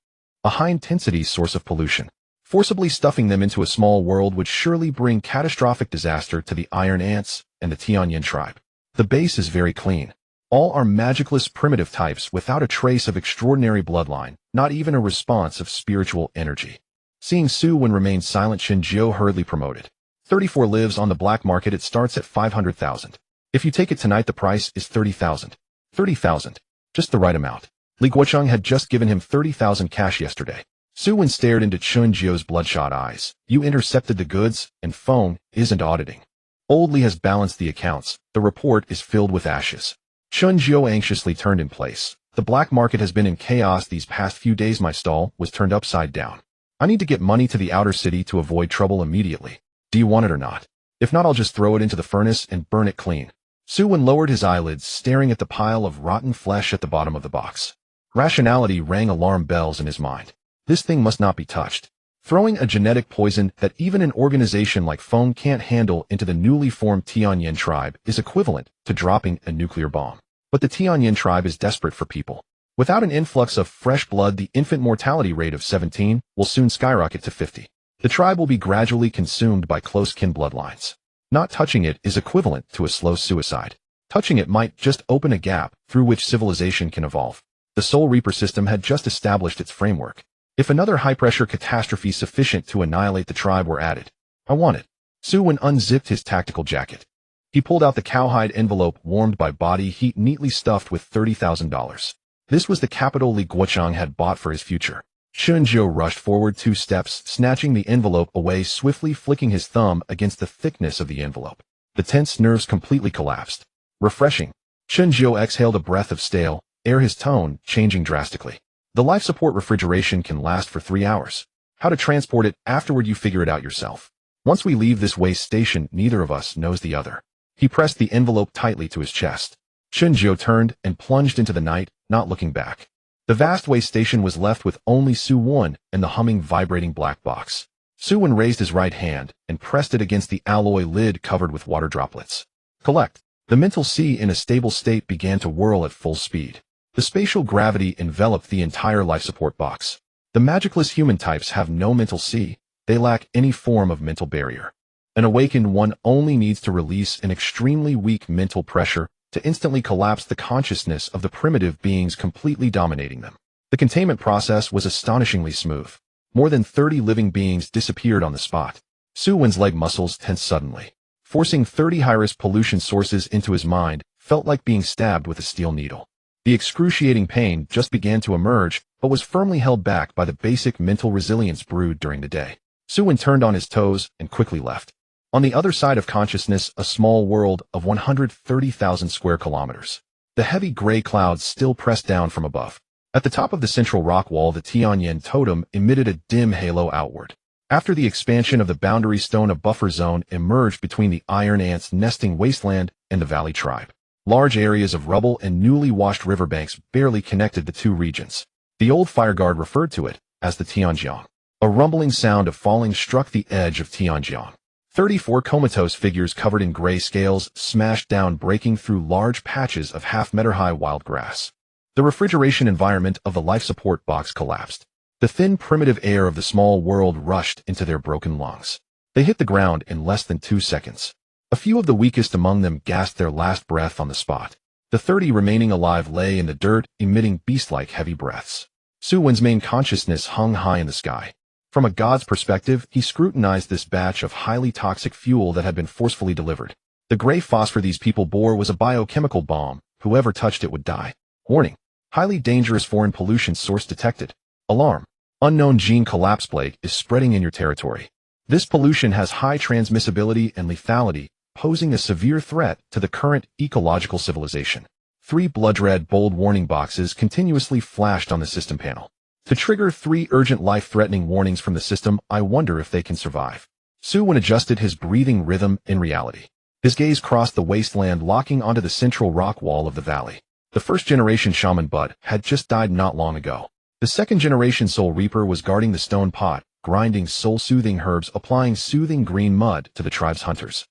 A high-intensity source of pollution. Forcibly stuffing them into a small world would surely bring catastrophic disaster to the Iron Ants and the Tianyin tribe. The base is very clean. All are magicless primitive types without a trace of extraordinary bloodline, not even a response of spiritual energy. Seeing Su Wen remain silent, Chinjiao hurriedly promoted. 34 lives on the black market. It starts at 500,000. If you take it tonight, the price is 30,000. 30,000. Just the right amount. Li Guocheng had just given him 30,000 cash yesterday. Su Wen stared into Chunjio's bloodshot eyes. You intercepted the goods, and Feng isn't auditing. Old Li has balanced the accounts. The report is filled with ashes. Chunjio anxiously turned in place. The black market has been in chaos these past few days. My stall was turned upside down. I need to get money to the outer city to avoid trouble immediately. Do you want it or not? If not, I'll just throw it into the furnace and burn it clean. Su Wen lowered his eyelids, staring at the pile of rotten flesh at the bottom of the box. Rationality rang alarm bells in his mind. This thing must not be touched. Throwing a genetic poison that even an organization like Feng can't handle into the newly formed Tianyan tribe is equivalent to dropping a nuclear bomb. But the Tianyan tribe is desperate for people. Without an influx of fresh blood, the infant mortality rate of 17 will soon skyrocket to 50. The tribe will be gradually consumed by close-kin bloodlines. Not touching it is equivalent to a slow suicide. Touching it might just open a gap through which civilization can evolve. The Soul Reaper system had just established its framework. If another high-pressure catastrophe sufficient to annihilate the tribe were added, I want it. Su Wen unzipped his tactical jacket. He pulled out the cowhide envelope warmed by body heat neatly stuffed with $30,000. This was the capital Li Guochang had bought for his future. Chunjio rushed forward 2 steps, snatching the envelope away, swiftly flicking his thumb against the thickness of the envelope. The tense nerves completely collapsed. Refreshing. Chunjio exhaled a breath of stale air, his tone changing drastically. The life support refrigeration can last for 3 hours. How to transport it afterward, you figure it out yourself. Once we leave this waste station, neither of us knows the other. He pressed the envelope tightly to his chest. Chunjio turned and plunged into the night, not looking back. The vast waste station was left with only Su Wen and the humming, vibrating black box. Su Wen raised his right hand and pressed it against the alloy lid covered with water droplets. Collect. The mental sea in a stable state began to whirl at full speed. The spatial gravity enveloped the entire life support box. The magicless human types have no mental sea. They lack any form of mental barrier. An awakened one only needs to release an extremely weak mental pressure to instantly collapse the consciousness of the primitive beings completely dominating them. The containment process was astonishingly smooth. More than 30 living beings disappeared on the spot. Su Wen's leg muscles tensed suddenly. Forcing 30 high-risk pollution sources into his mind felt like being stabbed with a steel needle. The excruciating pain just began to emerge, but was firmly held back by the basic mental resilience brewed during the day. Su Wen turned on his toes and quickly left. On the other side of consciousness, a small world of 130,000 square kilometers. The heavy gray clouds still pressed down from above. At the top of the central rock wall, the Tianyan totem emitted a dim halo outward. After the expansion of the boundary stone, a buffer zone emerged between the iron ants nesting wasteland and the valley tribe. Large areas of rubble and newly washed riverbanks barely connected the two regions. The old fireguard referred to it as the Tianjiang. A rumbling sound of falling struck the edge of Tianjiang. 34 comatose figures covered in gray scales smashed down, breaking through large patches of half-meter-high wild grass. The refrigeration environment of the life support box collapsed. The thin, primitive air of the small world rushed into their broken lungs. They hit the ground in less than 2 seconds. A few of the weakest among them gasped their last breath on the spot. The 30 remaining alive lay in the dirt, emitting beast-like heavy breaths. Su Wen's main consciousness hung high in the sky. From a god's perspective, he scrutinized this batch of highly toxic fuel that had been forcefully delivered. The gray phosphor these people bore was a biochemical bomb. Whoever touched it would die. Warning. Highly dangerous foreign pollution source detected. Alarm. Unknown gene collapse plague is spreading in your territory. This pollution has high transmissibility and lethality, posing a severe threat to the current ecological civilization. 3 blood-red bold warning boxes continuously flashed on the system panel. To trigger 3 urgent life-threatening warnings from the system, I wonder if they can survive. Su Wen adjusted his breathing rhythm in reality. His gaze crossed the wasteland, locking onto the central rock wall of the valley. The first-generation shaman Bud had just died not long ago. The second-generation Soul Reaper was guarding the stone pot, grinding soul-soothing herbs, applying soothing green mud to the tribe's hunters.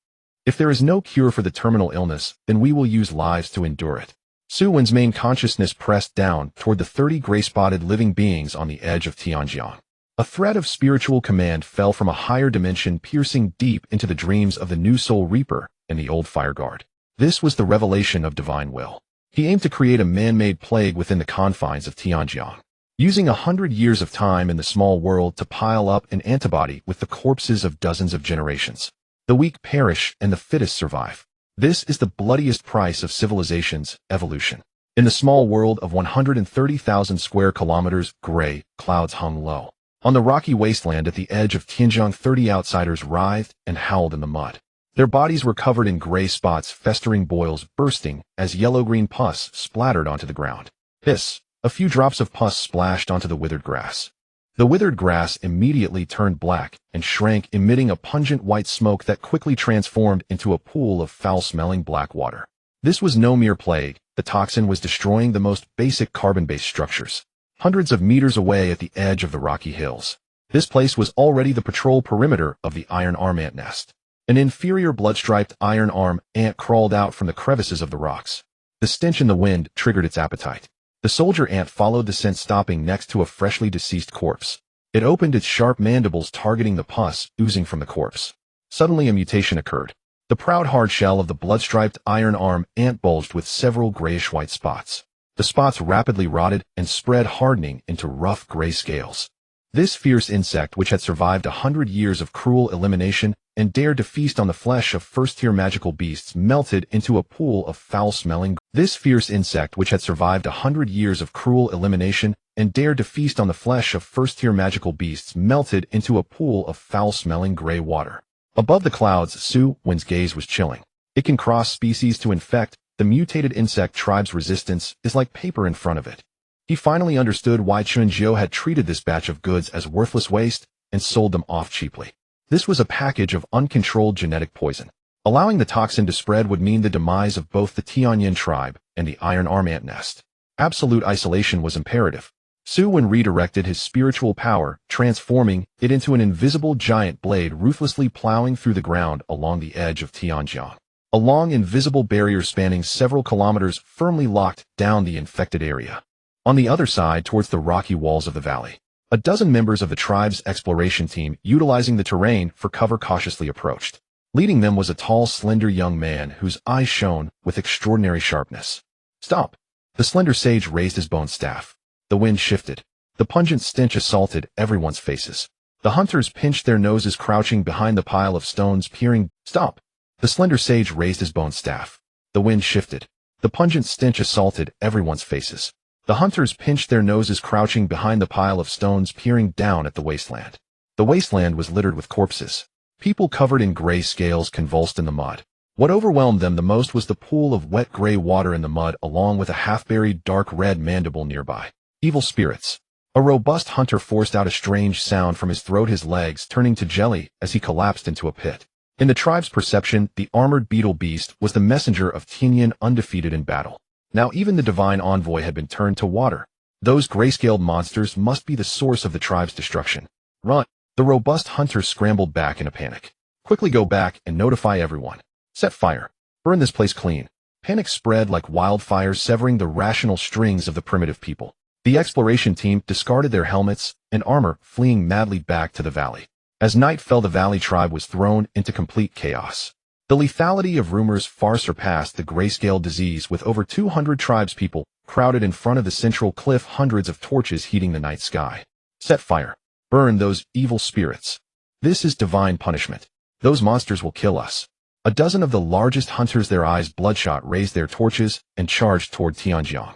If there is no cure for the terminal illness, then we will use lives to endure it. Su Wen's main consciousness pressed down toward the 30 gray-spotted living beings on the edge of Tianjiang. A thread of spiritual command fell from a higher dimension, piercing deep into the dreams of the new Soul Reaper and the old Fireguard. This was the revelation of divine will. He aimed to create a man-made plague within the confines of Tianjiang, using 100 years of time in the small world to pile up an antibody with the corpses of dozens of generations. The weak perish and the fittest survive. This is the bloodiest price of civilization's evolution. In the small world of 130,000 square kilometers, gray clouds hung low. On the rocky wasteland at the edge of Tianjiang, 30 outsiders writhed and howled in the mud. Their bodies were covered in gray spots, festering boils bursting as yellow-green pus splattered onto the ground. Hiss! A few drops of pus splashed onto the withered grass. The withered grass immediately turned black and shrank, emitting a pungent white smoke that quickly transformed into a pool of foul-smelling black water. This was no mere plague. The toxin was destroying the most basic carbon-based structures. Hundreds of meters away at the edge of the rocky hills. This place was already the patrol perimeter of the iron arm ant nest. An inferior blood-striped iron arm ant crawled out from the crevices of the rocks. The stench in the wind triggered its appetite. The soldier ant followed the scent, stopping next to a freshly deceased corpse. It opened its sharp mandibles, targeting the pus oozing from the corpse. Suddenly a mutation occurred. The proud hard shell of the blood-striped iron arm ant bulged with several grayish-white spots. The spots rapidly rotted and spread, hardening into rough gray scales. This fierce insect, which had survived 100 years of cruel elimination and dared to feast on the flesh of first-tier magical beasts, melted into a pool of foul-smelling. This fierce insect, which had survived 100 years of cruel elimination and dared to feast on the flesh of first-tier magical beasts, melted into a pool of foul-smelling gray water. Above the clouds, Su Wen's gaze was chilling. It can cross species to infect. The mutated insect tribe's resistance is like paper in front of it. He finally understood why Chunjiu had treated this batch of goods as worthless waste and sold them off cheaply. This was a package of uncontrolled genetic poison. Allowing the toxin to spread would mean the demise of both the Tianyin tribe and the iron arm ant nest. Absolute isolation was imperative. Su Wen redirected his spiritual power, transforming it into an invisible giant blade ruthlessly plowing through the ground along the edge of Tianjiang. A long invisible barrier spanning several kilometers firmly locked down the infected area. On the other side, towards the rocky walls of the valley, a dozen members of the tribe's exploration team, utilizing the terrain for cover, cautiously approached. Leading them was a tall, slender young man whose eyes shone with extraordinary sharpness. "Stop!" The slender sage raised his bone staff. The wind shifted. The pungent stench assaulted everyone's faces. The hunters pinched their noses, crouching behind the pile of stones, peering. "Stop!" The slender sage raised his bone staff. The wind shifted. The pungent stench assaulted everyone's faces. The hunters pinched their noses, crouching behind the pile of stones, peering down at the wasteland. The wasteland was littered with corpses. People covered in gray scales convulsed in the mud. What overwhelmed them the most was the pool of wet gray water in the mud, along with a half-buried dark red mandible nearby. Evil spirits. A robust hunter forced out a strange sound from his throat, his legs turning to jelly as he collapsed into a pit. In the tribe's perception, the armored beetle beast was the messenger of Tianyin, undefeated in battle. Now even the divine envoy had been turned to water. Those gray-scaled monsters must be the source of the tribe's destruction. Run! The robust hunter scrambled back in a panic. Quickly go back and notify everyone. Set fire. Burn this place clean. Panic spread like wildfire, severing the rational strings of the primitive people. The exploration team discarded their helmets and armor, fleeing madly back to the valley. As night fell, the valley tribe was thrown into complete chaos. The lethality of rumors far surpassed the grayscale disease, with over 200 tribespeople crowded in front of the central cliff, hundreds of torches heating the night sky. Set fire. Burn those evil spirits. This is divine punishment. Those monsters will kill us. A dozen of the largest hunters, their eyes bloodshot, raised their torches and charged toward Tianjiang.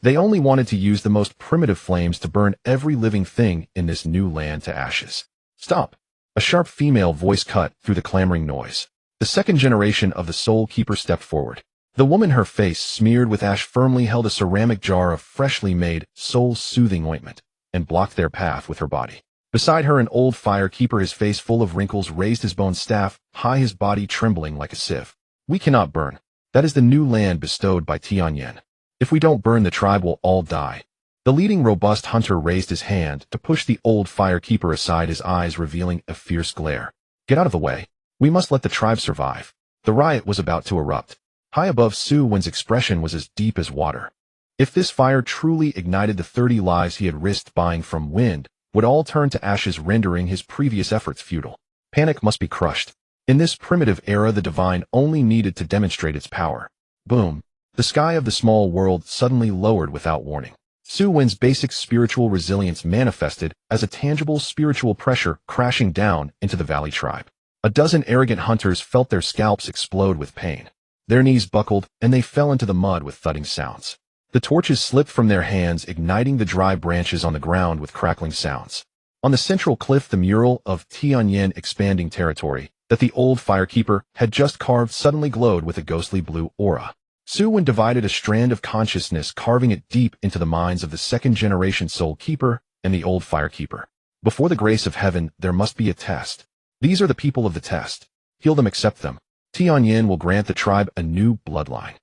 They only wanted to use the most primitive flames to burn every living thing in this new land to ashes. Stop! A sharp female voice cut through the clamoring noise. The second generation of the Soul Keeper stepped forward. The woman, her face smeared with ash, firmly held a ceramic jar of freshly made, soul-soothing ointment and blocked their path with her body. Beside her, an old fire keeper, his face full of wrinkles, raised his bone staff, high, his body trembling like a sieve. "We cannot burn. That is the new land bestowed by Tianyin. If we don't burn, the tribe will all die." The leading robust hunter raised his hand to push the old fire keeper aside, his eyes revealing a fierce glare. "Get out of the way. We must let the tribe survive." The riot was about to erupt. High above, Su Wen's expression was as deep as water. If this fire truly ignited, the 30 lives he had risked buying from wind would all turn to ashes, rendering his previous efforts futile. Panic must be crushed. In this primitive era, the divine only needed to demonstrate its power. Boom! The sky of the small world suddenly lowered without warning. Su Wen's basic spiritual resilience manifested as a tangible spiritual pressure crashing down into the valley tribe. A dozen arrogant hunters felt their scalps explode with pain. Their knees buckled, and they fell into the mud with thudding sounds. The torches slipped from their hands, igniting the dry branches on the ground with crackling sounds. On the central cliff, the mural of Tianyan expanding territory that the old firekeeper had just carved suddenly glowed with a ghostly blue aura. Su Wen divided a strand of consciousness, carving it deep into the minds of the second-generation soul keeper and the old firekeeper. Before the grace of heaven, there must be a test. These are the people of the test. Heal them, accept them. Tianyan will grant the tribe a new bloodline.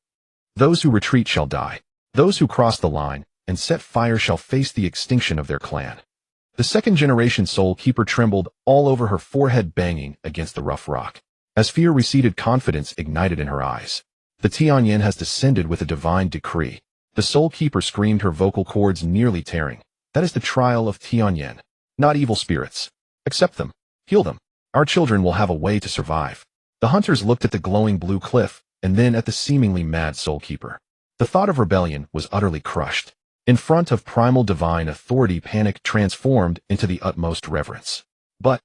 Those who retreat shall die. Those who cross the line and set fire shall face the extinction of their clan. The second-generation soul keeper trembled all over her forehead, banging against the rough rock. As fear receded, confidence ignited in her eyes. The Tianyan has descended with a divine decree. The soul keeper screamed, her vocal cords nearly tearing. That is the trial of Tianyan. Not evil spirits. Accept them. Heal them. Our children will have a way to survive. The hunters looked at the glowing blue cliff and then at the seemingly mad soul keeper. The thought of rebellion was utterly crushed. In front of primal divine authority, panic transformed into the utmost reverence. But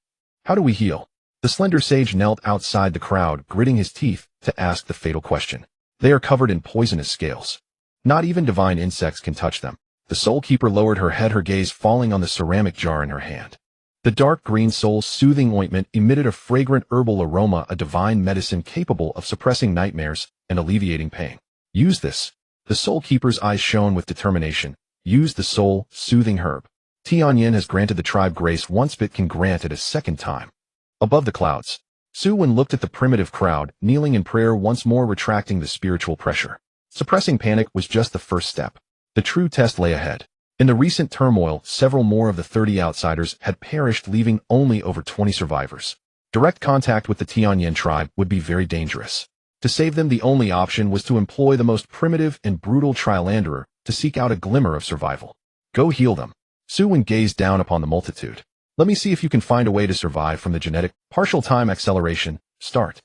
how do we heal? The slender sage knelt outside the crowd, gritting his teeth to ask the fatal question. They are covered in poisonous scales. Not even divine insects can touch them. The soul keeper lowered her head, her gaze falling on the ceramic jar in her hand. The dark green soul soothing ointment emitted a fragrant herbal aroma, a divine medicine capable of suppressing nightmares and alleviating pain. Use this. The soul keeper's eyes shone with determination. Use the soul soothing herb. Tianyan has granted the tribe grace once, but can grant it a second time. Above the clouds, Su Wen looked at the primitive crowd, kneeling in prayer, once more retracting the spiritual pressure. Suppressing panic was just the first step. The true test lay ahead. In the recent turmoil, several more of the 30 outsiders had perished, leaving only over 20 survivors. Direct contact with the Tianyan tribe would be very dangerous. To save them, the only option was to employ the most primitive and brutal trilanderer to seek out a glimmer of survival. Go heal them. Su Wen gazed down upon the multitude. Let me see if you can find a way to survive from the genetic partial time acceleration. Start.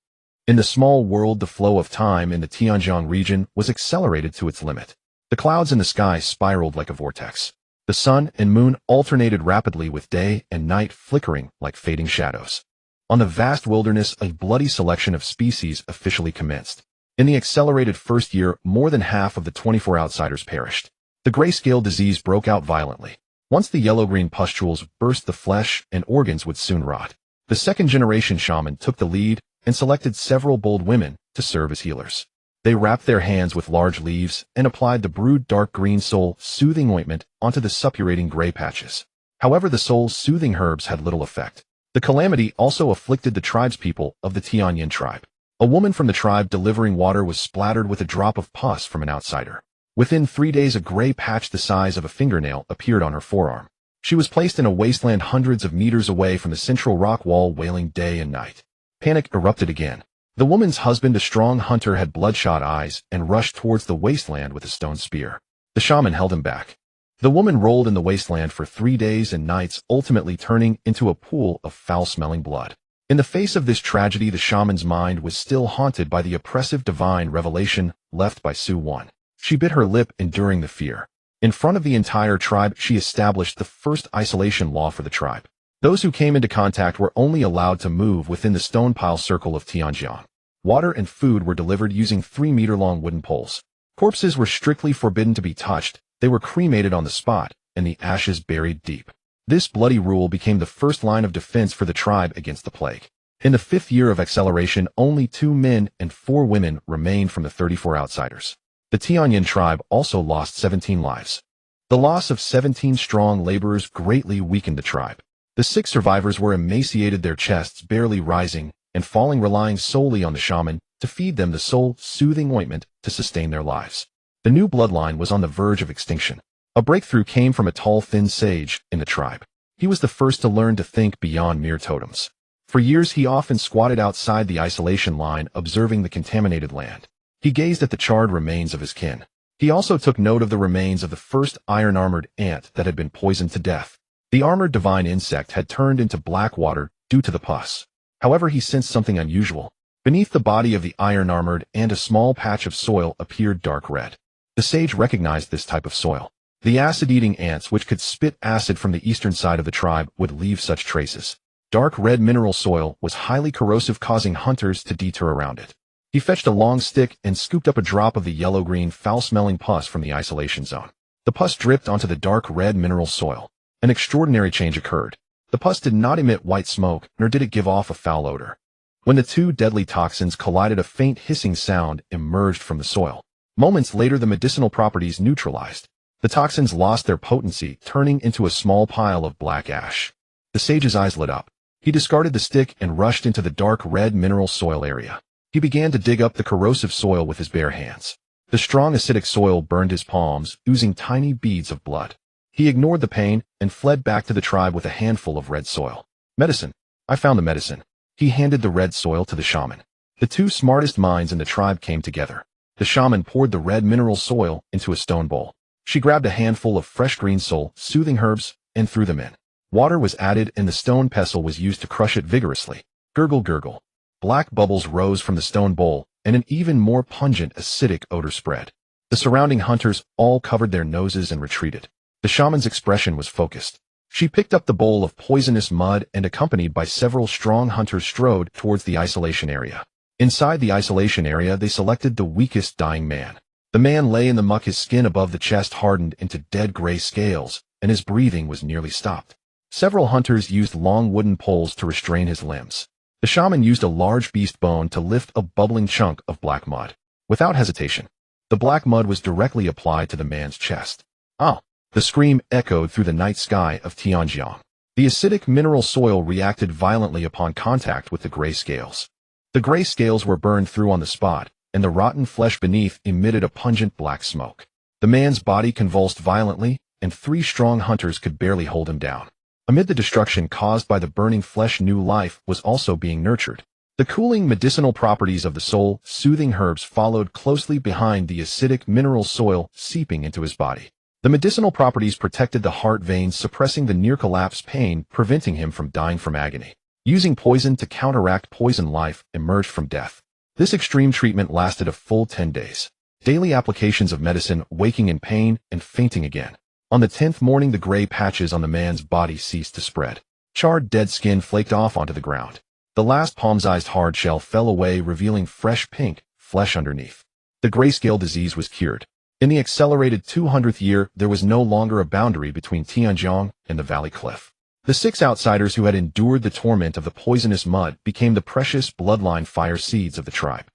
In the small world, the flow of time in the Tianjiang region was accelerated to its limit. The clouds in the sky spiraled like a vortex. The sun and moon alternated rapidly, with day and night flickering like fading shadows. On the vast wilderness, a bloody selection of species officially commenced. In the accelerated first year, more than half of the 24 outsiders perished. The grayscale disease broke out violently. Once the yellow-green pustules burst, the flesh and organs would soon rot. The second-generation shaman took the lead and selected several bold women to serve as healers. They wrapped their hands with large leaves and applied the brewed dark green soul soothing ointment onto the suppurating gray patches. However, the soul soothing herbs had little effect. The calamity also afflicted the tribespeople of the Tianyan tribe. A woman from the tribe delivering water was splattered with a drop of pus from an outsider. Within 3 days, a gray patch the size of a fingernail appeared on her forearm. She was placed in a wasteland hundreds of meters away from the central rock wall, wailing day and night. Panic erupted again. The woman's husband, a strong hunter, had bloodshot eyes and rushed towards the wasteland with a stone spear. The shaman held him back. The woman rolled in the wasteland for 3 days and nights, ultimately turning into a pool of foul-smelling blood. In the face of this tragedy, the shaman's mind was still haunted by the oppressive divine revelation left by Su Wen. She bit her lip, enduring the fear. In front of the entire tribe, she established the first isolation law for the tribe. Those who came into contact were only allowed to move within the stone pile circle of Tianjiang. Water and food were delivered using 3-meter-long wooden poles. Corpses were strictly forbidden to be touched. They were cremated on the spot, and the ashes buried deep. This bloody rule became the first line of defense for the tribe against the plague. In the 5th year of acceleration, only 2 men and 4 women remained from the 34 outsiders. The Tianyan tribe also lost 17 lives. The loss of 17 strong laborers greatly weakened the tribe. The 6 survivors were emaciated, their chests barely rising and falling, relying solely on the shaman to feed them the soul-soothing ointment to sustain their lives. The new bloodline was on the verge of extinction. A breakthrough came from a tall, thin sage in the tribe. He was the first to learn to think beyond mere totems. For years, he often squatted outside the isolation line, observing the contaminated land. He gazed at the charred remains of his kin. He also took note of the remains of the first iron-armored ant that had been poisoned to death. The armored divine insect had turned into black water due to the pus. However, he sensed something unusual. Beneath the body of the iron-armored ant, a small patch of soil appeared dark red. The sage recognized this type of soil. The acid-eating ants, which could spit acid from the eastern side of the tribe, would leave such traces. Dark red mineral soil was highly corrosive, causing hunters to deter around it. He fetched a long stick and scooped up a drop of the yellow-green, foul-smelling pus from the isolation zone. The pus dripped onto the dark red mineral soil. An extraordinary change occurred. The pus did not emit white smoke, nor did it give off a foul odor. When the two deadly toxins collided, a faint hissing sound emerged from the soil. Moments later, the medicinal properties neutralized. The toxins lost their potency, turning into a small pile of black ash. The sage's eyes lit up. He discarded the stick and rushed into the dark red mineral soil area. He began to dig up the corrosive soil with his bare hands. The strong acidic soil burned his palms, oozing tiny beads of blood. He ignored the pain and fled back to the tribe with a handful of red soil. Medicine. I found the medicine. He handed the red soil to the shaman. The two smartest minds in the tribe came together. The shaman poured the red mineral soil into a stone bowl. She grabbed a handful of fresh green soul-soothing herbs and threw them in. Water was added and the stone pestle was used to crush it vigorously. Gurgle, gurgle. Black bubbles rose from the stone bowl, and an even more pungent acidic odor spread. The surrounding hunters all covered their noses and retreated. The shaman's expression was focused. She picked up the bowl of poisonous mud and, accompanied by several strong hunters, strode towards the isolation area. Inside the isolation area, they selected the weakest dying man. The man lay in the muck, his skin above the chest hardened into dead gray scales, and his breathing was nearly stopped. Several hunters used long wooden poles to restrain his limbs. The shaman used a large beast bone to lift a bubbling chunk of black mud. Without hesitation, the black mud was directly applied to the man's chest. Ah! The scream echoed through the night sky of Tianjiang. The acidic mineral soil reacted violently upon contact with the gray scales. The gray scales were burned through on the spot, and the rotten flesh beneath emitted a pungent black smoke. The man's body convulsed violently, and three strong hunters could barely hold him down. Amid the destruction caused by the burning flesh, new life was also being nurtured. The cooling medicinal properties of the soul-soothing herbs followed closely behind the acidic mineral soil, seeping into his body. The medicinal properties protected the heart veins, suppressing the near-collapse pain, preventing him from dying from agony. Using poison to counteract poison, life emerged from death. This extreme treatment lasted a full 10 days. Daily applications of medicine, waking in pain and fainting again. On the 10th morning, the gray patches on the man's body ceased to spread. Charred dead skin flaked off onto the ground. The last palm-sized hard shell fell away, revealing fresh pink flesh underneath. The grayscale disease was cured. In the accelerated 200th year, there was no longer a boundary between Tianjiang and the Valley Cliff. The 6 outsiders who had endured the torment of the poisonous mud became the precious bloodline fire seeds of the tribe.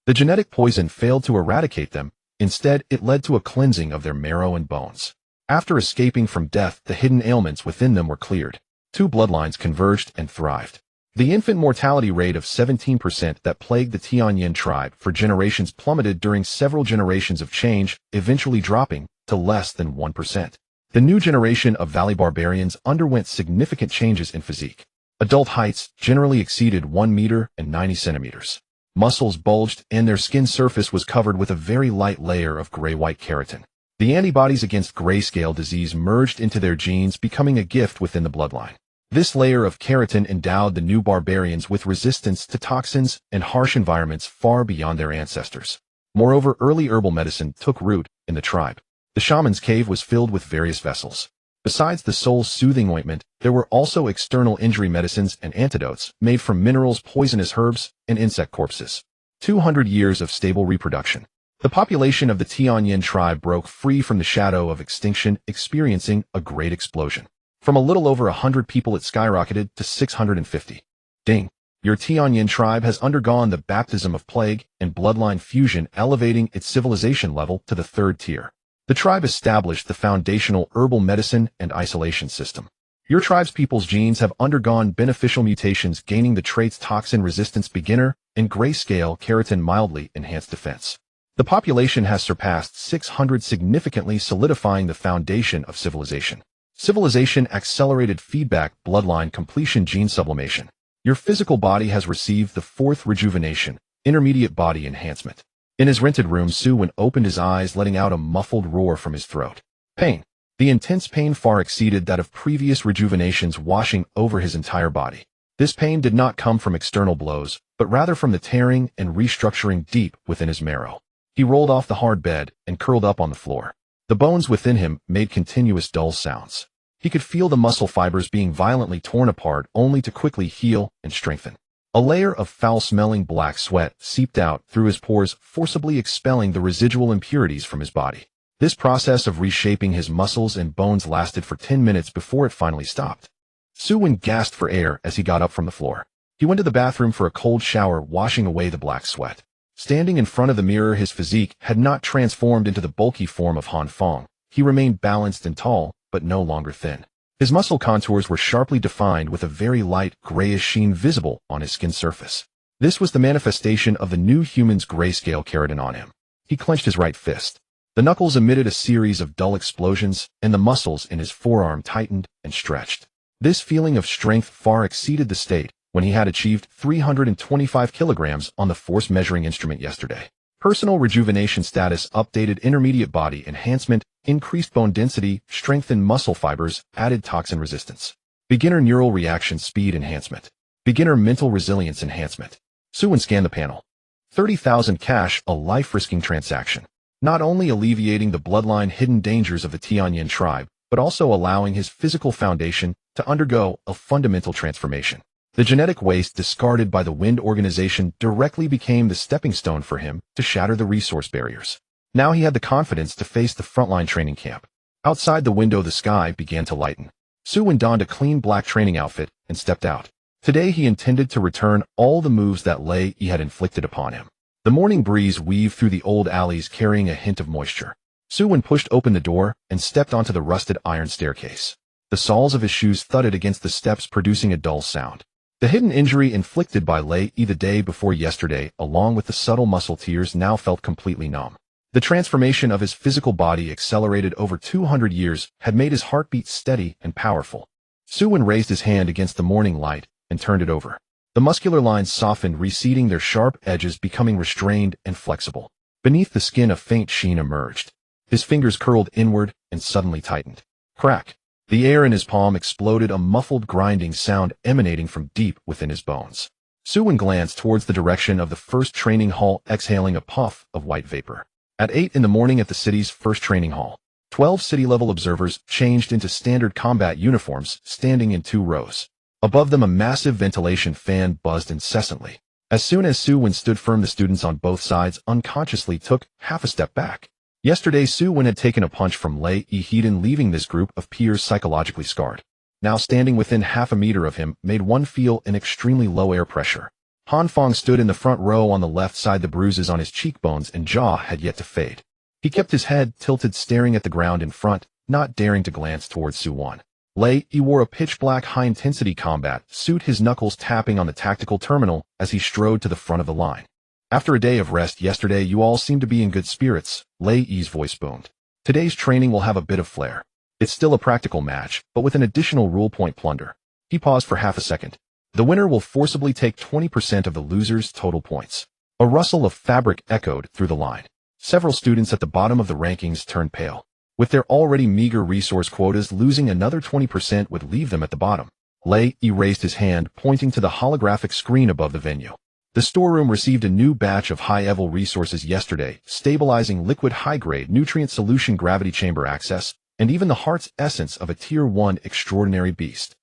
The genetic poison failed to eradicate them. Instead, it led to a cleansing of their marrow and bones. After escaping from death, the hidden ailments within them were cleared. 2 bloodlines converged and thrived. The infant mortality rate of 17% that plagued the Tianyin tribe for generations plummeted during several generations of change, eventually dropping to less than 1%. The new generation of valley barbarians underwent significant changes in physique. Adult heights generally exceeded 1 meter and 90 centimeters. Muscles bulged, and their skin surface was covered with a very light layer of gray-white keratin. The antibodies against grayscale disease merged into their genes, becoming a gift within the bloodline. This layer of keratin endowed the new barbarians with resistance to toxins and harsh environments far beyond their ancestors. Moreover, early herbal medicine took root in the tribe. The shaman's cave was filled with various vessels. Besides the soul-soothing ointment, there were also external injury medicines and antidotes made from minerals, poisonous herbs, and insect corpses. 200 years of stable reproduction. The population of the Tianyin tribe broke free from the shadow of extinction, experiencing a great explosion. From a little over 100 people, it skyrocketed to 650. Ding! Your Tianyin tribe has undergone the baptism of plague and bloodline fusion, elevating its civilization level to the 3rd tier. The tribe established the foundational herbal medicine and isolation system. Your tribe's people's genes have undergone beneficial mutations, gaining the traits toxin resistance, beginner, and grayscale keratin, mildly enhanced defense. The population has surpassed 600, significantly solidifying the foundation of civilization. Civilization accelerated feedback, bloodline completion, gene sublimation. Your physical body has received the 4th rejuvenation, intermediate body enhancement. In his rented room, Su Wen opened his eyes, letting out a muffled roar from his throat. Pain. The intense pain far exceeded that of previous rejuvenations, washing over his entire body. This pain did not come from external blows, but rather from the tearing and restructuring deep within his marrow. He rolled off the hard bed and curled up on the floor. The bones within him made continuous dull sounds. He could feel the muscle fibers being violently torn apart, only to quickly heal and strengthen. A layer of foul-smelling black sweat seeped out through his pores, forcibly expelling the residual impurities from his body. This process of reshaping his muscles and bones lasted for 10 minutes before it finally stopped. Su Wen gasped for air as he got up from the floor. He went to the bathroom for a cold shower, washing away the black sweat. Standing in front of the mirror, his physique had not transformed into the bulky form of Han Feng. He remained balanced and tall, but no longer thin. His muscle contours were sharply defined with a very light, grayish sheen visible on his skin surface. This was the manifestation of the new human's grayscale keratin on him. He clenched his right fist. The knuckles emitted a series of dull explosions, and the muscles in his forearm tightened and stretched. This feeling of strength far exceeded the state when he had achieved 325 kilograms on the force measuring instrument yesterday. Personal rejuvenation status updated, intermediate body enhancement, increased bone density, strengthened muscle fibers, added toxin resistance. Beginner neural reaction speed enhancement. Beginner mental resilience enhancement. Su Wen scanned the panel. 30,000 cash, a life-risking transaction. Not only alleviating the bloodline hidden dangers of the Tianyin tribe, but also allowing his physical foundation to undergo a fundamental transformation. The genetic waste discarded by the Wind organization directly became the stepping stone for him to shatter the resource barriers. Now he had the confidence to face the frontline training camp. Outside the window, the sky began to lighten. Su Wen donned a clean black training outfit and stepped out. Today he intended to return all the moves that Lei Yi had inflicted upon him. The morning breeze weaved through the old alleys, carrying a hint of moisture. Su Wen pushed open the door and stepped onto the rusted iron staircase. The soles of his shoes thudded against the steps, producing a dull sound. The hidden injury inflicted by Lei Yi the day before yesterday, along with the subtle muscle tears, now felt completely numb. The transformation of his physical body, accelerated over 200 years, had made his heartbeat steady and powerful. Su Wen raised his hand against the morning light and turned it over. The muscular lines softened, receding, their sharp edges becoming restrained and flexible. Beneath the skin, a faint sheen emerged. His fingers curled inward and suddenly tightened. Crack! The air in his palm exploded, a muffled grinding sound emanating from deep within his bones. Su Wen glanced towards the direction of the first training hall, exhaling a puff of white vapor. At 8 in the morning at the city's first training hall, 12 city-level observers changed into standard combat uniforms, standing in 2 rows. Above them, a massive ventilation fan buzzed incessantly. As soon as Su Wen stood firm, the students on both sides unconsciously took half a step back. Yesterday, Su Wen had taken a punch from Lei Yi, leaving this group of peers psychologically scarred. Now, standing within half a meter of him made one feel an extremely low air pressure. Han Feng stood in the front row on the left side. The bruises on his cheekbones and jaw had yet to fade. He kept his head tilted, staring at the ground in front, not daring to glance towards Su Wen. Lei Yi wore a pitch-black high-intensity combat suit, his knuckles tapping on the tactical terminal as he strode to the front of the line. After a day of rest yesterday, you all seem to be in good spirits, Lei Yi's voice boomed. Today's training will have a bit of flair. It's still a practical match, but with an additional rule point plunder. He paused for half a second. The winner will forcibly take 20% of the loser's total points. A rustle of fabric echoed through the line. Several students at the bottom of the rankings turned pale. With their already meager resource quotas, losing another 20% would leave them at the bottom. Lei Yi raised his hand, pointing to the holographic screen above the venue. The storeroom received a new batch of high-level resources yesterday, stabilizing liquid high-grade nutrient solution, gravity chamber access, and even the heart's essence of a Tier 1 extraordinary beast.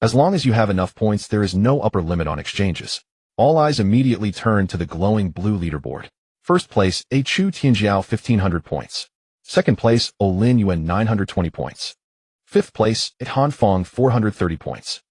As long as you have enough points, there is no upper limit on exchanges. All eyes immediately turned to the glowing blue leaderboard. First place, A Chu Tianjiao 1,500 points. Second place, O Lin Yuan 920 points. Fifth place, A Han Feng 430 points.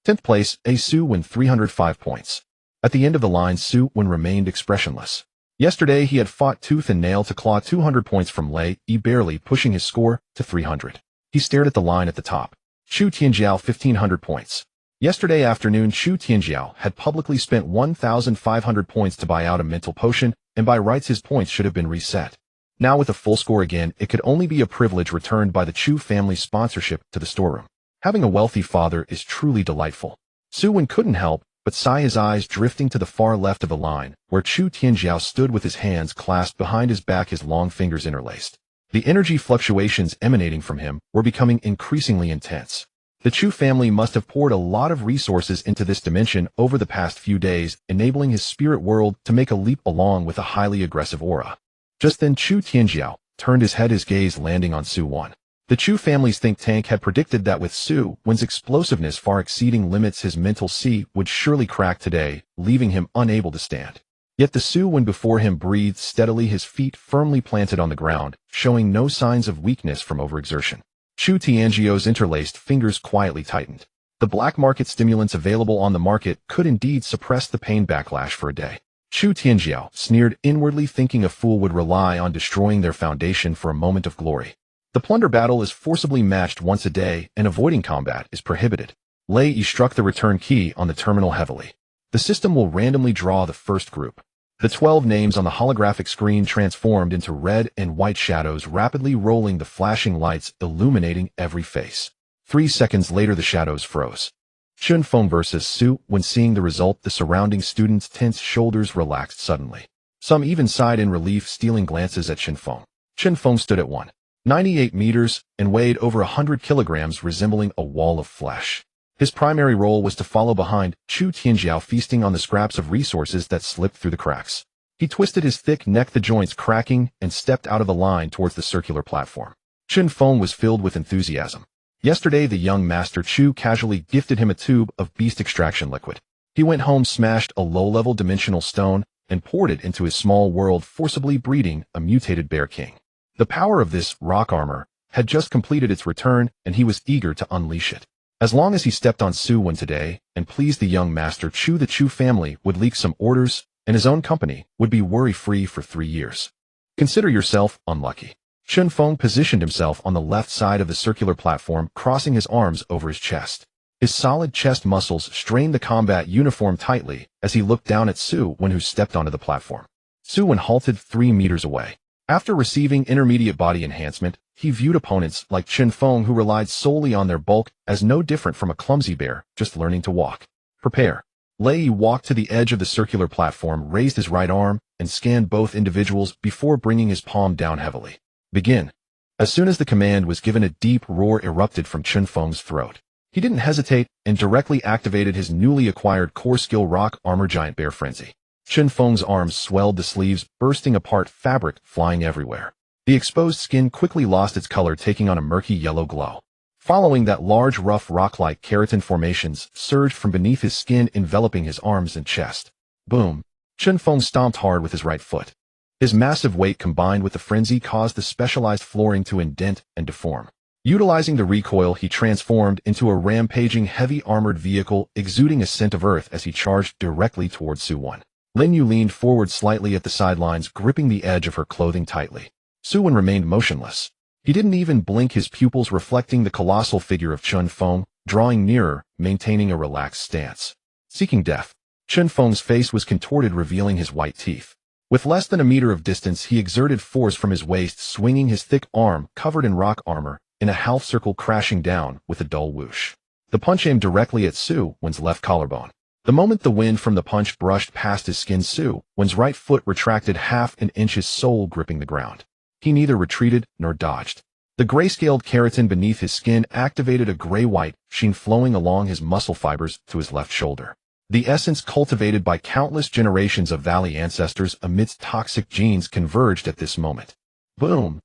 10th place, A Su Wen 305 points. At the end of the line, Su Wen remained expressionless. Yesterday he had fought tooth and nail to claw 200 points from Lei Yi, barely pushing his score to 300. He stared at the line at the top. Chu Tianjiao 1,500 points. Yesterday afternoon, Chu Tianjiao had publicly spent 1,500 points to buy out a mental potion, and by rights his points should have been reset. Now with a full score again, it could only be a privilege returned by the Chu family's sponsorship to the storeroom. Having a wealthy father is truly delightful. Su Wen couldn't help but sigh, his eyes drifting to the far left of the line, where Chu Tianjiao stood with his hands clasped behind his back, his long fingers interlaced. The energy fluctuations emanating from him were becoming increasingly intense. The Chu family must have poured a lot of resources into this dimension over the past few days, enabling his spirit world to make a leap along with a highly aggressive aura. Just then Chu Tianjiao turned his head, his gaze landing on Su Wen. The Chu family's think tank had predicted that with Su Wen's explosiveness far exceeding limits, his mental sea would surely crack today, leaving him unable to stand. Yet the Su Wen before him breathed steadily, his feet firmly planted on the ground, showing no signs of weakness from overexertion. Chu Tianjiao's interlaced fingers quietly tightened. The black market stimulants available on the market could indeed suppress the pain backlash for a day. Chu Tianjiao sneered inwardly, thinking a fool would rely on destroying their foundation for a moment of glory. The plunder battle is forcibly matched once a day, and avoiding combat is prohibited. Lei Yi struck the return key on the terminal heavily. The system will randomly draw the first group. The 12 names on the holographic screen transformed into red and white shadows, rapidly rolling, the flashing lights illuminating every face. 3 seconds later, the shadows froze. Chunfeng versus Su. When seeing the result, the surrounding students' tense shoulders relaxed suddenly. Some even sighed in relief, stealing glances at Chunfeng. Chunfeng stood at 198 meters and weighed over 100 kilograms, resembling a wall of flesh. His primary role was to follow behind Chu Tianjiao, feasting on the scraps of resources that slipped through the cracks. He twisted his thick neck, the joints cracking, and stepped out of the line towards the circular platform. Chunfeng was filled with enthusiasm. Yesterday, the young master Chu casually gifted him a tube of beast extraction liquid. He went home, smashed a low-level dimensional stone, and poured it into his small world, forcibly breeding a mutated bear king. The power of this rock armor had just completed its return, and he was eager to unleash it. As long as he stepped on Su Wen today and pleased the young master Chu, the Chu family would leak some orders, and his own company would be worry-free for 3 years. Consider yourself unlucky. Chunfeng positioned himself on the left side of the circular platform, crossing his arms over his chest. His solid chest muscles strained the combat uniform tightly as he looked down at Su Wen, who stepped onto the platform. Su Wen halted 3 meters away. After receiving intermediate body enhancement, he viewed opponents like Chunfeng, who relied solely on their bulk, as no different from a clumsy bear just learning to walk. Prepare. Lei Yi walked to the edge of the circular platform, raised his right arm, and scanned both individuals before bringing his palm down heavily. Begin. As soon as the command was given, a deep roar erupted from Chunfeng's throat. He didn't hesitate and directly activated his newly acquired core skill, Rock Armor Giant Bear Frenzy. Chunfeng's arms swelled, the sleeves bursting apart, fabric flying everywhere. The exposed skin quickly lost its color, taking on a murky yellow glow. Following that, large, rough, rock-like keratin formations surged from beneath his skin, enveloping his arms and chest. Boom! Chunfeng stomped hard with his right foot. His massive weight combined with the frenzy caused the specialized flooring to indent and deform. Utilizing the recoil, he transformed into a rampaging, heavy armored vehicle, exuding a scent of earth as he charged directly towards Su Wen. Lin Yu leaned forward slightly at the sidelines, gripping the edge of her clothing tightly. Su Wen remained motionless. He didn't even blink, his pupils reflecting the colossal figure of Chunfeng, drawing nearer, maintaining a relaxed stance. Seeking death. Chunfeng's face was contorted, revealing his white teeth. With less than a meter of distance, he exerted force from his waist, swinging his thick arm, covered in rock armor, in a half circle, crashing down with a dull whoosh. The punch aimed directly at Su Wen's left collarbone. The moment the wind from the punch brushed past his skin, Su Wen's right foot retracted half an inch, his sole gripping the ground. He neither retreated nor dodged. The gray-scaled keratin beneath his skin activated a gray-white sheen flowing along his muscle fibers to his left shoulder. The essence cultivated by countless generations of valley ancestors amidst toxic genes converged at this moment. Boom!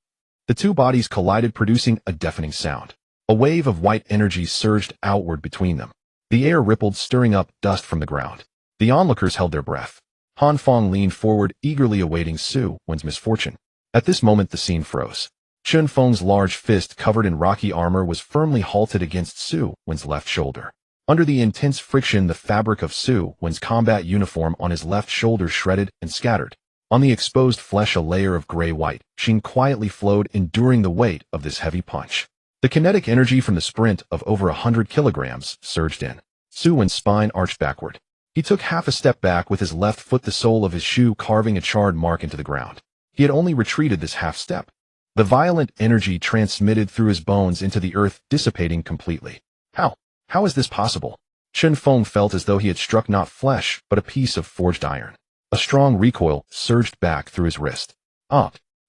The two bodies collided, producing a deafening sound. A wave of white energy surged outward between them. The air rippled, stirring up dust from the ground. The onlookers held their breath. Han Feng leaned forward, eagerly awaiting Su Wen's misfortune. At this moment, the scene froze. Chunfeng's large fist, covered in rocky armor, was firmly halted against Su Wen's left shoulder. Under the intense friction, the fabric of Su Wen's combat uniform on his left shoulder shredded and scattered. On the exposed flesh, a layer of gray-white sheen quietly flowed, enduring the weight of this heavy punch. The kinetic energy from the sprint of over 100 kilograms surged in. Su Wen's spine arched backward. He took half a step back with his left foot, the sole of his shoe carving a charred mark into the ground. He had only retreated this half step. The violent energy transmitted through his bones into the earth, dissipating completely. How is this possible? Chunfeng felt as though he had struck not flesh, but a piece of forged iron. A strong recoil surged back through his wrist.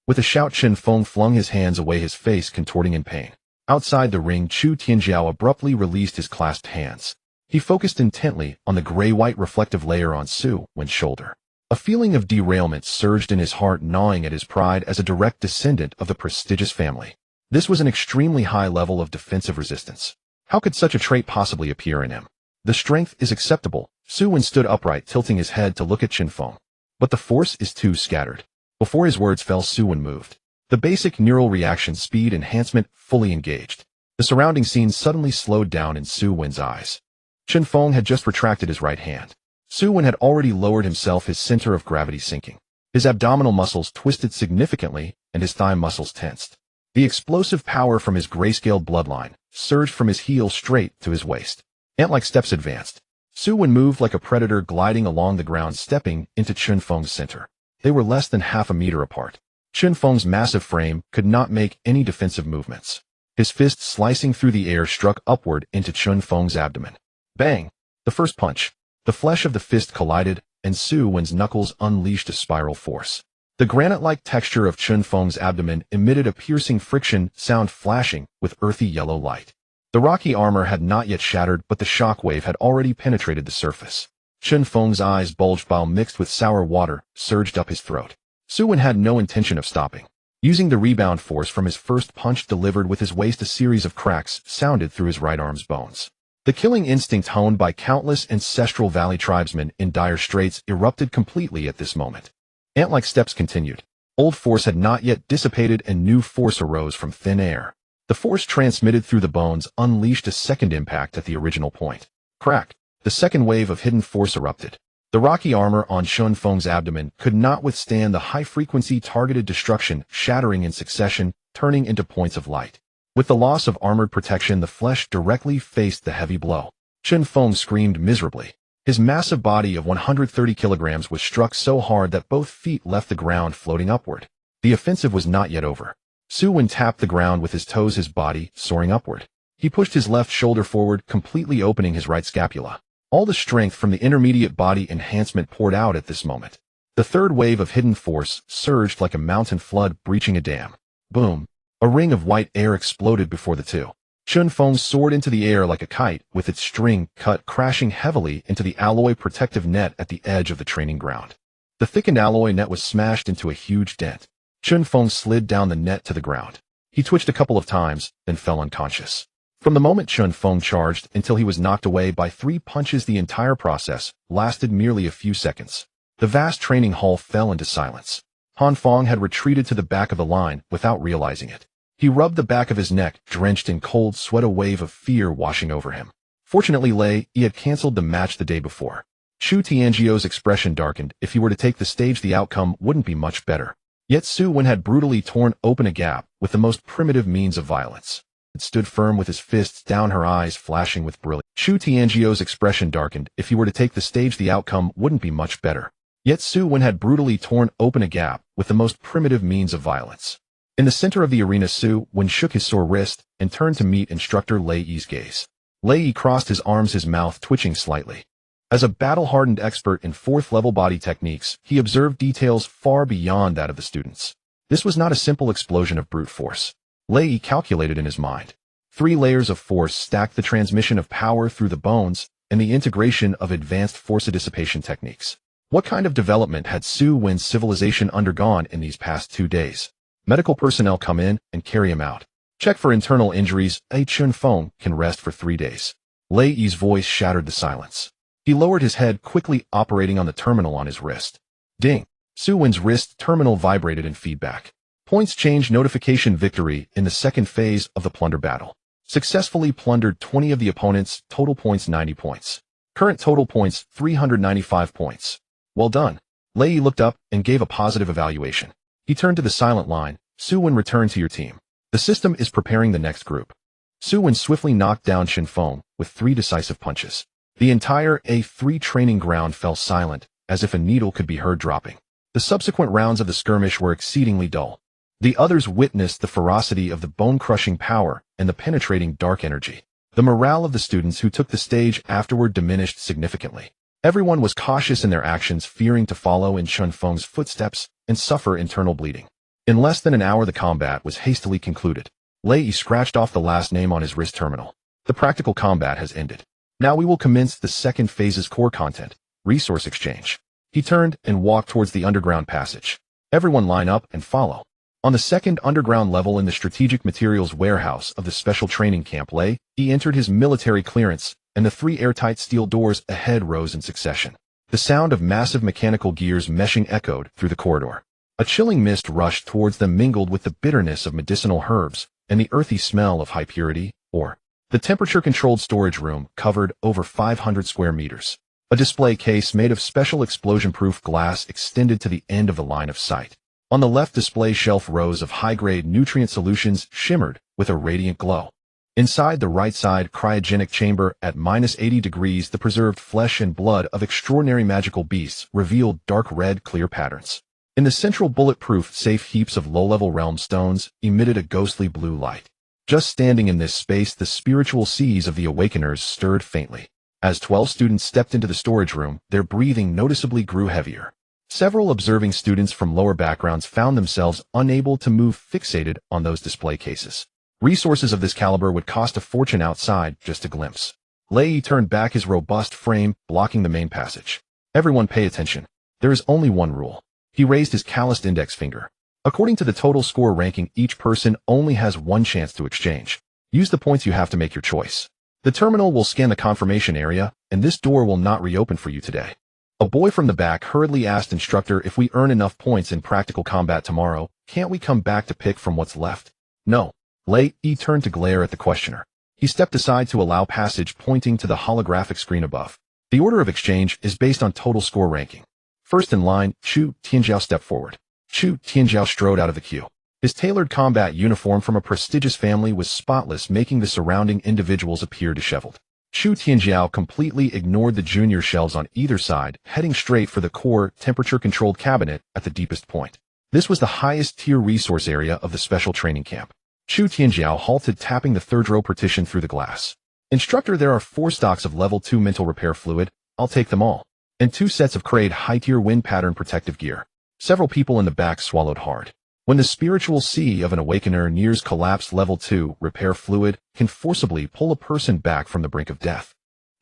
With a shout, Chunfeng flung his hands away, his face contorting in pain. Outside the ring, Chu Tianjiao abruptly released his clasped hands. He focused intently on the gray-white reflective layer on Su Wen's shoulder. A feeling of derailment surged in his heart, gnawing at his pride as a direct descendant of the prestigious family. This was an extremely high level of defensive resistance. How could such a trait possibly appear in him? The strength is acceptable. Su Wen stood upright, tilting his head to look at Chunfeng. But the force is too scattered. Before his words fell, Su Wen moved. The basic neural reaction speed enhancement fully engaged. The surrounding scene suddenly slowed down in Su Wen's eyes. Chen Feng had just retracted his right hand. Su Wen had already lowered himself, his center of gravity sinking. His abdominal muscles twisted significantly, and his thigh muscles tensed. The explosive power from his grayscale bloodline surged from his heel straight to his waist. Ant-like steps advanced. Su Wen moved like a predator, gliding along the ground, stepping into Chen Feng's center. They were less than half a meter apart. Chen Feng's massive frame could not make any defensive movements. His fist, slicing through the air, struck upward into Chen Feng's abdomen. Bang! The first punch. The flesh of the fist collided, and Su Wen's knuckles unleashed a spiral force. The granite-like texture of Chen Feng's abdomen emitted a piercing friction sound, flashing with earthy yellow light. The rocky armor had not yet shattered, but the shockwave had already penetrated the surface. Chen Feng's eyes bulged, bile mixed with sour water surged up his throat. Su Wen had no intention of stopping. Using the rebound force from his first punch delivered with his waist, a series of cracks sounded through his right arm's bones. The killing instinct honed by countless ancestral valley tribesmen in dire straits erupted completely at this moment. Ant-like steps continued. Old force had not yet dissipated, and new force arose from thin air. The force transmitted through the bones unleashed a second impact at the original point. Crack! The second wave of hidden force erupted. The rocky armor on Chen Feng's abdomen could not withstand the high-frequency targeted destruction, shattering in succession, turning into points of light. With the loss of armored protection, the flesh directly faced the heavy blow. Chen Feng screamed miserably. His massive body of 130 kilograms was struck so hard that both feet left the ground, floating upward. The offensive was not yet over. Su Wen tapped the ground with his toes, his body soaring upward. He pushed his left shoulder forward, completely opening his right scapula. All the strength from the intermediate body enhancement poured out at this moment. The third wave of hidden force surged like a mountain flood breaching a dam. Boom! A ring of white air exploded before the two. Chen Feng soared into the air like a kite, with its string cut crashing heavily into the alloy protective net at the edge of the training ground. The thickened alloy net was smashed into a huge dent. Chen Feng slid down the net to the ground. He twitched a couple of times, then fell unconscious. From the moment Chen Feng charged until he was knocked away by 3 punches, the entire process lasted merely a few seconds. The vast training hall fell into silence. Han Feng had retreated to the back of the line without realizing it. He rubbed the back of his neck, drenched in cold sweat, a wave of fear washing over him. Fortunately, Lei Yi had canceled the match the day before. Chu Tianjiu's expression darkened. If he were to take the stage, the outcome wouldn't be much better. Yet Su Wen had brutally torn open a gap with the most primitive means of violence. It stood firm with his fists down, her eyes flashing with brilliance. Chu Tianjiu's expression darkened. If he were to take the stage, the outcome wouldn't be much better. Yet Su Wen had brutally torn open a gap with the most primitive means of violence. In the center of the arena, Su Wen shook his sore wrist and turned to meet instructor Lei Yi's gaze. Lei Yi crossed his arms, his mouth twitching slightly. As a battle-hardened expert in 4th-level body techniques, he observed details far beyond that of the students. This was not a simple explosion of brute force. Lei Yi calculated in his mind. 3 layers of force stacked: the transmission of power through the bones and the integration of advanced force dissipation techniques. What kind of development had Su Wen's civilization undergone in these past 2 days? Medical personnel come in and carry him out. Check for internal injuries. Chen Feng can rest for 3 days. Lei Yi's voice shattered the silence. He lowered his head, quickly operating on the terminal on his wrist. Ding! Su Wen's wrist terminal vibrated in feedback. Points change notification: victory in the second phase of the plunder battle. Successfully plundered 20 of the opponents. Total points 90 points. Current total points 395 points. Well done. Lei Yi looked up and gave a positive evaluation. He turned to the silent line. Su Wen, return to your team. The system is preparing the next group. Su Wen swiftly knocked down Chen Feng with 3 decisive punches. The entire A3 training ground fell silent, as if a needle could be heard dropping. The subsequent rounds of the skirmish were exceedingly dull. The others witnessed the ferocity of the bone-crushing power and the penetrating dark energy. The morale of the students who took the stage afterward diminished significantly. Everyone was cautious in their actions, fearing to follow in Chen Feng's footsteps and suffer internal bleeding. In less than an hour, the combat was hastily concluded. Lei Yi scratched off the last name on his wrist terminal. The practical combat has ended. Now we will commence the second phase's core content, resource exchange. He turned and walked towards the underground passage. Everyone line up and follow. On the second underground level in the strategic materials warehouse of the special training camp, Lei Yi entered his military clearance, and the 3 airtight steel doors ahead rose in succession. The sound of massive mechanical gears meshing echoed through the corridor. A chilling mist rushed towards them, mingled with the bitterness of medicinal herbs and the earthy smell of high purity, or the temperature-controlled storage room covered over 500 square meters. A display case made of special explosion-proof glass extended to the end of the line of sight. On the left display shelf, rows of high-grade nutrient solutions shimmered with a radiant glow. Inside the right side cryogenic chamber at -80 degrees, the preserved flesh and blood of extraordinary magical beasts revealed dark red clear patterns. In the central bulletproof safe, heaps of low-level realm stones emitted a ghostly blue light. Just standing in this space, the spiritual seas of the awakeners stirred faintly. As 12 students stepped into the storage room, their breathing noticeably grew heavier. Several observing students from lower backgrounds found themselves unable to move, fixated on those display cases. Resources of this caliber would cost a fortune outside just a glimpse. Lei turned back, his robust frame blocking the main passage. Everyone pay attention. There is only one rule. He raised his calloused index finger. According to the total score ranking, each person only has one chance to exchange. Use the points you have to make your choice. The terminal will scan the confirmation area, and this door will not reopen for you today. A boy from the back hurriedly asked instructor, if we earn enough points in practical combat tomorrow, can't we come back to pick from what's left? No. Lei turned to glare at the questioner. He stepped aside to allow passage, pointing to the holographic screen above. The order of exchange is based on total score ranking. First in line, Chu Tianjiao stepped forward. Chu Tianjiao strode out of the queue. His tailored combat uniform from a prestigious family was spotless, making the surrounding individuals appear disheveled. Chu Tianjiao completely ignored the junior shelves on either side, heading straight for the core, temperature-controlled cabinet at the deepest point. This was the highest-tier resource area of the special training camp. Chu Tianjiao halted, tapping the third-row partition through the glass. Instructor, there are 4 stocks of level 2 mental repair fluid. I'll take them all. And 2 sets of crate high-tier wind pattern protective gear. Several people in the back swallowed hard. When the spiritual sea of an awakener nears collapse, level 2 repair fluid can forcibly pull a person back from the brink of death.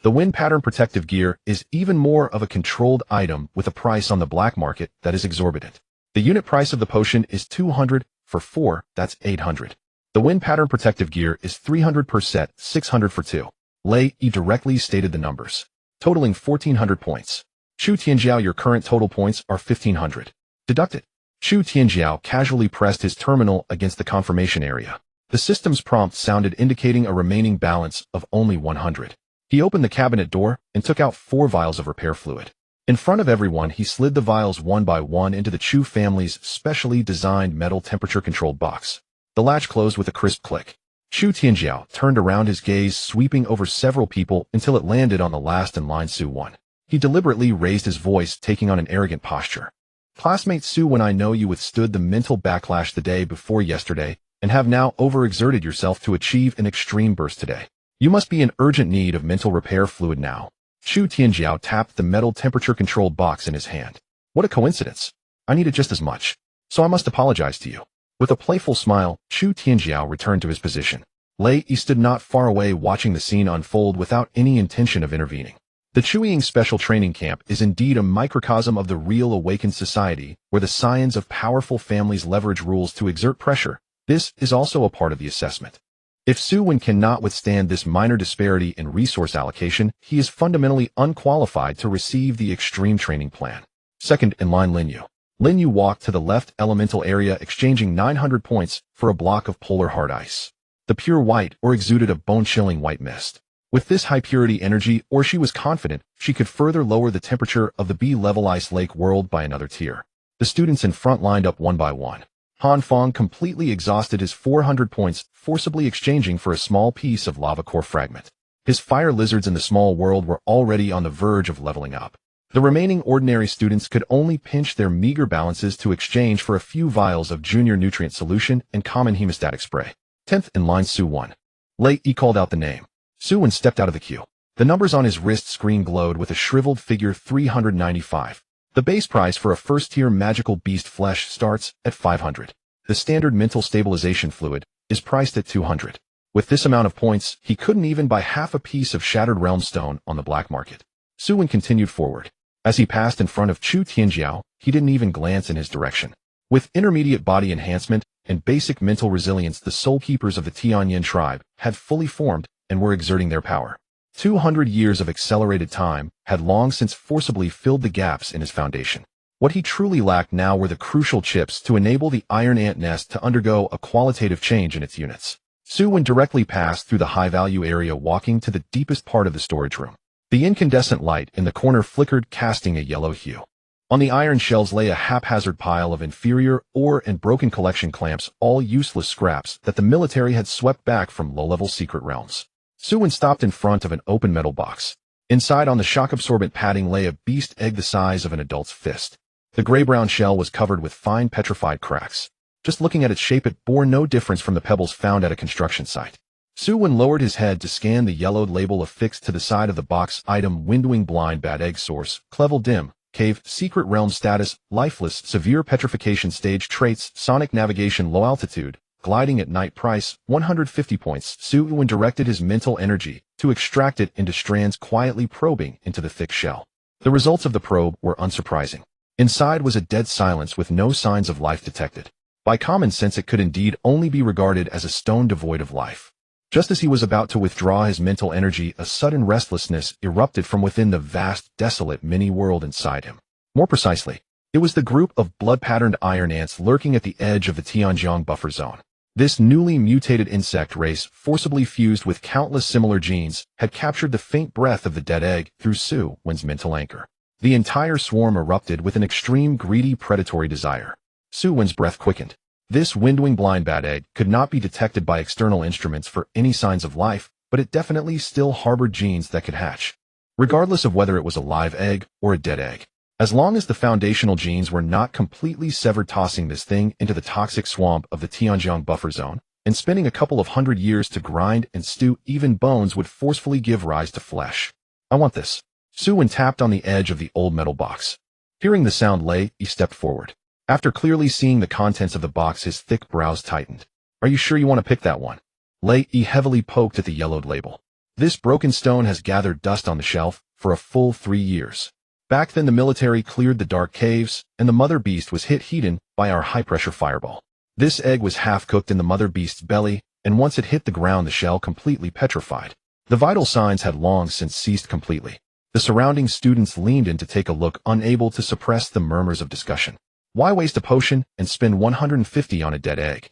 The wind pattern protective gear is even more of a controlled item, with a price on the black market that is exorbitant. The unit price of the potion is 200 for 4, that's 800. The wind pattern protective gear is 300 per set, 600 for 2. Lei directly stated the numbers, totaling 1,400 points. Chu Tianjiao, your current total points are 1,500. Deduct it. Chu Tianjiao casually pressed his terminal against the confirmation area. The system's prompt sounded, indicating a remaining balance of only 100. He opened the cabinet door and took out 4 vials of repair fluid. In front of everyone, he slid the vials one by one into the Chu family's specially designed metal temperature-controlled box. The latch closed with a crisp click. Chu Tianjiao turned around, his gaze sweeping over several people until it landed on the last in line, Su Wen. He deliberately raised his voice, taking on an arrogant posture. Classmate Su Wen, I know you withstood the mental backlash the day before yesterday and have now overexerted yourself to achieve an extreme burst today. You must be in urgent need of mental repair fluid now. Chu Tianjiao tapped the metal temperature-controlled box in his hand. What a coincidence. I need it just as much, so I must apologize to you. With a playful smile, Chu Tianjiao returned to his position. Lei stood not far away, watching the scene unfold without any intention of intervening. The Chuying Special Training Camp is indeed a microcosm of the real awakened society, where the scions of powerful families leverage rules to exert pressure. This is also a part of the assessment. If Su Wen cannot withstand this minor disparity in resource allocation, he is fundamentally unqualified to receive the extreme training plan. Second in line, Linyu. Linyu walked to the left elemental area, exchanging 900 points for a block of polar hard ice. The pure white ore exuded a bone-chilling white mist. With this high-purity energy, or she was confident she could further lower the temperature of the B-level ice lake world by another tier. The students in front lined up one by one. Han Fong completely exhausted his 400 points, forcibly exchanging for a small piece of lava core fragment. His fire lizards in the small world were already on the verge of leveling up. The remaining ordinary students could only pinch their meager balances to exchange for a few vials of junior nutrient solution and common hemostatic spray. 10th in line, Su Wen. Lei called out the name. Su Wen stepped out of the queue. The numbers on his wrist screen glowed with a shriveled figure, 395. The base price for a first-tier magical beast flesh starts at 500. The standard mental stabilization fluid is priced at 200. With this amount of points, he couldn't even buy half a piece of shattered realm stone on the black market. Su Wen continued forward. As he passed in front of Chu Tianjiao, he didn't even glance in his direction. With intermediate body enhancement and basic mental resilience, the soul keepers of the Tianyan tribe had fully formed and were exerting their power. 200 years of accelerated time had long since forcibly filled the gaps in his foundation. What he truly lacked now were the crucial chips to enable the iron ant nest to undergo a qualitative change in its units. Su Wen directly passed through the high-value area, walking to the deepest part of the storage room. The incandescent light in the corner flickered, casting a yellow hue. On the iron shelves lay a haphazard pile of inferior ore and broken collection clamps, all useless scraps that the military had swept back from low-level secret realms. Su Wen stopped in front of an open metal box. Inside, on the shock-absorbent padding, lay a beast egg the size of an adult's fist. The gray-brown shell was covered with fine petrified cracks. Just looking at its shape, it bore no difference from the pebbles found at a construction site. Su Wen lowered his head to scan the yellowed label affixed to the side of the box. Item: Windwing blind bad egg. Source: Clevel dim. Cave, secret realm. Status: lifeless, severe petrification. Stage: traits, sonic navigation, low altitude, gliding at night. Price: 150 points. Su Wen directed his mental energy to extract it into strands, quietly probing into the thick shell. The results of the probe were unsurprising. Inside was a dead silence with no signs of life detected. By common sense, it could indeed only be regarded as a stone devoid of life. Just as he was about to withdraw his mental energy, a sudden restlessness erupted from within the vast, desolate mini-world inside him. More precisely, it was the group of blood-patterned iron ants lurking at the edge of the Tianjiang buffer zone. This newly mutated insect race, forcibly fused with countless similar genes, had captured the faint breath of the dead egg through Su Wen's mental anchor. The entire swarm erupted with an extreme, greedy, predatory desire. Su Wen's breath quickened. This windwing blind bat egg could not be detected by external instruments for any signs of life, but it definitely still harbored genes that could hatch, regardless of whether it was a live egg or a dead egg. As long as the foundational genes were not completely severed, tossing this thing into the toxic swamp of the Tianjiang buffer zone and spending a couple of hundred years to grind and stew, even bones would forcefully give rise to flesh. I want this. Su Wen tapped on the edge of the old metal box. Hearing the sound, Lei Yi stepped forward. After clearly seeing the contents of the box, his thick brows tightened. Are you sure you want to pick that one? Lei Yi heavily poked at the yellowed label. This broken stone has gathered dust on the shelf for a full 3 years. Back then, the military cleared the dark caves, and the mother beast was hit heated by our high-pressure fireball. This egg was half-cooked in the mother beast's belly, and once it hit the ground, the shell completely petrified. The vital signs had long since ceased completely. The surrounding students leaned in to take a look, unable to suppress the murmurs of discussion. Why waste a potion and spend 150 on a dead egg?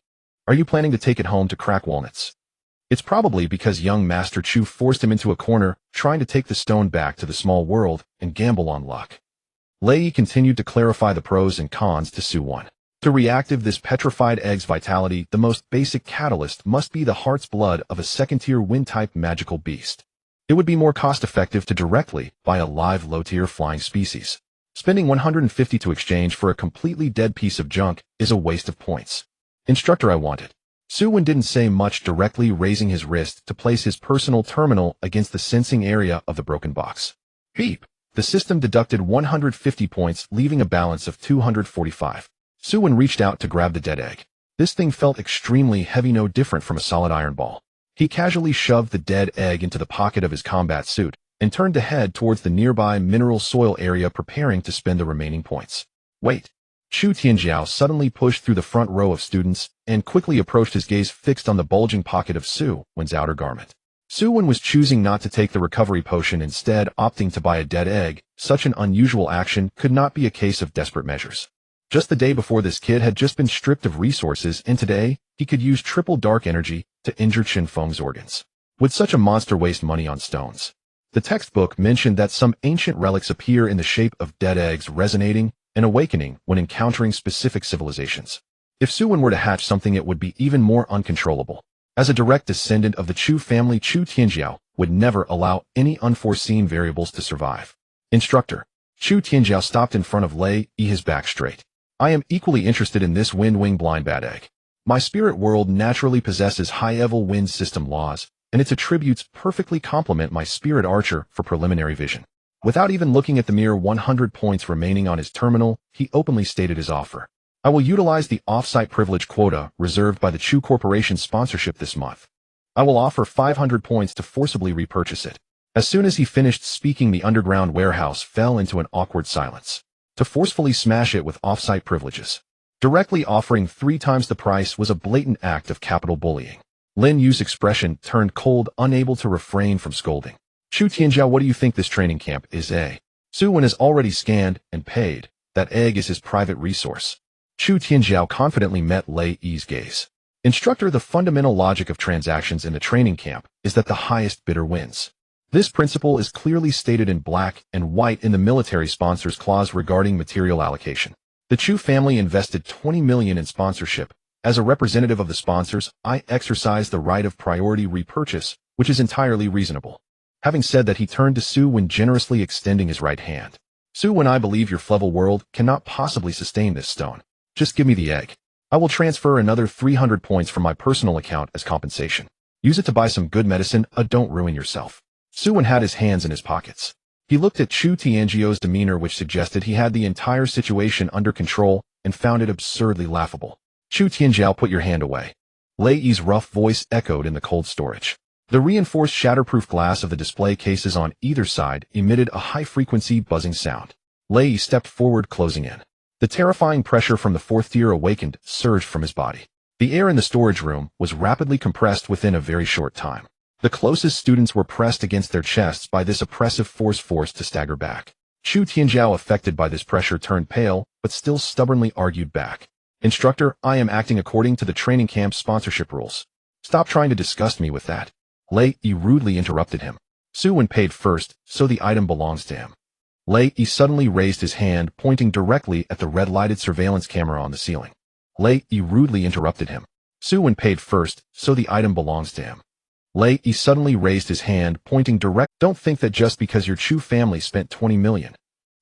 Are you planning to take it home to crack walnuts? It's probably because young Master Chu forced him into a corner, trying to take the stone back to the small world and gamble on luck. Lei Yi continued to clarify the pros and cons to Su Wen. To reactive this petrified egg's vitality, the most basic catalyst must be the heart's blood of a second-tier wind-type magical beast. It would be more cost-effective to directly buy a live low-tier flying species. Spending 150 to exchange for a completely dead piece of junk is a waste of points. Instructor, I want it. Su Wen didn't say much, directly raising his wrist to place his personal terminal against the sensing area of the broken box. Beep! The system deducted 150 points, leaving a balance of 245. Su Wen reached out to grab the dead egg. This thing felt extremely heavy, no different from a solid iron ball. He casually shoved the dead egg into the pocket of his combat suit and turned to head towards the nearby mineral soil area, preparing to spend the remaining points. Wait! Chu Tianjiao suddenly pushed through the front row of students and quickly approached, his gaze fixed on the bulging pocket of Su Wen's outer garment. Su Wen was choosing not to take the recovery potion, instead opting to buy a dead egg. Such an unusual action could not be a case of desperate measures. Just the day before, this kid had just been stripped of resources, and today he could use triple dark energy to injure Chen Feng's organs. Would such a monster waste money on stones? The textbook mentioned that some ancient relics appear in the shape of dead eggs, resonating and awakening when encountering specific civilizations. If Su Wen were to hatch something, it would be even more uncontrollable. As a direct descendant of the Chu family, Chu Tianjiao would never allow any unforeseen variables to survive. Instructor. Chu Tianjiao stopped in front of Lei Yi, his back straight. I am equally interested in this wind-wing blind bat egg. My spirit world naturally possesses high-level wind system laws, and its attributes perfectly complement my spirit archer for preliminary vision. Without even looking at the mere 100 points remaining on his terminal, he openly stated his offer. I will utilize the off-site privilege quota reserved by the Chu Corporation's sponsorship this month. I will offer 500 points to forcibly repurchase it. As soon as he finished speaking, the underground warehouse fell into an awkward silence. To forcefully smash it with off-site privileges, directly offering 3 times the price, was a blatant act of capital bullying. Lin Yu's expression turned cold, unable to refrain from scolding. Chu Tianjiao, what do you think this training camp is? Su Wen is already scanned and paid. That egg is his private resource. Chu Tianjiao confidently met Lei Yi's gaze. Instructor, the fundamental logic of transactions in the training camp is that the highest bidder wins. This principle is clearly stated in black and white in the military sponsors clause regarding material allocation. The Chu family invested $20 million in sponsorship. As a representative of the sponsors, I exercise the right of priority repurchase, which is entirely reasonable. Having said that, he turned to Su Wen, generously extending his right hand. Su Wen, I believe your level world cannot possibly sustain this stone. Just give me the egg. I will transfer another 300 points from my personal account as compensation. Use it to buy some good medicine. Don't ruin yourself. Su Wen had his hands in his pockets. He looked at Chu Tianjiao's demeanor, which suggested he had the entire situation under control, and found it absurdly laughable. Chu Tianjiao, put your hand away. Lei Yi's rough voice echoed in the cold storage. The reinforced shatterproof glass of the display cases on either side emitted a high-frequency buzzing sound. Lei Yi stepped forward, closing in. The terrifying pressure from the fourth tier awakened surged from his body. The air in the storage room was rapidly compressed within a very short time. The closest students were pressed against their chests by this oppressive force, forced to stagger back. Chu Tianjiao, affected by this pressure, turned pale, but still stubbornly argued back. Instructor, I am acting according to the training camp's sponsorship rules. Stop trying to disgust me with that. Lei Yi rudely interrupted him. Su Wen paid first, so the item belongs to him. Lei Yi suddenly raised his hand, pointing directly at the red-lighted surveillance camera on the ceiling. Lei Yi rudely interrupted him. Su Wen paid first, so the item belongs to him. Lei Yi suddenly raised his hand, pointing direct. Don't think that just because your Chu family spent 20 million.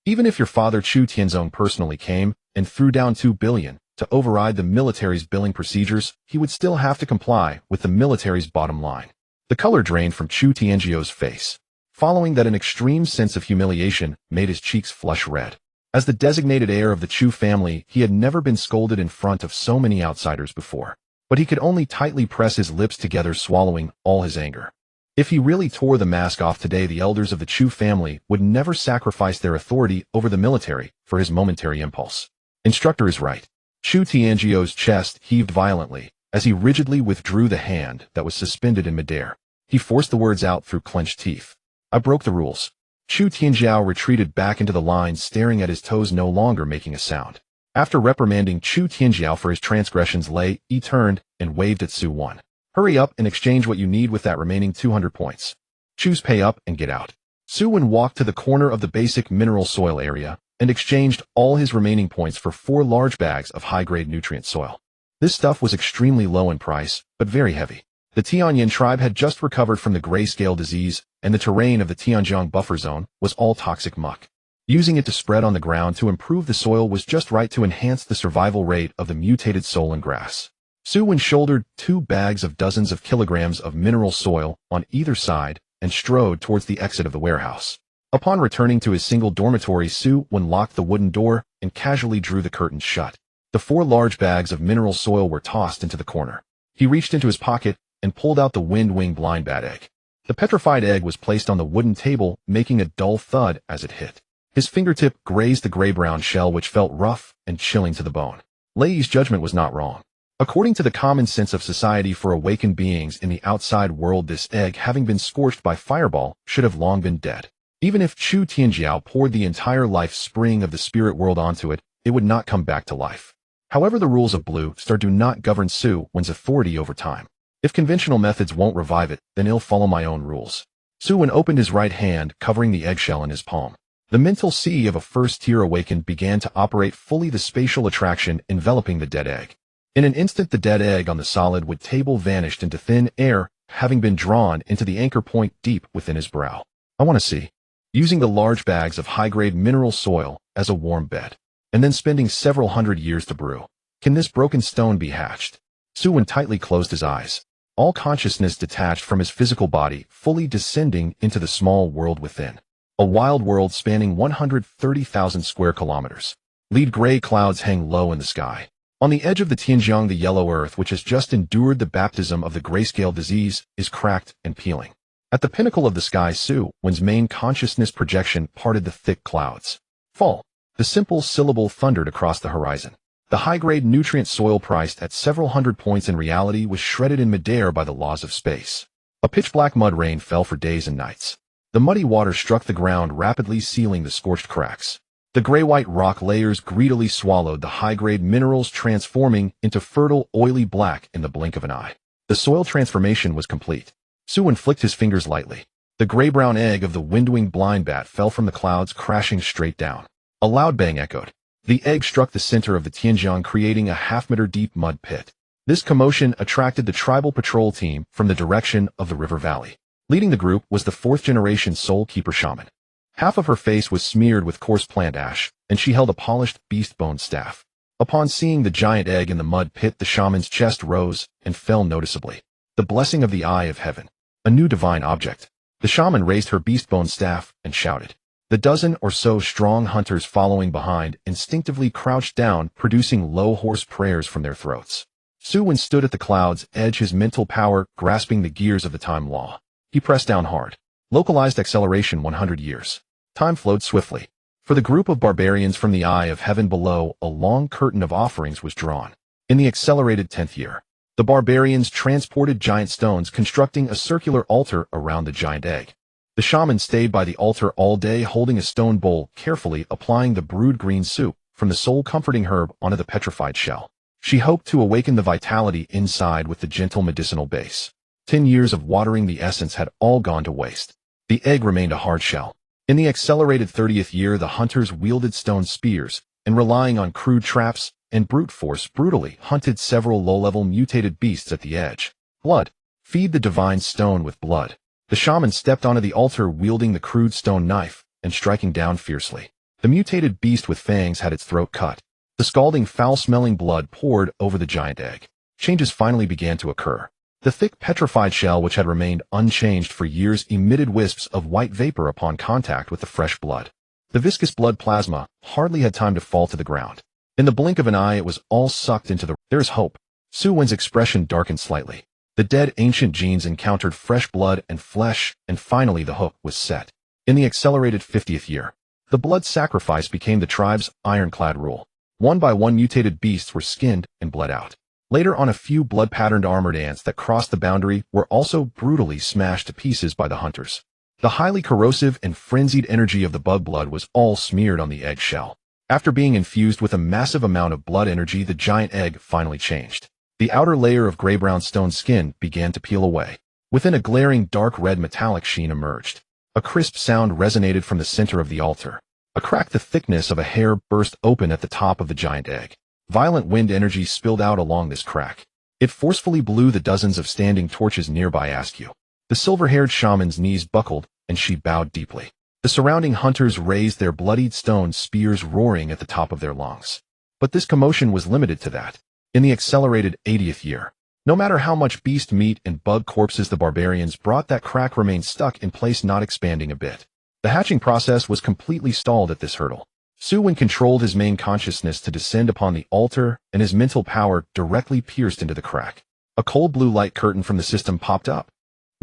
Even if your father Chu Tianzong personally came and threw down 2 billion to override the military's billing procedures, he would still have to comply with the military's bottom line. The color drained from Chu Tianjiao's face. Following that, an extreme sense of humiliation made his cheeks flush red. As the designated heir of the Chu family, he had never been scolded in front of so many outsiders before. But he could only tightly press his lips together, swallowing all his anger. If he really tore the mask off today, the elders of the Chu family would never sacrifice their authority over the military for his momentary impulse. Instructor is right. Chu Tianjiao's chest heaved violently as he rigidly withdrew the hand that was suspended in midair. He forced the words out through clenched teeth. I broke the rules. Chu Tianjiao retreated back into the line, staring at his toes, no longer making a sound. After reprimanding Chu Tianjiao for his transgressions, Lei Yi turned and waved at Su Wen. Hurry up and exchange what you need with that remaining 200 points. Choose pay up and get out. Su Wen walked to the corner of the basic mineral soil area and exchanged all his remaining points for 4 large bags of high-grade nutrient soil. This stuff was extremely low in price, but very heavy. The Tianyin tribe had just recovered from the grayscale disease, and the terrain of the Tianjiang buffer zone was all toxic muck. Using it to spread on the ground to improve the soil was just right to enhance the survival rate of the mutated Solan grass. Su Wen shouldered 2 bags of dozens of kilograms of mineral soil on either side and strode towards the exit of the warehouse. Upon returning to his single dormitory, Su Wen locked the wooden door and casually drew the curtains shut. The 4 large bags of mineral soil were tossed into the corner. He reached into his pocket and pulled out the wind-wing blind bat egg. The petrified egg was placed on the wooden table, making a dull thud as it hit. His fingertip grazed the gray-brown shell, which felt rough and chilling to the bone. Lei Yi's judgment was not wrong. According to the common sense of society for awakened beings in the outside world, this egg, having been scorched by fireball, should have long been dead. Even if Chu Tianjiao poured the entire life spring of the spirit world onto it, it would not come back to life. However, the rules of Blue Star do not govern Su Wen's authority over time. If conventional methods won't revive it, then he'll follow my own rules. Su Wen opened his right hand, covering the eggshell in his palm. The mental sea of a first-tier awakened began to operate fully, the spatial attraction enveloping the dead egg. In an instant, the dead egg on the solid wood table vanished into thin air, having been drawn into the anchor point deep within his brow. I want to see. Using the large bags of high-grade mineral soil as a warm bed, and then spending several hundred years to brew. Can this broken stone be hatched? Su Wen tightly closed his eyes. All consciousness detached from his physical body, fully descending into the small world within. A wild world spanning 130,000 square kilometers. Lead gray clouds hang low in the sky. On the edge of the Tianjiang, the yellow earth, which has just endured the baptism of the grayscale disease, is cracked and peeling. At the pinnacle of the sky, Su Wen's main consciousness projection parted the thick clouds. Fall. The simple syllable thundered across the horizon. The high-grade nutrient soil, priced at several hundred points in reality, was shredded in midair by the laws of space. A pitch-black mud rain fell for days and nights. The muddy water struck the ground, rapidly sealing the scorched cracks. The gray-white rock layers greedily swallowed the high-grade minerals, transforming into fertile, oily black in the blink of an eye. The soil transformation was complete. Su Wen flicked his fingers lightly. The gray-brown egg of the windwing blind bat fell from the clouds, crashing straight down. A loud bang echoed. The egg struck the center of the Tianjiang, creating a half-meter-deep mud pit. This commotion attracted the tribal patrol team from the direction of the river valley. Leading the group was the fourth-generation Soul Keeper shaman. Half of her face was smeared with coarse plant ash, and she held a polished beast bone staff. Upon seeing the giant egg in the mud pit, the shaman's chest rose and fell noticeably. The blessing of the Eye of Heaven. A new divine object. The shaman raised her beast bone staff and shouted. The dozen or so strong hunters following behind instinctively crouched down, producing low hoarse prayers from their throats. Su Wen stood at the cloud's edge, his mental power grasping the gears of the time law. He pressed down hard. Localized acceleration 100 years. Time flowed swiftly. For the group of barbarians from the Eye of Heaven below, a long curtain of offerings was drawn. In the accelerated 10th year, the barbarians transported giant stones, constructing a circular altar around the giant egg. The shaman stayed by the altar all day, holding a stone bowl, carefully applying the brewed green soup from the soul-comforting herb onto the petrified shell. She hoped to awaken the vitality inside with the gentle medicinal base. 10 years of watering the essence had all gone to waste. The egg remained a hard shell. In the accelerated 30th year, the hunters wielded stone spears, and relying on crude traps and brute force, brutally hunted several low-level mutated beasts at the edge. Blood. Feed the divine stone with blood. The shaman stepped onto the altar, wielding the crude stone knife and striking down fiercely. The mutated beast with fangs had its throat cut. The scalding, foul-smelling blood poured over the giant egg. Changes finally began to occur. The thick petrified shell, which had remained unchanged for years, emitted wisps of white vapor upon contact with the fresh blood. The viscous blood plasma hardly had time to fall to the ground. In the blink of an eye, it was all sucked into the... There is hope. Su Wen's expression darkened slightly. The dead ancient genes encountered fresh blood and flesh, and finally the hook was set. In the accelerated 50th year, the blood sacrifice became the tribe's ironclad rule. One by one, mutated beasts were skinned and bled out. Later on, a few blood-patterned armored ants that crossed the boundary were also brutally smashed to pieces by the hunters. The highly corrosive and frenzied energy of the bug blood was all smeared on the egg shell. After being infused with a massive amount of blood energy, the giant egg finally changed. The outer layer of gray-brown stone skin began to peel away. Within, a glaring dark red metallic sheen emerged. A crisp sound resonated from the center of the altar. A crack the thickness of a hair burst open at the top of the giant egg. Violent wind energy spilled out along this crack. It forcefully blew the dozens of standing torches nearby askew. The silver-haired shaman's knees buckled, and she bowed deeply. The surrounding hunters raised their bloodied stone spears, roaring at the top of their lungs. But this commotion was limited to that. In the accelerated 80th year, no matter how much beast meat and bug corpses the barbarians brought, that crack remained stuck in place, not expanding a bit. The hatching process was completely stalled at this hurdle. Su Wen controlled his main consciousness to descend upon the altar, and his mental power directly pierced into the crack. A cold blue light curtain from the system popped up.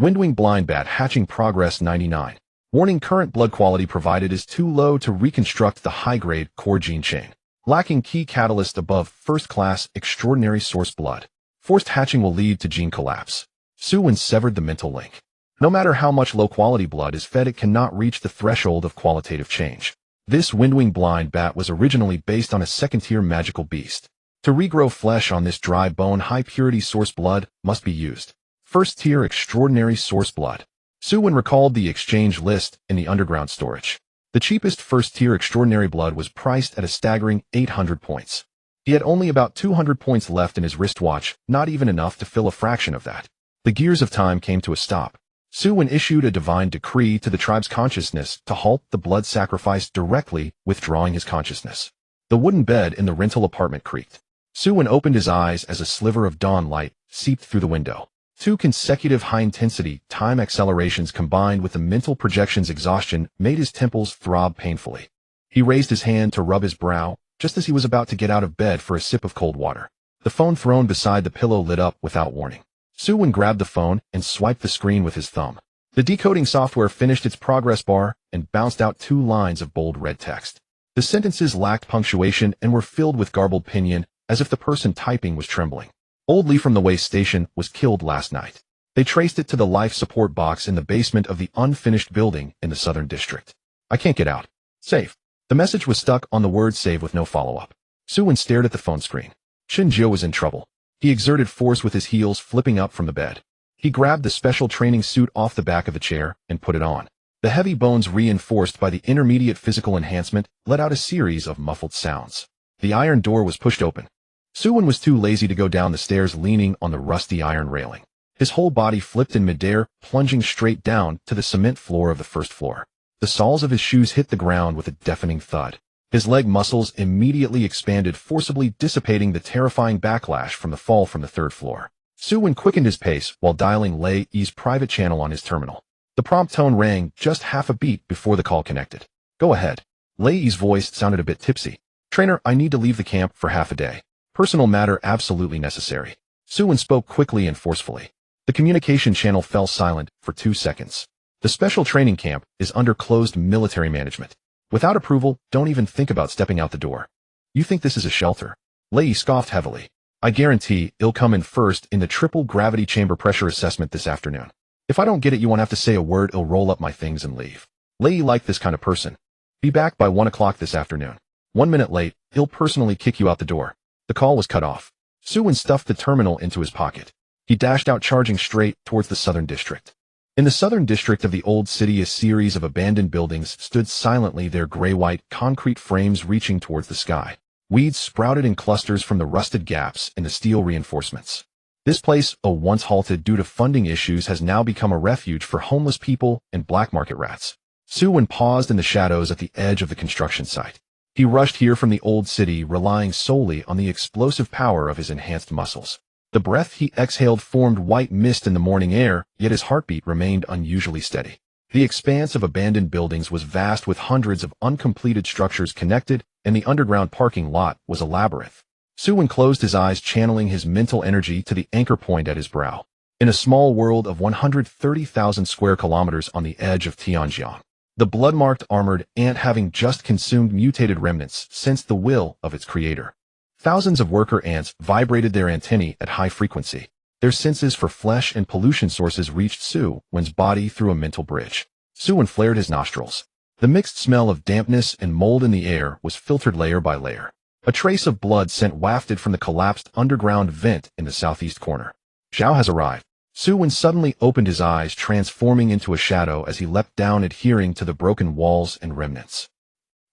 Windwing blind bat hatching progress 99. Warning: current blood quality provided is too low to reconstruct the high-grade core gene chain. Lacking key catalyst above first-class extraordinary source blood. Forced hatching will lead to gene collapse. Su Wen severed the mental link. No matter how much low-quality blood is fed, it cannot reach the threshold of qualitative change. This windwing blind bat was originally based on a second-tier magical beast. To regrow flesh on this dry bone, high-purity source blood must be used. First-tier extraordinary source blood. Su Wen recalled the exchange list in the underground storage. The cheapest first-tier extraordinary blood was priced at a staggering 800 points. He had only about 200 points left in his wristwatch, not even enough to fill a fraction of that. The gears of time came to a stop. Su Wen issued a divine decree to the tribe's consciousness to halt the blood sacrifice, directly withdrawing his consciousness. The wooden bed in the rental apartment creaked. Su Wen opened his eyes as a sliver of dawn light seeped through the window. 2 consecutive high-intensity time accelerations combined with the mental projection's exhaustion made his temples throb painfully. He raised his hand to rub his brow, just as he was about to get out of bed for a sip of cold water. The phone thrown beside the pillow lit up without warning. Su Wen grabbed the phone and swiped the screen with his thumb. The decoding software finished its progress bar and bounced out 2 lines of bold red text. The sentences lacked punctuation and were filled with garbled pinyin, as if the person typing was trembling. Old Lee from the way station was killed last night. They traced it to the life support box in the basement of the unfinished building in the Southern District. I can't get out. Safe. The message was stuck on the word save with no follow-up. Su Wen stared at the phone screen. Shinjio was in trouble. He exerted force with his heels flipping up from the bed. He grabbed the special training suit off the back of the chair and put it on. The heavy bones reinforced by the intermediate physical enhancement let out a series of muffled sounds. The iron door was pushed open. Su Wen was too lazy to go down the stairs leaning on the rusty iron railing. His whole body flipped in midair, plunging straight down to the cement floor of the first floor. The soles of his shoes hit the ground with a deafening thud. His leg muscles immediately expanded, forcibly dissipating the terrifying backlash from the fall from the third floor. Su Wen quickened his pace while dialing Lei Yi's private channel on his terminal. The prompt tone rang just half a beat before the call connected. Go ahead. Lei Yi's voice sounded a bit tipsy. Trainer, I need to leave the camp for half a day. Personal matter absolutely necessary. Su Wen spoke quickly and forcefully. The communication channel fell silent for 2 seconds. The special training camp is under closed military management. Without approval, don't even think about stepping out the door. You think this is a shelter? Lei Yi scoffed heavily. I guarantee it'll come in first in the triple gravity chamber pressure assessment this afternoon. If I don't get it, you won't have to say a word. I'll roll up my things and leave. Lei Yi liked this kind of person. Be back by 1 o'clock this afternoon. 1 minute late, he'll personally kick you out the door. The call was cut off. Su Wen stuffed the terminal into his pocket. He dashed out, charging straight towards the southern district. In the southern district of the old city, a series of abandoned buildings stood silently, their gray-white concrete frames reaching towards the sky. Weeds sprouted in clusters from the rusted gaps in the steel reinforcements. This place, once halted due to funding issues, has now become a refuge for homeless people and black market rats. Su Wen paused in the shadows at the edge of the construction site. He rushed here from the old city, relying solely on the explosive power of his enhanced muscles. The breath he exhaled formed white mist in the morning air, yet his heartbeat remained unusually steady. The expanse of abandoned buildings was vast, with hundreds of uncompleted structures connected, and the underground parking lot was a labyrinth. Su Wen closed his eyes, channeling his mental energy to the anchor point at his brow. In a small world of 130,000 square kilometers on the edge of Tianjiang, the blood-marked armored ant, having just consumed mutated remnants, sensed the will of its creator. Thousands of worker ants vibrated their antennae at high frequency. Their senses for flesh and pollution sources reached Su Wen's body through a mental bridge. Su Wen flared his nostrils. The mixed smell of dampness and mold in the air was filtered layer by layer. A trace of blood scent wafted from the collapsed underground vent in the southeast corner. Zhao has arrived. Su Wen suddenly opened his eyes, transforming into a shadow as he leapt down, adhering to the broken walls and remnants.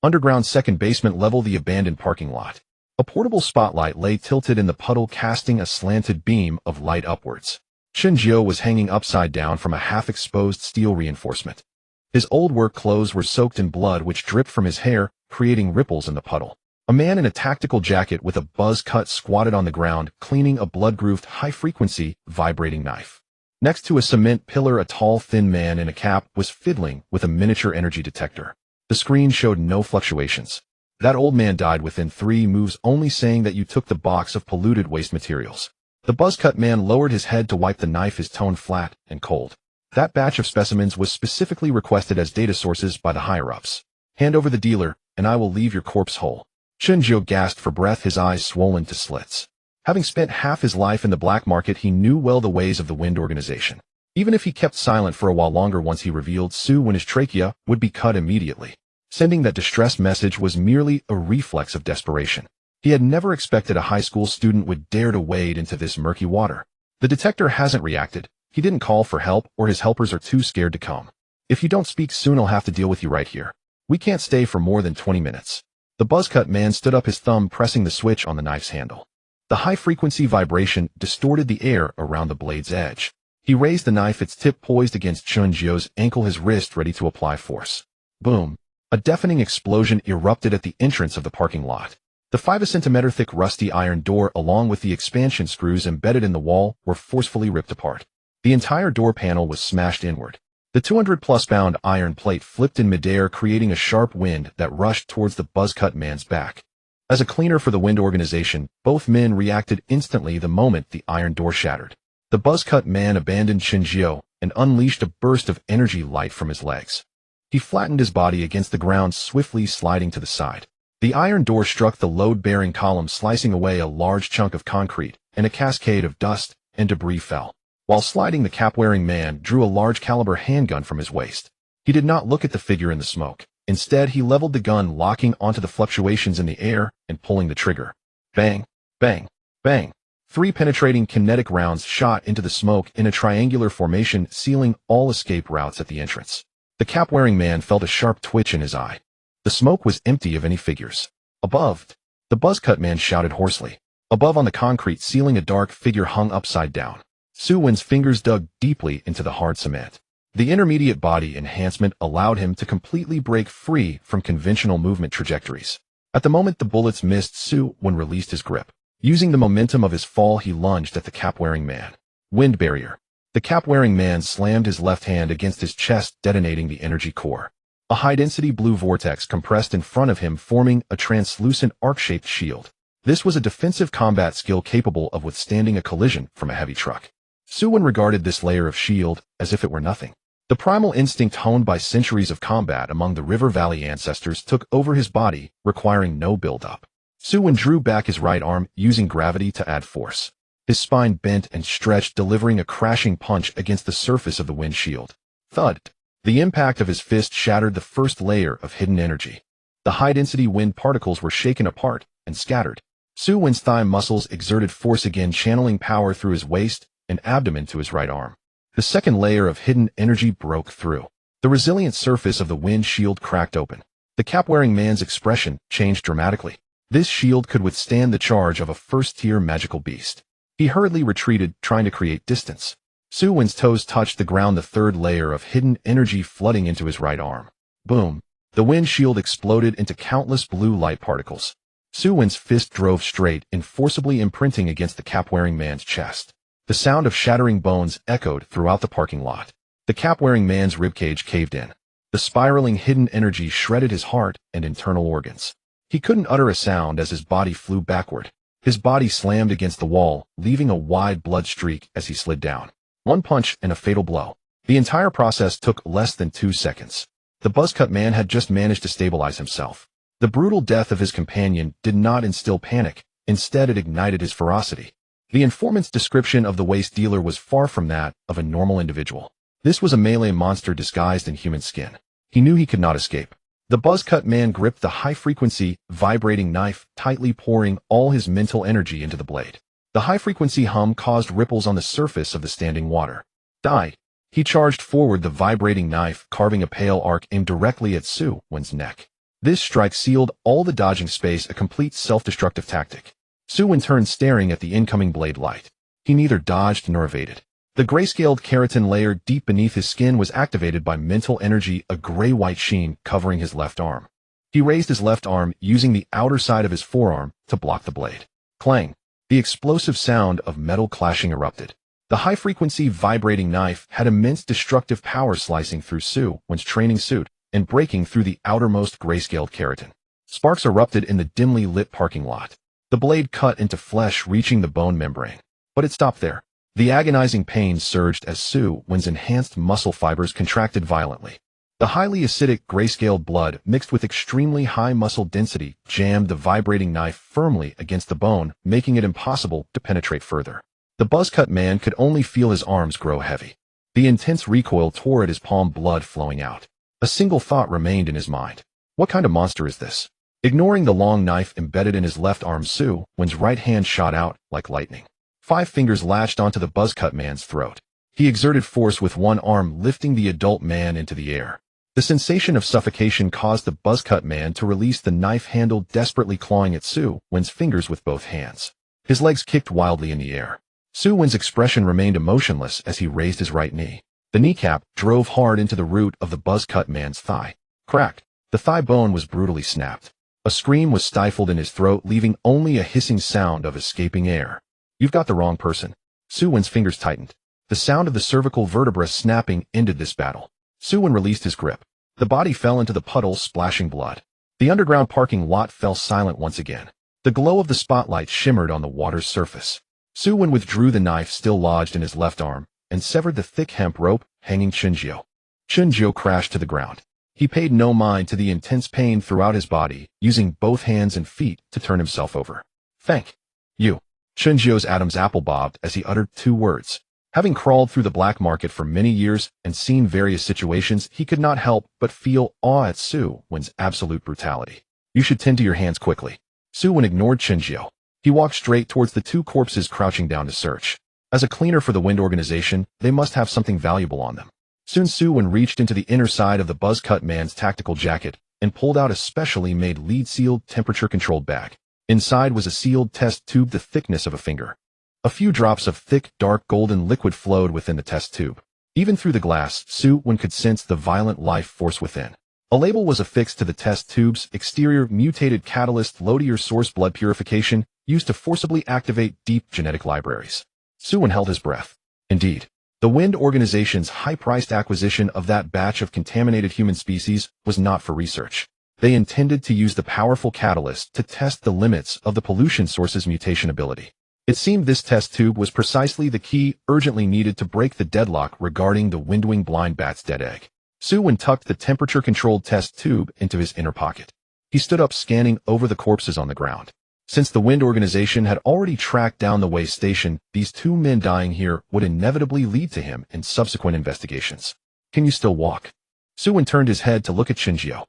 Underground second basement level, the abandoned parking lot. A portable spotlight lay tilted in the puddle, casting a slanted beam of light upwards. Shinjio was hanging upside down from a half-exposed steel reinforcement. His old work clothes were soaked in blood which dripped from his hair, creating ripples in the puddle. A man in a tactical jacket with a buzz cut squatted on the ground, cleaning a blood-grooved, high-frequency, vibrating knife. Next to a cement pillar, a tall, thin man in a cap was fiddling with a miniature energy detector. The screen showed no fluctuations. That old man died within 3 moves, only saying that you took the box of polluted waste materials. The buzzcut man lowered his head to wipe the knife, his tone flat and cold. That batch of specimens was specifically requested as data sources by the higher-ups. Hand over the dealer, and I will leave your corpse whole. Shinjio gasped for breath, his eyes swollen to slits. Having spent half his life in the black market, he knew well the ways of the Wind organization. Even if he kept silent for a while longer, once he revealed Su Wen, his trachea would be cut immediately. Sending that distress message was merely a reflex of desperation. He had never expected a high school student would dare to wade into this murky water. The detector hasn't reacted. He didn't call for help, or his helpers are too scared to come. If you don't speak soon, I'll have to deal with you right here. We can't stay for more than 20 minutes. The buzzcut man stood up, his thumb pressing the switch on the knife's handle. The high-frequency vibration distorted the air around the blade's edge. He raised the knife, its tip poised against Chunjio's ankle, his wrist ready to apply force. Boom. A deafening explosion erupted at the entrance of the parking lot. The 5-centimeter thick rusty iron door, along with the expansion screws embedded in the wall, were forcefully ripped apart. The entire door panel was smashed inward. The 200-plus pound iron plate flipped in midair, creating a sharp wind that rushed towards the buzzcut man's back. As a cleaner for the Wind organization, both men reacted instantly the moment the iron door shattered. The buzzcut man abandoned Shinjio and unleashed a burst of energy light from his legs. He flattened his body against the ground, swiftly sliding to the side. The iron door struck the load-bearing column, slicing away a large chunk of concrete, and a cascade of dust and debris fell. While sliding, the cap-wearing man drew a large-caliber handgun from his waist. He did not look at the figure in the smoke. Instead, he leveled the gun, locking onto the fluctuations in the air and pulling the trigger. Bang, bang, bang. 3 penetrating kinetic rounds shot into the smoke in a triangular formation, sealing all escape routes at the entrance. The cap-wearing man felt a sharp twitch in his eye. The smoke was empty of any figures. Above, the buzzcut man shouted hoarsely. Above on the concrete ceiling, a dark figure hung upside down. Su Wen's fingers dug deeply into the hard cement. The intermediate body enhancement allowed him to completely break free from conventional movement trajectories. At the moment the bullets missed, Su Wen released his grip. Using the momentum of his fall, he lunged at the cap-wearing man. Wind barrier. The cap-wearing man slammed his left hand against his chest, detonating the energy core. A high-density blue vortex compressed in front of him, forming a translucent arc-shaped shield. This was a defensive combat skill capable of withstanding a collision from a heavy truck. Su Wen regarded this layer of shield as if it were nothing. The primal instinct honed by centuries of combat among the River Valley ancestors took over his body, requiring no build-up. Su Wen drew back his right arm, using gravity to add force. His spine bent and stretched, delivering a crashing punch against the surface of the windshield. Thud! The impact of his fist shattered the first layer of hidden energy. The high-density wind particles were shaken apart and scattered. Su Wen's thigh muscles exerted force again, channeling power through his waist and abdomen to his right arm. The second layer of hidden energy broke through. The resilient surface of the wind shield cracked open. The cap-wearing man's expression changed dramatically. This shield could withstand the charge of a first-tier magical beast. He hurriedly retreated, trying to create distance. Su Wen's toes touched the ground, the third layer of hidden energy flooding into his right arm. Boom! The wind shield exploded into countless blue light particles. Su Wen's fist drove straight and forcibly imprinting against the cap-wearing man's chest. The sound of shattering bones echoed throughout the parking lot. The cap-wearing man's ribcage caved in. The spiraling hidden energy shredded his heart and internal organs. He couldn't utter a sound as his body flew backward. His body slammed against the wall, leaving a wide blood streak as he slid down. One punch and a fatal blow. The entire process took less than 2 seconds. The buzzcut man had just managed to stabilize himself. The brutal death of his companion did not instill panic. Instead, it ignited his ferocity. The informant's description of the waste dealer was far from that of a normal individual. This was a melee monster disguised in human skin. He knew he could not escape. The buzzcut man gripped the high-frequency, vibrating knife, tightly pouring all his mental energy into the blade. The high-frequency hum caused ripples on the surface of the standing water. Die! He charged forward, the vibrating knife carving a pale arc aimed directly at Su Wen's neck. This strike sealed all the dodging space, a complete self-destructive tactic. Su Wen turned, staring at the incoming blade light. He neither dodged nor evaded. The grayscaled keratin layer deep beneath his skin was activated by mental energy, a gray-white sheen covering his left arm. He raised his left arm, using the outer side of his forearm to block the blade. Clang! The explosive sound of metal clashing erupted. The high-frequency vibrating knife had immense destructive power, slicing through Su Wen's training suit and breaking through the outermost grayscaled keratin. Sparks erupted in the dimly lit parking lot. The blade cut into flesh, reaching the bone membrane. But it stopped there. The agonizing pain surged as Su Wen's enhanced muscle fibers contracted violently. The highly acidic grayscale blood, mixed with extremely high muscle density, jammed the vibrating knife firmly against the bone, making it impossible to penetrate further. The buzzcut man could only feel his arms grow heavy. The intense recoil tore at his palm, blood flowing out. A single thought remained in his mind. What kind of monster is this? Ignoring the long knife embedded in his left arm, Su Wen's right hand shot out like lightning. 5 fingers latched onto the buzzcut man's throat. He exerted force with one arm, lifting the adult man into the air. The sensation of suffocation caused the buzzcut man to release the knife handle, desperately clawing at Su Wen's fingers with both hands. His legs kicked wildly in the air. Su Wen's expression remained emotionless as he raised his right knee. The kneecap drove hard into the root of the buzzcut man's thigh. Crack! The thigh bone was brutally snapped. A scream was stifled in his throat, leaving only a hissing sound of escaping air. You've got the wrong person. Su Wen's fingers tightened. The sound of the cervical vertebra snapping ended this battle. Su Wen released his grip. The body fell into the puddle, splashing blood. The underground parking lot fell silent once again. The glow of the spotlight shimmered on the water's surface. Su Wen withdrew the knife still lodged in his left arm and severed the thick hemp rope hanging Chunjiu. Chunjiu crashed to the ground. He paid no mind to the intense pain throughout his body, using both hands and feet to turn himself over. Thank you. Chunjiu's Adam's apple bobbed as he uttered 2 words. Having crawled through the black market for many years and seen various situations, he could not help but feel awe at Su Wen's absolute brutality. You should tend to your hands quickly. Su Wen ignored Chenjiao. He walked straight towards the two corpses crouching down to search. As a cleaner for the Wind organization, they must have something valuable on them. Soon Su Wen reached into the inner side of the buzz-cut man's tactical jacket and pulled out a specially made lead-sealed, temperature-controlled bag. Inside was a sealed test tube the thickness of a finger. A few drops of thick, dark golden liquid flowed within the test tube. Even through the glass, Su Wen could sense the violent life force within. A label was affixed to the test tube's exterior, mutated catalyst load your source blood purification, used to forcibly activate deep genetic libraries. Su Wen held his breath. Indeed, the Wind organization's high-priced acquisition of that batch of contaminated human species was not for research. They intended to use the powerful catalyst to test the limits of the pollution source's mutation ability. It seemed this test tube was precisely the key urgently needed to break the deadlock regarding the windwing blind bat's dead egg. Su Wen tucked the temperature-controlled test tube into his inner pocket. He stood up, scanning over the corpses on the ground. Since the Wind organization had already tracked down the way station, these two men dying here would inevitably lead to him in subsequent investigations. Can you still walk? Su Wen turned his head to look at Chenjiao.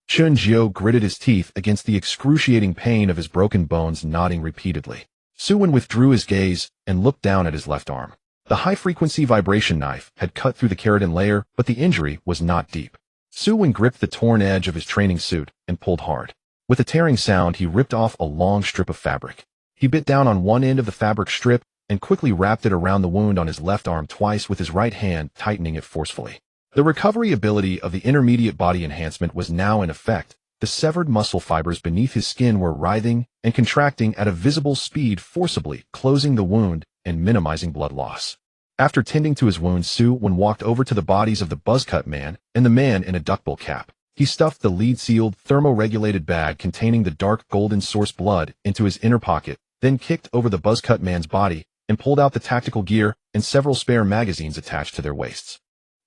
Chenjiao gritted his teeth against the excruciating pain of his broken bones, nodding repeatedly. Su Wen withdrew his gaze and looked down at his left arm. The high-frequency vibration knife had cut through the keratin layer, but the injury was not deep. Su Wen gripped the torn edge of his training suit and pulled hard. With a tearing sound, he ripped off a long strip of fabric. He bit down on one end of the fabric strip and quickly wrapped it around the wound on his left arm twice with his right hand, tightening it forcefully. The recovery ability of the intermediate body enhancement was now in effect. The severed muscle fibers beneath his skin were writhing and contracting at a visible speed, forcibly closing the wound and minimizing blood loss. After tending to his wounds, Su Wen walked over to the bodies of the buzzcut man and the man in a duckbill cap. He stuffed the lead-sealed, thermoregulated bag containing the dark golden source blood into his inner pocket, then kicked over the buzzcut man's body and pulled out the tactical gear and several spare magazines attached to their waists.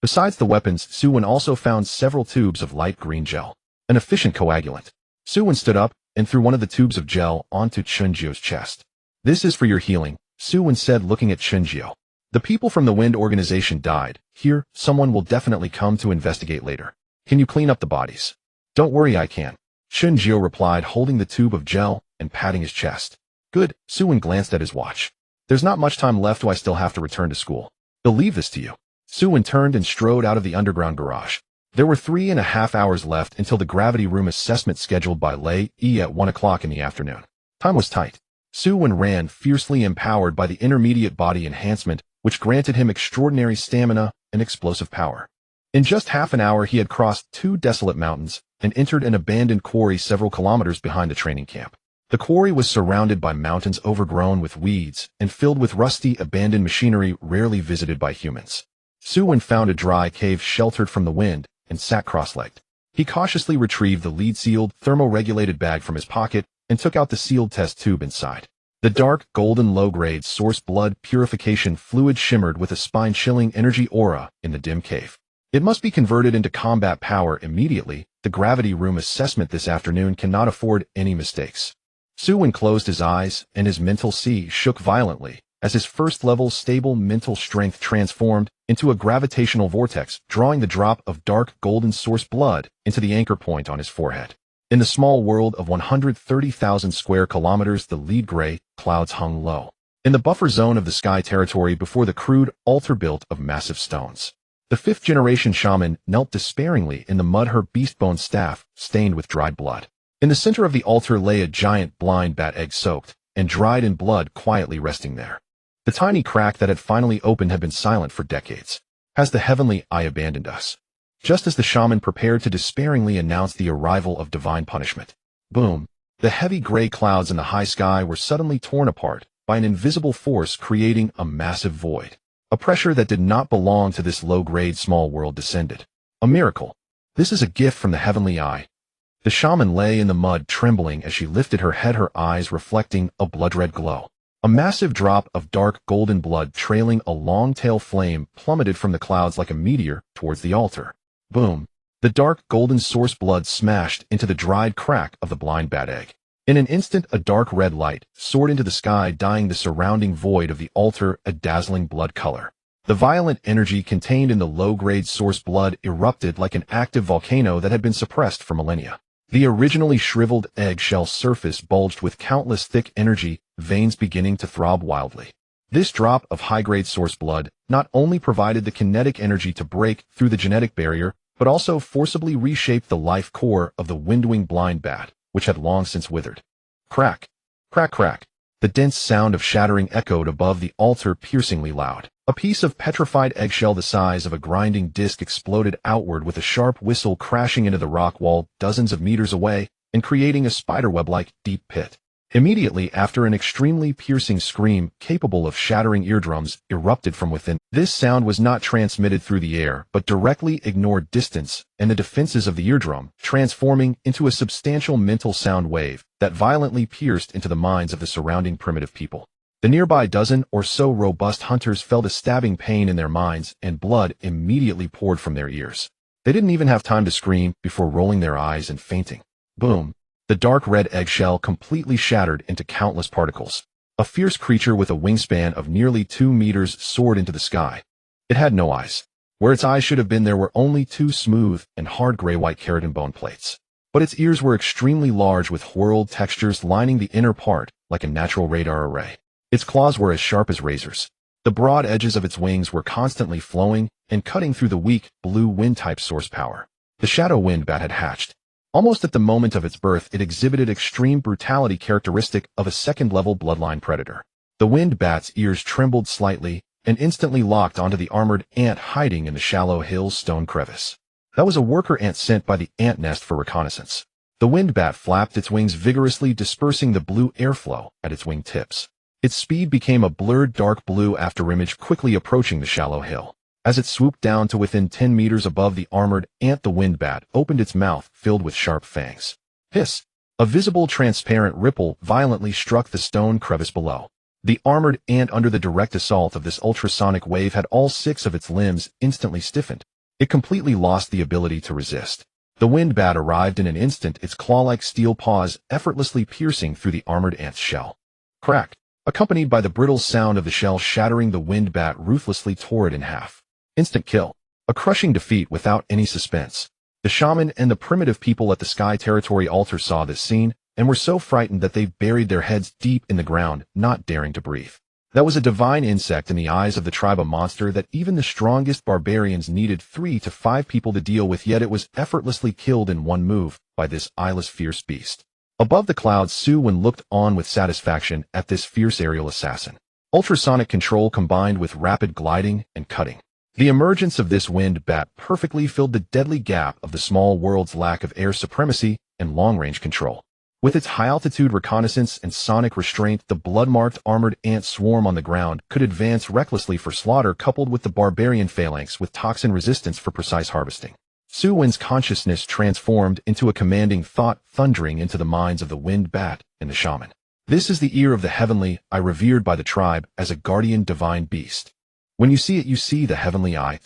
Besides the weapons, Su Wen also found several tubes of light green gel, an efficient coagulant. Su Wen stood up and threw one of the tubes of gel onto Chenjiao's chest. This is for your healing, Su Wen said, looking at Chenjiao. The people from the Wind organization died. Here, someone will definitely come to investigate later. Can you clean up the bodies? Don't worry, I can. Chenjiao replied, holding the tube of gel and patting his chest. Good. Su Wen glanced at his watch. There's not much time left. Do I still have to return to school? They'll leave this to you. Su Wen turned and strode out of the underground garage. There were 3.5 hours left until the gravity room assessment scheduled by Lei Yi at 1 o'clock in the afternoon. Time was tight. Su Wen ran, fiercely empowered by the intermediate body enhancement, which granted him extraordinary stamina and explosive power. In just half an hour, he had crossed 2 desolate mountains and entered an abandoned quarry several kilometers behind the training camp. The quarry was surrounded by mountains overgrown with weeds and filled with rusty, abandoned machinery rarely visited by humans. Su Wen found a dry cave sheltered from the wind and sat cross-legged. He cautiously retrieved the lead-sealed, thermoregulated bag from his pocket and took out the sealed test tube inside. The dark, golden, low-grade source blood purification fluid shimmered with a spine-chilling energy aura in the dim cave. It must be converted into combat power immediately. The gravity room assessment this afternoon cannot afford any mistakes. Su Wen closed his eyes, and his mental sea shook violently as his first-level stable mental strength transformed into a gravitational vortex, drawing the drop of dark golden source blood into the anchor point on his forehead. In the small world of 130,000 square kilometers, the lead gray clouds hung low. In the buffer zone of the sky territory before the crude altar built of massive stones, the 5th-generation shaman knelt despairingly in the mud, her beast-bone staff stained with dried blood. In the center of the altar lay a giant blind bat egg, soaked and dried in blood, quietly resting there. The tiny crack that had finally opened had been silent for decades. Has the heavenly eye abandoned us? Just as the shaman prepared to despairingly announce the arrival of divine punishment. Boom! The heavy gray clouds in the high sky were suddenly torn apart by an invisible force, creating a massive void. A pressure that did not belong to this low-grade small world descended. A miracle. This is a gift from the heavenly eye. The shaman lay in the mud, trembling as she lifted her head, her eyes reflecting a blood-red glow. A massive drop of dark golden blood trailing a long tail flame plummeted from the clouds like a meteor towards the altar. Boom! The dark golden source blood smashed into the dried crack of the blind bat egg. In an instant, a dark red light soared into the sky, dyeing the surrounding void of the altar a dazzling blood color. The violent energy contained in the low-grade source blood erupted like an active volcano that had been suppressed for millennia. The originally shriveled eggshell surface bulged with countless thick energy veins beginning to throb wildly. This drop of high-grade source blood not only provided the kinetic energy to break through the genetic barrier, but also forcibly reshaped the life core of the windwing blind bat, which had long since withered. Crack! Crack crack! The dense sound of shattering echoed above the altar, piercingly loud. A piece of petrified eggshell the size of a grinding disc exploded outward with a sharp whistle, crashing into the rock wall dozens of meters away and creating a spiderweb-like deep pit. Immediately after, an extremely piercing scream capable of shattering eardrums erupted from within. This sound was not transmitted through the air, but directly ignored distance and the defenses of the eardrum, transforming into a substantial mental sound wave that violently pierced into the minds of the surrounding primitive people. The nearby dozen or so robust hunters felt a stabbing pain in their minds, and blood immediately poured from their ears. They didn't even have time to scream before rolling their eyes and fainting. Boom! The dark red eggshell completely shattered into countless particles. A fierce creature with a wingspan of nearly 2 meters soared into the sky. It had no eyes. Where its eyes should have been, there were only 2 smooth and hard gray-white keratin bone plates. But its ears were extremely large, with whorled textures lining the inner part like a natural radar array. Its claws were as sharp as razors. The broad edges of its wings were constantly flowing and cutting through the weak, blue wind-type source power. The shadow wind bat had hatched. Almost at the moment of its birth, it exhibited extreme brutality characteristic of a second-level bloodline predator. The wind bat's ears trembled slightly and instantly locked onto the armored ant hiding in the shallow hill's stone crevice. That was a worker ant sent by the ant nest for reconnaissance. The wind bat flapped its wings vigorously, dispersing the blue airflow at its wing tips. Its speed became a blurred dark blue afterimage, quickly approaching the shallow hill. As it swooped down to within 10 meters above the armored ant, the wind bat opened its mouth filled with sharp fangs. Hiss! A visible transparent ripple violently struck the stone crevice below. The armored ant, under the direct assault of this ultrasonic wave, had all 6 of its limbs instantly stiffened. It completely lost the ability to resist. The wind bat arrived in an instant, its claw-like steel paws effortlessly piercing through the armored ant's shell. Crack! Accompanied by the brittle sound of the shell shattering, the wind bat ruthlessly tore it in half. Instant kill. A crushing defeat without any suspense. The shaman and the primitive people at the Sky Territory altar saw this scene and were so frightened that they buried their heads deep in the ground, not daring to breathe. That was a divine insect in the eyes of the tribe, a monster that even the strongest barbarians needed 3 to 5 people to deal with, yet it was effortlessly killed in one move by this eyeless fierce beast. Above the clouds, Su Wen looked on with satisfaction at this fierce aerial assassin. Ultrasonic control combined with rapid gliding and cutting. The emergence of this wind bat perfectly filled the deadly gap of the small world's lack of air supremacy and long-range control. With its high-altitude reconnaissance and sonic restraint, the blood-marked armored ant swarm on the ground could advance recklessly for slaughter, coupled with the barbarian phalanx with toxin resistance for precise harvesting. Su Wen's consciousness transformed into a commanding thought thundering into the minds of the wind bat and the shaman. This is the ear of the heavenly eye, revered by the tribe as a guardian divine beast. When you see it, you see the heavenly eye.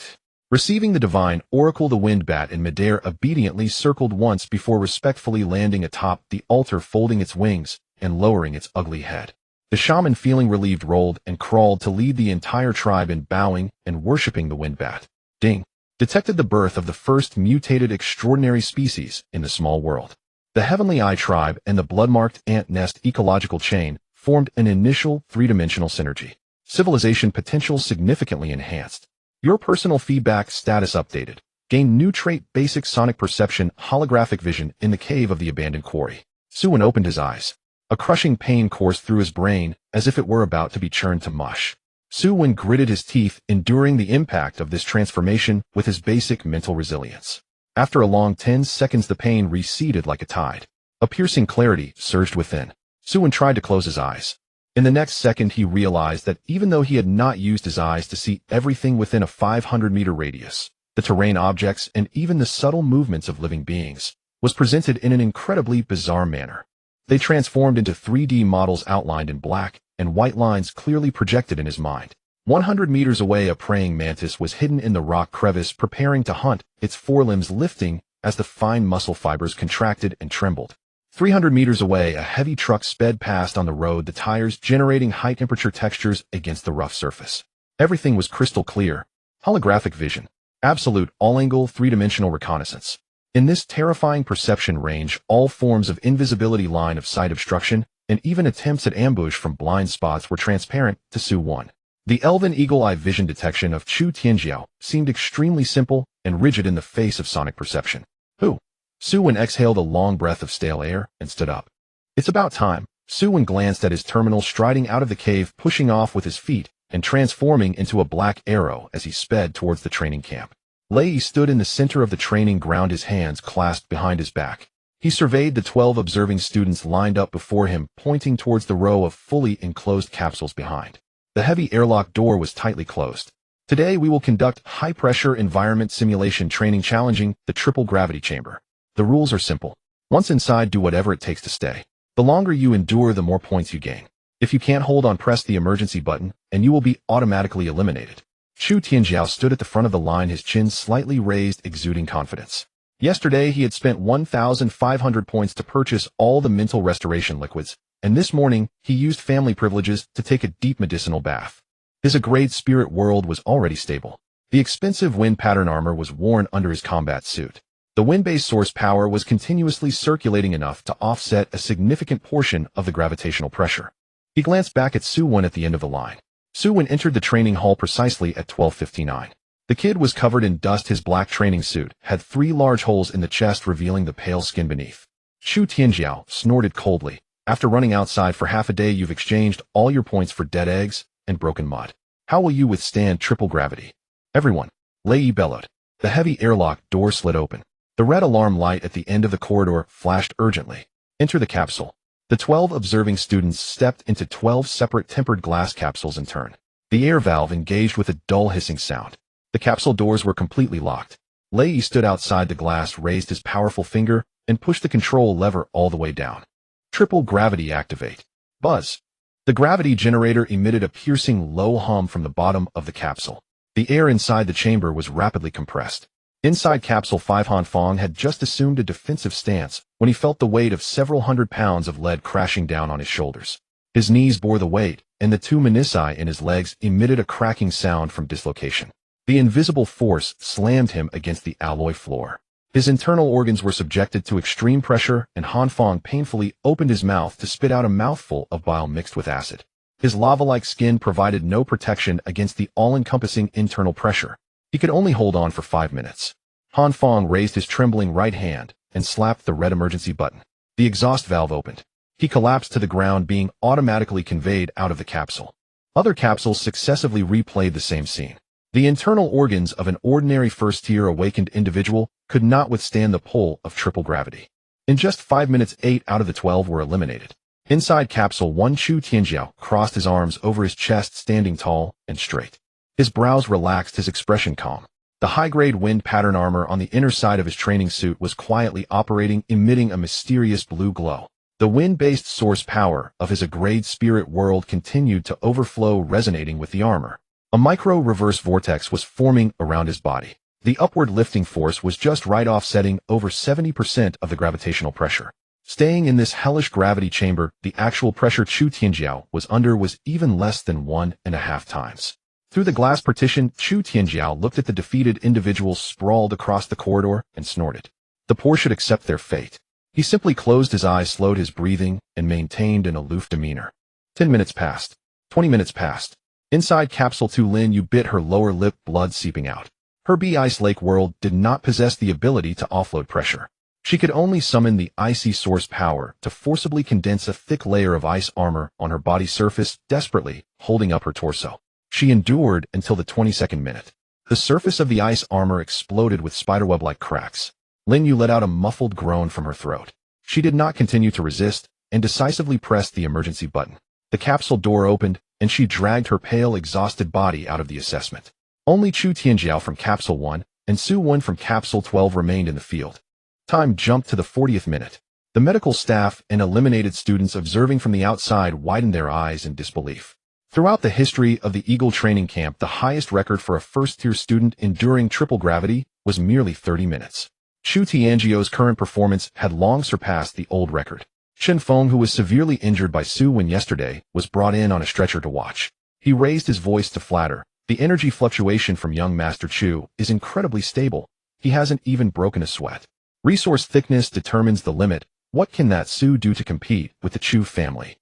Receiving the divine oracle, the wind bat in midair obediently circled once before respectfully landing atop the altar, folding its wings and lowering its ugly head. The shaman, feeling relieved, rolled and crawled to lead the entire tribe in bowing and worshipping the wind bat. Ding! Detected the birth of the first mutated extraordinary species in the small world. The Heavenly Eye tribe and the blood-marked ant nest ecological chain formed an initial 3-dimensional synergy. Civilization potential significantly enhanced. Your personal feedback status updated. Gain new trait, basic sonic perception, holographic vision in the cave of the abandoned quarry. Su Wen opened his eyes. A crushing pain coursed through his brain as if it were about to be churned to mush. Su Wen gritted his teeth, enduring the impact of this transformation with his basic mental resilience. After a long 10 seconds, the pain receded like a tide. A piercing clarity surged within. Su Wen tried to close his eyes. In the next second, he realized that even though he had not used his eyes to see everything within a 500-meter radius, the terrain, objects, and even the subtle movements of living beings was presented in an incredibly bizarre manner. They transformed into 3D models outlined in black and white lines clearly projected in his mind. 100 meters away, a praying mantis was hidden in the rock crevice, preparing to hunt, its forelimbs lifting as the fine muscle fibers contracted and trembled. 300 meters away, a heavy truck sped past on the road, the tires generating high-temperature textures against the rough surface. Everything was crystal clear. Holographic vision. Absolute, all-angle, three-dimensional reconnaissance. In this terrifying perception range, all forms of invisibility, line of sight obstruction, and even attempts at ambush from blind spots were transparent to Su Wen. The elven eagle-eye vision detection of Chu Tianjiao seemed extremely simple and rigid in the face of sonic perception. Who? Su Wen exhaled a long breath of stale air and stood up. It's about time. Su Wen glanced at his terminal, striding out of the cave, pushing off with his feet and transforming into a black arrow as he sped towards the training camp. Lei stood in the center of the training ground, his hands clasped behind his back. He surveyed the 12 observing students lined up before him, pointing towards the row of fully enclosed capsules behind. The heavy airlock door was tightly closed. Today we will conduct high-pressure environment simulation training challenging the triple gravity chamber. The rules are simple. Once inside, do whatever it takes to stay. The longer you endure, the more points you gain. If you can't hold on, press the emergency button, and you will be automatically eliminated. Chu Tianjiao stood at the front of the line, his chin slightly raised, exuding confidence. Yesterday he had spent 1,500 points to purchase all the mental restoration liquids, and this morning he used family privileges to take a deep medicinal bath. His grade spirit world was already stable. The expensive wind pattern armor was worn under his combat suit. The wind-based source power was continuously circulating enough to offset a significant portion of the gravitational pressure. He glanced back at Su Wen at the end of the line. Su Wen entered the training hall precisely at 12:59. The kid was covered in dust. His black training suit had 3 large holes in the chest, revealing the pale skin beneath. Chu Tianjiao snorted coldly. After running outside for half a day, you've exchanged all your points for dead eggs and broken mud. How will you withstand triple gravity? Everyone, Lei bellowed. The heavy airlock door slid open. The red alarm light at the end of the corridor flashed urgently. Enter the capsule. The 12 observing students stepped into 12 separate tempered glass capsules in turn. The air valve engaged with a dull hissing sound. The capsule doors were completely locked. Lei stood outside the glass, raised his powerful finger, and pushed the control lever all the way down. Triple gravity activate. Buzz. The gravity generator emitted a piercing low hum from the bottom of the capsule. The air inside the chamber was rapidly compressed. Inside Capsule 5, Han Fong had just assumed a defensive stance when he felt the weight of several hundred pounds of lead crashing down on his shoulders. His knees bore the weight, and the 2 menisci in his legs emitted a cracking sound from dislocation. The invisible force slammed him against the alloy floor. His internal organs were subjected to extreme pressure, and Han Fong painfully opened his mouth to spit out a mouthful of bile mixed with acid. His lava-like skin provided no protection against the all-encompassing internal pressure. He could only hold on for 5 minutes. Han Fong raised his trembling right hand and slapped the red emergency button. The exhaust valve opened. He collapsed to the ground, being automatically conveyed out of the capsule. Other capsules successively replayed the same scene. The internal organs of an ordinary first-tier awakened individual could not withstand the pull of triple gravity. In just 5 minutes, 8 out of the 12 were eliminated. Inside Capsule 1, Chu Tianjiao crossed his arms over his chest, standing tall and straight. His brows relaxed, his expression calm. The high-grade wind pattern armor on the inner side of his training suit was quietly operating, emitting a mysterious blue glow. The wind-based source power of his grade spirit world continued to overflow, resonating with the armor. A micro-reverse vortex was forming around his body. The upward lifting force was just right, offsetting over 70% of the gravitational pressure. Staying in this hellish gravity chamber, the actual pressure Chu Tianjiao was under was even less than 1.5 times. Through the glass partition, Chu Tianjiao looked at the defeated individuals sprawled across the corridor and snorted. The poor should accept their fate. He simply closed his eyes, slowed his breathing, and maintained an aloof demeanor. 10 minutes passed. 20 minutes passed. Inside Capsule 2, Lin Yu bit her lower lip, blood seeping out. Her Ice Lake world did not possess the ability to offload pressure. She could only summon the icy source power to forcibly condense a thick layer of ice armor on her body surface, desperately holding up her torso. She endured until the 22nd minute. The surface of the ice armor exploded with spiderweb-like cracks. Lin Yu let out a muffled groan from her throat. She did not continue to resist and decisively pressed the emergency button. The capsule door opened, and she dragged her pale, exhausted body out of the assessment. Only Chu Tianjiao from Capsule 1 and Su Wen from Capsule 12 remained in the field. Time jumped to the 40th minute. The medical staff and eliminated students observing from the outside widened their eyes in disbelief. Throughout the history of the Eagle training camp, the highest record for a first-tier student enduring triple gravity was merely 30 minutes. Chu Tianjiao's current performance had long surpassed the old record. Shen Feng, who was severely injured by Su Wen yesterday, was brought in on a stretcher to watch. He raised his voice to flatter, The energy fluctuation from young Master Chu is incredibly stable. He hasn't even broken a sweat. Resource thickness determines the limit. What can that Su do to compete with the Chu family?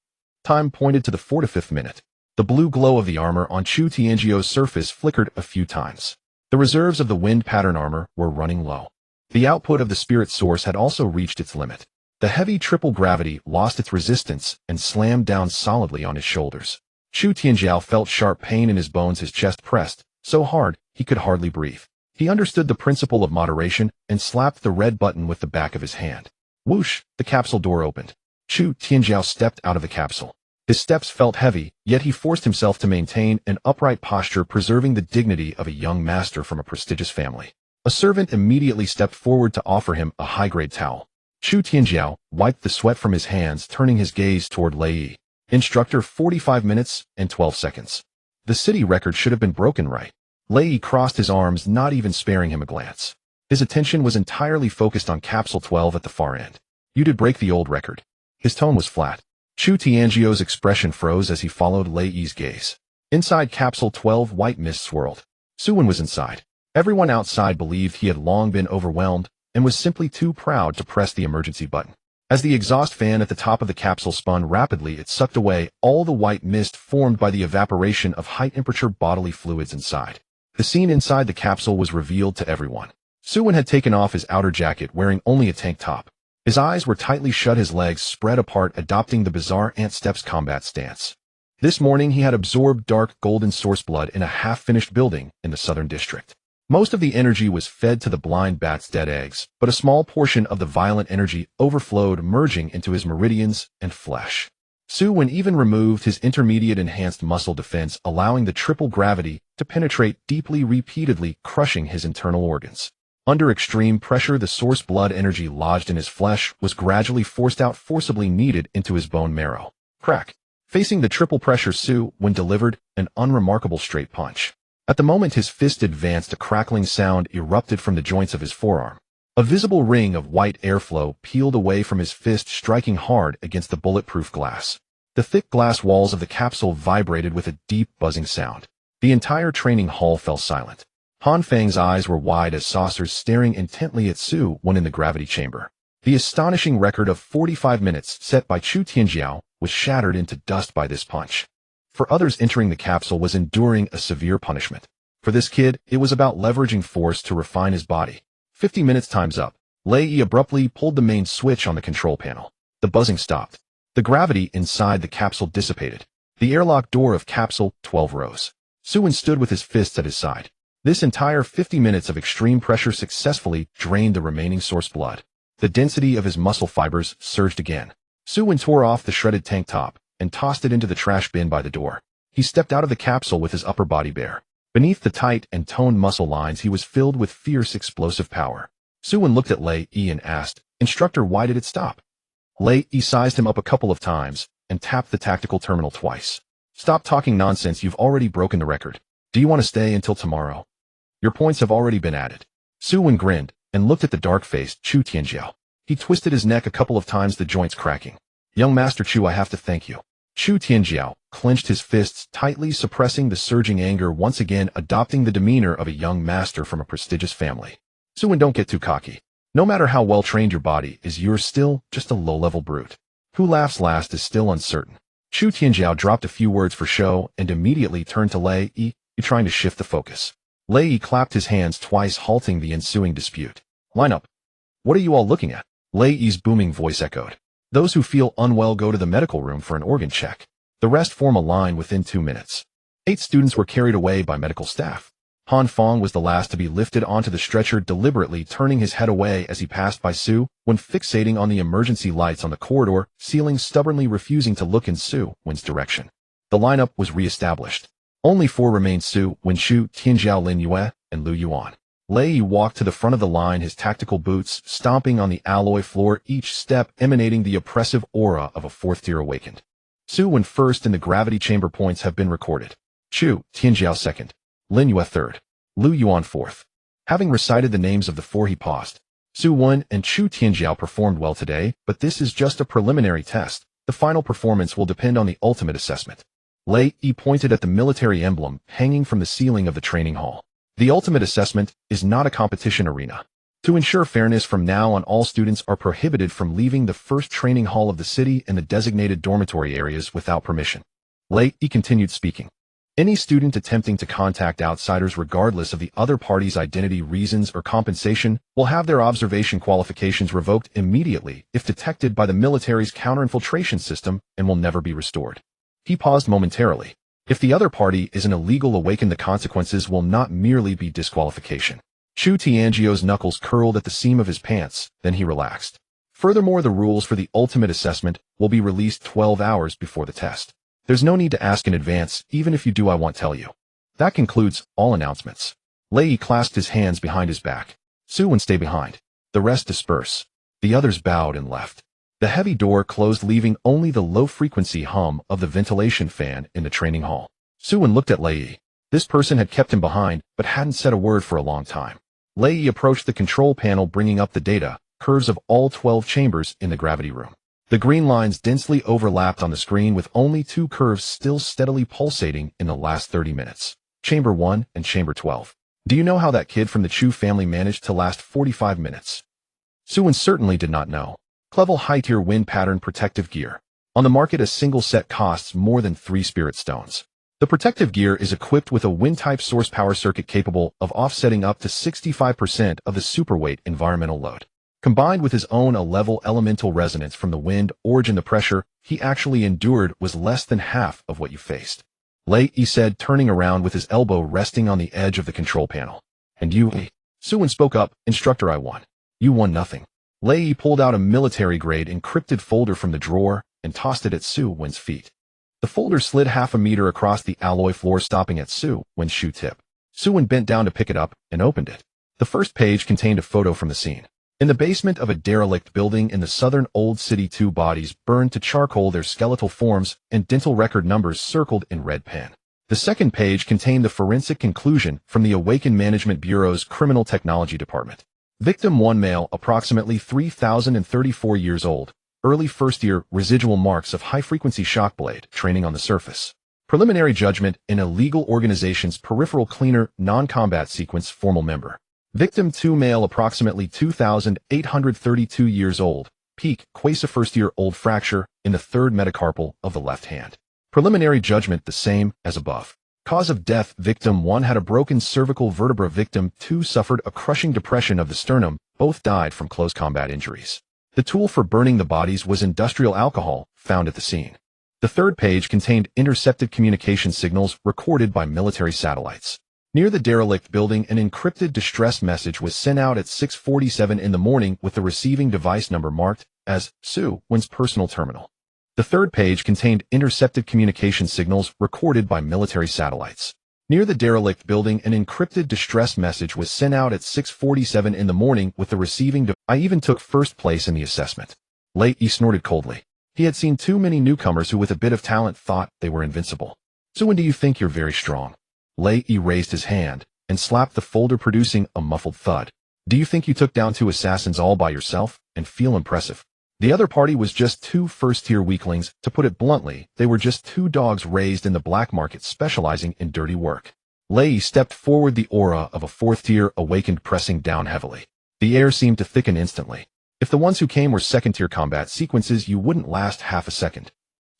Time pointed to the 4th to 5th minute. The blue glow of the armor on Chu Tianjiao's surface flickered a few times. The reserves of the wind pattern armor were running low. The output of the spirit source had also reached its limit. The heavy triple gravity lost its resistance and slammed down solidly on his shoulders. Chu Tianjiao felt sharp pain in his bones, his chest pressed so hard he could hardly breathe. He understood the principle of moderation and slapped the red button with the back of his hand. Whoosh, the capsule door opened. Chu Tianjiao stepped out of the capsule. His steps felt heavy, yet he forced himself to maintain an upright posture, preserving the dignity of a young master from a prestigious family. A servant immediately stepped forward to offer him a high-grade towel. Chu Tianjiao wiped the sweat from his hands, turning his gaze toward Lei Yi. Instructor, 45 minutes and 12 seconds. The city record should have been broken, right? Lei Yi crossed his arms, not even sparing him a glance. His attention was entirely focused on Capsule 12 at the far end. You did break the old record. His tone was flat. Chu Tianjiao's expression froze as he followed Lei Yi's gaze. Inside Capsule 12, white mist swirled. Su Wen was inside. Everyone outside believed he had long been overwhelmed and was simply too proud to press the emergency button. As the exhaust fan at the top of the capsule spun rapidly, it sucked away all the white mist formed by the evaporation of high-temperature bodily fluids inside. The scene inside the capsule was revealed to everyone. Su Wen had taken off his outer jacket, wearing only a tank top. His eyes were tightly shut, his legs spread apart, adopting the bizarre ant steps combat stance. This morning he had absorbed dark golden source blood in a half-finished building in the southern district. Most of the energy was fed to the blind bat's dead eggs, but a small portion of the violent energy overflowed, merging into his meridians and flesh. Su Wen even removed his intermediate enhanced muscle defense, allowing the triple gravity to penetrate deeply, repeatedly crushing his internal organs. Under extreme pressure, the source blood energy lodged in his flesh was gradually forced out, forcibly kneaded into his bone marrow. Crack! Facing the triple pressure, Su Wen delivered an unremarkable straight punch. At the moment his fist advanced, a crackling sound erupted from the joints of his forearm. A visible ring of white airflow peeled away from his fist, striking hard against the bulletproof glass. The thick glass walls of the capsule vibrated with a deep, buzzing sound. The entire training hall fell silent. Han Fang's eyes were wide as saucers, staring intently at Su Wen in the gravity chamber. The astonishing record of 45 minutes set by Chu Tianjiao was shattered into dust by this punch. For others entering the capsule was enduring a severe punishment. For this kid, it was about leveraging force to refine his body. 50 minutes, time's up. Lei Yi abruptly pulled the main switch on the control panel. The buzzing stopped. The gravity inside the capsule dissipated. The airlock door of Capsule 12 rose. Su Wen stood with his fists at his side. This entire 50 minutes of extreme pressure successfully drained the remaining source blood. The density of his muscle fibers surged again. Su Wen tore off the shredded tank top and tossed it into the trash bin by the door. He stepped out of the capsule with his upper body bare. Beneath the tight and toned muscle lines, he was filled with fierce, explosive power. Su Wen looked at Lei Yi and asked, "Instructor, why did it stop?" Lei Yi sized him up a couple of times and tapped the tactical terminal twice. "Stop talking nonsense, you've already broken the record. Do you want to stay until tomorrow? Your points have already been added." Su Wen grinned and looked at the dark-faced Chu Tianjiao. He twisted his neck a couple of times, the joints cracking. "Young Master Chu, I have to thank you." Chu Tianjiao clenched his fists tightly, suppressing the surging anger, once again adopting the demeanor of a young master from a prestigious family. "Su Wen, don't get too cocky. No matter how well-trained your body is, you're still just a low-level brute. Who laughs last is still uncertain." Chu Tianjiao dropped a few words for show and immediately turned to Lei Yi, trying to shift the focus. Lei Yi clapped his hands twice, halting the ensuing dispute. "Line up. What are you all looking at?" Lei Yi's booming voice echoed. "Those who feel unwell go to the medical room for an organ check. The rest form a line within 2 minutes." 8 students were carried away by medical staff. Han Fang was the last to be lifted onto the stretcher, deliberately turning his head away as he passed by Su Wen, fixating on the emergency lights on the corridor ceiling, stubbornly refusing to look in Su Wen's direction. The lineup was re-established. Only 4 remained: Su Wen, Chu Tianjiao, Lin Yue, and Lu Yuan. Lei Yi walked to the front of the line, his tactical boots stomping on the alloy floor, each step emanating the oppressive aura of a 4th-tier awakened. Su Wen first in the gravity chamber. Points have been recorded. Chu Tianjiao second, Lin Yue third, Lu Yuan fourth. Having recited the names of the 4, he paused. Su Wen and Chu Tianjiao performed well today, but this is just a preliminary test. The final performance will depend on the ultimate assessment. Lei Yi pointed at the military emblem hanging from the ceiling of the training hall. The ultimate assessment is not a competition arena. To ensure fairness from now on, all students are prohibited from leaving the first training hall of the city and the designated dormitory areas without permission. Lei Yi continued speaking. Any student attempting to contact outsiders regardless of the other party's identity, reasons, or compensation will have their observation qualifications revoked immediately if detected by the military's counterinfiltration system and will never be restored. He paused momentarily. If the other party is an illegal awaken, the consequences will not merely be disqualification. Chu Tianjio's knuckles curled at the seam of his pants, then he relaxed. Furthermore, the rules for the ultimate assessment will be released 12 hours before the test. There's no need to ask in advance, even if you do I won't tell you. That concludes all announcements. Lei Yi clasped his hands behind his back. Su Wen, stay behind. The rest disperse. The others bowed and left. The heavy door closed, leaving only the low-frequency hum of the ventilation fan in the training hall. Su Wen looked at Lei Yi. This person had kept him behind, but hadn't said a word for a long time. Lei Yi approached the control panel, bringing up the data, curves of all 12 chambers in the gravity room. The green lines densely overlapped on the screen, with only 2 curves still steadily pulsating in the last 30 minutes. Chamber 1 and Chamber 12. Do you know how that kid from the Chu family managed to last 45 minutes? Su Wen certainly did not know. Level high-tier wind pattern protective gear. On the market, a single set costs more than 3 spirit stones. The protective gear is equipped with a wind-type source power circuit capable of offsetting up to 65% of the superweight environmental load. Combined with his own A-level elemental resonance from the wind origin, the pressure he actually endured was less than half of what you faced. Lei Yi said, turning around with his elbow resting on the edge of the control panel. And you? Su Wen spoke up. Instructor, I won. You won nothing. Lei Yi pulled out a military-grade encrypted folder from the drawer and tossed it at Su Wen's feet. The folder slid half a meter across the alloy floor, stopping at Su Wen's shoe tip. Su Wen bent down to pick it up and opened it. The first page contained a photo from the scene. In the basement of a derelict building in the southern Old City, 2 bodies burned to charcoal, their skeletal forms and dental record numbers circled in red pen. The second page contained the forensic conclusion from the Awaken Management Bureau's Criminal Technology Department. Victim 1, male, approximately 3,034 years old, early first year, residual marks of high-frequency shock blade training on the surface. Preliminary judgment in illegal organization's peripheral cleaner non-combat sequence, formal member. Victim 2, male, approximately 2,832 years old, peak, quasi first year old, fracture in the 3rd metacarpal of the left hand. Preliminary judgment the same as above. Cause of death: Victim 1 had a broken cervical vertebra. Victim 2 suffered a crushing depression of the sternum. Both died from close combat injuries. The tool for burning the bodies was industrial alcohol, found at the scene. The third page contained intercepted communication signals recorded by military satellites. Near the derelict building, an encrypted distress message was sent out at 6:47 in the morning with the receiving device number marked as Su Wen's personal terminal. The third page contained intercepted communication signals recorded by military satellites. Near the derelict building, an encrypted distress message was sent out at 6:47 in the morning with the receiving device. I even took first place in the assessment. Lei Yi snorted coldly. He had seen too many newcomers who with a bit of talent thought they were invincible. So when do you think you're very strong? Lei Yi raised his hand and slapped the folder, producing a muffled thud. Do you think you took down 2 assassins all by yourself and feel impressive? The other party was just 2 first-tier weaklings. To put it bluntly, they were just 2 dogs raised in the black market specializing in dirty work. Lei Yi stepped forward, the aura of a 4th-tier awakened pressing down heavily. The air seemed to thicken instantly. If the ones who came were 2nd-tier combat sequences, you wouldn't last half a second.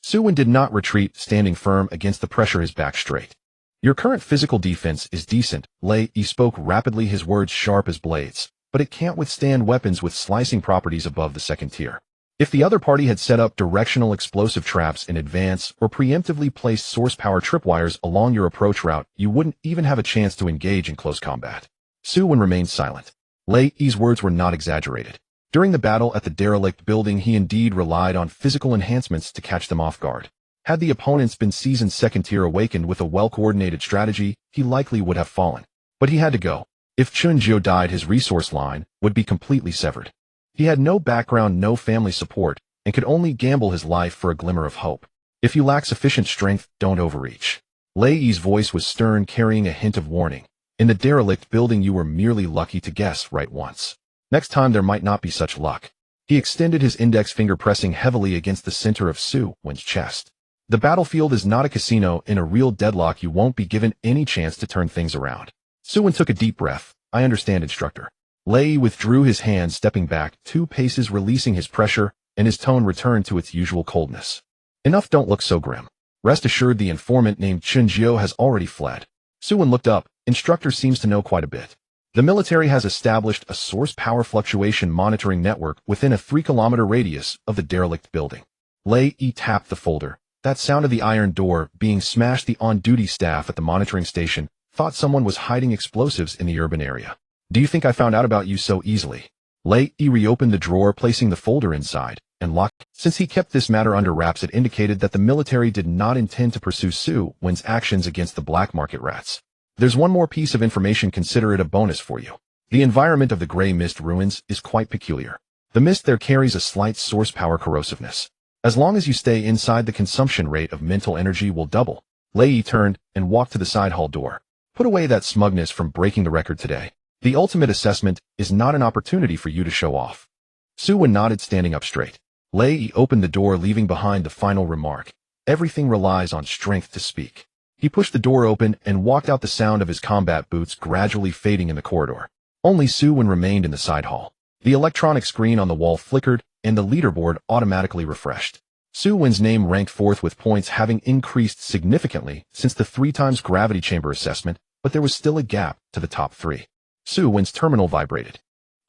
Su Wen did not retreat, standing firm against the pressure, his back straight. Your current physical defense is decent. Lei Yi spoke rapidly, his words sharp as blades, but it can't withstand weapons with slicing properties above the 2nd tier. If the other party had set up directional explosive traps in advance or preemptively placed source power tripwires along your approach route, you wouldn't even have a chance to engage in close combat. Su Wen remained silent. Lei Yi's words were not exaggerated. During the battle at the derelict building, he indeed relied on physical enhancements to catch them off guard. Had the opponents been seasoned 2nd tier awakened with a well-coordinated strategy, he likely would have fallen. But he had to go. If Chunjiu died, his resource line would be completely severed. He had no background, no family support, and could only gamble his life for a glimmer of hope. If you lack sufficient strength, don't overreach. Lei Yi's voice was stern, carrying a hint of warning. In the derelict building, you were merely lucky to guess right once. Next time there might not be such luck. He extended his index finger, pressing heavily against the center of Su Wen's chest. The battlefield is not a casino. In a real deadlock, you won't be given any chance to turn things around. Su Wen took a deep breath. I understand, instructor. Lei withdrew his hand, stepping back 2 paces, releasing his pressure, and his tone returned to its usual coldness. Enough, don't look so grim. Rest assured, the informant named Chunjiu has already fled. Su Wen looked up. Instructor seems to know quite a bit. The military has established a source power fluctuation monitoring network within a 3-kilometer radius of the derelict building. Lei tapped the folder. That sound of the iron door being smashed. The on-duty staff at the monitoring station thought someone was hiding explosives in the urban area. Do you think I found out about you so easily? Lei reopened the drawer, placing the folder inside, and locked. Since he kept this matter under wraps, it indicated that the military did not intend to pursue Su Wen's actions against the black market rats. There's one more piece of information. Consider it a bonus for you. The environment of the Grey Mist ruins is quite peculiar. The mist there carries a slight source power corrosiveness. As long as you stay inside, the consumption rate of mental energy will double. Lei turned and walked to the side hall door. Put away that smugness from breaking the record today. The ultimate assessment is not an opportunity for you to show off. Su Wen nodded, standing up straight. Lei opened the door, leaving behind the final remark. Everything relies on strength to speak. He pushed the door open and walked out, the sound of his combat boots gradually fading in the corridor. Only Su Wen remained in the side hall. The electronic screen on the wall flickered, and the leaderboard automatically refreshed. Su Wen's name ranked fourth, with points having increased significantly since the 3x gravity chamber assessment, but there was still a gap to the top 3. Su Wen's terminal vibrated.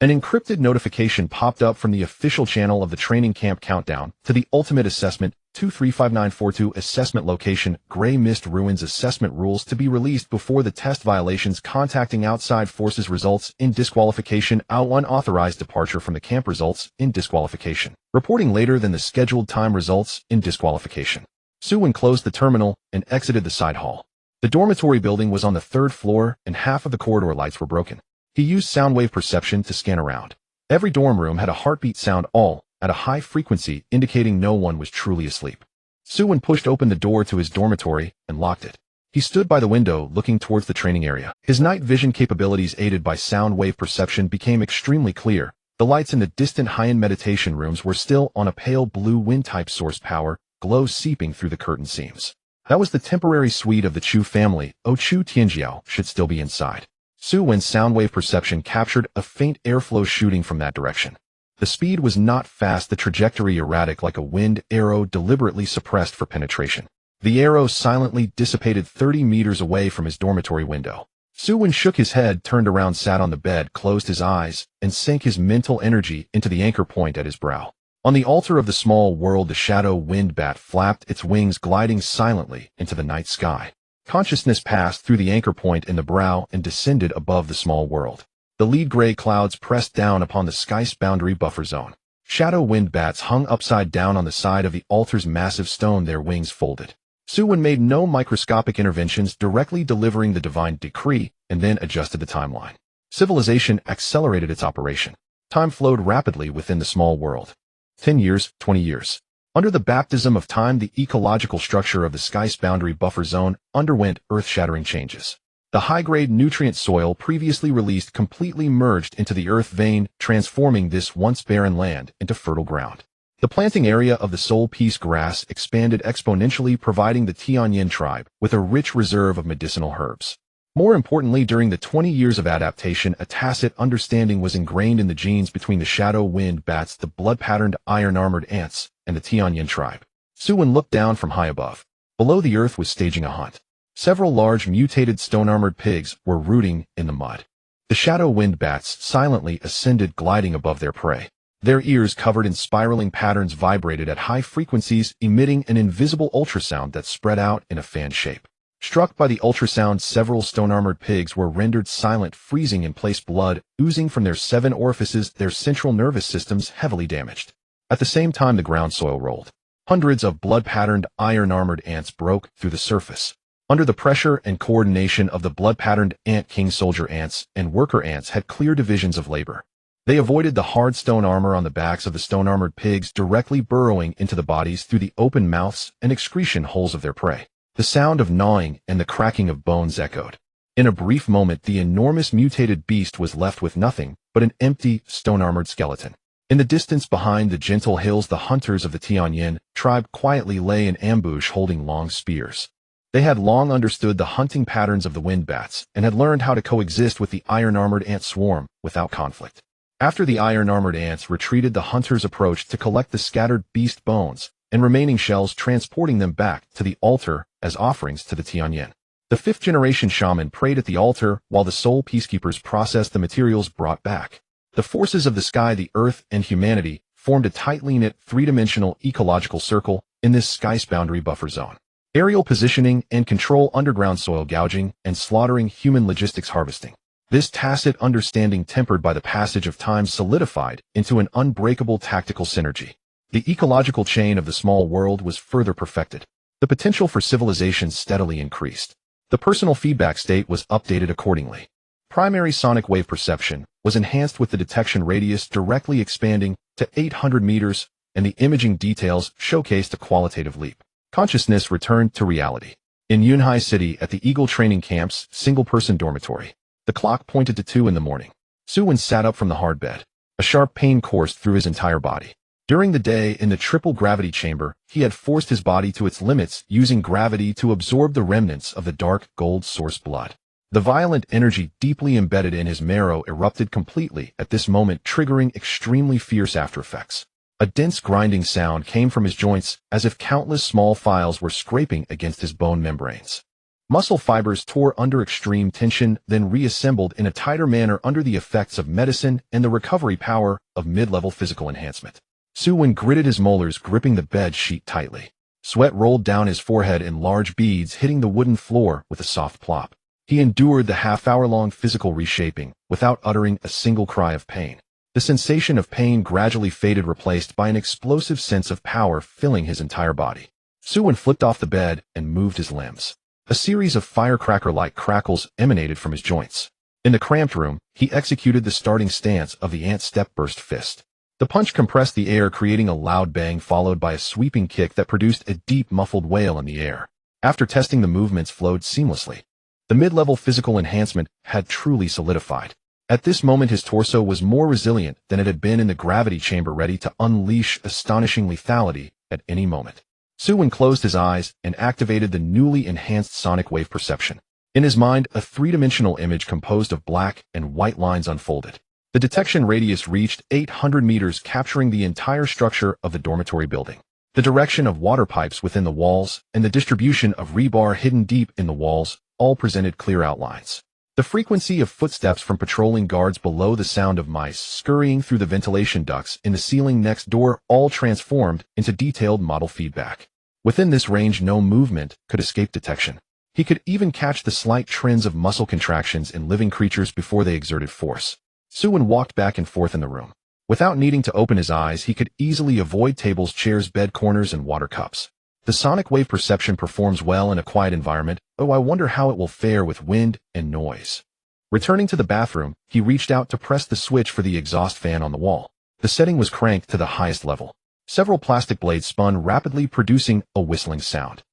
An encrypted notification popped up from the official channel of the training camp. Countdown to the ultimate assessment 235942. Assessment location: Grey Mist Ruins. Assessment rules to be released before the test. Violations: contacting outside forces results in disqualification. Unauthorized departure from the camp results in disqualification. Reporting later than the scheduled time results in disqualification. Su Wen closed the terminal and exited the side hall. The dormitory building was on the 3rd floor, and half of the corridor lights were broken. He used sound wave perception to scan around. Every dorm room had a heartbeat sound, all at a high frequency, indicating no one was truly asleep. Su Wen pushed open the door to his dormitory and locked it. He stood by the window, looking towards the training area. His night vision capabilities, aided by sound wave perception, became extremely clear. The lights in the distant high-end meditation rooms were still on a pale blue wind-type source power, glow seeping through the curtain seams. That was the temporary suite of the Chu family. Chu Tianjiao should still be inside. Su Wen's soundwave perception captured a faint airflow shooting from that direction. The speed was not fast, the trajectory erratic, like a wind arrow deliberately suppressed for penetration. The arrow silently dissipated 30 meters away from his dormitory window. Su Wen shook his head, turned around, sat on the bed, closed his eyes, and sank his mental energy into the anchor point at his brow. On the altar of the small world, the shadow wind bat flapped its wings, gliding silently into the night sky. Consciousness passed through the anchor point in the brow and descended above the small world. The lead gray clouds pressed down upon the sky's boundary buffer zone. Shadow wind bats hung upside down on the side of the altar's massive stone, their wings folded. Su Wen made no microscopic interventions, directly delivering the divine decree, and then adjusted the timeline. Civilization accelerated its operation. Time flowed rapidly within the small world. 10 years, 20 years. Under the baptism of time, the ecological structure of the sky's boundary buffer zone underwent earth-shattering changes. The high-grade nutrient soil previously released completely merged into the earth vein, transforming this once barren land into fertile ground. The planting area of the Soul Peace grass expanded exponentially, providing the Tianyin tribe with a rich reserve of medicinal herbs. More importantly, during the 20 years of adaptation, a tacit understanding was ingrained in the genes between the shadow wind bats, the blood-patterned iron-armored ants, and the Tianyin tribe. Su Wen looked down from high above. Below, the earth was staging a hunt. Several large mutated stone-armored pigs were rooting in the mud. The shadow wind bats silently ascended, gliding above their prey. Their ears, covered in spiraling patterns, vibrated at high frequencies, emitting an invisible ultrasound that spread out in a fan shape. Struck by the ultrasound, several stone-armored pigs were rendered silent, freezing in place, blood oozing from their 7 orifices, their central nervous systems heavily damaged. At the same time, the ground soil rolled. Hundreds of blood-patterned, iron-armored ants broke through the surface. Under the pressure and coordination of the blood-patterned ant, king soldier ants and worker ants had clear divisions of labor. They avoided the hard stone armor on the backs of the stone-armored pigs, directly burrowing into the bodies through the open mouths and excretion holes of their prey. The sound of gnawing and the cracking of bones echoed. In a brief moment, the enormous mutated beast was left with nothing but an empty, stone-armored skeleton. In the distance behind the gentle hills, the hunters of the Tianyin tribe quietly lay in ambush holding long spears. They had long understood the hunting patterns of the wind bats and had learned how to coexist with the iron-armored ant swarm without conflict. After the iron-armored ants retreated, the hunters approached to collect the scattered beast bones and remaining shells, transporting them back to the altar as offerings to the Tianyin. The fifth-generation shaman prayed at the altar while the soul peacekeepers processed the materials brought back. The forces of the sky, the earth, and humanity formed a tightly knit three-dimensional ecological circle in this sky's boundary buffer zone. Aerial positioning and control, underground soil gouging, and slaughtering, human logistics harvesting. This tacit understanding, tempered by the passage of time, solidified into an unbreakable tactical synergy. The ecological chain of the small world was further perfected. The potential for civilization steadily increased. The personal feedback state was updated accordingly. Primary sonic wave perception was enhanced with the detection radius directly expanding to 800 meters, and the imaging details showcased a qualitative leap. Consciousness returned to reality. In Yunhai City, at the Eagle Training Camp's single-person dormitory, the clock pointed to 2 in the morning. Su Wen sat up from the hard bed. A sharp pain coursed through his entire body. During the day in the triple gravity chamber, he had forced his body to its limits, using gravity to absorb the remnants of the dark gold source blood. The violent energy deeply embedded in his marrow erupted completely at this moment, triggering extremely fierce aftereffects. A dense grinding sound came from his joints, as if countless small files were scraping against his bone membranes. Muscle fibers tore under extreme tension, then reassembled in a tighter manner under the effects of medicine and the recovery power of mid-level physical enhancement. Su Wen gritted his molars, gripping the bed sheet tightly. Sweat rolled down his forehead in large beads, hitting the wooden floor with a soft plop. He endured the half-hour-long physical reshaping without uttering a single cry of pain. The sensation of pain gradually faded, replaced by an explosive sense of power filling his entire body. Su Wen flipped off the bed and moved his limbs. A series of firecracker-like crackles emanated from his joints. In the cramped room, he executed the starting stance of the ant step-burst fist. The punch compressed the air, creating a loud bang followed by a sweeping kick that produced a deep, muffled wail in the air. After testing, the movements flowed seamlessly. The mid-level physical enhancement had truly solidified. At this moment, his torso was more resilient than it had been in the gravity chamber, ready to unleash astonishing lethality at any moment. Su Wen closed his eyes and activated the newly enhanced sonic wave perception. In his mind, a three-dimensional image composed of black and white lines unfolded. The detection radius reached 800 meters, capturing the entire structure of the dormitory building. The direction of water pipes within the walls and the distribution of rebar hidden deep in the walls all presented clear outlines. The frequency of footsteps from patrolling guards below, the sound of mice scurrying through the ventilation ducts in the ceiling next door, all transformed into detailed model feedback. Within this range, no movement could escape detection. He could even catch the slight trends of muscle contractions in living creatures before they exerted force. Su Wen walked back and forth in the room. Without needing to open his eyes, he could easily avoid tables, chairs, bed corners, and water cups. The sonic wave perception performs well in a quiet environment. Oh, I wonder how it will fare with wind and noise. Returning to the bathroom, he reached out to press the switch for the exhaust fan on the wall. The setting was cranked to the highest level. Several plastic blades spun rapidly, producing a whistling sound.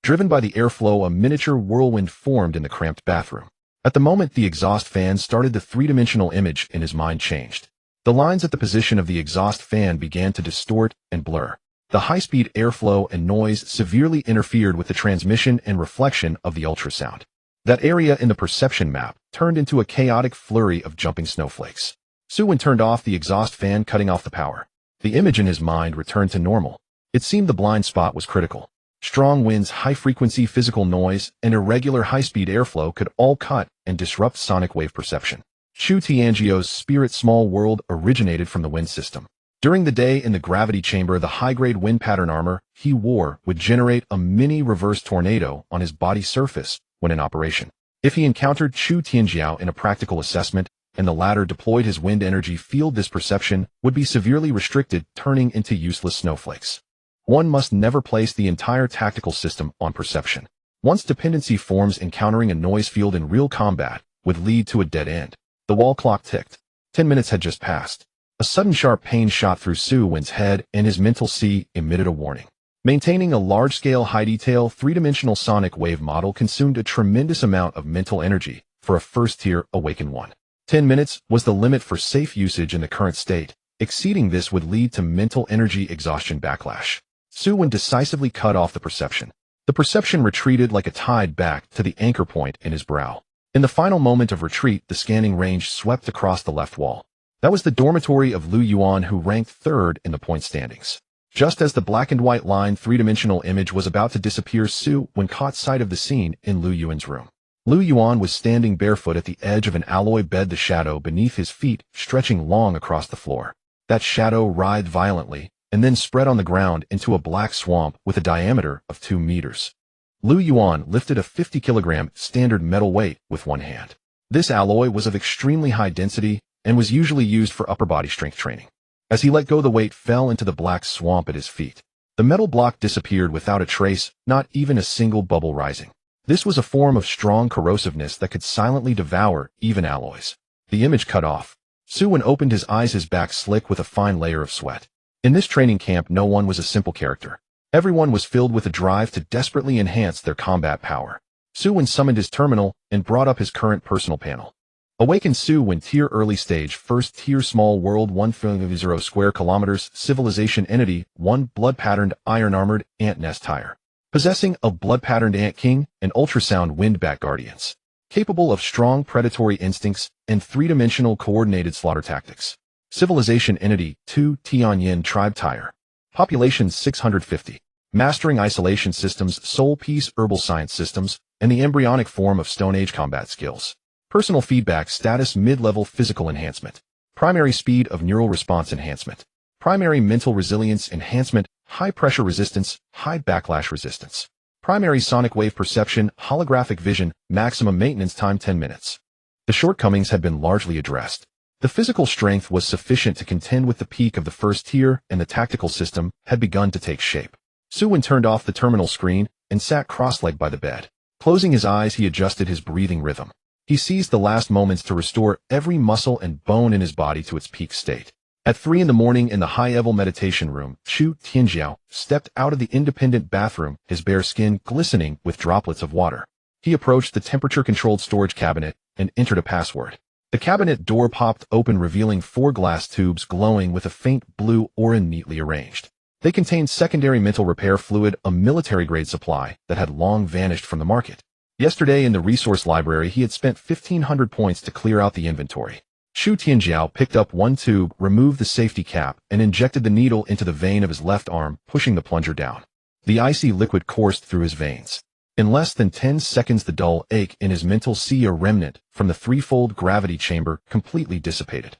Driven by the airflow, a miniature whirlwind formed in the cramped bathroom. At the moment the exhaust fan started, the three-dimensional image in his mind changed. The lines at the position of the exhaust fan began to distort and blur. The high-speed airflow and noise severely interfered with the transmission and reflection of the ultrasound. That area in the perception map turned into a chaotic flurry of jumping snowflakes. Su Wen turned off the exhaust fan, cutting off the power. The image in his mind returned to normal. It seemed the blind spot was critical. Strong winds, high-frequency physical noise, and irregular high-speed airflow could all cut and disrupt sonic wave perception. Chu Tianjiao's spirit small world originated from the wind system. During the day in the gravity chamber, the high-grade wind pattern armor he wore would generate a mini reverse tornado on his body surface when in operation. If he encountered Chu Tianjiao in a practical assessment, and the latter deployed his wind energy field, this perception would be severely restricted, turning into useless snowflakes. One must never place the entire tactical system on perception. Once dependency forms, encountering a noise field in real combat would lead to a dead end. The wall clock ticked. 10 minutes had just passed. A sudden sharp pain shot through Su Wen's head, and his mental sea emitted a warning. Maintaining a large-scale, high-detail, three-dimensional sonic wave model consumed a tremendous amount of mental energy for a first-tier awakened one. 10 minutes was the limit for safe usage in the current state. Exceeding this would lead to mental energy exhaustion backlash. Su Wen decisively cut off the perception. The perception retreated like a tide back to the anchor point in his brow. In the final moment of retreat, the scanning range swept across the left wall. That was the dormitory of Lu Yuan, who ranked third in the point standings. Just as the black and white line three-dimensional image was about to disappear, Su Wen caught sight of the scene in Lu Yuan's room. Lu Yuan was standing barefoot at the edge of an alloy bed, the shadow beneath his feet stretching long across the floor. That shadow writhed violently, and then spread on the ground into a black swamp with a diameter of 2 meters. Lu Yuan lifted a 50-kilogram standard metal weight with one hand. This alloy was of extremely high density and was usually used for upper body strength training. As he let go, the weight fell into the black swamp at his feet. The metal block disappeared without a trace, not even a single bubble rising. This was a form of strong corrosiveness that could silently devour even alloys. The image cut off. Su Wen opened his eyes, his back slick with a fine layer of sweat. In this training camp, no one was a simple character. Everyone was filled with a drive to desperately enhance their combat power. Su Wen summoned his terminal and brought up his current personal panel. Awakens Su Wen tier early stage, first tier small world 1,0 square kilometers, civilization entity 1 blood patterned iron armored ant nest tire. Possessing a blood patterned ant king and ultrasound windbat guardians. Capable of strong predatory instincts and three-dimensional coordinated slaughter tactics. Civilization entity 2 Tianyin tribe tire. Population 650. Mastering isolation systems, soul peace herbal science systems, and the embryonic form of Stone Age combat skills. Personal feedback status mid-level physical enhancement. Primary speed of neural response enhancement. Primary mental resilience enhancement, high pressure resistance, high backlash resistance. Primary sonic wave perception, holographic vision, maximum maintenance time 10 minutes. The shortcomings had been largely addressed. The physical strength was sufficient to contend with the peak of the first tier, and the tactical system had begun to take shape. Su Wen turned off the terminal screen and sat cross-legged by the bed. Closing his eyes, he adjusted his breathing rhythm. He seized the last moments to restore every muscle and bone in his body to its peak state. At 3 a.m. in the high-level meditation room, Chu Tianjiao stepped out of the independent bathroom, his bare skin glistening with droplets of water. He approached the temperature-controlled storage cabinet and entered a password. The cabinet door popped open, revealing 4 glass tubes glowing with a faint blue aura neatly arranged. They contained secondary mental repair fluid, a military-grade supply that had long vanished from the market. Yesterday in the resource library, he had spent 1,500 points to clear out the inventory. Chu Tianjiao picked up one tube, removed the safety cap, and injected the needle into the vein of his left arm, pushing the plunger down. The icy liquid coursed through his veins. In less than 10 seconds, the dull ache in his mental sea, a remnant from the threefold gravity chamber, completely dissipated.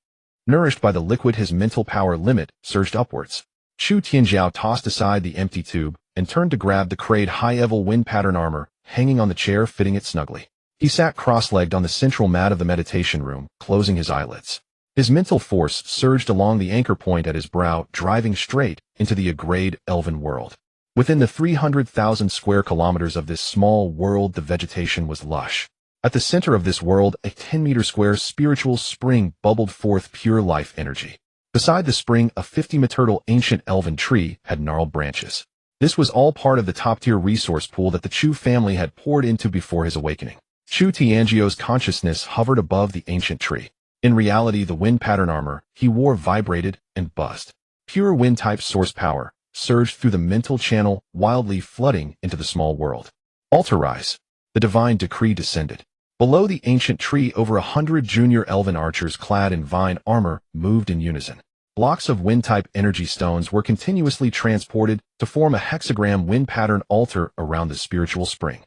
Nourished by the liquid, his mental power limit surged upwards. Chu Tianjiao tossed aside the empty tube and turned to grab the crayed high-level wind pattern armor hanging on the chair, fitting it snugly. He sat cross-legged on the central mat of the meditation room, closing his eyelids. His mental force surged along the anchor point at his brow, driving straight into the agrayed elven world. Within the 300,000 square kilometers of this small world, the vegetation was lush. At the center of this world, a 10-meter square spiritual spring bubbled forth pure life energy. Beside the spring, a 50-meter ancient elven tree had gnarled branches. This was all part of the top-tier resource pool that the Chu family had poured into before his awakening. Chu Tianjiao's consciousness hovered above the ancient tree. In reality, the wind pattern armor he wore vibrated and buzzed. Pure wind-type source power surged through the mental channel, wildly flooding into the small world. Alterize. The divine decree descended. Below the ancient tree, over 100 junior elven archers clad in vine armor moved in unison. Blocks of wind-type energy stones were continuously transported to form a hexagram wind pattern altar around the spiritual spring.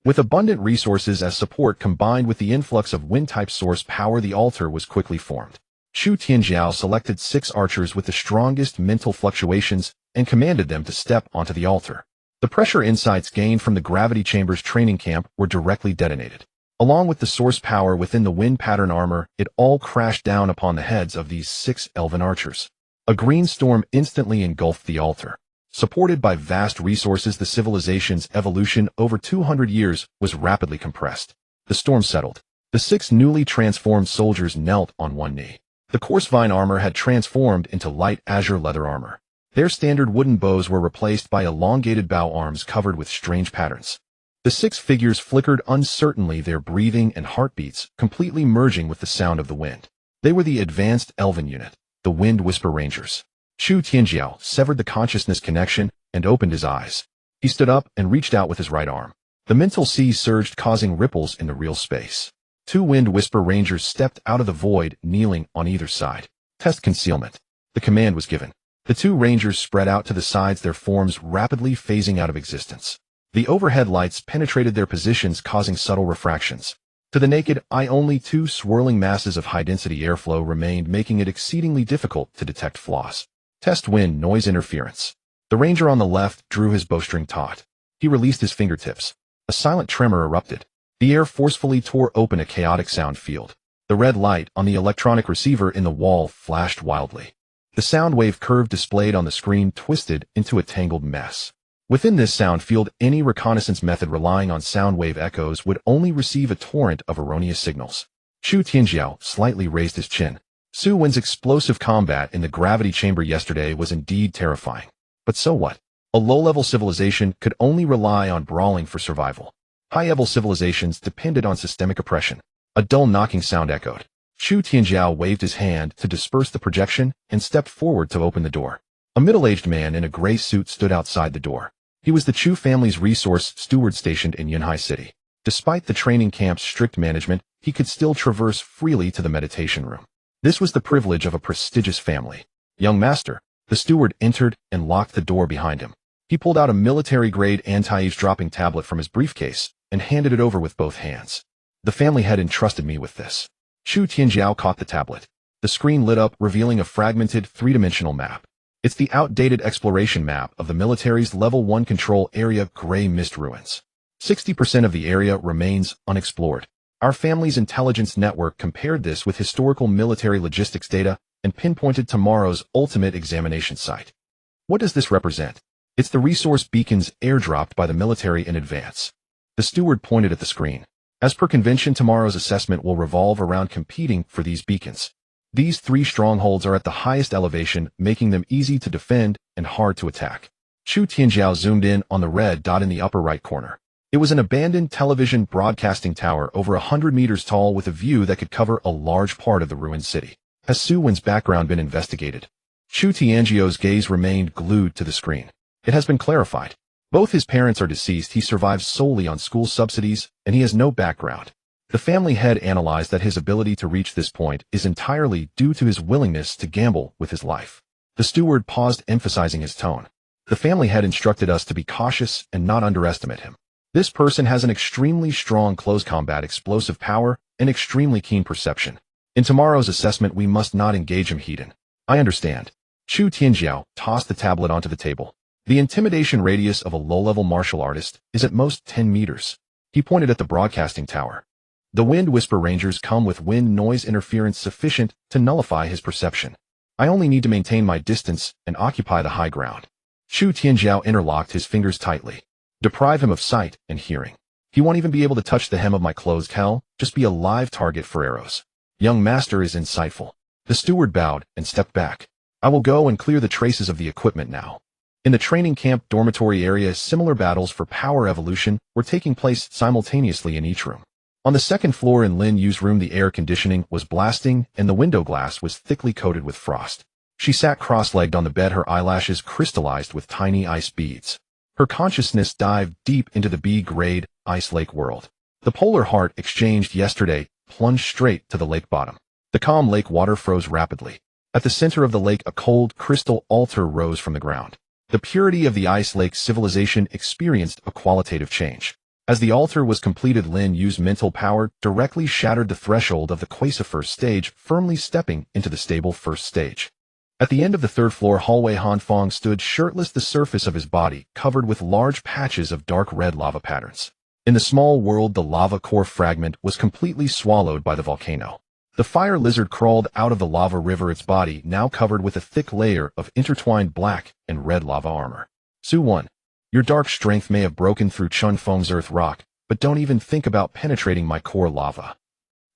With abundant resources as support combined with the influx of wind-type source power, the altar was quickly formed. Chu Tianjiao selected 6 archers with the strongest mental fluctuations and commanded them to step onto the altar. The pressure insights gained from the gravity chamber's training camp were directly detonated. Along with the source power within the wind pattern armor, it all crashed down upon the heads of these 6 elven archers. A green storm instantly engulfed the altar. Supported by vast resources, the civilization's evolution over 200 years was rapidly compressed. The storm settled. The 6 newly transformed soldiers knelt on one knee. The coarse vine armor had transformed into light azure leather armor. Their standard wooden bows were replaced by elongated bow arms covered with strange patterns. The 6 figures flickered uncertainly, their breathing and heartbeats completely merging with the sound of the wind. They were the advanced elven unit. the Wind Whisper Rangers. Shu Tianjiao severed the consciousness connection and opened his eyes. He stood up and reached out with his right arm. The mental sea surged, causing ripples in the real space. Two Wind Whisper Rangers stepped out of the void, kneeling on either side. Test concealment. The command was given. The two rangers spread out to the sides, their forms rapidly phasing out of existence. The overhead lights penetrated their positions, causing subtle refractions. To the naked eye, only two swirling masses of high-density airflow remained, making it exceedingly difficult to detect flaws. Test wind noise interference. The ranger on the left drew his bowstring taut. He released his fingertips. A silent tremor erupted. The air forcefully tore open a chaotic sound field. The red light on the electronic receiver in the wall flashed wildly. The sound wave curve displayed on the screen twisted into a tangled mess. Within this sound field, any reconnaissance method relying on sound wave echoes would only receive a torrent of erroneous signals. Shu Tianjiao slightly raised his chin. Su Wen's explosive combat in the gravity chamber yesterday was indeed terrifying. But so what? A low-level civilization could only rely on brawling for survival. High-level civilizations depended on systemic oppression. A dull knocking sound echoed. Shu Tianjiao waved his hand to disperse the projection and stepped forward to open the door. A middle-aged man in a gray suit stood outside the door. He was the Chu family's resource steward stationed in Yunhai City. Despite the training camp's strict management, he could still traverse freely to the meditation room. This was the privilege of a prestigious family. Young master, the steward entered and locked the door behind him. He pulled out a military-grade anti-eavesdropping tablet from his briefcase and handed it over with both hands. The family had entrusted me with this. Shu Tianjiao caught the tablet. The screen lit up, revealing a fragmented, three-dimensional map. It's the outdated exploration map of the military's Level 1 control area, Gray Mist Ruins. 60% of the area remains unexplored. Our family's intelligence network compared this with historical military logistics data and pinpointed tomorrow's ultimate examination site. What does this represent? It's the resource beacons airdropped by the military in advance. The steward pointed at the screen. As per convention, tomorrow's assessment will revolve around competing for these beacons. These three strongholds are at the highest elevation, making them easy to defend and hard to attack. Shu Tianjiao zoomed in on the red dot in the upper right corner. It was an abandoned television broadcasting tower over 100 meters tall with a view that could cover a large part of the ruined city. Has Su Wen's background been investigated? Shu Tianjiao's gaze remained glued to the screen. It has been clarified. Both his parents are deceased, he survives solely on school subsidies, and he has no background. The family head analyzed that his ability to reach this point is entirely due to his willingness to gamble with his life. The steward paused, emphasizing his tone. The family head instructed us to be cautious and not underestimate him. This person has an extremely strong close combat explosive power and extremely keen perception. In tomorrow's assessment, we must not engage him hidden. I understand. Shu Tianjiao tossed the tablet onto the table. The intimidation radius of a low-level martial artist is at most 10 meters. He pointed at the broadcasting tower. The Wind Whisper Rangers come with wind noise interference sufficient to nullify his perception. I only need to maintain my distance and occupy the high ground. Shu Tianjiao interlocked his fingers tightly. Deprive him of sight and hearing. He won't even be able to touch the hem of my clothes. Hell, just be a live target for arrows. Young master is insightful. The steward bowed and stepped back. I will go and clear the traces of the equipment now. In the training camp dormitory area, similar battles for power evolution were taking place simultaneously in each room. On the second floor in Lin Yu's room, the air conditioning was blasting and the window glass was thickly coated with frost. She sat cross-legged on the bed, her eyelashes crystallized with tiny ice beads. Her consciousness dived deep into the B-grade ice lake world. The polar heart exchanged yesterday plunged straight to the lake bottom. The calm lake water froze rapidly. At the center of the lake, a cold crystal altar rose from the ground. The purity of the ice lake civilization experienced a qualitative change. As the altar was completed, Lin Yu's mental power directly shattered the threshold of the Quasi first stage, firmly stepping into the stable first stage. At the end of the third floor hallway, Han Fong stood shirtless, the surface of his body covered with large patches of dark red lava patterns. In the small world, the lava core fragment was completely swallowed by the volcano. The fire lizard crawled out of the lava river, its body now covered with a thick layer of intertwined black and red lava armor. Su Wen, your dark strength may have broken through Chun Feng's earth rock, but don't even think about penetrating my core lava.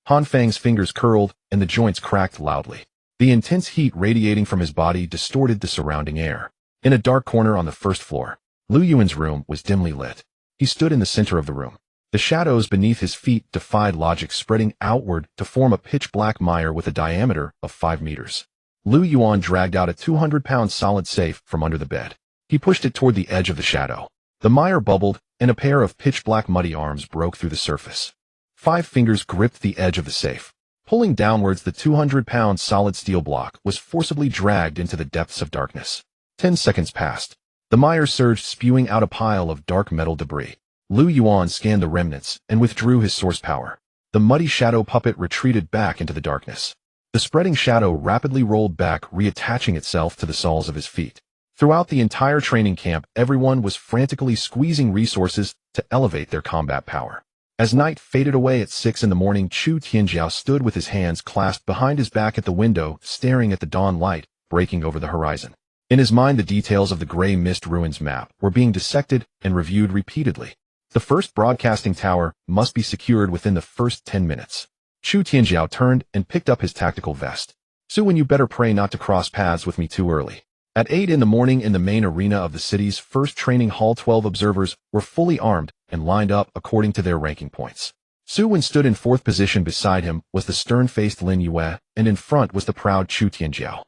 Han Fang's fingers curled and the joints cracked loudly. The intense heat radiating from his body distorted the surrounding air. In a dark corner on the first floor, Lu Yuan's room was dimly lit. He stood in the center of the room. The shadows beneath his feet defied logic, spreading outward to form a pitch-black mire with a diameter of 5 meters. Lu Yuan dragged out a 200-pound solid safe from under the bed. He pushed it toward the edge of the shadow. The mire bubbled, and a pair of pitch-black muddy arms broke through the surface. 5 fingers gripped the edge of the safe. Pulling downwards, the 200-pound solid steel block was forcibly dragged into the depths of darkness. 10 seconds passed. The mire surged, spewing out a pile of dark metal debris. Lu Yuan scanned the remnants and withdrew his source power. The muddy shadow puppet retreated back into the darkness. The spreading shadow rapidly rolled back, reattaching itself to the soles of his feet. Throughout the entire training camp, everyone was frantically squeezing resources to elevate their combat power. As night faded away at 6 in the morning, Chu Tianjiao stood with his hands clasped behind his back at the window, staring at the dawn light breaking over the horizon. In his mind, the details of the Gray Mist Ruins map were being dissected and reviewed repeatedly. The first broadcasting tower must be secured within the first 10 minutes. Chu Tianjiao turned and picked up his tactical vest. Su Wen, you better pray not to cross paths with me too early. At 8 in the morning, in the main arena of the city's first training hall, 12 observers were fully armed and lined up according to their ranking points. Su Wen stood in 4th position. Beside him was the stern-faced Lin Yue, and in front was the proud Chu Tianjiao.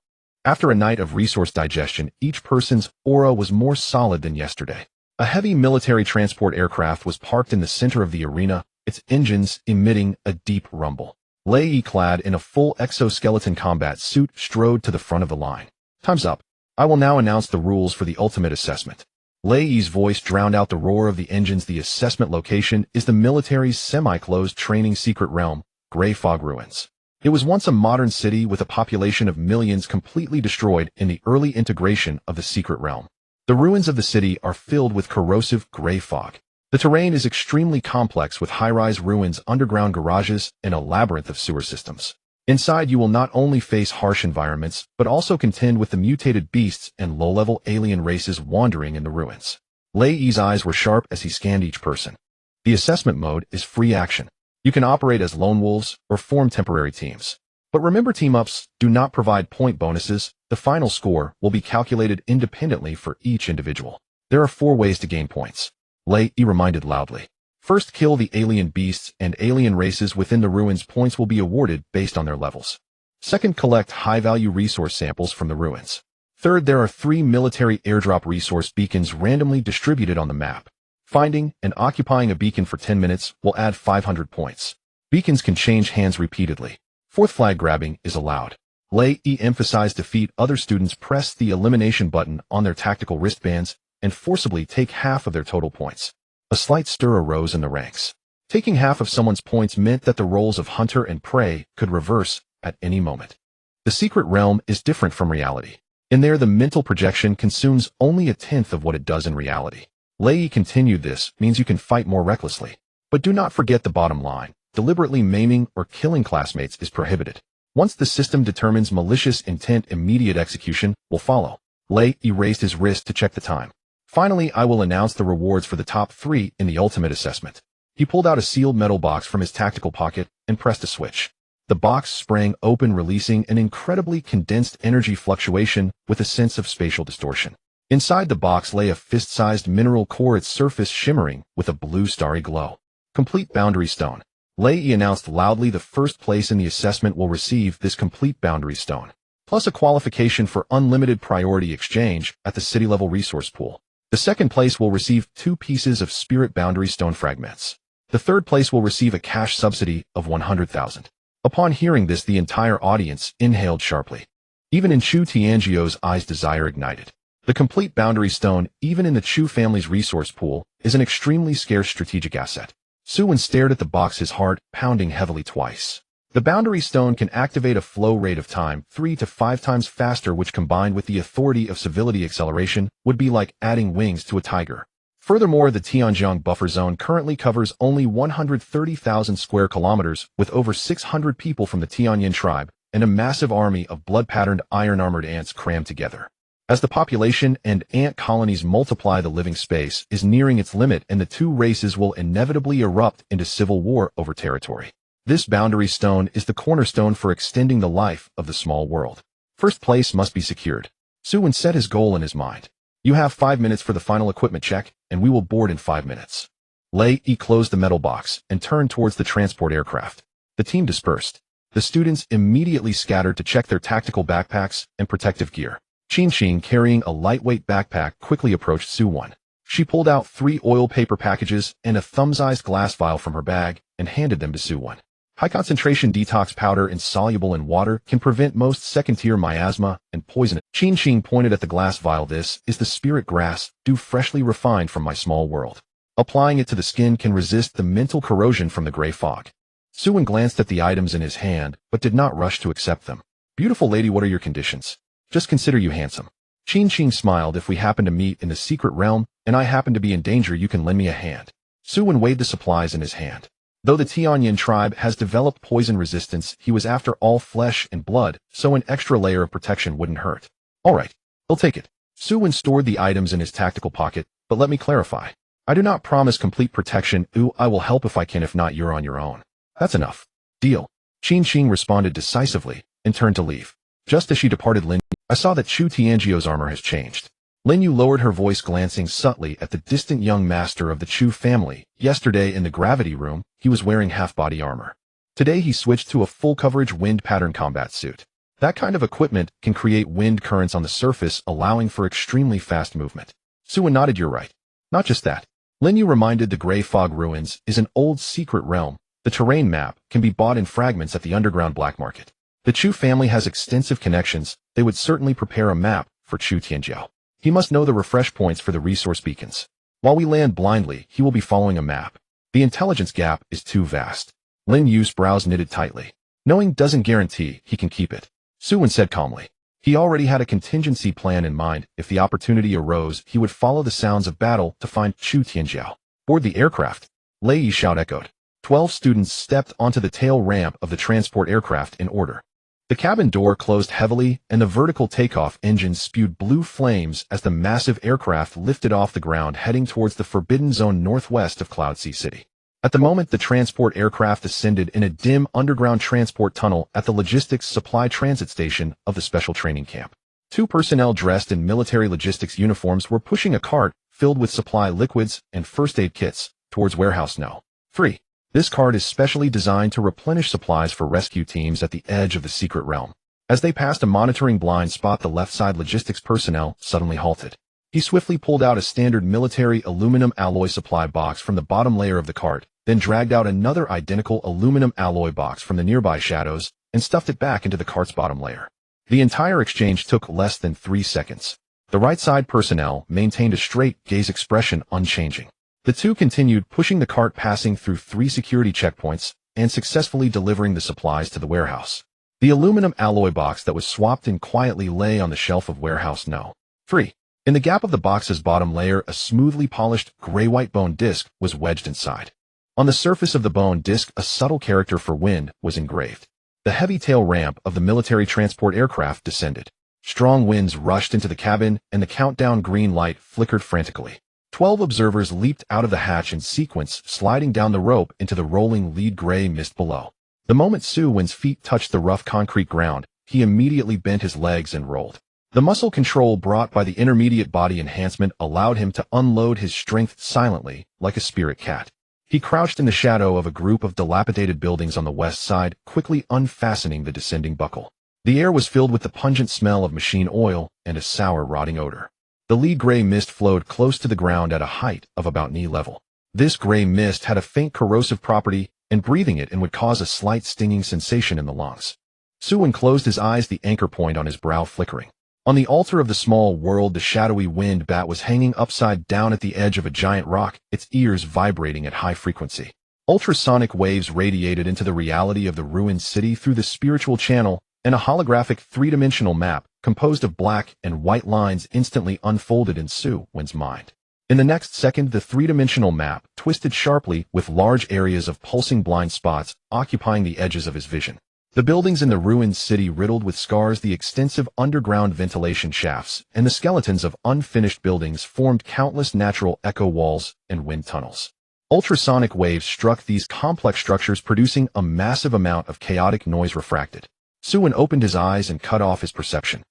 After a night of resource digestion, each person's aura was more solid than yesterday. A heavy military transport aircraft was parked in the center of the arena, its engines emitting a deep rumble. Lei Yi, clad in a full exoskeleton combat suit, strode to the front of the line. Time's up. I will now announce the rules for the ultimate assessment. Lei Yi's voice drowned out the roar of the engines. The assessment location is the military's semi-closed training secret realm, Gray Fog Ruins. It was once a modern city with a population of millions, completely destroyed in the early integration of the secret realm. The ruins of the city are filled with corrosive gray fog. The terrain is extremely complex, with high-rise ruins, underground garages, and a labyrinth of sewer systems. Inside, you will not only face harsh environments, but also contend with the mutated beasts and low-level alien races wandering in the ruins. Lei Yi's eyes were sharp as he scanned each person. The assessment mode is free action. You can operate as lone wolves or form temporary teams. But remember, team-ups do not provide point bonuses. The final score will be calculated independently for each individual. There are 4 ways to gain points. Lei Yi reminded loudly. First, kill the alien beasts and alien races within the ruins. Points will be awarded based on their levels. Second, collect high-value resource samples from the ruins. Third, there are 3 military airdrop resource beacons randomly distributed on the map. Finding and occupying a beacon for 10 minutes will add 500 points. Beacons can change hands repeatedly. Fourth, flag grabbing is allowed. Lei Yi emphasized defeat other students. Press the elimination button on their tactical wristbands and forcibly take half of their total points. A slight stir arose in the ranks. Taking half of someone's points meant that the roles of hunter and prey could reverse at any moment. The secret realm is different from reality. In there, the mental projection consumes only 1/10 of what it does in reality. Lei Yi continued, this means you can fight more recklessly. But do not forget the bottom line. Deliberately maiming or killing classmates is prohibited. Once the system determines malicious intent, immediate execution will follow. Lei Yi raised his wrist to check the time. Finally, I will announce the rewards for the top 3 in the ultimate assessment. He pulled out a sealed metal box from his tactical pocket and pressed a switch. The box sprang open, releasing an incredibly condensed energy fluctuation with a sense of spatial distortion. Inside the box lay a fist-sized mineral core, its surface shimmering with a blue starry glow. Complete boundary stone. Lei Yi announced loudly, the first place in the assessment will receive this complete boundary stone, plus a qualification for unlimited priority exchange at the city-level resource pool. The second place will receive 2 pieces of spirit boundary stone fragments. The third place will receive a cash subsidy of 100,000. Upon hearing this, the entire audience inhaled sharply. Even in Chu Tianjiao's eyes, desire ignited. The complete boundary stone, even in the Chu family's resource pool, is an extremely scarce strategic asset. Su Wen stared at the box, his heart pounding heavily twice. The boundary stone can activate a flow rate of time 3 to 5 times faster, which combined with the authority of civility acceleration would be like adding wings to a tiger. Furthermore, the Tianjiang buffer zone currently covers only 130,000 square kilometers, with over 600 people from the Tianyin tribe and a massive army of blood-patterned iron-armored ants crammed together. As the population and ant colonies multiply, the living space is nearing its limit, and the 2 races will inevitably erupt into civil war over territory. This boundary stone is the cornerstone for extending the life of the small world. First place must be secured. Su Wen set his goal in his mind. You have 5 minutes for the final equipment check, and we will board in 5 minutes. Lei Yi closed the metal box and turned towards the transport aircraft. The team dispersed. The students immediately scattered to check their tactical backpacks and protective gear. Qin, carrying a lightweight backpack, quickly approached Su Wen. She pulled out 3 oil paper packages and a thumb-sized glass vial from her bag and handed them to Su Wen. High-concentration detox powder insoluble in water can prevent most second-tier miasma and poison. Qin pointed at the glass vial. This is the spirit grass, dew freshly refined from my small world. Applying it to the skin can resist the mental corrosion from the gray fog. Su Wen glanced at the items in his hand, but did not rush to accept them. Beautiful lady, what are your conditions? Just consider you handsome. Qin smiled. If we happen to meet in the secret realm, and I happen to be in danger, you can lend me a hand. Su Wen weighed the supplies in his hand. Though the Tianyan tribe has developed poison resistance, he was after all flesh and blood, so an extra layer of protection wouldn't hurt. All right, he'll take it. Su Wen stored the items in his tactical pocket, but let me clarify. I do not promise complete protection. I will help if I can. If not, you're on your own. That's enough. Deal. Qin responded decisively and turned to leave. Just as she departed, I saw that Chu Tianjio's armor has changed. Lin Yu lowered her voice, glancing subtly at the distant young master of the Chu family. Yesterday in the gravity room, he was wearing half-body armor. Today he switched to a full-coverage wind pattern combat suit. That kind of equipment can create wind currents on the surface, allowing for extremely fast movement. Su Wen nodded. You're right. Not just that. Lin Yu reminded the Gray Fog Ruins is an old secret realm. The terrain map can be bought in fragments at the underground black market. The Chu family has extensive connections. They would certainly prepare a map for Chu Tianjiao. He must know the refresh points for the resource beacons. While we land blindly, he will be following a map. The intelligence gap is too vast. Lin Yu's brows knitted tightly. Knowing doesn't guarantee he can keep it. Su Wen said calmly. He already had a contingency plan in mind. If the opportunity arose, he would follow the sounds of battle to find Chu Tianjiao. Board the aircraft. Lei Yi's shout echoed. 12 students stepped onto the tail ramp of the transport aircraft in order. The cabin door closed heavily, and the vertical takeoff engines spewed blue flames as the massive aircraft lifted off the ground, heading towards the Forbidden Zone northwest of Cloud Sea City. At the moment, the transport aircraft ascended in a dim underground transport tunnel at the logistics supply transit station of the special training camp. 2 personnel dressed in military logistics uniforms were pushing a cart filled with supply liquids and first aid kits towards warehouse No. 3. This cart is specially designed to replenish supplies for rescue teams at the edge of the secret realm. As they passed a monitoring blind spot, the left side logistics personnel suddenly halted. He swiftly pulled out a standard military aluminum alloy supply box from the bottom layer of the cart, then dragged out another identical aluminum alloy box from the nearby shadows and stuffed it back into the cart's bottom layer. The entire exchange took less than 3 seconds. The right side personnel maintained a straight gaze, expression unchanging. The two continued pushing the cart, passing through 3 security checkpoints and successfully delivering the supplies to the warehouse. The aluminum alloy box that was swapped in quietly lay on the shelf of warehouse No. 3. In the gap of the box's bottom layer, a smoothly polished gray-white bone disc was wedged inside. On the surface of the bone disc, a subtle character for wind was engraved. The heavy tail ramp of the military transport aircraft descended. Strong winds rushed into the cabin, and the countdown green light flickered frantically. 12 observers leaped out of the hatch in sequence, sliding down the rope into the rolling lead gray mist below. The moment Su Wen's feet touched the rough concrete ground, he immediately bent his legs and rolled. The muscle control brought by the intermediate body enhancement allowed him to unload his strength silently, like a spirit cat. He crouched in the shadow of a group of dilapidated buildings on the west side, quickly unfastening the descending buckle. The air was filled with the pungent smell of machine oil and a sour, rotting odor. The lead gray mist flowed close to the ground at a height of about knee level. This gray mist had a faint corrosive property, and breathing it in would cause a slight stinging sensation in the lungs. Su Wen closed his eyes, the anchor point on his brow flickering. On the altar of the small world, the shadowy wind bat was hanging upside down at the edge of a giant rock, its ears vibrating at high frequency. Ultrasonic waves radiated into the reality of the ruined city through the spiritual channel, and a holographic 3-dimensional map, composed of black and white lines, instantly unfolded in Su Wen's mind. In the next second, the 3-dimensional map twisted sharply, with large areas of pulsing blind spots occupying the edges of his vision. The buildings in the ruined city riddled with scars, the extensive underground ventilation shafts, and the skeletons of unfinished buildings formed countless natural echo walls and wind tunnels. Ultrasonic waves struck these complex structures, producing a massive amount of chaotic noise refracted. Su Wen opened his eyes and cut off his perception.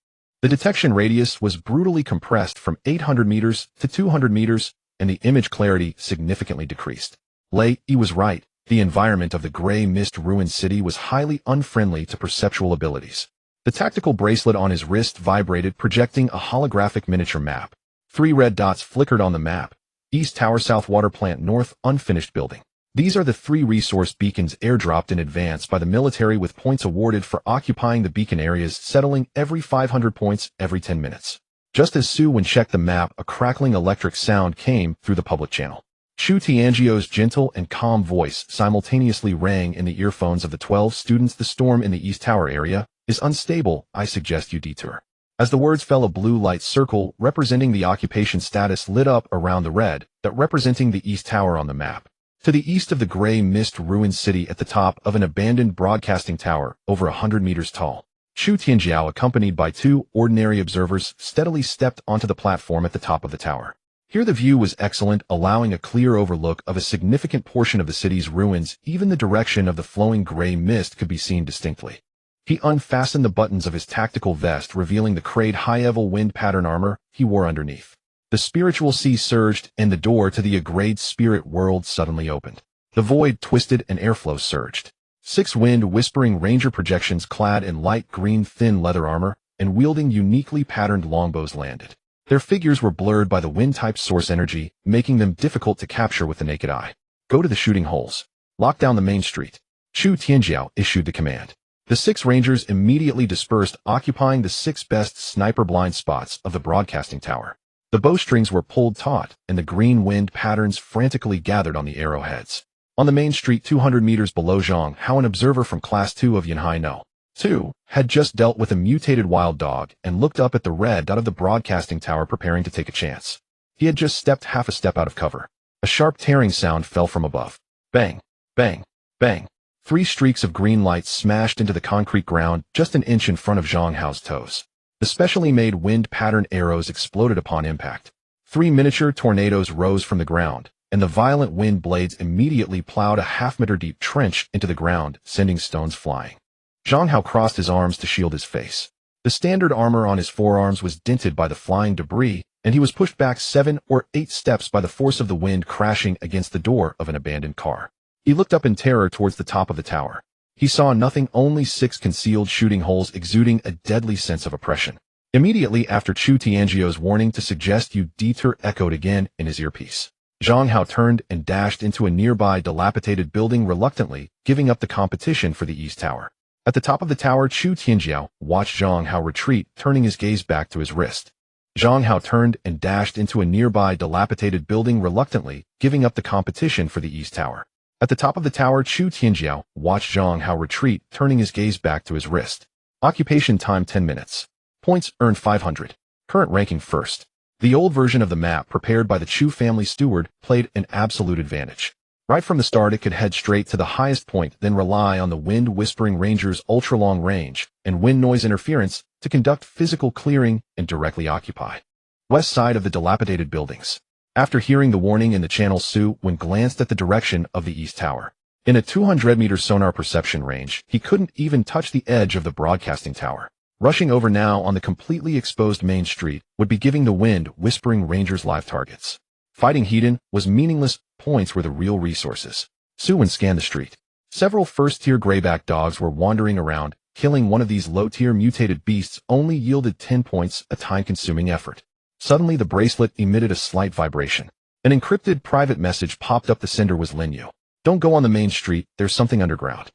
The detection radius was brutally compressed from 800 meters to 200 meters, and the image clarity significantly decreased. Lei Yi was right. The environment of the gray mist ruined city was highly unfriendly to perceptual abilities. The tactical bracelet on his wrist vibrated, projecting a holographic miniature map. 3 red dots flickered on the map. East Tower, South Water Plant, North, unfinished building. These are the 3 resource beacons airdropped in advance by the military, with points awarded for occupying the beacon areas, settling every 500 points every 10 minutes. Just as Su Wen checked the map, a crackling electric sound came through the public channel. Chu Tianjio's gentle and calm voice simultaneously rang in the earphones of the 12 students. The storm in the East Tower area is unstable. I suggest you detour. As the words fell, a blue light circle representing the occupation status lit up around the red dot representing the East Tower on the map. To the east of the gray mist ruined city, at the top of an abandoned broadcasting tower over 100 meters tall, Chu Tianjiao, accompanied by 2 ordinary observers, steadily stepped onto the platform at the top of the tower. Here the view was excellent, allowing a clear overlook of a significant portion of the city's ruins. Even the direction of the flowing gray mist could be seen distinctly. He unfastened the buttons of his tactical vest, revealing the crayed high-level wind pattern armor he wore underneath. The spiritual sea surged, and the door to the Agrade spirit world suddenly opened. The void twisted and airflow surged. 6 wind-whispering ranger projections clad in light green thin leather armor and wielding uniquely patterned longbows landed. Their figures were blurred by the wind-type source energy, making them difficult to capture with the naked eye. Go to the shooting holes. Lock down the main street. Chu Tianjiao issued the command. The 6 rangers immediately dispersed, occupying the 6 best sniper blind spots of the broadcasting tower. The bowstrings were pulled taut, and the green wind patterns frantically gathered on the arrowheads. On the main street 200 meters below Zhang Hao, an observer from Class 2 of Yanhai No. 2 had just dealt with a mutated wild dog and looked up at the red dot of the broadcasting tower, preparing to take a chance. He had just stepped half a step out of cover. A sharp tearing sound fell from above. Bang, bang, bang. 3 streaks of green light smashed into the concrete ground just an inch in front of Zhang Hao's toes. The specially made wind pattern arrows exploded upon impact. 3 miniature tornadoes rose from the ground, and the violent wind blades immediately plowed a half-meter deep trench into the ground, sending stones flying. Zhang Hao crossed his arms to shield his face. The standard armor on his forearms was dented by the flying debris, and he was pushed back 7 or 8 steps by the force of the wind crashing against the door of an abandoned car. He looked up in terror towards the top of the tower. He saw nothing, only 6 concealed shooting holes exuding a deadly sense of oppression. Immediately after Chu Tianjio's warning to suggest you detour echoed again in his earpiece, Zhang Hao turned and dashed into a nearby dilapidated building, reluctantly giving up the competition for the East Tower. At the top of the tower, Chu Tianjiao watched Zhang Hao retreat, turning his gaze back to his wrist. Zhang Hao turned and dashed into a nearby dilapidated building, reluctantly giving up the competition for the East Tower. At the top of the tower, Chu Tianjiao watched Zhang Hao retreat, turning his gaze back to his wrist. Occupation time 10 minutes. Points earned 500. Current ranking first. The old version of the map, prepared by the Chu family steward, played an absolute advantage. Right from the start, it could head straight to the highest point, then rely on the wind-whispering ranger's ultra-long range and wind noise interference to conduct physical clearing and directly occupy west side of the dilapidated buildings. After hearing the warning in the channel, Su Wen glanced at the direction of the East Tower. In a 200-meter sonar perception range, he couldn't even touch the edge of the broadcasting tower. Rushing over now on the completely exposed main street would be giving the wind-whispering rangers live targets. Fighting Hedon was meaningless. Points were the real resources. Su Wen scanned the street. Several first-tier grayback dogs were wandering around. Killing one of these low-tier mutated beasts only yielded 10 points, a time-consuming effort. Suddenly, the bracelet emitted a slight vibration. An encrypted private message popped up. The sender was Lin Yu. Don't go on the main street, there's something underground.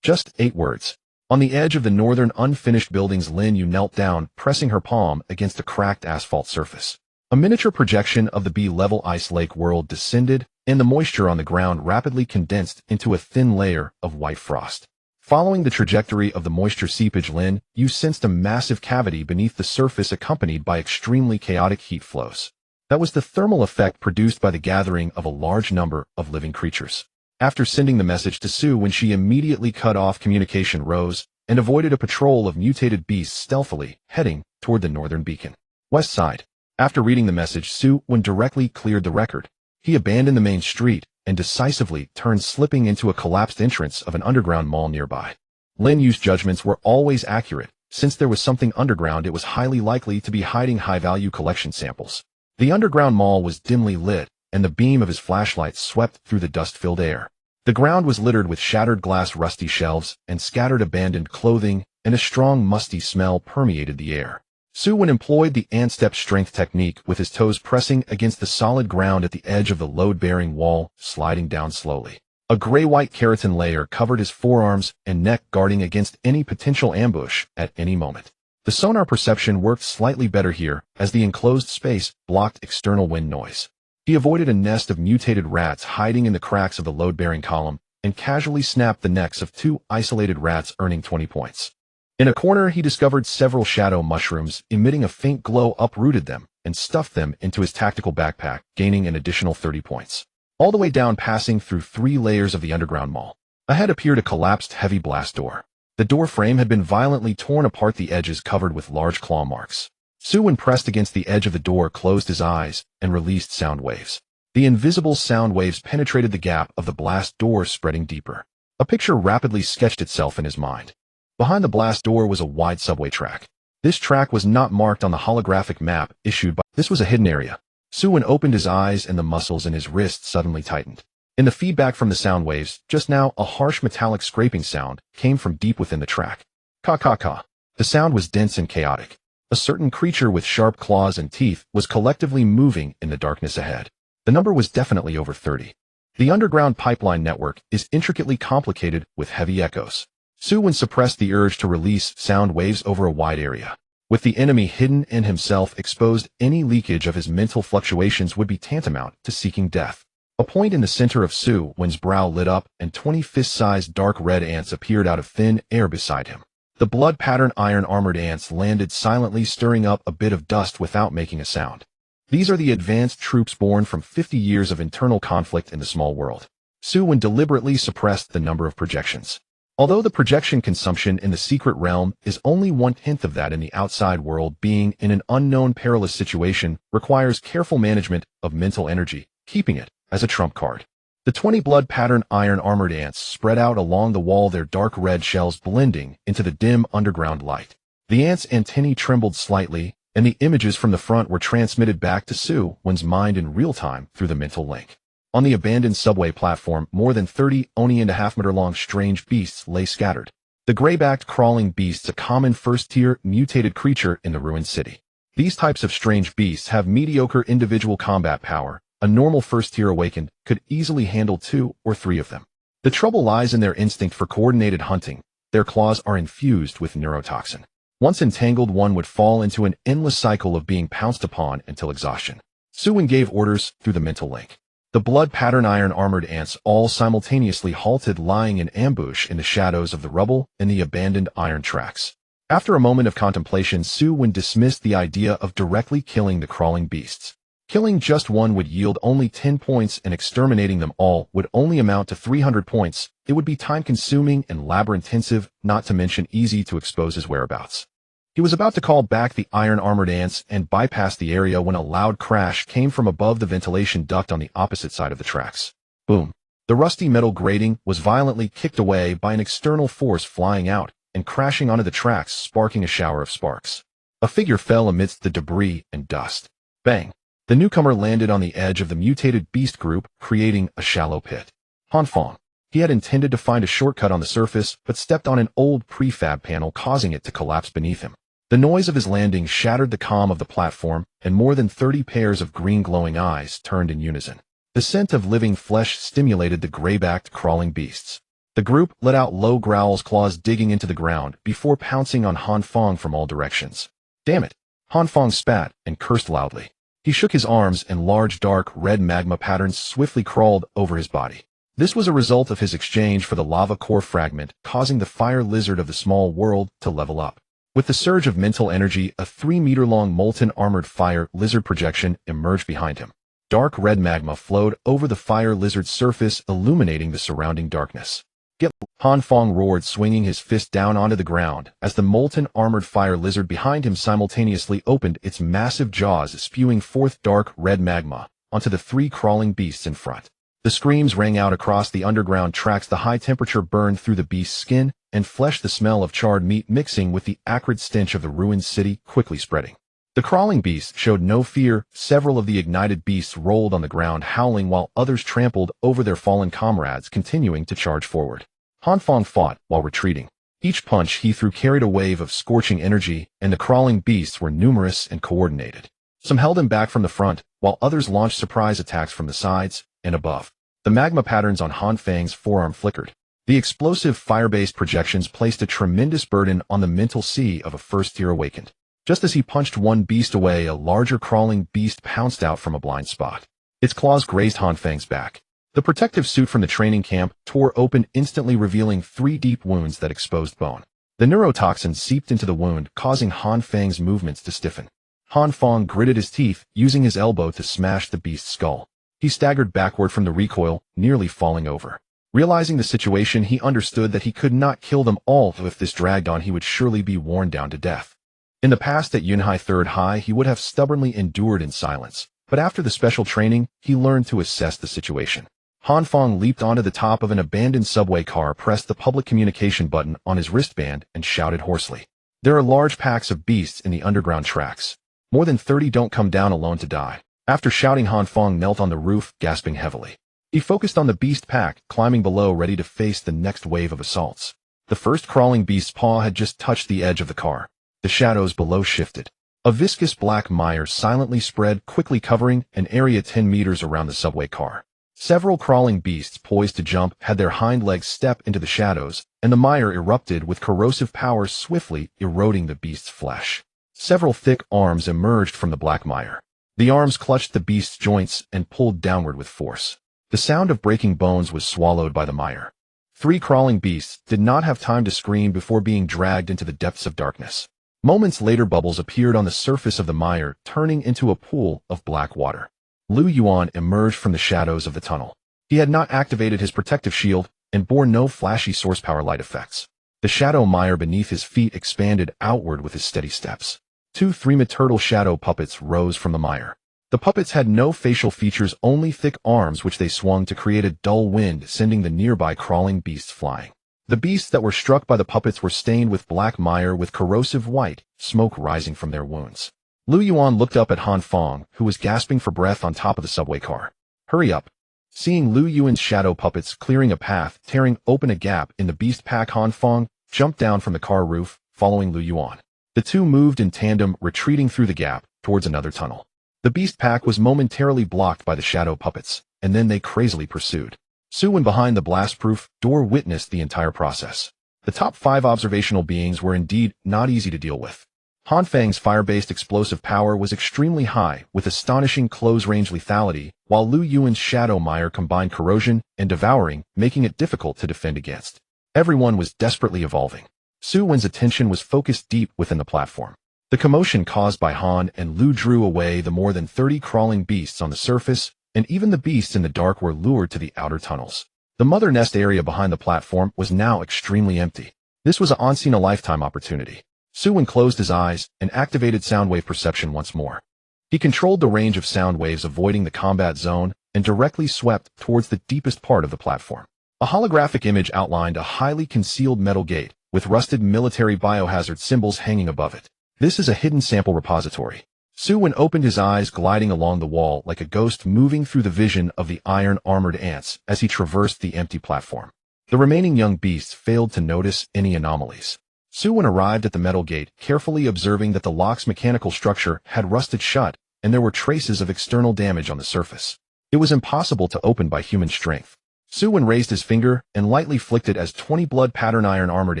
Just 8 words. On the edge of the northern unfinished buildings, Lin Yu knelt down, pressing her palm against a cracked asphalt surface. A miniature projection of the B-level ice lake world descended, and the moisture on the ground rapidly condensed into a thin layer of white frost. Following the trajectory of the moisture seepage, Lin Yu sensed a massive cavity beneath the surface, accompanied by extremely chaotic heat flows. That was the thermal effect produced by the gathering of a large number of living creatures. After sending the message to Su Wen, she immediately cut off communication, rose, and avoided a patrol of mutated beasts, stealthily heading toward the northern beacon west side. After reading the message, Su Wen directly cleared the record. He abandoned the main street and decisively turned, slipping into a collapsed entrance of an underground mall nearby. Lin Yu's judgments were always accurate. Since there was something underground, it was highly likely to be hiding high-value collection samples. The underground mall was dimly lit, and the beam of his flashlight swept through the dust-filled air. The ground was littered with shattered glass, rusty shelves, and scattered abandoned clothing, and a strong musty smell permeated the air. Su Wen employed the ant-step strength technique with his toes pressing against the solid ground at the edge of the load-bearing wall, sliding down slowly. A gray-white keratin layer covered his forearms and neck, guarding against any potential ambush at any moment. The sonar perception worked slightly better here, as the enclosed space blocked external wind noise. He avoided a nest of mutated rats hiding in the cracks of the load-bearing column, and casually snapped the necks of 2 isolated rats, earning 20 points. In a corner, he discovered several shadow mushrooms, emitting a faint glow, uprooted them, and stuffed them into his tactical backpack, gaining an additional 30 points. All the way down, passing through 3 layers of the underground mall. Ahead appeared a collapsed heavy blast door. The door frame had been violently torn apart, the edges covered with large claw marks. Su Wen pressed against the edge of the door, closed his eyes, and released sound waves. The invisible sound waves penetrated the gap of the blast door, spreading deeper. A picture rapidly sketched itself in his mind. Behind the blast door was a wide subway track. This track was not marked on the holographic map issued by... This was a hidden area. Su Wen opened his eyes, and the muscles in his wrists suddenly tightened. In the feedback from the sound waves, just now, a harsh metallic scraping sound came from deep within the track. Ka-ka-ka. The sound was dense and chaotic. A certain creature with sharp claws and teeth was collectively moving in the darkness ahead. The number was definitely over 30. The underground pipeline network is intricately complicated with heavy echoes. Su Wen suppressed the urge to release sound waves over a wide area. With the enemy hidden and himself exposed, any leakage of his mental fluctuations would be tantamount to seeking death. A point in the center of Su Wen's brow lit up, and 20 fist-sized dark red ants appeared out of thin air beside him. The blood-patterned iron-armored ants landed silently, stirring up a bit of dust without making a sound. These are the advanced troops born from 50 years of internal conflict in the small world. Su Wen deliberately suppressed the number of projections. Although the projection consumption in the secret realm is only 1/10 of that in the outside world, being in an unknown perilous situation requires careful management of mental energy, keeping it as a trump card. The 20 blood-patterned iron-armored ants spread out along the wall, their dark red shells blending into the dim underground light. The ants' antennae trembled slightly, and the images from the front were transmitted back to Su Wen's mind in real time through the mental link. On the abandoned subway platform, more than 30 1.5-meter-long strange beasts lay scattered. The gray-backed crawling beasts, a common first-tier mutated creature in the ruined city. These types of strange beasts have mediocre individual combat power. A normal first-tier awakened could easily handle 2 or 3 of them. The trouble lies in their instinct for coordinated hunting. Their claws are infused with neurotoxin. Once entangled, one would fall into an endless cycle of being pounced upon until exhaustion. Su Wen gave orders through the mental link. The blood-patterned iron-armored ants all simultaneously halted, lying in ambush in the shadows of the rubble and the abandoned iron tracks. After a moment of contemplation, Su Wen dismissed the idea of directly killing the crawling beasts. Killing just one would yield only 10 points, and exterminating them all would only amount to 300 points. It would be time-consuming and labor-intensive, not to mention easy to expose his whereabouts. He was about to call back the iron-armored ants and bypass the area when a loud crash came from above the ventilation duct on the opposite side of the tracks. Boom. The rusty metal grating was violently kicked away by an external force, flying out and crashing onto the tracks, sparking a shower of sparks. A figure fell amidst the debris and dust. Bang. The newcomer landed on the edge of the mutated beast group, creating a shallow pit. Hanfang. He had intended to find a shortcut on the surface, but stepped on an old prefab panel, causing it to collapse beneath him. The noise of his landing shattered the calm of the platform, and more than 30 pairs of green glowing eyes turned in unison. The scent of living flesh stimulated the gray-backed crawling beasts. The group let out low growls, claws digging into the ground, before pouncing on Hanfang from all directions. Damn it! Hanfang spat and cursed loudly. He shook his arms, and large dark red magma patterns swiftly crawled over his body. This was a result of his exchange for the lava core fragment, causing the fire lizard of the small world to level up. With the surge of mental energy, a 3-meter-long molten armored fire lizard projection emerged behind him. Dark red magma flowed over the fire lizard's surface, illuminating the surrounding darkness. Get! Hanfang roared, swinging his fist down onto the ground, as the molten armored fire lizard behind him simultaneously opened its massive jaws, spewing forth dark red magma onto the 3 crawling beasts in front. The screams rang out across the underground tracks. The high temperature burned through the beast's skin and flesh, the smell of charred meat mixing with the acrid stench of the ruined city quickly spreading. The crawling beasts showed no fear. Several of the ignited beasts rolled on the ground howling while others trampled over their fallen comrades, continuing to charge forward. Han Feng fought while retreating. Each punch he threw carried a wave of scorching energy, and the crawling beasts were numerous and coordinated. Some held him back from the front, while others launched surprise attacks from the sides and above. The magma patterns on Han Feng's forearm flickered. The explosive fire-based projections placed a tremendous burden on the mental sea of a first-tier awakened. Just as he punched one beast away, a larger crawling beast pounced out from a blind spot. Its claws grazed Han Feng's back. The protective suit from the training camp tore open, instantly revealing 3 deep wounds that exposed bone. The neurotoxin seeped into the wound, causing Han Feng's movements to stiffen. Han Feng gritted his teeth, using his elbow to smash the beast's skull. He staggered backward from the recoil, nearly falling over. Realizing the situation, he understood that he could not kill them all. If this dragged on, he would surely be worn down to death. In the past at Yunhai Third High, he would have stubbornly endured in silence, but after the special training, he learned to assess the situation. Han Feng leaped onto the top of an abandoned subway car, pressed the public communication button on his wristband, and shouted hoarsely. There are large packs of beasts in the underground tracks. More than 30 don't come down alone to die. After shouting, Han Feng knelt on the roof, gasping heavily. He focused on the beast pack, climbing below, ready to face the next wave of assaults. The first crawling beast's paw had just touched the edge of the car. The shadows below shifted. A viscous black mire silently spread, quickly covering an area 10 meters around the subway car. Several crawling beasts poised to jump had their hind legs step into the shadows, and the mire erupted with corrosive power, swiftly eroding the beast's flesh. Several thick arms emerged from the black mire. The arms clutched the beast's joints and pulled downward with force. The sound of breaking bones was swallowed by the mire. 3 crawling beasts did not have time to scream before being dragged into the depths of darkness. Moments later, bubbles appeared on the surface of the mire, turning into a pool of black water. Lu Yuan emerged from the shadows of the tunnel. He had not activated his protective shield and bore no flashy source power light effects. The shadow mire beneath his feet expanded outward with his steady steps. 2 three-turtle shadow puppets rose from the mire. The puppets had no facial features, only thick arms which they swung to create a dull wind, sending the nearby crawling beasts flying. The beasts that were struck by the puppets were stained with black mire with corrosive white smoke rising from their wounds. Lu Yuan looked up at Han Feng, who was gasping for breath on top of the subway car. Hurry up. Seeing Lu Yuan's shadow puppets clearing a path, tearing open a gap in the beast pack, Han Feng jumped down from the car roof, following Lu Yuan. The two moved in tandem, retreating through the gap towards another tunnel. The beast pack was momentarily blocked by the shadow puppets, and then they crazily pursued. Su Wen behind the blast-proof door witnessed the entire process. The top 5 observational beings were indeed not easy to deal with. Han Feng's fire-based explosive power was extremely high, with astonishing close-range lethality, while Lu Yuan's shadow mire combined corrosion and devouring, making it difficult to defend against. Everyone was desperately evolving. Su Wen's attention was focused deep within the platform. The commotion caused by Han and Lu drew away the more than 30 crawling beasts on the surface, and even the beasts in the dark were lured to the outer tunnels. The mother nest area behind the platform was now extremely empty. This was a once-in-a-lifetime opportunity. Su Wen closed his eyes and activated soundwave perception once more. He controlled the range of sound waves, avoiding the combat zone, and directly swept towards the deepest part of the platform. A holographic image outlined a highly concealed metal gate, with rusted military biohazard symbols hanging above it. This is a hidden sample repository. Su Wen opened his eyes, gliding along the wall like a ghost, moving through the vision of the iron-armored ants as he traversed the empty platform. The remaining young beasts failed to notice any anomalies. Su Wen arrived at the metal gate, carefully observing that the lock's mechanical structure had rusted shut, and there were traces of external damage on the surface. It was impossible to open by human strength. Su Wen raised his finger and lightly flicked it as 20 blood-pattern iron-armored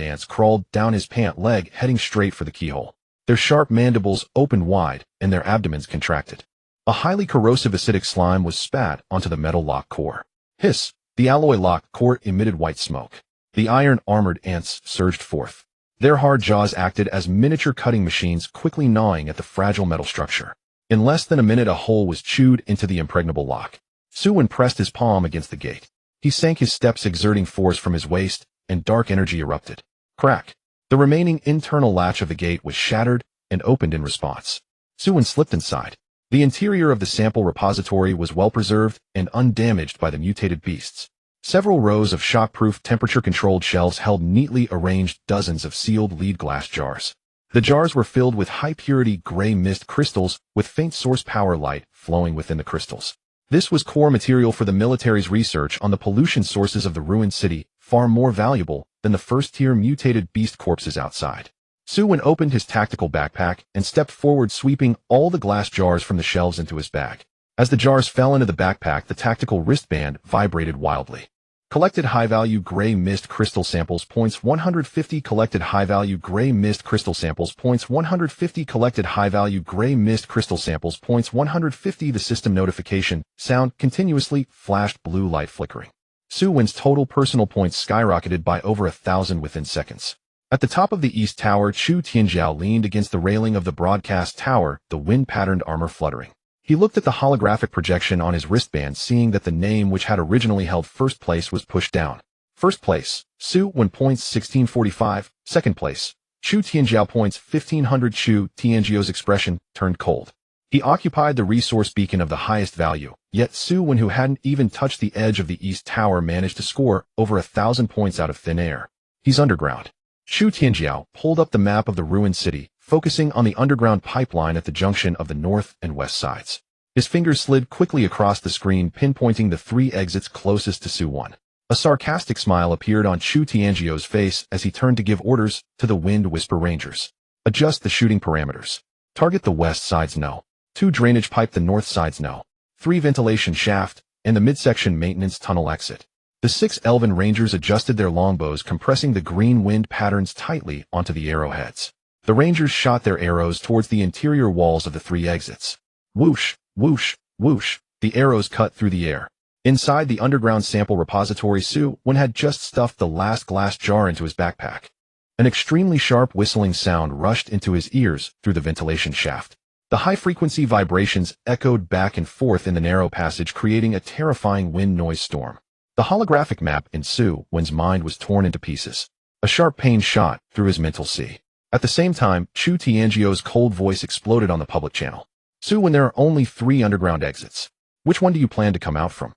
ants crawled down his pant leg, heading straight for the keyhole. Their sharp mandibles opened wide, and their abdomens contracted. A highly corrosive acidic slime was spat onto the metal lock core. Hiss! The alloy lock core emitted white smoke. The iron-armored ants surged forth. Their hard jaws acted as miniature cutting machines, quickly gnawing at the fragile metal structure. In less than a minute, a hole was chewed into the impregnable lock. Su Wen pressed his palm against the gate. He sank his steps, exerting force from his waist, and dark energy erupted. Crack! The remaining internal latch of the gate was shattered and opened in response. Su Wen slipped inside. The interior of the sample repository was well preserved and undamaged by the mutated beasts. Several rows of shockproof, temperature-controlled shelves held neatly arranged dozens of sealed lead glass jars. The jars were filled with high-purity gray mist crystals with faint source power light flowing within the crystals. This was core material for the military's research on the pollution sources of the ruined city, far more valuable than the first-tier mutated beast corpses outside. Su Wen opened his tactical backpack and stepped forward, sweeping all the glass jars from the shelves into his bag. As the jars fell into the backpack, the tactical wristband vibrated wildly. Collected high-value gray mist crystal samples points 150. Collected high-value gray mist crystal samples points 150. Collected high-value gray mist crystal samples points 150. The system notification sound continuously flashed, blue light flickering. Su Wen's total personal points skyrocketed by over 1,000 within seconds. At the top of the east tower, Chu Tianjiao leaned against the railing of the broadcast tower, the wind-patterned armor fluttering. He looked at the holographic projection on his wristband, seeing that the name which had originally held first place was pushed down. First place, Su Wen points 1645. Second place, Chu Tianjiao points 1500. Chu Tianjiao's expression turned cold. He occupied the resource beacon of the highest value, yet Su Wen, who hadn't even touched the edge of the east tower, managed to score over 1,000 points out of thin air. He's underground. Chu Tianjiao pulled up the map of the ruined city, focusing on the underground pipeline at the junction of the north and west sides. His fingers slid quickly across the screen, pinpointing the 3 exits closest to Su Wen. A sarcastic smile appeared on Chu Tianjiao's face as he turned to give orders to the Wind Whisper Rangers. Adjust the shooting parameters. Target the west sides no. 2 drainage pipe the north sides no. 3 ventilation shaft, and the midsection maintenance tunnel exit. The 6 elven rangers adjusted their longbows, compressing the green wind patterns tightly onto the arrowheads. The rangers shot their arrows towards the interior walls of the 3 exits. Whoosh, whoosh, whoosh, the arrows cut through the air. Inside the underground sample repository, Su Wen had just stuffed the last glass jar into his backpack. An extremely sharp whistling sound rushed into his ears through the ventilation shaft. The high-frequency vibrations echoed back and forth in the narrow passage, creating a terrifying wind noise storm. The holographic map in Su Wen's mind was torn into pieces. A sharp pain shot through his mental sea. At the same time, Chu Tianjiao's cold voice exploded on the public channel. Su Wen, there are only 3 underground exits. Which one do you plan to come out from?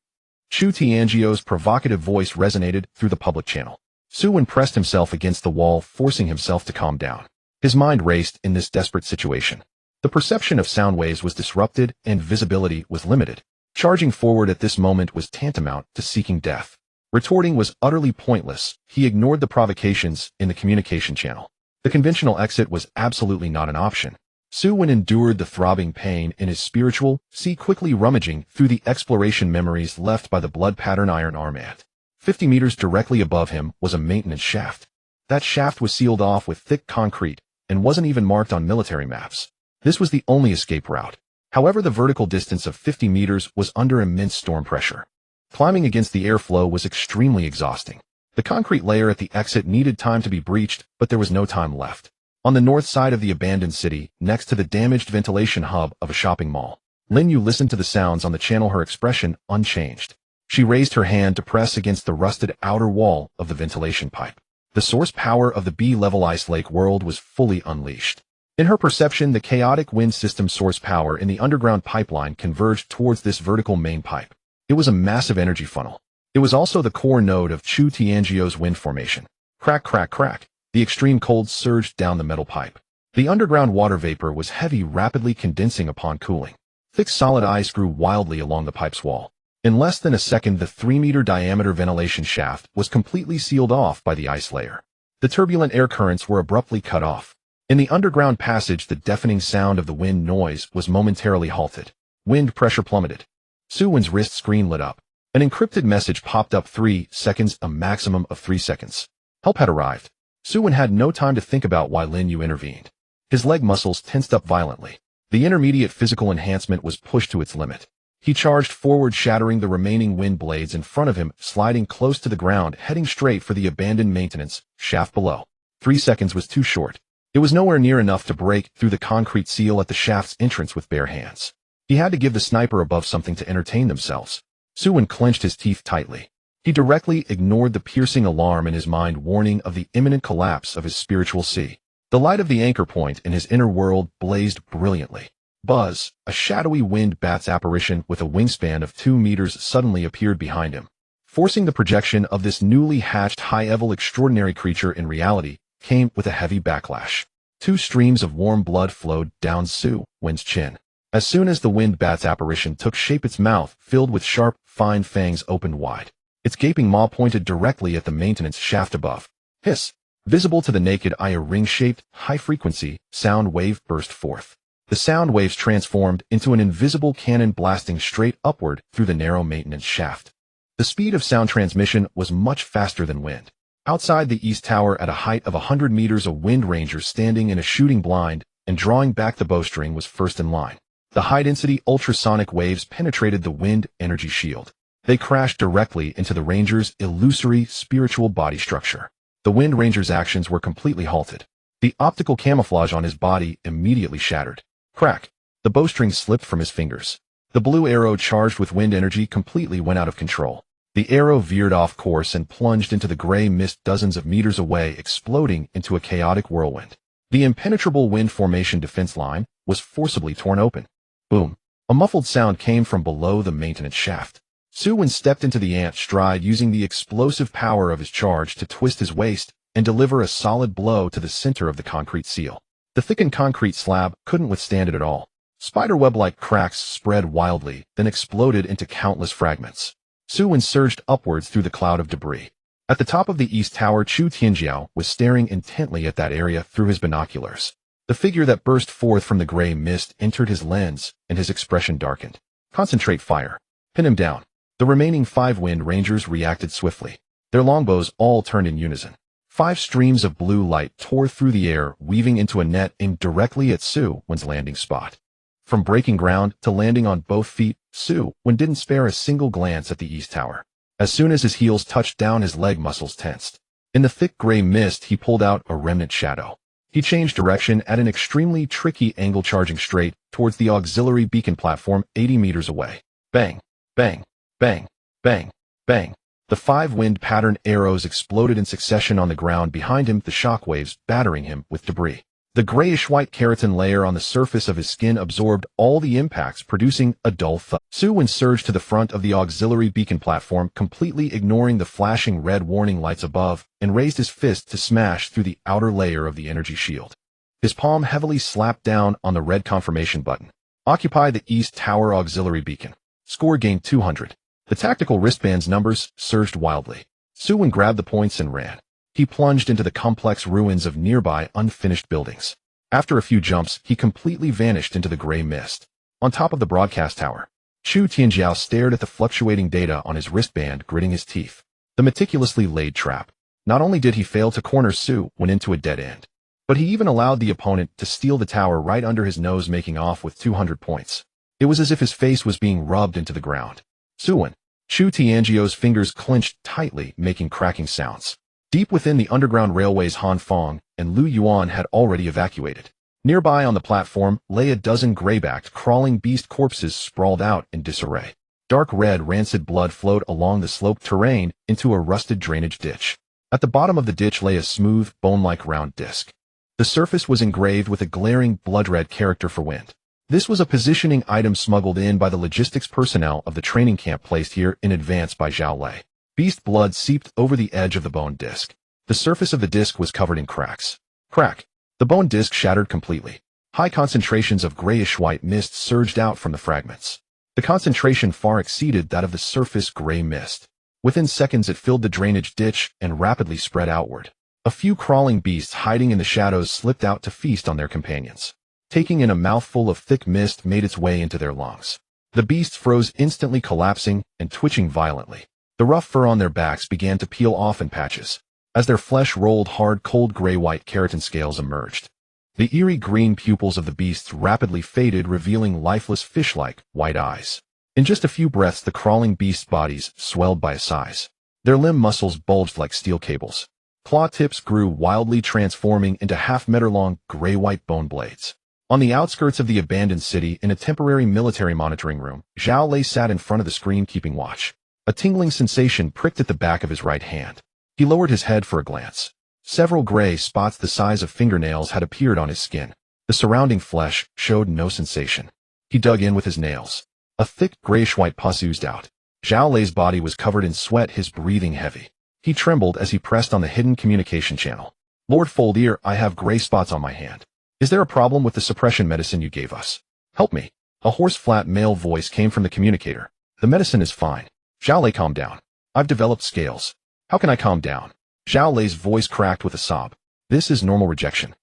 Chu Tianjiao's provocative voice resonated through the public channel. Su Wen pressed himself against the wall, forcing himself to calm down. His mind raced in this desperate situation. The perception of sound waves was disrupted and visibility was limited. Charging forward at this moment was tantamount to seeking death. Retorting was utterly pointless. He ignored the provocations in the communication channel. The conventional exit was absolutely not an option. Su Wen endured the throbbing pain in his spiritual sea, quickly rummaging through the exploration memories left by the blood pattern iron arm ant. 50 meters directly above him was a maintenance shaft. That shaft was sealed off with thick concrete and wasn't even marked on military maps. This was the only escape route. However, the vertical distance of 50 meters was under immense storm pressure. Climbing against the airflow was extremely exhausting. The concrete layer at the exit needed time to be breached, but there was no time left. On the north side of the abandoned city, next to the damaged ventilation hub of a shopping mall, Lin Yu listened to the sounds on the channel, her expression unchanged. She raised her hand to press against the rusted outer wall of the ventilation pipe. The source power of the B-level ice lake world was fully unleashed. In her perception, the chaotic wind system source power in the underground pipeline converged towards this vertical main pipe. It was a massive energy funnel. It was also the core node of Chu Tianjiao's wind formation. Crack, crack, crack. The extreme cold surged down the metal pipe. The underground water vapor was heavy, rapidly condensing upon cooling. Thick solid ice grew wildly along the pipe's wall. In less than a second, the 3-meter diameter ventilation shaft was completely sealed off by the ice layer. The turbulent air currents were abruptly cut off. In the underground passage, the deafening sound of the wind noise was momentarily halted. Wind pressure plummeted. Su Wen's wrist screen lit up. An encrypted message popped up. 3 seconds, a maximum of 3 seconds. Help had arrived. Su Wen had no time to think about why Lin Yu intervened. His leg muscles tensed up violently. The intermediate physical enhancement was pushed to its limit. He charged forward, shattering the remaining wind blades in front of him, sliding close to the ground, heading straight for the abandoned maintenance shaft below. 3 seconds was too short. It was nowhere near enough to break through the concrete seal at the shaft's entrance with bare hands. He had to give the sniper above something to entertain themselves. Su Wen clenched his teeth tightly. He directly ignored the piercing alarm in his mind, warning of the imminent collapse of his spiritual sea. The light of the anchor point in his inner world blazed brilliantly. Buzz, a shadowy wind bat's apparition with a wingspan of 2 meters, suddenly appeared behind him. Forcing the projection of this newly hatched high-level extraordinary creature in reality came with a heavy backlash. Two streams of warm blood flowed down Su Wen's chin. As soon as the wind bat's apparition took shape, its mouth, filled with sharp, fine fangs, opened wide. Its gaping maw pointed directly at the maintenance shaft above. Hiss! Visible to the naked eye, a ring-shaped, high-frequency sound wave burst forth. The sound waves transformed into an invisible cannon blasting straight upward through the narrow maintenance shaft. The speed of sound transmission was much faster than wind. Outside the east tower, at a height of 100 meters, a wind ranger standing in a shooting blind and drawing back the bowstring was first in line. The high-density ultrasonic waves penetrated the wind energy shield. They crashed directly into the ranger's illusory spiritual body structure. The wind ranger's actions were completely halted. The optical camouflage on his body immediately shattered. Crack! The bowstring slipped from his fingers. The blue arrow charged with wind energy completely went out of control. The arrow veered off course and plunged into the gray mist dozens of meters away, exploding into a chaotic whirlwind. The impenetrable wind formation defense line was forcibly torn open. Boom! A muffled sound came from below the maintenance shaft. Su Wen stepped into the ant stride, using the explosive power of his charge to twist his waist and deliver a solid blow to the center of the concrete seal. The thickened concrete slab couldn't withstand it at all. Spiderweb-like cracks spread wildly, then exploded into countless fragments. Su Wen surged upwards through the cloud of debris. At the top of the east tower, Chu Tianjiao was staring intently at that area through his binoculars. The figure that burst forth from the gray mist entered his lens, and his expression darkened. Concentrate fire. Pin him down. The remaining 5 wind rangers reacted swiftly. Their longbows all turned in unison. 5 streams of blue light tore through the air, weaving into a net aimed directly at Su Wen's landing spot. From breaking ground to landing on both feet, Su Wen didn't spare a single glance at the east tower. As soon as his heels touched down, his leg muscles tensed. In the thick gray mist, he pulled out a remnant shadow. He changed direction at an extremely tricky angle, charging straight towards the auxiliary beacon platform 80 meters away. Bang! Bang! Bang! Bang! Bang! The 5 wind pattern arrows exploded in succession on the ground behind him, the shockwaves battering him with debris. The grayish-white keratin layer on the surface of his skin absorbed all the impacts, producing a dull thud. Su Wen surged to the front of the auxiliary beacon platform, completely ignoring the flashing red warning lights above, and raised his fist to smash through the outer layer of the energy shield. His palm heavily slapped down on the red confirmation button. Occupy the east tower auxiliary beacon. Score gained 200. The tactical wristband's numbers surged wildly. Su Wen grabbed the points and ran. He plunged into the complex ruins of nearby unfinished buildings. After a few jumps, he completely vanished into the gray mist. On top of the broadcast tower, Chu Tianjiao stared at the fluctuating data on his wristband, gritting his teeth. The meticulously laid trap. Not only did he fail to corner Su Wen into a dead end, but he even allowed the opponent to steal the tower right under his nose, making off with 200 points. It was as if his face was being rubbed into the ground. Su Wen. Chu Tianjiao's fingers clenched tightly, making cracking sounds. Deep within the underground railways, Han Feng and Lu Yuan had already evacuated. Nearby on the platform lay a dozen gray-backed, crawling beast corpses sprawled out in disarray. Dark red, rancid blood flowed along the sloped terrain into a rusted drainage ditch. At the bottom of the ditch lay a smooth, bone-like round disc. The surface was engraved with a glaring blood-red character for wind. This was a positioning item smuggled in by the logistics personnel of the training camp, placed here in advance by Zhao Lei. Beast blood seeped over the edge of the bone disc. The surface of the disc was covered in cracks. Crack! The bone disc shattered completely. High concentrations of grayish-white mist surged out from the fragments. The concentration far exceeded that of the surface gray mist. Within seconds, it filled the drainage ditch and rapidly spread outward. A few crawling beasts hiding in the shadows slipped out to feast on their companions. Taking in a mouthful of thick mist made its way into their lungs. The beasts froze, instantly collapsing and twitching violently. The rough fur on their backs began to peel off in patches. As their flesh rolled, hard, cold gray-white keratin scales emerged. The eerie green pupils of the beasts rapidly faded, revealing lifeless fish-like white eyes. In just a few breaths, the crawling beasts' bodies swelled by size. Their limb muscles bulged like steel cables. Claw tips grew wildly, transforming into half-meter-long gray-white bone blades. On the outskirts of the abandoned city, in a temporary military monitoring room, Zhao Lei sat in front of the screen, keeping watch. A tingling sensation pricked at the back of his right hand. He lowered his head for a glance. Several gray spots the size of fingernails had appeared on his skin. The surrounding flesh showed no sensation. He dug in with his nails. A thick grayish-white pus oozed out. Zhao Lei's body was covered in sweat, his breathing heavy. He trembled as he pressed on the hidden communication channel. Lord Foldear, I have gray spots on my hand. Is there a problem with the suppression medicine you gave us? Help me. A hoarse, flat male voice came from the communicator. The medicine is fine. Zhao Lei, calm down. I've developed scales. How can I calm down? Zhao Lei's voice cracked with a sob. This is normal rejection.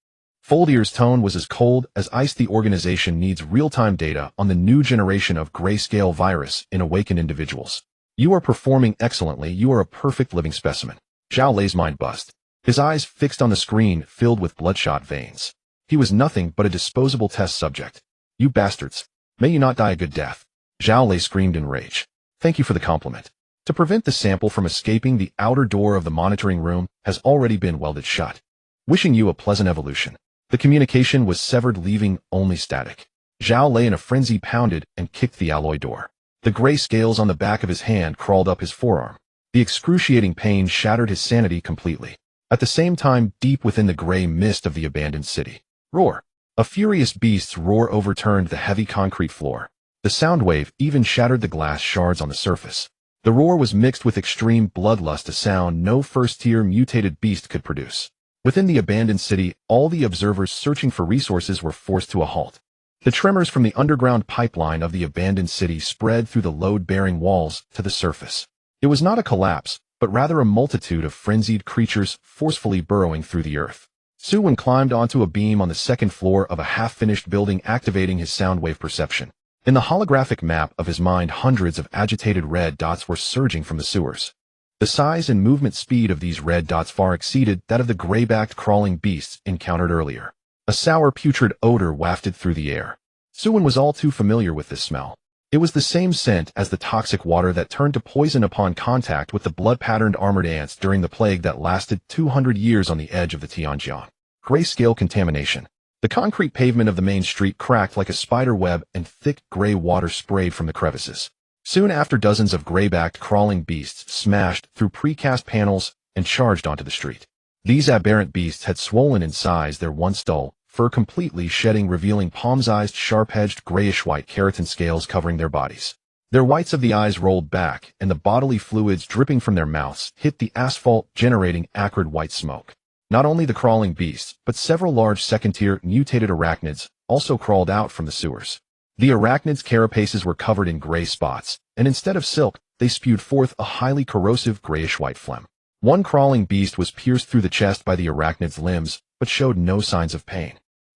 Foldier's tone was as cold as ice. The organization needs real-time data on the new generation of grayscale virus in awakened individuals. You are performing excellently. You are a perfect living specimen. Zhao Lei's mind buzzed. His eyes fixed on the screen filled with bloodshot veins. He was nothing but a disposable test subject. You bastards. May you not die a good death. Zhao Lei screamed in rage. Thank you for the compliment. To prevent the sample from escaping, the outer door of the monitoring room has already been welded shut. Wishing you a pleasant evolution. The communication was severed, leaving only static. Zhao Lei in a frenzy pounded and kicked the alloy door. The gray scales on the back of his hand crawled up his forearm. The excruciating pain shattered his sanity completely. At the same time, deep within the gray mist of the abandoned city. Roar! A furious beast's roar overturned the heavy concrete floor. The sound wave even shattered the glass shards on the surface. The roar was mixed with extreme bloodlust, a sound no first-tier mutated beast could produce. Within the abandoned city, all the observers searching for resources were forced to a halt. The tremors from the underground pipeline of the abandoned city spread through the load-bearing walls to the surface. It was not a collapse, but rather a multitude of frenzied creatures forcefully burrowing through the earth. Su Wen climbed onto a beam on the second floor of a half-finished building, activating his soundwave perception. In the holographic map of his mind, hundreds of agitated red dots were surging from the sewers. The size and movement speed of these red dots far exceeded that of the gray-backed crawling beasts encountered earlier. A sour, putrid odor wafted through the air. Su Wen was all too familiar with this smell. It was the same scent as the toxic water that turned to poison upon contact with the blood-patterned armored ants during the plague that lasted 200 years on the edge of the Tianjiang. Grayscale contamination. The concrete pavement of the main street cracked like a spider web, and thick gray water sprayed from the crevices. Soon after, dozens of gray-backed crawling beasts smashed through precast panels and charged onto the street. These aberrant beasts had swollen in size, their once dull fur completely shedding, revealing palm-sized, sharp-edged, grayish-white keratin scales covering their bodies. Their whites of the eyes rolled back, and the bodily fluids dripping from their mouths hit the asphalt, generating acrid white smoke. Not only the crawling beasts, but several large second-tier mutated arachnids also crawled out from the sewers. The arachnids' carapaces were covered in gray spots, and instead of silk, they spewed forth a highly corrosive grayish-white phlegm. One crawling beast was pierced through the chest by the arachnid's limbs, but showed no signs of pain.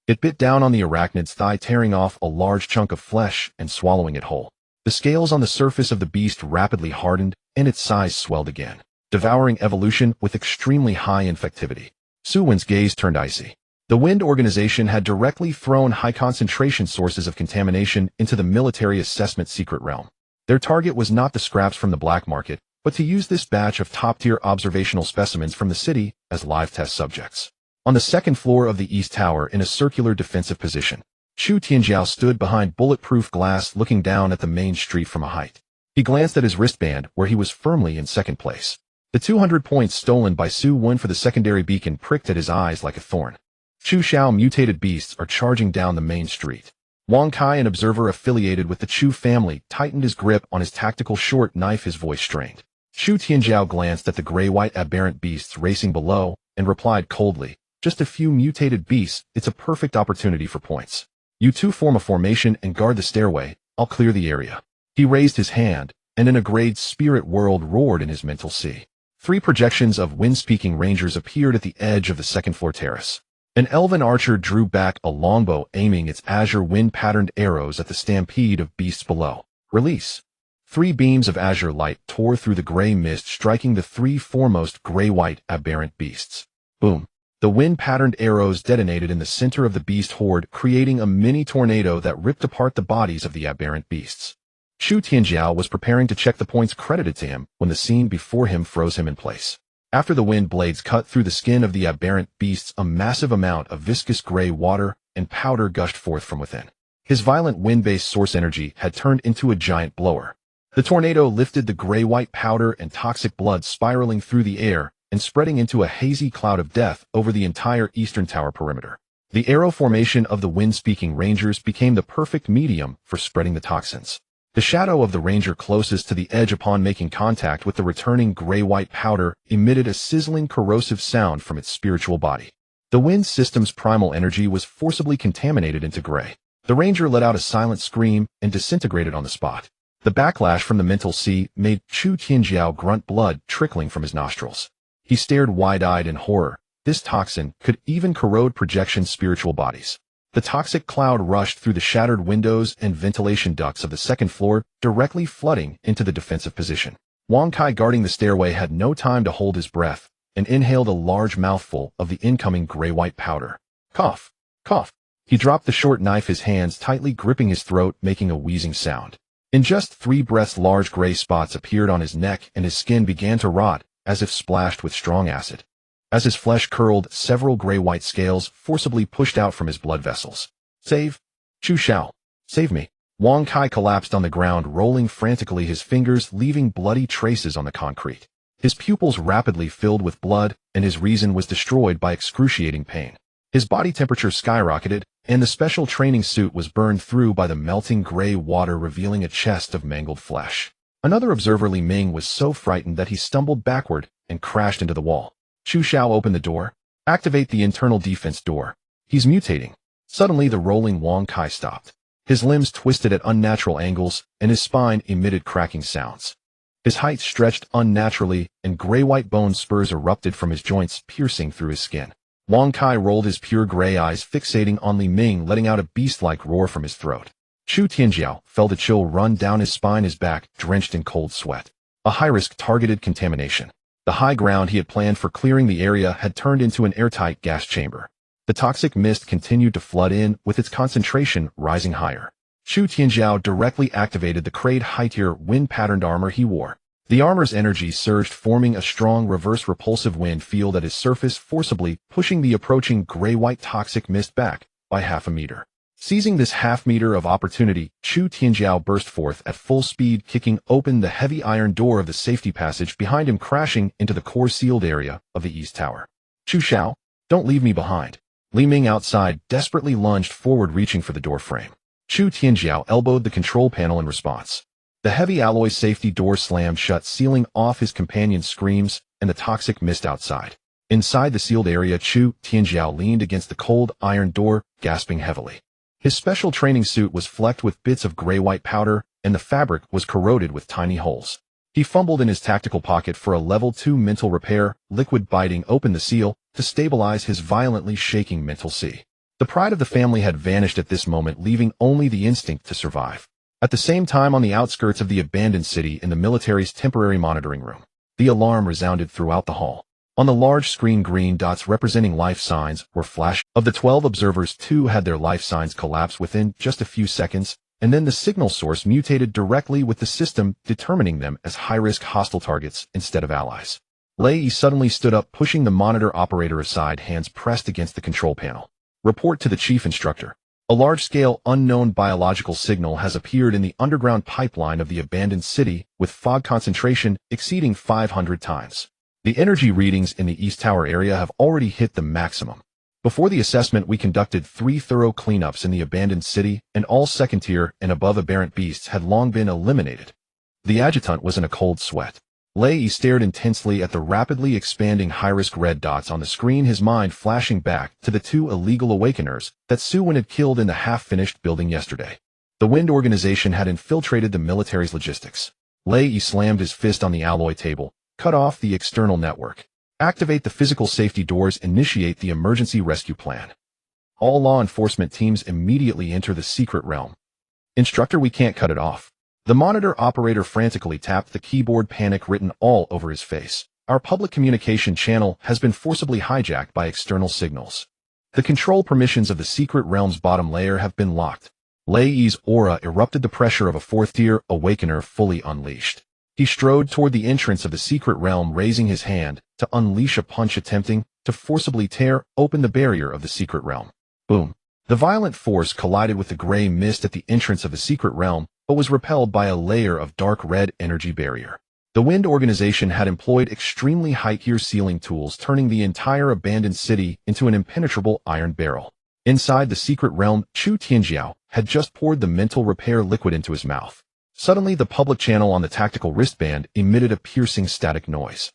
It bit down on the arachnid's thigh, tearing off a large chunk of flesh and swallowing it whole. The scales on the surface of the beast rapidly hardened, and its size swelled again, devouring evolution with extremely high infectivity. Su Wen's gaze turned icy. The Wind organization had directly thrown high-concentration sources of contamination into the military assessment secret realm. Their target was not the scraps from the black market, but to use this batch of top-tier observational specimens from the city as live test subjects. On the second floor of the East Tower, in a circular defensive position, Chu Tianjiao stood behind bulletproof glass, looking down at the main street from a height. He glanced at his wristband, where he was firmly in second place. The 200 points stolen by Su Wen for the secondary beacon pricked at his eyes like a thorn. Chu Xiao mutated beasts are charging down the main street. Wang Kai, an observer affiliated with the Chu family, tightened his grip on his tactical short knife, his voice strained. Chu Tianjiao glanced at the gray-white aberrant beasts racing below and replied coldly, "Just a few mutated beasts, it's a perfect opportunity for points. You two form a formation and guard the stairway, I'll clear the area." He raised his hand, and in a grayed spirit world roared in his mental sea. 3 projections of wind-speaking rangers appeared at the edge of the second-floor terrace. An elven archer drew back a longbow, aiming its azure wind-patterned arrows at the stampede of beasts below. Release. 3 beams of azure light tore through the gray mist, striking the 3 foremost gray-white aberrant beasts. Boom. The wind-patterned arrows detonated in the center of the beast horde, creating a mini tornado that ripped apart the bodies of the aberrant beasts. Chu Tianjiao was preparing to check the points credited to him when the scene before him froze him in place. After the wind blades cut through the skin of the aberrant beasts, a massive amount of viscous gray water and powder gushed forth from within. His violent wind-based source energy had turned into a giant blower. The tornado lifted the gray-white powder and toxic blood, spiraling through the air and spreading into a hazy cloud of death over the entire eastern tower perimeter. The arrow formation of the wind-speaking rangers became the perfect medium for spreading the toxins. The shadow of the ranger closest to the edge, upon making contact with the returning gray-white powder, emitted a sizzling, corrosive sound from its spiritual body. The wind system's primal energy was forcibly contaminated into gray. The ranger let out a silent scream and disintegrated on the spot. The backlash from the mental sea made Chu Tianjiao grunt, blood trickling from his nostrils. He stared wide-eyed in horror. This toxin could even corrode projection spiritual bodies. The toxic cloud rushed through the shattered windows and ventilation ducts of the second floor, directly flooding into the defensive position. Wang Kai, guarding the stairway, had no time to hold his breath and inhaled a large mouthful of the incoming gray-white powder. Cough, cough. He dropped the short knife, his hands tightly gripping his throat, making a wheezing sound. In just 3 breaths, large gray spots appeared on his neck and his skin began to rot, as if splashed with strong acid. As his flesh curled, several gray-white scales forcibly pushed out from his blood vessels. Save! Chu Xiao! Save me! Wang Kai collapsed on the ground, rolling frantically, his fingers leaving bloody traces on the concrete. His pupils rapidly filled with blood, and his reason was destroyed by excruciating pain. His body temperature skyrocketed, and the special training suit was burned through by the melting gray water, revealing a chest of mangled flesh. Another observer, Li Ming, was so frightened that he stumbled backward and crashed into the wall. Chu Xiao opened the door. Activate the internal defense door. He's mutating. Suddenly the rolling Wang Kai stopped. His limbs twisted at unnatural angles, and his spine emitted cracking sounds. His height stretched unnaturally, and gray-white bone spurs erupted from his joints, piercing through his skin. Wang Kai rolled his pure gray eyes, fixating on Li Ming, letting out a beast-like roar from his throat. Chu Tianjiao felt a chill run down his spine, his back drenched in cold sweat. A high-risk targeted contamination. The high ground he had planned for clearing the area had turned into an airtight gas chamber. The toxic mist continued to flood in, with its concentration rising higher. Chu Tianjiao directly activated the Crade high-tier wind-patterned armor he wore. The armor's energy surged, forming a strong reverse repulsive wind field at his surface, forcibly pushing the approaching gray-white toxic mist back by half a meter. Seizing this half-meter of opportunity, Chu Tianjiao burst forth at full speed, kicking open the heavy iron door of the safety passage behind him, crashing into the core-sealed area of the east tower. Chu Xiao, don't leave me behind. Li Ming outside desperately lunged forward, reaching for the door frame. Chu Tianjiao elbowed the control panel in response. The heavy alloy safety door slammed shut, sealing off his companion's screams and the toxic mist outside. Inside the sealed area, Chu Tianjiao leaned against the cold iron door, gasping heavily. His special training suit was flecked with bits of gray-white powder, and the fabric was corroded with tiny holes. He fumbled in his tactical pocket for a level 2 mental repair, liquid biting open the seal to stabilize his violently shaking mental sea. The pride of the family had vanished at this moment, leaving only the instinct to survive. At the same time, on the outskirts of the abandoned city, in the military's temporary monitoring room, the alarm resounded throughout the hall. On the large screen, green dots representing life signs were flashed. Of the 12 observers, 2 had their life signs collapse within just a few seconds, and then the signal source mutated directly with the system, determining them as high-risk hostile targets instead of allies. Lei Yi suddenly stood up, pushing the monitor operator aside, hands pressed against the control panel. Report to the chief instructor. A large-scale, unknown biological signal has appeared in the underground pipeline of the abandoned city, with fog concentration exceeding 500 times. The energy readings in the East Tower area have already hit the maximum. Before the assessment, we conducted 3 thorough cleanups in the abandoned city, and all second-tier and above aberrant beasts had long been eliminated. The adjutant was in a cold sweat. Lei Yi stared intensely at the rapidly expanding high-risk red dots on the screen, his mind flashing back to the 2 illegal awakeners that Su Wen had killed in the half-finished building yesterday. The Wind organization had infiltrated the military's logistics. Lei Yi slammed his fist on the alloy table. Cut off the external network. Activate the physical safety doors. Initiate the emergency rescue plan. All law enforcement teams immediately enter the secret realm. Instructor, we can't cut it off. The monitor operator frantically tapped the keyboard, panic written all over his face. Our public communication channel has been forcibly hijacked by external signals. The control permissions of the secret realm's bottom layer have been locked. Lei Yi's aura erupted, the pressure of a 4th-tier awakener fully unleashed. He strode toward the entrance of the secret realm, raising his hand to unleash a punch, attempting to forcibly tear open the barrier of the secret realm. Boom! The violent force collided with the gray mist at the entrance of the secret realm, but was repelled by a layer of dark red energy barrier. The Wind organization had employed extremely high-tier sealing tools, turning the entire abandoned city into an impenetrable iron barrel. Inside the secret realm, Chu Tianjiao had just poured the mental repair liquid into his mouth. Suddenly, the public channel on the tactical wristband emitted a piercing static noise.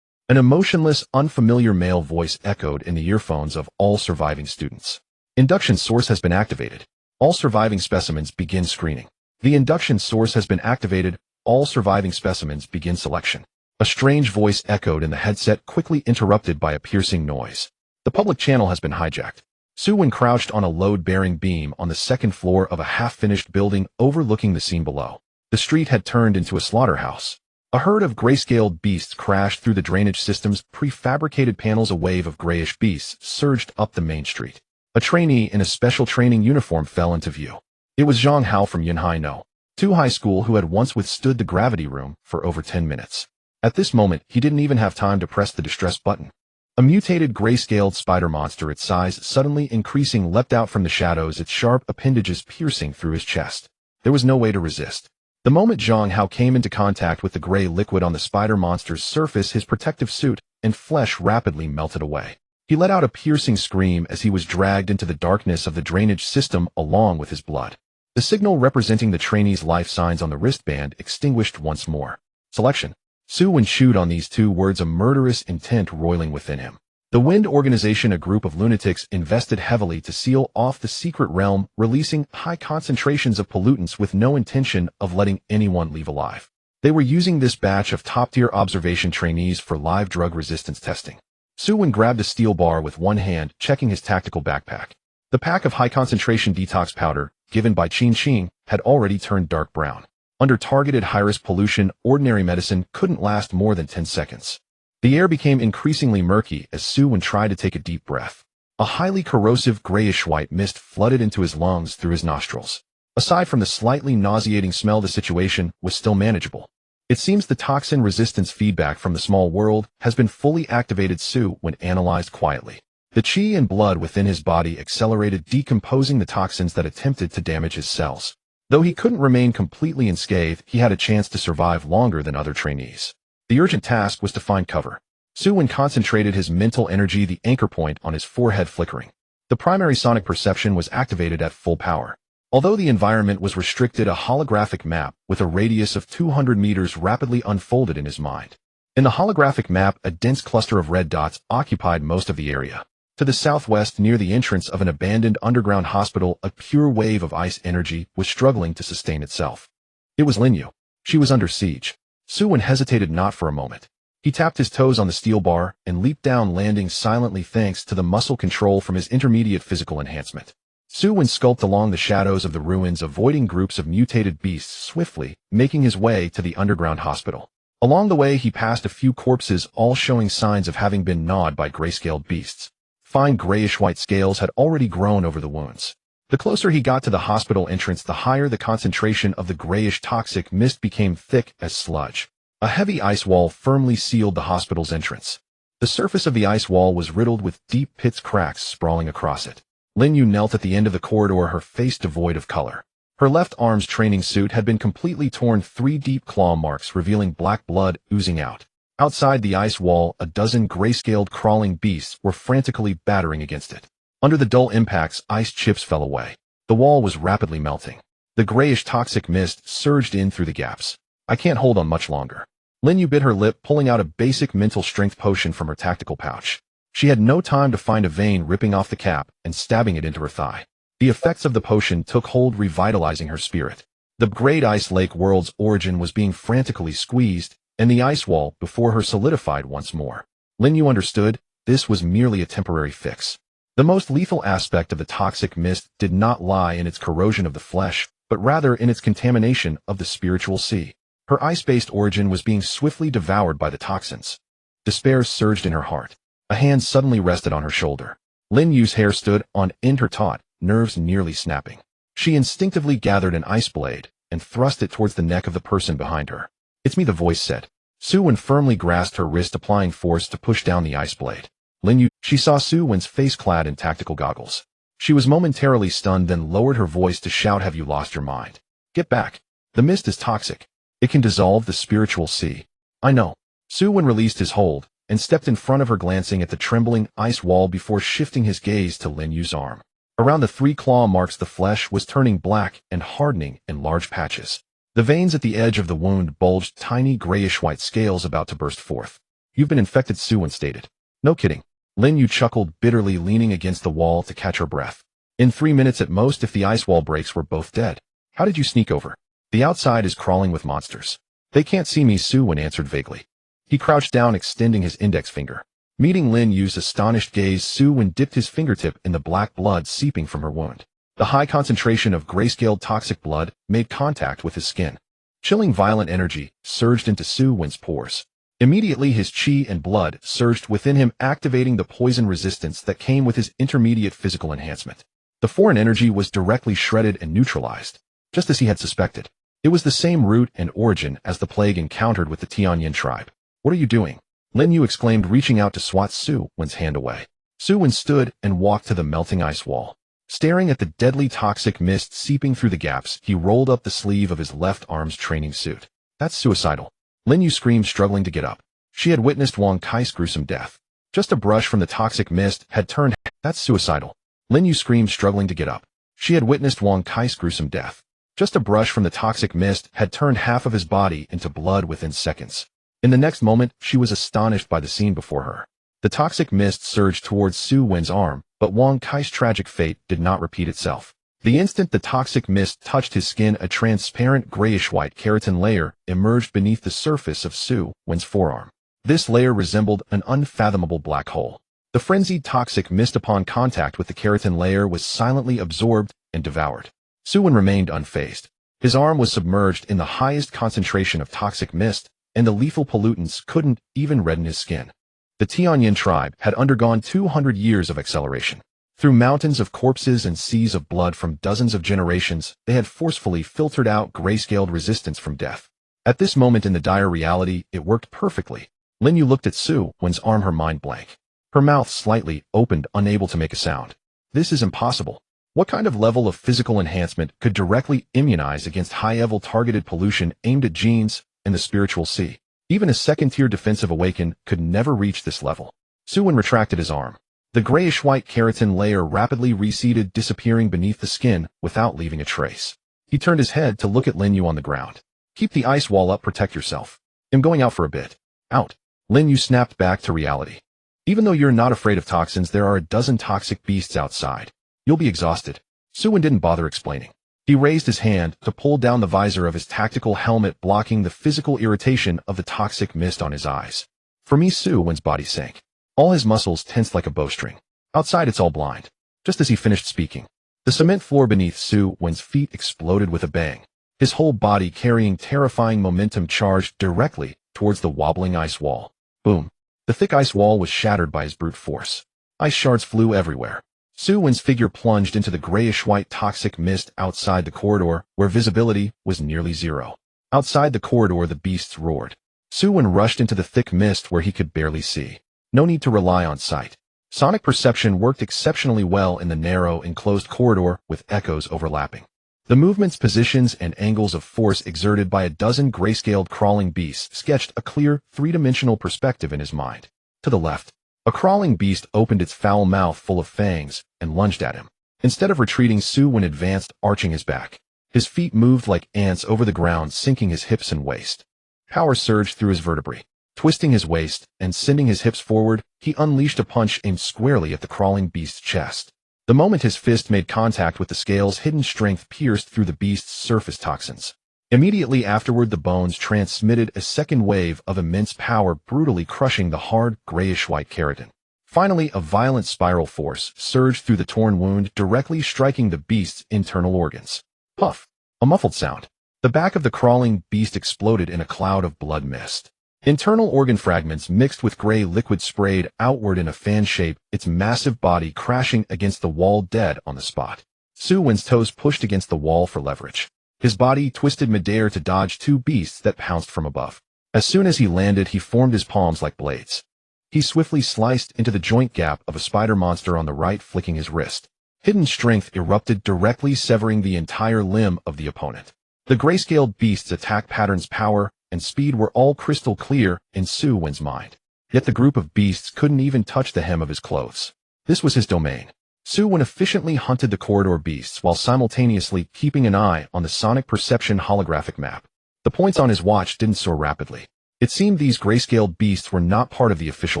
An emotionless, unfamiliar male voice echoed in the earphones of all surviving students. Induction source has been activated. All surviving specimens begin screening. The induction source has been activated. All surviving specimens begin selection. A strange voice echoed in the headset, quickly interrupted by a piercing noise. The public channel has been hijacked. Su Wen crouched on a load-bearing beam on the second floor of a half-finished building overlooking the scene below. The street had turned into a slaughterhouse. A herd of grayscaled beasts crashed through the drainage system's prefabricated panels. A wave of grayish beasts surged up the main street. A trainee in a special training uniform fell into view. It was Zhang Hao from Yunhai No. 2 High School, who had once withstood the gravity room for over 10 minutes. At this moment, he didn't even have time to press the distress button. A mutated grayscaled spider monster, its size suddenly increasing, leapt out from the shadows, its sharp appendages piercing through his chest. There was no way to resist. The moment Zhang Hao came into contact with the gray liquid on the spider monster's surface, his protective suit and flesh rapidly melted away. He let out a piercing scream as he was dragged into the darkness of the drainage system along with his blood. The signal representing the trainee's life signs on the wristband extinguished once more. Selection. Su Wen chewed on these 2 words, a murderous intent roiling within him. The Wind Organization, a group of lunatics, invested heavily to seal off the secret realm, releasing high concentrations of pollutants with no intention of letting anyone leave alive. They were using this batch of top-tier observation trainees for live drug resistance testing. Su Wen grabbed a steel bar with one hand, checking his tactical backpack. The pack of high-concentration detox powder, given by Qin Qing, had already turned dark brown. Under targeted high-risk pollution, ordinary medicine couldn't last more than 10 seconds. The air became increasingly murky as Su Wen tried to take a deep breath. A highly corrosive grayish-white mist flooded into his lungs through his nostrils. Aside from the slightly nauseating smell, the situation was still manageable. It seems the toxin resistance feedback from the small world has been fully activated. Su Wen analyzed quietly. The qi and blood within his body accelerated, decomposing the toxins that attempted to damage his cells. Though he couldn't remain completely unscathed, he had a chance to survive longer than other trainees. The urgent task was to find cover. Su Wen concentrated his mental energy, the anchor point on his forehead flickering. The primary sonic perception was activated at full power. Although the environment was restricted, a holographic map with a radius of 200 meters rapidly unfolded in his mind. In the holographic map, a dense cluster of red dots occupied most of the area. To the southwest, near the entrance of an abandoned underground hospital, a pure wave of ice energy was struggling to sustain itself. It was Linyu. She was under siege. Su Wen hesitated not for a moment. He tapped his toes on the steel bar and leaped down, landing silently thanks to the muscle control from his intermediate physical enhancement. Su Wen skulked along the shadows of the ruins, avoiding groups of mutated beasts swiftly, making his way to the underground hospital. Along the way, he passed a few corpses, all showing signs of having been gnawed by grayscaled beasts. Fine grayish-white scales had already grown over the wounds. The closer he got to the hospital entrance, the higher the concentration of the grayish toxic mist became, thick as sludge. A heavy ice wall firmly sealed the hospital's entrance. The surface of the ice wall was riddled with deep pits, cracks sprawling across it. Linyu knelt at the end of the corridor, her face devoid of color. Her left arm's training suit had been completely torn, 3 deep claw marks revealing black blood oozing out. Outside the ice wall, a dozen grayscaled crawling beasts were frantically battering against it. Under the dull impacts, ice chips fell away. The wall was rapidly melting. The grayish toxic mist surged in through the gaps. I can't hold on much longer. Linyu bit her lip, pulling out a basic mental strength potion from her tactical pouch. She had no time to find a vein, ripping off the cap and stabbing it into her thigh. The effects of the potion took hold, revitalizing her spirit. The great ice lake world's origin was being frantically squeezed, and the ice wall before her solidified once more. Linyu understood this was merely a temporary fix. The most lethal aspect of the toxic mist did not lie in its corrosion of the flesh, but rather in its contamination of the spiritual sea. Her ice-based origin was being swiftly devoured by the toxins. Despair surged in her heart. A hand suddenly rested on her shoulder. Linyu's hair stood on end, her taut, nerves nearly snapping. She instinctively gathered an ice blade and thrust it towards the neck of the person behind her. "It's me," the voice said. Su Wen firmly grasped her wrist, applying force to push down the ice blade. Linyu, she saw Su Wen's face clad in tactical goggles. She was momentarily stunned, then lowered her voice to shout, "Have you lost your mind? Get back. The mist is toxic. It can dissolve the spiritual sea." "I know." Su Wen released his hold and stepped in front of her, glancing at the trembling ice wall before shifting his gaze to Linyu's arm. Around the 3 claw marks, the flesh was turning black and hardening in large patches. The veins at the edge of the wound bulged, tiny grayish-white scales about to burst forth. You've been infected, Su Wen stated. No kidding. Lin Yu chuckled bitterly, leaning against the wall to catch her breath. In 3 minutes at most, if the ice wall breaks, we're both dead. How did you sneak over? The outside is crawling with monsters. They can't see me, Su Wen answered vaguely. He crouched down, extending his index finger. Meeting Lin Yu's astonished gaze, Su Wen dipped his fingertip in the black blood seeping from her wound. The high concentration of grayscale toxic blood made contact with his skin. Chilling violent energy surged into Su Wen's pores. Immediately his chi and blood surged within him, activating the poison resistance that came with his intermediate physical enhancement. The foreign energy was directly shredded and neutralized, just as he had suspected. It was the same root and origin as the plague encountered with the Tianyin tribe. What are you doing? Lin Yu exclaimed, reaching out to swat Su Wen's hand away. Su Wen stood and walked to the melting ice wall. Staring at the deadly toxic mist seeping through the gaps, he rolled up the sleeve of his left arm's training suit. That's suicidal. Lin Yu screamed, struggling to get up. She had witnessed Wang Kai's gruesome death. Just a brush from the toxic mist had turned. That's suicidal. Lin Yu screamed, struggling to get up. She had witnessed Wang Kai's gruesome death. Just a brush from the toxic mist had turned half of his body into blood within seconds. In the next moment, she was astonished by the scene before her. The toxic mist surged towards Su Wen's arm, but Wang Kai's tragic fate did not repeat itself. The instant the toxic mist touched his skin, a transparent grayish-white keratin layer emerged beneath the surface of Su Wen's forearm. This layer resembled an unfathomable black hole. The frenzied toxic mist, upon contact with the keratin layer, was silently absorbed and devoured. Su Wen remained unfazed. His arm was submerged in the highest concentration of toxic mist, and the lethal pollutants couldn't even redden his skin. The Tianyin tribe had undergone 200 years of acceleration. Through mountains of corpses and seas of blood from dozens of generations, they had forcefully filtered out grayscaled resistance from death. At this moment in the dire reality, it worked perfectly. Lin Yu looked at Su Wen's arm, her mind blank. Her mouth slightly opened, unable to make a sound. This is impossible. What kind of level of physical enhancement could directly immunize against high-level targeted pollution aimed at genes and the spiritual sea? Even a second-tier defensive awaken could never reach this level. Su Wen retracted his arm. The grayish-white keratin layer rapidly receded, disappearing beneath the skin without leaving a trace. He turned his head to look at Lin Yu on the ground. Keep the ice wall up, protect yourself. I'm going out for a bit. Out. Lin Yu snapped back to reality. Even though you're not afraid of toxins, there are a dozen toxic beasts outside. You'll be exhausted. Su Wen didn't bother explaining. He raised his hand to pull down the visor of his tactical helmet, blocking the physical irritation of the toxic mist on his eyes. For me, Su Wen's body sank. All his muscles tensed like a bowstring. Outside, it's all blind. Just as he finished speaking, the cement floor beneath Su Wen's feet exploded with a bang. His whole body carrying terrifying momentum charged directly towards the wobbling ice wall. Boom. The thick ice wall was shattered by his brute force. Ice shards flew everywhere. Su Wen's figure plunged into the grayish-white toxic mist outside the corridor, where visibility was nearly zero. Outside the corridor, the beasts roared. Su Wen rushed into the thick mist where he could barely see. No need to rely on sight. Sonic perception worked exceptionally well in the narrow, enclosed corridor with echoes overlapping. The movements, positions, and angles of force exerted by a dozen grayscaled crawling beasts sketched a clear, three-dimensional perspective in his mind. To the left, a crawling beast opened its foul mouth full of fangs and lunged at him. Instead of retreating, Su Wen advanced, arching his back. His feet moved like ants over the ground, sinking his hips and waist. Power surged through his vertebrae. Twisting his waist and sending his hips forward, he unleashed a punch aimed squarely at the crawling beast's chest. The moment his fist made contact with the scales, hidden strength pierced through the beast's surface toxins. Immediately afterward, the bones transmitted a second wave of immense power, brutally crushing the hard, grayish-white keratin. Finally, a violent spiral force surged through the torn wound, directly striking the beast's internal organs. Puff! A muffled sound. The back of the crawling beast exploded in a cloud of blood mist. Internal organ fragments mixed with gray liquid sprayed outward in a fan shape, its massive body crashing against the wall, dead on the spot. Su Wen's toes pushed against the wall for leverage. His body twisted midair to dodge two beasts that pounced from above. As soon as he landed, he formed his palms like blades. He swiftly sliced into the joint gap of a spider monster on the right, flicking his wrist. Hidden strength erupted, directly severing the entire limb of the opponent. The grayscaled beast's attack patterns, power, and speed were all crystal clear in Su Wen's mind. Yet the group of beasts couldn't even touch the hem of his clothes. This was his domain. Su Wen efficiently hunted the corridor beasts while simultaneously keeping an eye on the sonic perception holographic map. The points on his watch didn't soar rapidly. It seemed these grayscaled beasts were not part of the official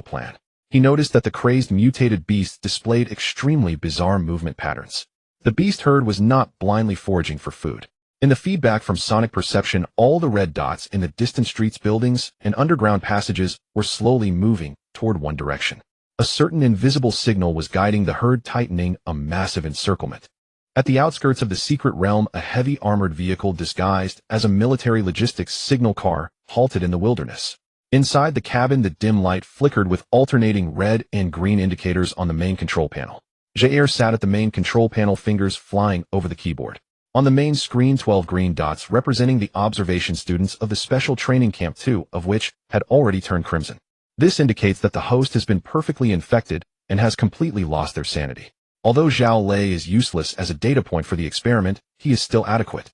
plan. He noticed that the crazed mutated beasts displayed extremely bizarre movement patterns. The beast herd was not blindly foraging for food. In the feedback from sonic perception, all the red dots in the distant streets, buildings, and underground passages were slowly moving toward one direction. A certain invisible signal was guiding the herd, tightening a massive encirclement. At the outskirts of the secret realm, a heavy armored vehicle disguised as a military logistics signal car halted in the wilderness. Inside the cabin, the dim light flickered with alternating red and green indicators on the main control panel. Jair sat at the main control panel, fingers flying over the keyboard. On the main screen, 12 green dots representing the observation students of the special training camp, 2 of which had already turned crimson. This indicates that the host has been perfectly infected and has completely lost their sanity. Although Zhao Lei is useless as a data point for the experiment, he is still adequate.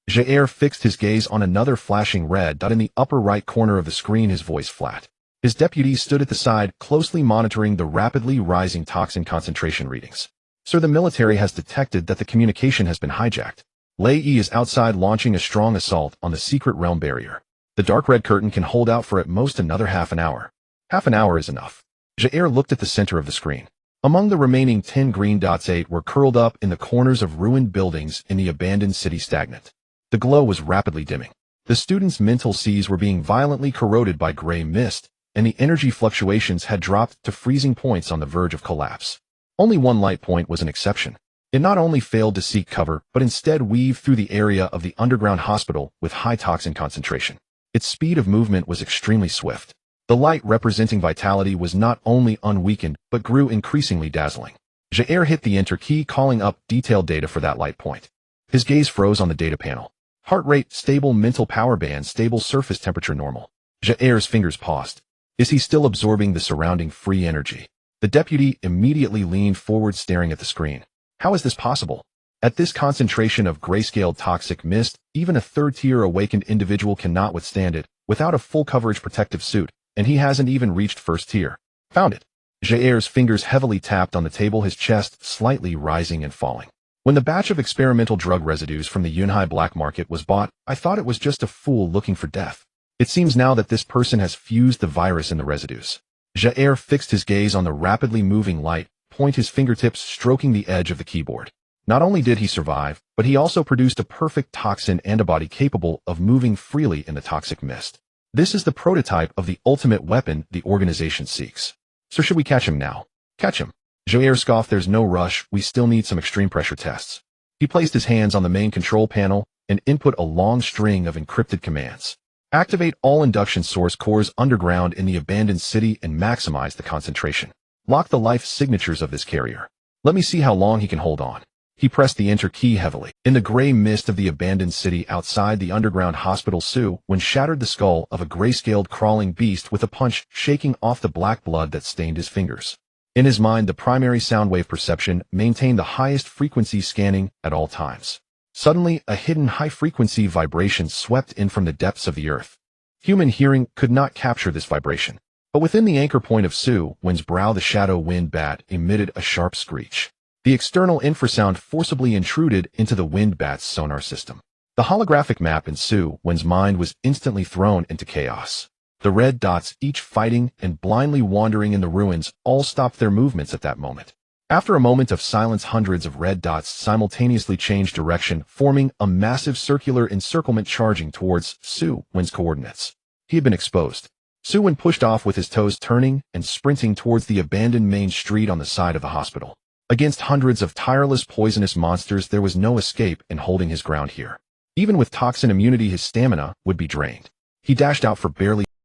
Jair fixed his gaze on another flashing red dot in the upper right corner of the screen, his voice flat. His deputies stood at the side, closely monitoring the rapidly rising toxin concentration readings. Sir, the military has detected that the communication has been hijacked. Lei Yi is outside launching a strong assault on the secret realm barrier. The dark red curtain can hold out for at most another half an hour. Half an hour is enough. Jair looked at the center of the screen. Among the remaining 10 green dots, 8 were curled up in the corners of ruined buildings in the abandoned city stagnant. The glow was rapidly dimming. The students' mental seas were being violently corroded by gray mist, and the energy fluctuations had dropped to freezing points on the verge of collapse. Only one light point was an exception. It not only failed to seek cover, but instead weaved through the area of the underground hospital with high toxin concentration. Its speed of movement was extremely swift. The light representing vitality was not only unweakened, but grew increasingly dazzling. Jair hit the enter key, calling up detailed data for that light point. His gaze froze on the data panel. Heart rate stable, mental power band stable, surface temperature normal. Jair's fingers paused. Is he still absorbing the surrounding free energy? The deputy immediately leaned forward, staring at the screen. How is this possible? At this concentration of grayscale toxic mist, even a third-tier awakened individual cannot withstand it without a full coverage protective suit, and he hasn't even reached first tier. Found it. Jair's fingers heavily tapped on the table, his chest slightly rising and falling. When the batch of experimental drug residues from the Yunhai black market was bought, I thought it was just a fool looking for death. It seems now that this person has fused the virus in the residues. Jair fixed his gaze on the rapidly moving light, his fingertips stroking the edge of the keyboard. Not only did he survive, but he also produced a perfect toxin antibody capable of moving freely in the toxic mist. This is the prototype of the ultimate weapon the organization seeks. So should we catch him now? Catch him. Jair scoffed. There's no rush, we still need some extreme pressure tests. He placed his hands on the main control panel and input a long string of encrypted commands. Activate all induction source cores underground in the abandoned city and maximize the concentration. Lock the life signatures of this carrier. Let me see how long he can hold on. He pressed the enter key heavily. In the gray mist of the abandoned city outside the underground hospital, Su Wen shattered the skull of a grayscaled crawling beast with a punch, shaking off the black blood that stained his fingers. In his mind, the primary sound wave perception maintained the highest frequency scanning at all times. Suddenly, a hidden high-frequency vibration swept in from the depths of the earth. Human hearing could not capture this vibration. But within the anchor point of Su Wen's brow, the shadow wind bat emitted a sharp screech. The external infrasound forcibly intruded into the wind bat's sonar system. The holographic map in Su Wen's mind was instantly thrown into chaos. The red dots, each fighting and blindly wandering in the ruins, all stopped their movements at that moment. After a moment of silence, hundreds of red dots simultaneously changed direction, forming a massive circular encirclement charging towards Su Wen's coordinates. He had been exposed. Su Wen pushed off with his toes turning and sprinting towards the abandoned main street on the side of the hospital. Against hundreds of tireless poisonous monsters, there was no escape in holding his ground here. Even with toxin immunity, his stamina would be drained. He dashed out for barely